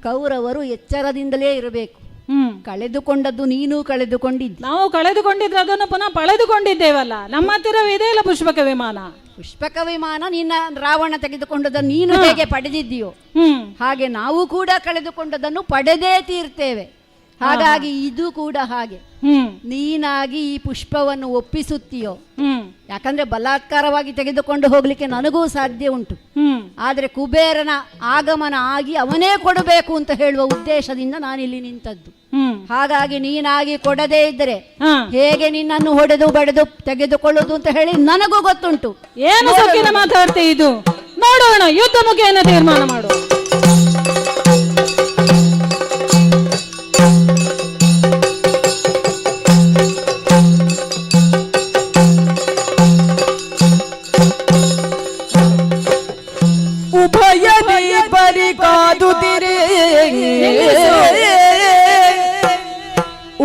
ಕೌರವರು ಎಚ್ಚರದಿಂದಲೇ ಇರಬೇಕು. ಕಳೆದುಕೊಂಡದ್ದು ನೀನು ಕಳೆದುಕೊಂಡಿದ್ದೆ, ನಾವು ಕಳೆದುಕೊಂಡಿದ್ರೆ ಅದನ್ನು ಪುನಃ ಪಳೆದುಕೊಂಡಿದ್ದೇವಲ್ಲ. ನಮ್ಮ ಹತ್ತಿರವಿದೆ ಇಲ್ಲ ಪುಷ್ಪಕ ವಿಮಾನ. ಪುಷ್ಪಕ ವಿಮಾನ ನಿನ್ನ ರಾವಣ ತೆಗೆದುಕೊಂಡದನ್ನು ನೀನು ಹೇಗೆ ಪಡೆದಿದ್ದೀಯೋ ಹಾಗೆ ನಾವು ಕೂಡ ಕಳೆದುಕೊಂಡದನ್ನು ಪಡೆದೇ ತೀರ್ತೇವೆ. ಹಾಗಾಗಿ ಇದು ಕೂಡ ಹಾಗೆ. ನೀನಾಗಿ ಈ ಪುಷ್ಪವನ್ನು ಒಪ್ಪಿಸುತ್ತೀಯೋ? ಯಾಕಂದ್ರೆ ಬಲಾತ್ಕಾರವಾಗಿ ತೆಗೆದುಕೊಂಡು ಹೋಗ್ಲಿಕ್ಕೆ ನನಗೂ ಸಾಧ್ಯ ಉಂಟು. ಆದ್ರೆ ಕುಬೇರನ ಆಗಮನ ಆಗಿ ಅವನೇ ಕೊಡಬೇಕು ಅಂತ ಹೇಳುವ ಉದ್ದೇಶದಿಂದ ನಾನಿಲ್ಲಿ ನಿಂತದ್ದು. ಹಾಗಾಗಿ ನೀನಾಗಿ ಕೊಡದೇ ಇದ್ದರೆ ಹೇಗೆ ನಿನ್ನನ್ನು ಹೊಡೆದು ಬಡೆದು ತೆಗೆದುಕೊಳ್ಳುವುದು ಅಂತ ಹೇಳಿ ನನಗೂ ಗೊತ್ತುಂಟು. ಏನು ಸೊಕ್ಕಿನ ಮಾತಾಡ್ತೇ ಇದು? ನೋಡೋಣ, ಯುದ್ಧ ಮುಖೇನ ತೀರ್ಮಾನ ಮಾಡು. ಉಭಯದಿ ಬರಿ ಕಾದುತ್ತಿರೆ,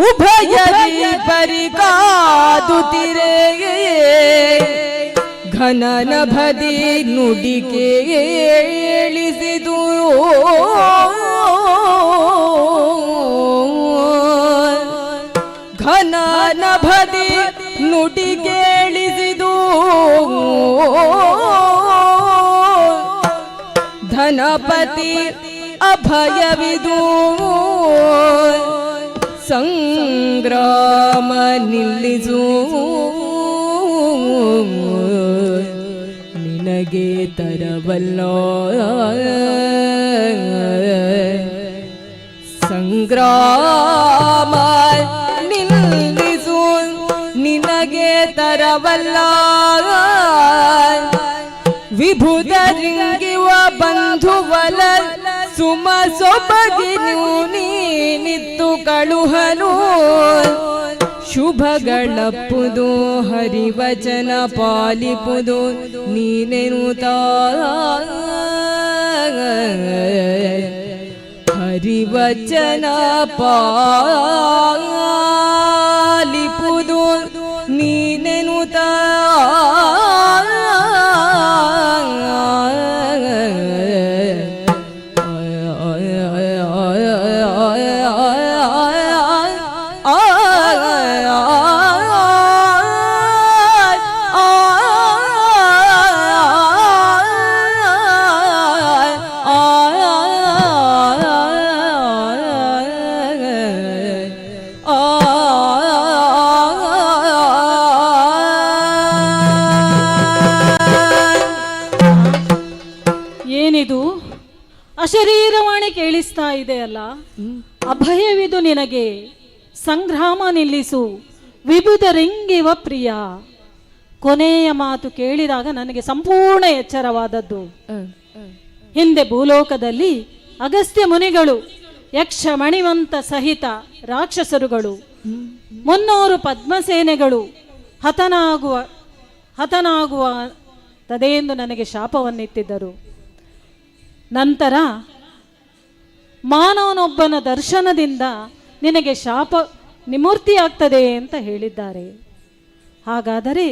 ಉಭಯದಿ ಬರಿ ಕಾದುತ್ತಿರೆ, ಘನನಭದಿ ನುಡಿ ಕೇಳಿಸಿದು, ಘನನಭದಿ ನುಡಿ ಕೇಳಿಸಿದು, ಧನಪತಿ ಅಭಯವಿದು, ಸಂಗ್ರಾಮ ನಿಲ್ಲಿಸು, ನಿನಗೆ ತರಬಲ್ಲ ಸಂಗ್ರಾಮ ನಿಲ್ಲಿಸು, ನಿನಗೆ ತರಬಲ್ಲ ವಿಭುದರಿಂಗಿವ ಬಂಧುವಲ ಸುಮ ಸೊಬಗಿ ನೀನಿತ್ತು ಕಳುಹನು, ಶುಭಗಳಪ್ಪುದು ಹರಿವಚನ ಪಾಲಿಪುದು ನೀನೆನುತ, ಹರಿವಚನ ಪಾಲಿಪುದು ನೀನೆನುತ, ಆ ಅಶರೀರವಾಣಿ ಕೇಳಿಸ್ತಾ ಇದೆಯಲ್ಲ, ಅಭಯವಿದು ನಿನಗೆ, ಸಂಗ್ರಾಮ ನಿಲ್ಲಿಸು, ವಿಭುಧರಿಂಗಿವ ಪ್ರಿಯ. ಕೊನೆಯ ಮಾತು ಕೇಳಿದಾಗ ನನಗೆ ಸಂಪೂರ್ಣ ಎಚ್ಚರವಾದದ್ದು. ಹಿಂದೆ ಭೂಲೋಕದಲ್ಲಿ ಅಗಸ್ತ್ಯ ಮುನಿಗಳು, ಯಕ್ಷ ಮಣಿವಂತ ಸಹಿತ ರಾಕ್ಷಸರುಗಳು, 300 ಪದ್ಮಸೇನೆಗಳು ಹತನಾಗುವ ತದೆಯೆಂದು ನನಗೆ ಶಾಪವನ್ನಿತ್ತಿದ್ದರು. ನಂತರ ಮಾನವನೊಬ್ಬನ ದರ್ಶನದಿಂದ ನಿನಗೆ ಶಾಪ ನಿಮೂರ್ತಿಯಾಗ್ತದೆ ಅಂತ ಹೇಳಿದ್ದಾರೆ. ಹಾಗಾದರೆ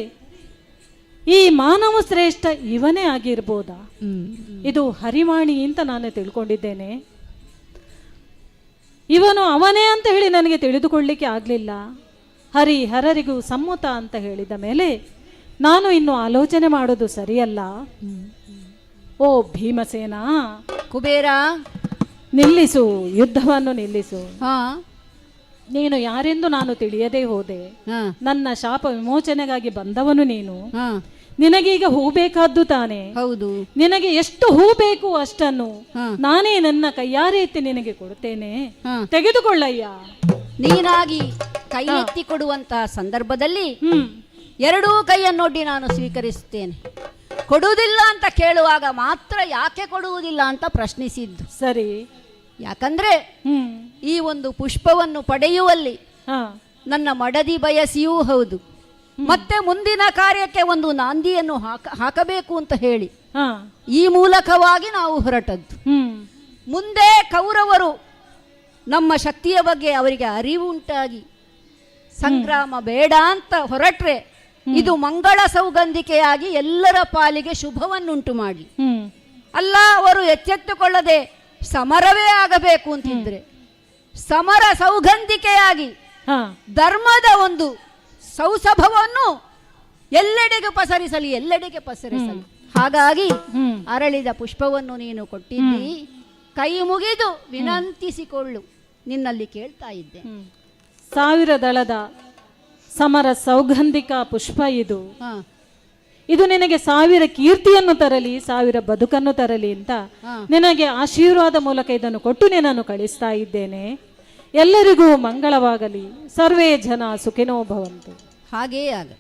ಈ ಮಾನವ ಶ್ರೇಷ್ಠ ಇವನೇ ಆಗಿರ್ಬೋದಾ? ಇದು ಹರಿವಾಣಿ ಅಂತ ನಾನು ತಿಳ್ಕೊಂಡಿದ್ದೇನೆ. ಇವನು ಅವನೇ ಅಂತ ಹೇಳಿ ನನಗೆ ತಿಳಿದುಕೊಳ್ಳಿಕ್ಕೆ ಆಗಲಿಲ್ಲ. ಹರರಿಗೂ ಸಮ್ಮತ ಅಂತ ಹೇಳಿದ ಮೇಲೆ ನಾನು ಇನ್ನು ಆಲೋಚನೆ ಮಾಡೋದು ಸರಿಯಲ್ಲ. ಓ ಭೀಮಸೇನ, ಕುಬೇರ, ನಿಲ್ಲಿಸು, ಯುದ್ಧವನ್ನು ನಿಲ್ಲಿಸು. ನೀನು ಯಾರೆಂದು ನಾನು ತಿಳಿಯದೇ ಹೋದೆ. ನನ್ನ ಶಾಪ ವಿಮೋಚನೆಗಾಗಿ ಬಂದವನು ನೀನು. ನಿನಗೀಗ ಹೂ ಬೇಕಾದ್ದು ತಾನೆ? ಹೌದು. ನಿನಗೆ ಎಷ್ಟು ಹೂ ಬೇಕು ಅಷ್ಟನ್ನು ನಾನೇ ನನ್ನ ಕೈಯಾರೆ ಎತ್ತಿ ನಿನಗೆ ಕೊಡುತ್ತೇನೆ, ತೆಗೆದುಕೊಳ್ಳಯ್ಯ. ನೀನಾಗಿ ಕೈ ಎತ್ತಿ ಕೊಡುವಂತಹ ಸಂದರ್ಭದಲ್ಲಿ ಎರಡೂ ಕೈಯನ್ನೊಡ್ಡಿ ನಾನು ಸ್ವೀಕರಿಸುತ್ತೇನೆ. ಕೊಡುವುದಿಲ್ಲ ಅಂತ ಕೇಳುವಾಗ ಮಾತ್ರ ಯಾಕೆ ಕೊಡುವುದಿಲ್ಲ ಅಂತ ಪ್ರಶ್ನಿಸಿದ್ದು. ಸರಿ. ಯಾಕಂದ್ರೆ ಈ ಒಂದು ಪುಷ್ಪವನ್ನು ಪಡೆಯುವಲ್ಲಿ ನನ್ನ ಮಡದಿ ಬಯಸಿಯೂ ಹೌದು, ಮತ್ತೆ ಮುಂದಿನ ಕಾರ್ಯಕ್ಕೆ ಒಂದು ನಾಂದಿಯನ್ನು ಹಾಕಬೇಕು ಅಂತ ಹೇಳಿ ಈ ಮೂಲಕವಾಗಿ ನಾವು ಹೊರಟದ್ದು. ಮುಂದೆ ಕೌರವರು ನಮ್ಮ ಶಕ್ತಿಯ ಬಗ್ಗೆ ಅವರಿಗೆ ಅರಿವು ಉಂಟಾಗಿ ಸಂಗ್ರಾಮ ಬೇಡ ಅಂತ ಹೊರಟ್ರೆ ಇದು ಮಂಗಳ ಸೌಗಂಧಿಕೆಯಾಗಿ ಎಲ್ಲರ ಪಾಲಿಗೆ ಶುಭವನ್ನುಂಟು ಮಾಡಿ, ಅಲ್ಲ ಅವರು ಎಚ್ಚೆತ್ತುಕೊಳ್ಳದೆ ಸಮರವೇ ಆಗಬೇಕು ಅಂತಿದ್ರೆ ಸಮರ ಸೌಗಂಧಿಕೆಯಾಗಿ ಧರ್ಮದ ಒಂದು ಸೌಸಭವನ್ನು ಎಲ್ಲೆಡೆಗೆ ಪಸರಿಸಲಿ. ಹಾಗಾಗಿ ಅರಳಿದ ಪುಷ್ಪವನ್ನು ನೀನು ಕೊಟ್ಟಿದ್ದಿ, ಕೈ ಮುಗಿದು ವಿನಂತಿಸಿಕೊಳ್ಳು, ನಿನ್ನಲ್ಲಿ ಕೇಳ್ತಾ ಇದ್ದೆ. 1000 ದಳದ ಸಮರ ಸೌಗಂಧಿಕ ಪುಷ್ಪ ಇದು. ಇದು ನಿನಗೆ 1000 ಕೀರ್ತಿಯನ್ನು ತರಲಿ, 1000 ಬದುಕನ್ನು ತರಲಿ ಅಂತ ನಿನಗೆ ಆಶೀರ್ವಾದ ಮೂಲಕ ಇದನ್ನು ಕೊಟ್ಟು ನಿನ್ನನ್ನು ಕಳಿಸ್ತಾ ಇದ್ದೇನೆ. ಎಲ್ಲರಿಗೂ ಮಂಗಳವಾಗಲಿ. ಸರ್ವೇ ಜನ ಸುಖಿನೋ ಭವಂತು. ಹಾಗೇ ಆಗ.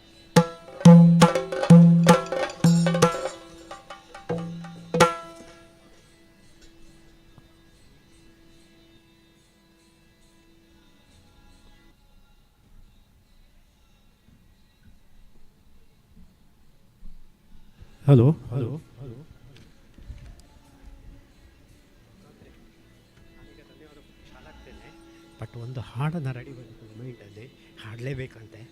ಹಲೋ, ಬಟ್ ಒಂದು ಹಾಡನ್ನು ರೆಡಿ ಮಾಡಿಕೊಂಡು ಮೈಂಡಲ್ಲಿ ಹಾಡಲೇಬೇಕಂತೆ.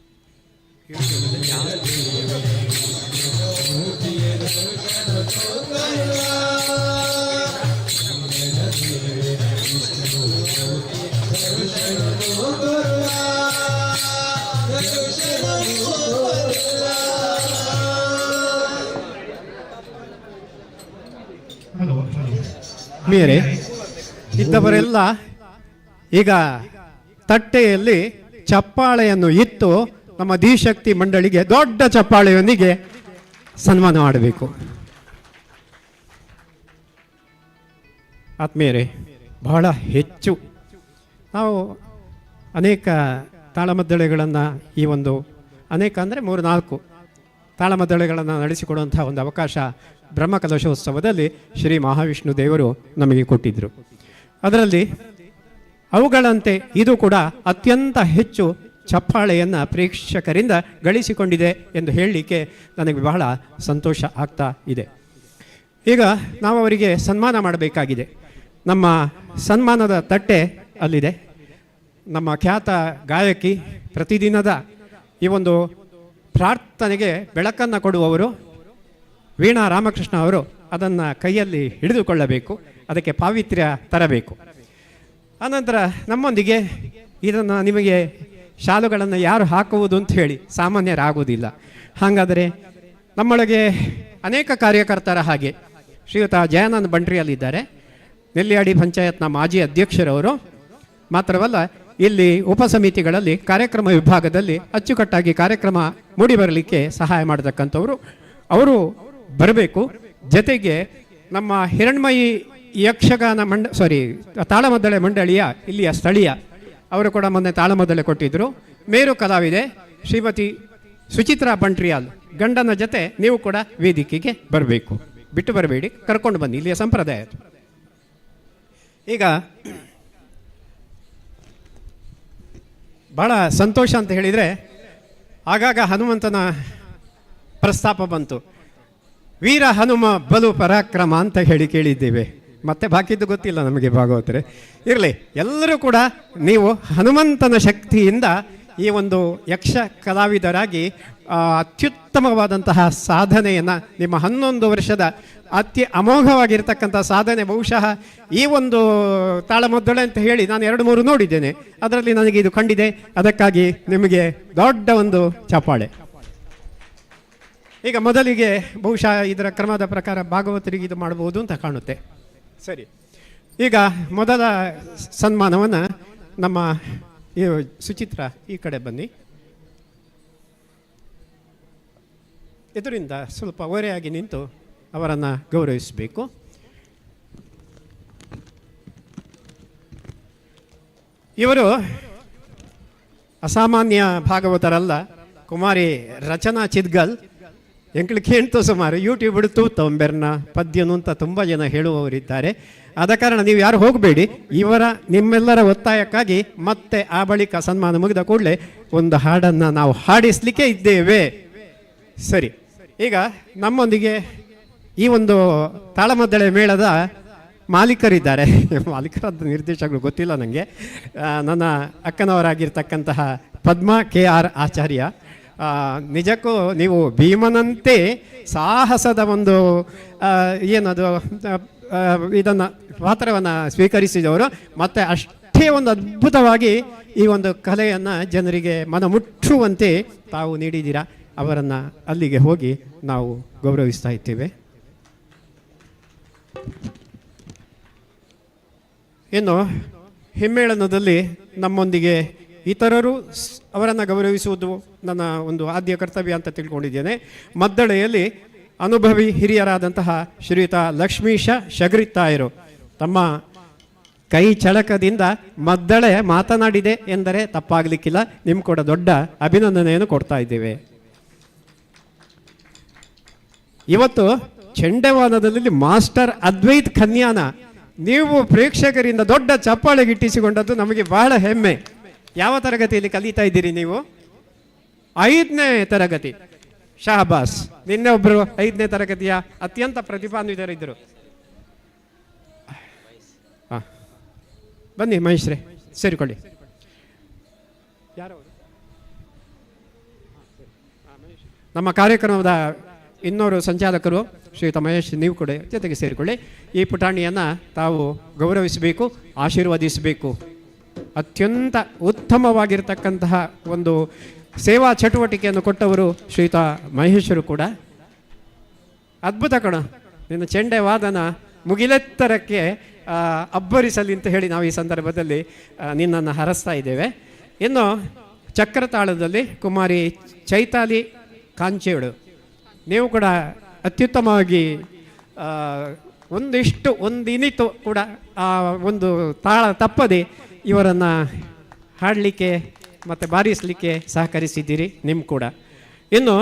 ಮೇರೆ ಇದ್ದವರೆಲ್ಲ ಈಗ ತಟ್ಟೆಯಲ್ಲಿ ಚಪ್ಪಾಳೆಯನ್ನು ಇತ್ತು ನಮ್ಮ ಧೀಶಕ್ತಿ ಮಂಡಳಿಗೆ ದೊಡ್ಡ ಚಪ್ಪಾಳೆಯೊಂದಿಗೆ ಸನ್ಮಾನ ಮಾಡಬೇಕು. ಆತ್ಮೀಯರೇ, ಬಹಳ ಹೆಚ್ಚು ನಾವು ಅನೇಕ ತಾಳಮದ್ದಳೆಗಳನ್ನು ಈ ಒಂದು ಅನೇಕ ಅಂದರೆ 3-4 ತಾಳಮದ್ದಳೆಗಳನ್ನು ನಡೆಸಿಕೊಡುವಂಥ ಒಂದು ಅವಕಾಶ ಬ್ರಹ್ಮಕಲಶೋತ್ಸವದಲ್ಲಿ ಶ್ರೀ ಮಹಾವಿಷ್ಣು ದೇವರು ನಮಗೆ ಕೊಟ್ಟಿದ್ದರು. ಅದರಲ್ಲಿ ಅವುಗಳಂತೆ ಇದು ಕೂಡ ಅತ್ಯಂತ ಹೆಚ್ಚು ಚಪ್ಪಾಳೆಯನ್ನು ಪ್ರೇಕ್ಷಕರಿಂದ ಗಳಿಸಿಕೊಂಡಿದೆ ಎಂದು ಹೇಳಲಿಕ್ಕೆ ನನಗೆ ಬಹಳ ಸಂತೋಷ ಆಗ್ತಾ ಇದೆ. ಈಗ ನಾವು ಅವರಿಗೆ ಸನ್ಮಾನ ಮಾಡಬೇಕಾಗಿದೆ. ನಮ್ಮ ಸನ್ಮಾನದ ತಟ್ಟೆ ಅಲ್ಲಿದೆ. ನಮ್ಮ ಖ್ಯಾತ ಗಾಯಕಿ, ಪ್ರತಿದಿನದ ಈ ಒಂದು ಪ್ರಾರ್ಥನೆಗೆ ಬೆಳಕನ್ನು ಕೊಡುವವರು ವೀಣಾ ರಾಮಕೃಷ್ಣ ಅವರು ಅದನ್ನು ಕೈಯಲ್ಲಿ ಹಿಡಿದುಕೊಳ್ಳಬೇಕು, ಅದಕ್ಕೆ ಪಾವಿತ್ರ್ಯ ತರಬೇಕು. ಆನಂತರ ನಮ್ಮೊಂದಿಗೆ ಇದನ್ನು ನಿಮಗೆ ಶಾಲುಗಳನ್ನು ಯಾರು ಹಾಕುವುದು ಅಂತ ಹೇಳಿ ಸಾಮಾನ್ಯರಾಗುವುದಿಲ್ಲ. ಹಾಗಾದರೆ ನಮ್ಮೊಳಗೆ ಅನೇಕ ಕಾರ್ಯಕರ್ತರ ಹಾಗೆ ಶ್ರೀಯುತ ಜಯಾನಂದ ಬಂಡ್ರಿಯಲ್ಲಿದ್ದಾರೆ, ನೆಲ್ಲಿಯಾಡಿ ಪಂಚಾಯತ್ನ ಮಾಜಿ ಅಧ್ಯಕ್ಷರವರು. ಮಾತ್ರವಲ್ಲ, ಇಲ್ಲಿ ಉಪಸಮಿತಿಗಳಲ್ಲಿ ಕಾರ್ಯಕ್ರಮ ವಿಭಾಗದಲ್ಲಿ ಅಚ್ಚುಕಟ್ಟಾಗಿ ಕಾರ್ಯಕ್ರಮ ಮೂಡಿಬರಲಿಕ್ಕೆ ಸಹಾಯ ಮಾಡತಕ್ಕಂಥವರು ಅವರು ಬರಬೇಕು. ಜೊತೆಗೆ ನಮ್ಮ ಹಿರಣ್ಮಯಿ ಯಕ್ಷಗಾನ ತಾಳಮದ್ದಳೆ ಮಂಡಳಿಯ ಇಲ್ಲಿಯ ಸ್ಥಳೀಯ ಅವರು ಕೂಡ ಮೊನ್ನೆ ತಾಳಮದ್ದಳೆ ಕೊಟ್ಟಿದ್ದರು. ಮೇರು ಕಲಾವಿದೆ ಶ್ರೀಮತಿ ಸುಚಿತ್ರಾ ಬಂಟ್ರಿಯಾಲ್ ಗಂಡನ ಜೊತೆ ನೀವು ಕೂಡ ವೇದಿಕೆಗೆ ಬರಬೇಕು, ಬಿಟ್ಟು ಬರಬೇಡಿ, ಕರ್ಕೊಂಡು ಬನ್ನಿ, ಇಲ್ಲಿಯ ಸಂಪ್ರದಾಯ. ಈಗ ಭಾಳ ಸಂತೋಷ ಅಂತ ಹೇಳಿದರೆ ಆಗಾಗ ಹನುಮಂತನ ಪ್ರಸ್ತಾಪ ಬಂತು. ವೀರ ಹನುಮ ಬಲು ಪರಾಕ್ರಮ ಅಂತ ಹೇಳಿ ಕೇಳಿದ್ದೇವೆ, ಮತ್ತೆ ಬಾಕಿದ್ದು ಗೊತ್ತಿಲ್ಲ ನಮಗೆ ಭಾಗವತರೆ. ಇರಲಿ, ಎಲ್ಲರೂ ಕೂಡ ನೀವು ಹನುಮಂತನ ಶಕ್ತಿಯಿಂದ ಈ ಒಂದು ಯಕ್ಷ ಕಲಾವಿದರಾಗಿ ಅತ್ಯುತ್ತಮವಾದಂತಹ ಸಾಧನೆಯನ್ನು, ನಿಮ್ಮ 11 ವರ್ಷದ ಅಮೋಘವಾಗಿರ್ತಕ್ಕಂಥ ಸಾಧನೆ, ಬಹುಶಃ ಈ ಒಂದು ತಾಳಮದ್ದಳೆ ಅಂತ ಹೇಳಿ ನಾನು 2-3 ನೋಡಿದ್ದೇನೆ, ಅದರಲ್ಲಿ ನನಗೆ ಇದು ಕಂಡಿದೆ. ಅದಕ್ಕಾಗಿ ನಿಮಗೆ ದೊಡ್ಡ ಒಂದು ಚಪ್ಪಾಳೆ. ಈಗ ಮೊದಲಿಗೆ ಬಹುಶಃ ಇದರ ಕ್ರಮದ ಪ್ರಕಾರ ಭಾಗವತರಿಗೆ ಇದು ಮಾಡಬಹುದು ಅಂತ ಕಾಣುತ್ತೆ. ಸರಿ, ಈಗ ಮೊದಲ ಸನ್ಮಾನವನ್ನು ನಮ್ಮ ಸುಚಿತ್ರಾ ಈ ಕಡೆ ಬನ್ನಿ, ಎದುರಿಂದ ಸ್ವಲ್ಪ ಓರೆಯಾಗಿ ನಿಂತು ಅವರನ್ನು ಗೌರವಿಸಬೇಕು. ಇವರು ಅಸಾಮಾನ್ಯ ಭಾಗವತರಲ್ಲ, ಕುಮಾರಿ ರಚನಾ ಚಿದ್ಗಲ್ ಎಂಕ್ಳಿಗೆ ಕೇಳ್ತು ಸುಮಾರು ಯೂಟ್ಯೂಬ್ ಬಿಡ್ತು ತೊಂಬೆರ್ನ ಪದ್ಯನು ಅಂತ ತುಂಬ ಜನ ಹೇಳುವವರಿದ್ದಾರೆ. ಆದ ಕಾರಣ ನೀವು ಯಾರು ಹೋಗಬೇಡಿ, ನಿಮ್ಮೆಲ್ಲರ ಒತ್ತಾಯಕ್ಕಾಗಿ ಮತ್ತೆ ಆ ಬಳಿಕ ಸನ್ಮಾನ ಮುಗಿದ ಕೂಡಲೇ ಒಂದು ಹಾಡನ್ನು ನಾವು ಹಾಡಿಸಲಿಕ್ಕೆ ಇದ್ದೇವೆ. ಸರಿ, ಈಗ ನಮ್ಮೊಂದಿಗೆ ಈ ಒಂದು ತಾಳಮದ್ದಳೆ ಮೇಳದ ಮಾಲೀಕರಿದ್ದಾರೆ. ಮಾಲೀಕರಾದ ನಿರ್ದೇಶಕರು ಗೊತ್ತಿಲ್ಲ ನನಗೆ. ನನ್ನ ಅಕ್ಕನವರಾಗಿರ್ತಕ್ಕಂತಹ ಪದ್ಮಾ KR ಆಚಾರ್ಯ. ನಿಜಕ್ಕೂ ನೀವು ಭೀಮನಂತೆ ಸಾಹಸದ ಒಂದು ಏನದು ಇದನ್ನು ಪಾತ್ರವನ್ನು ಸ್ವೀಕರಿಸಿದವರು, ಮತ್ತು ಅಷ್ಟೇ ಒಂದು ಅದ್ಭುತವಾಗಿ ಈ ಒಂದು ಕಲೆಯನ್ನು ಜನರಿಗೆ ಮನಮುಟ್ಟುವಂತೆ ತಾವು ನೀಡಿದ್ದೀರಾ. ಅವರನ್ನು ಅಲ್ಲಿಗೆ ಹೋಗಿ ನಾವು ಗೌರವಿಸ್ತಾ ಇದ್ದೇವೆ. ಇನ್ನು ಹಿಮ್ಮೇಳನದಲ್ಲಿ ನಮ್ಮೊಂದಿಗೆ ಇತರರು ಅವರನ್ನು ಗೌರವಿಸುವುದು ನನ್ನ ಒಂದು ಆದ್ಯ ಕರ್ತವ್ಯ ಅಂತ ತಿಳ್ಕೊಂಡಿದ್ದೇನೆ. ಮದ್ದಳೆಯಲ್ಲಿ ಅನುಭವಿ ಹಿರಿಯರಾದಂತಹ ಶ್ರೀಯುತ ಲಕ್ಷ್ಮೀಶ ಶಗರಿತ್ತಾಯರು ತಮ್ಮ ಕೈ ಚಳಕದಿಂದ ಮದ್ದಳೆ ಮಾತನಾಡಿದೆ ಎಂದರೆ ತಪ್ಪಾಗಲಿಕ್ಕಿಲ್ಲ. ನಿಮ್ಮ ಕೂಡ ದೊಡ್ಡ ಅಭಿನಂದನೆಯನ್ನು ಕೊಡ್ತಾ ಇದ್ದೇವೆ. ಇವತ್ತು ಚಂಡವಾನದಲ್ಲಿ ಮಾಸ್ಟರ್ ಅದ್ವೈತ್ ಕನ್ಯಾನ ನೀವು ಪ್ರೇಕ್ಷಕರಿಂದ ದೊಡ್ಡ ಚಪ್ಪಾಳೆ ಗಿಟ್ಟಿಸಿಕೊಂಡದ್ದು ನಮಗೆ ಬಹಳ ಹೆಮ್ಮೆ. ಯಾವ ತರಗತಿಯಲ್ಲಿ ಕಲಿತಾ ಇದ್ದೀರಿ ನೀವು? 5ನೇ ತರಗತಿ. ಶಹಬಾಸ್. ನಿನ್ನೆ ಒಬ್ಬರು 5ನೇ ತರಗತಿಯ ಅತ್ಯಂತ ಪ್ರತಿಭಾನ್ವಿತರಿದ್ದರು. ಬನ್ನಿ ಮಹೇಶ್ರೇ, ಸೇರಿಕೊಳ್ಳಿ. ನಮ್ಮ ಕಾರ್ಯಕ್ರಮದ ಇನ್ನೋರು ಸಂಚಾಲಕರು ಶ್ರೀಯುತ ಮಹೇಶ್, ನೀವು ಕೂಡ ಜೊತೆಗೆ ಸೇರಿಕೊಳ್ಳಿ. ಈ ಪುಟಾಣಿಯನ್ನು ತಾವು ಗೌರವಿಸಬೇಕು, ಆಶೀರ್ವದಿಸಬೇಕು. ಅತ್ಯಂತ ಉತ್ತಮವಾಗಿರ್ತಕ್ಕಂತಹ ಒಂದು ಸೇವಾ ಚಟುವಟಿಕೆಯನ್ನು ಕೊಟ್ಟವರು ಶ್ರೀಯುತ ಮಹೇಶರು ಕೂಡ. ಅದ್ಭುತ ಕಣ, ನಿನ್ನ ಚೆಂಡೆ ವಾದನ ಮುಗಿಲೆತ್ತರಕ್ಕೆ ಅಬ್ಬರಿಸಲಿ ಅಂತ ಹೇಳಿ ನಾವು ಈ ಸಂದರ್ಭದಲ್ಲಿ ನಿನ್ನನ್ನು ಹರಸ್ತಾ ಇದ್ದೇವೆ. ಇನ್ನು ಚಕ್ರತಾಳದಲ್ಲಿ ಕುಮಾರಿ ಚೈತಾಲಿ ಕಾಂಚೇಳು, ನೀವು ಕೂಡ ಅತ್ಯುತ್ತಮವಾಗಿ ಒಂದಿನಿತು ಕೂಡ ಆ ಒಂದು ತಾಳ ತಪ್ಪದೆ ಇವರನ್ನು ಹಾಡಲಿಕ್ಕೆ ಮತ್ತು ಬಾರಿಸಲಿಕ್ಕೆ ಸಹಕರಿಸಿದ್ದೀರಿ. ನಿಮ್ಮ ಕೂಡ. ಇನ್ನು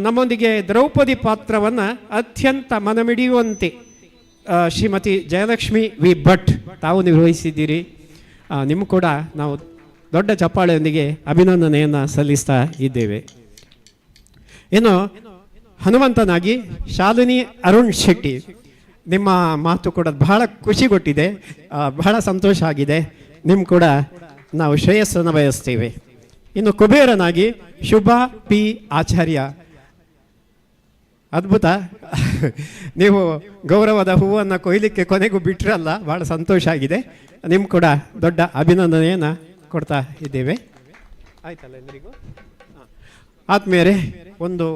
ನಮ್ಮೊಂದಿಗೆ ದ್ರೌಪದಿ ಪಾತ್ರವನ್ನು ಅತ್ಯಂತ ಮನಮಿಡಿಯುವಂತೆ ಶ್ರೀಮತಿ ಜಯಲಕ್ಷ್ಮಿ ವಿ ಭಟ್ ತಾವು ನಿರ್ವಹಿಸಿದ್ದೀರಿ. ನಿಮ್ಮ ಕೂಡ ನಾವು ದೊಡ್ಡ ಚಪ್ಪಾಳೆಯೊಂದಿಗೆ ಅಭಿನಂದನೆಯನ್ನು ಸಲ್ಲಿಸ್ತಾ ಇದ್ದೇವೆ. ಇನ್ನು ಹನುಮಂತನಾಗಿ ಶಾಲಿನಿ ಅರುಣ್ ಶೆಟ್ಟಿ, ನಿಮ್ಮ ಮಾತು ಕೂಡ ಬಹಳ ಖುಷಿಗೊಟ್ಟಿದೆ, ಬಹಳ ಸಂತೋಷ ಆಗಿದೆ. ನಿಮ್ಮ ಕೂಡ ನಾವು ಶ್ರೇಯಸ್ಸನ್ನು ಬಯಸ್ತೇವೆ. ಇನ್ನು ಕುಬೇರನಾಗಿ ಶುಭಾ ಪಿ ಆಚಾರ್ಯ, ಅದ್ಭುತ. ನೀವು ಗೌರವದ ಹೂವನ್ನು ಕೊಯ್ಲಿಕ್ಕೆ ಕೊನೆಗೂ ಬಿಟ್ಟರಲ್ಲ, ಭಾಳ ಸಂತೋಷ ಆಗಿದೆ. ನಿಮ್ಮ ಕೂಡ ದೊಡ್ಡ ಅಭಿನಂದನೆಯನ್ನು ಕೊಡ್ತಾ ಇದ್ದೇವೆ. ಆಯ್ತಲ್ಲ ಎಲ್ಲರಿಗೂ? ಆತ್ಮೀಯರೇ, ಒಂದು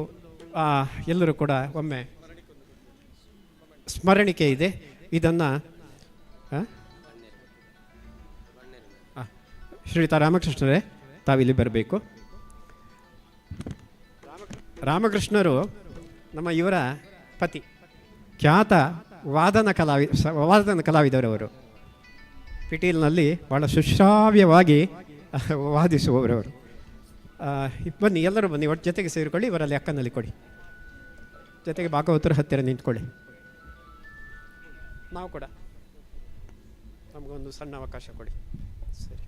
ಎಲ್ಲರೂ ಕೂಡ ಒಮ್ಮೆ ಸ್ಮರಣಿಕೆ ಇದೆ. ಇದನ್ನು ಶ್ರೀಯುತ ರಾಮಕೃಷ್ಣರೇ ತಾವಿಲ್ಲಿ ಬರಬೇಕು. ರಾಮಕೃಷ್ಣರು ನಮ್ಮ ಇವರ ಪತಿ, ಖ್ಯಾತ ವಾದನ ಕಲಾವಿದರವರು. ಪಿಟೀಲ್ನಲ್ಲಿ ಭಾಳ ಸುಶ್ರಾವ್ಯವಾಗಿ ವಾದಿಸುವವರವರು. ಬನ್ನಿ, ಎಲ್ಲರೂ ಬನ್ನಿ, ಒಟ್ಟು ಜೊತೆಗೆ ಸೇರಿಕೊಳ್ಳಿ. ಇವರಲ್ಲಿ ಅಕ್ಕನಲ್ಲಿ ಕೊಡಿ, ಜೊತೆಗೆ ಭಾಗವತರು ಹತ್ತಿರ ನಿಂತ್ಕೊಳ್ಳಿ. ನಾವು ಕೂಡ ನಮಗೊಂದು ಸಣ್ಣ ಅವಕಾಶ ಕೊಡಿ. ಸರಿ,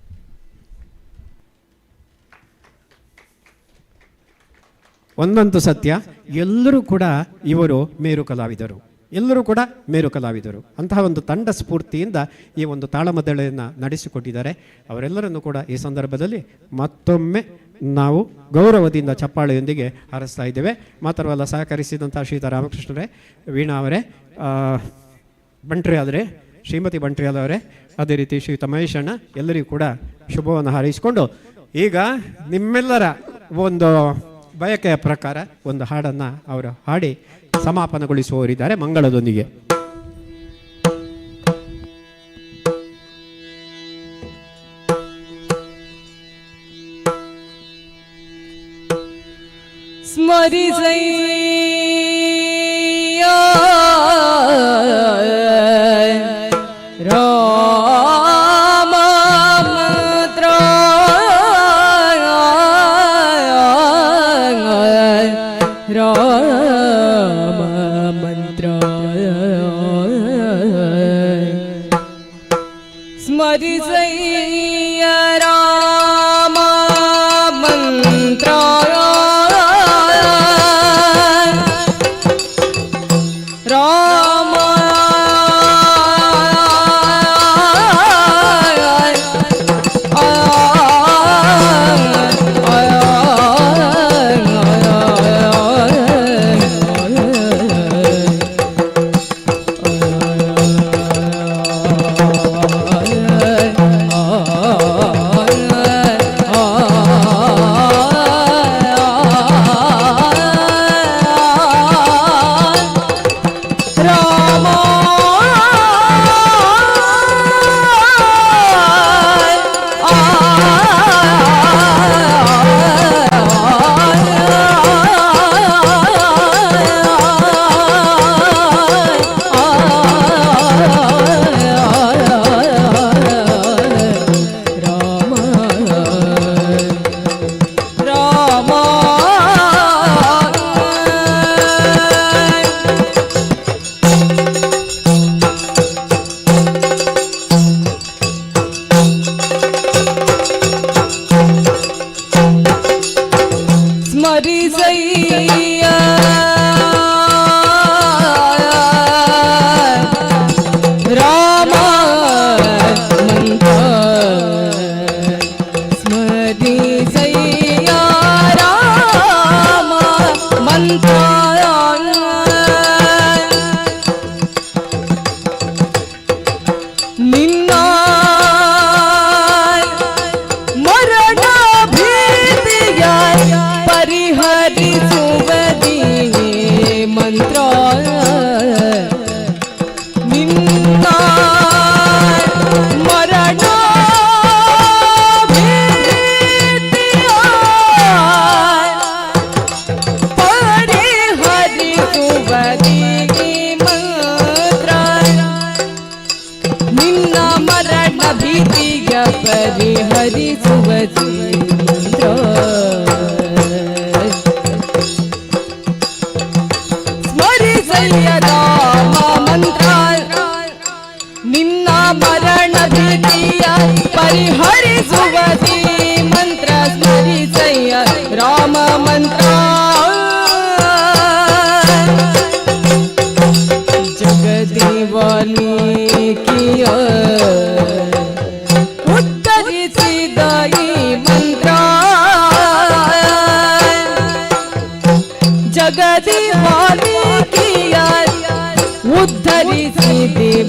ಒಂದಂತೂ ಸತ್ಯ, ಎಲ್ಲರೂ ಕೂಡ ಇವರು ಮೇರು ಕಲಾವಿದರು, ಎಲ್ಲರೂ ಕೂಡ ಮೇರು ಕಲಾವಿದರು. ಅಂತಹ ಒಂದು ತಂಡ ಸ್ಫೂರ್ತಿಯಿಂದ ಈ ಒಂದು ತಾಳಮದ್ದಳೆಯನ್ನು ನಡೆಸಿಕೊಟ್ಟಿದ್ದಾರೆ. ಅವರೆಲ್ಲರನ್ನು ಕೂಡ ಈ ಸಂದರ್ಭದಲ್ಲಿ ಮತ್ತೊಮ್ಮೆ ನಾವು ಗೌರವದಿಂದ ಚಪ್ಪಾಳೆಯೊಂದಿಗೆ ಹಾರಿಸ್ತಾ ಇದ್ದೇವೆ. ಮಾತ್ರವಲ್ಲ, ಸಹಕರಿಸಿದಂಥ ಶ್ರೀಯುತ ರಾಮಕೃಷ್ಣರೇ, ವೀಣಾ ಅವರೇ, ಬಂಟ್ರಿಯಾದರೆ ಶ್ರೀಮತಿ ಬಂಟ್ರಿಯಾಲ್ ಅವರೇ, ಅದೇ ರೀತಿ ಶ್ರೀಯುತ ಮಹೇಶಣ್ಣ, ಎಲ್ಲರಿಗೂ ಕೂಡ ಶುಭವನ್ನು ಹಾರೈಸಿಕೊಂಡು ಈಗ ನಿಮ್ಮೆಲ್ಲರ ಒಂದು ಬಯಕೆಯ ಪ್ರಕಾರ ಒಂದು ಹಾಡನ್ನು ಅವರು ಹಾಡಿ ಸಮಾಪನಗೊಳಿಸುವವರಿದ್ದಾರೆ ಮಂಗಳದೊಂದಿಗೆ. ಸ್ಮರಿಸಯ್ಯ ರಾಮ ಮಂತ್ರ ರಾಮ ಮಂತ್ರ ಸ್ಮರಿಸಯ್ಯ ರಾಮ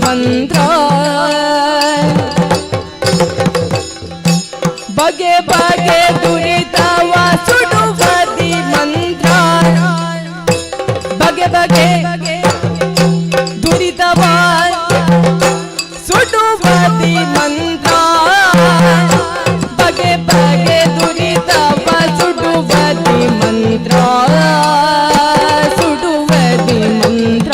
ಮಂತ್ರ ಬಗೆ ಬಗೆ ದುರಿತವ ಸುಡುವದಿ ಮಂತ್ರ ಬಗೆ ಬಗೆ ದುರಿತವ ಸುಡುವದಿ ಮಂತ್ರ ಬಗೆ ಬಗೆ ದುರಿತವ ಸುಡುವದಿ ಮಂತ್ರ ಸುಡುವದಿ ಮಂತ್ರ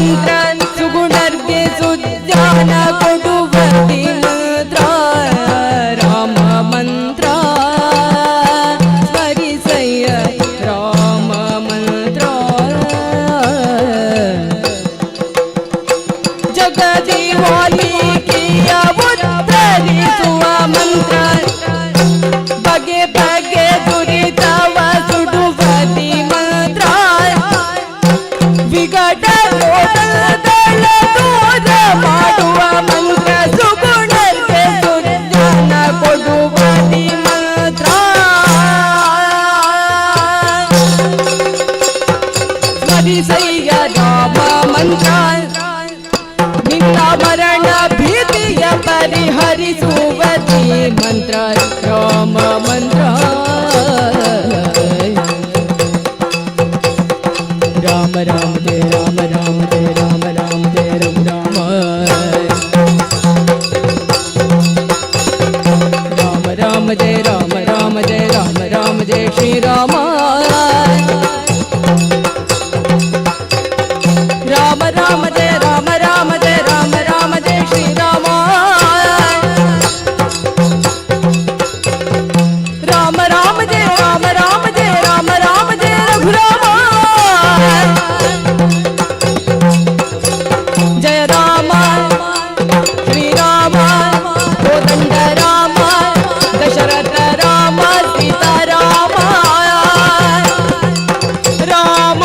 ಮಂತ್ರ ಸುಗುಣರ್ಗೆ ಸುಜ್ಞಾನ ಕೊಡುವತಿ ಮಂತ್ರ ರಾಮ ಮಂತ್ರ ಸ್ಮರಿಸಯ್ಯ ರಾಮ ಮಂತ್ರ ಜಗದಿ ವಾಲಿಕೆಯ ಉತ್ತರಿಸುವ ಮಂತ್ರ ಬಗೆ ಬಗೆ ದುರಿತವ ಸುಡುವತಿ ಮಂತ್ರ ವಿಘಟ ರೋಗಗಳ ದೂರ ಮಾಡುವ ಮಂತ್ರ ಸುಗುಣಕ್ಕೆ ಸುಜ್ಞಾನ ಕೊಡುವತಿ ಮಂತ್ರ ಸ್ಮರಿಸಯ್ಯ ರಾಮ ಮಂತ್ರ ನಿನ್ನ ಮರಣ ಭೀತಿಯ ಪರಿಹರಿಸುವತಿ ಮಂತ್ರ ರಾಮ ಮಂತ್ರ ರಾಮ ರಾಮ ಜಯ ರಾಮ ರಾಮ ಜಯ ರಾಮ ರಾಮ ಜಯ ರಾಮ ರಾಮ ರಾಮ ರಾಮ ಜಯ ರಾಮ ರಾಮ ಜಯ ರಾಮ ರಾಮ ಜಯ ಶ್ರೀರಾಮ ರಾಮ ರಾಮ ಜಯ ರಾಮ ರಾಮ ಜಯ ರಾಮ ರಾಮ ಜಯ ಶ್ರೀರಾಮ ರಾಮ ರಾಮ ಜಯ ರಾಮ ರಾಮ ಜಯ ರಾಮ ರಾಮ ಜಯ ರಘುರಾಮ ಜಯ ರಾಮ ಶ್ರೀರಾಮ ಕೋದಂಡ ರಾಮ ದಶರಥ ರಾಮ ಸೀತಾರಾಮ ರಾಮ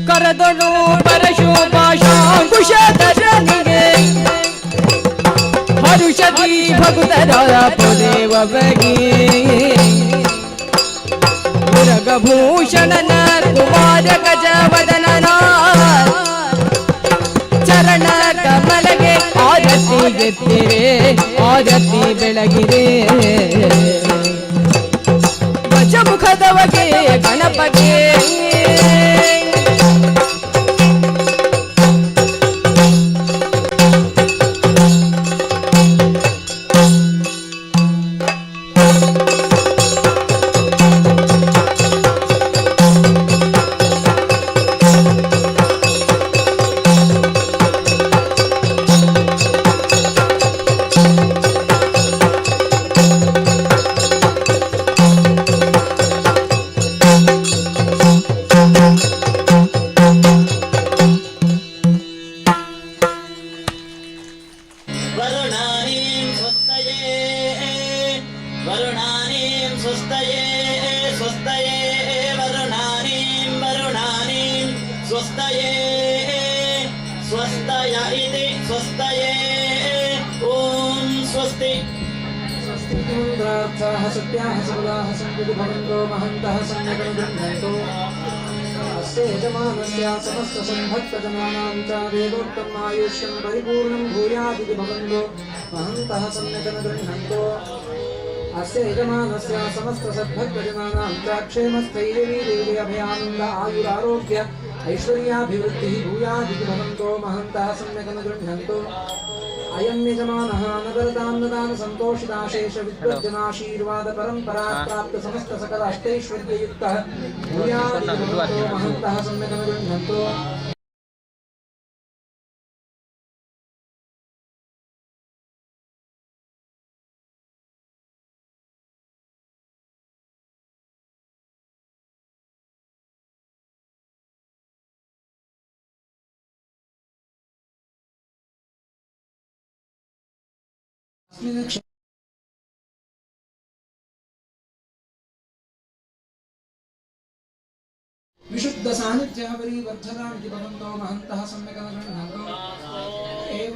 ಕರದೊಳು ಪರಶುಭಾಷಾಂಕುಶಧರನಿಗೆ ಹರುಷತಿ ಭಗುತರ ಪುದೇವಗೆ ಮುರಗಭೂಷಣನ ಕುಮಾರ ಗಜವದನನ ಚರಣ ಕಮಲಗೆ ಆರತಿ ಗೆತ್ತಿರೆ ಆರತಿ ಬೆಳಗಿರೆ ಗಜಮುಖದವಗೆ ಗಣಪಗೆ सत्याः सबलाः सन्तु भवन्तो महन्तः सम्यक् गृह्णन्तु अस्य यजमानस्य समस्तसम्भक्तजनानां च वेदोक्तम् आयुष्यं परिपूर्णं भूयादिति भवन्तो महन्तः सम्यक् गृह्णन्तु अस्य यजमानस्य समस्तसद्भक्तजनानां च क्षेमस्थैर्यवीर्य अभयानन्द आयुरारोग्य ऐश्वर्याभिवृद्धिः भूयादिति भवन्तो महन्तः सम्यक् गृह्णन्तु अयं यजमानः नगरतान्नदान सन्तोषिताशेष विद्वज्जनाशीर्वाद परम्परा प्राप्त समस्त सकल अष्टैश्वर्ययुक्तः भूयादिति भवन्तो महन्तः सम्यक् गृह्णन्तु विशुद्ध सानिध्यावरी वर्धनामिति भवन्तो महन्तः सम्यक् गृह्णन्तु एव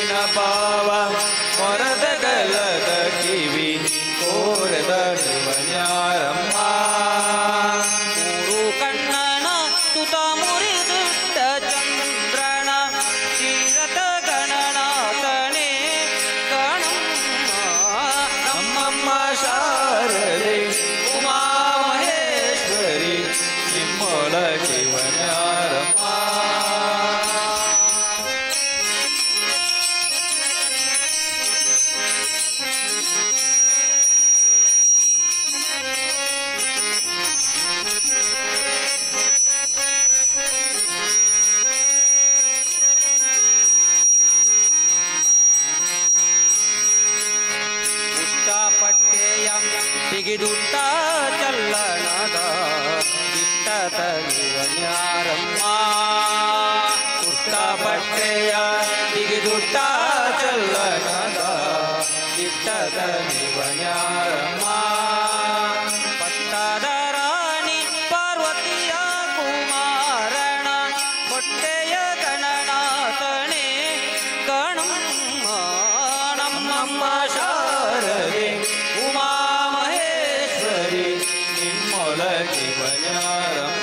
ಕಣ್ಣಿನ ಪಾವ ಮೊರದಗಲದ ಕಿವಿ ಕೋರದ ಶಿವನ್ಯಾರಮ್ಮ ಮೂರು ಕಣ್ಣನ ಸುತ ಮುರಿದುಟ್ಟ ಚಂದ್ರನ ಕ್ಷೀರತ ಗಣನಾಥನೇ ಕಣಮ್ಮ ನಮ್ಮಮ್ಮ ಶಾರದೆ ಉಮಾ ಮಹೇಶ್ವರಿ ನಿಮ್ಮೊಳ ಶಿವನ್ಯಾರಮ್ಮ ಪಟ್ಟೆಯ ಬಿಗಿದುಟ್ಟ ಚಲ್ಲಣದ ಇಟ್ಟದ ಶಿವನ್ಯಾರಮ್ಮ ಪುಟ್ಟ ಬಟ್ಟೆಯ ಬಿಗಿದುಟ್ಟ ಚಲ್ಲಣದ ಇಟ್ಟದ ಶಿವನ್ಯಾರಮ್ಮ ಪಟ್ಟದ ರಾಣಿ ಪಾರ್ವತಿಯ ಕುಮಾರಣ ಹೊಟ್ಟೆಯ ಗಣನಾಥನೇ ಗಣಮ್ಮ ನಮ್ಮಮ್ಮ ಶಾರದೆ ಉಮಾ ಮಹೇಶ್ವರಿ ನಿಮ್ಮೊಳ ಶಿವನ್ಯಾರಮ್ಮ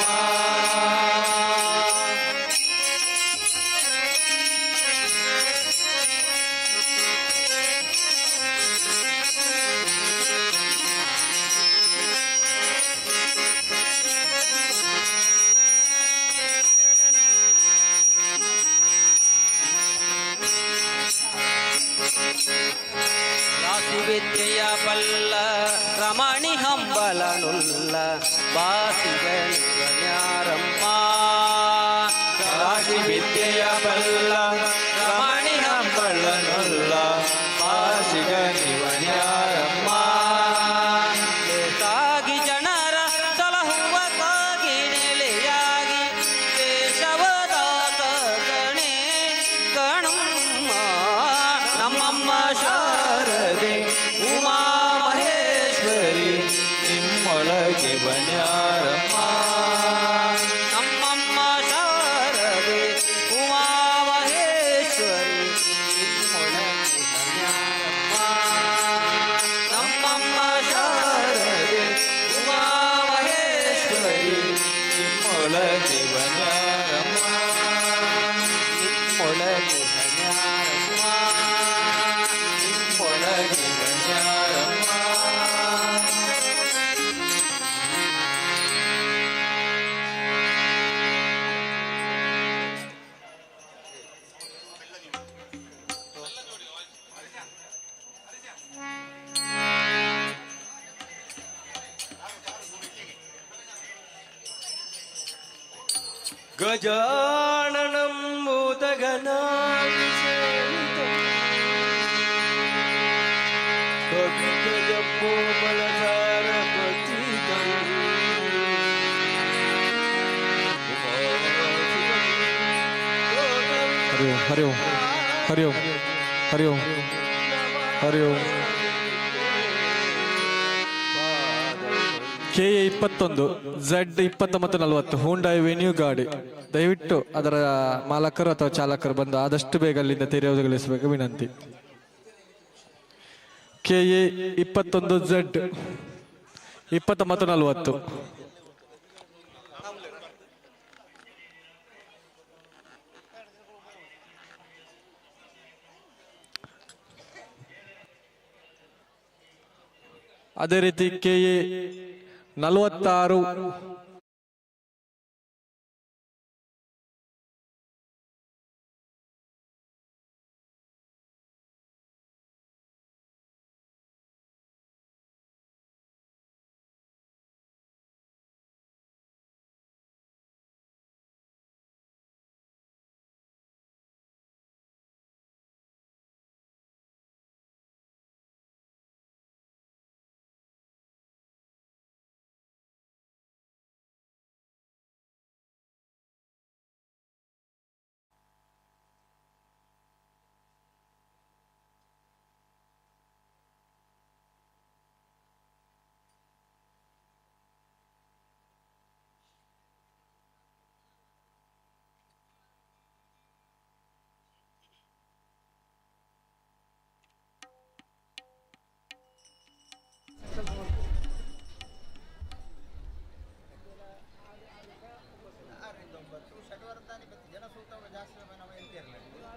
ವಿದ್ಯೆಯ ಬಲ್ಲ ರಮಣಿ ಹಂಬಲನುಲ್ಲ ಬಾಸಿಗ ಶಿವನ್ಯಾರಮ್ಮ ರಾಶಿ ವಿದ್ಯೆಯ ಬಲ್ಲ ರಮಣಿ ಹಂಬಲನುಲ್ಲ ಬಾಸಿಗ ಶಿವನ್ಯಾರಮ್ಮ ಬೇಕಾಗಿ ಜನರ ಸಲಹುವಕ್ಕಾಗಿ ನೆಲೆಯಾಗಿ ಕೇಶವದಾತ ಗಣೆ ಗಣಮ್ಮ ನಮ್ಮಮ್ಮ ಶಾರದೆ ಉಮಾ ಮಹೇಶ್ವರಿ ನಿಮ್ಮೊಳಗೆ ಬನ್ಯಾರಮ್ಮ ನಮ್ಮಮ್ಮ ಶಾರದೆ ಉಮಾ ಮಹೇಶ್ವರಿ ನಿಮ್ಮೊಳಗೆ ಬನ್ಯಾರಮ್ಮ ನಮ್ಮಮ್ಮ ಶಾರದೆ ಉಮಾ ಮಹೇಶ್ವರಿ ನಿಮ್ಮೊಳಗೆ ಬನ್ಯಾರಮ್ಮ ನಿಮ್ಮೊಳಗೆ ಬನ್ಯಾರಮ್ಮ ನಿಮ್ಮೊಳಗೆ ಬನ್ಯಾರಮ್ಮ ಗಜಾನನಂ ಭೂತಗಣಾಧಿಸೇವಿತಂ ಕವಿಗಜಪೋಬಲಸಾರಪತಿತಂ ಹರಿ ಓಂ ಹರಿ ಓಂ ಹರಿ ಓಂ ಹರಿ ಓಂ KA 21 Z 2940 ಹುಂಡೈ ವೆನ್ಯೂ ಗಾಡಿ ದಯವಿಟ್ಟು ಅದರ ಮಾಲಕರು ಅಥವಾ ಚಾಲಕರು ಬಂದು ಆದಷ್ಟು ಬೇಗ ಅಲ್ಲಿಂದ ತೆರೆಯೋದುಗೊಳಿಸಬೇಕು ವಿನಂತಿ. KA 21 Z 2940. ಅದೇ ರೀತಿ KA 46 ಶನಿವಾರದಾನಿ ಬೆತ್ತು ಜನಸೂತಗಳು ಜಾಸ್ತಿ ನಾವು ಎಂತಿರಲಿಲ್ಲ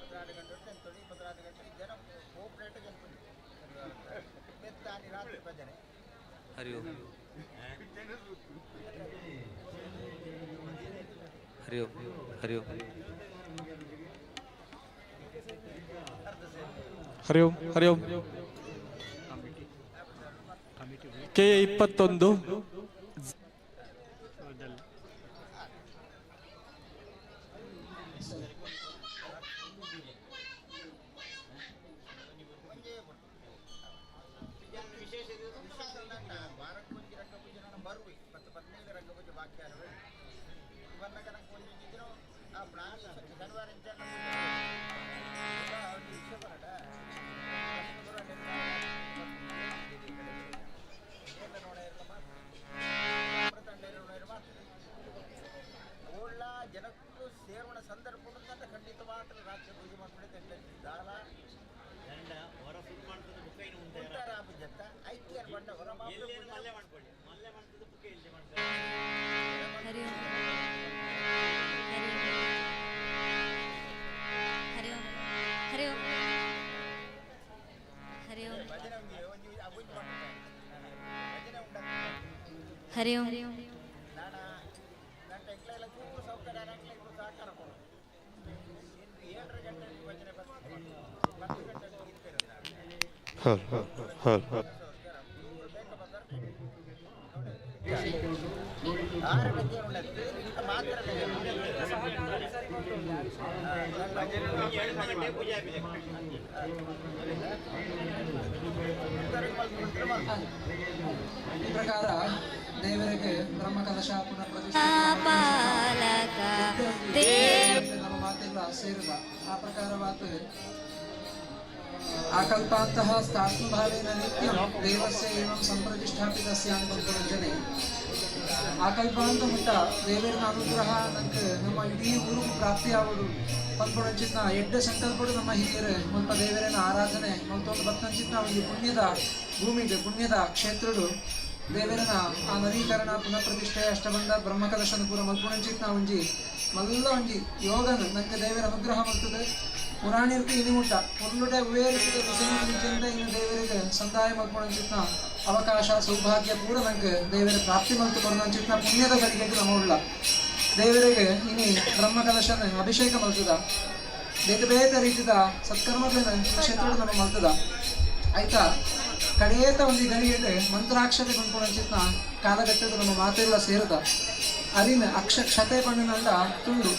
16 ಗಂಟೆ ಎಂತೊಡಿ 26 ಗಂಟೆ ಜನ ಕೋಪರೇಟ್ ಜನಪಡಿ ಬೆತ್ತಾನಿ ರಾತ್ರಿ ಭಜನೆ ಹರಿ ಓಂ ಹರಿ ಓಂ ಹರಿ ಓಂ ಹರಿ ಓಂ ಹರಿ ಓಂ. ಕೆ 21 ವಿಶೇಷ ವಾರಕ್ಕೊಂದು ರಂಗಪೂಜೆ ನಾನು ಬರುವೆ 15 ರಂಗಪೂಜೆ ಬಾಕಿ ಆರವೆ ಇವನ್ನ ಕನಕ ಕೊಂದಿದ್ರು ಆ ಪ್ರಾಣ ಶನಿವಾರ ಜನಕ್ಕೂ ಸೇವಣ ಸಂದರ್ಭ ಖಂಡಿತ ಮಾತ್ರ ರಾತ್ರಿ ಪೂಜೆ ಮಾಡ್ಬಿಡುತ್ತೆ ದಾಳ ಜತ್ತ ಐಕ್ಯ ಬಂಡ ಹೊರ ಮಲ್ಲೆ ಮಾಡ್ಕೊಳ್ಳಿ ಮಲ್ಲೆ ಮಾಡ್ತಿದ್ದು ಬುಕ್ಕೆ ಇಲ್ಲಿ ಮಾಡ್ತಾರೆ. ಹರಿ ಓಂ ಹರಿ ಓಂ ಹರಿ ಓಂ ಹರಿ ಓಂ ಹರಿ ಓಂ ನಾನು ಟೆಕ್ಲೆಲ್ಲ ಚೂರು ಸೌಕರ್ಯ ಸಹಕಾರ ಕೊಡು 7 ಗಂಟೆ ಭಜನೆ ಬರ್ತಾರೆ 10 ಗಂಟೆ ಈ ಪ್ರಕಾರ ದೇವರಿಗೆ ಬ್ರಹ್ಮಕಲಶ ಪುನಃ ನಮ್ಮ ಮಾತೆಲ್ಲ ಸೇರಿದ ಆ ಪ್ರಕಾರವಾದ ಆಕಲ್ಪಾಂತಹ ಸ್ಥಾಸ್ತು ಭಾವೇನ ನಿತ್ಯಂ ದೇವಸ್ಯ ಏವಂ ಸಂಪ್ರತಿಷ್ಠಾಪಿತಸ್ಯ ಅನುಪಂಚನೆ ಆಕಲ್ಪಾಂತ ಮುಟ್ಟ ದೇವರಿನ ಅನುಗ್ರಹ ನಂಗೆ ನಮ್ಮ ಇಡೀ ಊರು ಪ್ರಾಪ್ತಿಯಾಗುವುದು ಪಂಪುಣಂಚಿತ್ನ ಎಡ್ಡ ಸಂಕಲ್ಪಡು ನಮ್ಮ ಹಿರಿಯರು ಮುಲ್ಪ ದೇವರಿನ ಆರಾಧನೆ ಮತ್ತೊಂದು ಬತ್ತಂಚಿತ್ನ ಒಂದು ಪುಣ್ಯದ ಭೂಮಿಗೆ ಪುಣ್ಯದ ಕ್ಷೇತ್ರಗಳು ದೇವರಿನ ಆ ನವೀಕರಣ ಪುನಃ ಪ್ರತಿಷ್ಠೆ ಅಷ್ಟಬಂಧ ಬ್ರಹ್ಮಕಲಶನ ಪೂರ ಮಲ್ಪುಣಂಚಿತ್ನ ಒಂಜಿ ಮಲ್ಲ ಒಂಜಿ ಯೋಗನ ನಂಗೆ ದೇವರ ಅನುಗ್ರಹ ಮಾಡ್ತದೆ ಪುರಾಣಿರ್ತಿ ಇದು ಮುಟ್ಟ ಒಳ್ಳೆ ಉವೇರಿಸಿದ ವಿಷಯದಿಂದ ಇನ್ನು ದೇವರಿಗೆ ಸಂದಾಯ ಮಲ್ಪುಣಂಚಿತ್ನ ಅವಕಾಶ ಸೌಭಾಗ್ಯ ಪೂರ ನಂಗೆ ದೇವರ ಪ್ರಾಪ್ತಿ ಮಲ್ತು ಕೊಡೋಂಚಿತ್ನ ಪುಣ್ಯದ ಗಳಿಗೆ ನಮ್ಮ ಉಳ್ಳ ದೇವರಿಗೆ ಇನಿ ಬ್ರಹ್ಮಕಲಶನ ಅಭಿಷೇಕ ಮಲ್ತದ ಬೇರೆ ಬೇರೆ ರೀತಿಯ ಸತ್ಕರ್ಮಗಳನ್ನ ಕ್ಷೇತ್ರ ನಮ್ಮ ಮಲ್ತದ ಆಯ್ತಾ ಕಡೆಯೇತ ಒಂದು ಗಳಿಗೆ ಮಂತ್ರಾಕ್ಷತೆ ಕೊಂಡ್ಕೊಂಡಂಚಿತ್ನ ಕಾಲಘಟ್ಟದ ನಮ್ಮ ಮಾತೆಲ್ಲ ಸೇರದ ಅರಿನ ಕ್ಷತೆ ಪಣ್ಣಿನಂಡ ತುಂಡು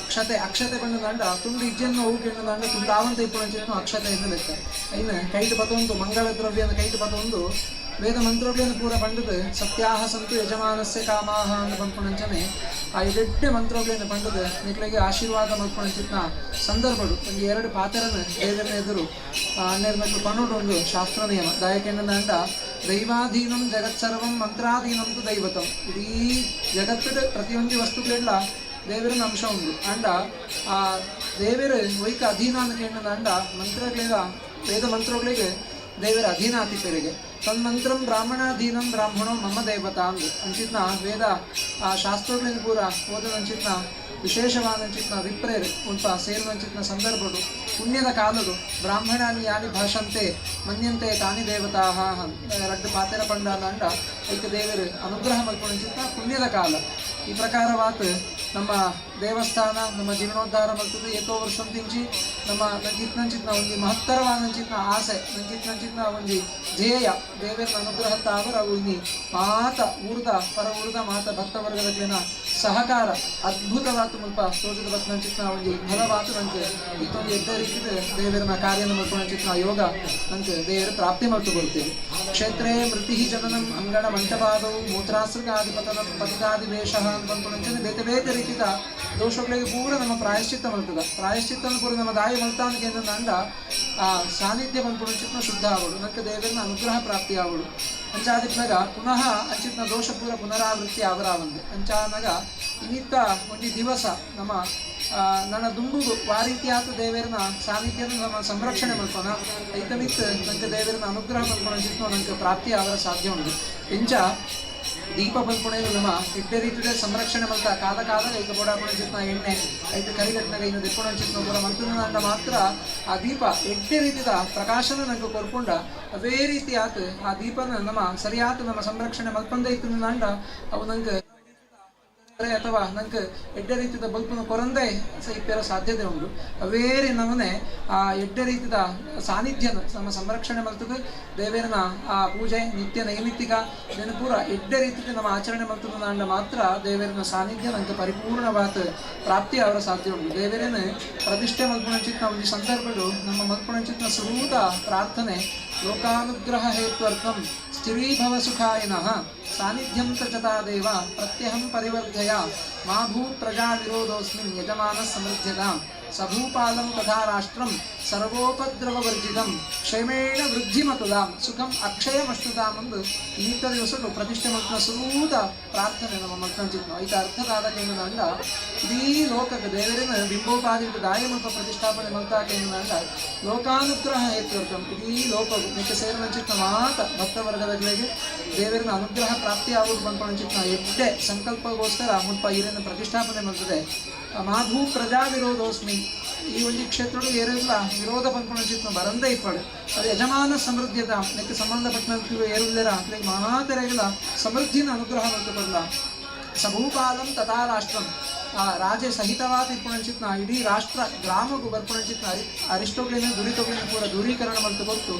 ಅಕ್ಷತೆ ಪಣ್ಣಿನಂಡ ತುಂಡು ಇಜ್ಜನ್ನು ಹೂಕೆಣ್ಣಂಡ ತುಂಡು ಆವಂತ ಇಪ್ಪುಣಂಚಿತ್ನ ಅಕ್ಷತೆಯಿಂದ ಲೆಕ್ಕ ಇನ್ನು ಕೈಟ್ ಪತೊಂದು ಮಂಗಳ ದ್ರವ್ಯನ ಕೈಟ್ ಪತೊಂದು ವೇದ ಮಂತ್ರೋಗ್ಯನ ಪೂರ ಪಂಡದು ಸತ್ಯಾಹ ಸಂತು ಯಜಮಾನಸ್ಯ ಕಾಮಾಹ ಅಂತ ಪಂಪುಣಂಚನೆ ಆ ಎಡ್ಡೆ ಮಂತ್ರೋಗ್ಯನ ಪಂಡದು ನಿಕ್ಳಿಗೆ ಆಶೀರ್ವಾದ ಮಲ್ಪುಣಂಚಿತ್ನ ಸಂದರ್ಭಡು ಒಂದು 2 ಪಾತ್ರನ ದೇವರನ್ನ ಎದುರು 12 ಮಕ್ಕಳು ಪಣ್ಣೋಡು ಒಂದು ಶಾಸ್ತ್ರ ನಿಯಮ ದಾಯಕೆಂಡ ದೈವಾಧೀನಂ ಜಗತ್ಸರ್ವಂ ಮಂತ್ರಾಧೀನಂತು ದೈವತಂ ಇಡೀ ಜಗತ್ತಿನ ಪ್ರತಿಯೊಂದು ವಸ್ತುಗಳೆಲ್ಲ ದೇವರಿನ ಅಂಶ ಉಂಟು ಅಂಡ ಆ ದೇವರ ವೈಕ ಅಧೀನ ಅಂತ ಕೇಂದ್ರ ಮಂತ್ರಗಳ ವೇದ ಮಂತ್ರಗಳಿಗೆ ದೇವರ ಅಧೀನ ಆತಿತ್ತರಿಗೆ ತನ್ಮಂತ್ರಂ ಬ್ರಾಹ್ಮಣಾಧೀನಂ ಬ್ರಾಹ್ಮಣೋ ಮಮ್ಮ ದೇವತಾ ಅಂದು ಅಂಚಿತ್ನ ವೇದ ಆ ಶಾಸ್ತ್ರಗಳಿಂದ ಪೂರ ಓದದಂಚಿತ್ನ ವಿಶೇಷವಾದಂಚಿತ್ನ ವಿಪ್ರೇರು ಉಲ್ಪ ಸೇರುವಂಚಿತ್ನ ಸಂದರ್ಭಗಳು ಪುಣ್ಯದ ಕಾಲಗಳು ಬ್ರಾಹ್ಮಣಾನಿ ಯಾನಿ ಭಾಷಂತೆ ಮನ್ಯಂತೆ ತಾನಿ ದೇವತಾ ರಡ್ಡು ಪಾತೆರ ಪಂಡ ಅಂಡ ಐಕ ದೇವರು ಅನುಗ್ರಹ ಮಲ್ಪುಣಂಚಿತ್ನ ಪುಣ್ಯದ ಕಾಲ ಈ ಪ್ರಕಾರವಾತ ನಮ್ಮ ದೇವಸ್ಥಾನ ನಮ್ಮ ಜೀರ್ಣೋದ್ಧಾರ ಮಾಡ್ತದೆ ಏಕೋ ವರ್ಷ ತಿಂಚಿ ನಮ್ಮ ನಂಚಿತ್ನ ಒಂದು ಮಹತ್ತರವಾದಂಚಿತ್ನ ಆಸೆ ನಂಚಿತ್ನ ಒಂದು ಧ್ಯೇಯ ದೇವರ ಅನುಗ್ರಹ ತಾವರ ಅವು ಇಲ್ಲಿ ಮಾತ ಊರ್ದ ಪರ ಊರ್ದ ಮಾತ ಭಕ್ತವರ್ಗದ ಸಹಕಾರ ಅದ್ಭುತವಾದ ಮುಲ್ಪ ತೋಜದ ಬತ್ತಂಚಿತ್ನ ಒಂದು ಫಲವಾತು ನಂಗೆ ಇದೊಂದು ಎದ್ದ ರೀತಿಯ ದೇವರನ ಕಾರ್ಯನ ಮಾಡ್ಕೊಂಡಂಚಿತ್ನ ಯೋಗ ನಂಗೆ ದೇವರ ಪ್ರಾಪ್ತಿ ಮಾಡ್ತು ಕೊಡ್ತೇವೆ ಕ್ಷೇತ್ರೇ ಮೃತಿ ಜನನಂ ಅಂಗಡ ಮಂಟಪಾದವು ಮೂತ್ರಾಸೃಗಾಧಿಪತನಂ ಪತಿಗಾದಿ ವೇಷ ಅಂತ ಬಂದ್ಕೊಂಡಂಚನೆ ಬೇತೆ ಬೇತೆ ರೀತಿಯ ದೋಷಗಳಿಗೆ ಪೂರ ನಮ್ಮ ಪ್ರಾಯಶ್ಚಿತ್ತ ಮಲ್ತದ ಪ್ರಾಯಶ್ಚಿತ್ತನ ಪೂರ ನಮ್ಮ ದಾಯಿ ಮಲ್ತಾನಿಗೆ ಅಂಡ ಆ ಸಾನ್ನಿಧ್ಯ ಬಂದ್ಕೊಂಡಂಚಿತ್ನ ಶುದ್ಧ ಆಗೋದು ನಂಗೆ ದೇವರನ ಅನುಗ್ರಹ ಪ್ರಾಪ್ತಿ ಆಗೋದು ಅಂಚಾದಿಪ್ನಾಗ ಪುನಃ ಅಂಚಿತ್ನ ದೋಷ ಪೂರ ಪುನರಾವೃತ್ತಿ ಆವರಾವಂದೆ ಅಂಚಾನಾಗ ಇನ್ನಿತ್ತ ಒಂದು ದಿವಸ ನಮ್ಮ ನನ್ನ ದುಂಬುಗು ಆ ರೀತಿಯಾದ ದೇವರನ ಸಾನ್ನಿಧ್ಯನ ನಮ್ಮ ಸಂರಕ್ಷಣೆ ಮಾಡ್ಕೋಣ ಐತಮಿತ್ ನಂಗೆ ದೇವರನ ಅನುಗ್ರಹ ಮಾಡ್ಕೊಂಡು ನಂಗೆ ಪ್ರಾಪ್ತಿ ಆವರ ಸಾಧ್ಯ ಉಂಟು ಇಂಚ ದೀಪ ಬಂದ್ಕೊಡೇನು ನಮ್ಮ ಎಡ್ಡೆ ರೀತಿಯ ಸಂರಕ್ಷಣೆ ಮಲ್ತ ಕಾಲ ಕಾಲ ಈಗ ಬೋಡಾಪಣ ಚಿತ್ನ ಎಣ್ಣೆ ಐದು ಕರಿಗಟ್ಟನಾಗ ಇನ್ನು ದೆಪ್ಪಣ ಚಿತ್ನ ಕೂಡ ಮಂತ್ರ ಮಾತ್ರ ಆ ದೀಪ ಎಡ್ಡೆ ರೀತಿಯ ಪ್ರಕಾಶನ ನಂಗೆ ಕೊರ್ಕೊಂಡ ಅವೇ ರೀತಿ ಆತು ಆ ದೀಪನ ನಮ್ಮ ಸರಿಯಾತು ನಮ್ಮ ಸಂರಕ್ಷಣೆ ಮಲ್ಪಂದ ಇತ್ತು ನಂಡ ಅವು ನಂಗೆ ಅಥವಾ ನಂಗೆ ಎಡ್ಡೆ ರೀತಿಯ ಬಲ್ಪನ್ನು ಕೊರಂದೇ ಇಪ್ಪೇರೋ ಸಾಧ್ಯತೆ ಉಂಟು ಅವೇರಿ ನಮ್ಮನೆ ಆ ಎಡ್ಡೆ ರೀತಿಯ ಸಾನ್ನಿಧ್ಯನ ನಮ್ಮ ಸಂರಕ್ಷಣೆ ಮಲ್ತದ ದೇವೇರನ ಆ ಪೂಜೆ ನಿತ್ಯ ನೈಮಿತ್ತಿಕ ಇದನ್ನು ಪೂರ ಎಡ್ಡೆ ರೀತಿಯ ನಮ್ಮ ಆಚರಣೆ ಮಲ್ತದ ಅಂಡ ಮಾತ್ರ ದೇವೇರನ ಸಾನ್ನಿಧ್ಯ ನಂಗೆ ಪರಿಪೂರ್ಣವಾದ ಪ್ರಾಪ್ತಿ ಅವರ ಸಾಧ್ಯ ಉಂಟು ದೇವೇರನ ಪ್ರತಿಷ್ಠೆ ಮಲ್ಪುಣಚಿತ್ ನಾವು ಈ ಸಂದರ್ಭಗಳು ನಮ್ಮ ಮಲ್ಪುಣಚಿತ್ನ ಸುರೂತ ಪ್ರಾರ್ಥನೆ ಲೋಕಾನುಗ್ರಹ ಹೇತ್ವರ್ಥಂ ಸ್ಥಿರೀಭವ ಸುಖಾಯಿನಃ ಸಾನ್ನಿಧ್ಯಂ ತಚತಾ ದೇವ ಪ್ರತ್ಯಹಂ ಪರಿವರ್ಧಯ ಮಾ ಭೂತ್ ಪ್ರಜಾ ವಿರೋಧೋಸ್ಮಿನ್ ಯಜಮಾನ ಸಮೃದ್ಧತಾಂ ಸಭೂಪಾಲಂ ತಥಾ ರಾಷ್ಟ್ರಂ ಸರ್ವೋಪದ್ರವವರ್ಜಿತಂ ಕ್ಷೇಮೇಣ ವೃದ್ಧಿಮತುದಾಂ ಸುಖಂ ಅಕ್ಷಯಮಷ್ಟುತಾಮಂದು ಈತ ದಿವಸಗಳು ಪ್ರತಿಷ್ಠೆ ಮಕ್ಕಳ ಸುರೂತ ಪ್ರಾರ್ಥನೆ ನಮ್ಮ ಮಕ್ಕಳ ಚಿತ್ನ ಐತ ಅರ್ಥದಾದಕೇಂದ್ರ ಇಡೀ ಲೋಕಕ್ಕೆ ದೇವರಿನ ಬಿಂಬೋಪಾದಿತ ದಾಯಮಲ್ಪ ಪ್ರತಿಷ್ಠಾಪನೆ ಮಲ್ತಾಕೇಂದ್ರ ಲೋಕಾನುಗ್ರಹ ಹೇತ್ವರ್ಥಂ ಇಡೀ ಲೋಕವು ನಿತ್ಯ ಸೇರಿನ ಚಿತ್ನ ಮಾತ ಭಕ್ತವರ್ಗಗಳಿಗೆ ದೇವರಿನ ಅನುಗ್ರಹ ಪ್ರಾಪ್ತಿಯಾಗುವುದು ಬಂದ್ಕೊಂಡು ಚಿತ್ನ ಎಡ್ಡೆ ಸಂಕಲ್ಪಗೋಸ್ಕರ ಮುಲ್ಪ ಈರಿನ ಪ್ರತಿಷ್ಠಾಪನೆ ಮಾಡ್ತದೆ ಮಾಧು ಪ್ರಜಾ ವಿರೋಧೋಸ್ಮಿ ಈ ಒಂದು ಕ್ಷೇತ್ರಗಳು ಏರಿಲ್ಲ ವಿರೋಧ ಬಂದ್ಕೊಂಡು ಚಿತ್ನ ಬರಂದೇ ಇಪ್ಪಡು ಅದು ಯಜಮಾನ ಸಮೃದ್ಧಿಯದ ಅದಕ್ಕೆ ಸಂಬಂಧಪಟ್ಟಂತ ಏರುಲ್ಲರ ಅದಕ್ಕೆ ಮಹಾತೆರೆಗಳ ಸಮೃದ್ಧಿನ ಅನುಗ್ರಹ ಮಾಡ್ಕೊಡಲ್ಲ ಸಭೂಪಾಲಂ ತಥಾ ರಾಷ್ಟ್ರಂ ಆ ರಾಜೆ ಸಹಿತವಾದ ಇಪ್ಪುಣಚಿತ್ನ ಇಡೀ ರಾಷ್ಟ್ರ ಗ್ರಾಮಕ್ಕೂ ಬರ್ಪುಣಚಿತ್ನ ಅರಿಷ್ಟೋಗಳಿನ ದುರಿತೋಗಳಿನ ಕೂಡ ದೂರೀಕರಣ ಮಾಡ್ತು ಕೊಟ್ಟು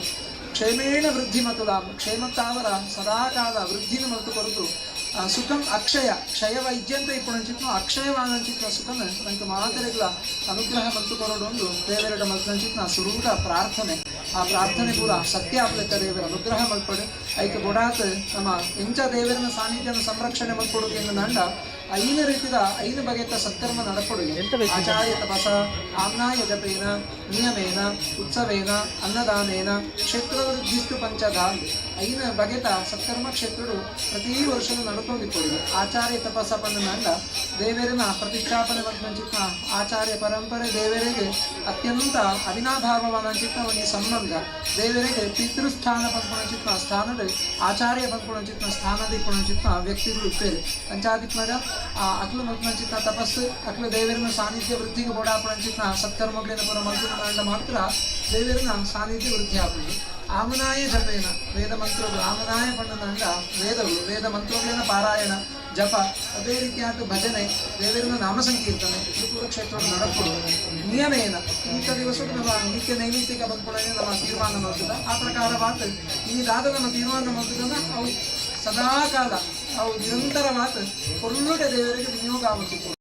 ಕ್ಷೇಮೇಣ ವೃದ್ಧಿ ಮತುಲ ಕ್ಷೇಮತ್ತಾವರ ಸದಾಕಾಲ ವೃದ್ಧಿನ ಮಲ್ತು ಕೊರತು ಸುಖಂ ಅಕ್ಷಯ ಕ್ಷಯ ವೈದ್ಯಂತ ಇಪ್ಪುಣಚಿತ್ನ ಅಕ್ಷಯವಾದಂಚಿತ್ನ ಸುಖನ ನಂಗೆ ಮಾತೆರೆಗಳ ಅನುಗ್ರಹ ಮಲ್ತು ಕೊರೋಡೊಂದು ದೇವರೆಡ ಮಲ್ತಂಚಿತ್ನ ಸುರೂತ ಪ್ರಾರ್ಥನೆ ಆ ಪ್ರಾರ್ಥನೆ ಪೂರ ಸತ್ಯ ಆಗ್ಲಿಕ್ಕ ದೇವರ ಅನುಗ್ರಹ ಮಲ್ಪಡು ಐಕೆ ಬೊಡಾತ್ ನಮ್ಮ ಎಂಚ ದೇವರನ ಸಾನ್ನಿಧ್ಯನ ಸಂರಕ್ಷಣೆ ಮಲ್ಪಡುದು ಎಂದು ನಂಡ ಐನ ರೀತಿಯ ಐನು ಬಗೆತ ಸತ್ಕರ್ಮ ನಡಪಡುಗೆ ಆಚಾರ್ಯ ತಪಸ ಆಮ್ನಾಯ ಜಪೇನ ನಿಯಮೇನ ಉತ್ಸವೇನ ಅನ್ನದಾನೇನ ಕ್ಷೇತ್ರವೃದ್ಧಿಸ್ತು ಪಂಚಧ ಐನ ಬಗೆತ ಸತ್ಕರ್ಮ ಕ್ಷೇತ್ರಗಳು ಪ್ರತಿ ವರ್ಷವೂ ನಡ್ಕೊಂಡಿಕೊಳ್ಳುದು ಆಚಾರ್ಯ ತಪಸ್ಸ ಪಂಡ ನಂಡ ದೇವರಿನ ಪ್ರತಿಷ್ಠಾಪನೆ ಮಂಚಿತ್ನ ಆಚಾರ್ಯ ಪರಂಪರೆ ದೇವರಿಗೆ ಅತ್ಯಂತ ಅವಿನಾಭಾವವಾದಂಚಿತ್ನ ಒಂದು ಸಂಬಂಧ ದೇವರಿಗೆ ಪಿತೃಸ್ಥಾನ ಪಂಚಿತ್ನ ಸ್ಥಾನದ ಆಚಾರ್ಯ ಪಂಚಿತ್ನ ಸ್ಥಾನದ ಪಂಚಿತ್ನ ವ್ಯಕ್ತಿಗಳು ಇಪ್ಪೇರು ಪಂಚಾದಿತ್ಮಗ ಅಕ್ಲು ಮಂಚಿತ್ನ ತಪಸ್ಸು ಅಕ್ಲು ದೇವರಿನ ಸಾನ್ನಿಧ್ಯ ವೃದ್ಧಿಗೆ ಬೋಡಾಪಂಚಿತ್ನ ಸತ್ಕರ್ಮಗಳಿನ ಪುರ ಮಂತ್ರ ಮಾತ್ರ ದೇವರಿನ ಸಾನ್ನಿಧ್ಯ ವೃದ್ಧಿ ಆಗುವುದು ಆಮನಾಯ ಜಪೇನ ವೇದ ಮಂತ್ರಗಳು ಆಮನಾಯ ಪಣ್ಣನಂಡ ವೇದಗಳು ವೇದ ಮಂತ್ರಗಳಿನ ಪಾರಾಯಣ ಜಪ ಅದೇ ರೀತಿಯಾದ ಭಜನೆ ದೇವರಿನ ನಾಮ ಸಂಕೀರ್ತನೆ ಇದು ಪೂರ ಕ್ಷೇತ್ರ ನಡಪಡು ನಿಯಮೇನ ಇಂಥ ದಿವಸ ನಮ್ಮ ನಿತ್ಯ ನೈಮಿತ್ತಿಕ ಬಂದ್ಕೊಳ್ಳೋದೇ ನಮ್ಮ ತೀರ್ಮಾನ ಮಾಡ್ತದ ಆ ಪ್ರಕಾರವಾದ ಇದಾದ ನಮ್ಮ ತೀರ್ಮಾನ ಮಾಡ್ತದನ್ನ ಅವು ಸದಾಕಾಲ ಅವು ನಿರಂತರವಾದ ಒಳ್ಳೆ ದೇವರಿಗೆ ವಿನಿಯೋಗ ಆಗುತ್ತಿತ್ತು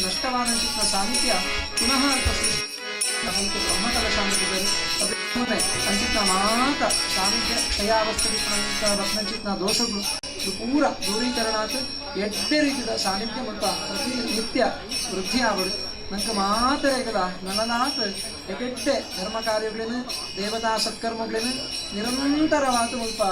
ನಷ್ಟವಾದಂತಹ ಸಾಹಿತ್ಯ ಪುನಃ ಬ್ರಹ್ಮಕಲಶಾಂತಿದ್ದರು ಅಂಚಿತ್ನ ಮಾತ ಸಾನ್ನಿಧ್ಯ ಕ್ಷಯಾವಸ್ಥಿತ ರತ್ನಚಿತ್ನ ದೋಷಗಳು ಇದು ಪೂರ ದೂರೀಕರಣಾತ್ ಎಡ್ಡೆ ರೀತಿಯ ಸಾನ್ನಿಧ್ಯ ಮತ್ತು ಪ್ರತಿ ನಿತ್ಯ ವೃದ್ಧಿ ಆಗೋದು ನಂಗೆ ಮಾತರೆಗಳ ನನನಾತ್ ಎಡ್ಡೆ ಧರ್ಮ ಕಾರ್ಯಗಳೇನು ದೇವತಾ ಸತ್ಕರ್ಮಗಳೇನು ನಿರಂತರವಾದ ಸ್ವಲ್ಪ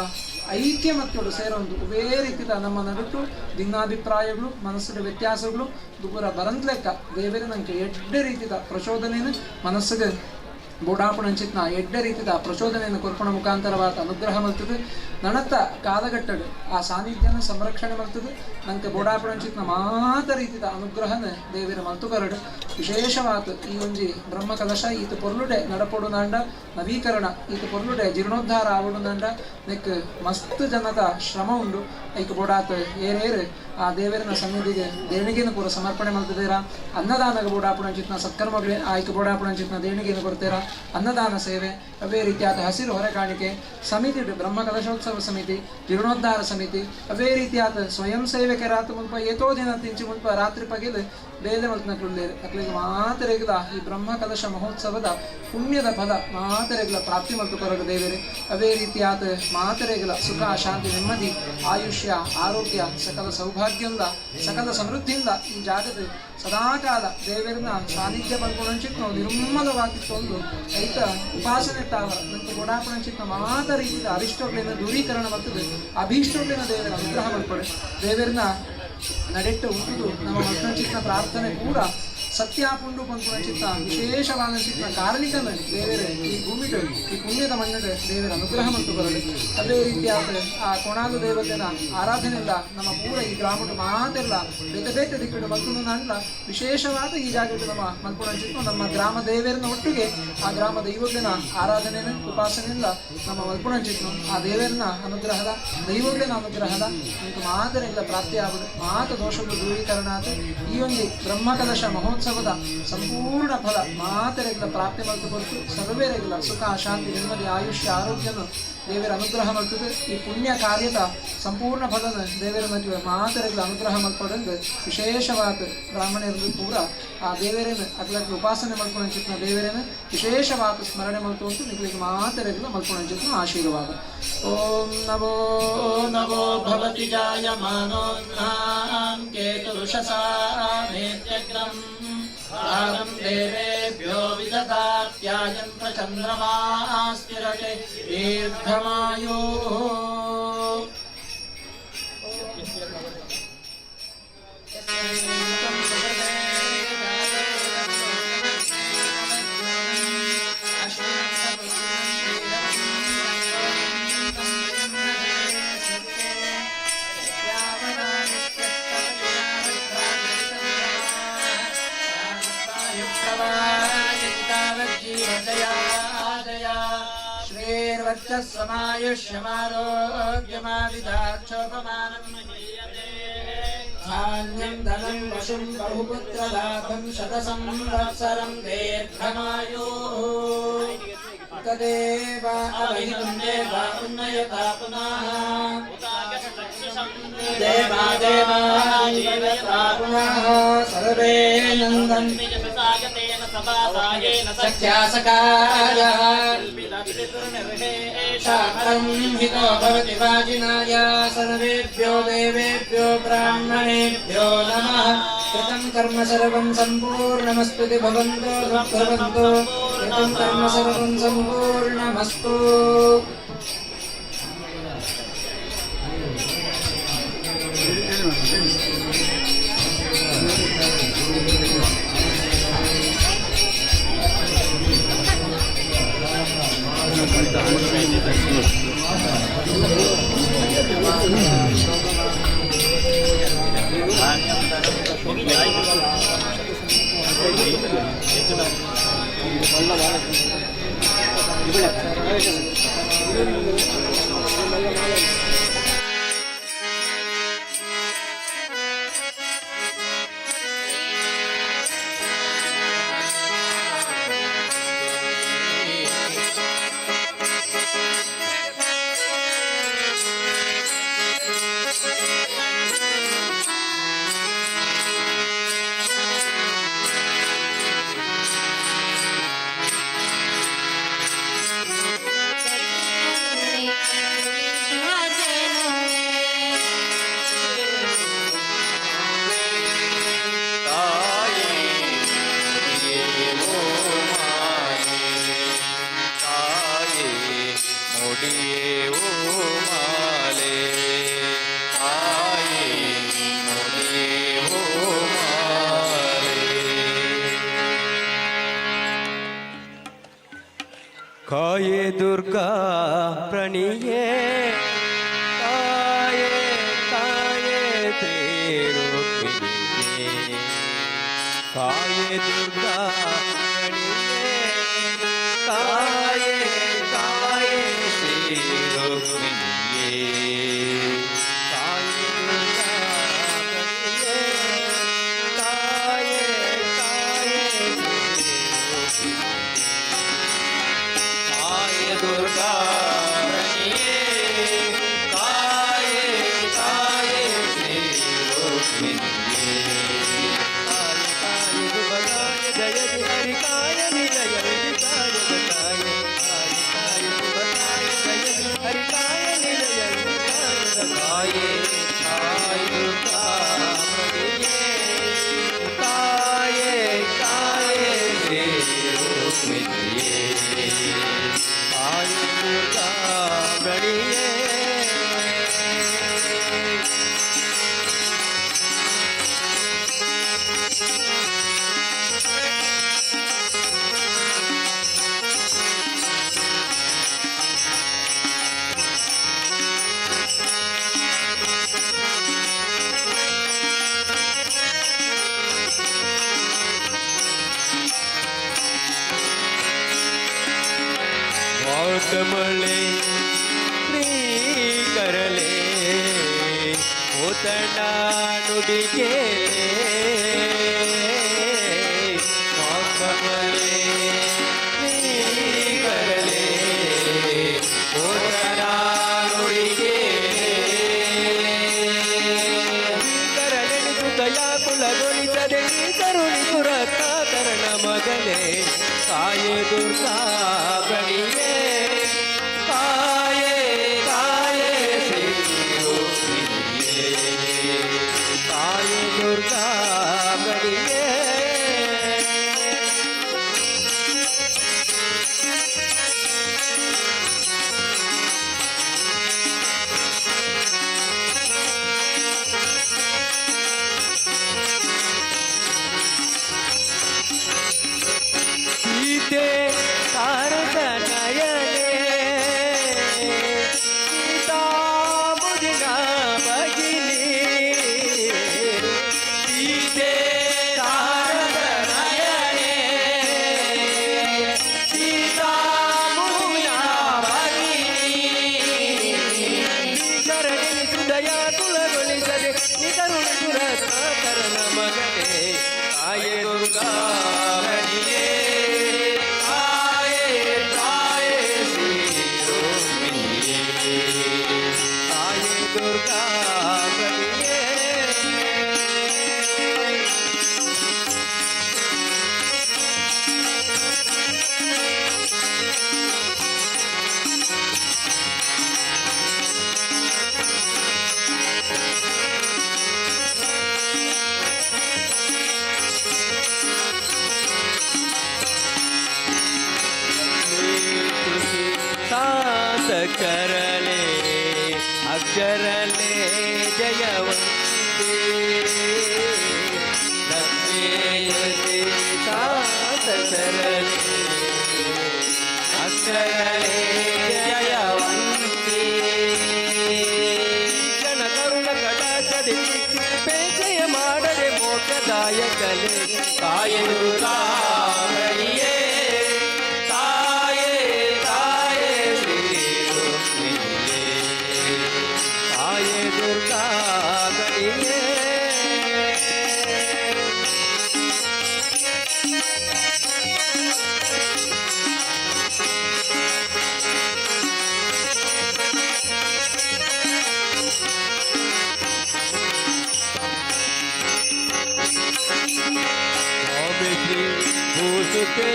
ಐಕ್ಯ ಮತ್ತೋಡು ಸೇರೊಂದು ಒಬ್ಬೇ ರೀತಿಯ ನಮ್ಮ ನಡುಟು ಭಿನ್ನಾಭಿಪ್ರಾಯಗಳು ಮನಸ್ಸಿನ ವ್ಯತ್ಯಾಸಗಳು ದೂರ ಬರಂದ್ಲೆಕ್ಕ ದೇವರ ನಂಗೆ ಎಡ್ಡೆ ರೀತಿಯ ಪ್ರಚೋದನೆಯನ್ನು ಮನಸ್ಸಿಗೆ ಬೋಡಾಪುಣಂಚಿತ್ನ ಎಡ್ಡೆ ರೀತಿಯ ಪ್ರಚೋದನೆಯನ್ನು ಕೊರ್ಪಣ ಮುಖಾಂತರವಾದ ಅನುಗ್ರಹ ಮಲ್ತದೆ ನಣತ್ತ ಕಾಲಘಟ್ಟಡು ಆ ಸಾನ್ನಿಧ್ಯನ ಸಂರಕ್ಷಣೆ ಮಲ್ತದೆ ನಂಗೆ ಬೋಡಾಪುಣಂಚಿತ್ನ ಮಾತ ರೀತಿಯ ಅನುಗ್ರಹನ ದೇವರ ಮಲ್ತುಕರಡು ವಿಶೇಷವಾದ ಈ ಒಂಜಿ ಬ್ರಹ್ಮಕಲಶ ಈತ ಪೊರ್ಲುಡೆ ನಡಪೊಡು ನಾಂಡ ನವೀಕರಣ ಈತ ಪೊರ್ಲುಡೆ ಜೀರ್ಣೋದ್ಧಾರ ಆವಡು ನಾಂಡ ನೆಕ್ ಮಸ್ತ್ ಜನದ ಶ್ರಮ ಉಂಡು ಐಕ ಬೋಡಾತ್ ಏರೇರು ಆ ದೇವರಿನ ಸನ್ನಿಧಿಗೆ ದೇಣಿಗೆಯನ್ನು ಕೂಡ ಸಮರ್ಪಣೆ ಮಾಡ್ತಿದ್ದೀರಾ ಅನ್ನದಾನಗ ಬೋಡಾಪುಣಂಚಿತ್ನ ಸತ್ಕರ್ಮಗಳೇ ಆಯ್ಕೆ ಬೋಡಾಪುಣಂಚಿತ್ನ ದೇಣಿಗೆಯನ್ನು ಕೊಡ್ತೀರಾ ಅನ್ನದಾನ ಸೇವೆ ಅವೇ ರೀತಿಯಾದ ಹಸಿರು ಹೊರೆ ಕಾಣಿಕೆ ಸಮಿತಿ ಬ್ರಹ್ಮಕಲಶೋತ್ಸವ ಸಮಿತಿ ಜೀರ್ಣೋದ್ಧಾರ ಸಮಿತಿ ಅವೇ ರೀತಿಯಾದ ಸ್ವಯಂ ಸೇವಕರಾತ ಮುಲ್ಪ ಏತೋ ದಿನ ತಿಂಚಿ ಮುಲ್ಪ ರಾತ್ರಿ ಪಗೆದು ಬೇಲೆ ಮಲ್ತನಕ್ಳುಳ್ಳೇರು ಅಕ್ಲಿಗೆ ಮಾತರೆಗಳ ಈ ಬ್ರಹ್ಮಕಲಶ ಮಹೋತ್ಸವದ ಪುಣ್ಯದ ಫಲ ಮಾತರೆಗಳ ಪ್ರಾಪ್ತಿ ಮತ್ತು ಕೊರಗ ದೇವರೇ ಅವೇ ರೀತಿಯಾದ ಮಾತರೆಗಳ ಸುಖ ಶಾಂತಿ ನೆಮ್ಮದಿ ಆಯುಷ್ಯ ಆರೋಗ್ಯ ಸಕಲ ಸೌಭಾಗ್ಯದಿಂದ ಸಕಲ ಸಮೃದ್ಧಿಯಿಂದ ಈ ಜಾಗದ ಸದಾಕಾಲ ದೇವರನ್ನ ಸಾನ್ನಿಧ್ಯ ಬಂದ್ಕೊಂಡಂಚಿತ್ ನಾವು ನಿರ್ಮಲವಾಗಿತ್ತು ಒಂದು ರೈತ ಉಪಾಸನೆ ತಾವ ಮತ್ತು ಗೋಡಾಪಣಂಚಿತ್ನ ಮಾತ ರೀತಿಯ ಅರಿಷ್ಟೋಗ್ಲಿನ ದೂರೀಕರಣ ಬರ್ತದೆ ಅಭೀಷ್ಟೋಗ್ಲಿನ ದೇವರ ಅನುಗ್ರಹ ಮಾಡ್ಕೊಡೆ ದೇವರನ್ನ ನಡೆಟ್ಟು ಉಂಟುದು ನಮ್ಮ ಮಕ್ಕಳಂಚಿತ್ನ ಪ್ರಾರ್ಥನೆ ಕೂಡ ಸತ್ಯಾಪುಂಡು ಪಂಪುಣಚಿತ್ತ ವಿಶೇಷವಾದ ಚಿತ್ನ ಕಾರಣಿಕನ ದೇವರ ಈ ಭೂಮಿಡು ಈ ಪುಣ್ಯದ ಮಣ್ಣಡು ದೇವರ ಅನುಗ್ರಹ ಮತ್ತು ಬರಲು ಅದೇ ರೀತಿಯಾದ ಆ ಕೊಣಾಲು ದೇವತೆನ ಆರಾಧನೆಲ್ಲ ನಮ್ಮ ಪೂರ ಈ ಗ್ರಾಮದ ಮಾತೆಲ್ಲ ಬೇತೆ ಬೇತೆ ದಿಕ್ಕಡು ಮಲ್ಕೊಂಡು ನಾಂಡ್ಲ ವಿಶೇಷವಾದ ಈ ಜಾಗದ ನಮ್ಮ ಮಲ್ಪುಣಚಿತ್ತು ನಮ್ಮ ಗ್ರಾಮ ದೇವರನ್ನ ಒಟ್ಟಿಗೆ ಆ ಗ್ರಾಮ ದೈವಜ್ಞನ ಆರಾಧನೆನ ಉಪಾಸನೆಯಿಂದ ನಮ್ಮ ಮಲ್ಪುಣಚಿತ್ತು ಆ ದೇವರನ್ನ ಅನುಗ್ರಹದ ದೈವಜ್ಞನ ಅನುಗ್ರಹದ ನಿಮಗೆ ಮಾತರೆಲ್ಲ ಪ್ರಾಪ್ತಿ ಆಗುದು ಮಾತ ದೋಷಗಳು ದೂರೀಕರಣ ಆದ ಈ ಒಂದು ಬ್ರಹ್ಮಕಲಶ ಮಹೋತ್ಸವದ ಸಂಪೂರ್ಣ ಫಲ ಮಾತರೆಗಳ ಪ್ರಾಪ್ತಿ ಮಾಡ್ತು ಬಂತು ಸರ್ವೇರೆಗಳ ಸುಖ ಶಾಂತಿ ನೆಮ್ಮದಿ ಆಯುಷ್ಯ ಆರೋಗ್ಯನು ದೇವರ ಅನುಗ್ರಹ ಮಾಡ್ತದೆ ಈ ಪುಣ್ಯ ಕಾರ್ಯದ ಸಂಪೂರ್ಣ ಫಲನ ದೇವರ ಮದುವೆ ಮಾತರೆಗಳ ಅನುಗ್ರಹ ಮಾಡ್ಕೊಂಡಂಗೆ ವಿಶೇಷವಾದ ಬ್ರಾಹ್ಮಣರಲ್ಲಿ ಪೂರ ಆ ದೇವರೇನು ಅಗ್ಲಕ್ಕೆ ಉಪಾಸನೆ ಮಾಡ್ಕೊಂಡಂಚಿತ್ನ ದೇವರೇನು ವಿಶೇಷವಾದ ಸ್ಮರಣೆ ಮಾಡ್ಕೊಂಡು ನಿಗಳಿಗೆ ಮಾತರೆಗಳ ಮಾಡ್ಕೊಂಡಂಚಿತ್ನ ಆಶೀರ್ವಾದ ಓಂ ನಮೋ ನಮೋ ಭವತಿ ಜಾಯಮಾನೋನ್ನಾಂ ಕೇತುರುಷಸಾ ಮೇತ್ಯಗ್ರಂ ಭಾಗಂ ದೇವೇಭ್ಯೋ ವಿದದಾತ್ಯಾಯಂತ ಚಂದ್ರಮಾಸ್ತಿರತೆ ದೀರ್ಘಮಾಯೋ धान्यं धनं वशं बहुपुत्रलाभं शतसंवत्सरं दीर्घमायुः तदेव अवहितं देवा उन्नयता पुनः देवा देवा पुनः सर्वे नन्दन्ति सख्यासकायः शाकं हितो भवति वाजिनाय सर्वेभ्यो देवेभ्यो ब्राह्मणेभ्यो नमः कृतं कर्म सर्वं सम्पूर्णमस्तु भवन्तु भवन्तु कृतं कर्म सर्वं सम्पूर्णमस्तु ಗಣಿಯೇ ಕಾಯೇ ಕಾಯೇ ಶ್ರೀ ರುಕ್ಮಿಣಿಯೇ ಕಾಯೇ ದುರ್ಗಾ ಗಣಿಯೇ ಕಾಯೇ ಕಾಯೇ ಶ್ರೀ ರುಕ್ಮಿಣಿಯೇ ಕಾಯೇ ದುರ್ಗಾ ಗಣಿಯೇ ಕಾಯೇ ಕಾಯೇ ಶ್ರೀ ಕಾಯೇ ದುರ್ಗಾ ಗಣಿಯೇ ಕಾಯೇ ಕಾಯೇ ಶ್ರೀ ರುಕ್ಮಿಣಿಯೇ जय हरि काय निलय विकाय गताय काय काय सुभताय जय हरि काय निलय विकाय गताय काय दुर्गा गणिये काय काय श्री रुक्मिणिये काय दुर्गा गणिये कमले ಶ್ರೀ ಕರಲೆ ಓತಣ ನುಡಿಗೆ ಕಮಲೆ ಶ್ರೀ ಕರಲೆ ಓತಣ ನುಡಿಗೆ ಕರಲೆ ಹೃದಯ ಕುಲಗೊಳಿಸದೆ ಕರುಣಿಸು ರತ್ನಾಕರಣ ಮಗನೇ ಕಾಯೇ ದುರ್ಗಾ ಗಣಿಯೇ दुर्गा गणिये सीते तारक नयने सीता मुदिना भगिनी सीते तारक नयने सीता मुदिना भगिनी करणि हृदय कुलಗೊಳಿಸದೆ ನಿಕರುಣ ಸುರತ್ನಾಕರಣ ಮಗನೇ ಕಾಯೇ ದುರ್ಗಾ ಗಣಿಯೇ ಕಾಯೇ ಕಾಯೇ ಶ್ರೀ ರುಕ್ಮಿಣಿಯೇ ಕಾಯೇ ದುರ್ಗಾ ಗಣಿಯೇ सात करले अक्षरले जयवंती लक्ष्मी सात करले अक्षरले जयवंती जन करुण कटाचदे पेचय ಮಾಡದೆ ಮೋಕ್ಷದಾಯಕಲೆ ಕಾಯೇ ದುರ್ಗಾ ಗಣಿಯೇ दुर्गा गणिये भूसुते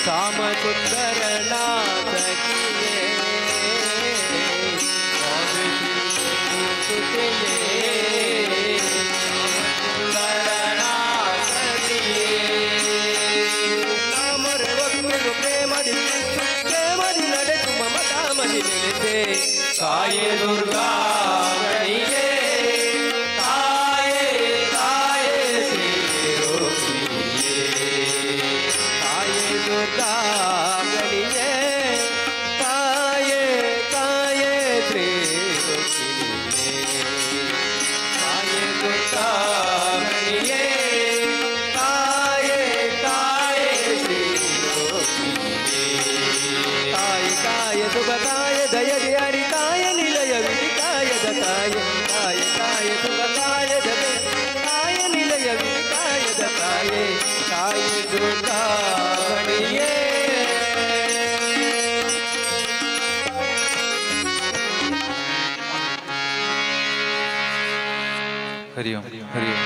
काम सुंदर नाथकिये काये दुर्गा गणिये काये काये श्री रुक्मिणिये काये दुर्गा गणिये ಕಾಯ ಕಾಯ ಕಾಯ ಸುಖ ಕಾಯದ ಕಾಯ ನಿಲಯ ಕಾಯದ ಕಾಯೆ ಕಾಯ ದುರ್ಗಾವಣಿಯೇ ಹರಿ ಓಂ ಹರಿ ಓಂ.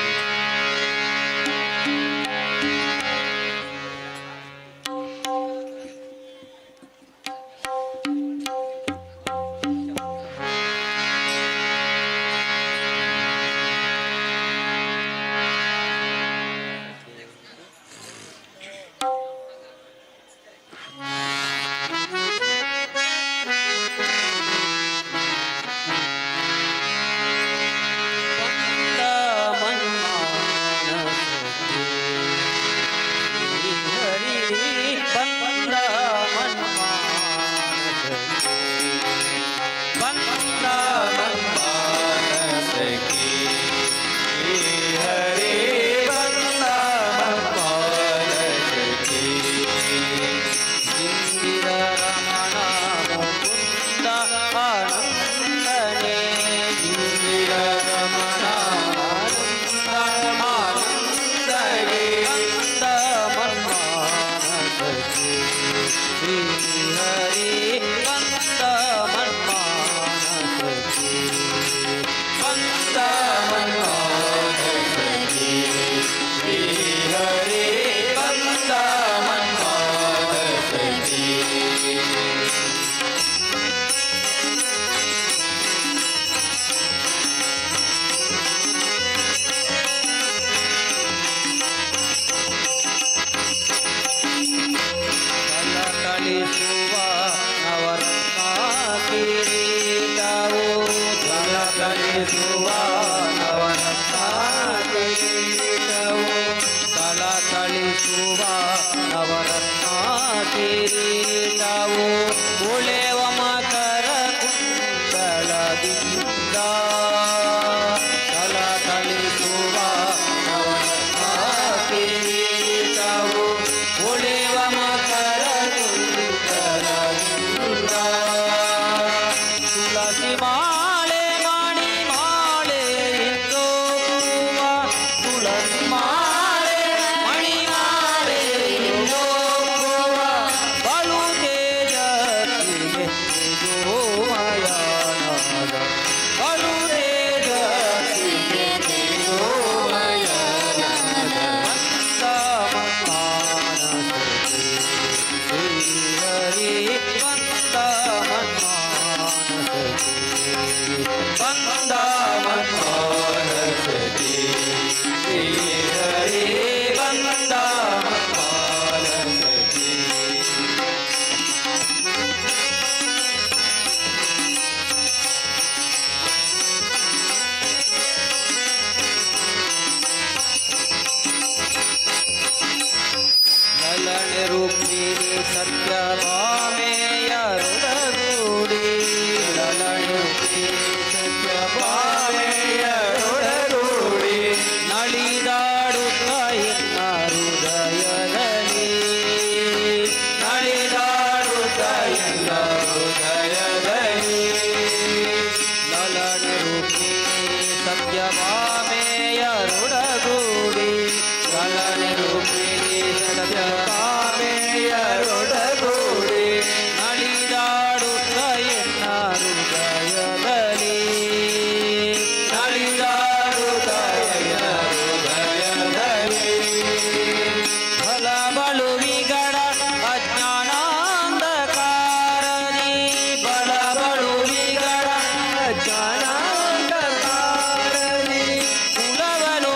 ಕುಲವನು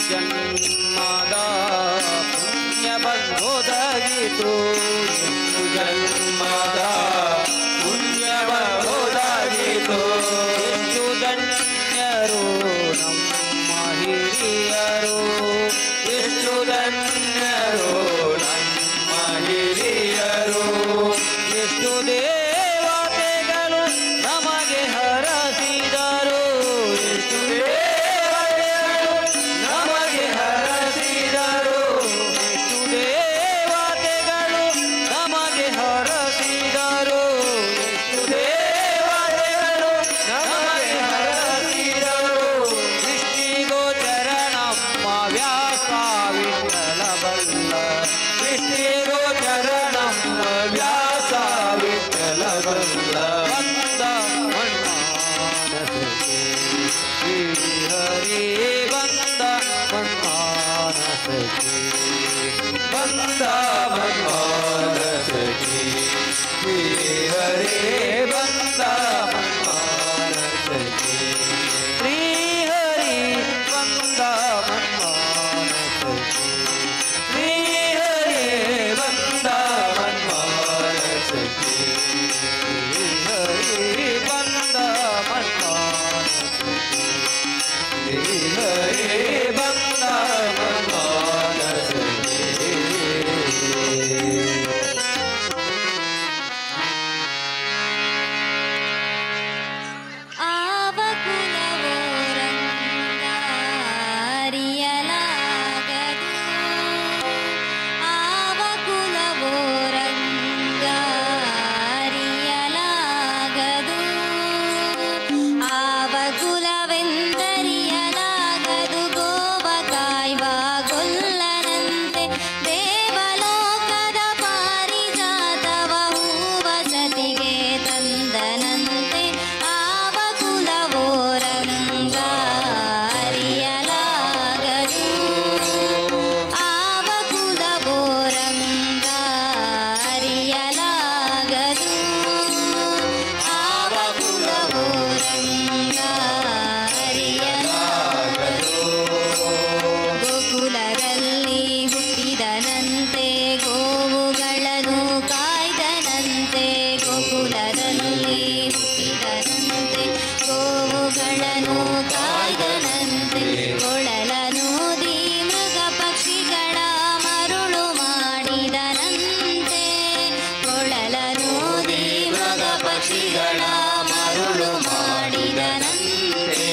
ಜನ್ಮದ ಪುಣ್ಯ ಬಂದೋದಾಗಿತು ಎಷ್ಟು ಜನ್ಮದ ಪುಣ್ಯ ಬಂದೋದಾಗಿತು ಎಷ್ಟು ಧನ್ಯರು ನಮ್ಮ ಹಿರಿಯರು ಎಷ್ಟು ಧನ್ಯರು ನಮ್ಮ ಹಿರಿಯರು ಎಷ್ಟು ದೇವತೆಗಳು ನಮಗೆ ಹರಸಿದರು ಎಷ್ಟು ದೇವತೆಗಳು ನಮಗೆ ಹರಸಿದರು ಎಷ್ಟು ದೇವತೆಗಳು ನಮಗೆ ಹರಸಿದರು ಎಷ್ಟು ದೇವತೆಗಳು ನಮಗೆ ಹರಸಿದರು ದೃಷ್ಟಿಗೋಚರಣಮ್ಮ ವ್ಯಾಸ ವಿಠಲ ಬಲ್ಲ ದೃಷ್ಟಿಗೋಚರಣಮ್ಮ ವ್ಯಾಸ ವಿಠಲ ಬಲ್ಲ ಬಂದ ಮನ್ಮಾನಸಕ್ಕೆ ಶ್ರೀಹರಿ ಬಂದ ಮನ್ಮಾನಸಕ್ಕೆ ಬಂದ ಮನ್ಮಾನಸಕ್ಕೆ ಶ್ರೀಹರಿ ಬಂದ ಮನ್ಮಾನಸಕ್ಕೆ ಶ್ರೀಹರಿ ಬಂದ ಮನ್ಮಾನಸಕ್ಕೆ ಶ್ರೀಹರಿ ಬಂದ ಮನ್ಮಾನಸಕ್ಕೆ ಶ್ರೀಹರಿ ಬಂದ ಮನ್ಮಾನಸಕ್ಕೆ ಶ್ರೀಹರಿ ಬಂದ ಮನ್ಮಾನಸಕ್ಕೆ ಆವ ಕುಲವೋರಂಗಾರಿಯಲಾಗದು ಆವ ಕುಲವೋರಂಗಾರಿಯಲಾಗದು ಆವ ಕುಲವೆಂದರಿಯಲಾಗದು ಗೋವ ಕಾಯ್ವ ಗೊಲ್ಲನಂತೆ ದೇವಲೋಕದ ಪಾರಿಜಾತವ ಹೂವಸತಿಗೆ ತಂದನಂತೆ ಆವ ಕುಲವೋರಂಗಾರಿಯಲಾಗದು ಆವ ಕುಲವೋರಂಗಾರಿಯಲಾಗದು ಆವ ಕುಲವೋರಂಗಾರಿಯಲಾಗದು ಗೋಕುಲದಲ್ಲಿ ಹುಟ್ಟಿದನಂತೆ ಗೋವುಗಳನ್ನು ಕಾಯ್ದನಂತೆ ಗೋಕುಲದಲ್ಲಿ ಹುಟ್ಟಿದನಂತೆ ಗೋವುಗಳನ್ನು ಕಾಯ್ದನಂತೆ ಕೊಳಲನೂದಿ ಮೃಗ ಪಕ್ಷಿಗಳ ಮರುಳು ಮಾಡಿದನಂತೆ ಕೊಳಲನೂದಿ ಮೃಗ ಪಕ್ಷಿಗಳ ಮರುಳು ಮಾಡಿದನಂತೆ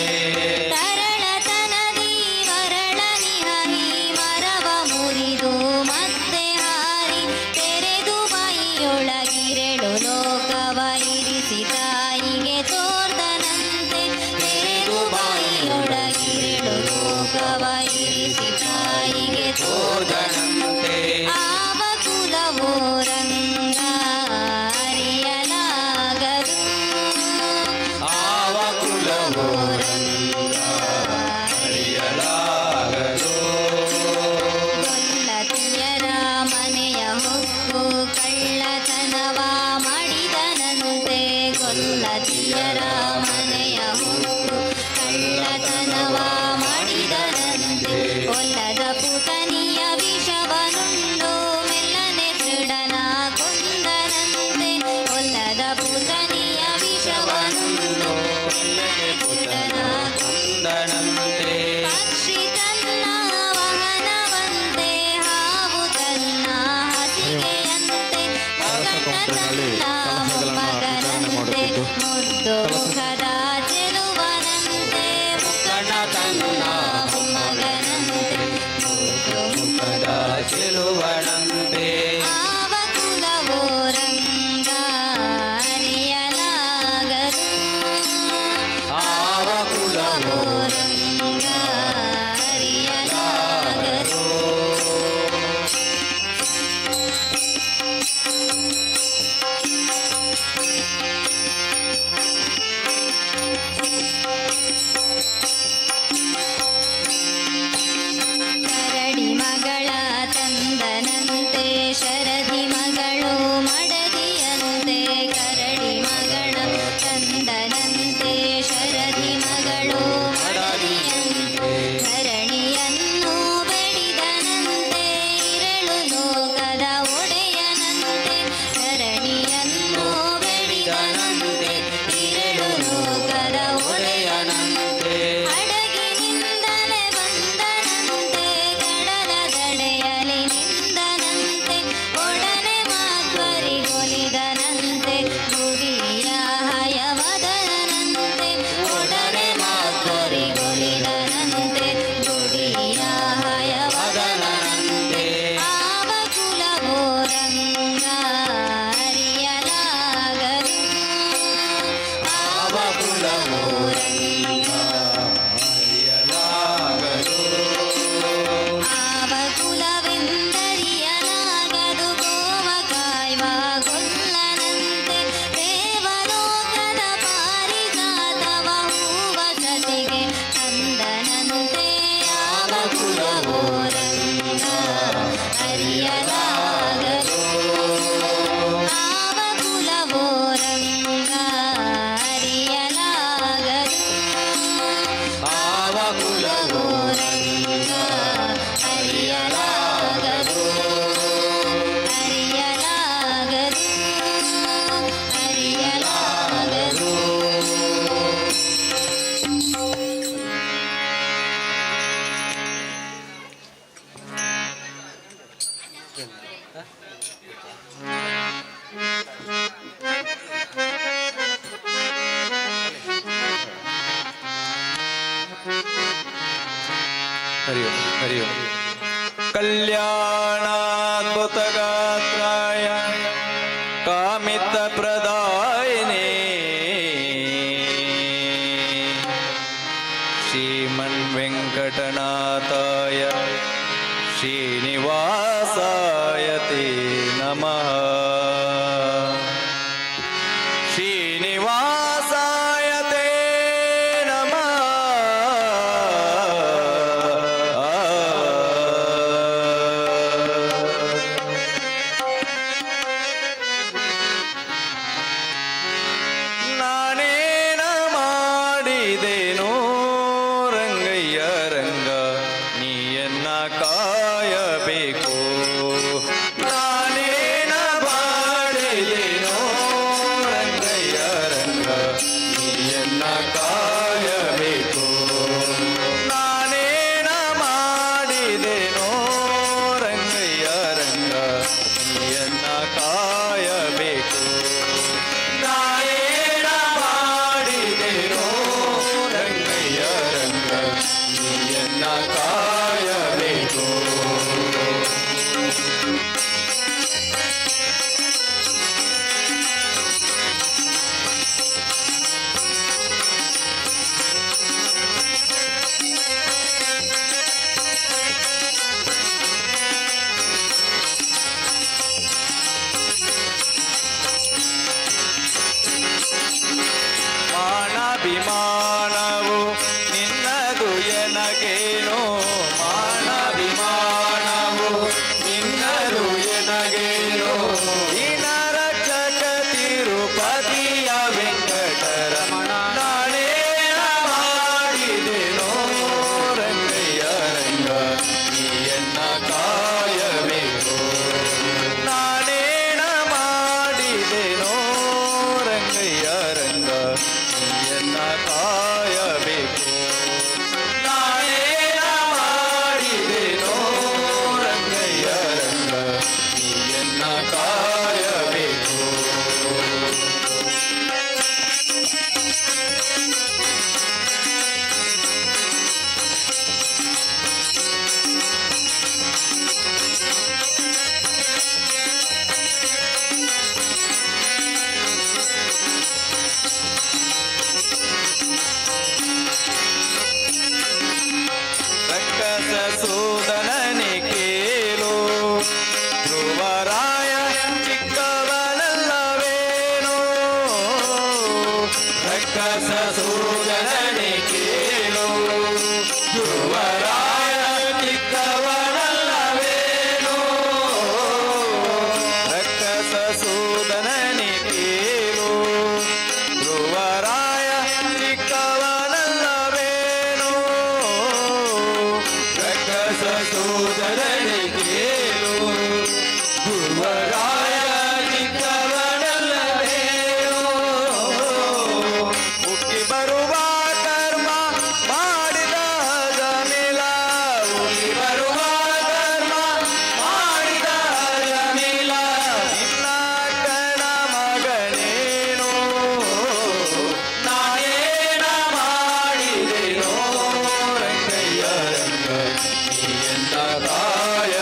ತರಳತನದಿ ಮರಳನಿಹಿ ಮರವ ಮುರಿದು ಮತ್ತೆ ಹಾರಿ ತೆರೆದು ಮೈಯೊಳಗಿರೆಳು ಲೋಕವ ಇರಿಸಿ ತಾಯಿಗೆ ತೋರ್ದನಂತೆ ತೆರೆದು ಮೈಯೊಳಗಿರೆಳು ಲೋಕವ ಇರಿಸಿ ತಾಯಿಗೆ ತೋರ್ದನಂತೆ ಆವ ಕುಲವೋರಂಗಾರಿಯಲಾಗದು ಆವ ಕುಲವೋರಂಗಾರಿಯಲಾಗದು ಗೊಲ್ಲತಿಯರ ಮನೆಯ ಹೊಕ್ಕು ಕಳ್ಳತನವ ಮಾಡಿದನಂತೆ ಗೊಲ್ಲತಿಯರ ಮನೆಯ ಹೊಕ್ಕು ಕಳ್ಳತನವ ಮಾಡಿದನಂತೆ ಒಲ್ಲದ ಪುತನಿಯ ವಿಷವನುಂಡು ಮೆಲ್ಲನೆ ದೃಢನ ಕೊಂದನಂತೆ ಒಲ್ಲದ ಪುತನಿಯ ವಿಷವನುಂಡು ಮೆಲ್ಲನೆ ದೃಢನ ಕೊಂದನಂತೆ ಪಕ್ಷಿ ತನ್ನ ವಾಹನವಂತೆ ಹಾವು ತನ್ನ ಹಸಿಗೆಯಂತೆ ಮೊಗಣ್ಣ ತನ್ನ ಮೊಮ್ಮಗನಂತೆ ಮುದ್ದು ಮುಖದ ಚೆಲುವನಂತೆ ಮುಖಣ್ಣ ತನ್ನ ಮೊಮ್ಮಗನಂತೆ ಮುದ್ದು ಕುಲವೋ ರಂಗ ಅರಿಯಲಾಗದು ಆವ ಕುಲವೋ ರಂಗ ಅರಿಯಲಾಗದು ಆವ ಕುಲವೋ ರಂಗ ಅರಿಯಲಾಗದು ಅರಿಯಲಾಗದು ಅರಿಯಲಾಗದು ಹರಿ ಓಂ ಹರಿ ಓಂ ಕಲ್ಯಾಣಾದ್ಭುತಗಾತ್ರಾಯ ಕಾಮಿತಪ್ರದಾಯಿನೇ ಶ್ರೀಮನ್ವೆಂಕಟನಾಥಾಯ ಶ್ರೀನಿವಾಸಾಯ ತೇ ನಮಃ ಶ್ರೀನಿವಾಸಾಯ ತೇ ನಮಃ ನಾನೇನ ಮಾಡಿದೆನೋ ರಂಗಯ್ಯ ರಂಗ ನೀಯನ್ನ ಕಾಯಬೇಕು ನಾನೇನ ಮಾಡಿದೆನೋ ರಂಗಯ್ಯ ರಂಗ ನೀಯನ್ನ ಕಾಯಬೇಕು ನಾನೇನ ಮಾಡಿದೆನೋ ರಂಗಯ್ಯ ರಂಗ ನೀಯನ್ನ ಕಾಯಬೇಕು ನಾನೇನ ಮಾಡಿದೆನೋ ರಂಗಯ್ಯ ರಂಗ ನೀಯನ್ನ ಕಾಯಬೇಕು ಮಾನಾಭಿಮಾನವು ನಿನ್ನದು ಎನಗೇನೋ ಮಾನಾಭಿಮಾನವು ನಿನ್ನದು ಎನಗೇನೋ ದಿನರಕ್ಷಕ ತಿರುಪತಿಯ ವೆಂಕಟರಮಣ ನಾನೇನ ಮಾಡಿದೆನೋ ರಂಗಯ್ಯ ರಂಗ ನೀಯನ್ನ ಕಾಯಬೇಕು ನಾನೇನ ಮಾಡಿದೆನೋ ರಂಗಯ್ಯ ರಂಗ ನೀಯನ್ನ ಕಾಯಬೇಕು ನಾನೇನ ಮಾಡಿದೆನೋ ರಂಗಯ್ಯ ರಂಗ ನೀಯನ್ನ ಕಾಯಬೇಕು ರಕ್ಕಸ ಸೂದನನೆ ಕೇಳು ಧ್ರುವರಾಯ ಚಿಕ್ಕವನಲ್ಲವೇನೋ ರಕ್ಕಸ ಸೂದನನೆ ಕೇಳು ಧ್ರುವರಾಯ ಚಿಕ್ಕವನಲ್ಲವೇನೋ ರಕ್ಕಸ ಸೂದನನೆ ಕೇಳು ಧ್ರುವರಾಯ ಚಿಕ್ಕವನಲ್ಲವೇನೋ ರಕ್ಕಸ ಸೂದರನೆ ಕೇಳು ಧ್ರುವರಾಯ ಚಿಕ್ಕವನಲ್ಲವೇನೋ ಹುಟ್ಟಿ ಬರುವ ಕರ್ಮ ಮಾಡಿದ ಜಮಿಲ ಹುಟ್ಟಿ ಬರುವ ಕರ್ಮ ಮಾಡಿದ ಜಮಿಲ ನಿನ್ನ ಕಣ ಮಗನೇನೋ ನಾನೇನ ಮಾಡಿದೆನೋ ರಂಗಯ್ಯ ರಂಗ ನೀಯನ್ನ ಕಾಯ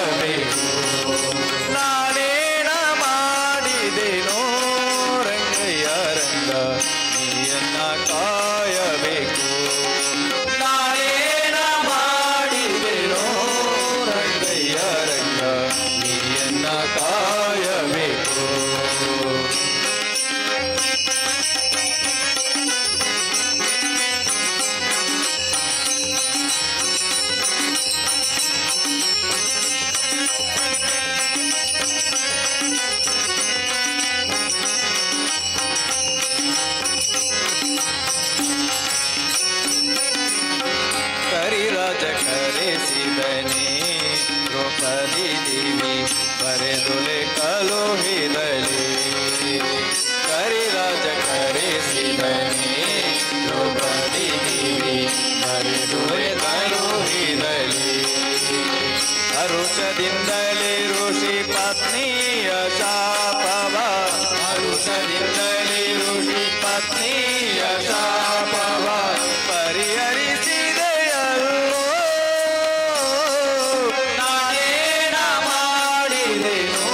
ದ್ರೌಪದಿ ದೇವಿ ಬರೆದೊಲೆ ಕಲೋಹಿದಲಿ ಕರಿರಾಜ ಕರೆಸಿದನೆ ದ್ರೌಪದಿ ದೇವಿ ಬರೆದೊಲೆ ಕಲೋಹಿದಲಿ ಹರುಷದಿಂದಲೇ ಋಷಿ ಪತ್ನಿಯ ಶಾಪವ ಹರುಷದಿಂದಲೇ ಋಷಿ ಪತ್ನಿಯ ಶಾಪವ ಪರಿಹರಿಸಿದೆಯಲ್ಲೋ ನಾನೇನ ಮಾಡಿದೆನೋ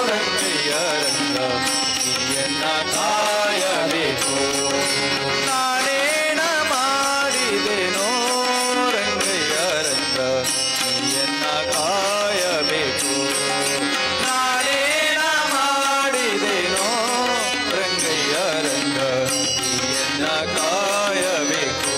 ರಂಗಯ್ಯ ರಂಗ ನೀಯನ್ನ ಕಾಯಬೇಕು ನಾನೇನ ಮಾಡಿದೆನೋ ರಂಗಯ್ಯ ರಂಗ ನೀಯನ್ನ ಕಾಯಬೇಕು ನಾನೇನ ಮಾಡಿದೆನೋ ರಂಗಯ್ಯ ರಂಗ ನೀಯನ್ನ ಕಾಯಬೇಕು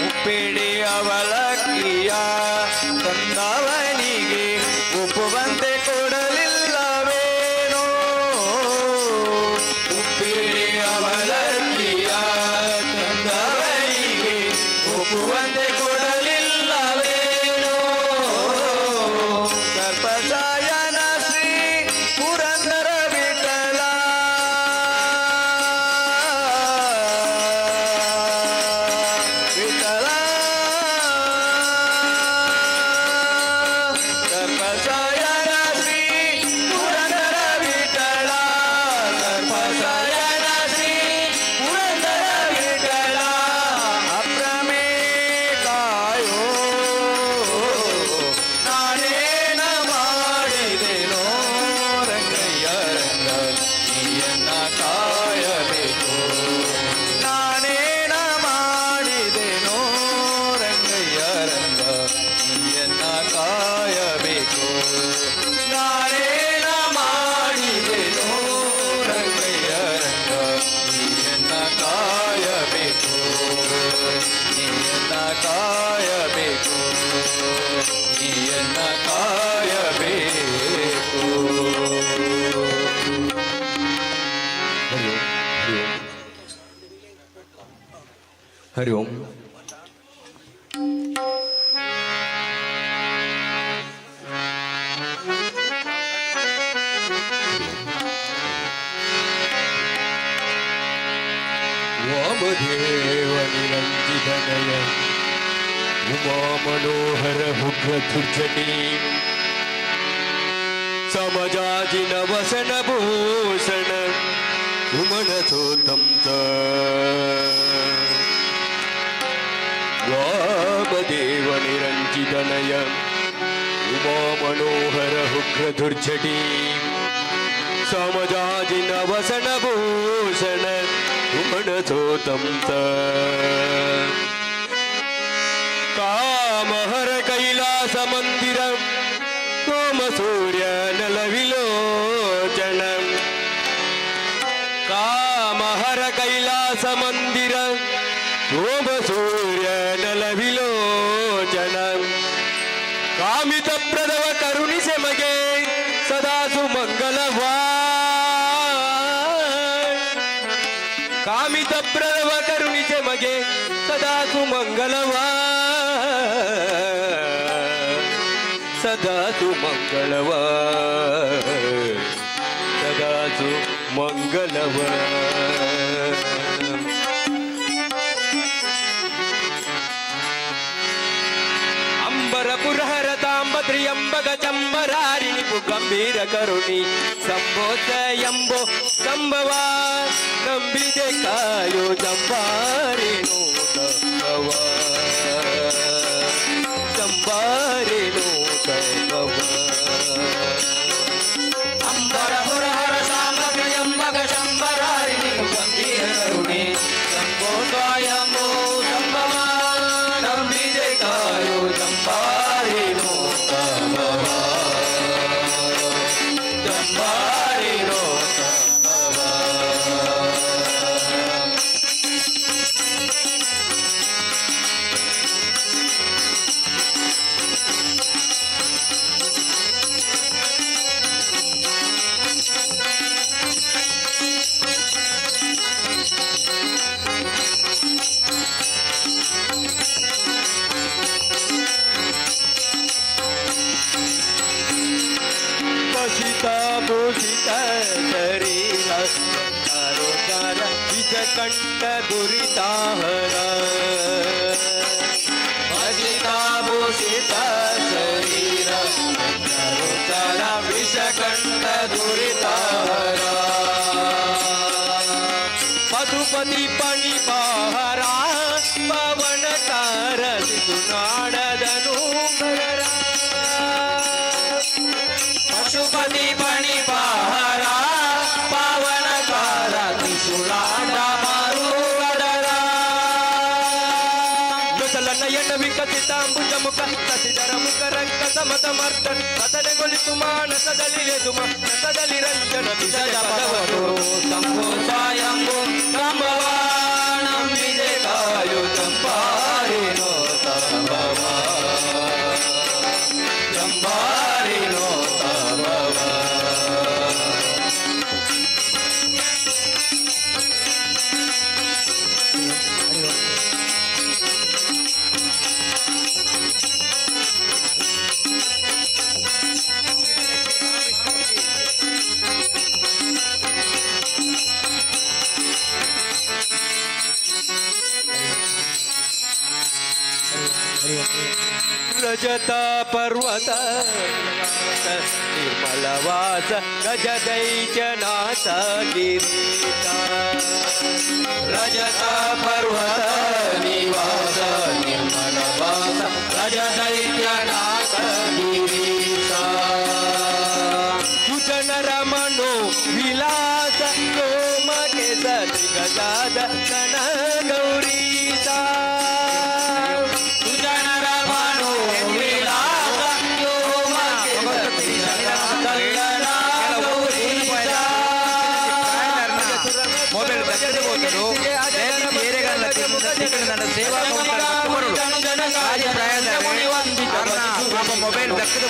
ಉಪ್ಪಿಡಿ ಅವಲಕ್ಕಿಯ ತಂದವನಿಗೆ ಒಪ್ಪುವಂತೆ ಕೊಡಲಿಲ್ಲವೇನೋ ಉಪ್ಪಿಡಿ ಅವಲಕ್ಕಿಯ ತಂದವನಿಗೆ ಒಪ್ಪುವಂತೆ ಕೊಡಲಿಲ್ಲವೇನೋ ಸರ್ಪಸಾಯನ ಶ್ರೀ ಪುರಂದರ ವಿಠಲ ವಿಠಲ ಸರ್ಪಸಾಯನ ಶ್ರೀ ಪುರಂದರ ವಿಠಲ ಸರ್ಪಸಾಯನ ಶ್ರೀ ಪುರಂದರ ವಿಠಲ ಅಪ್ರಮೇ ಕಾಯೋ ನಾನೇನ ಮಾಡಿದೆನೋ ರಂಗಯ್ಯ ರಂಗ ನೀಯನ್ನ ಕಾಯಬೇಕು ನಾನೇನ ಮಾಡಿದೆನೋ ರಂಗಯ್ಯ ರಂಗ ನೀಯನ್ನ ಕಾಯಬೇಕು ನಾನೇನ ಮಾಡಿದೆನೋ ರಂಗಯ್ಯ ರಂಗ ನೀಯನ್ನ ಕಾಯಬೇಕು ನೀಯನ್ನ ಕಾಯಬೇಕು ನೀಯನ್ನ ಕಾಯಬೇಕು ಹರಿ ಓಂ ವಾಮದೇವ ನಿರಂಜಿತನಯ ಉಮಾ ಮನೋಹರ ಉಗ್ರ ದುರ್ಜಟಿ ಸಮಜಾಜಿನ ವಸನ ಭೂಷಣ ಉಮನ ಸೋತಂ ವಾಮದೇವ ನಿರಂಜಿತನಯ ಉಮಾ ಮನೋಹರ ಉಗ್ರ ದುರ್ಜಟಿ ಸಮಜಾಜಿನ ವಸನ ಭೂಷಣ ಉಮನ ಸೋತಂ ಕಾಮಹರ ಕೈಲಾಸ ಮಂದಿರ ಸೋಮ ಸೂರ್ಯ ನಲವಿಲೋಚನ ಕಾಮಹರ ಕೈಲಾಸ ಮಂದಿರ ಸೋಮ ಸೂರ್ಯ ನಲವಿಲೋಚನ ಕಾಮಿತ ಪ್ರದವ ಕರುಣಿಸೆ ಮಗೆ ಸದಾ ಸುಮಂಗಲವಾ ಕಾಮಿತ ಪ್ರದವ ಕರುಣಿಸೆ ಮಗೆ ಸದಾ ಸುಮಂಗಲವಾ ಸದಾ ಸುಮಂಗಳವಾ ಸದಾ ಸುಮಂಗಲವಾ ಅಂಬರ ಪುರಹರ ತಾಂಬತ್ರಿಯಂಬಗ ಚಂಬರಾರಿಣಿ ಗಂಭೀರ ಕರುಣಿ ಸಂಬೋಧ ಎಂಬೋ ಸಂಭವ ನಂಬಿದೆ ಕಾಯೋ ಚಂಬಾರೇನು ತಪ್ಪವ ಚಂಬಾರೇನು ತಪ್ಪವ ಅಂಬರ ಪುರಹರ ತಾಂಬತ್ರಿಯಂಬಗ ಚಂಬರಾರಿಣಿ ಗಂಭೀರ ಕರುಣಿ ಸಂಬೋಧ ಎಂಬೋ ಸಂಭವ ನಂಬಿದೆ ಕಾಯೋ ಚಂಬಾರೇನು ತಪ್ಪವ ಚಂಬಾರೇನು ತಪ್ಪವ ಕಂಠ ದುರಿತಾಹರ ಭೂಷಿತ ಶರೀರ ರುಚರ ವಿಷಕಂಠ ದುರಿತಾಹರ ಮಧುಪತಿ ಪಣಿಪಾಹರ ಪವನಕಾರ ಸಿಧುನಾಡದನು ಪಶುಪತಿ ಪಣಿಪಾಹರ ಪಾವನಕಾರ ತ್ರಿಶೂಲಾಂಡ ಮಾರುಗಡರ ನಯನ ವಿಕಸಿತಾಂಬುಜ ಮುಖ ಸಸಿದರ ಮುಖ ರಂಗ ಸಮತ ಮರ್ದನ ಮತನೆಗೊಳಿಸು ಮಾನಸದಲ್ಲಿ ಲೆದು ಮನಸದಲ್ಲಿ ರಂಜನ ವಿಷಯ ಪದವರು ಸಂಭೋಷಾಯಂಬು ಸಂಭವಾಣಂ ವಿಜಯಕಾಯು ಚಂಪಾರಿನೋ ಸಂಭವ ಚಂಪಾರಿನೋ ಸಂಭವ ರಜತ ಪರ್ವತ ನಿರ್ಮಲವಾಸ ಗಜದೈತ್ಯನಾಥ ಗಿರೀಶ ರಜತ ಪರ್ವತ ನಿವಾಸ ನಿರ್ಮಲವಾಸ ಗಜದೈತ್ಯನಾಥ ಗಿರೀಶ ಸುಜನರ ಮನೋ ವಿಲಾಸ ಸೋಮಕೇಶ ತ್ರಿಗಜಾದ ಗಣ ಗೌರೀಶ ಮೊಬೈಲ್ ದಕ್ಕದ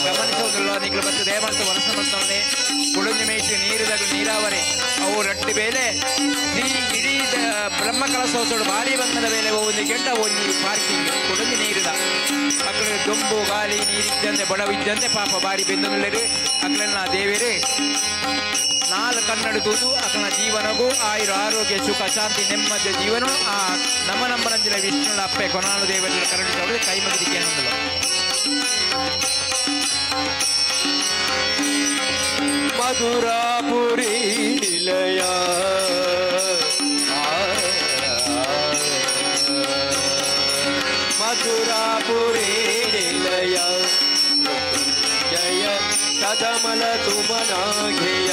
ಗಮನಿಸುವುದಿಲ್ಲ ನಿಖಿಲ ಮತ್ತು ದೇವಂತ ವರ್ಷ ಬಂತವನೇ ಕುಳುಂಜಿ ಮೇಯಿಸಿ ನೀರಿದಾಗ ನೀರಾವರಿ ಅವು ರಟ್ಟಿ ಬೇಲೆ ಇಡೀ ಬ್ರಹ್ಮ ಕಲಸೋಸೋಡು ಭಾರಿ ಬಂಧದ ಬೇಲೆ ಒಂದು ಕೆಂಡ ಒಂದು ಪಾರ್ಕಿಂಗ್ ಕುಳುಂಜಿ ನೀರಿದ ಮಕ್ಕಳು ದೊಂಬು ಗಾಳಿ ನೀರಿದ್ದಂತೆ ಬಡವಿದ್ದಂತೆ ಪಾಪ ಬಾರಿ ಬೆಂದನುಳ್ಳರು ಅಕ್ಕಳನ್ನ ದೇವರೇ ನಾಲ್ಕು ಕನ್ನಡ ತೂದು ಅಕ್ಕನ ಜೀವನಗೂ ಆಯುರ ಆರೋಗ್ಯ ಸುಖ ಶಾಂತಿ ನೆಮ್ಮದಿಯ ಜೀವನ ಆ ನಮ್ಮನಂದಿನ ವಿಷ್ಣುಳ ಅಪ್ಪೆ ಕೊನಾಳು ದೇವರ ಕರುಣಿಸೋದು ಕೈ ಮುಗಿದಿಕ್ಕೆ ಅನ್ನೋದಿಲ್ಲ ಮಧುರಾಪುರಿ ನಿಲಯ ಮಧುರಾಪುರಿ ನಿಲಯ ಜಯ ಸದಮಲ ತುಮನಾಘೆಯ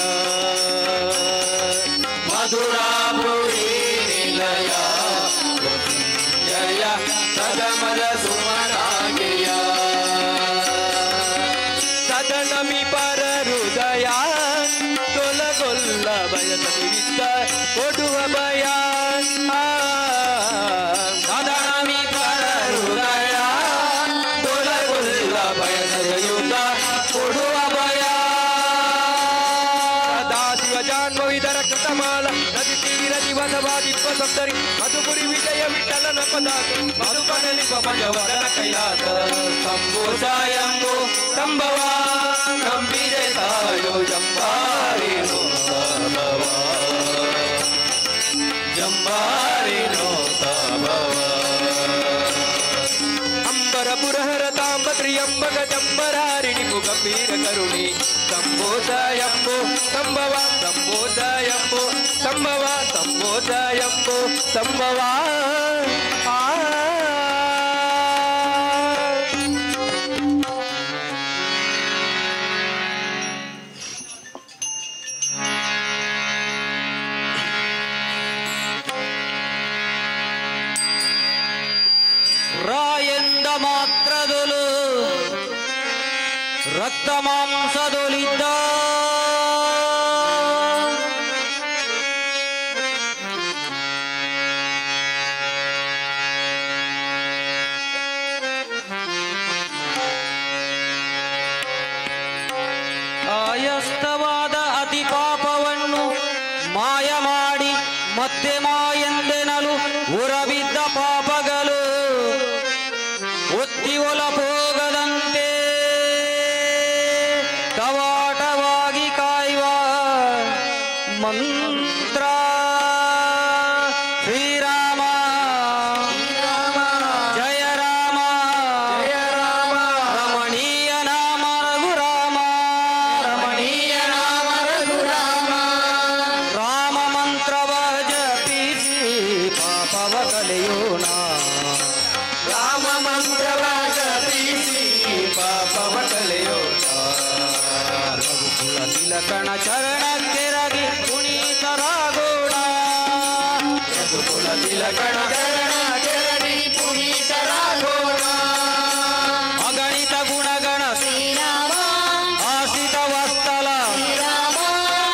ಮಧುರಾಪುರಿ ನಿಲಯ ಜಯ ಸದಮಲ ಸುಮನಾಘೆಯ ಸದನಮಿ ಪರ ಹೃದಯ ತೊಲಗೊಲ್ಲ ಬಯಸವಿದ್ದ ಕೊಡುವ ಭಯ ಸದನಮಿ ಪರ ಹೃದಯ ತೊಲಗೊಲ್ಲ ಬಯಸಯುತ ಕೊಡುವ ಭಯ ಸದಾಶಿವ ಜಾನ್ಮವಿದರ ಕೃತಮಾಲ ನದಿ ತೀರ ದಿವಸವಾದಿಪ್ಪ ಸಪ್ತರಿ ಮಧುಪುರಿ ವಿಜಯ ವಿಠಲನ ಪದಾಕ ಮಧುಪನಲಿ ಭಜವದನ ಕೈಲಾಸ ಸಂಬೋಧಾಯಂಬೋ ಸಂಭವ ನಂಬಿದೆ ತಾಯೋ ಜಂಬಾರಿನೋ ಸಂಭವ ಜಂಬಾರಿನೋ ಸಂಭವ ಅಂಬರ ಪುರಹರ ತಾಂಬ ತ್ರಿಯಂಬಕ ಜಂಬರಾರಿಣಿ ಗಂಭೀರ ಕರುಣಿ ಸಂಬೋಧಾಯಂಬೋ ಸಂಭವ ಸಂಬೋಧಾಯಂಬೋ ಸಂಭವ ಸಂಬೋಧಾಯಂಬೋ ಸಂಭವ ರಾಯಂದ ಮಾತ್ರದೊಲು ರಕ್ತ ಮಾಂಸದೊಲಿದ್ದ ಕಾಯಸ್ಥವಾದ ಅತಿ ಪಾಪವನ್ನು ಮಾಯ ಮಾಡಿ ಮತ್ತೆ ಮಾಯಂದೆನಲು ಉರಬಿದ್ದ ಪಾಪ ಮಂತ್ರವ ಜಪಿಸಿ ಪಾಪವ ಕಳೆಯೋಣ. ರಘುಕುಲ ತಿಲಕನ ಚರಣಕ್ಕೆರಗಿ ಪುನೀತರಾಗೋಣ. ರಘುಕುಲ ತಿಲಕನ ಚರಣಕ್ಕೆರಗಿ ಪುನೀತರಾಗೋಣ. ಅಗಣಿತ ಗುಣಗಣ ಶ್ರೀರಾಮ ಆಶ್ರಿತ ವತ್ಸಲ ಶ್ರೀರಾಮ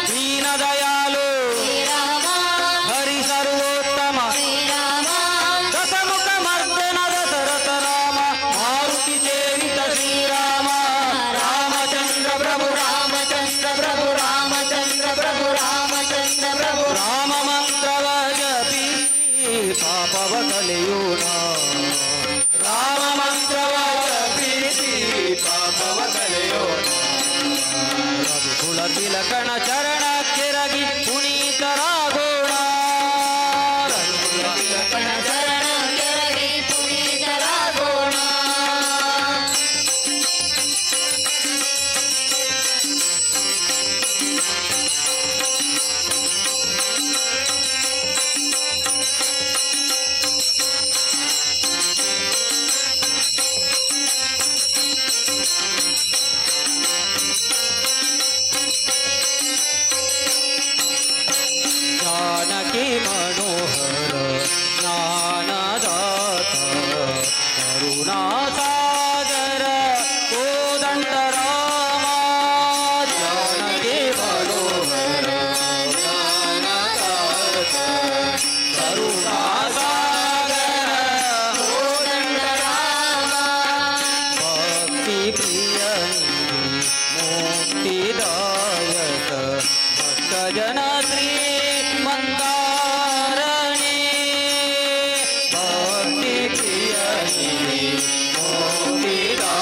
ದೀನ ದಯಾಲು ಶ್ರೀರಾಮ ಹರಿ ಸರ್ವೋತ್ತಮ ಶ್ರೀರಾಮ ದಶಮುಖ ಮರ್ದನ ದಶರಥ ರಾಮ ಮಾರುತಿ ಸೇವಿತ ಶ್ರೀರಾಮ. ರಾಮಚಂದ್ರ ಪ್ರಭು ರಾಮಚಂದ್ರ ಪ್ರಭು ರಾಮಚಂದ್ರ ಪ್ರಭು ರಾಮಚಂದ್ರ ಪ್ರಭು. ರಾಮ ಮಂತ್ರವ ಜಪಿ ಪಾಪವ ಕಳೆಯೋಣ. ರಾಮ ಮಂತ್ರವ ಜಪಿಸಿ ಪಾಪವ ಕಳೆಯೋಣ. ರಘುಕುಲ ತಿಲಕನ ಚರಣಕ್ಕೆರಗಿ ಪುನೀತರಾಗೋಣ. ರಘುಕುಲ ತಿಲಕನ ಚರಣಕ್ಕೆರಗಿ ಪುನೀತರಾಗೋಣ. जानकी मनोहर ज्ञानदाता करुणा सागर कोदंड राम. जानकी मनोहर ज्ञानदाता करुणा सागर कोदंड राम. भक्ति प्रिय मुक्तिदायक भक्तजन श्री मंदारणी. भक्ति प्रिय मुक्तिदायक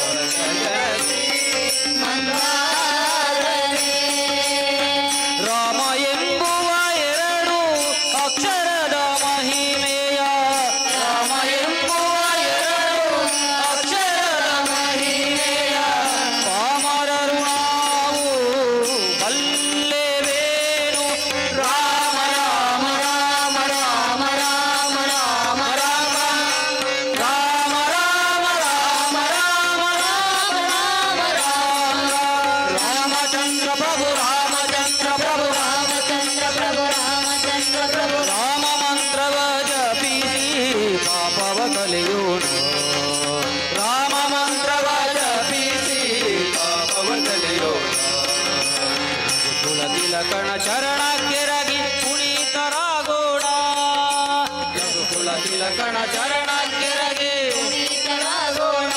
भक्तजन श्री ಮಂದಾರನೇ. ರಾಮ ಎಂಬುವ ಎರಡು ಅಕ್ಷರದ ಮಹಿಮೆಯ ರಾಮ ಎಂಬುವ ಎರಡು ಅಕ್ಷರದ ಮಹಿಮೆಯ ಪಾಮರರು ನಾವು ಬಲ್ಲೆವೇನು. ರಾಮ ರಾಮ ರಾಮ ರಾಮ ರಾಮ ರಾಮ ರಾಮ ರಾಮ ರಾಮ ರಾಮ ರಾಮ ರಾಮ ರಾಮ ರಾಮ. ರಾಮಚಂದ್ರ ಪ್ರಭು ರಾಮಚಂದ್ರ ಪ್ರಭು ರಾಮಚಂದ್ರ ಪ್ರಭು ರಾಮಚಂದ್ರ ಪ್ರಭು. ರಾಮ ಮಂತ್ರವ ಜಪಿಸಿ ಪಾಪವ ಕಳೆಯೋಣ. ರಾಮ ಮಂತ್ರವ ಜಪಿಸಿ ಪಾಪವ ಕಳೆಯೋಣ. ಕುಲ ತಿಲಕನ ಚರಣಕ್ಕೆರಗಿ ಪುನೀತರಾಗೋಣ. ರಘುಕುಲ ತಿಲಕನ ಚರಣಕ್ಕೆರಗಿ ಪುನೀತರಾಗೋಣ.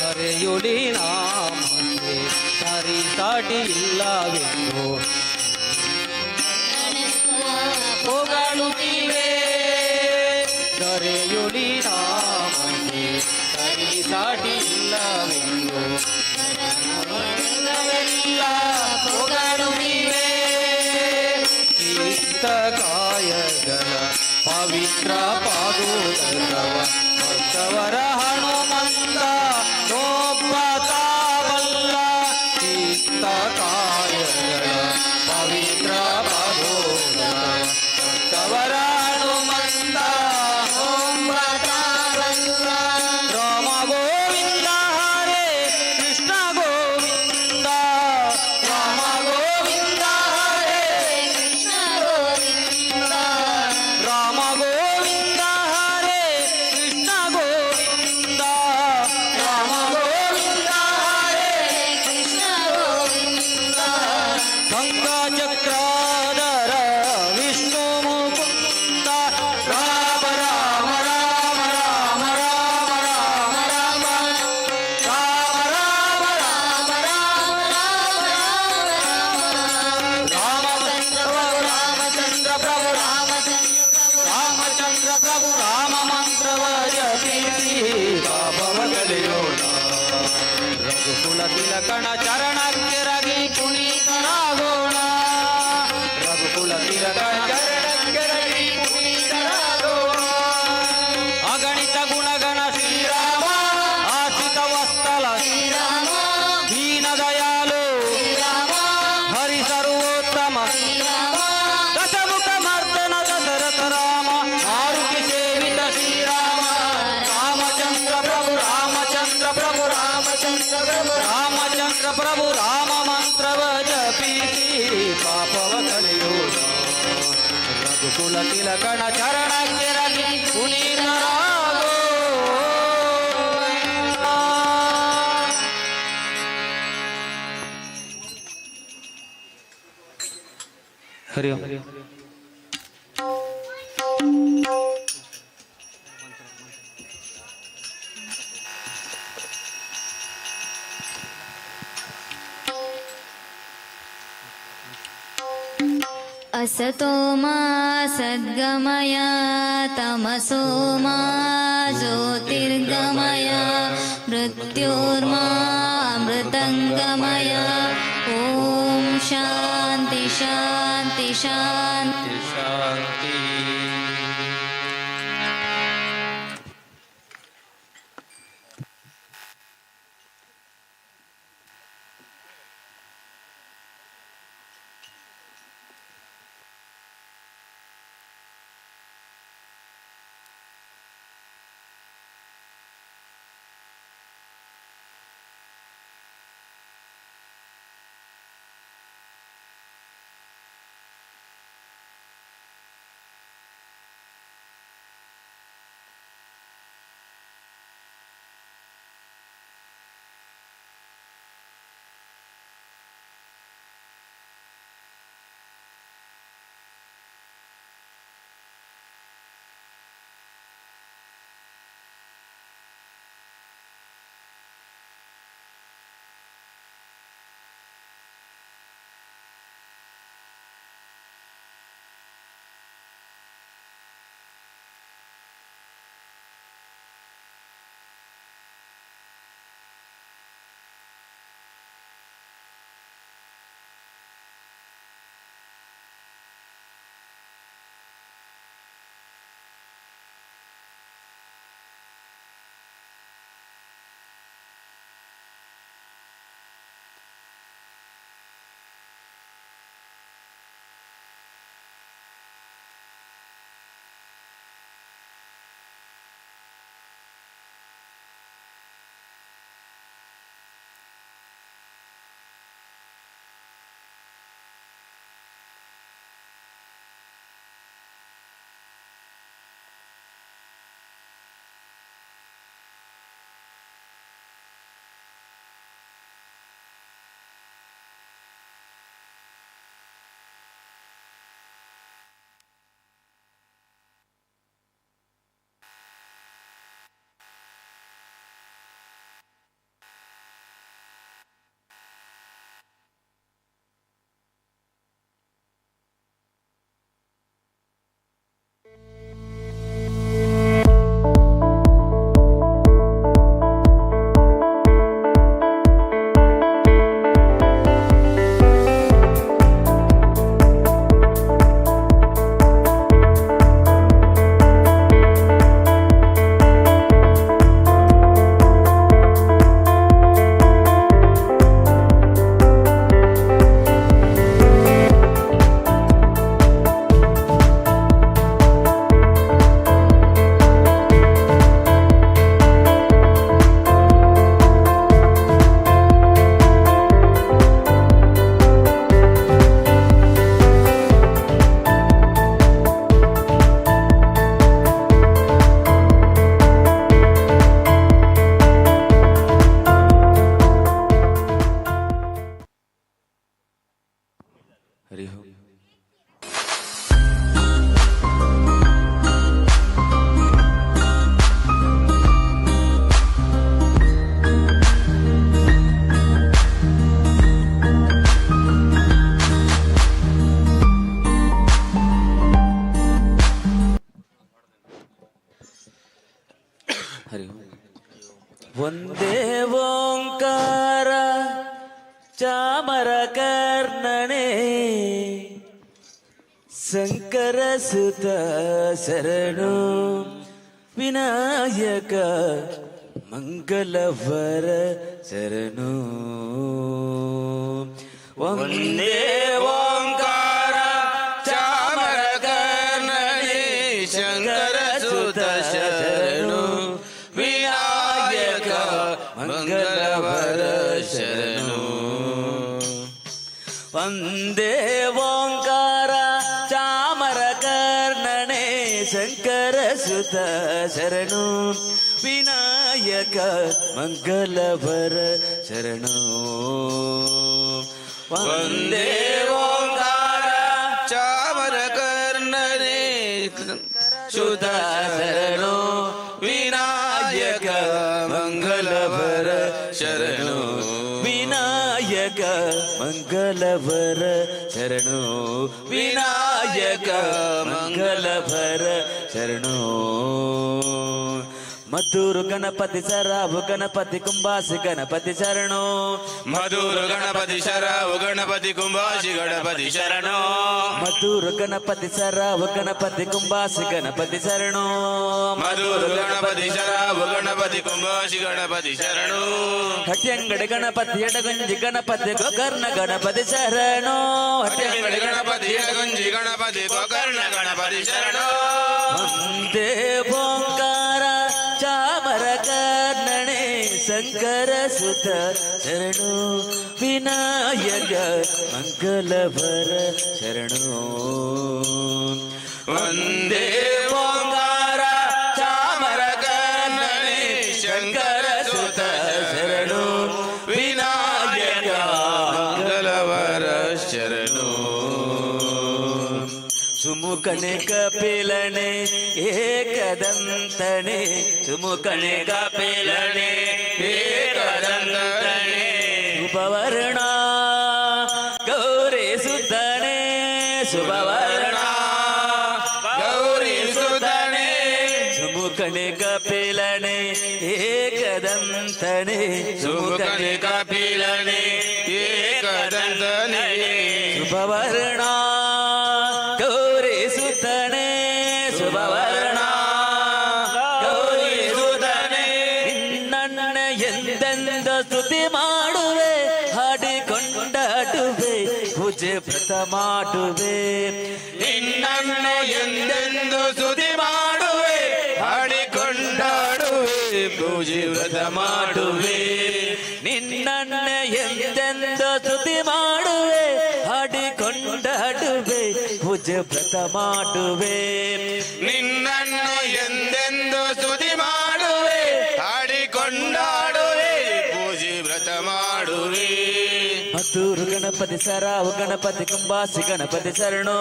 ಹರೆಯೊಳಿ ನಾಮಕ್ಕೆ ಸರಿ ಸಾಟಿ ಇಲ್ಲವೆಂದು ಹೊಗಳುತ್ತಿವೆ. ದರೆಯೊಳಿ ನಾಮಕ್ಕೆ ಸರಿ ಸಾಟಿ ಇಲ್ಲವೆಂದು ಎಲ್ಲ ಹೊಗಳುತ್ತಿವೆ. ಚಿತ್ತ ಕಾಯಗಳ ಪವಿತ್ರ ಪಾದೋದರವ ಭಕ್ತವರ ಹನುಮಂತ ನೋಬ್ಬ ತಾವಲ್ಲ. ಚಿತ್ತ ಕಾಯಗಳ ಪವಿತ್ರ ಪಾದೋದರ ಭಕ್ತವರ ಹನುಮಂತ ಓಂ ತಾವಲ್ಲ. ರಾಮ ಗೋವಿಂದ ಹರೇ ಕೃಷ್ಣ ಗೋವಿಂದ. ರಾಮ ಗೋವಿಂದ ಹರೇ ಕೃಷ್ಣ ಗೋವಿಂದ. ರಾಮ ಗೋವಿಂದ ಹರೇ ಕೃಷ್ಣ ಗೋವಿಂದ. ರಾಮ ಗೋವಿಂದ ಹರೇ ಕೃಷ್ಣ ಗೋವಿಂದ. ತಿಲಕಣ ಚರಣಕ್ಕೆರಗಿ ಪುನೀತರಾಗೋಣ ರಘುಕುಲ ತಿಲಕಣ ಚರಣಕ್ಕೆರಗಿ ಪುನೀತರಾಗೋಣ ಅಗಣಿತ ಗುಣಗಣ ಶ್ರೀರಾಮ ಆಚಿತ ವಸ್ತಲ ಶ್ರೀರಾಮ ದೀನ ದಯಾಲು ಶ್ರೀರಾಮ ಹರಿ ಸರ್ವೋತ್ತಮ ಶ್ರೀರಾಮ ದಶಮುಖ ಮರ್ದನ ದಶರಥ ರಾಮ ಆರುತಿ ಸೇವಿತ ಶ್ರೀರಾಮ ರಾಮಚಂದ್ರ ಪ್ರಭು ರಾಮಚಂದ್ರ ಪ್ರಭು ರಾಮಚಂದ್ರ ಪ್ರಭು ರಾಮಚಂದ್ರ ಪ್ರಭು ರಾಮ ಮಂತ್ರವ ಜಪಿಸಿ ಪಾಪವ ಕಳೆಯೋಣ ರಘುಕುಲ ತಿಲಕಣ ಚರಣಕ್ಕೆರಗಿ ಪುನೀತರಾಗೋ ಹರಿ ಓಂ. असतो मा सद्गमय तमसो मा ज्योतिर्गमय मृत्योर्मा अमृतङ्गमय ॐ शान्ति शान्ति शान्ति ಶಾಂತಿ. ಹರಿ ಒಂದೇ ಓಂಕಾರ ಚಾಮರ ಕರ್ಣನೆ ಶಂಕರ ಸುತ ಶರಣು ವಿನಾಯಕ ಮಂಗಲವರ ಶರಣು ವಂದೇ ಓಂಕಾರ ಚಾಮರ ಕರ್ಣನೆ ಶಂಕರ ಸುತ ಶರಣು ವಿನಾಯಕ ಮಂಗಲವರ ಶರಣು ವಂದೇ ಓಂಕಾರ ಚಾಮರ ಕರ್ಣನೆ ಶಂಕರ ಸುತ ಶರಣು ವಿನಾಯಕ ಮಂಗಲವರ ಶರಣು ವಂದೇ ಓಂಕಾರ ಚಾಮರ ಕರ್ಣನೆ ಸುತ ಶರಣು ವಿನಾಯಕ ಮಂಗಲವರ ಶರಣು ವಿನಾಯಕ ಮಂಗಲವರ ಶರಣು ವಿನಾಯಕ ಮಂಗಲವರ ಶರಣು ಮಧುರು ಗಣಪತಿ ಸರಾವು ಗಣಪತಿ ಕುಂಬಾಸಿ ಗಣಪತಿ ಶರಣು ಮಧುರು ಗಣಪತಿ ಶರಾವು ಗಣಪತಿ ಕುಂಬಾಸಿ ಗಣಪತಿ ಶರಣು ಮಧುರು ಗಣಪತಿ ಸರಾವು ಗಣಪತಿ ಕುಂಬಾಸಿ ಗಣಪತಿ ಶರಣು ಮಧುರು ಗಣಪತಿ ಶರಾವು ಗಣಪತಿ ಕುಂಬಾಸಿ ಗಣಪತಿ ಶರಣು ಹಟ್ಯಂಗಡಿ ಗಣಪತಿ ಎಡಗಂಜಿ ಗಣಪತಿ ಗೋಕರ್ಣ ಗಣಪತಿ ಶರಣು ಹಟ್ಯಂಗಡಿ ಗಣಪತಿ ಎಡಗಂಜಿ ಗಣಪತಿ ಗೋಕರ್ಣ ಗಣಪತಿ ಶರಣು ವಂದೇ ಓಂಕಾರ ಚಾಮರ ಕರ್ಣನೆ ಶಂಕರ ಸುತ ಶರಣು ವಿನಾಯಕ ಮಂಗಲವರ ಶರಣು ವಂದೇ ಓಂಕಾರ ಚಾಮರ ಕರ್ಣನೆ ಶಂಕರ ಸುತ ಶರಣು ವಿನಾಯಕ ಮಂಗಲವರ ಶರಣು ಸುಮುಖನೆ ಕಪಿಲನೆ ಏಕದಂತನೆ ಸುಮುಖನೆ ಕಪಿಲನೆ ಏಕದಂತನೆ ಶುಭವರ್ಣ ಗೌರಿ ಸುತನೆ ಶುಭವರ್ಣ ಗೌರಿ ಸುತನೆ ಸುಮುಖನೆ ಕಪಿಲನೆ ಏಕದಂತನೆ ಸುಮುಖನೆ ಕಪಿಲನೆ ಏಕದಂತನೆ ಶುಭವರ್ಣ ಗೌರಿ ಸುತನೆ ಶುಭವರ್ಣ ಗೌರಿ ಸುತನೆ ನಿನ್ನ ಎಂದೆಂದ ಸ್ತುತಿ ಮಾಡುವೆ ಹಾಡಿಕೊಂಡಾಡುವೆ ಪೂಜೆ ವ್ರತ ಮಾಡುವೆ ನಿನ್ನನ್ನು ಎಂದೆಂದು ಸ್ತುತಿ ಮಾಡುವೆ ಹಾಡಿಕೊಂಡಾಡುವೆ ಪೂಜೆ ವ್ರತ ಮಾಡುವೆ ನಿನ್ನ ಎಂದೆಂದ ಸ್ತುತಿ ಮಾಡುವೆ ಹಾಡಿಕೊಂಡಾಡುವೆ ಪೂಜೆ ವ್ರತ ಮಾಡುವೆ ನಿನ್ನನ್ನು ಎಂದೆಂದು ಸ್ತುತಿ ಮಾಡುವೆ ಹಾಡಿಕೊಂಡಾಡುವೆ ಪೂಜೆ ವ್ರತ ಮಾಡುವೆ ಮಧುರು ಗಣಪತಿ ಸರಾವು ಗಣಪತಿ ಕುಂಬಾಸಿ ಗಣಪತಿ ಶರಣು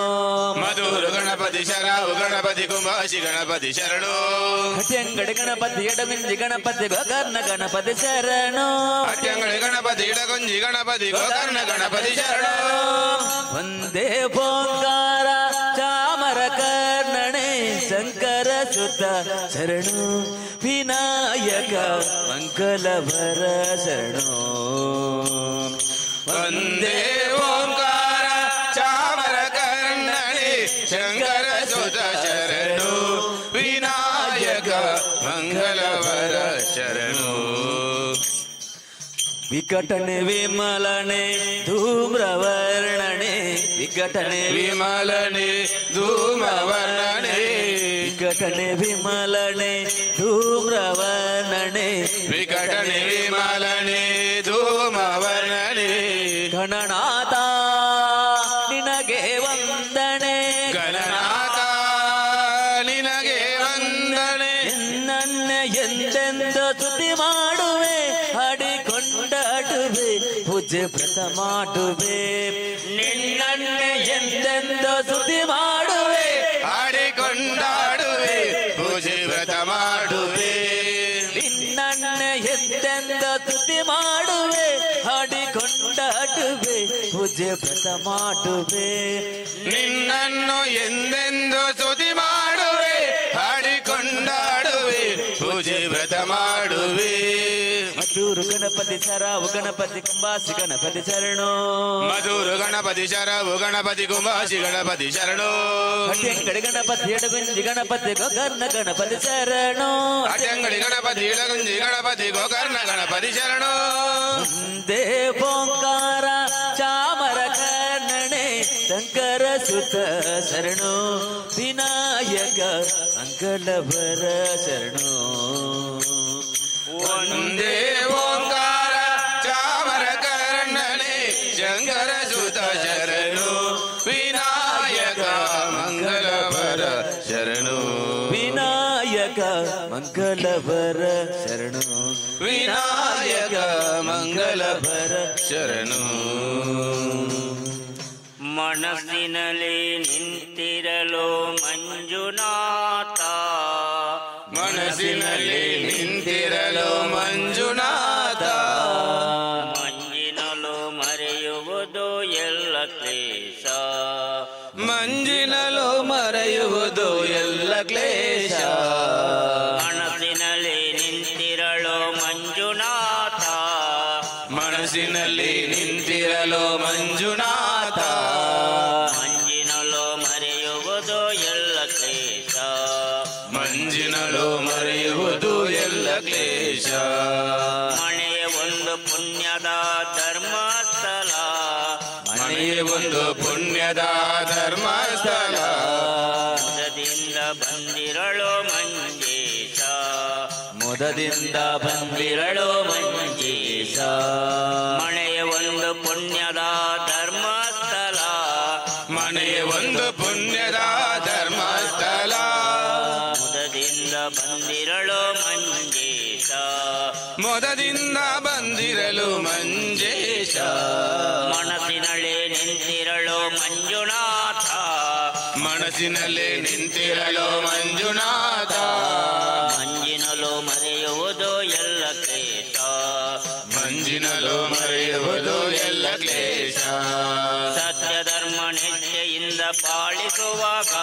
ಮಧುರು ಗಣಪತಿ ಶರಾವು ಗಣಪತಿ ಕುಂಬಾಸಿ ಗಣಪತಿ ಶರಣು ಹಟ್ಯಂಗಡಿ ಗಣಪತಿ ಎಡಮಿಂಜಿ ಗಣಪತಿ ಗೋಕರ್ಣ ಗಣಪತಿ ಶರಣು ಹಟ್ಯಂಗಡಿ ಗಣಪತಿ ಎಡಗುಂಜಿ ಗಣಪತಿ ಗೋಕರ್ಣ ಗಣಪತಿ ಶರಣು ವಂದೇ ಓಂಕಾರ ಚಾಮರ ಕರ್ಣನೆ ಶಂಕರ ಸುತ ಶರಣು ವಿನಾಯಕ ಮಂಗಲವರ ಶರಣು ವಂದೇ ಓಂಕಾರ ಚಾಮರ ಕರ್ಣನೆ ಶಂಕರ ಸುತ ಶರಣು ವಿನಾಯಕ ಮಂಗಲವರ ಶರಣು ವಿಕಟನೆ ವಿಮಲನೆ ಧೂಮ್ರವರ್ಣನೆ ವಿಕಟನೆ ವಿಮಲನೆ ಧೂಮ್ರವರ್ಣನೆ ವಿಕಟನೆ ವಿಮಲನೆ ಧೂಮ್ರವರ್ಣನೆ ವಿಕಟನೆ ವಿಮಲನೆ ಧೂಮವರ್ಣನೆ ಗಣನಾಥ ನಿನಗೆ ವಂದನೆ ಗಣನಾಥ ನಿನಗೆ ವಂದನೆ ನನ್ನ ಎಂದೆಂದ ಸ್ತುತಿ ಮಾಡುವೆ ಹಾಡಿಕೊಂಡಾಡುವೆ ಪೂಜೆ ವ್ರತ ಮಾಡುವೆ ನಿನ್ನ ಎಂದೆಂದ ಸ್ತುತಿ ಮಾಡುವೆ ಹಾಡಿಕೊಂಡಾಡುವೆ ಪೂಜೆ ವ್ರತ ಮಾಡುವೆ ನಿನ್ನ ಎಂದೆಂದ ಸ್ತುತಿ ಮಾಡುವೆ ಹಾಡಿಕೊಂಡಾಡುವೆ ಪೂಜೆ ವ್ರತ ಮಾಡುವೆ ನಿನ್ನನ್ನು ಎಂದೆಂದು ಸ್ತುತಿ ಮಾಡುವೆ ಹಾಡಿಕೊಂಡಾಡುವೆ ಪೂಜೆ ವ್ರತ ಮಾಡುವೆ ಮಧುರ ಮಧುರು ಗಣಪತಿ ಸರಾವು ಗಣಪತಿ ಕುಂಬಾಸಿ ಗಣಪತಿ ಶರಣೋ ಮಧುರು ಗಣಪತಿ ಶರವು ಗಣಪತಿ ಕುಂಬಾಸಿ ಗಣಪತಿ ಶರಣೋ ಅಡ್ಯಂಗಡಿ ಗಣಪತಿ ಎಡಗುಂಜಿ ಗಣಪತಿ ಗೋಕರ್ಣ ಗಣಪತಿ ಶರಣೋ ಅಡ್ಯಂಗಡಿ ಗಣಪತಿ ಎಡಗುಂಜಿ ಗಣಪತಿ ಗೋಕರ್ಣ ಗಣಪತಿ ಶರಣೋ ದೇವೋಂಕಾರ ಚಾಮರ ಕರ್ಣನೆ ಶಂಕರ ಸುತ ಶರಣೋ ವಿನಾಯಕ ಮಂಗಳವರ ಶರಣೋ ಒಂದೇ ಓಂಕಾರ ಚಾಮರ ಕರ್ಣನೆ ಶಂಕರ ಸುತ ಶರಣು ವಿನಾಯಕ ಮಂಗಲವರ ಶರಣು ವಿನಾಯಕ ಮಂಗಲವರ ಶರಣು ವಿನಾಯಕ ಮಂಗಲವರ ಶರಣು ಮನಸ್ಸಿನಲ್ಲಿ ನಿಂತಿರಲು ಮಂಜುನಾಥ ಮನಸ್ಸಿನಲ್ಲಿ ನಿಂತಿರಲು ಮಂಜುನಾಥ ಮಂಜಿನಲು ಮರೆಯುವುದು ಎಲ್ಲ ಕ್ಲೇಶ ಮಂಜಿನಲು ಮರೆಯುವುದು ಎಲ್ಲ ಕ್ಲೇಶ ಮನಸ್ಸಿನಲ್ಲಿ ನಿಂತಿರಲು ಮಂಜುನಾಥ ಮನಸ್ಸಿನಲ್ಲಿ ನಿಂತಿರಲು ಮಂಜುನಾಥ ಮಂಜಿನಲು ಮರೆಯುವುದು ಎಲ್ಲ ಕ್ಲೇಶ ಮಂಜಿನಲು ಮರೆಯುವುದು ಎಲ್ಲ ಕ್ಲೇಶ ಮನೆಯ ಒಂದು ಪುಣ್ಯದ ಧರ್ಮಸ್ಥಳ ಮನೆಯೇ ಒಂದು ಪುಣ್ಯದ ಧರ್ಮಸ್ಥಳ ಮುದದಿಂದ ಬಂದಿರಳು ಮಂಜೇಶ ಮುದದಿಂದ ಬಂದಿರಳು ಮಂಜೇಶ ಮನೆಯ ಒಂದು ಪುಣ್ಯದ ಧರ್ಮಸ್ಥಳ ಮನೆಯೇ ಒಂದು ಪುಣ್ಯದ ಧರ್ಮಸ್ಥಳ ಮುದದಿಂದ ಬಂದಿರಳು ಮಂಜೇಶ ಮೊದದಿಂದ ಬಂದಿರಲು ಮಂಜೇಶ ಮನಸ್ಸಿನಳೆ ನಿಂತಿರಳು ಮಂಜುನಾಥ ಮನಸ್ಸಿನಲ್ಲಿ ನಿಂತಿರಲು ಮಂಜುನಾಥ ಮಂಜಿನಲು ಮರೆಯುವುದು ಎಲ್ಲ ಕ್ಲೇಶ ಮಂಜಿನಲು ಮರೆಯುವುದು ಎಲ್ಲ ಕ್ಲೇಶ ಸತ್ಯ ಧರ್ಮ ನಿಷ್ಠೆಯಿಂದ ಪಾಲಿಸುವಾಗ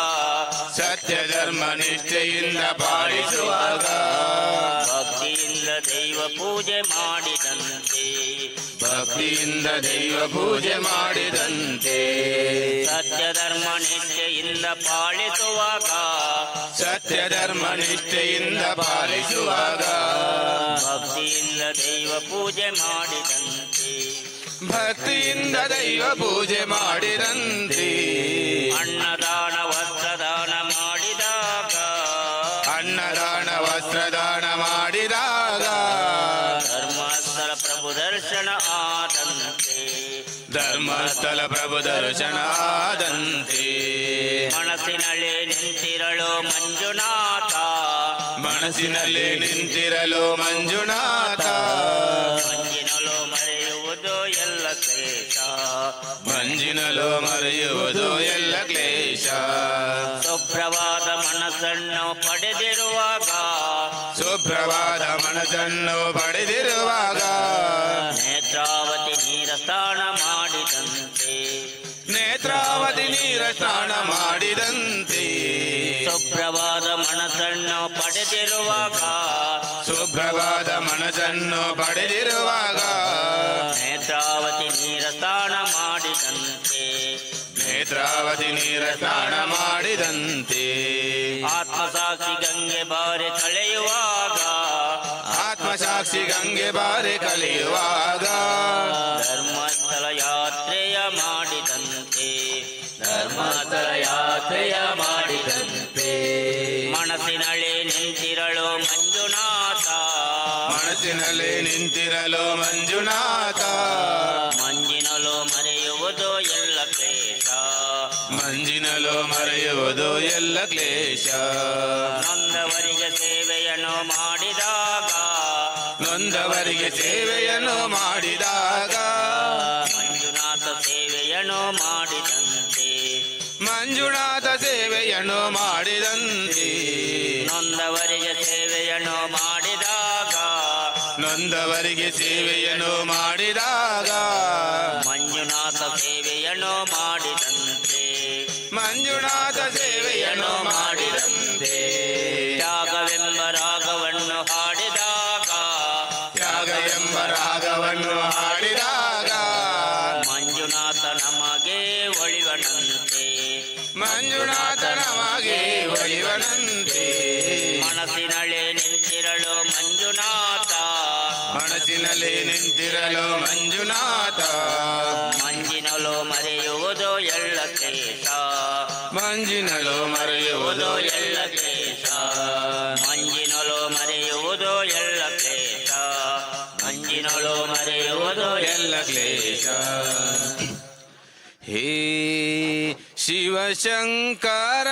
ಸತ್ಯ ಧರ್ಮ ನಿಷ್ಠೆಯಿಂದ ಪಾಲಿಸುವಾಗ ಭಕ್ತಿಯಿಂದ ದೈವ ಪೂಜೆ ಮಾಡಿದಂತೆ ಭಕ್ತಿಯಿಂದ ದೈವ ಪೂಜೆ ಮಾಡಿದಂತೆ ಸತ್ಯ ಧರ್ಮ ನಿಷ್ಠೆಯಿಂದ ಪಾಲಿಸುವಾಗ ಸತ್ಯ ಧರ್ಮ ನಿಷ್ಠೆಯಿಂದ ಪಾಲಿಸುವಾಗ ಭಕ್ತಿಯಿಂದ ದೈವ ಪೂಜೆ ಮಾಡಿದಂತೆ ಭಕ್ತಿಯಿಂದ ದೈವ ಪೂಜೆ ಮಾಡಿದಂತೆ ಅನ್ನದಾನ ವಸ್ತ್ರದಾನ ಮಾಡಿದಾಗ ಅನ್ನದಾನ ವಸ್ತ್ರದಾನ ಮಾಡಿದಾಗ ಧರ್ಮಸ್ಥಳ ಪ್ರಭು ದರ್ಶನ ಆದಂತೆ ಧರ್ಮಸ್ಥಳ ಪ್ರಭು ದರ್ಶನ ಆದಂತೆ ಮನಸ್ಸಿನಲ್ಲಿ ನಿಂತಿರಳು ಮಂಜುನಾಥ ಮನಸ್ಸಿನಲ್ಲಿ ನಿಂತಿರಲು ಮಂಜುನಾಥ ಮಂಜಿನಲು ಮರೆಯುವುದು ಎಲ್ಲ ಕ್ಲೇಶ ಮಂಜಿನಲು ಮರೆಯುವುದು ಎಲ್ಲ ಕ್ಲೇಶ ಶುಭ್ರವಾದ ಮನಸ್ಸನ್ನು ಪಡೆದಿರುವಾಗ ಶುಭ್ರವಾದ ಮನಸ್ಸನ್ನು ಪಡೆದಿರುವಾಗ ನೇತ್ರಾವತಿ ನೀರ ಸ್ನಾನ ಮಾಡಿದಂತೆ ನೇತ್ರಾವತಿ ನೀರ ಸ್ನಾನ ಮಾಡಿದಂತೆ ಶುಭ್ರವಾದ ಮನಸ್ಸನ್ನು ಪಡೆದಿರುವಾಗ ಶುಭ್ರವಾದ ಮನಸ್ಸನ್ನು ಪಡೆದಿರುವಾಗ ನೇತ್ರಾವತಿ ನೀರ ಸ್ನಾನ ಮಾಡಿದಂತೆ ನೇತ್ರಾವತಿ ನೀರ ಸ್ನಾನ ಮಾಡಿದಂತೆ ಆತ್ಮಸಾಕ್ಷಿ ಗಂಗೆ ಬಾರಿ ಕಳೆಯುವಾಗ ಆತ್ಮಸಾಕ್ಷಿ ಗಂಗೆ ಬಾರಿ ಕಲಿಯುವಾಗ ಧರ್ಮಸ್ಥಳ ಯಾತ್ರೆಯ ಮಾಡಿದಂತೆ ಧರ್ಮಸ್ಥಳ ಯಾತ್ರೆಯ ಮಾಡಿದಂತೆ ಮನಸ್ಸಿನಳೆ ನಿಂತಿರಳು ಮಂಜುನಾಥ ಮನಸ್ಸಿನಲ್ಲಿ ನಿಂತಿರಲು ಮಂಜುನಾಥ ಮಂಜಿನಲು ಮರೆಯುವುದು ಎಲ್ಲ ಕ್ಲೇಶ ಮಂಜಿನಲು ಮರೆಯುವುದು ಎಲ್ಲ ಕ್ಲೇಶ ನೊಂದವರಿಗೆ ಸೇವೆಯನ್ನು ಮಾಡಿದಾಗ ನೊಂದವರಿಗೆ ಸೇವೆಯನ್ನು ಮಾಡಿದಾಗ ಮಂಜುನಾಥ ಸೇವೆಯನ್ನು ಮಾಡಿದಂತೆ ಮಂಜುನಾಥ ಸೇವೆಯನ್ನು ಮಾಡಿದಂತೆ ನೊಂದವರಿಗೆ ಸೇವೆಯನ್ನು ಮಾಡಿದಾಗ ನೊಂದವರಿಗೆ ಸೇವೆಯನ್ನು ಮಾಡಿದಾಗ ಮಂಜುನಾಥ ಸೇವೆಯನ್ನು ಮಾಡಿದಂತೆ ಮಂಜುನಾಥ ಸೇವೆಯನ್ನು ಮಾಡಿದಂತೆ ತ್ಯಾಗವೆಂಬ ರಾಗವನ್ನು ಹಾಡಿದಾಗ ತ್ಯಾಗ ಎಂಬ ಮಂಜುನಾಥ ನಮಗೆ ಒಲಿವನಂತೆ ಮನಸ್ಸಿನಳೆ ನಿಂತಿರಳು ಮಂಜುನಾಥ ಮನಸ್ಸಿನಲ್ಲಿ ನಿಂತಿರಲು ಮಂಜುನಾಥ ಮಂಜಿನಲು ಮರೆಯುವುದು ಎಳ್ಳ ಕೇಶ ಮಂಜಿನಲು ಮರೆಯುವುದು ಎಳ್ಳ ಕೇಶ ಮಂಜಿನಲು ಮರೆಯುವುದು ಎಳ್ಳ ಕೇಶ ಮಂಜಿನಲು ಮರೆಯುವುದು ಎಲ್ಲ ಕ್ಲೇಶ. ಹೇ ಶಿವಶಂಕರ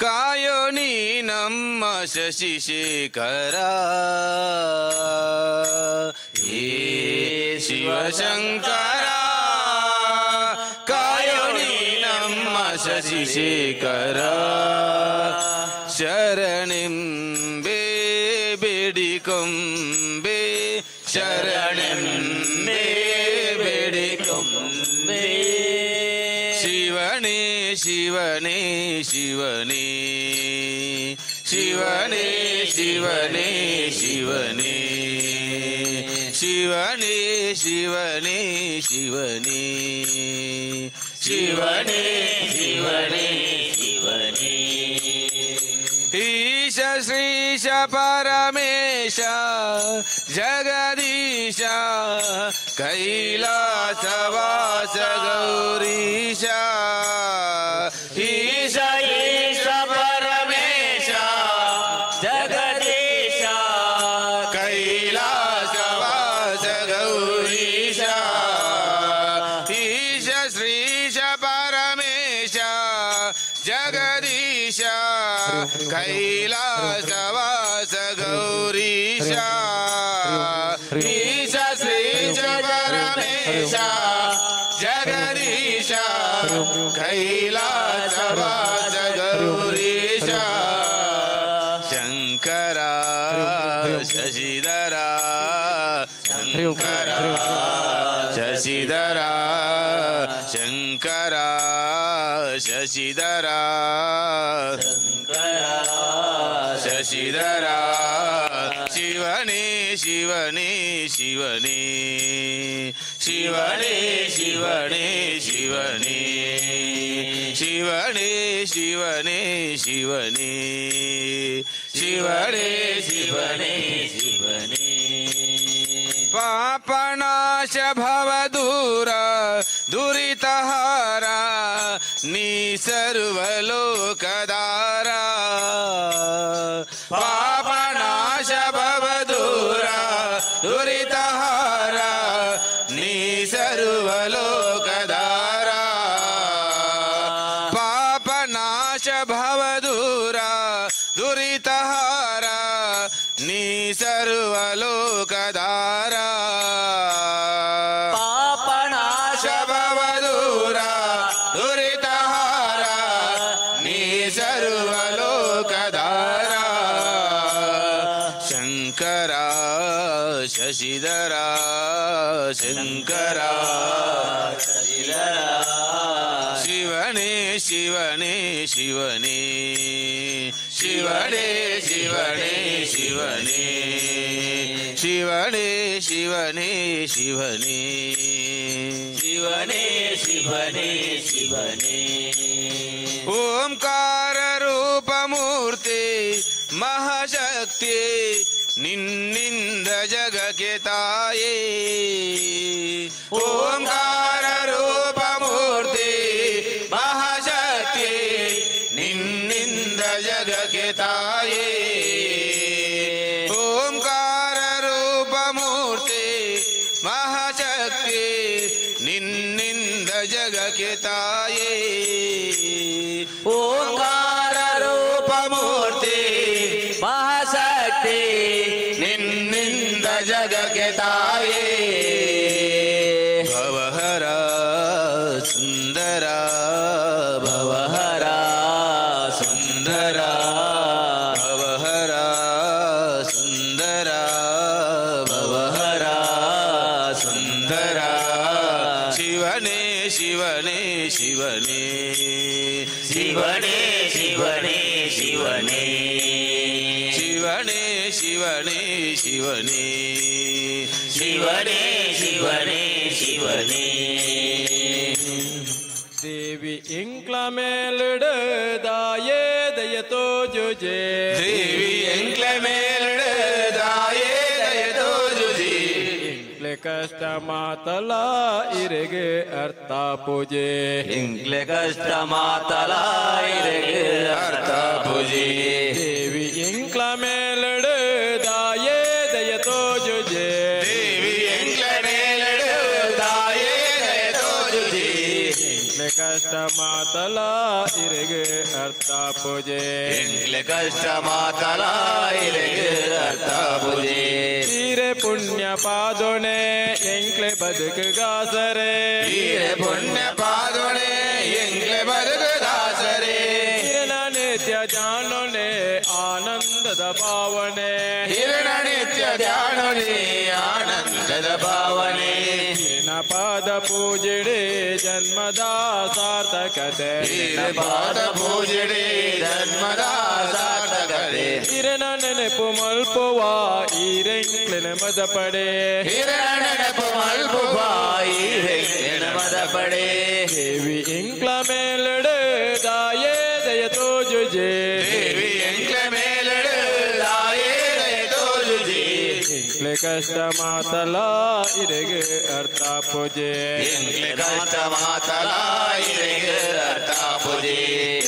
ಕಾಯೋ ನೀ ನಮ್ಮ ಶಶಿಶೇಖರ. ಹೇ ಶಿವಶಂಕರ ಕಾಯೋ ನೀ ನಮ್ಮ ಶಶಿಶೇಖರ. ಶರಣೆಂಬೆ ಬೇಡಿಕೊಂಬೆ ಶರಣೆಂಬೆ ಬೇಡಿಕೊಂಬೆ. ಶಿವನೇ ಶಿವನೇ ಶಿವನೇ ಶಿವನೇ ಶಿವನೇ ಶಿವನೇ ಶಿವನೇ ಶಿವನೇ ಶಿವನೇ ಶಿವನೇ ಶಿವನೇ ಶಿವನೇ. ಈಶ ಶ್ರೀಶ ಪರಮೇಶ ಜಗದೀಶ ಕೈಲಾಸವಾಸ ಗೌರೀಶ. ಈಶ ಈಶ ಪರಮೇಶ ಜಗದೀಶ ಕೈಲಾಸವಾಸ ಗೌರೀಶ. ಈಶ ಶ್ರೀಶ ಪರಮೇಶ ಜಗದೀಶ ಕೈಲಾಸವಾಸ ಗೌರೀಶ. ಈಶ ಶ್ರೀಶ ಪರಮೇಶ ಜಗದೀಶ ಕೈಲಾಸವಾಸ ಗೌರೀಶ. ಶಂಕರ ಶಶಿಧರ ಶಂಕರ ಶಶಿಧರ ಶಂಕರ ಶಶಿಧರ ಶಶಿಧರ. ಶಿವನೇ ಶಿವನೇ ಶಿವನೇ ಶಿವನೇ ಶಿವನೇ ಶಿವನೇ ಶಿವನೇ ಶಿವನೇ ಶಿವನೇ ಶಿವನೇ ಶಿವನೇ ಶಿವನೇ. ಪಾಪನಾಶ ಭವ ದೂರ ದುರಿತಹಾರ ನೀ ಸರ್ವಲೋಕದಾರ. ಪಾಪನಾಶ ಭವ ದೂರ ದುರಿತಹಾರ ನೀ ಸರ್ವಲೋಕದಾರ. ಪಾಪನಾಶ ಭವ ದೂರ ದುರಿತಹಾರ ನೀ ಸರ್ವಲೋಕದಾರ. ಪಾಪನಾಶ ಭವ ದೂರ ದುರಿತಹಾರ ನೀ ಸರ್ವಲೋಕದಾರ. ಶಂಕರ ಶಶಿಧರ ಶಂಕರ ಶಶಿಧರ. ಶಿವನೇ ಶಿವನೇ ಶಿವನೇ ಶಿವನೇ ಶಿವನೇ ಶಿವನೇ ಶಿವನೇ ಶಿವನೇ ಶಿವನೇ ಶಿವನೇ ಶಿವನೇ ಶಿವನೇ. ಓಂಕಾರ ರೂಪ ಮೂರ್ತಿ ಮಹಾಶಕ್ತಿ ನಿನ್ನಿಂದ ಜಗಕ್ಕೆ ತಾಯೇ. ಓಂಕಾರ ರೂಪ ಮೂರ್ತಿ ಮಹಾಶಕ್ತಿ ನಿನ್ನಿಂದ ಜಗಕ್ಕೆ ತಾಯೇ. ಓಂಕಾರ ರೂಪ ಮೂರ್ತಿ ಮಹಾಶಕ್ತಿ ನಿನ್ನಿಂದ ಜಗಕ್ಕೆ ತಾಯೇ. ಓಂಕಾರ ರೂಪ ಮೂರ್ತಿ ಮಹಾಶಕ್ತಿ ನಿನ್ನಿಂದ ಜಗಕ್ಕೆ ತಾಯೇ. ಭವಹರ ಸುಂದರ ಭವಹರ ಸುಂದರ ಭವಹರ ಸುಂದರ ಭವಹರ ಸುಂದರ. ಶಿವನೇ ಶಿವನೇ ಶಿವನೇ ಶಿವನೇ ಶಿವನೇ ಶಿವನೇ ಶಿವನೇ ಶಿವನೇ ಶಿವನೇ ಶಿವನೇ ಶಿವನೇ ಶಿವನೇ. ದೇವಿ ಎಂಕ್ಲ ಮೇಲಿಡು ದಾಯೇ ದಯತೋ ಜುಜೆ ದೇವಿ ಎಂಕ್ಲ ಮೇಲಿಡು ದಾಯೇ ದಯತೋ ಜುಜಿ ಎಂಕ್ಲೆ ಕಷ್ಟ ಮಾತಲ ಇರೆಗೆ ಅರ್ಥ ಪೂಜೆ ಎಂಕ್ಲೆ ಕಷ್ಟ ಮಾತಲ ಇರೆಗೆ ಅರ್ಥ ಪೂಜೆ ದೇವಿ ಎಂಕ್ಲ ಮೇಲಿಡು ದಾಯೇ ದಯತೋ ಜುಜೆ ದೇವಿ ಎಂಕ್ಲ ಮೇಲಿಡು ದಾಯೇ ದಯತೋ ಜುಜಿ ಎಂಕ್ಲೆ ಕಷ್ಟ ಮಾತಲ ಇರೆಗೆ ಅರ್ಥ ಪೂಜೆ ಎಂಕ್ಲೆ ಕಷ್ಟ ಮಾತಲ ಇರೆಗೆ ಅರ್ಥ ಪೂಜೆ ತೀರೆ ಪುಣ್ಯ ಪಾದೋಣೆ ಎಂಕ್ಲೆ ಬದುಕುಗಾಸರೆ ತೀರೆ ಪುಣ್ಯ ಪಾದೋಣೆ ಎಂಕ್ಲೆ ಬದುಕುಗಾಸರೆ ಹಿರಣ ನಿತ್ಯ ಜಾನೋಣೆ ಆನಂದದ ಭಾವನೆ ಹಿರಣ ನಿತ್ಯ ಧ್ಯಾನೋಣೆ ಆನಂದದ ಭಾವನೆ ಹಿರಣ ಪಾದ ಪೂಜೆಡೆ ಜನ್ಮದ ಸಾರ್ಥಕತೆ ಪಾದ ಪೂಜೆಡೆ ಜನ್ಮದ ಸಾರ್ಥಕತೆ ಹಿರಣ ನೆನಪು ಮಲ್ಪುವ ಈರೆಂಕ್ಲೆ ಮದ ಪಡೆ ಹಿರಣ ನೆನಪು ಮಲ್ಪುವ ಈರೆಂಕ್ಲೆ ಮದ ಪಡೆ ದೇವಿ ಎಂಕ್ಲ ಮೇಲಡೆ ದಾಯೇ ದಯತೋ ಜುಜೆ ದೇವಿ ಎಂಕ್ಲ ಮೇಲಡೆ ದಾಯೇ ದಯತೋ ಜುಜಿ ಎಂಕ್ಲೆ ಕಷ್ಟ ಮಾತಲ ಇರೆಗೆ ಅರ್ಥ ಪೂಜೆ ಎಂಕ್ಲೆ ಕಷ್ಟ ಮಾತಲ ಇರೆಗೆ ಅರ್ಥ ಪೂಜೆ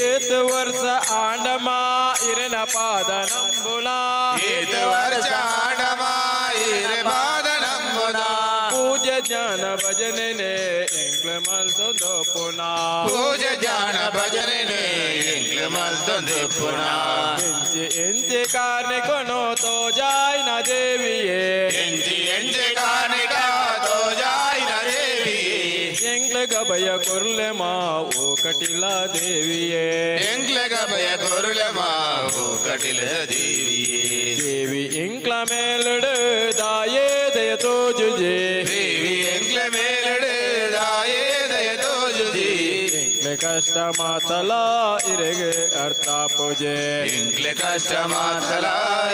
ಏತು ವರ್ಷ ಆಂಡಮ ಇರನ ಪಾದ ನಂಬುಲ ಏತು ವರ್ಷ ಆಂಡಮ ಇರೆ ಪಾದ ನಂಬುಲ ಪೂಜೆ ಜ್ಞಾನ ಭಜನೆ ಎಂಕ್ಲೆ ಮಲ್ತೊಂದು ಪುನಃ ಪೂಜೆ ಜ್ಞಾನ ಭಜನೆ ಎಂಕ್ಲೆ ಮಲ್ತೊಂದು ಪುನಃ ಎಂಚೆ ಕಾರ್ನಿಕೊನೋ ತೋ ಜಾಯ್ನ ದೇವಿಯೇ ಎಂಚೆ ಕಾರ್ನಿಕ ತೋ ಜಾಯ್ನ ದೇವಿಯೇ ಎಂಕ್ಲೆ ಗಭಯ ಕೊರ್ಲೆ ಮಾವು ಕಟಿಲ ದೇವಿಯೇ ಎಂಕ್ಲೆ ಗಭಯ ಕೊರ್ಲೆ ಮಾವು ಕಟಿಲ ದೇವಿಯೇ ದೇವಿ ಎಂಕ್ಲ ಮೇಲಡು ದಾಯೇ ದಯತೋ ಜುಜೆ ದೇವಿ ಎಂಕ್ಲ ಮೇಲಡು ದಾಯೇ ದಯತೋ ಜುಜಿ ಎಂಕ್ಲೆ ಕಷ್ಟ ಮಾತಲ ಇರೆಗೆ ಅರ್ಥ ಪೂಜೆ ಎಂಕ್ಲೆ ಕಷ್ಟ ಮಾತಲ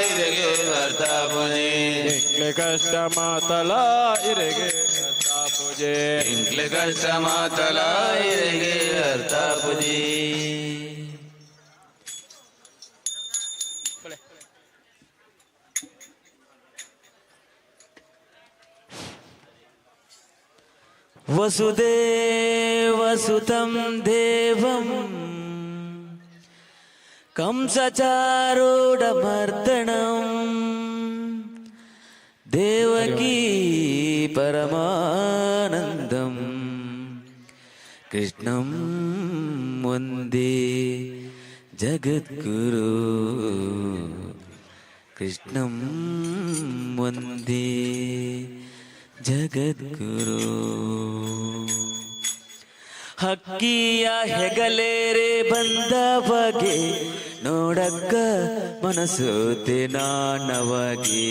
ಇರೆಗೆ ಅರ್ಥ ಪೂಜೆ ಎಂಕ್ಲೆ ಕಷ್ಟ ಮಾತಲ ಇರೆಗೆ ಅರ್ಥ ಪೂಜೆ ಎಂಕ್ಲೆ ಕಷ್ಟ ಮಾತಲ ಇರೆಗೆ ಅರ್ಥ ಪೂಜೆ ವಸುದೇವಸುತಂ ದೇವಂ ಕಂಸಚಾರೂಢಮರ್ದನಂ ದೇವಕೀ ಪರಮಾನಂದಂ ಕೃಷ್ಣಂ ವಂದೇ ಜಗದ್ಗುರು ಕೃಷ್ಣಂ ವಂದೇ ಜಗದ್ಗುರು ಹಕ್ಕಿಯ ಹೆಗಲೇರೆ ಬಂದ ಬಗೆ ನೋಡಕ್ಕ ಮನಸೋತೆ ನಾನವಗೆ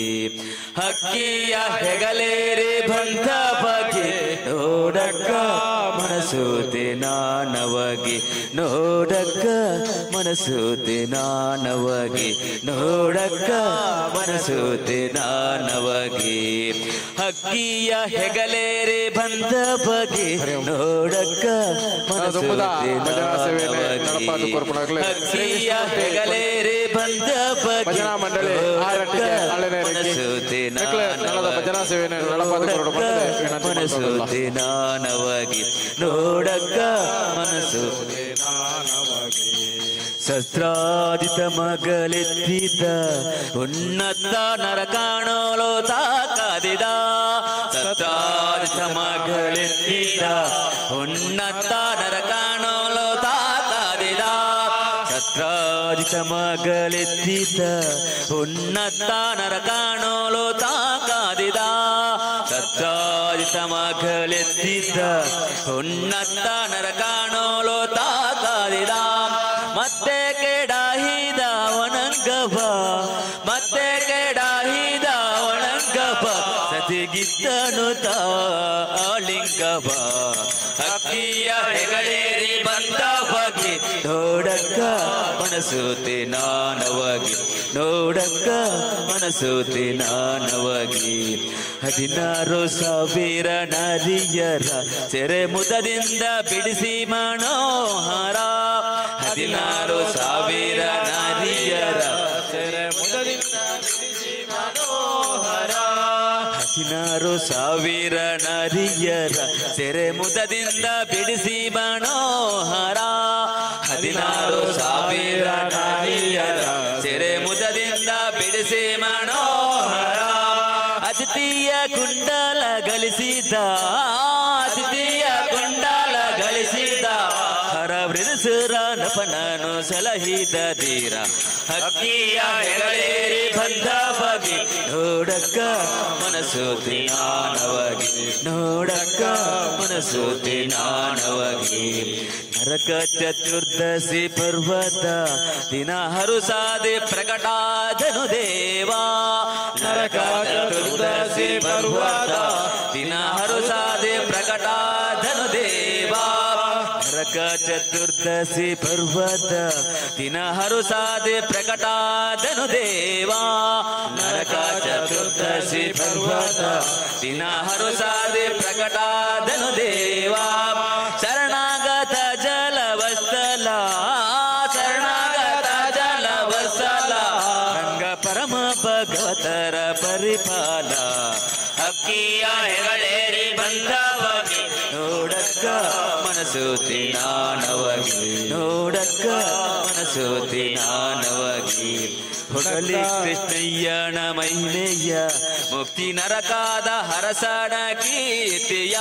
ಹಕ್ಕಿಯ ಹೆಗಲೇರೆ ಬಂದ ಬಗೆ ನೋಡಕ್ಕ ಮನಸೋತೆ ನಾನವಗೆ ನೋಡಕ್ಕ ಮನಸೋತೆ ನಾನವಗೆ ನೋಡಕ್ಕ ಮನಸೋತೆ ನಾನವಗೆ ಹಕ್ಕಿಯ ಹೆಗಲೇರೆ ಬಂದ ಬಗೆ ನೋಡಕ್ಕ ಮನಸೋತೆ ನಾನವಗೆ ಹಕ್ಕಿಯ ಹೆಗಲೇರೆ ಬಂದ ಬಗೆ ಮನಸೋತೆ ಮನಸೋತೆ ನಾನವಗೆ ನೋಡಕ್ಕ ಮನಸೋತೆ ನಾನವಗೆ ಶಸ್ತ್ರಾದಿತ ಮಗಳೆತ್ತಿದ್ದ ಉನ್ನತ ನರ ಕಾಣೋಲೋ ತಾಕದಿದ ಶಸ್ತ್ರಾದಿತ ಮಗಳೆತ್ತಿದ್ದ ಉನ್ನತ ನರ ಕಾಣೋಲೋ ತಾಕದಿದ ಶಸ್ತ್ರಾದಿತ ಮಗಳೆತ್ತಿದ್ದ ಉನ್ನತ ನರ ಕಾಣೋಲೋ ತಾಕದಿದ ಶಸ್ತ್ರಾದಿತ ಮಗಳೆತ್ತಿದ್ದ ಉನ್ನತ ನರ ಕಾಣೋಲೋ ತಾಕದಿದ ಮತ್ತೆ ಕೆಡಾಹಿದ ಒಣಂಗಬ ಮತ್ತೆ ಕೆಡಾಹಿದ ಒಣಂಗಬ ಸತಿಗಿತ್ತನು ಆಲಿಂಗಬ ಬಾ ಅಕ್ಕಿಯ ಹೆಗಳೇರಿ ಬಂದ ಬಗೆ ನೋಡಕ್ಕ ಮನಸೂತಿ ನಾನವಾಗಿ ನೋಡಕ್ಕ ಮನಸೂತಿ ನಾನವಾಗಿ 16,000 ನಾರಿಯರ ಸೆರೆ ಮುದದಿಂದ ಬಿಡಿಸಿ ಮನೋಹರ 16,000 ನಾರಿಯರ ಸೆರೆ ಮುದದಿಂದ ಬಿಡಿಸಿ ಮನೋಹರ 16,000 ನಾರಿಯರ ಸೆರೆ ಮುದದಿಂದ ಬಿಡಿಸಿ ಮನೋಹರ 16,000 ನಾರಿಯರ ಸೆರೆ ಮುದದಿಂದ ಬಿಡಿಸಿ ಮನೋಹರ ಅತಿಥಿಯ ಕುಂಡಲ ಗಳಿಸಿದ ಅತಿಥಿಯ ಕುಂಡಲ ಗಳಿಸಿದ ಹರವೃಸುರನಪನನು ಸಲಹಿದ ಧೀರ ಅಕ್ಕಿಯ ಹೆಗಳೇರಿ ಬಂದ ಬಗೆ ನೋಡಕ್ಕ ಮನಸೂತಿ ನಾನವಾಗಿ ನೋಡಕ್ಕ ಮನಸೂತಿ ನಾನವಾಗಿ ನರಕ ಚತುರ್ದಶಿ ಪರ್ವತ ದಿನ ಹರುಸಾದೆ ಪ್ರಕಟಾದನು ದೇವಾ ನರಕ ಚತುರ್ದಶಿ ಪರ್ವತ ದಿನ ಹರುಸಾದೆ ಪ್ರಕಟಾದನು ದೇವಾ ನರಕ ಚತುರ್ದಶಿ ಪರ್ವತ ದಿನ ಹರುಸಾದೆ ಪ್ರಕಟಾದನು ದೇವಾ ನರಕ ಚತುರ್ದಶಿ ಪರ್ವತ ದಿನ ಹರುಸಾದೆ ಪ್ರಕಟಾದನು ದೇವಾ ಶರಣಾಗತ ಜಲವಸ್ತಲ ಶರಣಾಗತ ಜಲವಸ್ತಲ ರಂಗ ಪರಮ ಭಗವತರ ಪರಿಪಾಲ ಅಕ್ಕಿಯ ಹೆಗಳೇರಿ ಬಂದ ಬಗೆ ನೋಡಕ್ಕ ಮನಸೂತಿ ನಾನವಾಗಿ ನೋಡಕ್ಕ ಮನಸೂತಿ ನಾನವಾಗಿ ಹೊಗಲಿ ಕೃಷ್ಣಯ್ಯನ ಮಹಿಮೆಯ ಮುಕ್ತಿ ನರಕಾದ ಹರಸಣ ಕೀರ್ತಿಯ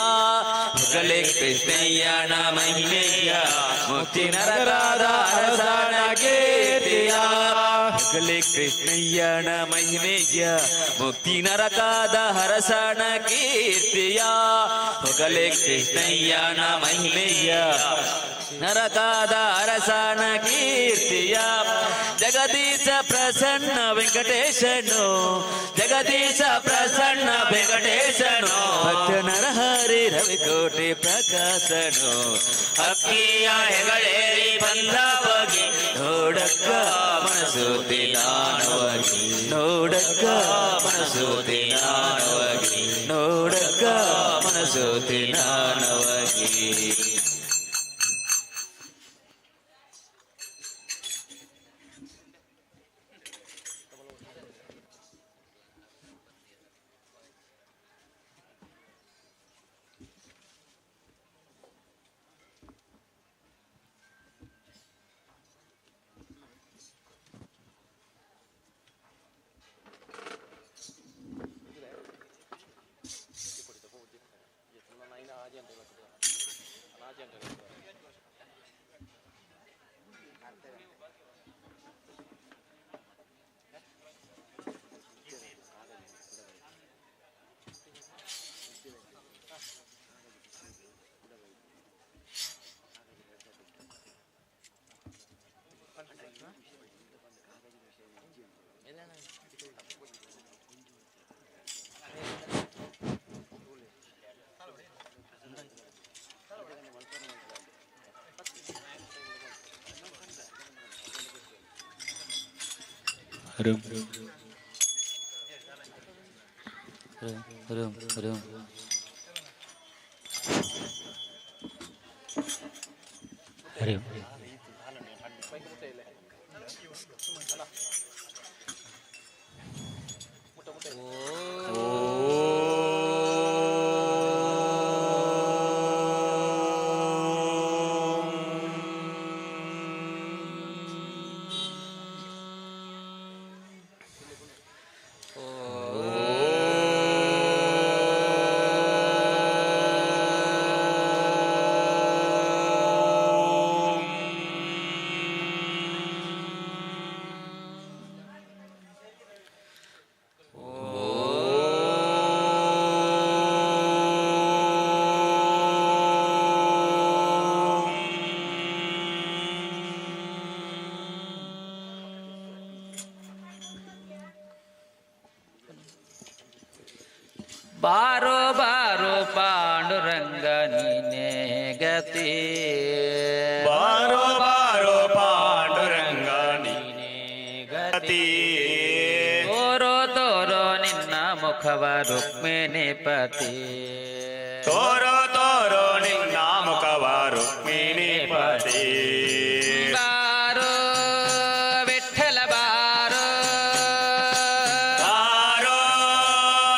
ಹೊಗಲಿ ಕೃಷ್ಣಯ್ಯನ ಮಹಿಮೆಯ ಮುಕ್ತಿ ನರಕಾದ ಹರಸಣ ಕೀರ್ತಿಯ ಹೊಗಲಿ ಕೃಷ್ಣಯ್ಯನ ಮಹಿಮೆಯ ಮುಕ್ತಿ ನರಕಾದ ಹರಸಣ ಕೀರ್ತಿಯ ಹೊಗಲಿ ಕೃಷ್ಣಯ್ಯನ ಮಹಿಮೆಯ ನರಕಾದ ಅರಸನ ಕೀರ್ತಿಯ ಜಗದೀಶ ಪ್ರಸನ್ನ ವೆಂಕಟೇಶನು ಜಗದೀಶ ಪ್ರಸನ್ನ ವೆಂಕಟೇಶನು ಭಕ್ತ ನರಹರಿ ರವಿಕೋಟಿ ಪ್ರಕಾಶನು ಅಕ್ಕಿಯ ಹೆಗಳೇರಿ ಬಂದ ಬಗೆ ನೋಡಕ್ಕ ಮನಸೂತಿ ನಾನವಾಗಿ ನೋಡಕ್ಕ ಮನಸೂತಿ ನಾನವಾಗಿ ನೋಡಕ್ಕ ಮನಸೂತಿ ನಾನವಾಗಿ ಹರಂ ಹರಂ ಹರಂ ಹರಂ ಬಾರೋ ಬಾರೋ ಪಾಂಡುರಂಗ ನೀನೇ ಗತಿ ಬಾರೋ ಬಾರೋ ಪಾಂಡುರಂಗ ನೀನೇ ಗತಿ ತೋರೋ ತೋರೋ ನಿನ್ನ ಮುಖವ ರುಕ್ಮಿಣಿ ಪತಿ ತೋರೋ ತೋರೋ ನಿನ್ನ ಮುಖವ ರುಕ್ಮಿಣಿ ಪತಿ ಬಾರೋ ವಿಠಲ ಬಾರೋ ಬಾರೋ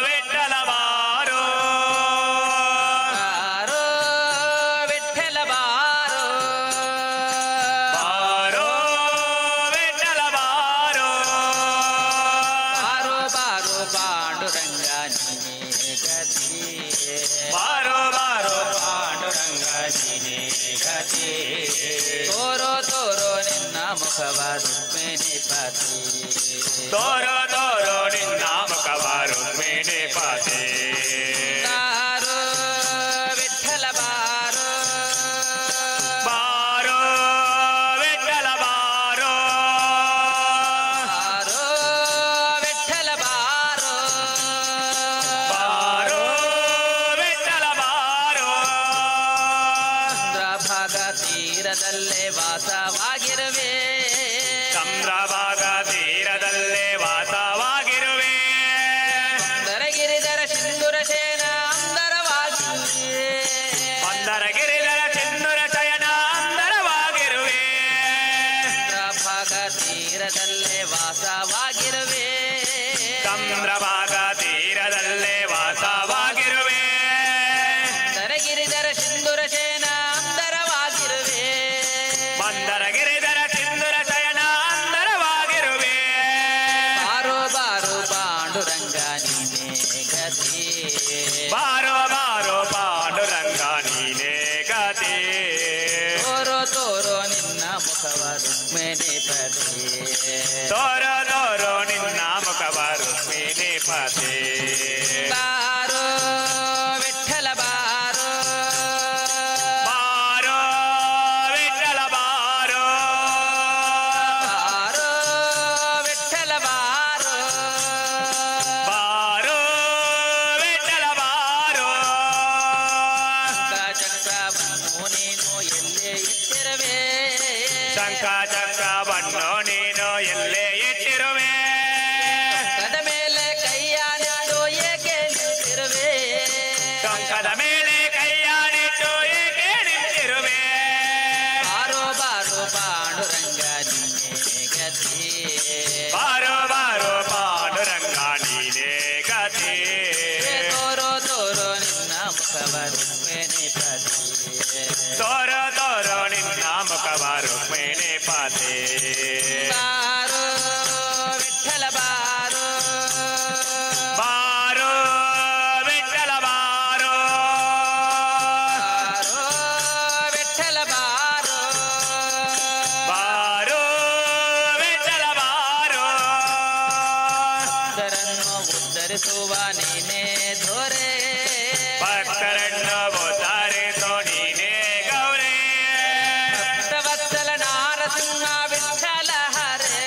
ವಿಠಲ ಬಾರೋ ಬಾರೋ ವಿಠಲ ಬಾರೋ ಬಾರೋ ವಿಠಲ ಬಾರೋ ಬಾರೋ ಬಾರೋ ಪಾಂಡುರಂಗ ನೀನೇ ಗತಿ ಬಾರೋ ಬಾರೋ ಪಾಂಡುರಂಗ ನೀನೇ ಗತಿ ತೋರೋ ತೋರೋ ನಿನ್ನ ಮುಖವ ರುಕ್ಮಿಣಿ ಪತಿ ತೋರೋ ತೋರೋ ನಿನ್ನ ಮುಖವ ರುಕ್ಮಿಣಿ ಪತಿ ಬಾರೋ ವಿಠಲ ಬಾರೋ ಬಾರೋ ವಿಠಲ ಬಾರೋ ಬಾರೋ ವಿಠಲ ಬಾರೋ ಬಾರೋ ವಿಠಲ ಬಾರೋ ಚಂದ್ರಭಾಗ ತೀರದಲ್ಲೇ ವಾಸವಾಗಿರುವೆ ಚಂದ್ರಭಾಗ ತೀರದಲ್ಲೇ ವಾಸವಾಗಿರುವೆ ದರಗಿರಿದರ ಸಿಂಧುರ ಸೇನ ಅಂದರವಾಗಿರುವೆ ಮಂದರ ಗಿರಿಧರ ಸಿಂಧುರ ಶಯನ ಅಂದರವಾಗಿರುವೆ ಚಂದ್ರಭಾಗ ತೀರದಲ್ಲೇ ವಾಸವಾಗಿರುವೆ ಚಂದ್ರಭಾಗ ತೀರದಲ್ಲೇ ವಾಸವಾಗಿರುವೆ ದರಗಿರಿದರ ಸಿಂಧುರ ಸೇನ ಅಂದರವಾಗಿರುವೆ ಮಂದರ ಗಿರಿಧರ ಸಿಂಧುರ ಶಯನ ಅಂದರವಾಗಿರುವೆ ಬಾರೋ ಬಾರೋ ಪಾಂಡುರಂಗ ನೀನೇ ಗತಿ ಬಾರೋ ಬಾರೋ ಪಾಂಡುರಂಗ ನೀನೇ ಗತಿ ತೋರೋ ತೋರೋ ನಿನ್ನ ಮುಖವ ರುಕ್ಮಿಣಿ ಪತಿ ತೋರೋ ತೋರೋ ನಿನ್ನ ಮುಖವ ರುಕ್ಮಿಣಿ ಪತಿ ಬಾರೋ ವಿಠಲ ಬಾರೋ ಬಾರೋ ವಿಠಲ ಬಾರೋ ಬಾರೋ ವಿಠಲ ಬಾರೋ ಬಾರೋ ವಿಠಲ ಬಾರೋ ಚಕ್ರವನ್ನು ನೀನು ಎಲ್ಲೇ ಇಟ್ಟಿರುವೆ ಶಂಖ ಚಕ್ರವನ್ನು ನೀನು ಎಲ್ಲೇ ಇಟ್ಟಿರುವೆ ಕದ ಮೇಲೆ ಕೈಯಾನಿಟ್ಟು ಏಕೆ ನಿಂತಿರುವೆ ಶಂಖದ ಮೇಲೆ ಕೈಯಾಡಿಟ್ಟು ಏಕೆ ನಿಂತಿರುವೆ ಬಾರೋ ಬಾರೋ ಪಾಂಡುರಂಗ ನೀನೇ ಗತಿ ಬಾರೋ ಬಾರೋ ಪಾಂಡುರಂಗ ನೀನೇ ಗತಿ ತೋರೋ ತೋರೋ ನಿನ್ನ ಮುಖವ ರುಕ್ಮಿಣಿ ಪತಿ ತೋರೋ ತೋರೋ ನಿನ್ನ ಮುಖವ ರುಕ್ಮಿಣಿ ಪತಿ ಬಾರೋ ವಿಠಲ ಬಾರೋ ಬಾರೋ ವಿಠಲ ಬಾರೋ ಬಾರೋ ವಿಠಲ ಬಾರೋ ಬಾರೋ ವಿಠಲ ಬಾರೋ ಭಕ್ತರನ್ನು ಉದ್ಧರಿಸುವ ನೀನೇ ದೊರೆ ಭಕ್ತರನ್ನು ಉದ್ಧರಿಸೋ ನೀನೇ ಗೌರೇ ಭಕ್ತವತ್ಸಲ ನಾರಸಿಂಹ ವಿಠಲ ಹರೇ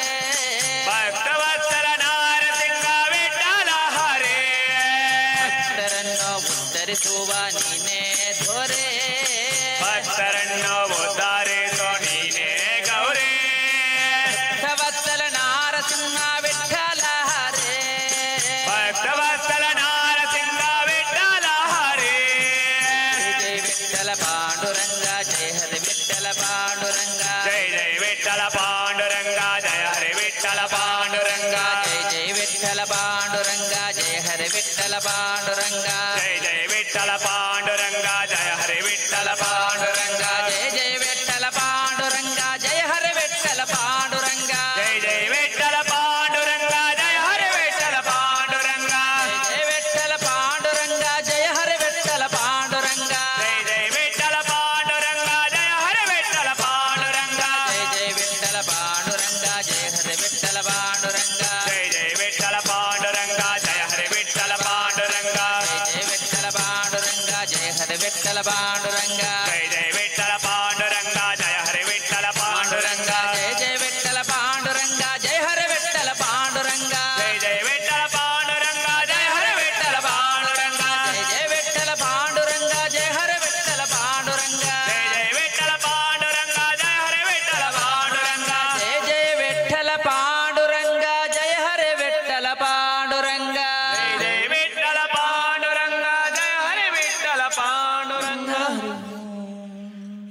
ಭಕ್ತವತ್ಸಲ ನಾರಸಿಂಹ ವಿಠಲ ಹರೇ ಭಕ್ತರನ್ನು ಉದ್ಧರಿಸುವ ನೀನೇ ದೊರೆ ಭಕ್ತರನ್ನು ಉದ್ಧರಿಸೋ ನೀನೇ ಗೌರೇ ಭಕ್ತವತ್ಸಲ ನಾರಸಿಂಹ ವಿಠಲ ಹರೇ ಭಕ್ತವತ್ಸಲ ನಾರಸಿಂಹ ವಿಠಲ ಹರೇ ಜಯ ವಿಠಲ ಪಾಂಡುರಂಗ ಜಯ ಹರಿ ವಿಠಲ ಪಾಂಡುರಂಗ ಜಯ ಜಯ ವಿಠಲ ಪಾಂಡುರಂಗ ಜಯ ಹರಿ ವಿಠಲ ಪಾಂಡುರಂಗ ಜಯ ಜಯ ವಿಠಲ ಪಾಂಡುರಂಗ ಜಯ ಹರಿ ವಿಠಲ ಪಾಂಡುರಂಗ ಜಯ ಜಯ ವಿಠಲ ಪಾಂಡುರಂಗ ಜಯ ಹರಿ ವಿಠಲ ಪಾಂಡುರಂಗ ಜಯ ಜಯ ವಿಠಲ ಪಾಂಡುರಂಗ ಜಯ ಹರಿ ವಿಠಲ ಪಾಂಡುರಂಗ ಜಯ ಜಯ ವಿಠಲ ಪಾಂಡುರಂಗ ಜಯ ಹರಿ ವಿಠಲ ಪಾಂಡುರಂಗ ಜಯ ವಿಠಲ ಪಾಂಡುರಂಗ ಜಯ ಹರಿ ವಿಠಲ ಪಾಂಡುರಂಗ ಜಯ ಜಯ ವಿಠಲ ಪಾಂಡುರಂಗ ಜಯ ಹರಿ ವಿಠಲ ಪಾಂಡುರಂಗ ಜಯ ಜಯ ವಿಠಲ ಪಾಂಡುರಂಗ ಜಯ ಹರಿ ವಿಠಲ ಪಾಂಡುರಂಗ ಜಯ ಜಯ ವಿಠಲ ಪಾಂಡುರಂಗ ಜಯ ಹರಿ ವಿಠಲ ಪಾಂಡುರಂಗ ಜಯ ವಿಠಲ ಪಾಂಡುರಂಗ ಜಯ ಹರಿ ವಿಠಲ ಪಾಂಡುರಂಗ ಜಯ ಜಯ ವಿಠಲ ಪಾಂಡುರಂಗ ಜಯ ಹರಿ ವಿಠಲ ಪಾಂಡುರಂಗ ಜಯ ಜಯ ವಿಠಲ ಪಾಂಡುರಂಗ ಜಯ ಹರಿ ವಿಠಲ ಪಾಂಡುರಂಗ ಜಯ ಜಯ ವಿಠಲ ಪಾಂಡುರಂಗ ಜಯ ಹರಿ ವಿಠಲ ಪಾಂಡುರಂಗ ಜಯ ಜಯ ವಿಠಲ ಪಾಂಡುರಂಗ ಜಯ ಹರಿ ವಿಠಲ ಪಾಂಡುರಂಗ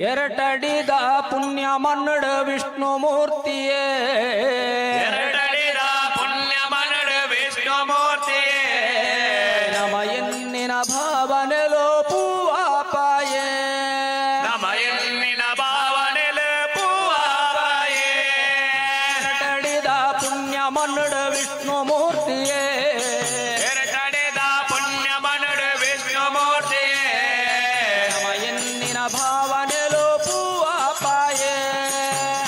ಎರಟಡಿದ ಪುಣ್ಯ ಮನ್ನಡ ವಿಷ್ಣು ಮೂರ್ತಿಯೇ ಎರಟಡಿದ ಪುಣ್ಯ ಮನ್ನಡ ವಿಷ್ಣು ಮೂರ್ತಿಯೇ ನಮ ಎನ್ನಿನ ಭಾವನೆಲೋ ಪೂವಾಪಾಯೇ ನಮ ಎನ್ನಿನ ಭಾವನೆಲು ಪೂವಾಪಾಯೇ ಎರಟಡಿದ ಪುಣ್ಯ ಮನ್ನಡ ವಿಷ್ಣು ಮೂರ್ತಿಯೇ ಎರಟಡಿದ ಪುಣ್ಯ ಮನ್ನಡ ವಿಷ್ಣು ಮೂರ್ತಿಯೇ ನಮ ಎನ್ನಿನ ಭಾವನೆಲೋ ಪೂವಾಪಾಯೇ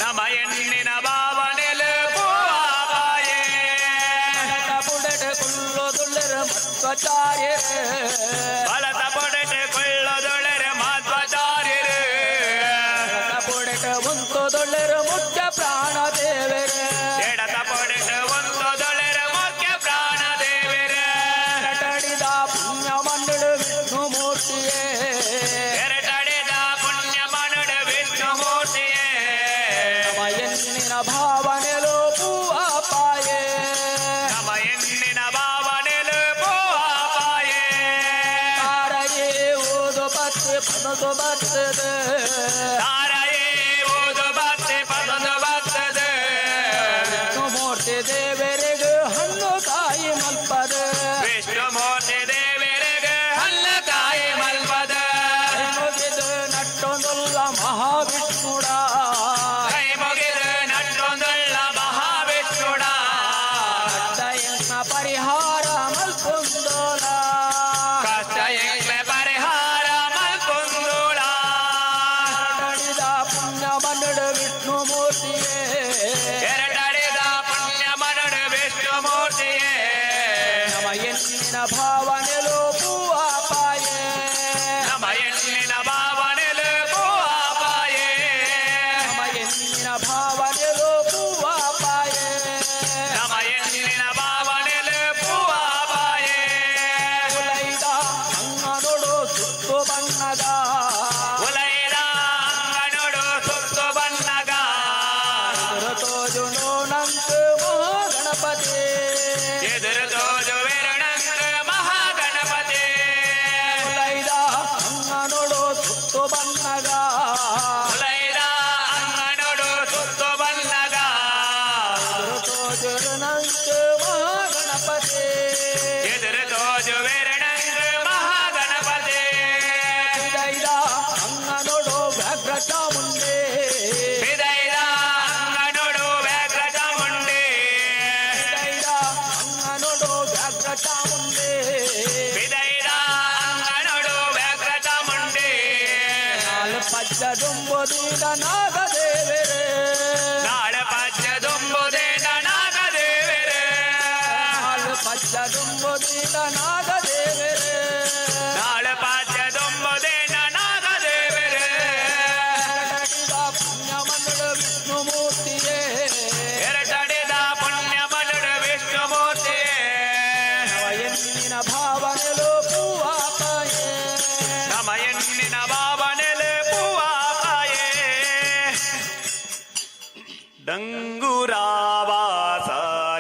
ನಮ ಎನ್ನಿನ ಭಾವನೆಲು ಪೂವಾಪಾಯೇ ಬುಡಟ ಕುಲ್ಲೊದುಳ್ಳರ ಮಧ್ವಾಚಾರ್ಯರೇ ಬಲತ ಪೊಡೆಟ ಕೊಳ್ಳೊದೊಳರ ಮಧ್ವಾಚಾರ್ಯರು ಬುಡಟ ಮುಂತೊದೊಳ್ಳರ ಮುಖ್ಯ ಪ್ರಾಣ ದೇವರೇ ಎಡತ ಪೊಡೆಟ ಒಂದೊದೊಳರ ಮುಖ್ಯ ಪ್ರಾಣ ದೇವರೇ ಎರಟಡಿದ ಪುಣ್ಯ ಮಂಡಳ ವಿಷ್ಣು ಮೂರ್ತಿಯೇ ಎರಟಡೆದ ಪುಣ್ಯ ಮನ್ನಡ ವಿಷ್ಣು ಮೂರ್ತಿಯೇ ನಮ ಎನ್ನಿನ ಭಾವನೆಲೋ ಪೂವಾಪಾಯೇ ನಮ ಎನ್ನಿನ ಭಾವನೆಲು ಪೂವಾಪಾಯೇ ತಾರಯೇ ಓದು ಬತ್ತೆ ಪದದು ಬತ್ತದೆ ತಾರಯೇ ಓದು ಭಕ್ತಿ ಪದದ ಭಕ್ತದ ವಿಷ್ಣು ಮೂರ್ತಿ ದೇವರಿಗೆ ಹಣ್ಣು ಕಾಯಿ ಮಲ್ಪದ ವಿಷ್ಣು ಮೂರ್ತಿ ದೇವರಿಗೆ ಹಲ್ಲ ಕಾಯಿ ಮಲ್ಪದ ಮುಗಿದು ನಟ್ಟೊಂದುಲ್ಲ ಮಹಾವಿಷ್ಣುಡ ಕೈ ಮುಗಿದು ನಟ್ಟೊಂದುಳ್ಳ ಮಹಾವಿಷ್ಣುಡ ದಯನ ಪರಿಹಾರ ಮಲ್ಪುಂದೋಲ ಕಷ್ಟ ಎಂಗ್ಲೆ ಪರಿಹಾರ ಮಲ್ಪುಂದುಳ ನಡೆದ ಪುಣ್ಯ ಮನ್ನಡ ವಿಷ್ಣು ಮೂರ್ತಿಯೇ ಎರಟಡೆದ ಪುಣ್ಯ ಮನ್ನಡ ವಿಷ್ಣು ಮೂರ್ತಿಯೇ ನಮ ಎನ್ನಿನ ಭಾವನೆಲೋ ಪೂವಾಪಾಯೇ ನಮ ಎನ್ನಿನ ಭಾವನೆಲು ಪೂವಾಪಾಯೇ ನಮ ಎನ್ನಿನ ಭಾವನೆಲೋ ಪೂವಾಪಾಯೇ ನಮ ಎನ್ನಿನ ಭಾವನೆಲು ಪೂವಾಪಾಯೇ ಉಲೈದ ಅಂಗನೊಡು ಸುತ್ತು ಬಣ್ಣದ ಉಲೈದ ಅಂಗನೊಡು ಸುತ್ತು ಬನ್ನಗ ತೋಜು ನೋನಂಕ ಮಹಾಗಣಪತಿ ಎದುರು ತೋಜು ವೆರಣಂಕ ಮಹಾಗಣಪತಿ ಉಲೈದ ಅಂಗನೊಡು ಸುತ್ತು ಬಣ್ಣದ ಉಲೈದ ಅಂಗನೊಡು ಸುತ್ತು ಬನ್ನಗ ತೋಜು ನಂಕ ಮಹಾಗಣಪತಿ ಎದುರು ತೋಜು ವೆರಣಂಕ ಮಹಾಗಣಪತಿ ಉಲೈದ ಅಂಗನೊಡು ವ್ಯಾಘ್ರ ಚಾಮುಂಡಿ ವಿದೈದ ಅಂಗನೊಡು ವ್ಯಾಘ್ರ ಚಾಮುಂಡಿ ಉಲೈದ ಅಂಗನೊಡು ವ್ಯಾಘ್ರ ಚಾಮುಂಡಿ ವಿದೈದ ಅಂಗನೊಡು ವ್ಯಾಘ್ರ ಚಾಮುಂಡಿ ನಾಲ್ ಪಜ್ಜದುಂಬುದೀದ ನಾಗದೇವರೇ ನಾಳೆ ಪದ್ಯದುಂಬುದೇನ ನಾಗದೇವರೇ ನಾಲ್ ಪಜ್ಜದುಂಬುದೀದ ನಾಗದೇವರೇ ನಾಳೆ ಪದ್ಯದುಂಬುದೇನ ನಾಗದೇವರೇ ನಡೆದ ಪುಣ್ಯ ಮಂಡಳ ವಿಷ್ಣು ಮೂರ್ತಿಯೇ ಎರಟಡೆದ ಪುಣ್ಯ ಮನ್ನಡ ವಿಷ್ಣು ಮೂರ್ತಿಯೇ ನವ ಎನ್ನಿನ ಭಾವನೆಲೋ ಪೂವಾಪಾಯೇ ನಮ ಎನ್ನಿನ ಭಾವನೆಲು ಪೂವಾಪಾಯೇ ಡಂಗುರಾವಾಸ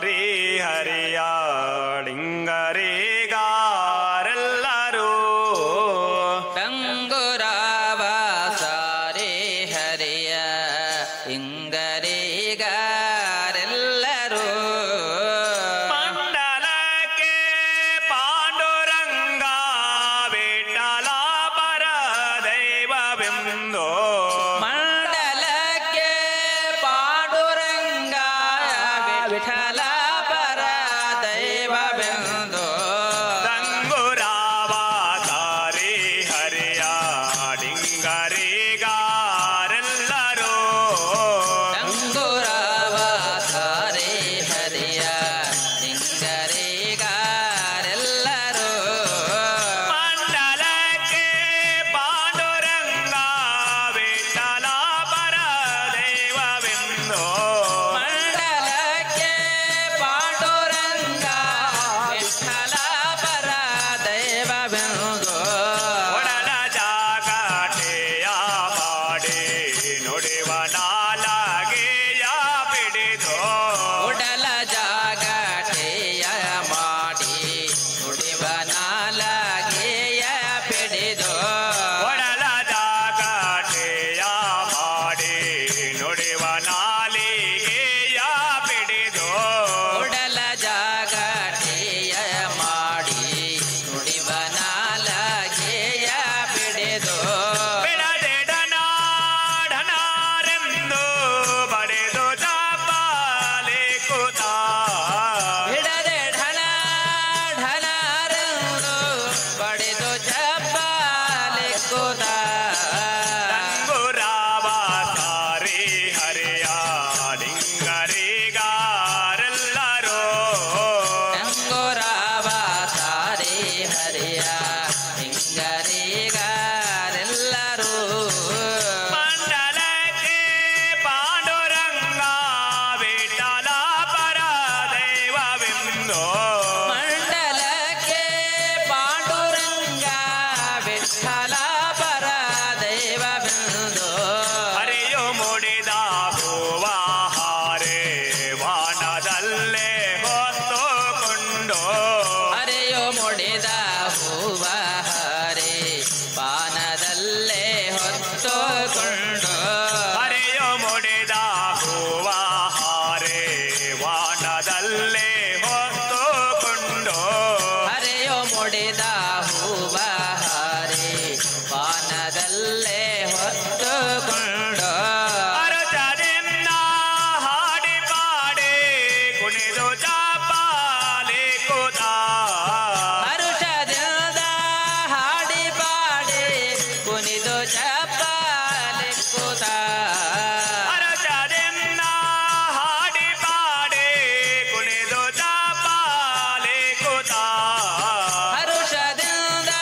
ರೇ ಹರಿಯ ಡಿಂಗರೇಗಾ ವಿಂದು ಹರಿಯು ಮುಡಿದ ಹೂವ ಹಾರೆ ವಾನದಲ್ಲೇ ಹೊತ್ತುಕೊಂಡು ಹರೆಯು ಮುಡಿದ ಹೂವ ಹರೆ ಪಾನದಲ್ಲೇ ಹೊತ್ತುಕೊಂಡು ಹರಿಯು ಮುಡಿದ ಹೂವ ಹಾರೆ ವಾನದಲ್ಲೇ ಹೊತ್ತುಕೊಂಡು ಹರೆಯು ಮುಡಿದ ಹೂವ ಹರೆ ಪಾನದಲ್ಲೇ ಹೊತ್ತುಕೊಂಡು ಅರಚದಿಂದ ಹಾಡಿ ಪಾಡಿ ಕುಣಿದು ಚಾಪಾಲೆ ಕೂತ ಹರುಷದಿಂದ ಹಾಡಿ ಪಾಡಿ ಕುಣಿದು ಚಪ್ಪಾಲೆ ಕೂತ ಅರಚದಿಂದ ಹಾಡಿ ಪಾಡಿ ಕುಣಿದು ಚಾಪಾಲೆ ಕೂತ ಹರುಷದಿಂದ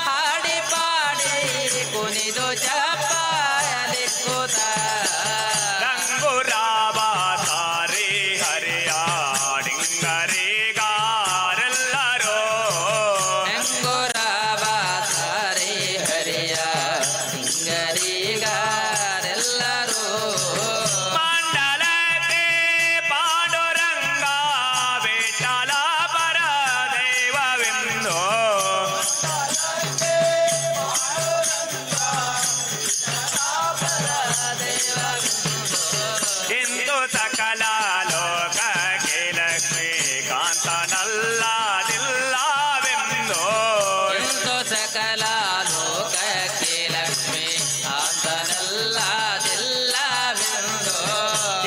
ಹಾಡಿ ಪಾಡಿ ಕುಣಿದು ಚಪ್ಪಾಲೆ ಕೂತ ರಂಗುರಾವ ಸಾರಿ ಹರಿಯಾಡಿಂಗರಿಗಾರೆಲ್ಲರೂ ಹೆಂಗುರಾವ ಸಾರಿ ಹರಿಯ ಹಿಂಗರಿಗಾರೆಲ್ಲರೂ ಮಂಡಲಕ್ಕೆ ಪಾಂಡುರಂಗ ವಿಠಲ ಪರ ದೈವವೆಂದು ಇಂದು ಸಕಲ ಲೋಕಕ್ಕೆ ಲಕ್ಷ್ಮೀ ಕಾಂತನಲ್ಲದಿಲ್ಲವೆಂದು ಇಂದು ಸಕಲ ಲೋಕಕ್ಕೆ ಲಕ್ಷ್ಮಿ ಆತನಲ್ಲದಿಲ್ಲವೆಂದು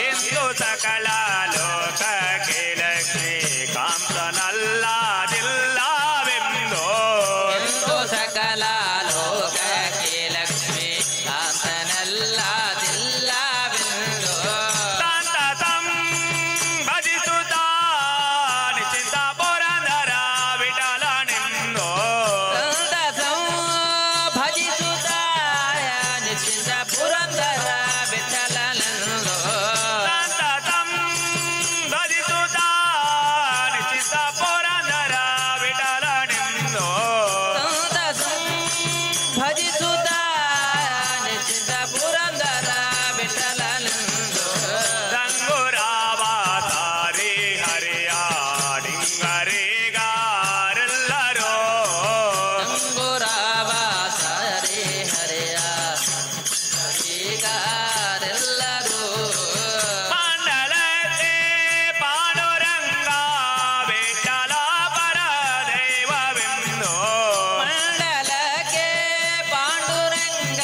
ಇಂದು ಸಕಲ ಲೋಕಕ್ಕೆ ಲಕ್ಷ್ಮೀ ಕಾಂತನಲ್ಲದಿಲ್ಲವೆಂದು ಇಂದು ಸಕಲ ಲೋಕಕ್ಕೆ ಲಕ್ಷ್ಮಿ ಆತನಲ್ಲದಿಲ್ಲವೆಂದು ಸಂತತಂ ಭಜಿಸುತ್ತ ನಿಶ್ಚಿಂತ ಪುರಂದರ ವಿಠಲನೆಂದು ಸಂತಸಂ ಭಜಿಸುತ್ತ ನಿಶ್ಚಿಂತ ಪುರಂದರ ವಿಠಲನೆಂದು ಸಂತತಂ ಭಜಿಸುತ್ತ ನಿಶ್ಚಿಂತ ಪುರಂದರ ವಿಠಲನೆಂದು ಸಂತಸಂ ಭಜಿಸುತ್ತ ನಿಶ್ಚಿಂತ ಪುರಂದರ ವಿಠಲನೆಂದು ರಂಗುರಾವ ಸಾರಿ ಹರಿಯಾಡಿಂಗರಿಗಾರೆಲ್ಲರೂ ಅಂಗುರಾವ ಸಾರಿ ಹರೆಯ ಹೀಗಾರೆಲ್ಲರೂ ಮಂಡಲಕ್ಕೆ ಪಾಂಡುರಂಗ ವಿಠಲ ಪರ ದೈವವೆಂದು ಮಂಡಲಕ್ಕೆ ಪಾಂಡುರಂಗ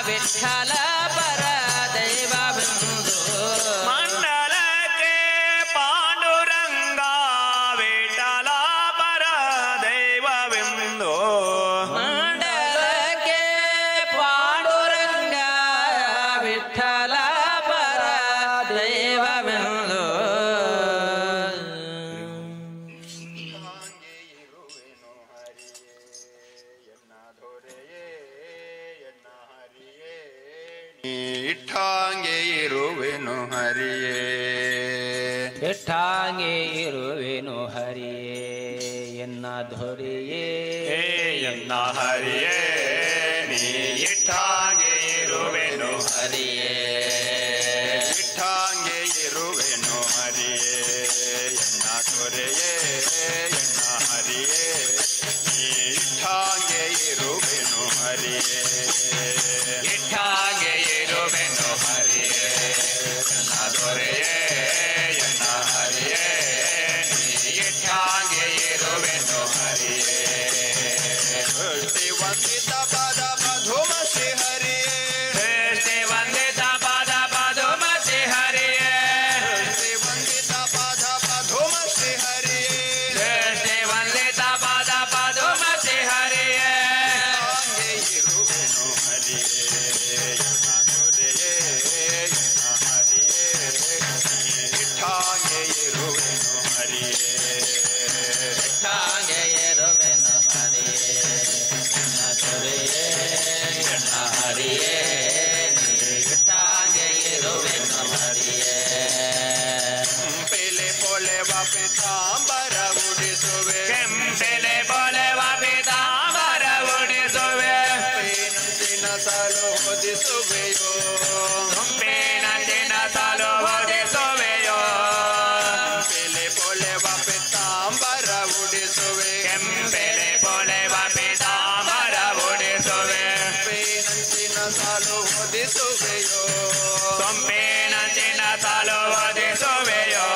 ವಿಠಲ ಪರ ದೈವವೆಂದು ಮಂಡಲಕ್ಕೆ ಪಾಂಡುರಂಗ ವಿಠಲ ಪರ ದೈವವೆಂದು ಮಂಡಲಕ್ಕೆ ಪಾಂಡುರಂಗ ವಿಠಲ ಪರ ದೈವವೆಂದು ಇಟ್ಟಾಂಗೆ ಇರುವೆನು ಹರಿಯೇ ಇಟ್ಟಾಂಗೆ ಇರುವೆನು ಹರಿಯೇ ಎನ್ನ ಧೊರೆಯೇ ಎನ್ನ ಹರಿಯೇ ನೀ ಇಟ್ಟಾಂಗೆ ಇರುವೆನು ಹರಿಯೇ ಇಟ್ಟಾಂಗೆ ಇರುವೆನು ಹರಿಯೇ ಎನ್ನ ದೊರೆಯೇ ಎನ್ನ ಹರಿಯೇ ನೀ ಇಟ್ಟಾಂಗೆ ಇರುವೆನು ಹರಿಯೇ ಇಟ್ಟಾಂಗೆ ಇರುವೆನು ಹರಿಯೇ ಎನ್ನ ದೊರೆಯೇ ಎನ್ನ ಹರಿಯೇ ನೀ ಇಟ್ಟಾಂಗೆ ಇರುವೆನು ಹರಿಯೇ ಸೃಷ್ಟಿ ವಂದಿತ ಪದ ಮಧುಮ ಶ್ರೀ ಹರಿ ಓದಿಸುವೆಯೋ ಸೊಂಪಿನಂಚಿನ ಸಾಲು ಓದಿಸುವೆಯೋ ಬೆಲೆ ಪೊಳೆವ ಪೀತಾಂಬರ ಉಡಿಸುವೆ ಕೆಂಪೆಲೆ ಪೊಳೆವ ಪೀತಾಂಬರ ಉಡಿಸುವೆ ನಂಚಿನ ಸಾಲು ಓದಿಸುವೆಯೋ ಸೊಂಪಿನಂಚಿನ ಸಾಲು ಓದಿಸುವೆಯೋ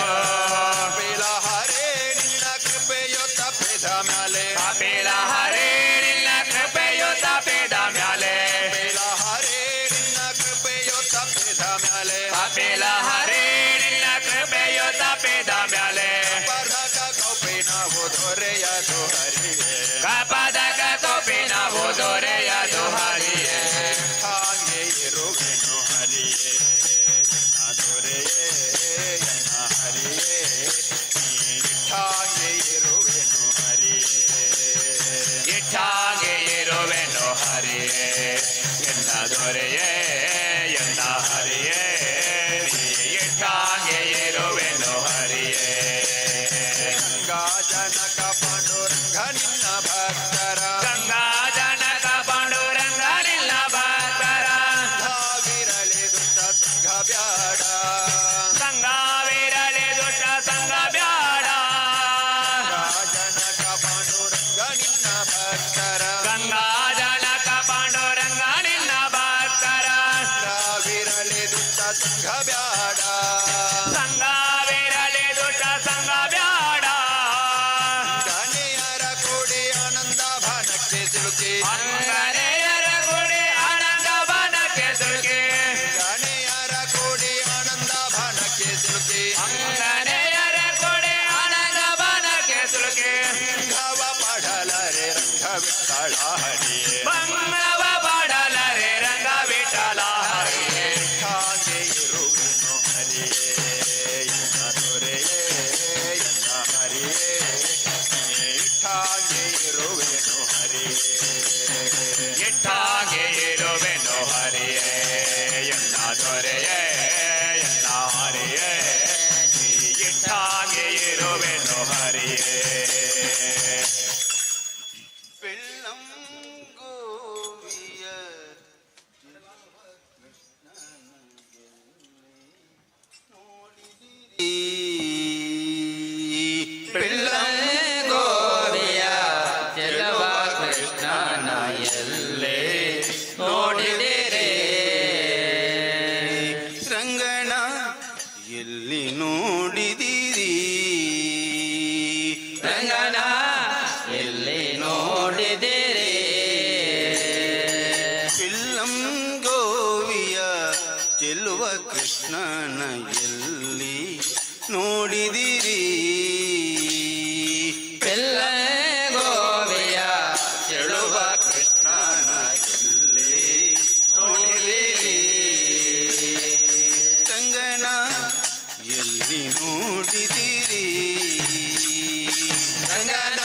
ಕಪಿಲ ಹರೇ ನಿನ್ನ ಕೃಪೆಯು ತಪ್ಪಿದ ಮ್ಯಾಲೆ ಕಪಿಲ ಹರೇ ನಿನ್ನ ಕೃಪೆಯು ತಪ್ಪಿದ ಮ್ಯಾಲೆ ಕಪಿಲ ಹರೇ ನಿನ್ನ ಕೃಪೆಯು ತಪ್ಪಿದ ಮ್ಯಾಲೆ ಕಪಿಲ ಹರೇ ನಿನ್ನ ಕೃಪೆಯು ತಪ್ಪಿದ ಮ್ಯಾಲೆ ಪದಕ ಕೌಪಿನ ದೊರೆಯದು ಹರಿಯೇ ಕಪದಕ ಕಪಿನ ದೊರೆಯದು ಹರಿಯೇ ಹಾಗೆ ಇರುವೆನು ಹರಿಯೇ ಎನ್ನ ದೊರೆಯೇ ಎನ್ನ ಹರಿಯೇ ಹಾಗೆ ಇರುವೆನು ಹರಿಯೇ ಇಟ್ಟಾಗೆ ಇರುವೆನು ಹರಿಯೇ ಎನ್ನ ದೊರೆಯೇ ಎನ್ನ ಹರಿಯೇ ಇಟ್ಟಾಗೆ ಇರುವೆನು ಹರಿಯೇ ಗಂಗಾ ಜನಕ ಪಾಂಡುರಂಗ ನಿನ್ನ ಭಕ್ತರ ಗಂಗಾ ಜನಕ ಪಾಂಡುರಂಗ ನಿನ್ನ ಭಕ್ತರ ವಿರಳಿ ದುಷ್ಟ ಸಂಘ ಬ್ಯಾಡ ಸಂಘವಿರಲಿ ದುಷ್ಟ ಸಂಘ ಬ್ಯಾಡ ಜನಕ ಪಾಂಡುರಂಗ ನಿನ್ನ ಭಕ್ತರ ಗಂಗಾ ಜನಕ ಪಾಂಡುರಂಗ ನಿನ್ನ ಭಕ್ತರ ವಿರಳಿ ದುಷ್ಟ ಸಂಘ ಬ್ಯಾಡ ಸಂಘವಿರಲಿ ದುಷ್ಟ ಸಂಘ ಬ್ಯಾಡ ಗಣೆಯರ ಕೂಡಿ ಆನಂದ ಭಾನಕ್ಕೆ ಸಿಲುಕಿ ಅಂಗನೆಯರ ಗುಡಿ ಆನಂದ ಬನಕ್ಕೆ ಸುಲ್ಕೆ ಗಣೆಯರ ಕೂಡಿ ಆನಂದ ಭಾನಕ್ಕೆ ಸಿಲುಕಿ ಅಂಗನೆಯರ ಗುಡಿ ಆನಂದ ಬನಕ್ಕೆ ಸುಲ್ಕೆ ಘವ ಪಡಲರೆ ರಂಗ ವಿಠಲ ಹರಿಯೇ ಬಂಗವ ಬಡಲರೆ ರಂಗ ವಿಠಲ ಹರಿಯೇ ಹಾಗೆ ಇರುವೆನು ಹರಿಯೇ ಎನ್ನ ದೊರೆಯೇ ಎನ್ನ ಹರಿಯೇ ಹಾಗೆ ಇರುವೆನು ಹರಿಯೇ ಇಟ್ಟಾಗೆ ಇರುವೆನು ಹರಿಯೇ ಎನ್ನ ದೊರೆಯೇ ಎನ್ನ ಹರಿಯೇ ಇಟ್ಟಾಗೆ ಇರುವೆನು ಹರಿಯೇ ಬೆಳ್ಳಂ ಗೋವಿಯ ಬೆಳ್ಳಂ ಗೋವಿಯ ಚೆಲುವ ಕೃಷ್ಣನ ಎಲ್ಲೇ ನೋಡಿದಿರೇ ರಂಗಣ ಎಲ್ಲಿ ನೋಡಿದಿರಿ ರಂಗನ ಎಲ್ಲಿ ನೋಡಿದಿರೇ ಬೆಳ್ಳಂ ಗೋವಿಯ ಚೆಲ್ಲುವ ಕೃಷ್ಣನ ಎಲ್ಲಿ ನೋಡಿದಿರಿ ಬೆಲ್ಲ ಗೋವಿಯ ಚೆಲುವ ಕೃಷ್ಣನ ಎಲ್ಲಿ ನೋಡಿದಿರಿ ರಂಗನ ಎಲ್ಲಿ ನೋಡಿದಿರಿ ರಂಗನ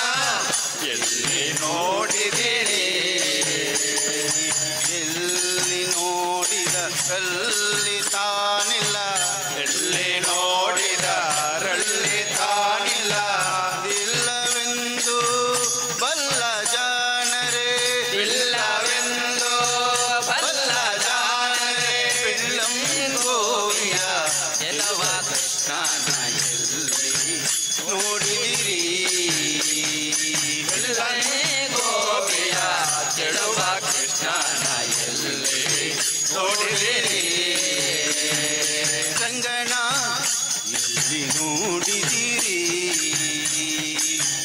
ಎಲ್ಲಿ ನೋಡಿದಿರಿ ಎಲ್ಲಿ ನೋಡಿದ ಅಲ್ಲಿ ತಾನಿಲ್ಲ ಎಲ್ಲಿ ನೋಡಿದ ರಲ್ಲಿ ತಾನಿಲ್ಲ ಇಲ್ಲವೆಂದು ಬಲ್ಲ ಜಾಣರೇ ಇಲ್ಲವೆಂದು ಬಲ್ಲ ಜಾಣರೇ ಬೆಳ್ಳಂ ಗೋವಿಯ ಚೆಲುವ ಕೃಷ್ಣನ ಎಲ್ಲಿ ನೋಡಿದಿರಿ ಬೆಲ್ಲನೆ ಗೋವಿಯ ಚೆಲುವ ಕೃಷ್ಣನ ಎಲ್ಲಿ ನೋಡಿದಿರಿ ರಂಗನ ಎಲ್ಲಿ ನೋಡಿದಿರಿ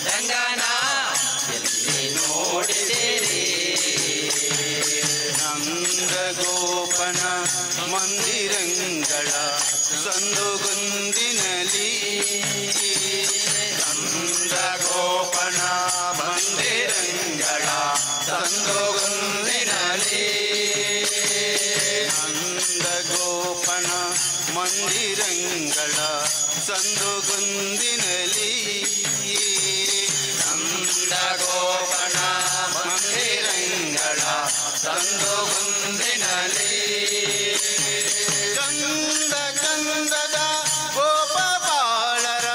ರಂಗನ ಎಲ್ಲಿ ನೋಡಿದಿರಿ ನಂದ ಗೋಪನ ಮಂದಿರಂಗಳ ಸಂದುಗೊಂದಿನಲಿ ನಂದ ಗೋಪನ ಮಂದಿರಂಗಳ ಸಂದುಗೊಂದಿನಲಿ ನಂದ ಗೋಪನ ಮಂದಿರಂಗಳ ಸಂದುಗೊಂದಿನಲಿ ನಂದ ಗೋಪನ ಮಂದಿರಂಗಳ ಸಂದುಗೊಂದಿನಲಿ ಕಂದ ಕಂದದ ಗೋಪ ಬಾಳರ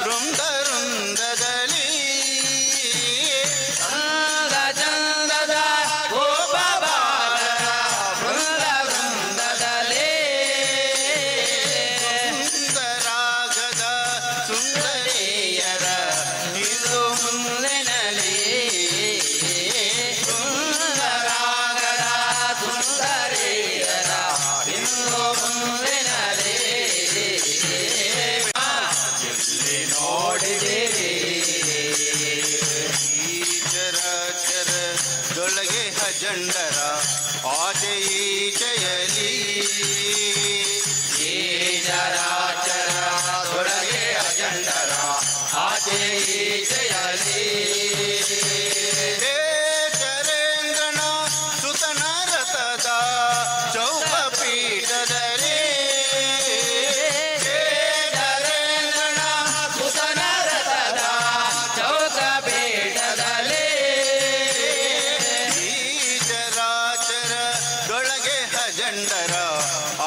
ವೃಂದ ವೃಂದದಲ್ಲಿ ಚಂದ ಚಂದದ ಗೋಪ ಬಾಲರ ವೃಂದ ಈಚೆಯಲಿ ಈ ಚರಾಚರದೊಳಗೆ ಅಜಂಡರ ಆಚೆ ಈಚೆಯಲಿ ಚರೇಂದ್ರನ ಸುತನ ರಥದ ಚೌಕ ಪೀಠದಲ್ಲಿ ಚರೇಂದ್ರನ ಸುತನ ರಥದ ಚೌಕ ಪೀಠದಲ್ಲಿ ಈ ಚರಾಚರದೊಳಗೆ ಅಜಂಡರ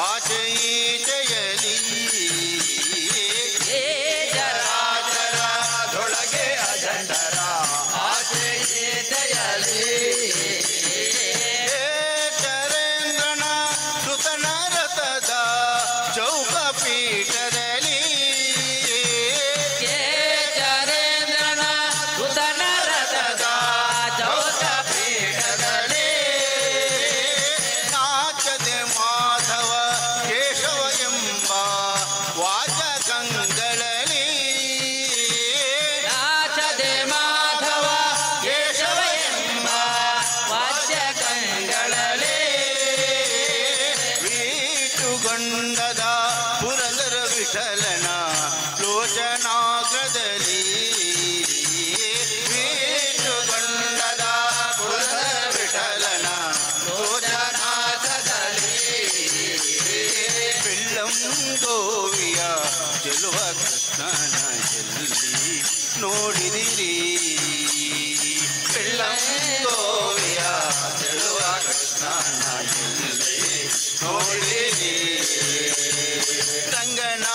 ಆಚೆ ಈಚೆಯಲಿ ಚರಾಚರದೊಳಗೆ ಅಜಂಡರ ಆಚೆ ಈಚೆಯಲಿ ಚರೇಂದ್ರನ ಸುತನ ರಥದ ಚೌಕ ಪೀಠದಲ್ಲಿ ಚರೇಂದ್ರನ ಸುತನ ರಥದ ಚೌಕ ಪೀಠದಲ್ಲಿ ನಾಚದೆ ಮಾಧವ ಕೇಶವ ಎಂಬ ವಾಚಕಂಗಳಲ್ಲಿ ನಾಚದೆ ಮಾಧವ ಕೇಶವ ಎಂಬ ವಾಚಕಂಗಳಲ್ಲಿ ವೀಟುಗೊಂಡದ ಪುರಂದರ ವಿಠಲನ ಲೋಚನಾಗ್ರದಲ್ಲಿ ವೀಟುಗೊಂಡದ ಪುರಂದರ ವಿಠಲನ ಲೋಚನಾಗ್ರದಲ್ಲಿ ಬೆಳ್ಳಂ ಗೋವಿಯ ಚೆಲುವ ಕೃಷ್ಣನ ಎಲ್ಲಿ ನೋಡಿದಿರಿ ಬೆಳ್ಳಂ ಗೋವಿಯ ಚೆಲುವ ಕೃಷ್ಣನ ಎಲ್ಲಿ ನೋಡಿದಿರಿ ರಂಗನ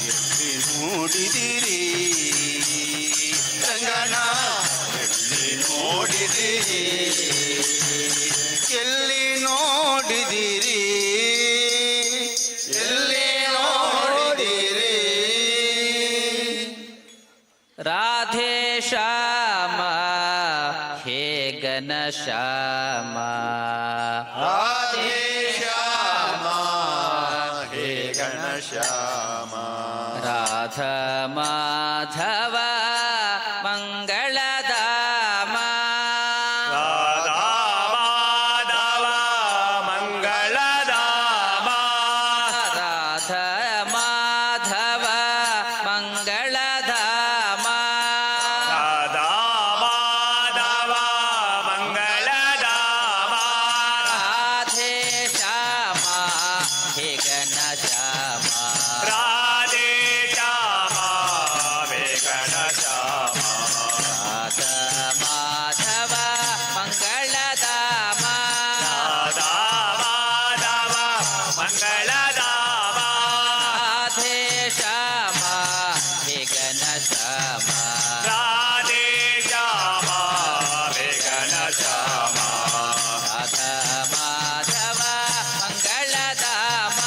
ಎಲ್ಲಿ ನೋಡಿದಿರಿ ರಂಗನ ಎಲ್ಲಿ ನೋಡಿದಿರಿ ಎಲ್ಲಿ ನೋಡಿದಿರಿ ಎಲ್ಲಿ ನೋಡಿದಿರಿ ರಾಧೆ ಶ್ಯಾಮ ಹೇ ಗನ ಶ್ಯಾಮ ರಾಧೆ ಶ್ಯಾಮ ಹೇ ಗಣ ಶ್ಯಾಮ ರಾಧ ಮಾಧವ ಮಂಗಳಧಾಮ ರಾಧಾ ಮಾಧವ ಮಂಗಳಧಾಮ ರಾಧ ಮಾಧವ ಮಂಗಳಧಾಮ ರಾಧಾ ಮಾಧವ ಮಂಗಳಧಾಮ ರಾಧೆ ಶ್ಯಾಮ ಹೇ ಗನ ಶ್ಯಾಮ ರಾಧೆ ಶ್ಯಾಮ ಹೇ ಗಣ ಶ್ಯಾಮ ರಾಧ ಮಾಧವ ಮಂಗಳಧಾಮ ರಾಧಾ ಮಾಧವ ಮಂಗಳಧಾಮ ರಾಧೆ ಶ್ಯಾಮ ಹೇ ಗನ ಶ್ಯಾಮ ರಾಧೆ ಶ್ಯಾಮ ಹೇ ಗಣ ಶ್ಯಾಮ ರಾಧ ಮಾಧವ ಮಂಗಳಧಾಮ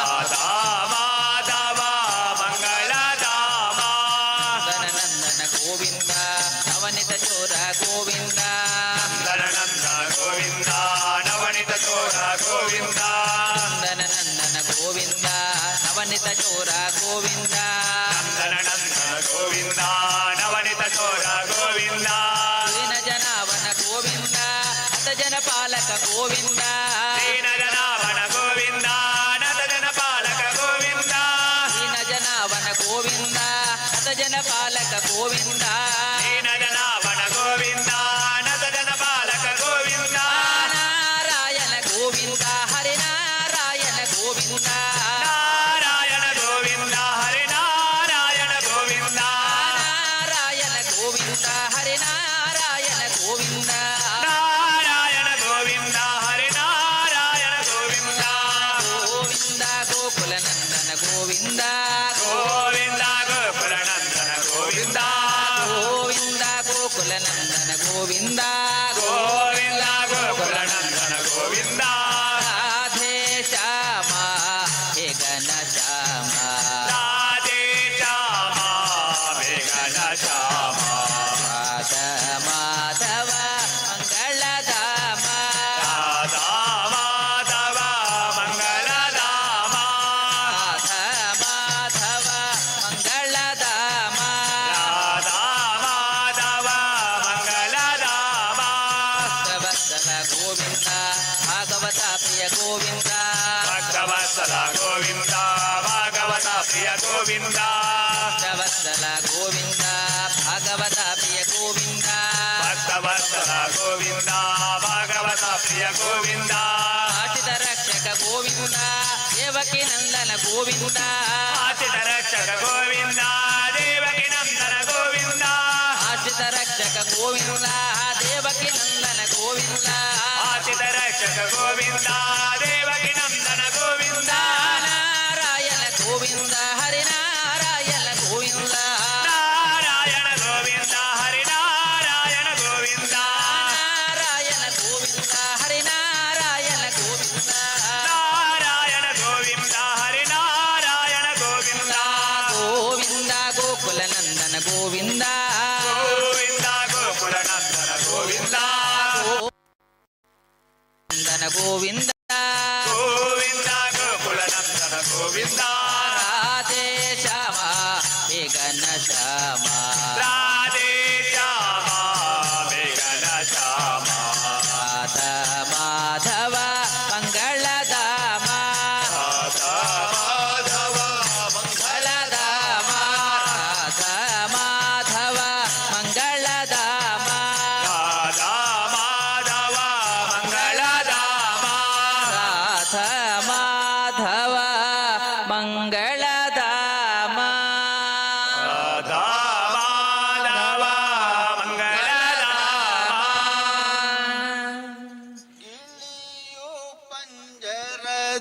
ರಾಧಾ ಮಾಧವ ಮಂಗಳಧಾಮ ನಂದನ ಗೋವಿಂದ ನವನಿತ ಚೋರ ಗೋವಿಂದ ನಂದನ ಗೋವಿಂದ ನವನಿತ ಚೋರ ಗೋವಿಂದ ನಂದನ ಗೋವಿಂದ ನವನಿತ ಚೋರ ಗೋವಿಂದ ನಂದನ ಗೋವಿಂದ ನವನಿತ ಚೋರ ಗೋವಿಂದ ದೀನ ಜನಾವನ ಗೋವಿಂದ ಹತ ಜನ ಪಾಲಕ ಗೋವಿಂದ ದೀನ ಜನಾವನ ಗೋವಿಂದ ನತ ಜನ ಪಾಲಕ ಗೋವಿಂದ ದೀನ ಜನಾವನ ಗೋವಿಂದ ಹತ ಜನ ಪಾಲಕ ಗೋವಿಂದ ದೀನ ಜನಾವನ ಗೋವಿಂದ ನತ ಜನ ಪಾಲಕ ಗೋವಿಂದ ನಾರಾಯಣ ಗೋವಿಂದ ಹರಿನಾರಾಯಣ ಗೋವಿಂದ ನಾರಾಯಣ ಗೋವಿಂದ ಹರಿ ನಾರಾಯಣ ಗೋವಿಂದ ನಾರಾಯಣ ಗೋವಿಂದ ಹರಿನಾರಾಯಣ ಗೋವಿಂದ ನಾರಾಯಣ ಗೋವಿಂದ ಹರಿ ನಾರಾಯಣ ಗೋವಿಂದ ಗೋವಿಂದ ಗೋಕುಲ ನಂದನ ಗೋವಿಂದ ಗೋವಿಂದ ಗೋಕುಲ ನಂದನ ಗೋವಿಂದ ಗೋವಿಂದ ಗೋಕುಲ ನಂದನ ಗೋವಿಂದ ಗೋವಿಂದ ಗೋಕುಲ ನಂದನ ಗೋವಿಂದ ರಾಧೆ ಶ್ಯಾಮ ಹೇ ಗನ ಶ್ಯಾಮ ರಾಧೆ ಶ್ಯಾಮ ಹೇ ಗಣ ಶ್ಯಾಮ ರಾಧ ಮಾಧವ ಮಂಗಳಧಾಮ ರಾಧಾ ಮಾಧವ ಮಂಗಳಧಾಮ ರಾಧ ಮಾಧವ ಮಂಗಳಧಾಮ ರಾಧಾ ಮಾಧವ ಮಂಗಳಧಾಮ ಪ್ರಿಯ ಗೋವಿಂದ ಭಕ್ತವತ್ಸಲ ಗೋವಿಂದ ಭಾಗವತ ಪ್ರಿಯ ಗೋವಿಂದ ಭಕ್ತವತ್ಸಲ ಗೋವಿಂದ ಭಾಗವತ ಪ್ರಿಯ ಗೋವಿಂದ ಭಕ್ತವತ್ಸಲ ಗೋವಿಂದ ಭಾಗವತ ಪ್ರಿಯ ಗೋವಿಂದ ಆಚಿತ ರಕ್ಷಕ ಗೋವಿಂದ ದೇವಕಿ ನಂದನ ಗೋವಿಂದ ಆಚಿತ ರಕ್ಷಕ ಗೋವಿಂದ ದೇವಕಿ ನಂದನ ಗೋವಿಂದ ಆಚಿತ ರಕ್ಷಕ ಗೋವಿಂದ ದೇವಕಿ ನಂದನ ಗೋವಿಂದ ಆಚಿತ ರಕ್ಷಕ ಗೋವಿಂದ ದೇವಕಿ ನಂದನ ಗೋವಿಂದ ನಾರಾಯಣ ಗೋವಿಂದ ಹರಿನಾರಾಯಣ ಗೋವಿಂದ ನಾರಾಯಣ ಗೋವಿಂದ ಹರಿನಾರಾಯಣ ಗೋವಿಂದ ನಾರಾಯಣ ಗೋವಿಂದ ಹರಿನಾರಾಯಣ ಗೋವಿಂದ ನಾರಾಯಣ ಗೋವಿಂದ ಹರಿನಾರಾಯಣ ಗೋವಿಂದ ಗೋವಿಂದ ಗೋಕುಲ ನಂದನ ಗೋವಿಂದ ಗೋವಿಂದ ಗೋಕುಲ ನಂದನ ಗೋವಿಂದ ನಂದನ ಗೋವಿಂದ ಗೋವಿಂದ ಗೋಕುಲ ನಂದನ ಗೋವಿಂದ ರಾಧೆ ಶ್ಯಾಮ ಹೇ ಘನ ಶ್ಯಾಮ ರಾಧೆ ಶ್ಯಾಮ ಮೇಘನ ಶ್ಯಾಮ ರಾಧ ಮಾಧವ ಮಂಗಳಧಾಮ ಮಾಧವ ಮಂಗಳಧಾಮ ರಾಧ ಮಾಧವ ಮಂಗಳಧಾಮ ರಾಧಾ ಮಾಧವ ಮಂಗಳಧಾಮ ರಾಧ ಮಾಧವ ಮಂಗಳಧಾಮ ರಾಧಾ ಮಾಧವ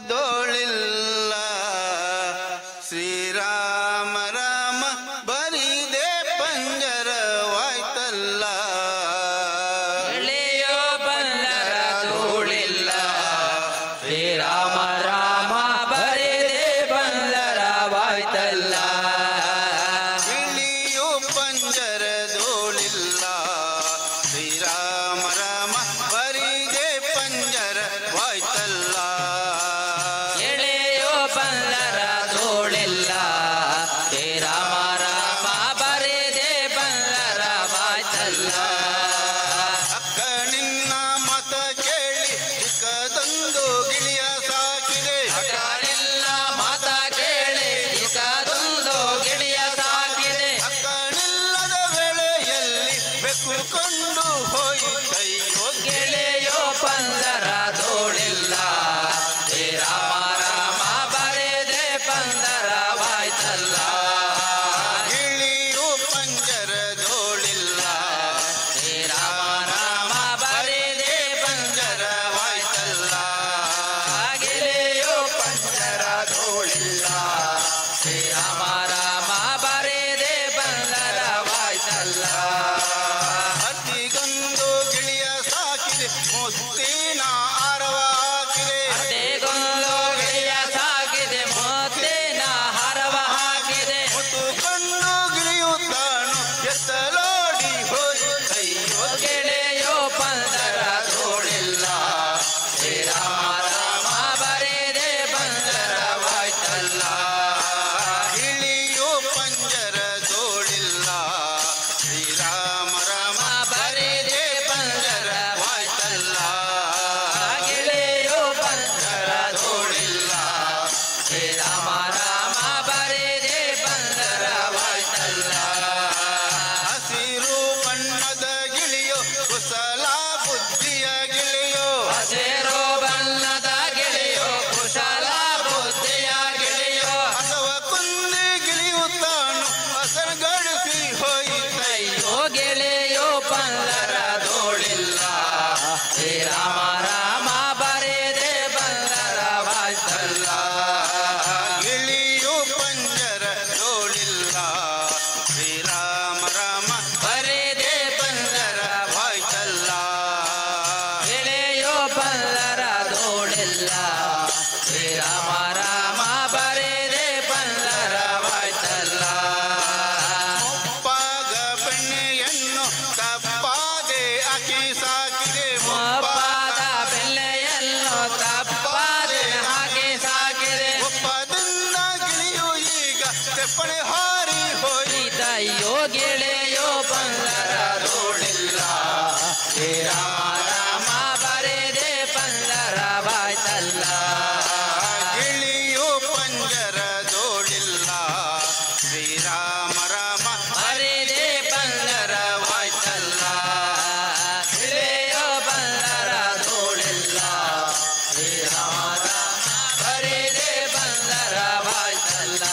ಪಂಜರದೊಳಿಲ್ಲ ಶ್ರೀರಾಮ ರಾಮ ಬರಿದೆ ಪಂಜರವಾಯ್ತಲ್ಲ ಎಳೆಯೋ ಬಂದರ ಧೂಳಿಲ್ಲ ಶ್ರೀರಾಮ ರಾಮ ಬರೆದೆ ಬಂದರವಾಯ್ತಲ್ಲ ಇಳಿಯು ಪಂಜರದೊಳಿಲ್ಲ ಶ್ರೀರಾಮ ರಾಮ ಬರಿದೆ ಪಂಜರವಾಯ್ತಲ್ಲ ಎಳೆಯೋ ಬಂದರ ಧೂಳಿಲ್ಲ ಶ್ರೀರಾಮ ರಾಮ ಬರೆದೆ ಬಂದರವಾಯ್ತಲ್ಲ ಅಕ್ಕ ನಿನ್ನ ಮತ ಕೇಳಿ ಚಿಕ್ಕದೊಂದು ಗಿಳಿಯ ಸಾಕಿದೆ ಅಕ್ಕನಿಲ್ಲ ಮಾತ ಕೇಳಿ ಚಿಕ್ಕದೊಂದು ಗಿಳಿಯ ಸಾಕಿದೆ ಅಕ್ಕನಿಲ್ಲದ ವೇಳೆಯಲ್ಲಿ ಬೆಕ್ಕುಕೊಂಡು ಹೋಯಿತಯ್ಯೋ ಗೆಳೆಯೋ ಪಂದರ ಧೂಳಿಲ್ಲ ಶ್ರೀರಾಮ ರಾಮ ಬರೆದೆ ಬಂದರವಾಯ್ತಲ್ಲ ಗಿಳಿಯು ಪಂಜರದೋಳಿಲ್ಲ ಶ್ರೀರಾಮ ರಾಮ ಬರೆದೆ ಪಂಜರವಾಯ್ತಲ್ಲ ಗೆಳೆಯೋ ಪಂದರ ಧೂಳಿಲ್ಲ ಶ್ರೀರಾಮ ರಾಮ ಬರೆದೆ ಬಂದರವಾಯ್ತಲ್ಲ ಹತ್ತಿಗೊಂದು ಗಿಳಿಯ ಸಾಕಿದೆ ಮುತ್ತಿನ ಆರವ ಹಾಕಿದೆ ಅತ್ತೆಗೊಂದು ಗಿಳಿಯ ಸಾಕಿದೆ ಮುತ್ತಿನ ಹಾರವ ಹಾಕಿದೆ ಮುತ್ತುಕೊಂಡು ಗಿಳಿಯು ತಾನು ಎತ್ತಲೋಡಿ ಹೋಯಿತಯ್ಯೋ ಗೆಳೆಯೋ ಪಂದರ ಧೂಳಿಲ್ಲ ಶ್ರೀರಾಮ ರಾಮ ಬರೆದೆ ಬಂದರವಾಯ್ತಲ್ಲ ಗಿಳಿಯು ಪಂಜರದೋಳಿಲ್ಲ ಶ್ರೀರಾಮ ರಾಮ ಬರೆದೆ ಪಂಜರವಾಯ್ತಲ್ಲ ಗೆಳೆಯೋ ಪಂದರ ಧೂಳಿಲ್ಲ ಶ್ರೀರಾಮ ರಾಮ ಬರೆದೆ ಬಂದರವಾಯ್ತಲ್ಲ ಹಸಿರು ಬಣ್ಣದ ಗಿಳಿಯೋ ಕುಶಲ ಬುದ್ಧಿಯ ಗಿಳಿಯೋ ಹಸಿರು ಬಣ್ಣದ ಗಿಳಿಯೋ ಕುಶಲ ಬುದ್ಧಿಯ ಗಿಳಿಯೋ ಹಸವ ಕುಂದಿ ಗಿಳಿಯು ತಾನು ಹಸರುಗಡಿಸಿ ಹೋಯಿತಯ್ಯೋ ಅಯ್ಯೋ ಗೆಳೆಯೋ ಪಂದರ ಧೂಳಿಲ್ಲ ಶ್ರೀರಾಮ ರಾಮ ಬರೆದೆ ಬಂದರವಾಯ್ತಲ್ಲ ಗಿಳಿಯು ಪಂಜರದೋಳಿಲ್ಲ ಶ್ರೀರಾಮ ರಾಮ ಬರೆದೆ ಪಂಜರವಾಯ್ತಲ್ಲ ಗೆಳೆಯೋ ಪಂದರ ಧೂಳಿಲ್ಲ ಶ್ರೀರಾಮ ರಾಮ ಬರೆದೆ ಬಂದರವಾಯ್ತಲ್ಲ ಮುಪ್ಪಾಗ ಬೆಣ್ಣೆಯನ್ನು ತಪ್ಪಾದೆ ಅಕ್ಕಿ ಸಾಕಿದೆ ಒಪ್ಪಾದ ಬೆಲೆಯನ್ನು ತಪ್ಪಾದೆ ಹಾಗೆ ಸಾಕಿದೆ ಒಪ್ಪದಿಂದ ಗಿಳಿಯು ಈಗ ತೆಪ್ಪಣೆ ಹಾರಿ ಹೋಯಿತ ಅಯ್ಯೋ ಗೆಳೆಯೋ ಬಂದರ ಧೂಳಿಲ್ಲ ಶ್ರೀರಾಮ ರಾಮ ಬರೆದೆ ಬಂದರವಾಯ್ತಲ್ಲ ವಾಯ್ತಲ್ಲ ಗಿಳಿಯು ಪಂಜರದೋಳಿಲ್ಲ ಶ್ರೀರಾಮ ರಾಮ ಹರಿದೇ ಪಂಜರ ವಾಯ್ತಲ್ಲ ಗಿಳಿಯೋ ಪಂಜರ ತೋಳಿಲ್ಲ ಶ್ರೀರಾಮ ರಾಮ ಹರಿದೇ ಪಂಜರ ವಾಯ್ತಲ್ಲ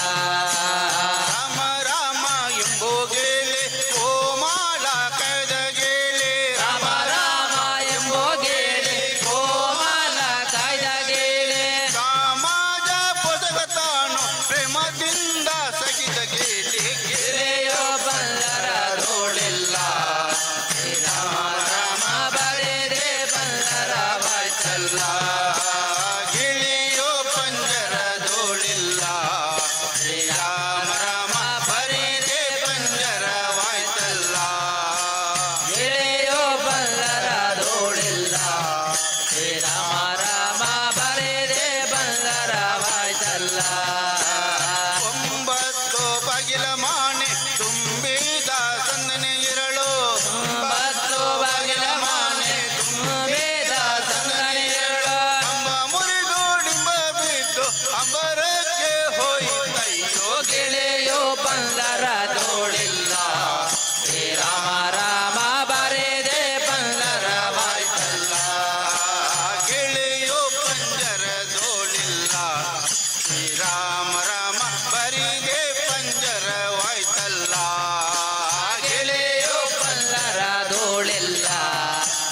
ರಾಮ ರಾಮ ಎಂಬೋಗೇಳೆ ಕೋಮಾಳ ಕೈದಗೇಳೆ ರಾಮ ರಾಮ ಎಂಬೋಗೇಳೆ ಕೋಮಲ ಕಾಯ್ದಗೇಳೆ ಸಮಾಜ ಪೊಸಗತಾನು ಪ್ರೇಮದಿಂದ ಸಗಿದ ಗೇಳೆ ಗಿಳಿಯೋ ಪಂಜರ ತೋಳಿಲ್ಲ ಶ್ರೀರಾಮ ರಾಮ ಬರೆದೆ ಪಂಜರ ವಾಯ್ತಲ್ಲ ಗಿಳಿಯೋ ಪಂಜರದೋಳಿಲ್ಲ ಶ್ರೀರಾಮ ರಾಮ ಬರೀದೆ ಪಂಜರವಾಯ್ತಲ್ಲ ಗಿಳಿಯೋ ಪಂಜರ ತೋಳಿಲ್ಲ ಶ್ರೀರಾಮ ರಾಮ ಬರೆದೆ ಪಂಜರ ವಾಯ್ತಲ್ಲ 9 ಬಗಿಲ ಮಾಣೆ ತುಂಬಿದ ಸಂದನೆ ಇರಳು 9 ಬಗಿಲ ಮಾನೆ ತುಂಬಿದ ಸಂದನೆಯಳು ಅಂಬ ಮುರಿದು ಡಿಂಬ ಬಿದ್ದು ಅಂಬರಕ್ಕೆ ಹೋಯಿತಯ್ಯೋ ಗಿಳಿಯೋ ಪಂಜರ ತೋಳಿಲ್ಲ ಶ್ರೀರಾಮ ರಾಮ ಬರೆದೆ ಪಂಜರ ವಾಯ್ತಲ್ಲ ಗಿಳಿಯೋ ಪಂಜರದೋಳಿಲ್ಲ ಶ್ರೀರಾಮ ರಾಮ ಬರಿಗೆ ಪಂಜರವಾಯ್ತಲ್ಲ ಗಿಳಿಯೋ ಪಂಜರ ತೋಳಿಲ್ಲ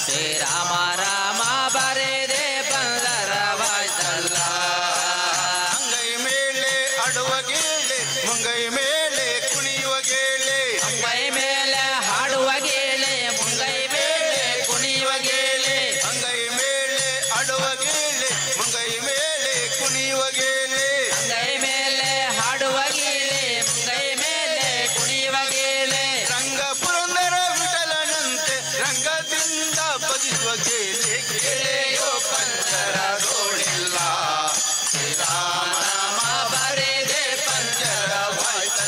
ಶ್ರೀರಾಮ ರಾಮ ಬರೆದೆ ಪಂಜರ ವಾಯ್ತಲ್ಲ ಅಂಗೈ ಮೇಲೆ ಅಡುವ ಗೇಳೆ ಮುಂಗೈ ಮೇಲೆ ಕುಣಿಯುವ ಗೇಳೆ ಅಂಗೈ ಮೇಲೆ ಹಾಡುವ ಗೇಳೆ ಮುಂಗೈ ಮೇಲೆ ಕುಣಿಯುವ ಗೇಳೆ ಅಂಗೈ ಮೇಲೆ ಅಡುವ ಗೇಳೆ ಮುಂಗೈ ಮೇಲೆ ಕುಣಿಯುವ ಗೇಳೆ ಅಂಗೈ ಮೇಲೆ ಹಾಡುವ ಗೇಳೆ ಮುಂಗೈ ಮೇಲೆ ಕುಣಿಯುವ ಗೇಳೆ ರಂಗ ಪುರಂದರ ವಿಠಲನಂತೆ ರಂಗದಿಂದ ಬದಿಸುವ ಗೇಳೆ ಗಿಳಿಯೋ ಪಂಜರದೋಳಿಲ್ಲ ಶ್ರೀರಾಮ ರಾಮ ಬರೆದೆ ಪಂಜರ ವಾಯ್ತಲ್ಲ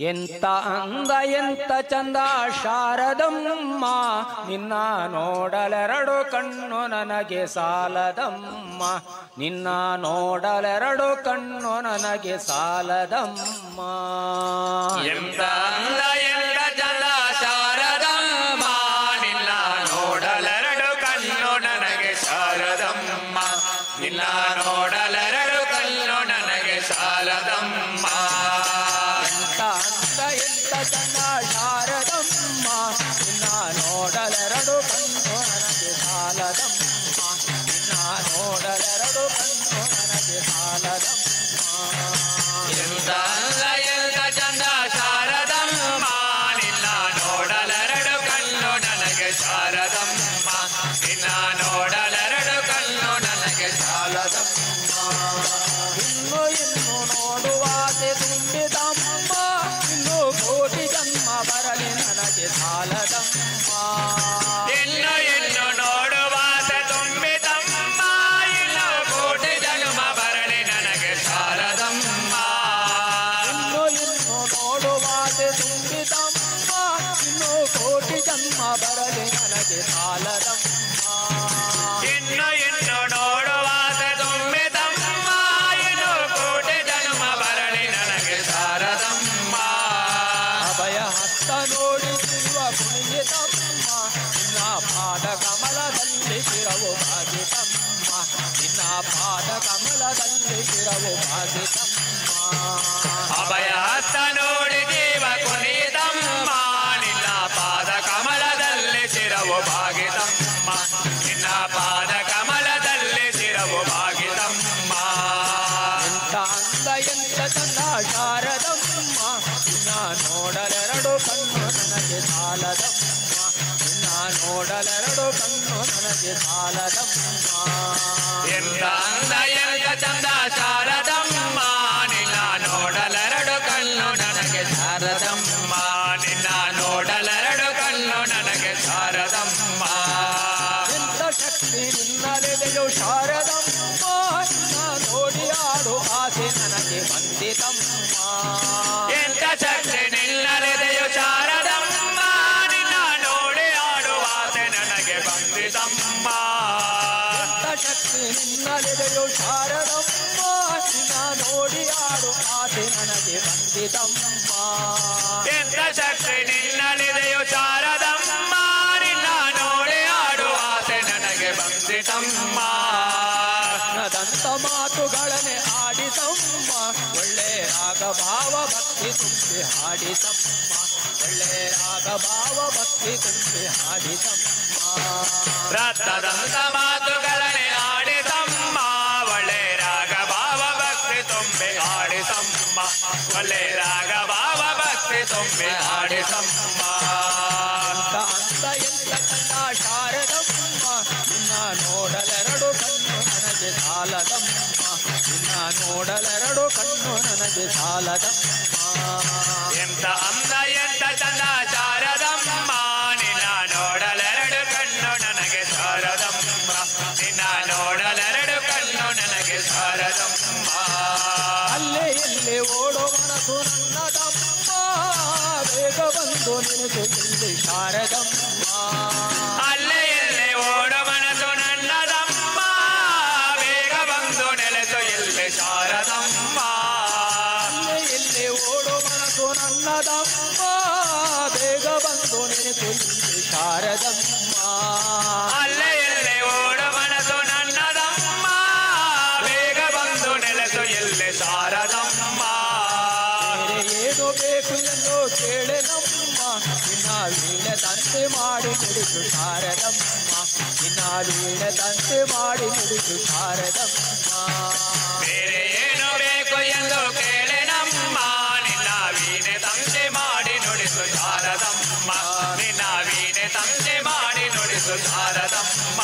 ಎಂತ ಅಂದ ಎಂತ ಚಂದ ಶಾರದಮ್ಮ, ನಿನ್ನ ನೋಡಲೆರಡು ಕಣ್ಣು ನನಗೆ ಸಾಲದಮ್ಮ, ನಿನ್ನ ನೋಡಲೆರಡು ಕಣ್ಣು ನನಗೆ ಸಾಲದಮ್ಮ. ಎಂತ ಅಂದ ಎಂತ ಚಂದ ಶಾರದಮ್ಮ, ನಿನ್ನ ನೋಡಲೆರಡು ಕಣ್ಣು ನನಗೆ ಶಾರದಮ್ಮ, ನಿನ್ನ ನೋಡಲೆರಡು ಕಣ್ಣು ನನಗೆ ಸಾಲದಮ್ಮ. ಎಂತ ಅಂದ ಎಂತ ಚಂದ ಶಾರದಮ್ಮ, ನಿನ್ನ ನೋಡಲೆರಡು ಕಣ್ಣು ನನಗೆ ಸಾಲದಮ್ಮ, ನಿನ್ನ ನೋಡಲೆರಡು ಕಣ್ಣು ನನಗೆ ಸಾಲದಮ್ಮ. ಎಂತ ಅಂದ ಎಂತ ಚಂದ ಶಾರದಮ್ಮ, ನಿನ್ನ ನೋಡಲೆರಡು ಕಣ್ಣು ನನಗೆ ಶಾರದಮ್ಮ, ನಿನ್ನ ನೋಡಲೆರಡು ಕಣ್ಣು ನನಗೆ ಸಾಲದಮ್ಮ. ಇನ್ನು ಇನ್ನು ನೋಡುವಾತೆ ತುಂಬಿದಮ್ಮ, ಇನ್ನು ಕೋಟಿ ಜನ್ಮ ಬರಲಿ ನನಗೆ ಸಾಲದಮ್ಮ. ಇನ್ನು ಇನ್ನು ನೋಡುವಾತೆ ತುಂಬಿದಮ್ಮ, ಇನ್ನು ಕೋಟಿ ಜನ್ಮ ಬರಲಿ ನನಗೆ ಸಾಲದಮ್ಮ. ಇನ್ನು ಇನ್ನು ನೋಡುವಾತೆ ತುಂಬಿದಮ್ಮ, ಇನ್ನು ಕೋಟಿ ಜನ್ಮ ಬರಲಿ ನನಗೆ ಸಾಲದಮ್ಮ. ಇನ್ನು ಇನ್ನು ನೋಡುವಾತೆ ತುಂಬಿದಮ್ಮ, ಇನ್ನು ಕೋಟಿ ಜನ್ಮ ಬರಲಿ ನನಗೆ ಸಾಲದಮ್ಮ. ಅಭಯ ಹಸ್ತ ನೋಡಿಸಿರುವ ಕುಣಿತಮ್ಮ, ನಿನ್ನ ಪಾದ ಕಮಲದಲ್ಲಿ ಶಿರವು ಬಾಗಿತಮ್ಮ, ನಿನ್ನ ಪಾದ ಕಮಲದಲ್ಲಿ ಶಿರವು ಬಾಗಿತಮ್ಮ. ಅಭಯ ಹಸ್ತ ನೋಡಿ ಜೀವ ಕುಣಿತಮ್ಮ, ನಿನ್ನ ಪಾದ ಕಮಲದಲ್ಲಿ ಶಿರವು ಭಾಗಿತಮ್ಮ, ನಿನ್ನ ಪಾದ ಕಮಲದಲ್ಲಿ ಶಿರವು ಭಾಗಿತಮ್ಮ. ಎಂತ ಅಂದ ಎಂತ ಚಂದ ಶಾರದಮ್ಮ, ನಿನ್ನ ನೋಡಲೆರಡು ಕಣ್ಣು ನನಗೆ ಸಾಲದಮ್ಮ, ನಿನ್ನ ನೋಡಲೆರಡು ಕಣ್ಣು ನನಗೆ ಸಾಲದಮ್ಮ. ಎಂತ ಅಂದ ಎಂತ ಚಂದ ಶಾರದಮ್ಮ, ನಿನ್ನ ನೋಡಲೆರಡು ಕಣ್ಣು ನನಗೆ ಶಾರದಮ್ಮ, ನಿನ್ನ ನೋಡಲೆರಡು ಕಣ್ಣು ನನಗೆ ಶಾರದಮ್ಮ. ಎಂತ ಶಕ್ತಿ ನಿನ್ನಲೆದೆಯು ಶಾರದಮ್ಮ, ನಿನ್ನ ನೋಡಿ ಆಡು ಆಸೆ ನನಗೆ ಬಂದಿತಮ್ಮ. ಎಂತ ಶಕ್ತಿ ನಿನ್ನಲೆದೆಯು ಶಾರದಮ್ಮ, ನಿನ್ನ ನೋಡಿ ಆಡುವ ಆಸೆ ನನಗೆ ಬಂದಿತಮ್ಮ. ಎಂತ ಶಕ್ತಿ ನಿನ್ನಲೆದೆಯು ಶಾರದಮ್ಮ, ನಿನ್ನ ನೋಡಿ ಆಡು ಆಸೆ ನನಗೆ ಬಂದಿತಮ್ಮ. ಎಂತ ಶಕ್ತಿ ನಿನ್ನಲ್ಲಿದೆಯೋ ಶಾರದಮ್ಮ, ನಿನ್ನ ನೋಡಿ ಆಡುವ ಆಸೆ ನನಗೆ ಬಂದಿತಮ್ಮ. ದಂತ ಮಾತುಗಳನ್ನೇ ಆಡಿತಮ್ಮ, ಒಳ್ಳೆ ರಾಗ ಭಾವ ಭಕ್ತಿ ತುಂಬಿ ಹಾಡಿತಮ್ಮ, ಒಳ್ಳೆ ರಾಗ ಭಾವ ಭಕ್ತಿ ತುಂಬಿ ಹಾಡಿತಮ್ಮ. ರತ್ನದಂತ ಮಾತುಗಳನ್ನೇ ಆಡಿತಮ್ಮ, ಒಳ್ಳೆ ರಾಗ ಭಾವ ಭಕ್ತಿ ತುಂಬಿ ಆಡಿತಮ್ಮ, ಒಳ್ಳೆ ರಾಗ ಭಾವ ಭಕ್ತಿ ತುಂಬಿ ಆಡಿತಮ್ಮ. ಅಂತ ಅಂತ ಎಂತ ಚಂದ ಶಾರದಮ್ಮ, ನಿನ್ನ ನೋಡಲೆರಡು ಕಣ್ಣು ನನಗೆ ಸಾಲದಮ್ಮ, ನಿನ್ನ ನೋಡಲೆರಡು ಕಣ್ಣು ನನಗೆ ಸಾಲದಮ್ಮ. ಎಂತ ಅಂದ ಎಂತ ಚಂದ ಶಾರದಮ್ಮ, ನಿನ್ನ ನೋಡಲೆರಡು ಕಣ್ಣು ನನಗೆ ಶಾರದಮ್ಮ, ನಿನ್ನ ನೋಡಲೆರಡು ಕಣ್ಣು ನನಗೆ ಶಾರದಮ್ಮ. ಅಲ್ಲೇ ಎಲ್ಲೇ ಓಡೋ ಮನಸ್ಸು ನನ್ನದಮ್ಮ, ಬೇಗ ಬಂದು ನಿನಗೆ ಇಲ್ಲಿ ಶಾರದಮ್ಮ. ಅಲ್ಲೇ ಎಲ್ಲೇ ಓಡೋ ಮನಸ್ಸು ನನ್ನದಮ್ಮ, ಬೇಗ ಬಂದು ನೆಲೆಸು ಇಲ್ಲಿ ಶಾರದಮ್ಮ. ಅಲ್ಲೇ ಎಲ್ಲೇ ಓಡೋ ಮನಸ್ಸು ನನ್ನದಮ್ಮ, ಬೇಗ ಬಂದು ನಿನಗೆ ಇಲ್ಲಿ ಶಾರದಮ್ಮ. ಅಲ್ಲೇ ಎಲ್ಲೇ ಓಡೋ ಮನಸ್ಸು ನನ್ನದಮ್ಮ, ಬೇಗ ಬಂದು ನೆಲೆಸು ಇಲ್ಲಿ ಶಾರದಮ್ಮ. ಬೇರೆ ಏನು ಬೇಕು ಎಂದು ಕೇಳೆನಮ್ಮ, ನಿನ್ನ ವೀಣೆ ತಂತೆ ಮಾಡಿ ನುಡಿದು ಶಾರದಮ್ಮ, ನಿನ್ನ ವೀಣೆ ತಂತೆ ಮಾಡಿ ನುಡಿದು ಶಾರದಮ್ಮ. ಬೇರೆ ಏನು ಬೇಕು ಎಂದು ಕೇಳೆನಮ್ಮ, ನಿನ್ನ ವೀಣೆ ತಂದೆ ಮಾಡಿ ನುಡಿಸು ಶಾರದಮ್ಮ, ನಿನ್ನ ವೀಣೆ ತಂದೆ ಮಾಡಿ ನುಡಿಸು ಶಾರದಮ್ಮ.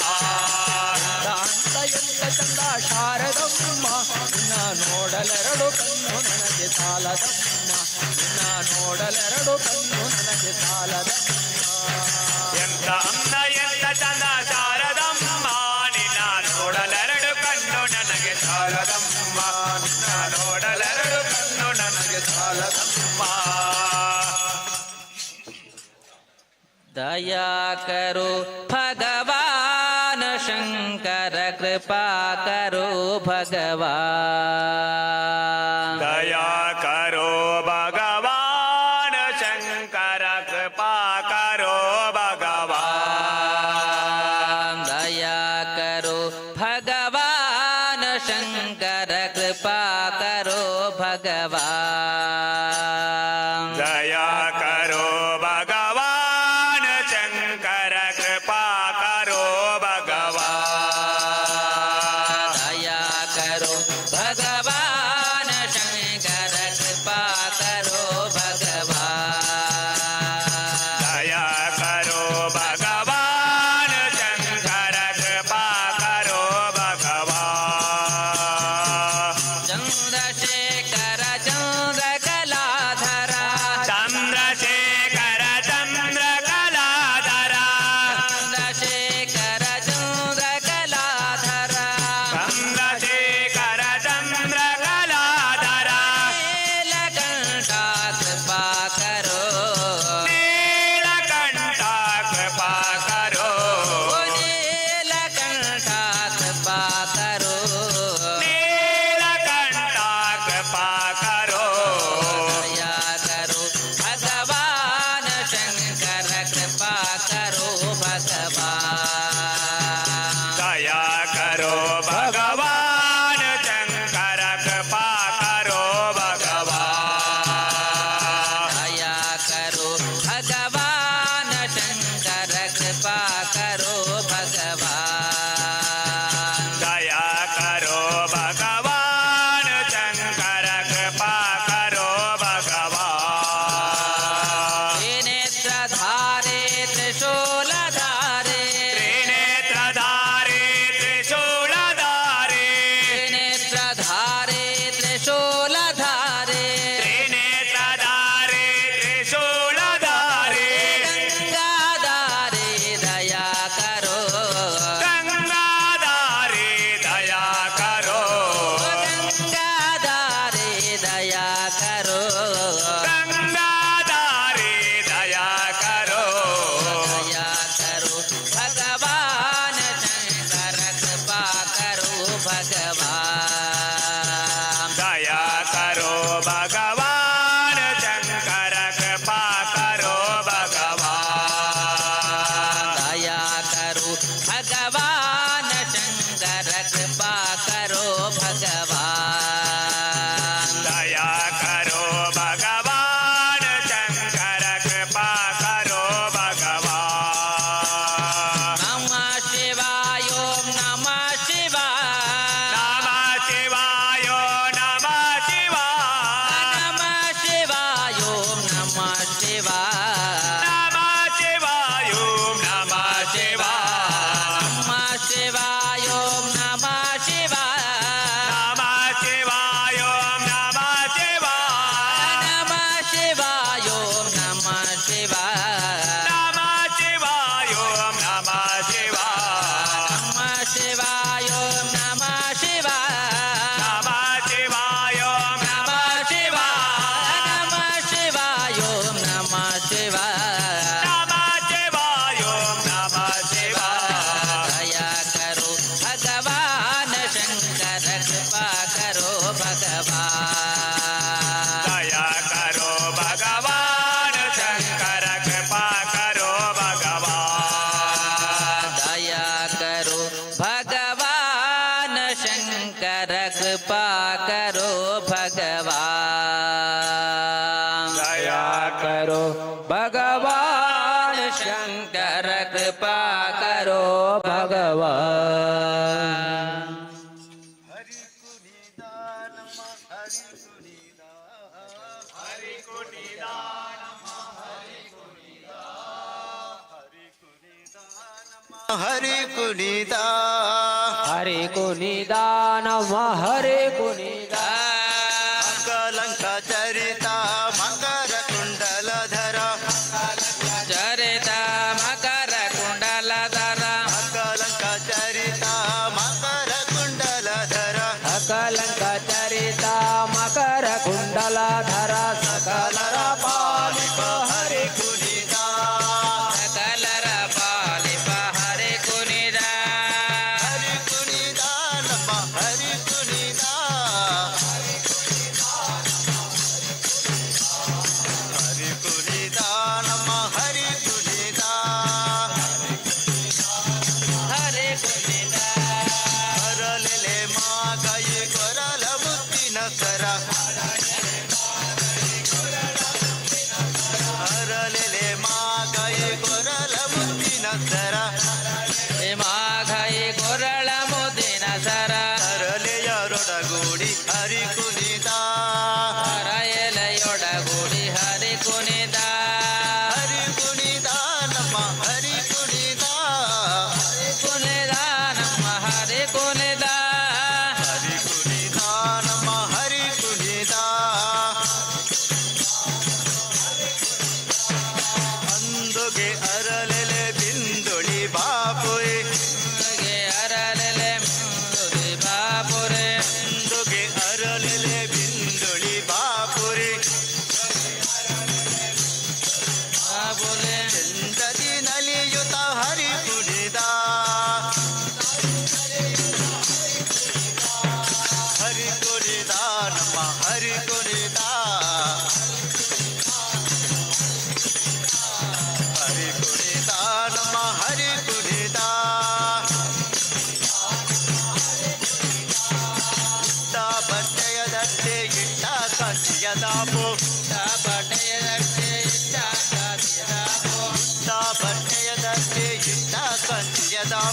ಅಂತ ಎಂತ ಚಂದ ಶಾರದಮ್ಮ, ನಿನ್ನ ನೋಡಲೆರಡು ಕಣ್ಣು ನನಗೆ ಸಾಲದಮ್ಮ, ನಿನ್ನ ನೋಡಲೆರಡು ಕಣ್ಣು ನನಗೆ ಸಾಲದಮ್ಮ. ಎಂತ ಅಂದ ಎಂತ ಚಂದ ಶಾರದಮ್ಮ, ನಿನ್ನ ನೋಡಲೆರಡು ಕಣ್ಣು ನನಗೆ ಸಾಲದಮ್ಮ, ನಿನ್ನ ನೋಡಲೆರಡು ಕಣ್ಣು ನನಗೆ ಸಾಲದಮ್ಮ. दया करो भगवान शंकर कृपा करो भगवान दया करो भगवान शंकर कृपा करो भगवान दया करो भगवान शंकर कृपा करो भगवान दया करो भगवान शंकर कृपा करो भगवान दया करो भगवान शंकर कृपा करो भगवान दया करो भगवान शंकर कृपा करो भगवान चंद्रशेखर चंद्रकलाधरा चंद्रशेखर चंद्रकलाधरा चंद्रशेखर चंद्रकलाधरा चंद्रशेखर चंद्रकलाधरा नीलकंठा कृपा करो नीलकंठा कृपा करो नीलकंठा कृपा करो नीलकंठा कृपा करो दया करो भगवान शंकर कृपा करो भगवान दया करो भगवान शंकर कृपा करो भगवान दया करो भगवान शंकर कृपा करो भगवान दया करो भगवान शंकर कृपा करो भगवान त्रिनेत्रधारे त्रिशूलधारे त्रिनेत्रधारे त्रिशूलधारे त्रिनेत्रधारे त्रिशूलधारे त्रिनेत्रधारे त्रिशूलधारे गंगाधारे दया करो गंगाधारे दया करो गंगाधारे दया करो गंगाधारे दया करो दया करो भगवान शंकर कृपा करो भगवान दया करो भगवान शंकर कृपा करो भगवान दया करो भगवान शंकर कृपा करो भगवान दया करो भगवान शंकर कृपा करो भगवान नमः शिवाय ओम नमः शिवाय नमः शिवाय नमः शिवाय नमः शिवाय ओम नमः शिवाय नमः शिवाय नमः शिवाय नमः शिवाय ओम नमः शिवाय नमः शिवाय नमः शिवाय नमः शिवाय ओम नमः शिवाय नमः शिवाय नमः शिवाय नमः शिवाय ओम नमः शिवाय नमः शिवाय नमः शिवाय नमः शिवाय ओम नमः शिवाय नमः शिवाय नमः शिवाय दया करो भगवान शंकर कृपा करो भगवान दया करो भगवान शंकर कृपा करो भगवान दया करो भगवान शंकर कृपा करो भगवान दया करो भगवान शंकर कृपा करो भगवान हरि कुनिदा हरे कुनिदान हरे कुनिदान कलंक चरिता मकर कुंडलधर चरिता मकर कुंडलधर कलंक चरिता मकर कुंडलधर अकलंक चरिता मकर कुंडलधर सकल पालिक हरि कुनिदा सकल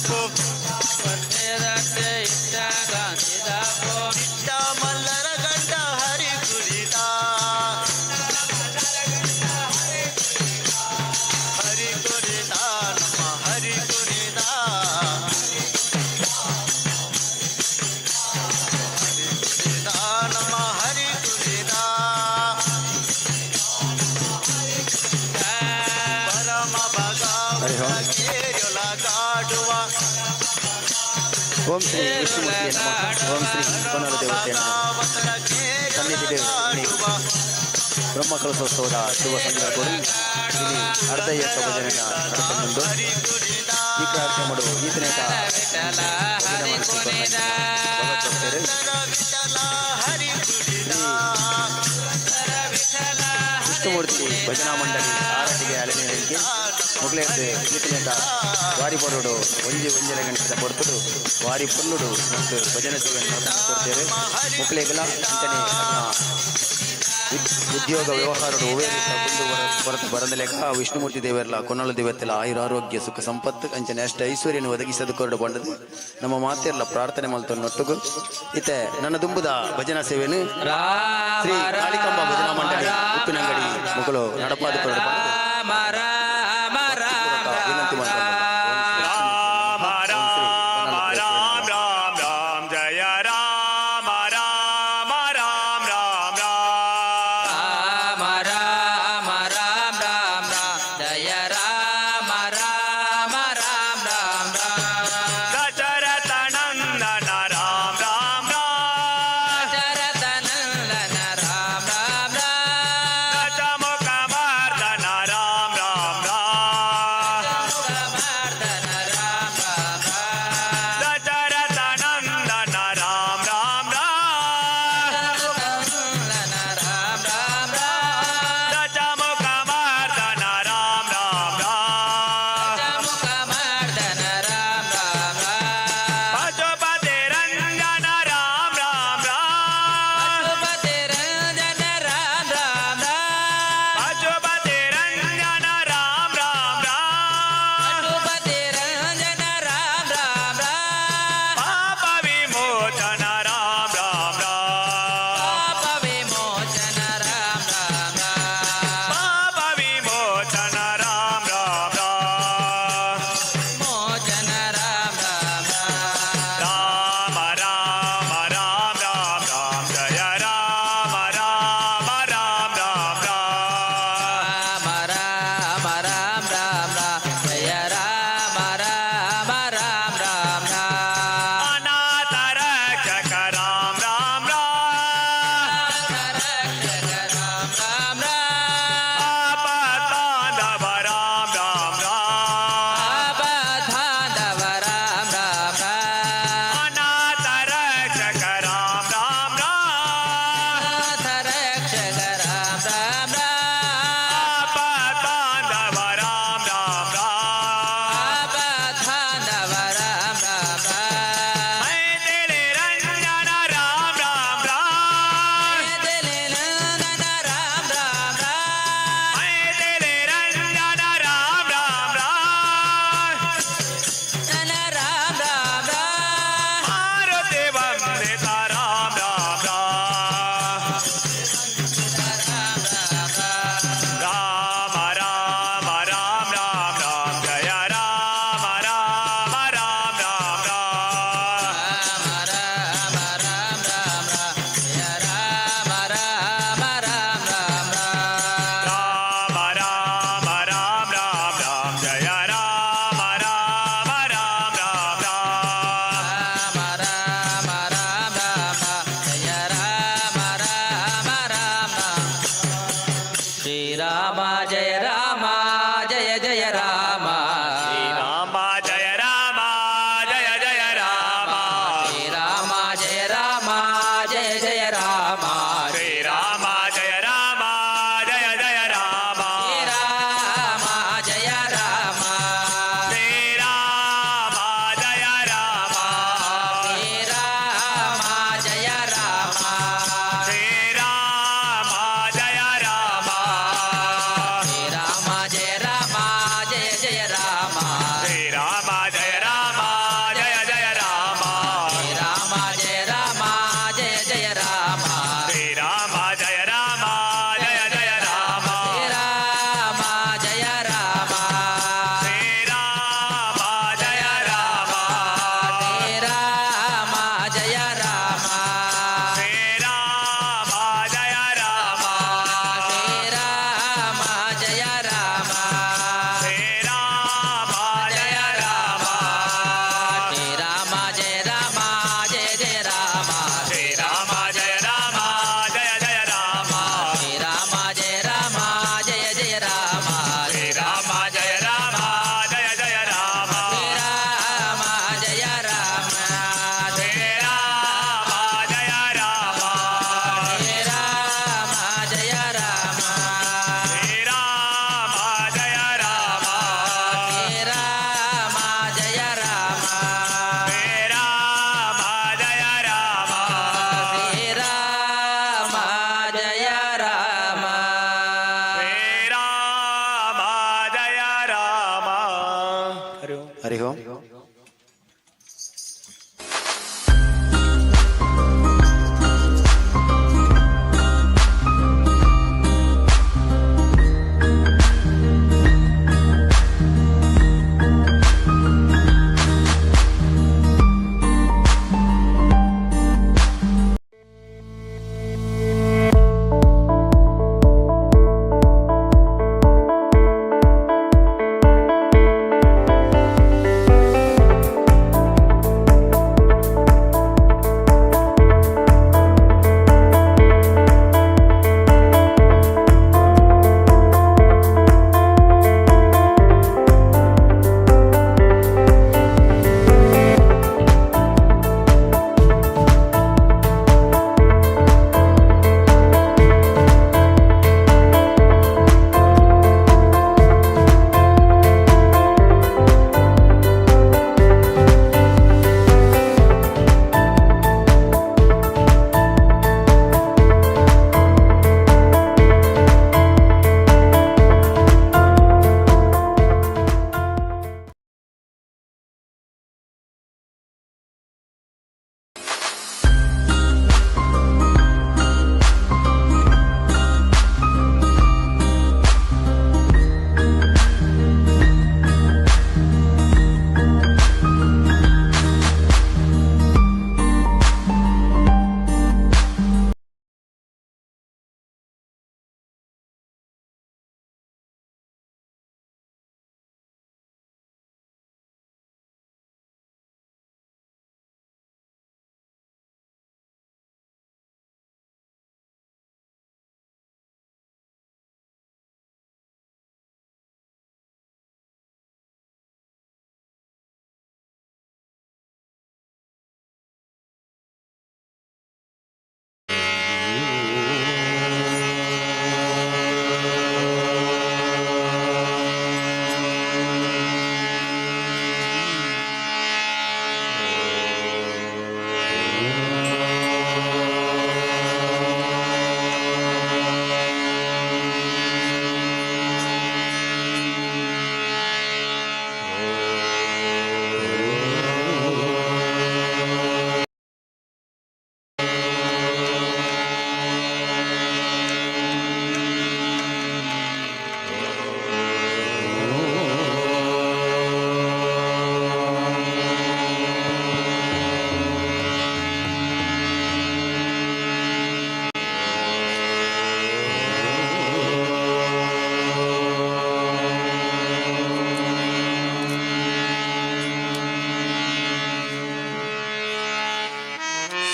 ದಾಪು ಬಂದೇದಕ್ಕೆ ಇಷ್ಟ ಗಾಂಧಿದಾಪು ಇಟ್ಟ ಮಲ್ಲರ ಗಂಡ ಹರಿ ಕುಡಿದ ಹರಿ ಕುಡಿದ ನಮ್ಮ ಹರಿ ಕುಡಿದ ನಮ್ಮ ಹರಿ ಕುಡಿದ ಪರಮ ಭಗವೊಳಗಾಡುವ ಓಂ ಶ್ರೀ ವಿಷ್ಣುಮೂರ್ತಿಯ ನಮಃ. ಓಂ ಶ್ರೀ ಕೊನಲ ದೇವತೆಯ ನಮಃ. ಸನ್ನಿಧಿಗೆ ಬ್ರಹ್ಮಕಲಶೋತ್ಸವದ ಶುಭ ಸಂದರ್ಭದಲ್ಲಿ ಇಲ್ಲಿ ಅರ್ಧ ಏಕ ಭಜನೆಯ ನಡೆಸಲು ಈ ಕಾರ್ಯಕ್ರಮಗಳು ಈತನೇಕ ವಿಷ್ಣುಮೂರ್ತಿ ಭಜನಾ ಮಂಡಳಿ ಆರಟಿಗೆ ಅಲೆನೇರಿಗೆ ಮುಗ್ಲೇದು ಈತನೇಕ ವಾರಿ ಪೊರುಡು ಒಂಜರ ಗಂಟೆ ಕೊಡ್ತುಡು ವಾರಿ ಪೊನ್ನುಡು ಮತ್ತು ಭಜನೆ ಸೇವೆಯನ್ನು ಕೊಡ್ತೇವೆ ಮುಕ್ಳೆಗಳ ಇಂತನೇ ಉದ್ಯೋಗ ವ್ಯವಹಾರದ ಉವೇರಿತ ಬಂದು ಹೊರತು ಬರಂದಲೇಕ ವಿಷ್ಣುಮೂರ್ತಿ ದೇವರಲ್ಲ ಕೊನಲ ದೇವತೆಲ್ಲ ಆಯುರಾರೋಗ್ಯ ಸುಖ ಸಂಪತ್ತು ಅಂಚನೆ ಅಷ್ಟ ಐಶ್ವರ್ಯನ ಒದಗಿಸದು ಕೊರಡು ಬಂಡದು ನಮ್ಮ ಮಾತೆಲ್ಲ ಪ್ರಾರ್ಥನೆ ಮಲ್ತ ನೊಟ್ಟುಗು ಇತ್ತೆ ನನ್ನ ದುಂಬುದ ಭಜನಾ ಸೇವೆನು ಶ್ರೀ ಕಾಳಿಕಾಂಬ ಭಜನಾ ಮಂಡಳಿ ಉಪ್ಪಿನಂಗಡಿ ಮಕ್ಕಳು ನಡಪಾದ ಕೊರಡು ವಿನಂತಿ ಮಾಡ್ತಾರೆ. ದಶಮುಖ ಮರ್ದನ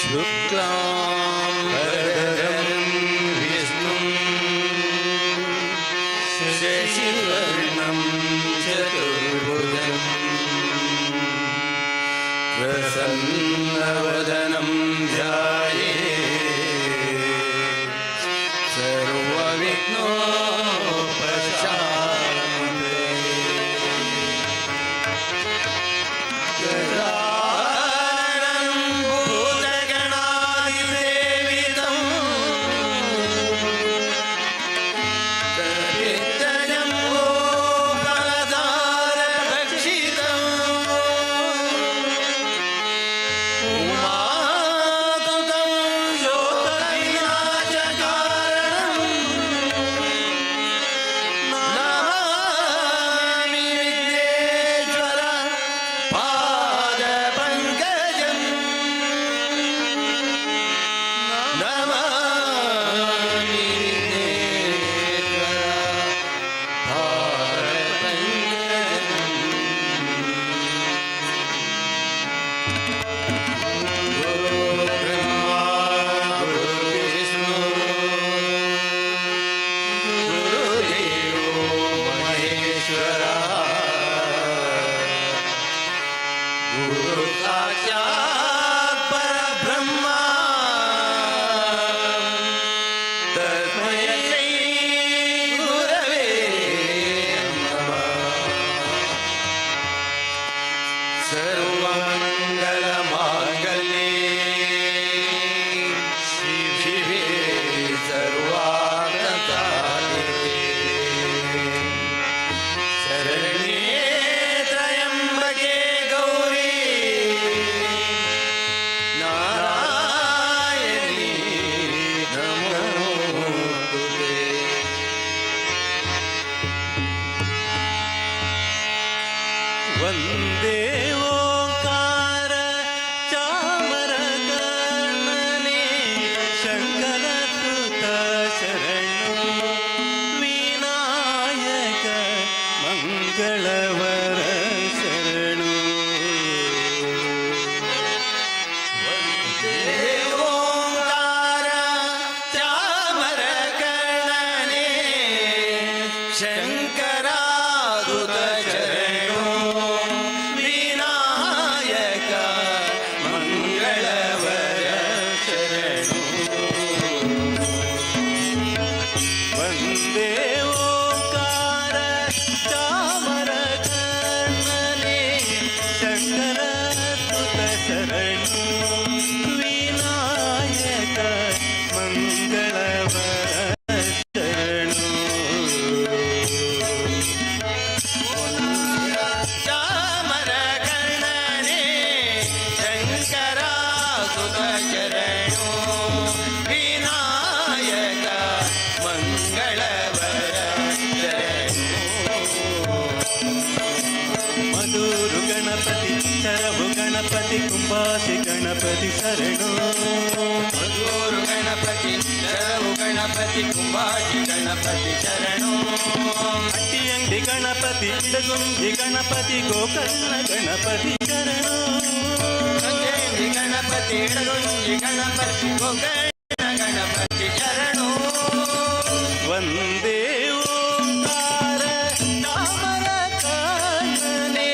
शुक्लाम्बरधरं विष्णुं शशिवर्णं चतुर्भुजं प्रसन्नवदनं ध्यायेत् सर्वविघ्नोपशान्ते। वन्दे ओंकार चामरकर्णने शङ्करसुत शरणो विनायक मंगलवर शरणो। वन्दे ओंकार चामरकर्णने शङ्करासुत शरणो विनायक मंगलवर शरणो। वन्दे ओंकार चामरकर्णने शङ्करसुत शरणो विनायक मंगलवर शरणो। चामरकर्णने शङ्करासुत शरणो विनायक मंगलवर शरणो। मधुरु गणपति शरभु गणपति कुंभासि गणपति शरणो। मधुरु गणपति शरभु गणपति कुंभासि गणपति शरणो। अट्टियंगि गणपति इडगुंजि गणपति गोकर्ण गणपति शरणो। अट्टियंगि गणपति इडगुंजि गणपति गोकर्ण गणपति शरणो। वन्दे ओंकार चामरकर्णने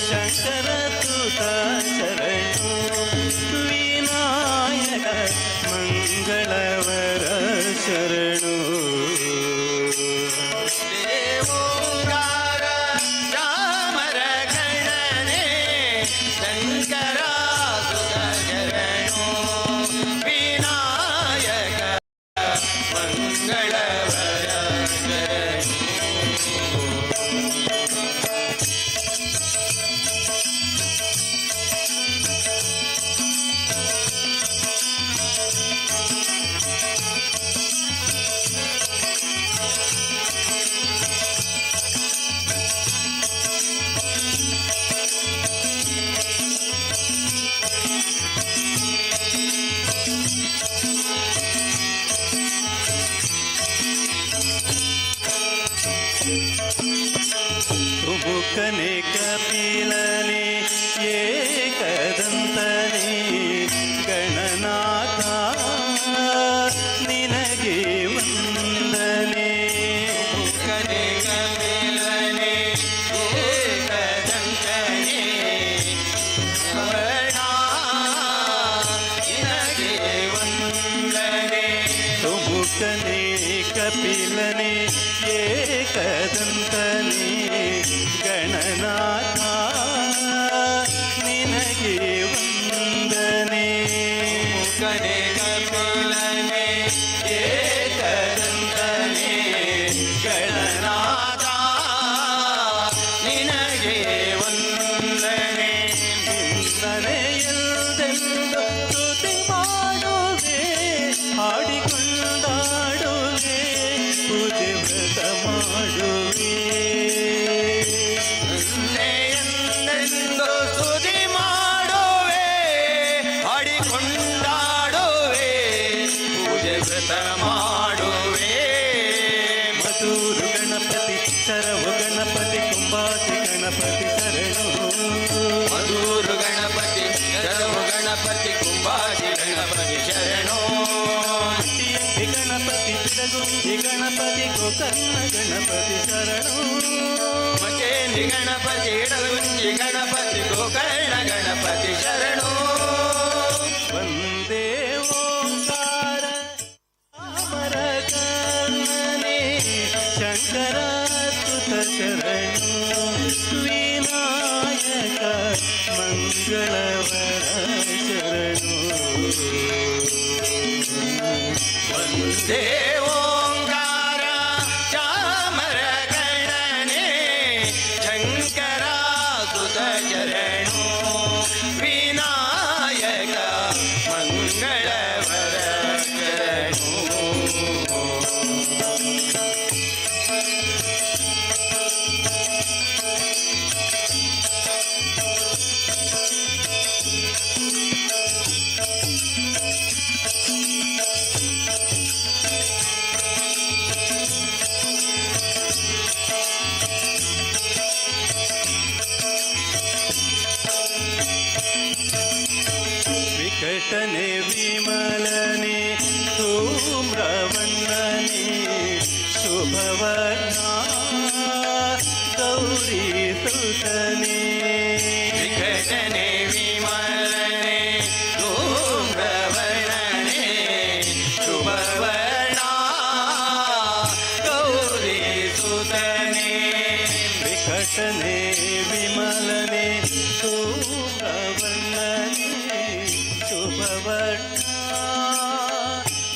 शङ्करसुत शरणो विनायक मंगलवर शरणो। ओंकार चामरकर्णने शङ्करासुत शरणो विनायक मंगलवर शरणो। मुखने कपिलने एकदन्तने गण ಮೂಕನೇ ಕಪಿಲನೇ ಏಕದಂತನೇ ಗಣನಾಥ ನಿನಗೆ ವಂದನೆ. ಮೂಕನೇ ಕಪಿಲನೇ ಏಕದಂತನೇ ಗಣನಾಥ ನಿನಗೆ ವಂದನೆ. ನಿನ್ನನೆಯಲ್ದೆಂದು ಸ್ತುತಿ ಮಾಡುವೆ ಹಾಡಿಕೊಂಡಾಡುವೆ ಪೂಜೆ ವ್ರತ ಮಾಡುವೆ. ನಿನ್ನೆಯೆಂದೆಂದು ಸ್ತುತಿ ಮಾಡುವೆ ಹಾಡಿಕೊಂಡಾಡುವೆ ಪೂಜೆ ವ್ರತ ಮಾಡುವೆ. ಮಧುರು ಗಣಪತಿ ಶರವು ಗಣಪತಿ ಕುಂಬಾಸಿ ಗಣಪತಿ ಶರಣು. ಮಧುರು ಗಣಪತಿ ಶರವು ಗಣಪತಿ ಕುಂಬಾಸಿ ಗಣಪತಿ ಶರಣು. ಮಟ್ಟಿಯಂತಿ ಗಣಪತಿ ಪಿಡಗುಂದಿ ಗಣಪತಿ ಗೋಕರ್ಣ ಗಣಪತಿ ಶರಣು. ಮಚೇಂದಿ ಗಣಪತಿ ಇಡಗುಂಜಿ ಗಣಪತಿ ಗೋಕರ್ಣ ಗಣಪತಿ ಶರಣು. ವಂದೇ ಓಂಕಾರ ಅಮರ ಕರ್ಣನೇ ಶಂಕರ ಸುತ ಶರಣು. ವಿನಾಯಕ ಮಂಗಳವರ ಶರಣು. ವಂದೇ ಓಂಕಾರ ಚಾಮರ ಗಣನೇ ಶಂಕರ ಸುತ ಶರಣು. ವಿನಾಯಕ ಮಂಗಳವರ ಶರಣು. ವಿಕಟನೆ ವಿಮಲನೆ ಧೂಮ್ರವನ್ನನೆ ಶುಭವರ್ಣ ಗೌರಿ ಸುತನೆ. ವಿಕಟನೆ ವಿಮಲನೆ ಧೂಮ್ರವರ್ಣನೆ ಶುಭವರ್ಣ ಗೌರಿ ಸುತನೆ. ವಿಕಟನೆ ವಿಮಲನೆ ಧೂಮ್ರವರ್ಣನೆ ಶುಭವರ್ಣ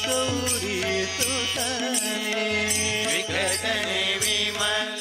ಗೌರಿ ಸುತನೆ. ವಿಕಟನೆ ವಿಮಲ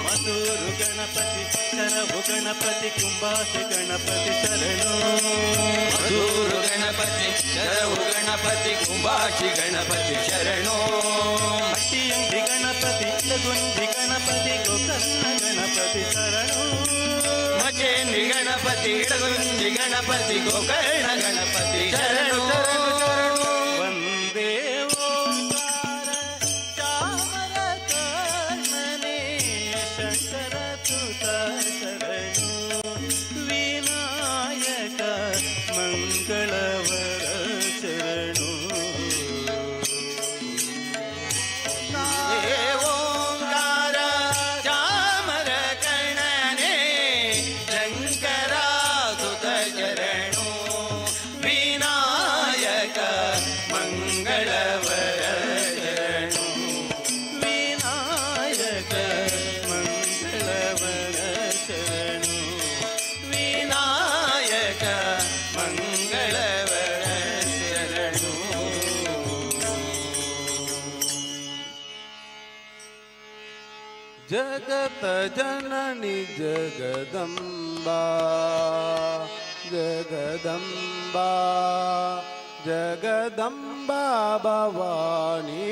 ಮಧುರು ಗಣಪತಿ ಶರವು ಗಣಪತಿ ಕುಂಬಾಸಿ ಗಣಪತಿ ಶರಣು. ಮಧುರು ಗಣಪತಿ ಶರವು ಗಣಪತಿ ಕುಂಬಾಸಿ ಗಣಪತಿ ಶರಣು. ಮಟ್ಟಿಯಂದಿ ಗಣಪತಿ ಲಗುಂದಿ ಗಣಪತಿ ಗೋಕರ್ಣ ಗಣಪತಿ ಶರಣು. ಮಚೇಂದಿ ಗಣಪತಿ ಇಡಗುಂಜಿ ಗಣಪತಿ ಗೋಕರ್ಣ ಗಣಪತಿ ಶರಣು. ವಂದೇ ಓಂಕಾರ ಚಾಮರ ಕರ್ಣನೇ ಶಂಕರ ಸುತ ಶರಣು. ವಿನಾಯಕ ಮಂಗಳವರ ಶರಣು. ಓಂಕಾರ ಚಾಮರ ಕರ್ಣನೇ ಶಂಕರ ಸುತ ಶರಣು. ವಿನಾಯಕ ಮಂಗಳವರ ಶರಣು. ವಿನಾಯಕ ಮಂಗಳವರ ಶರಣು. ವಿನಾಯಕ ಮಂಗಳವರ ಶರಣು. ಜಗತ ಜನನಿ ಜಗದಂಬಾ ಜಗದಂಬಾ ಜಗದಂಬಾ ಭವಾನಿ.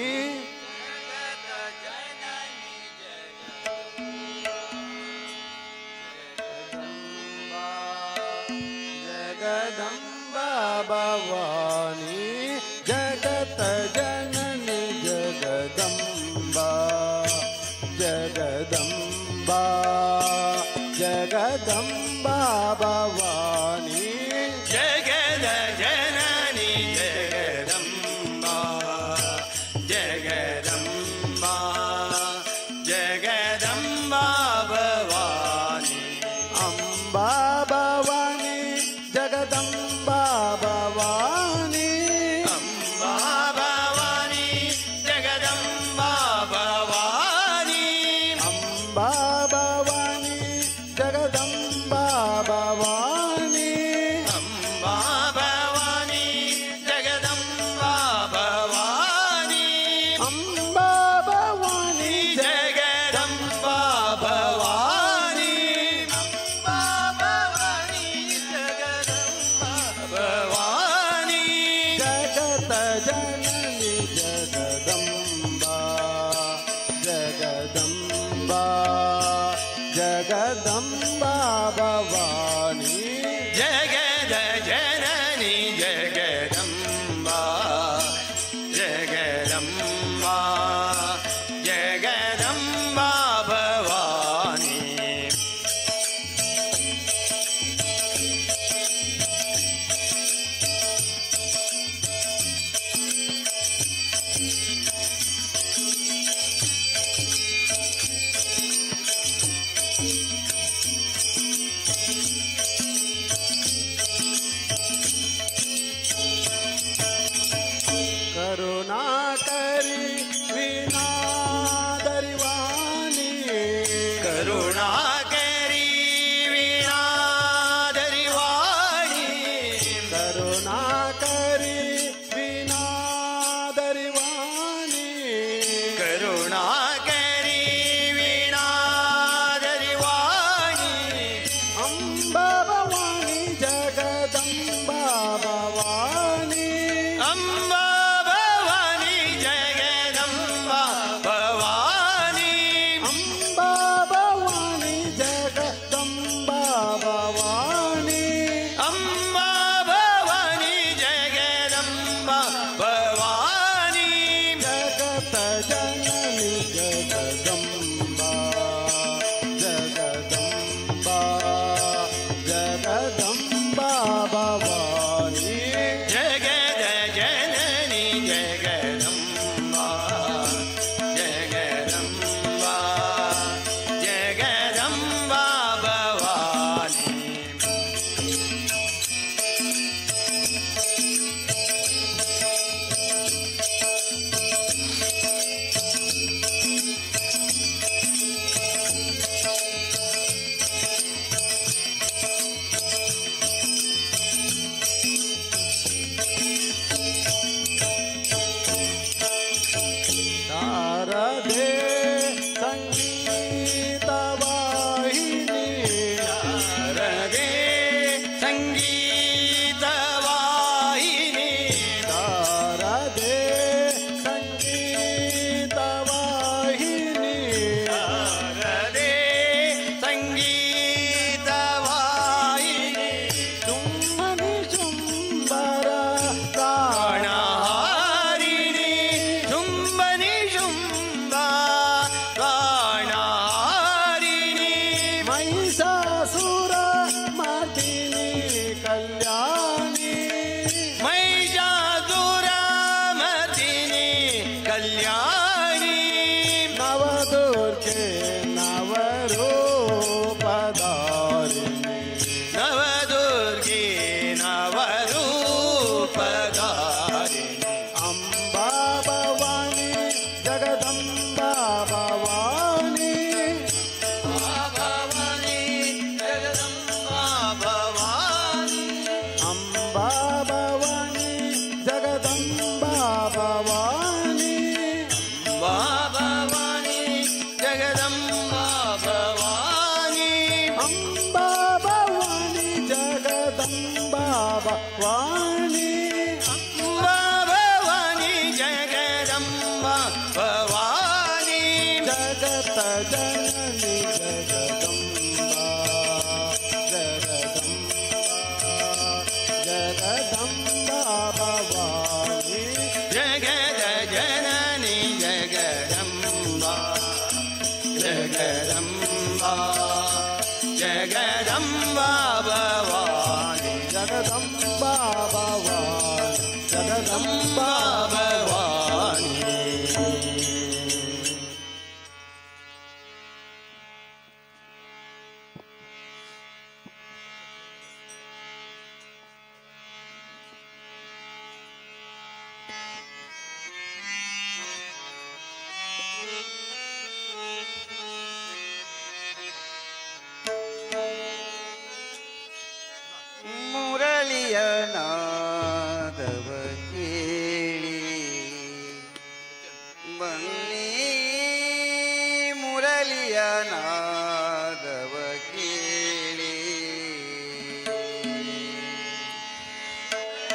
ಜಗದಂಬಾ ಭವಾನಿ ಜಗದಂಬಾ ಭವಾನಿ ಜಗದ ಜನನಿ ಜಗದಂಬಾ ಜಗದಂಬಾ ಜಗದಂಬಾ ಭವಾನಿ ಅಂಬಾ ಭವಾನಿ ಜಗದಂಬಾ ಭವಾನಿ ಅಂಬಾ ಭವಾನಿ ಜಗದಂಬಾ ಭವಾನಿ ಅಂಬಾ ಭವಾನಿ ಜಗದಂಬಾ ಭವಾನಿ ಅಂಬಾ ಭವಾನಿ ಜಗದಂಬಾ ಭವಾನಿ ಅಂಬಾ ಭವಾನಿ ಜಗದಂಬಾ ಭವಾನಿ ಅಂಬಾ ಭವಾನಿ ಜಗದಂಬಾ ಭವಾನಿ ಜಗತ ಜನನಿ ಜಗದಂಬಾ ಜಗದಂಬಾ ಜಗದಂಬಾ ಭವಾನಿ ಜಗದ ಜನನಿ ಜಗದಂಬಾ ಜಗದಂಬಾ ಜಗದಂಬಾ ಭವಾನಿ ಕರುಣಾಕರಿ ವೀಣಾದರಿವಾಣಿ ಕರುಣಾಕರಿ ವೀಣಾದರಿವಾಣಿ ಕರುಣಾಕರಿ ವೀಣಾದರಿವಾಣಿ ಕರುಣಾಕರಿ ವೀಣಾದರಿವಾಣಿ ಅಂಬಾ ಭವಾನಿ ಜಗದಂಬಾ ಭವಾನಿ ಅಂಬಾ ಭವಾನಿ ಜಗದಂಬಾ ಭವಾನಿ ಅಂಬಾ ಭವಾನಿ ಜಗದಂಬಾ ಭವಾನಿ ಅಂಬಾ ಭವಾನಿ ಜಗದಂಬಾ ಭವಾನಿ ಜಗತ ಜನನಿ ಜಗದಂಬಾ ಜಗದಂಬಾ ಜಗದ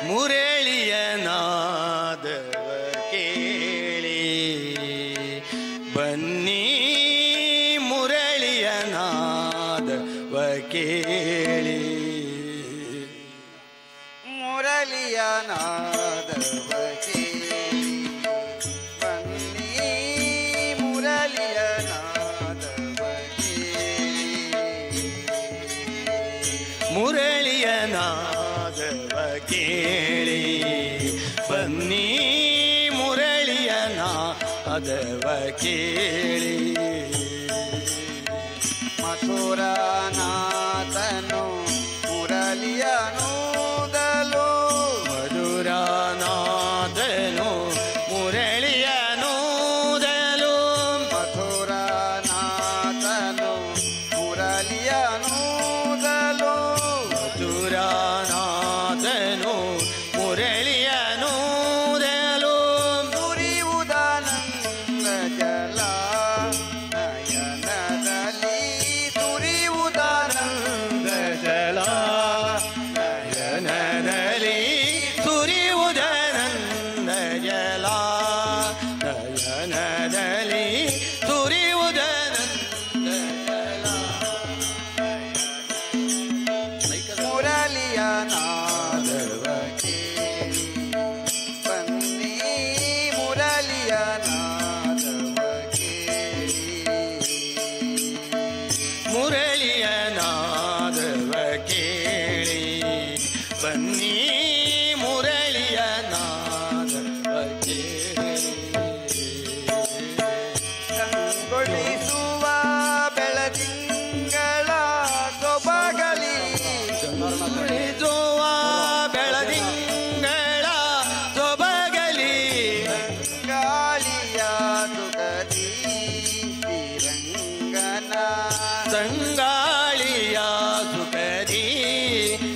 ಮುರಳಿಯ ನಾದವ ಕೇಳಿ ಬನ್ನಿ ಮುರಳಿಯ ನಾದವ ಕೇಳಿ ಮುರಳಿಯ ನಾದವ ಕೇಳಿ ಬನ್ನಿ ಮುರಳಿಯ ನಾದವ ಕೇಳಿ ಮುರಳಿಯ ನಾದವ ಕೇಳಿ ಬನ್ನಿ ಮುರಳಿಯ ನಾದವ ಕೇಳಿ ಮಥುರಾನಾಥನು ಮುರಳಿಯ ನೂದಲು ಮಧುರಾನಾಥನು ಮುರಳಿಯ ನೂದಲು ಮಥುರಾನಾಥನು ಮುರಳಿಯ ನೂದಲು ಮಧುರಾನಾಥನು ಮುರಳಿಯ ನೂದಲು ಸುರಿಯುವುದಾನಂದ ಜಲ ನಯನದಲ್ಲಿ ಸುರಿಯುವುದಾನಂದ ಜಲ ನಯನದಲ್ಲಿ ಸುರಿಯುವುದನಂದ ಜಲ ನಯನದಲ್ಲಿ ಸುರಿಯುವುದನಂದ ಜಲ ಮುರಳಿಯ ನಾದವ ಕೇಳಿ ಬನ್ನಿ ಮುರಳಿಯ ನಾದವ ಕೇಳಿ ಮುರಳಿಯ ನಾದವ ಕೇಳಿ ಬನ್ನಿ ಮುರಳಿಯ ನಾದವ ಕೇಳಿ ಕಂಗೊಳಿಸುವ ಬೆಳದಿಂಗಳ ಸೊಬಗಲಿ ಕಂಗೊಳಿಸುವ ಬೆಳದಿಂಗಳ ಸೊಬಗಲಿ ಗಾಳಿಯ ಸುಖದಿ ಶ್ರೀರಂಗನ ಸಂಗಾಳಿಯ ಸುಖದಿ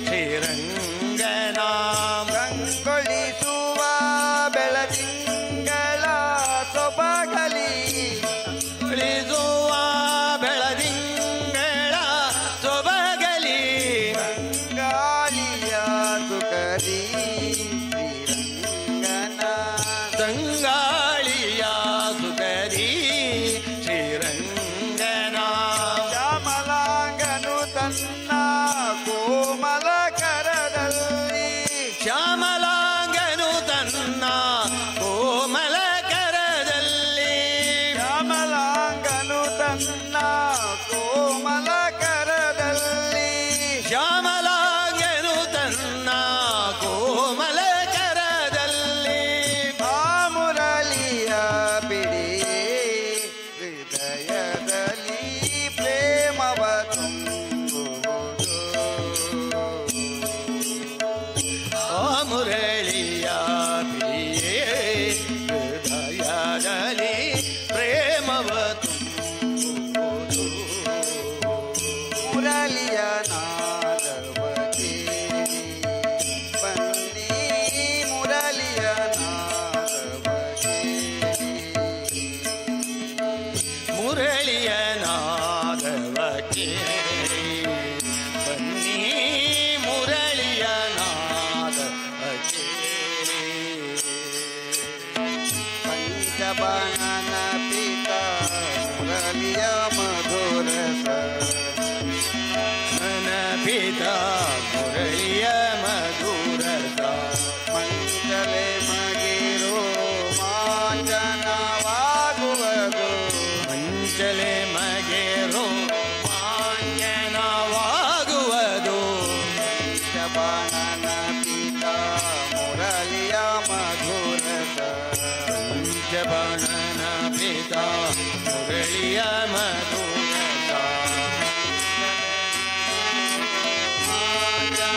ಶ್ರೀರಂಗನ ಕಂಗೊಳಿಸುವ ಬೆಳದಿಂಗಳ ಸೊಬಗಲಿ ಉಳಿಸುವ ಬೆಳದಿಂಗಳ ಸೊಬಗಲಿ ಗಾಳಿಯ ಸುಖದಿ ಶ್ರೀರಂಗನ ಸಂಗಾಳಿಯ ಸುಖದಿ ಶ್ರೀರಂಗನ ಶ್ಯಾಮಲಾಂಗನು ತನ್ನ ಕೋಮಲ ಕರದಲ್ಲಿ ಶ್ಯಾಮಲಾಂಗನು ತನ್ನ ಕೋಮಲ ಕರದಲ್ಲಿ ಶ್ಯಾಮಲಾಂಗನು ತನ್ನ ಕೋಮಲ ಕರದಲ್ಲಿ ಶ್ಯಾಮಲಾಂಗನು ತನ್ನ ಕೋಮಲ ಕರದಲ್ಲಿ ಆ ಮುರಳಿಯ ಬಿಡಿಯೇ ಹೃದಯದಲ್ಲಿ ಪ್ರೇಮವ ತುಂಬುವುದು ಆ ಮುರಳಿಯ ಬಿಡಿಯೇ ಹೃದಯದಲ್ಲಿ ಪ್ರೇಮವ ತುಂಬುವುದು ಮುರಳಿಯ ನಾದವ ಕೇಳಿ ಬನ್ನಿ ಮುರಳಿಯ ನಾದವ ಕೇಳಿ ಮುರಳಿಯ ನಾದವ ಕೇಳಿ ಬನ್ನಿ ಮುರಳಿಯ ನಾದವ ಕೇಳಿ ಪಂಚಬಾಣನ ಪಿತ ಮುರಳಿಯ ಮಧುರಸ ನನ್ನ ಪಿತ ಮುರಳಿಯ ಮಧುರಸ ಮಂಜಲೆ ಮಗಿರೋ ಮಾಂಜನವಾಗುವುದು ಮಂಚಲೆ ಮಗೆರೋ ಮಾಂಜನವಾಗುವುದು ಪಂಚಬಾಣನ ಪಿತ ಮುರಳಿಯ ಮಧುರಸ ಪಂಚಬಾಣನ ಪಿತ ಮುರಳಿಯ ಮಧುರಸ ಮಾಂಜನ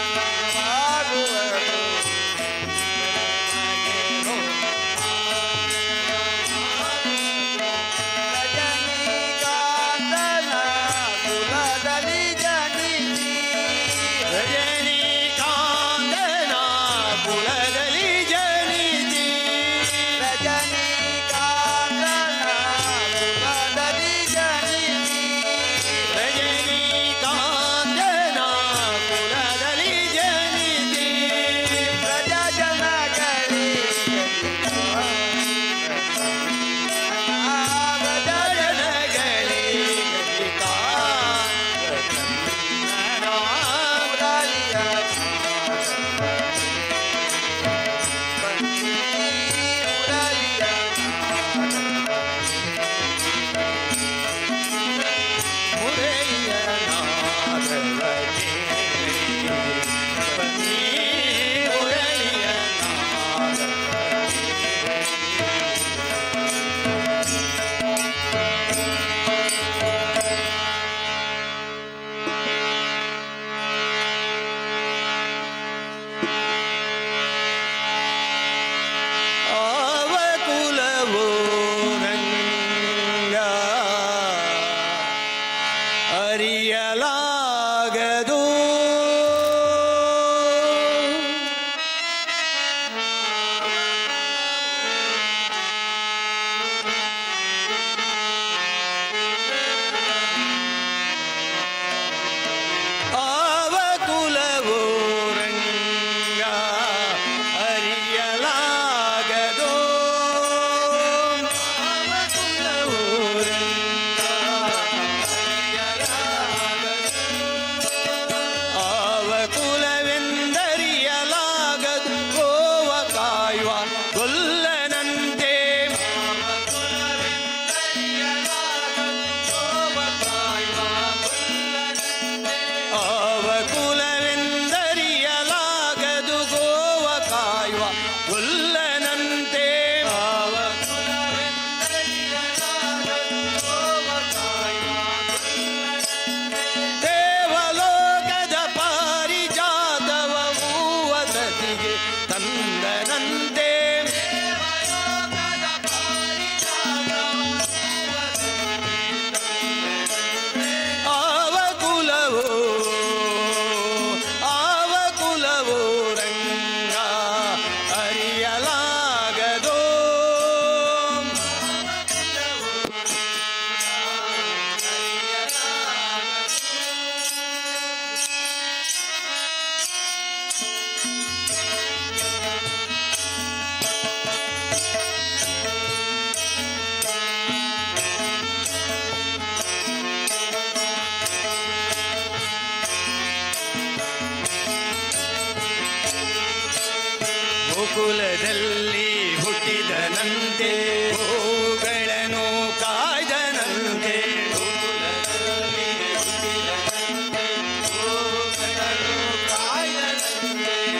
ಗೋಕುಲದಲ್ಲಿ ಹುಟ್ಟಿದನಂತೆ ಗೋಗಳನ್ನು ಕಾಯ್ದನಂತೆ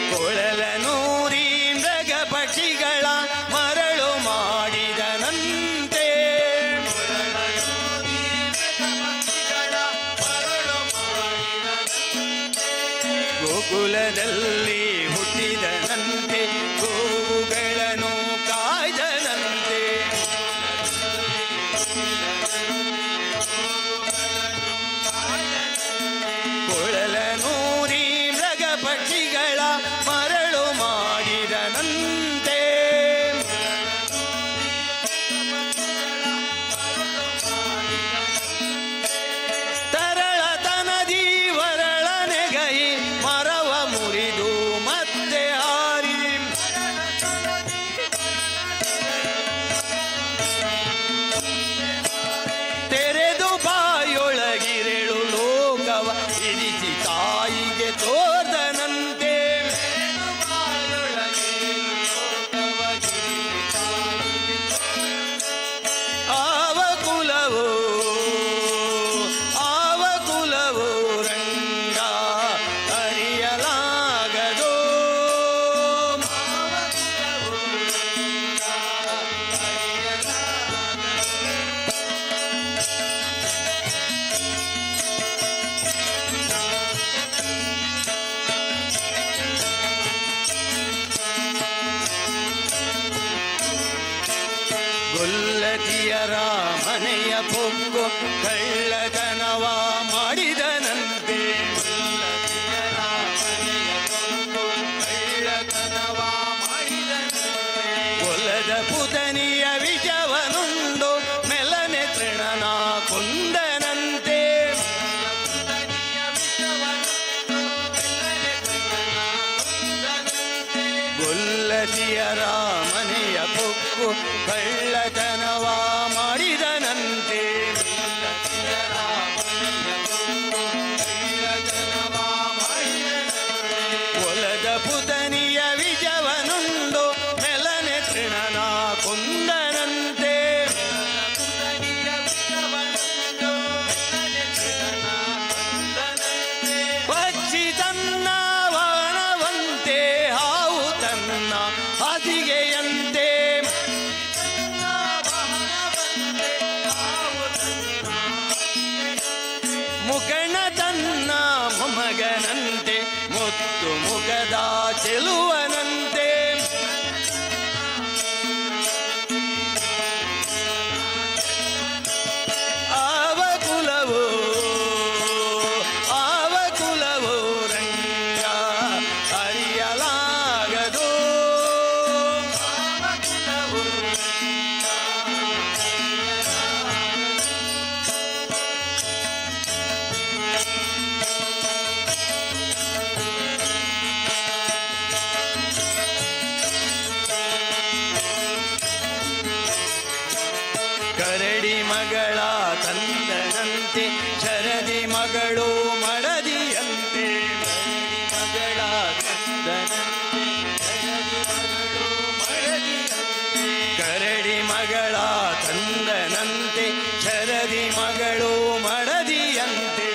ಕೊಳಲನೂರಿ ಮೃಗ ಪಕ್ಷಿಗಳ ಮರಳು ಮಾಡಿದನಂತೆ ಗೋಕುಲದಲ್ಲಿ ಹುಟ್ಟಿದನಂತೆ ಗೋವುಗಳನ್ನು ಕಾಯ್ದನಂತೆ ಕೊಳಲನೂರಿ ಮೃಗ ಪಕ್ಷಿಗಳ ಮರಳು ಮಾಡಿದನಂತೆ ತರಳತನದಿ ವರಳ ನೆಗೈ ಮರವ ಮುರಿದು ಮತ್ತೆ ಹಾರಿ ತೆರೆದು ಬಾಯೊಳಗಿರೆಳು ಲೋಕವ ಇರಿಸಿ ತಾಯಿಗೆ ತೋರ್ದನಂತೆ ಆವ ಕುಲವೋ ರಂಗ ಅರಿಯಲಾಗದೋ ಗೊಲ್ಲತಿಯರ ಮನೆಯ ಪೊಕ್ಕು ಕಳ್ಳತನವ ಮಾಡಿದನಂತೆ ಕೊಲ್ಲದ ಪುತನಿಯ ವಿಜವನುಂಡು ಮೆಲನೆ ತೃಣನ ಕೊಂದನಂತೆ ಗೊಲ್ಲತಿಯರ ಮನೆಯ ಪೊಕ್ಕು ಕಳ್ಳತನವ ಮಾಡಿದನಂತೆ ಒಲದ ಪುತನಿಯ ವಿಜವನುಂಡು ಮೆಲನೆ ತೃಣನ ಕೊಂದನಂತೆ ಪಕ್ಷಿ ತನ್ನ ವಾಣವಂತೆ ಹಾವು ತನ್ನ ಹಾಸಿಗೆಯಂತೆ ಮುಖಣ ತನ್ನ ಮೊಮ್ಮಗನಂತೆ ಮುತ್ತು ಮುಖದ ಚೆಲುವನಂತೆ ಆವ ಕುಲವೋ ರಂಗ ಅರಿಯಲಾಗದೋ ಕರಡಿ ಮಗಳ ತಂದನಂತೆ ಶರದಿ ಮಗಳು ಮಡದಿಯಂತೆ ಮಗಳ ತಂದನಂತೆ ಕರಡಿ ಮಗಳ ತಂದನಂತೆ ಶರದಿ ಮಗಳು ಮಡದಿಯಂತೆ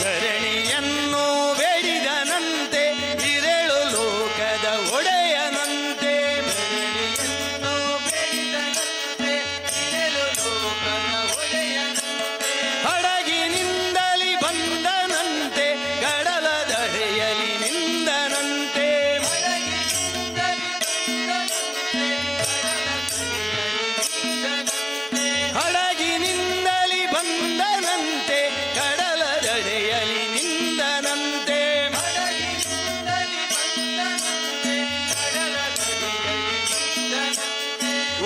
ಧರಣಿಯನ್ನು ಬೇಡಿದನಂತೆ ಇರೆಳು ಲೋಕದ ಒಡೆಯನಂತೆ ಹಡಗಿನಿಂದಲಿ ಬಂದನಂತೆ ಕಡಲ ದಡೆಯಲಿ ನಿಂದನಂತೆ ಹಡಗಿನಿಂದಲಿ ಬಂದನಂತೆ ಕಡಲ ದಡೆಯಲಿ ನಿಂದನಂತೆ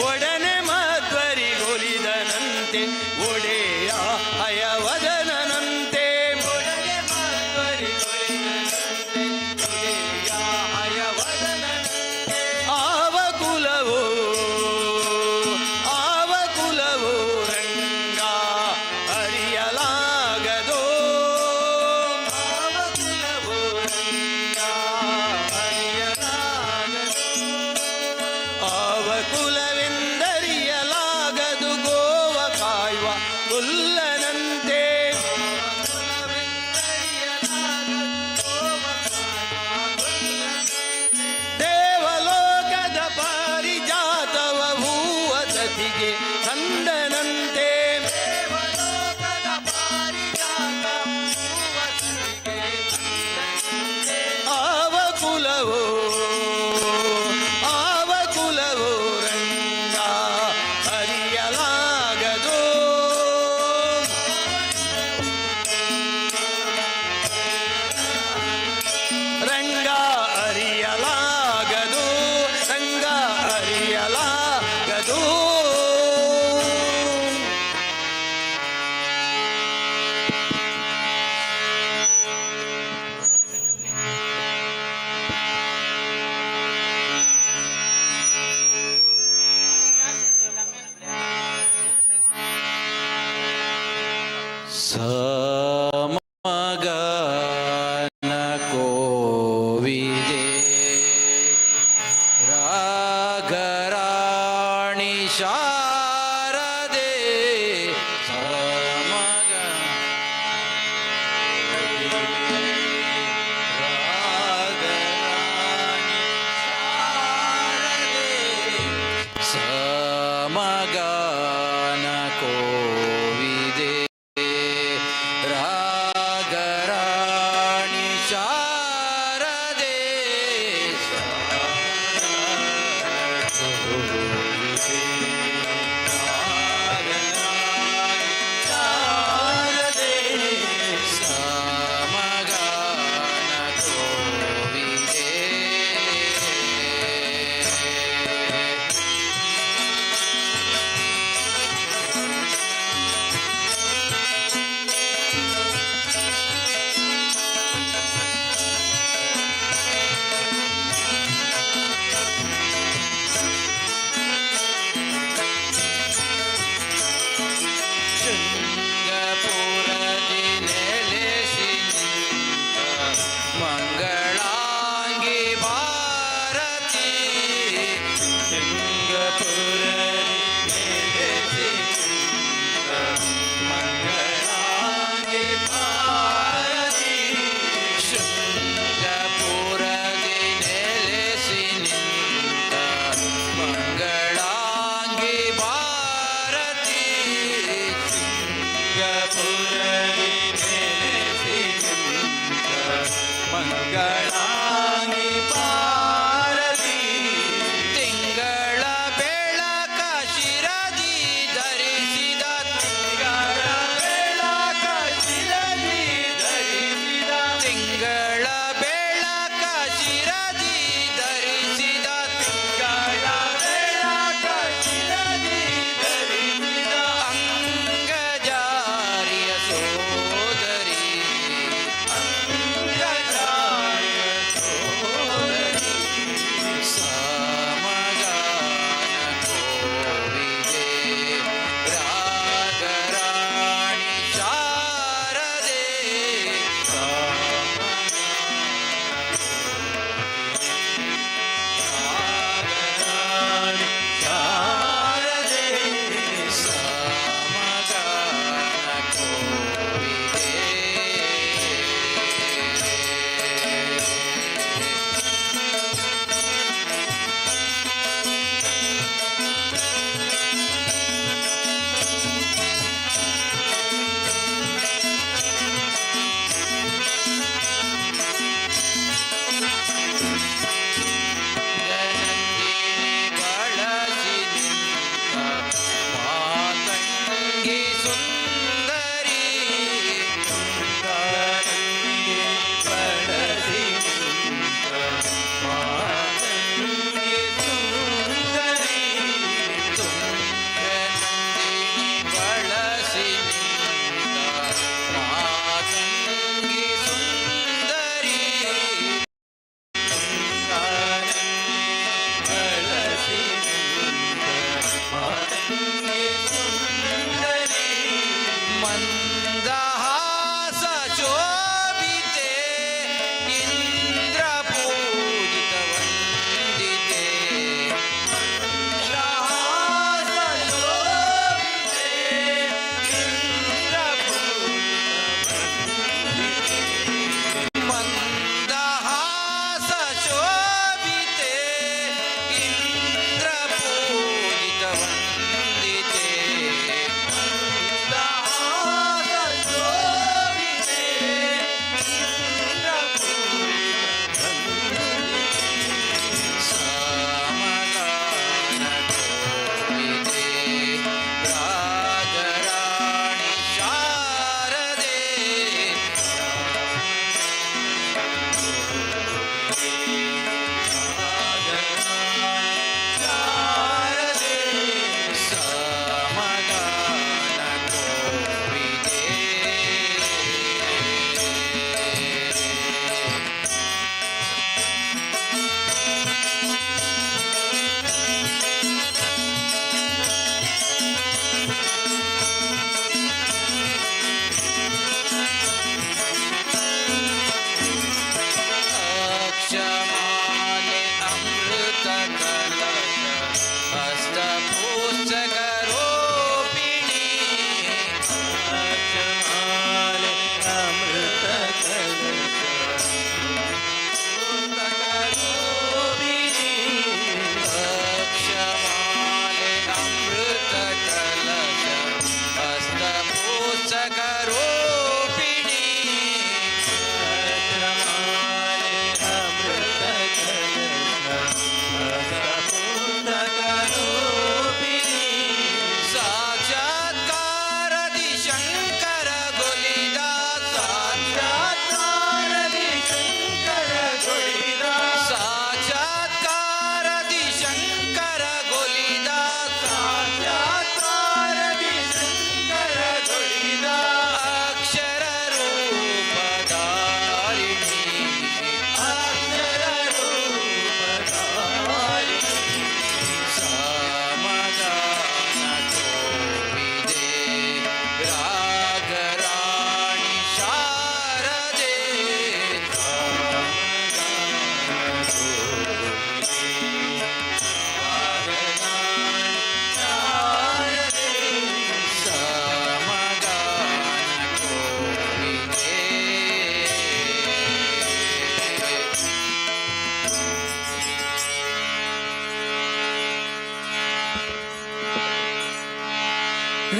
ಒಡನೆ ಮಾಧ್ವರಿಗೊಲಿದನಂತೆ ಒಡೆಯ ಹಯವದನಂತೆ ಆವ ಕುಲವೋ ರಂಗ ಅರಿಯಲಾಗದೋ ಲೊಲ್ಲನಂತೆ ದೇವಲೋಕದ ಪಾರಿಜಾತವ ಹೂವ ಸತಿಗೆ ತಂದನಂತೆ ಆವ ಕುಲವೋ ರಂಗ ಅರಿಯಲಾಗದೋ ರಂಗ ಅರಿಯಲಾಗದು ರಂಗ ಅರಿಯಲಾಗದು ಸಮಗಾನ ಕೋವಿದೆ ರಾಗರಾಣಿ ಶಾರದೆ ಸಮಗ ಸಮಗಾನ ಕೋವಿದೆ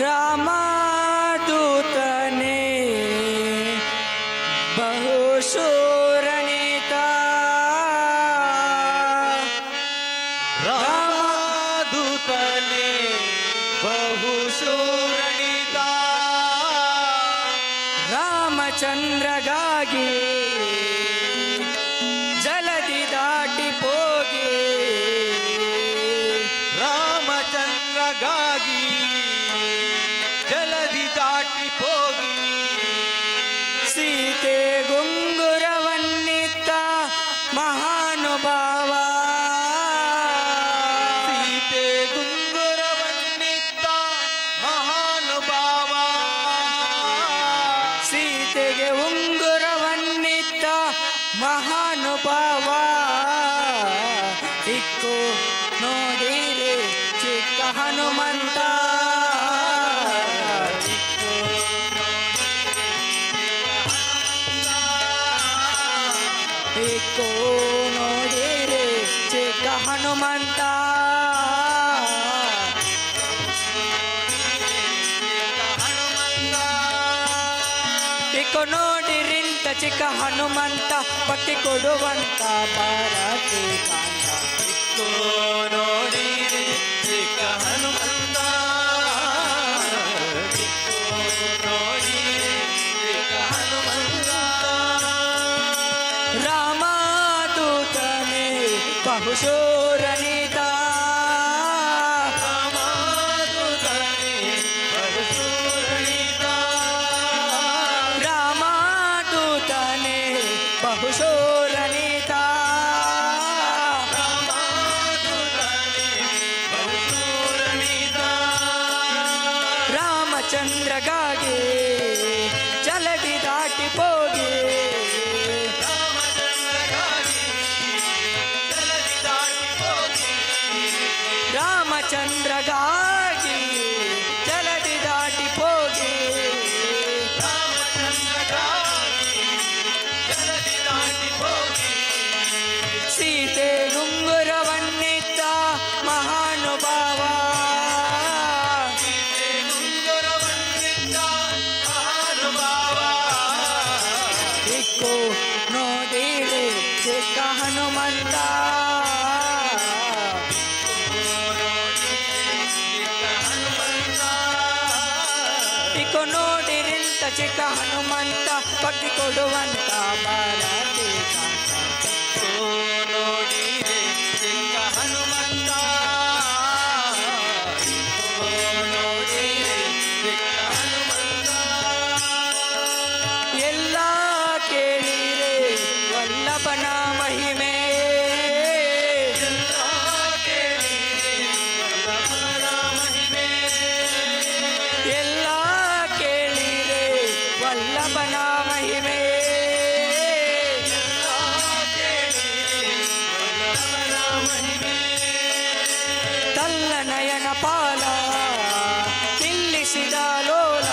ರಾಮದೂತನೇ ಬಹುಶೂರನಿತ ರಾಮದೂತನೇ ಬಹುಶೂರನಿತ ರಾಮಚಂದ್ರಗಾಗಿ ಜಲದಿ ದಾಟಿ ಹೋಗಿ ರಾಮಚಂದ್ರಗಾಗಿ ಜಲದಿ ದಾಟಿ ಹೋಗಿ ಸೀತೆ ಗುಂಗುರವನ್ನಿತ್ತ ಮಹಾನುಭಾವ ಸೀತೆ ಗುಂಗುರವನ್ನಿತ್ತ ಮಹಾನುಭಾವ ಸೀತೆಗೆ ಉಂಗುರವನ್ನಿತ್ತ ಮಹಾನುಭಾವ ಇಕ್ಕು ನೋಡಿರಿ ಚಿಕ್ಕ ಹನುಮಂತ ಇಕ್ಕು ನೋಡಿರಿ ಚಿಕ್ಕ ಹನುಮಂತ ಇಕ್ಕು ನೋಡಿರಿಂತ ಚಿಕ್ಕ ಹನುಮಂತ ಭಕ್ತಿ ಕೊಡುವಂತ ಭಾರತಿ ಕಾಂತ ಇಕ್ಕು ನೋಡಿರಿ ಚಿಕ್ಕ ಹನುಮಂತ ಇಕ್ಕು ನೋಡಿರಿ ಚಿಕ್ಕ ಹನುಮಂತ ರಾಮದೂತನೇ ಬಹುಶೂರನಿತ ರಾಮದೂತನೇ ಬಹುಶೂರನಿತ ರಾಮದೂತನೇ ಬಹುಶೂರನಿತ ರಾಮಚಂದ್ರಗಾಗಿ ಜಲದಿ ದಾಟಿ ಹೋಗಿ ರಾಮಚಂದ್ರಗಾಗಿ ಜಲದಿ ದಾಟಿ ಹೋಗಿ ಸೀತೆ ಗುಂಗುರವನ್ನಿತ್ತ ಮಹಾನುಭಾವ ಇಕ್ಕು ನೋಡಿರಿ ಚಿಕ್ಕ ಹನುಮಂತ ಇಕ್ಕು ನೋಡಿರಿಂತ ಚಿಕ್ಕ ಹನುಮಂತ ಭಕ್ತಿ ಕೊಡುವಂತ ಭಾರತಿ ಕಾಂತ ನೋಡಿರಿ ಚಿಕ್ಕ ಹನುಮಂತ ನೋಡಿರಿ ಚಿಕ್ಕ ಹನುಮಂತ ಎಲ್ಲ ಕೇಳಿರೆ ವಲ್ಲಭನ ಮಹಿಮೆ ಎಲ್ಲ ಕೇಳಿರಿ ವಲ್ಲಭನ ಮಹಿಮೆ ಎಲ್ಲ ಕೇಳಿರೆ ವಲ್ಲಭನ ಮಹಿಮೆ ತಲ್ಲ ನಯನ ಪಾಲ ನಿಲ್ಲಿಸಿದ ಲೋಲ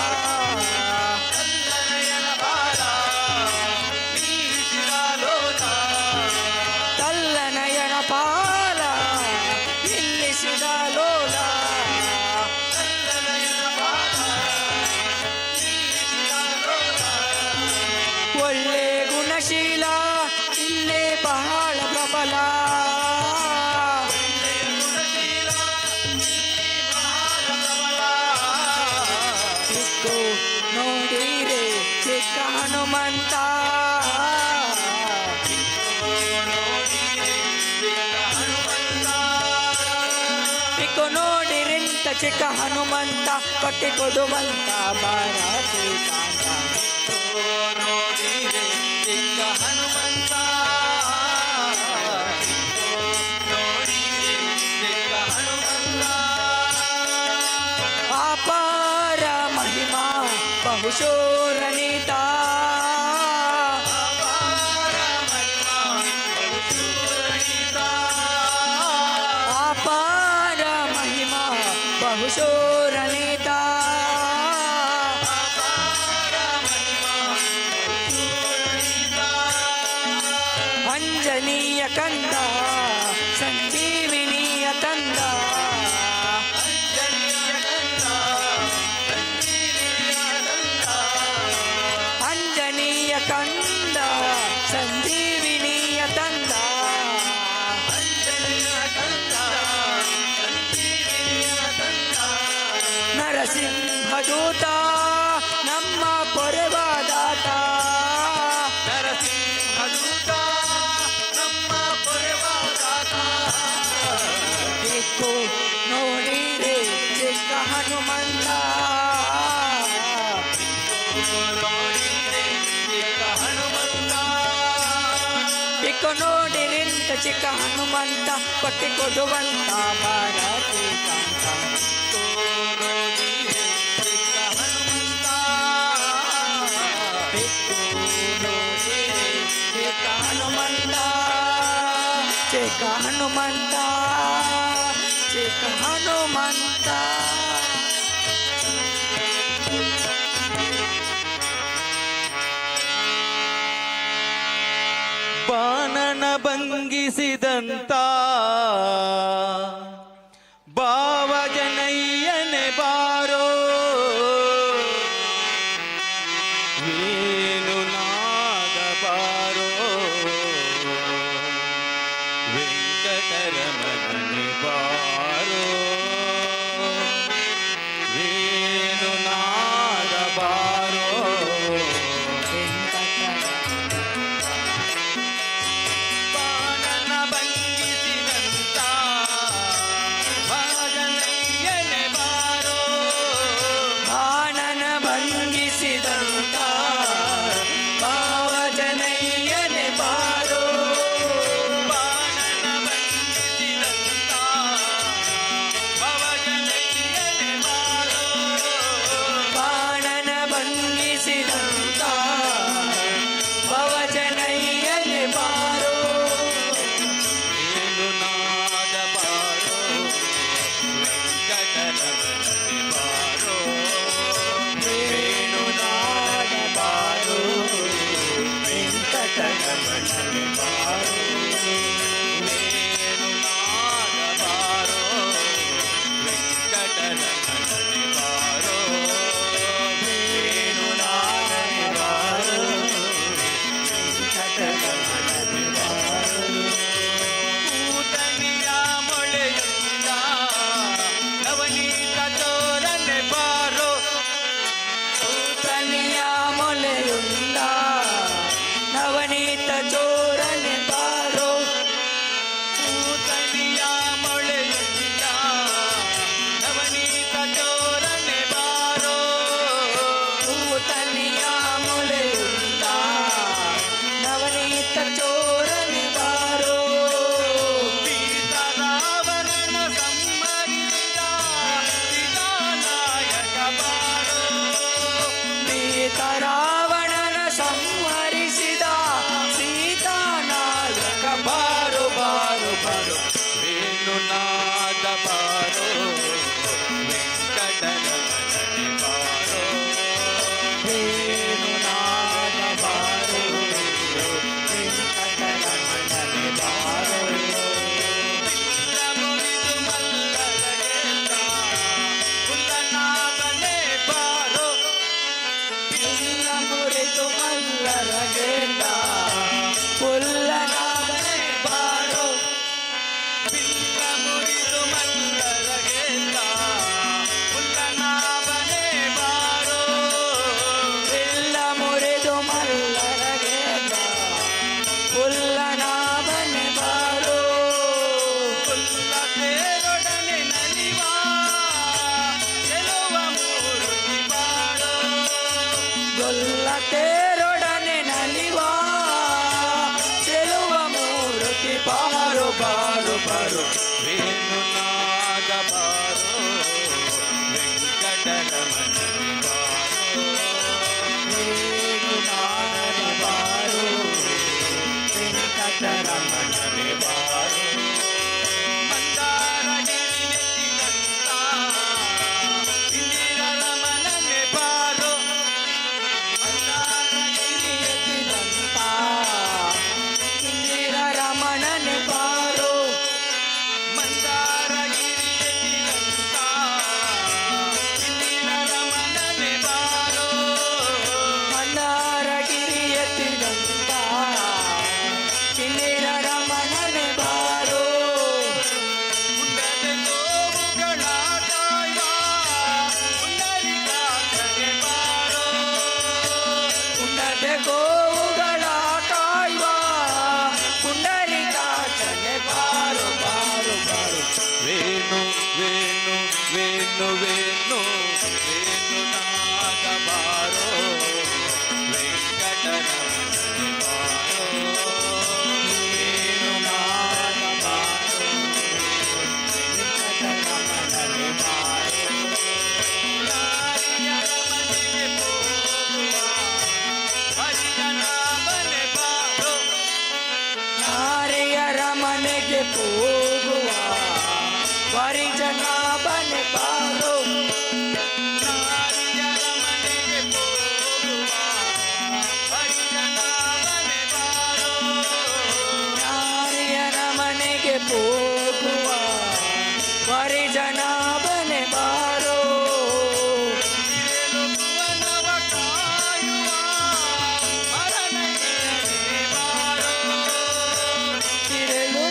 ತಲ್ಲ ನಯನ ಪಾಲ ನಿಲ್ಲಿಸಿದ ಲೋಲ ಒಳ್ಳೆ ಗುಣಶೀಲ ಇಲ್ಲೇ ಬಹಳ ಪ್ರಬಲ ಇಕ್ಕು ನೋಡಿರೆ ಚಿಕ್ಕ ಹನುಮಂತ ಇಕ್ಕು ನೋಡಿರಿಂತ ಚಿಕ್ಕ ಹನುಮಂತ ಕಟ್ಟಿ ಕೊಡುವಂತ ಭಾರತಿ ಕಾಂತ ನೋಡಿರಿ ಚಿಕ್ಕ ಹನುಮಂತ ನೋಡಿರಿ ಚಿಕ್ಕ ಹನುಮಂತ ಅಪಾರ ಮಹಿಮಾ ಬಹುಶೂರನಿತ ಅಪಾರ ಮಹಿಮಾ ಬಹುಶೂರನಿತ ಅಂಜನೀಯ ಕಂದ ಸಂಜೀವಿನಿಯ ತಂದ ದೂತ ನಮ್ಮ ಪೊರೆವಾದಾತ ನರಸಿಂಹದೂತ ನಮ್ಮ ಪೊರೆವಾದಾತ ದಿಕ್ಕು ನೋಡಿರೆ ಚಿಕ್ಕ ಹನುಮಂತ ದಿಕ್ಕು ನೋಡಿರಿಂತ ಚಿಕ್ಕ ಹನುಮಂತ ಕೊಟ್ಟಿ ಕೊಡುವಂತ ಭಾರತಿ ಕಾಂತ ಹನುಮಂತ ಚಿಕ್ಕ ಹನುಮಂತ ಚಿಕ್ಕ ಹನುಮಂತ ಬಾಣನ ಭಂಗಿಸಿದಂತ ಭಾವಜನಯ್ಯನೆ ಬಾರೋ ವೇಣುನಾದ ಬಾರೋ ವೆಂಕಟರಮಣನೆ ಬಾರೋ ವೇಣುನಾದ ಬಾರೋ ಬಾಣನ ಭಂಗಿಸಿದಂತ ವೇಣು ವೇಣು ವೇಣುನಾದ ಬಾರೋ ವೆಂಕಟರಮಣನೆ ಬಾರೋ ವೇಣುನಾದ ಬಾರೋ ವೆಂಕಟರಮಣನೆ ಬಾರೋ ನಾರಿಯರ ಮನೆಗೆ ಹೋಗುವ ಹರಿಯನ ಮನೆ ಬಾರೋ ನಾರಿಯರ ಮನೆಗೆ ಹೋಗುವ ಪರಿಜನ ಬನೆ ಬಾರೋ ನಾರಿಯರ ಮನೆಗೆ ಹೋಗುವ ಹರಿಯನ ಮನೆ ಬಾರೋ ನಾರಿಯರ ಮನೆಗೆ ಹೋಗುವ ಪರಿಜನ ಬನೆ ಬಾರೋ ಭುವನವ ಕಾಯುವ ಮರಣನೆ ಬಾರೋ ತಿರುಳು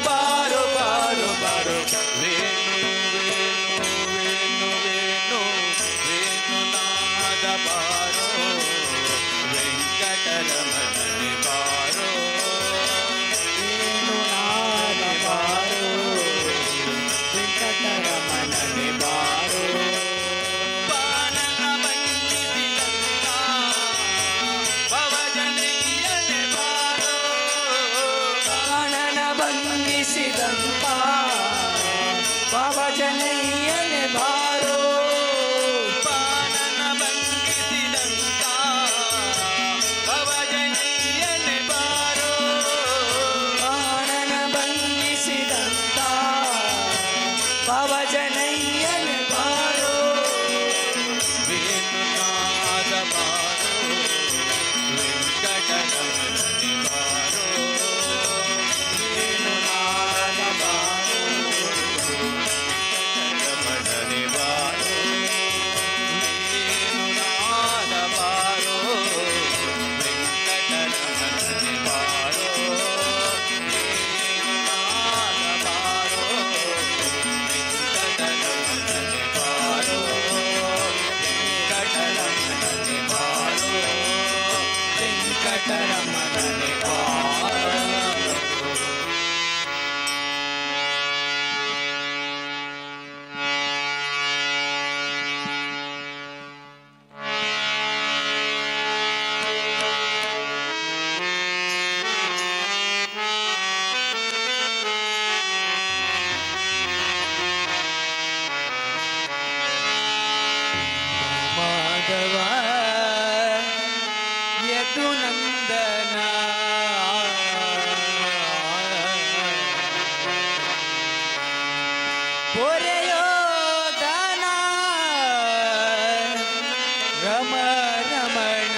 ಬಾರೋ ಬಾರೋ ಬಾರೋ ವೇಣು ವೇಣು ವೇಣು ವೇಣುನಾದ ಬಾರೋ ವೆಂಕಟರಮಣನೆ ಬಾರೋ ವೇಣುನಾದ ಬಾರೋ ವೆಂಕಟರಮಣನೆ ಬಾರೋ ಬಾಣನ ಬಂದಿದಿಲಂತ ಭವಜನಯ್ಯನೆ ಬಾರೋ ಕಾಣನ ಬಂಧಿಸಿದಂತ ಭವಜನಯ್ಯನೆ ಬಾರೋ ಬಾಣನ ಬಂಧಿಸಿದಂತ ಭವಜನಯ್ಯನೆ ಬಾರೋ ಕಾಣನ ಬಂಧಿಸಿದಂತ ಭವಜನಯ್ಯನೆ ಬಾರೋ ವೇಣುನಾದ ಬಾರೋ ವೆಂಕಟರಮಣನೆ ಬಾರೋ ವೇಣುನಾದ ಬಾರೋ ವೆಂಕಟರಮಣನೆ ಬಾರೋ ವೇಣುನಾದ ಬಾರೋ ವೆಂಕಟರಮಣನೆ ಬಾರೋ ವೇಣುನಾದ ಬಾರೋ ವೆಂಕಟರಮಣನೆ ಬಾರೋ ವೆಂಕಟರಮಣನೆ ಬಾರೋ ವೆಂಕಟರಮಣನೆ ಬಾರೋ ಮಾಧವ ಯದು ನಂದನ ಪೊರೆಯೋದನ ರಮ ರಮಣ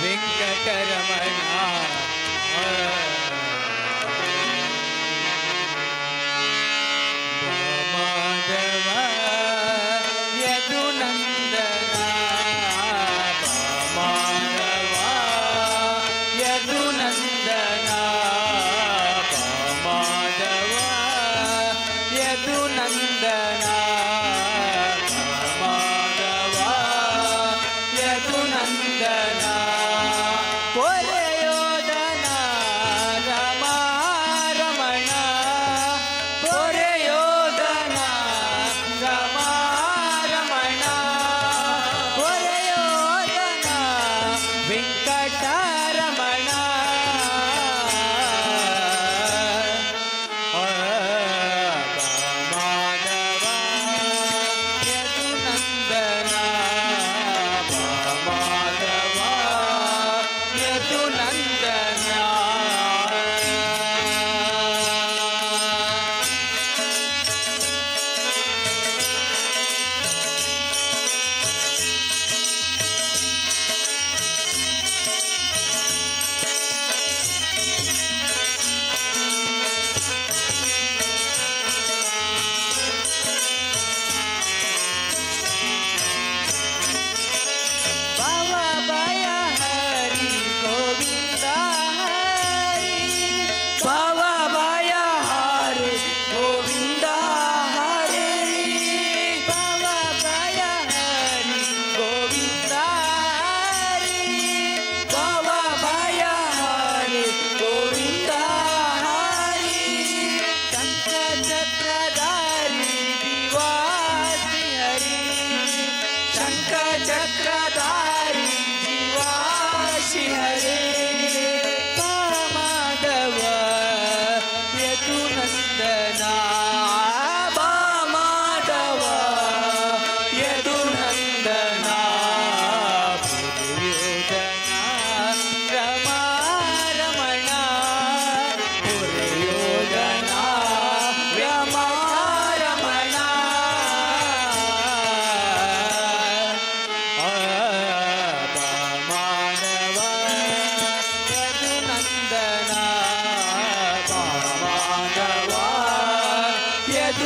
ವೆಂಕಟರಮಣ ಮಾಧವ ಯದು ನಂದನ ಮಾಧವ ಯದು ನಂದನ ಮಾಧವ ಯದು ನಂದನ ಮಾಧವ ಯದು ನಂದನ ಪೊರೆಯೋದನ ರಮ ರಮಣ ಪೊರೆಯೋದನ ರಮ ರಮಣ ಪೊರೆಯೋದನ ವೆಂಕಟರಮಣ ಮಾಧವ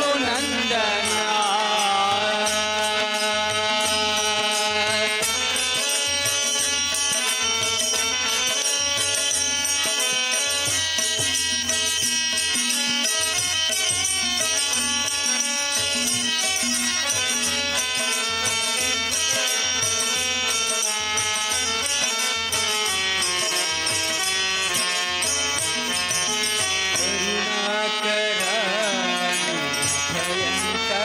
ರಘುನಂದನ ಭಯಂಕರ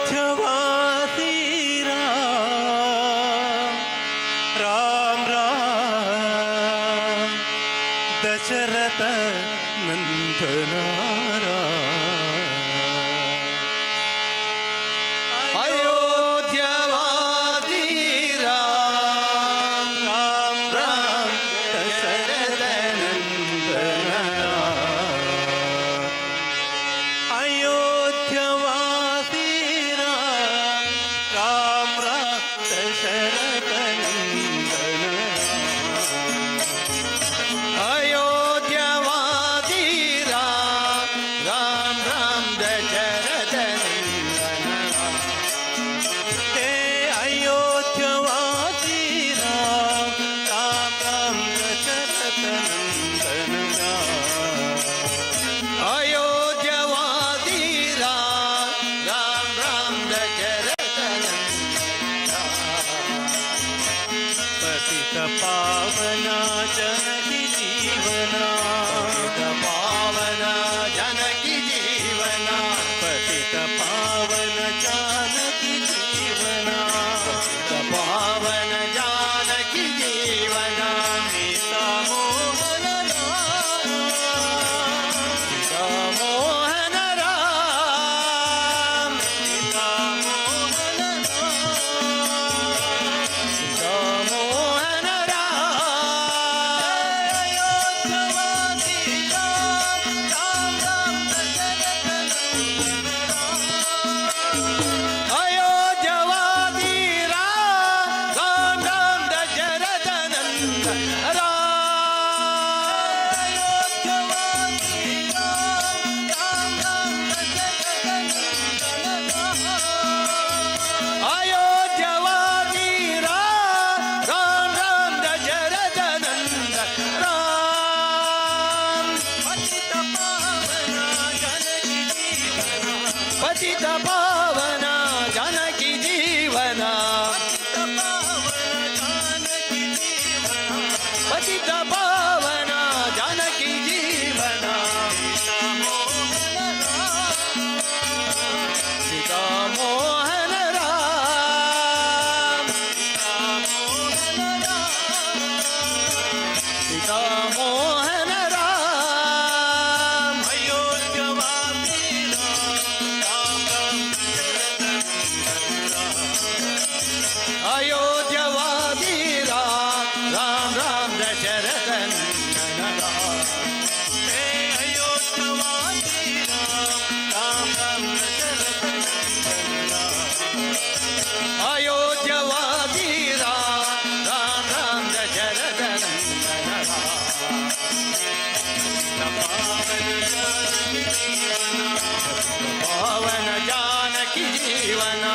अयोध्यवासी राम राम दशरथ नंदना अयोध्यवासी राम राम राम दशरथ नंदना अयोध्यवासी राम राम दशरथ नंदना अयोध्यवासी राम राम राम दशरथ नंदना हे अयोध्यवासी राम राम दशरथ नंदना अयोध्यवासी राम राम राम दशरथ नंदना पतित पावना जनकी जीवना पावना जनकी जीवना पतित पावन जानकी जीवना पावन जानकी जीवना सीता मोहन सीता मोहन राम सीता मोहन सीता मोहन अयोध्यवासी राम राम दशरथ अयोध्यवासी राम राम दशरथ नंदन अयोध्यवासी राम राम दशरथ नंदन राम पतित पावना जानकी जीवना पतित पावना जानकी जीवना सीता मोहन राम सीता मोहन राम अयोध्यवासी अयोध्यवासी राम राम दशरथ नंदन हे अयोध्यवासी राम राम दशरथ नंदना अयोध्यवासी राम राम दशरथ नंदन पावन जानकी जीवना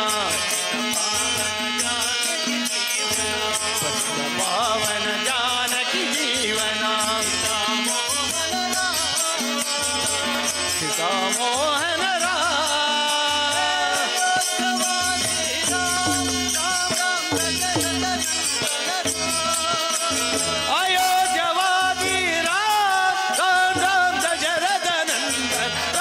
पावन जानकी जीवना सीता मोहन अयोध्यवासी राम राम दशरथ नंदन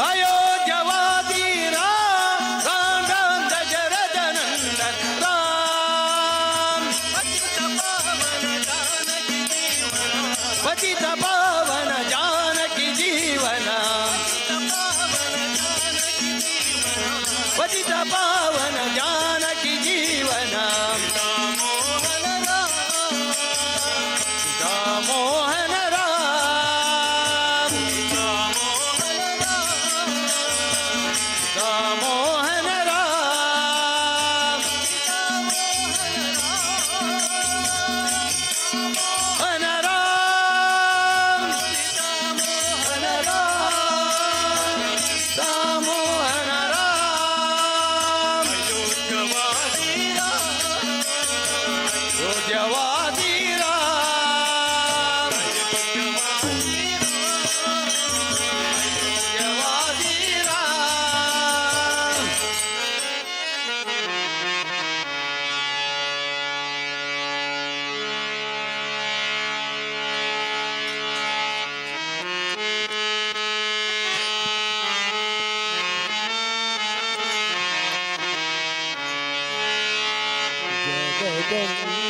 अयोध्यवासी राम राम दशरथ नंदन राम पतित पावन जानकी जीवना पतित पावन जानकी जीवना सीता मोहन राम सीता मोहन राम मोहन राम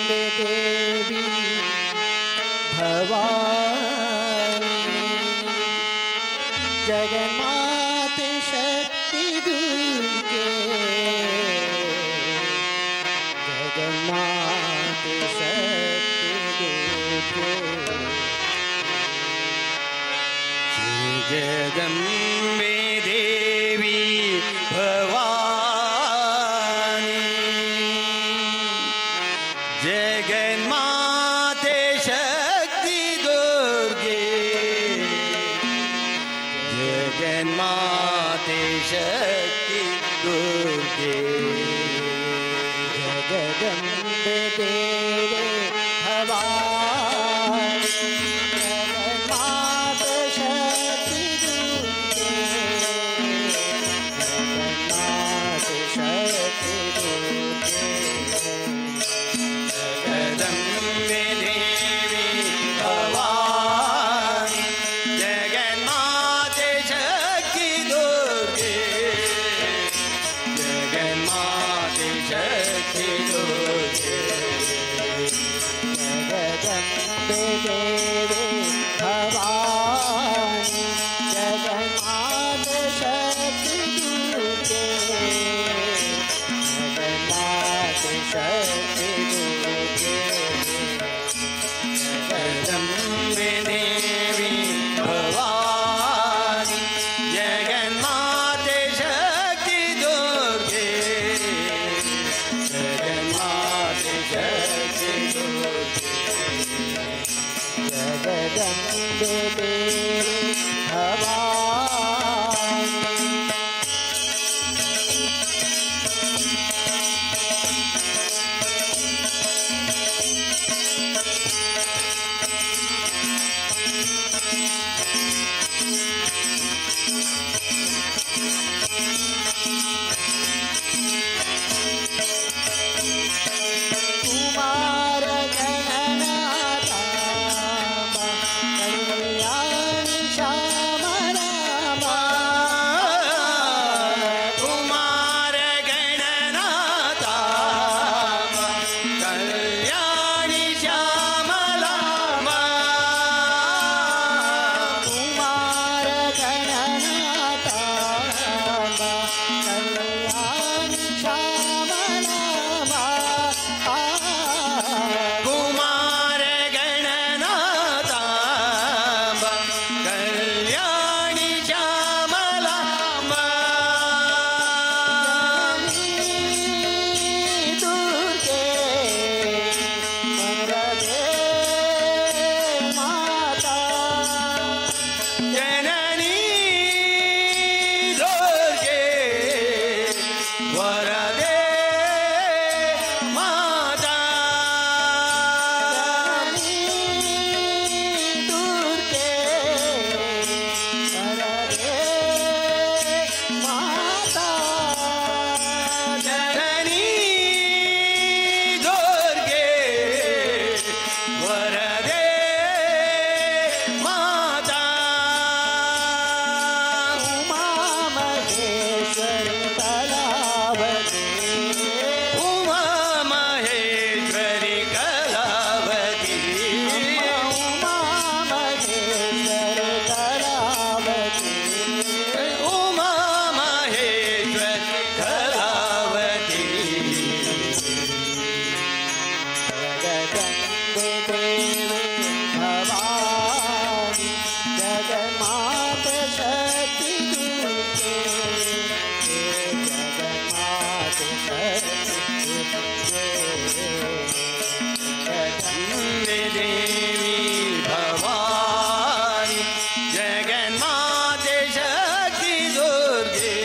देवी भवानी जगन्माते शक्ति दुर्गे जगन्माते शक्ति दुर्गे जगदम्बे देवी भवानी जगन्माते शक्ति दुर्गे जगन्माते शक्ति दुर्गे जगदम्बे देवी भवानी जगन्माते शक्ति दुर्गे जगन्माते शक्ति दुर्गे जगदम्बे देवी भवानी जगन्माते शक्ति दुर्गे जगन्माते शक्ति दुर्गे जगदम्बे देवी भवानी जगन्माते शक्ति दुर्गे जगन्माते शक्ति दुर्गे जगदम्बे देवी भवानी जगन्माते शक्ति दुर्गे जगन्माते शक्ति दुर्गे जगदम्बे देवी भवानी कुमार गणनाथ कल्याणी श्याम राम कुमार गणनाथ कल्याणी श्याम राम कुमार गणनाथ कल्याणी श्याम राम कुमार गणनाथ कल्याणी श्याम राम दुर्गे वरदे माता जननी दुर्गे वरदे माता दुर्गे वरदे माता जननी दुर्गे वरदे माता उमा महेश्वरी कलावती उमा महेश्वरी कलावती उमा महेश्वरी कलावती उमा महेश्वरी कलावती जगदम्बे देवी भवानी जगन्माते शक्ति दुर्गे जगन्माते शक्ति दुर्गे जगदम्बे देवी भवानी जगन्माते शक्ति दुर्गे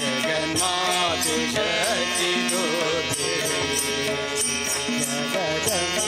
जगन्माते शक्ति दुर्गे जगदम्बे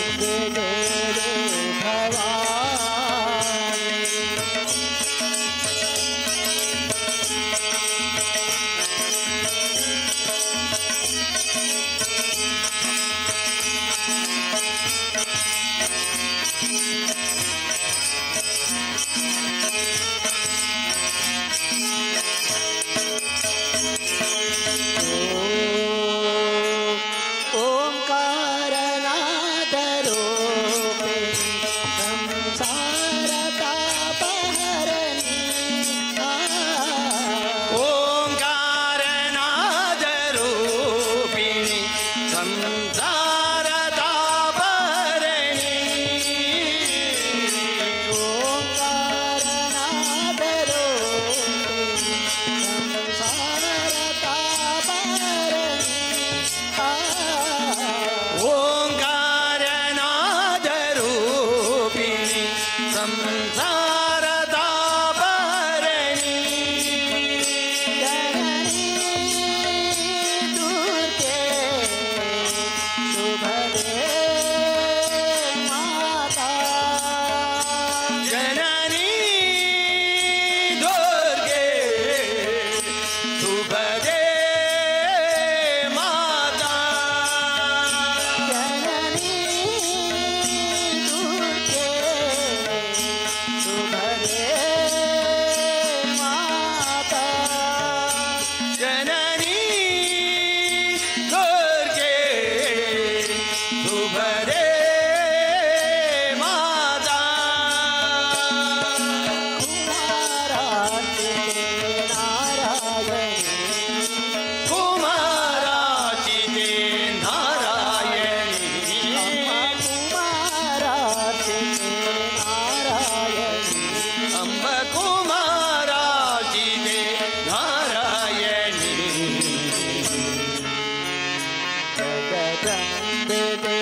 देवे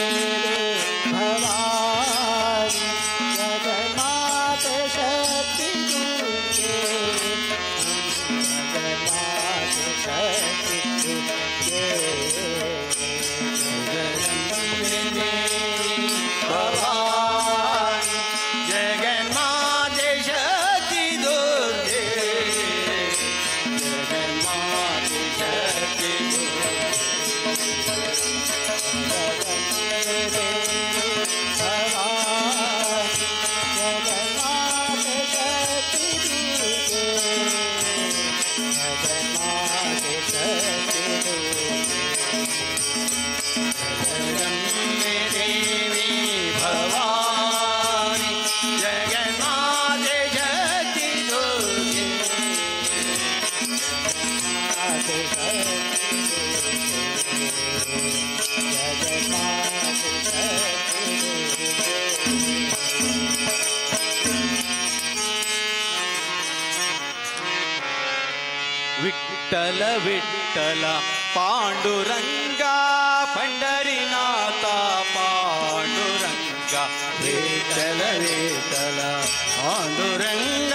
भवानी जगन्नाथ शक्ति दुर्गे जगन्नाथ शक्ति दुर्गे भवानी जगन्मात शक्ति दुर्गे जगन्मात शक्ति विठ्ठल विठ्ठल पांडुरंग पंढरीनाथ पांडुरंग विठ्ठल विठ्ठल पांडुरंग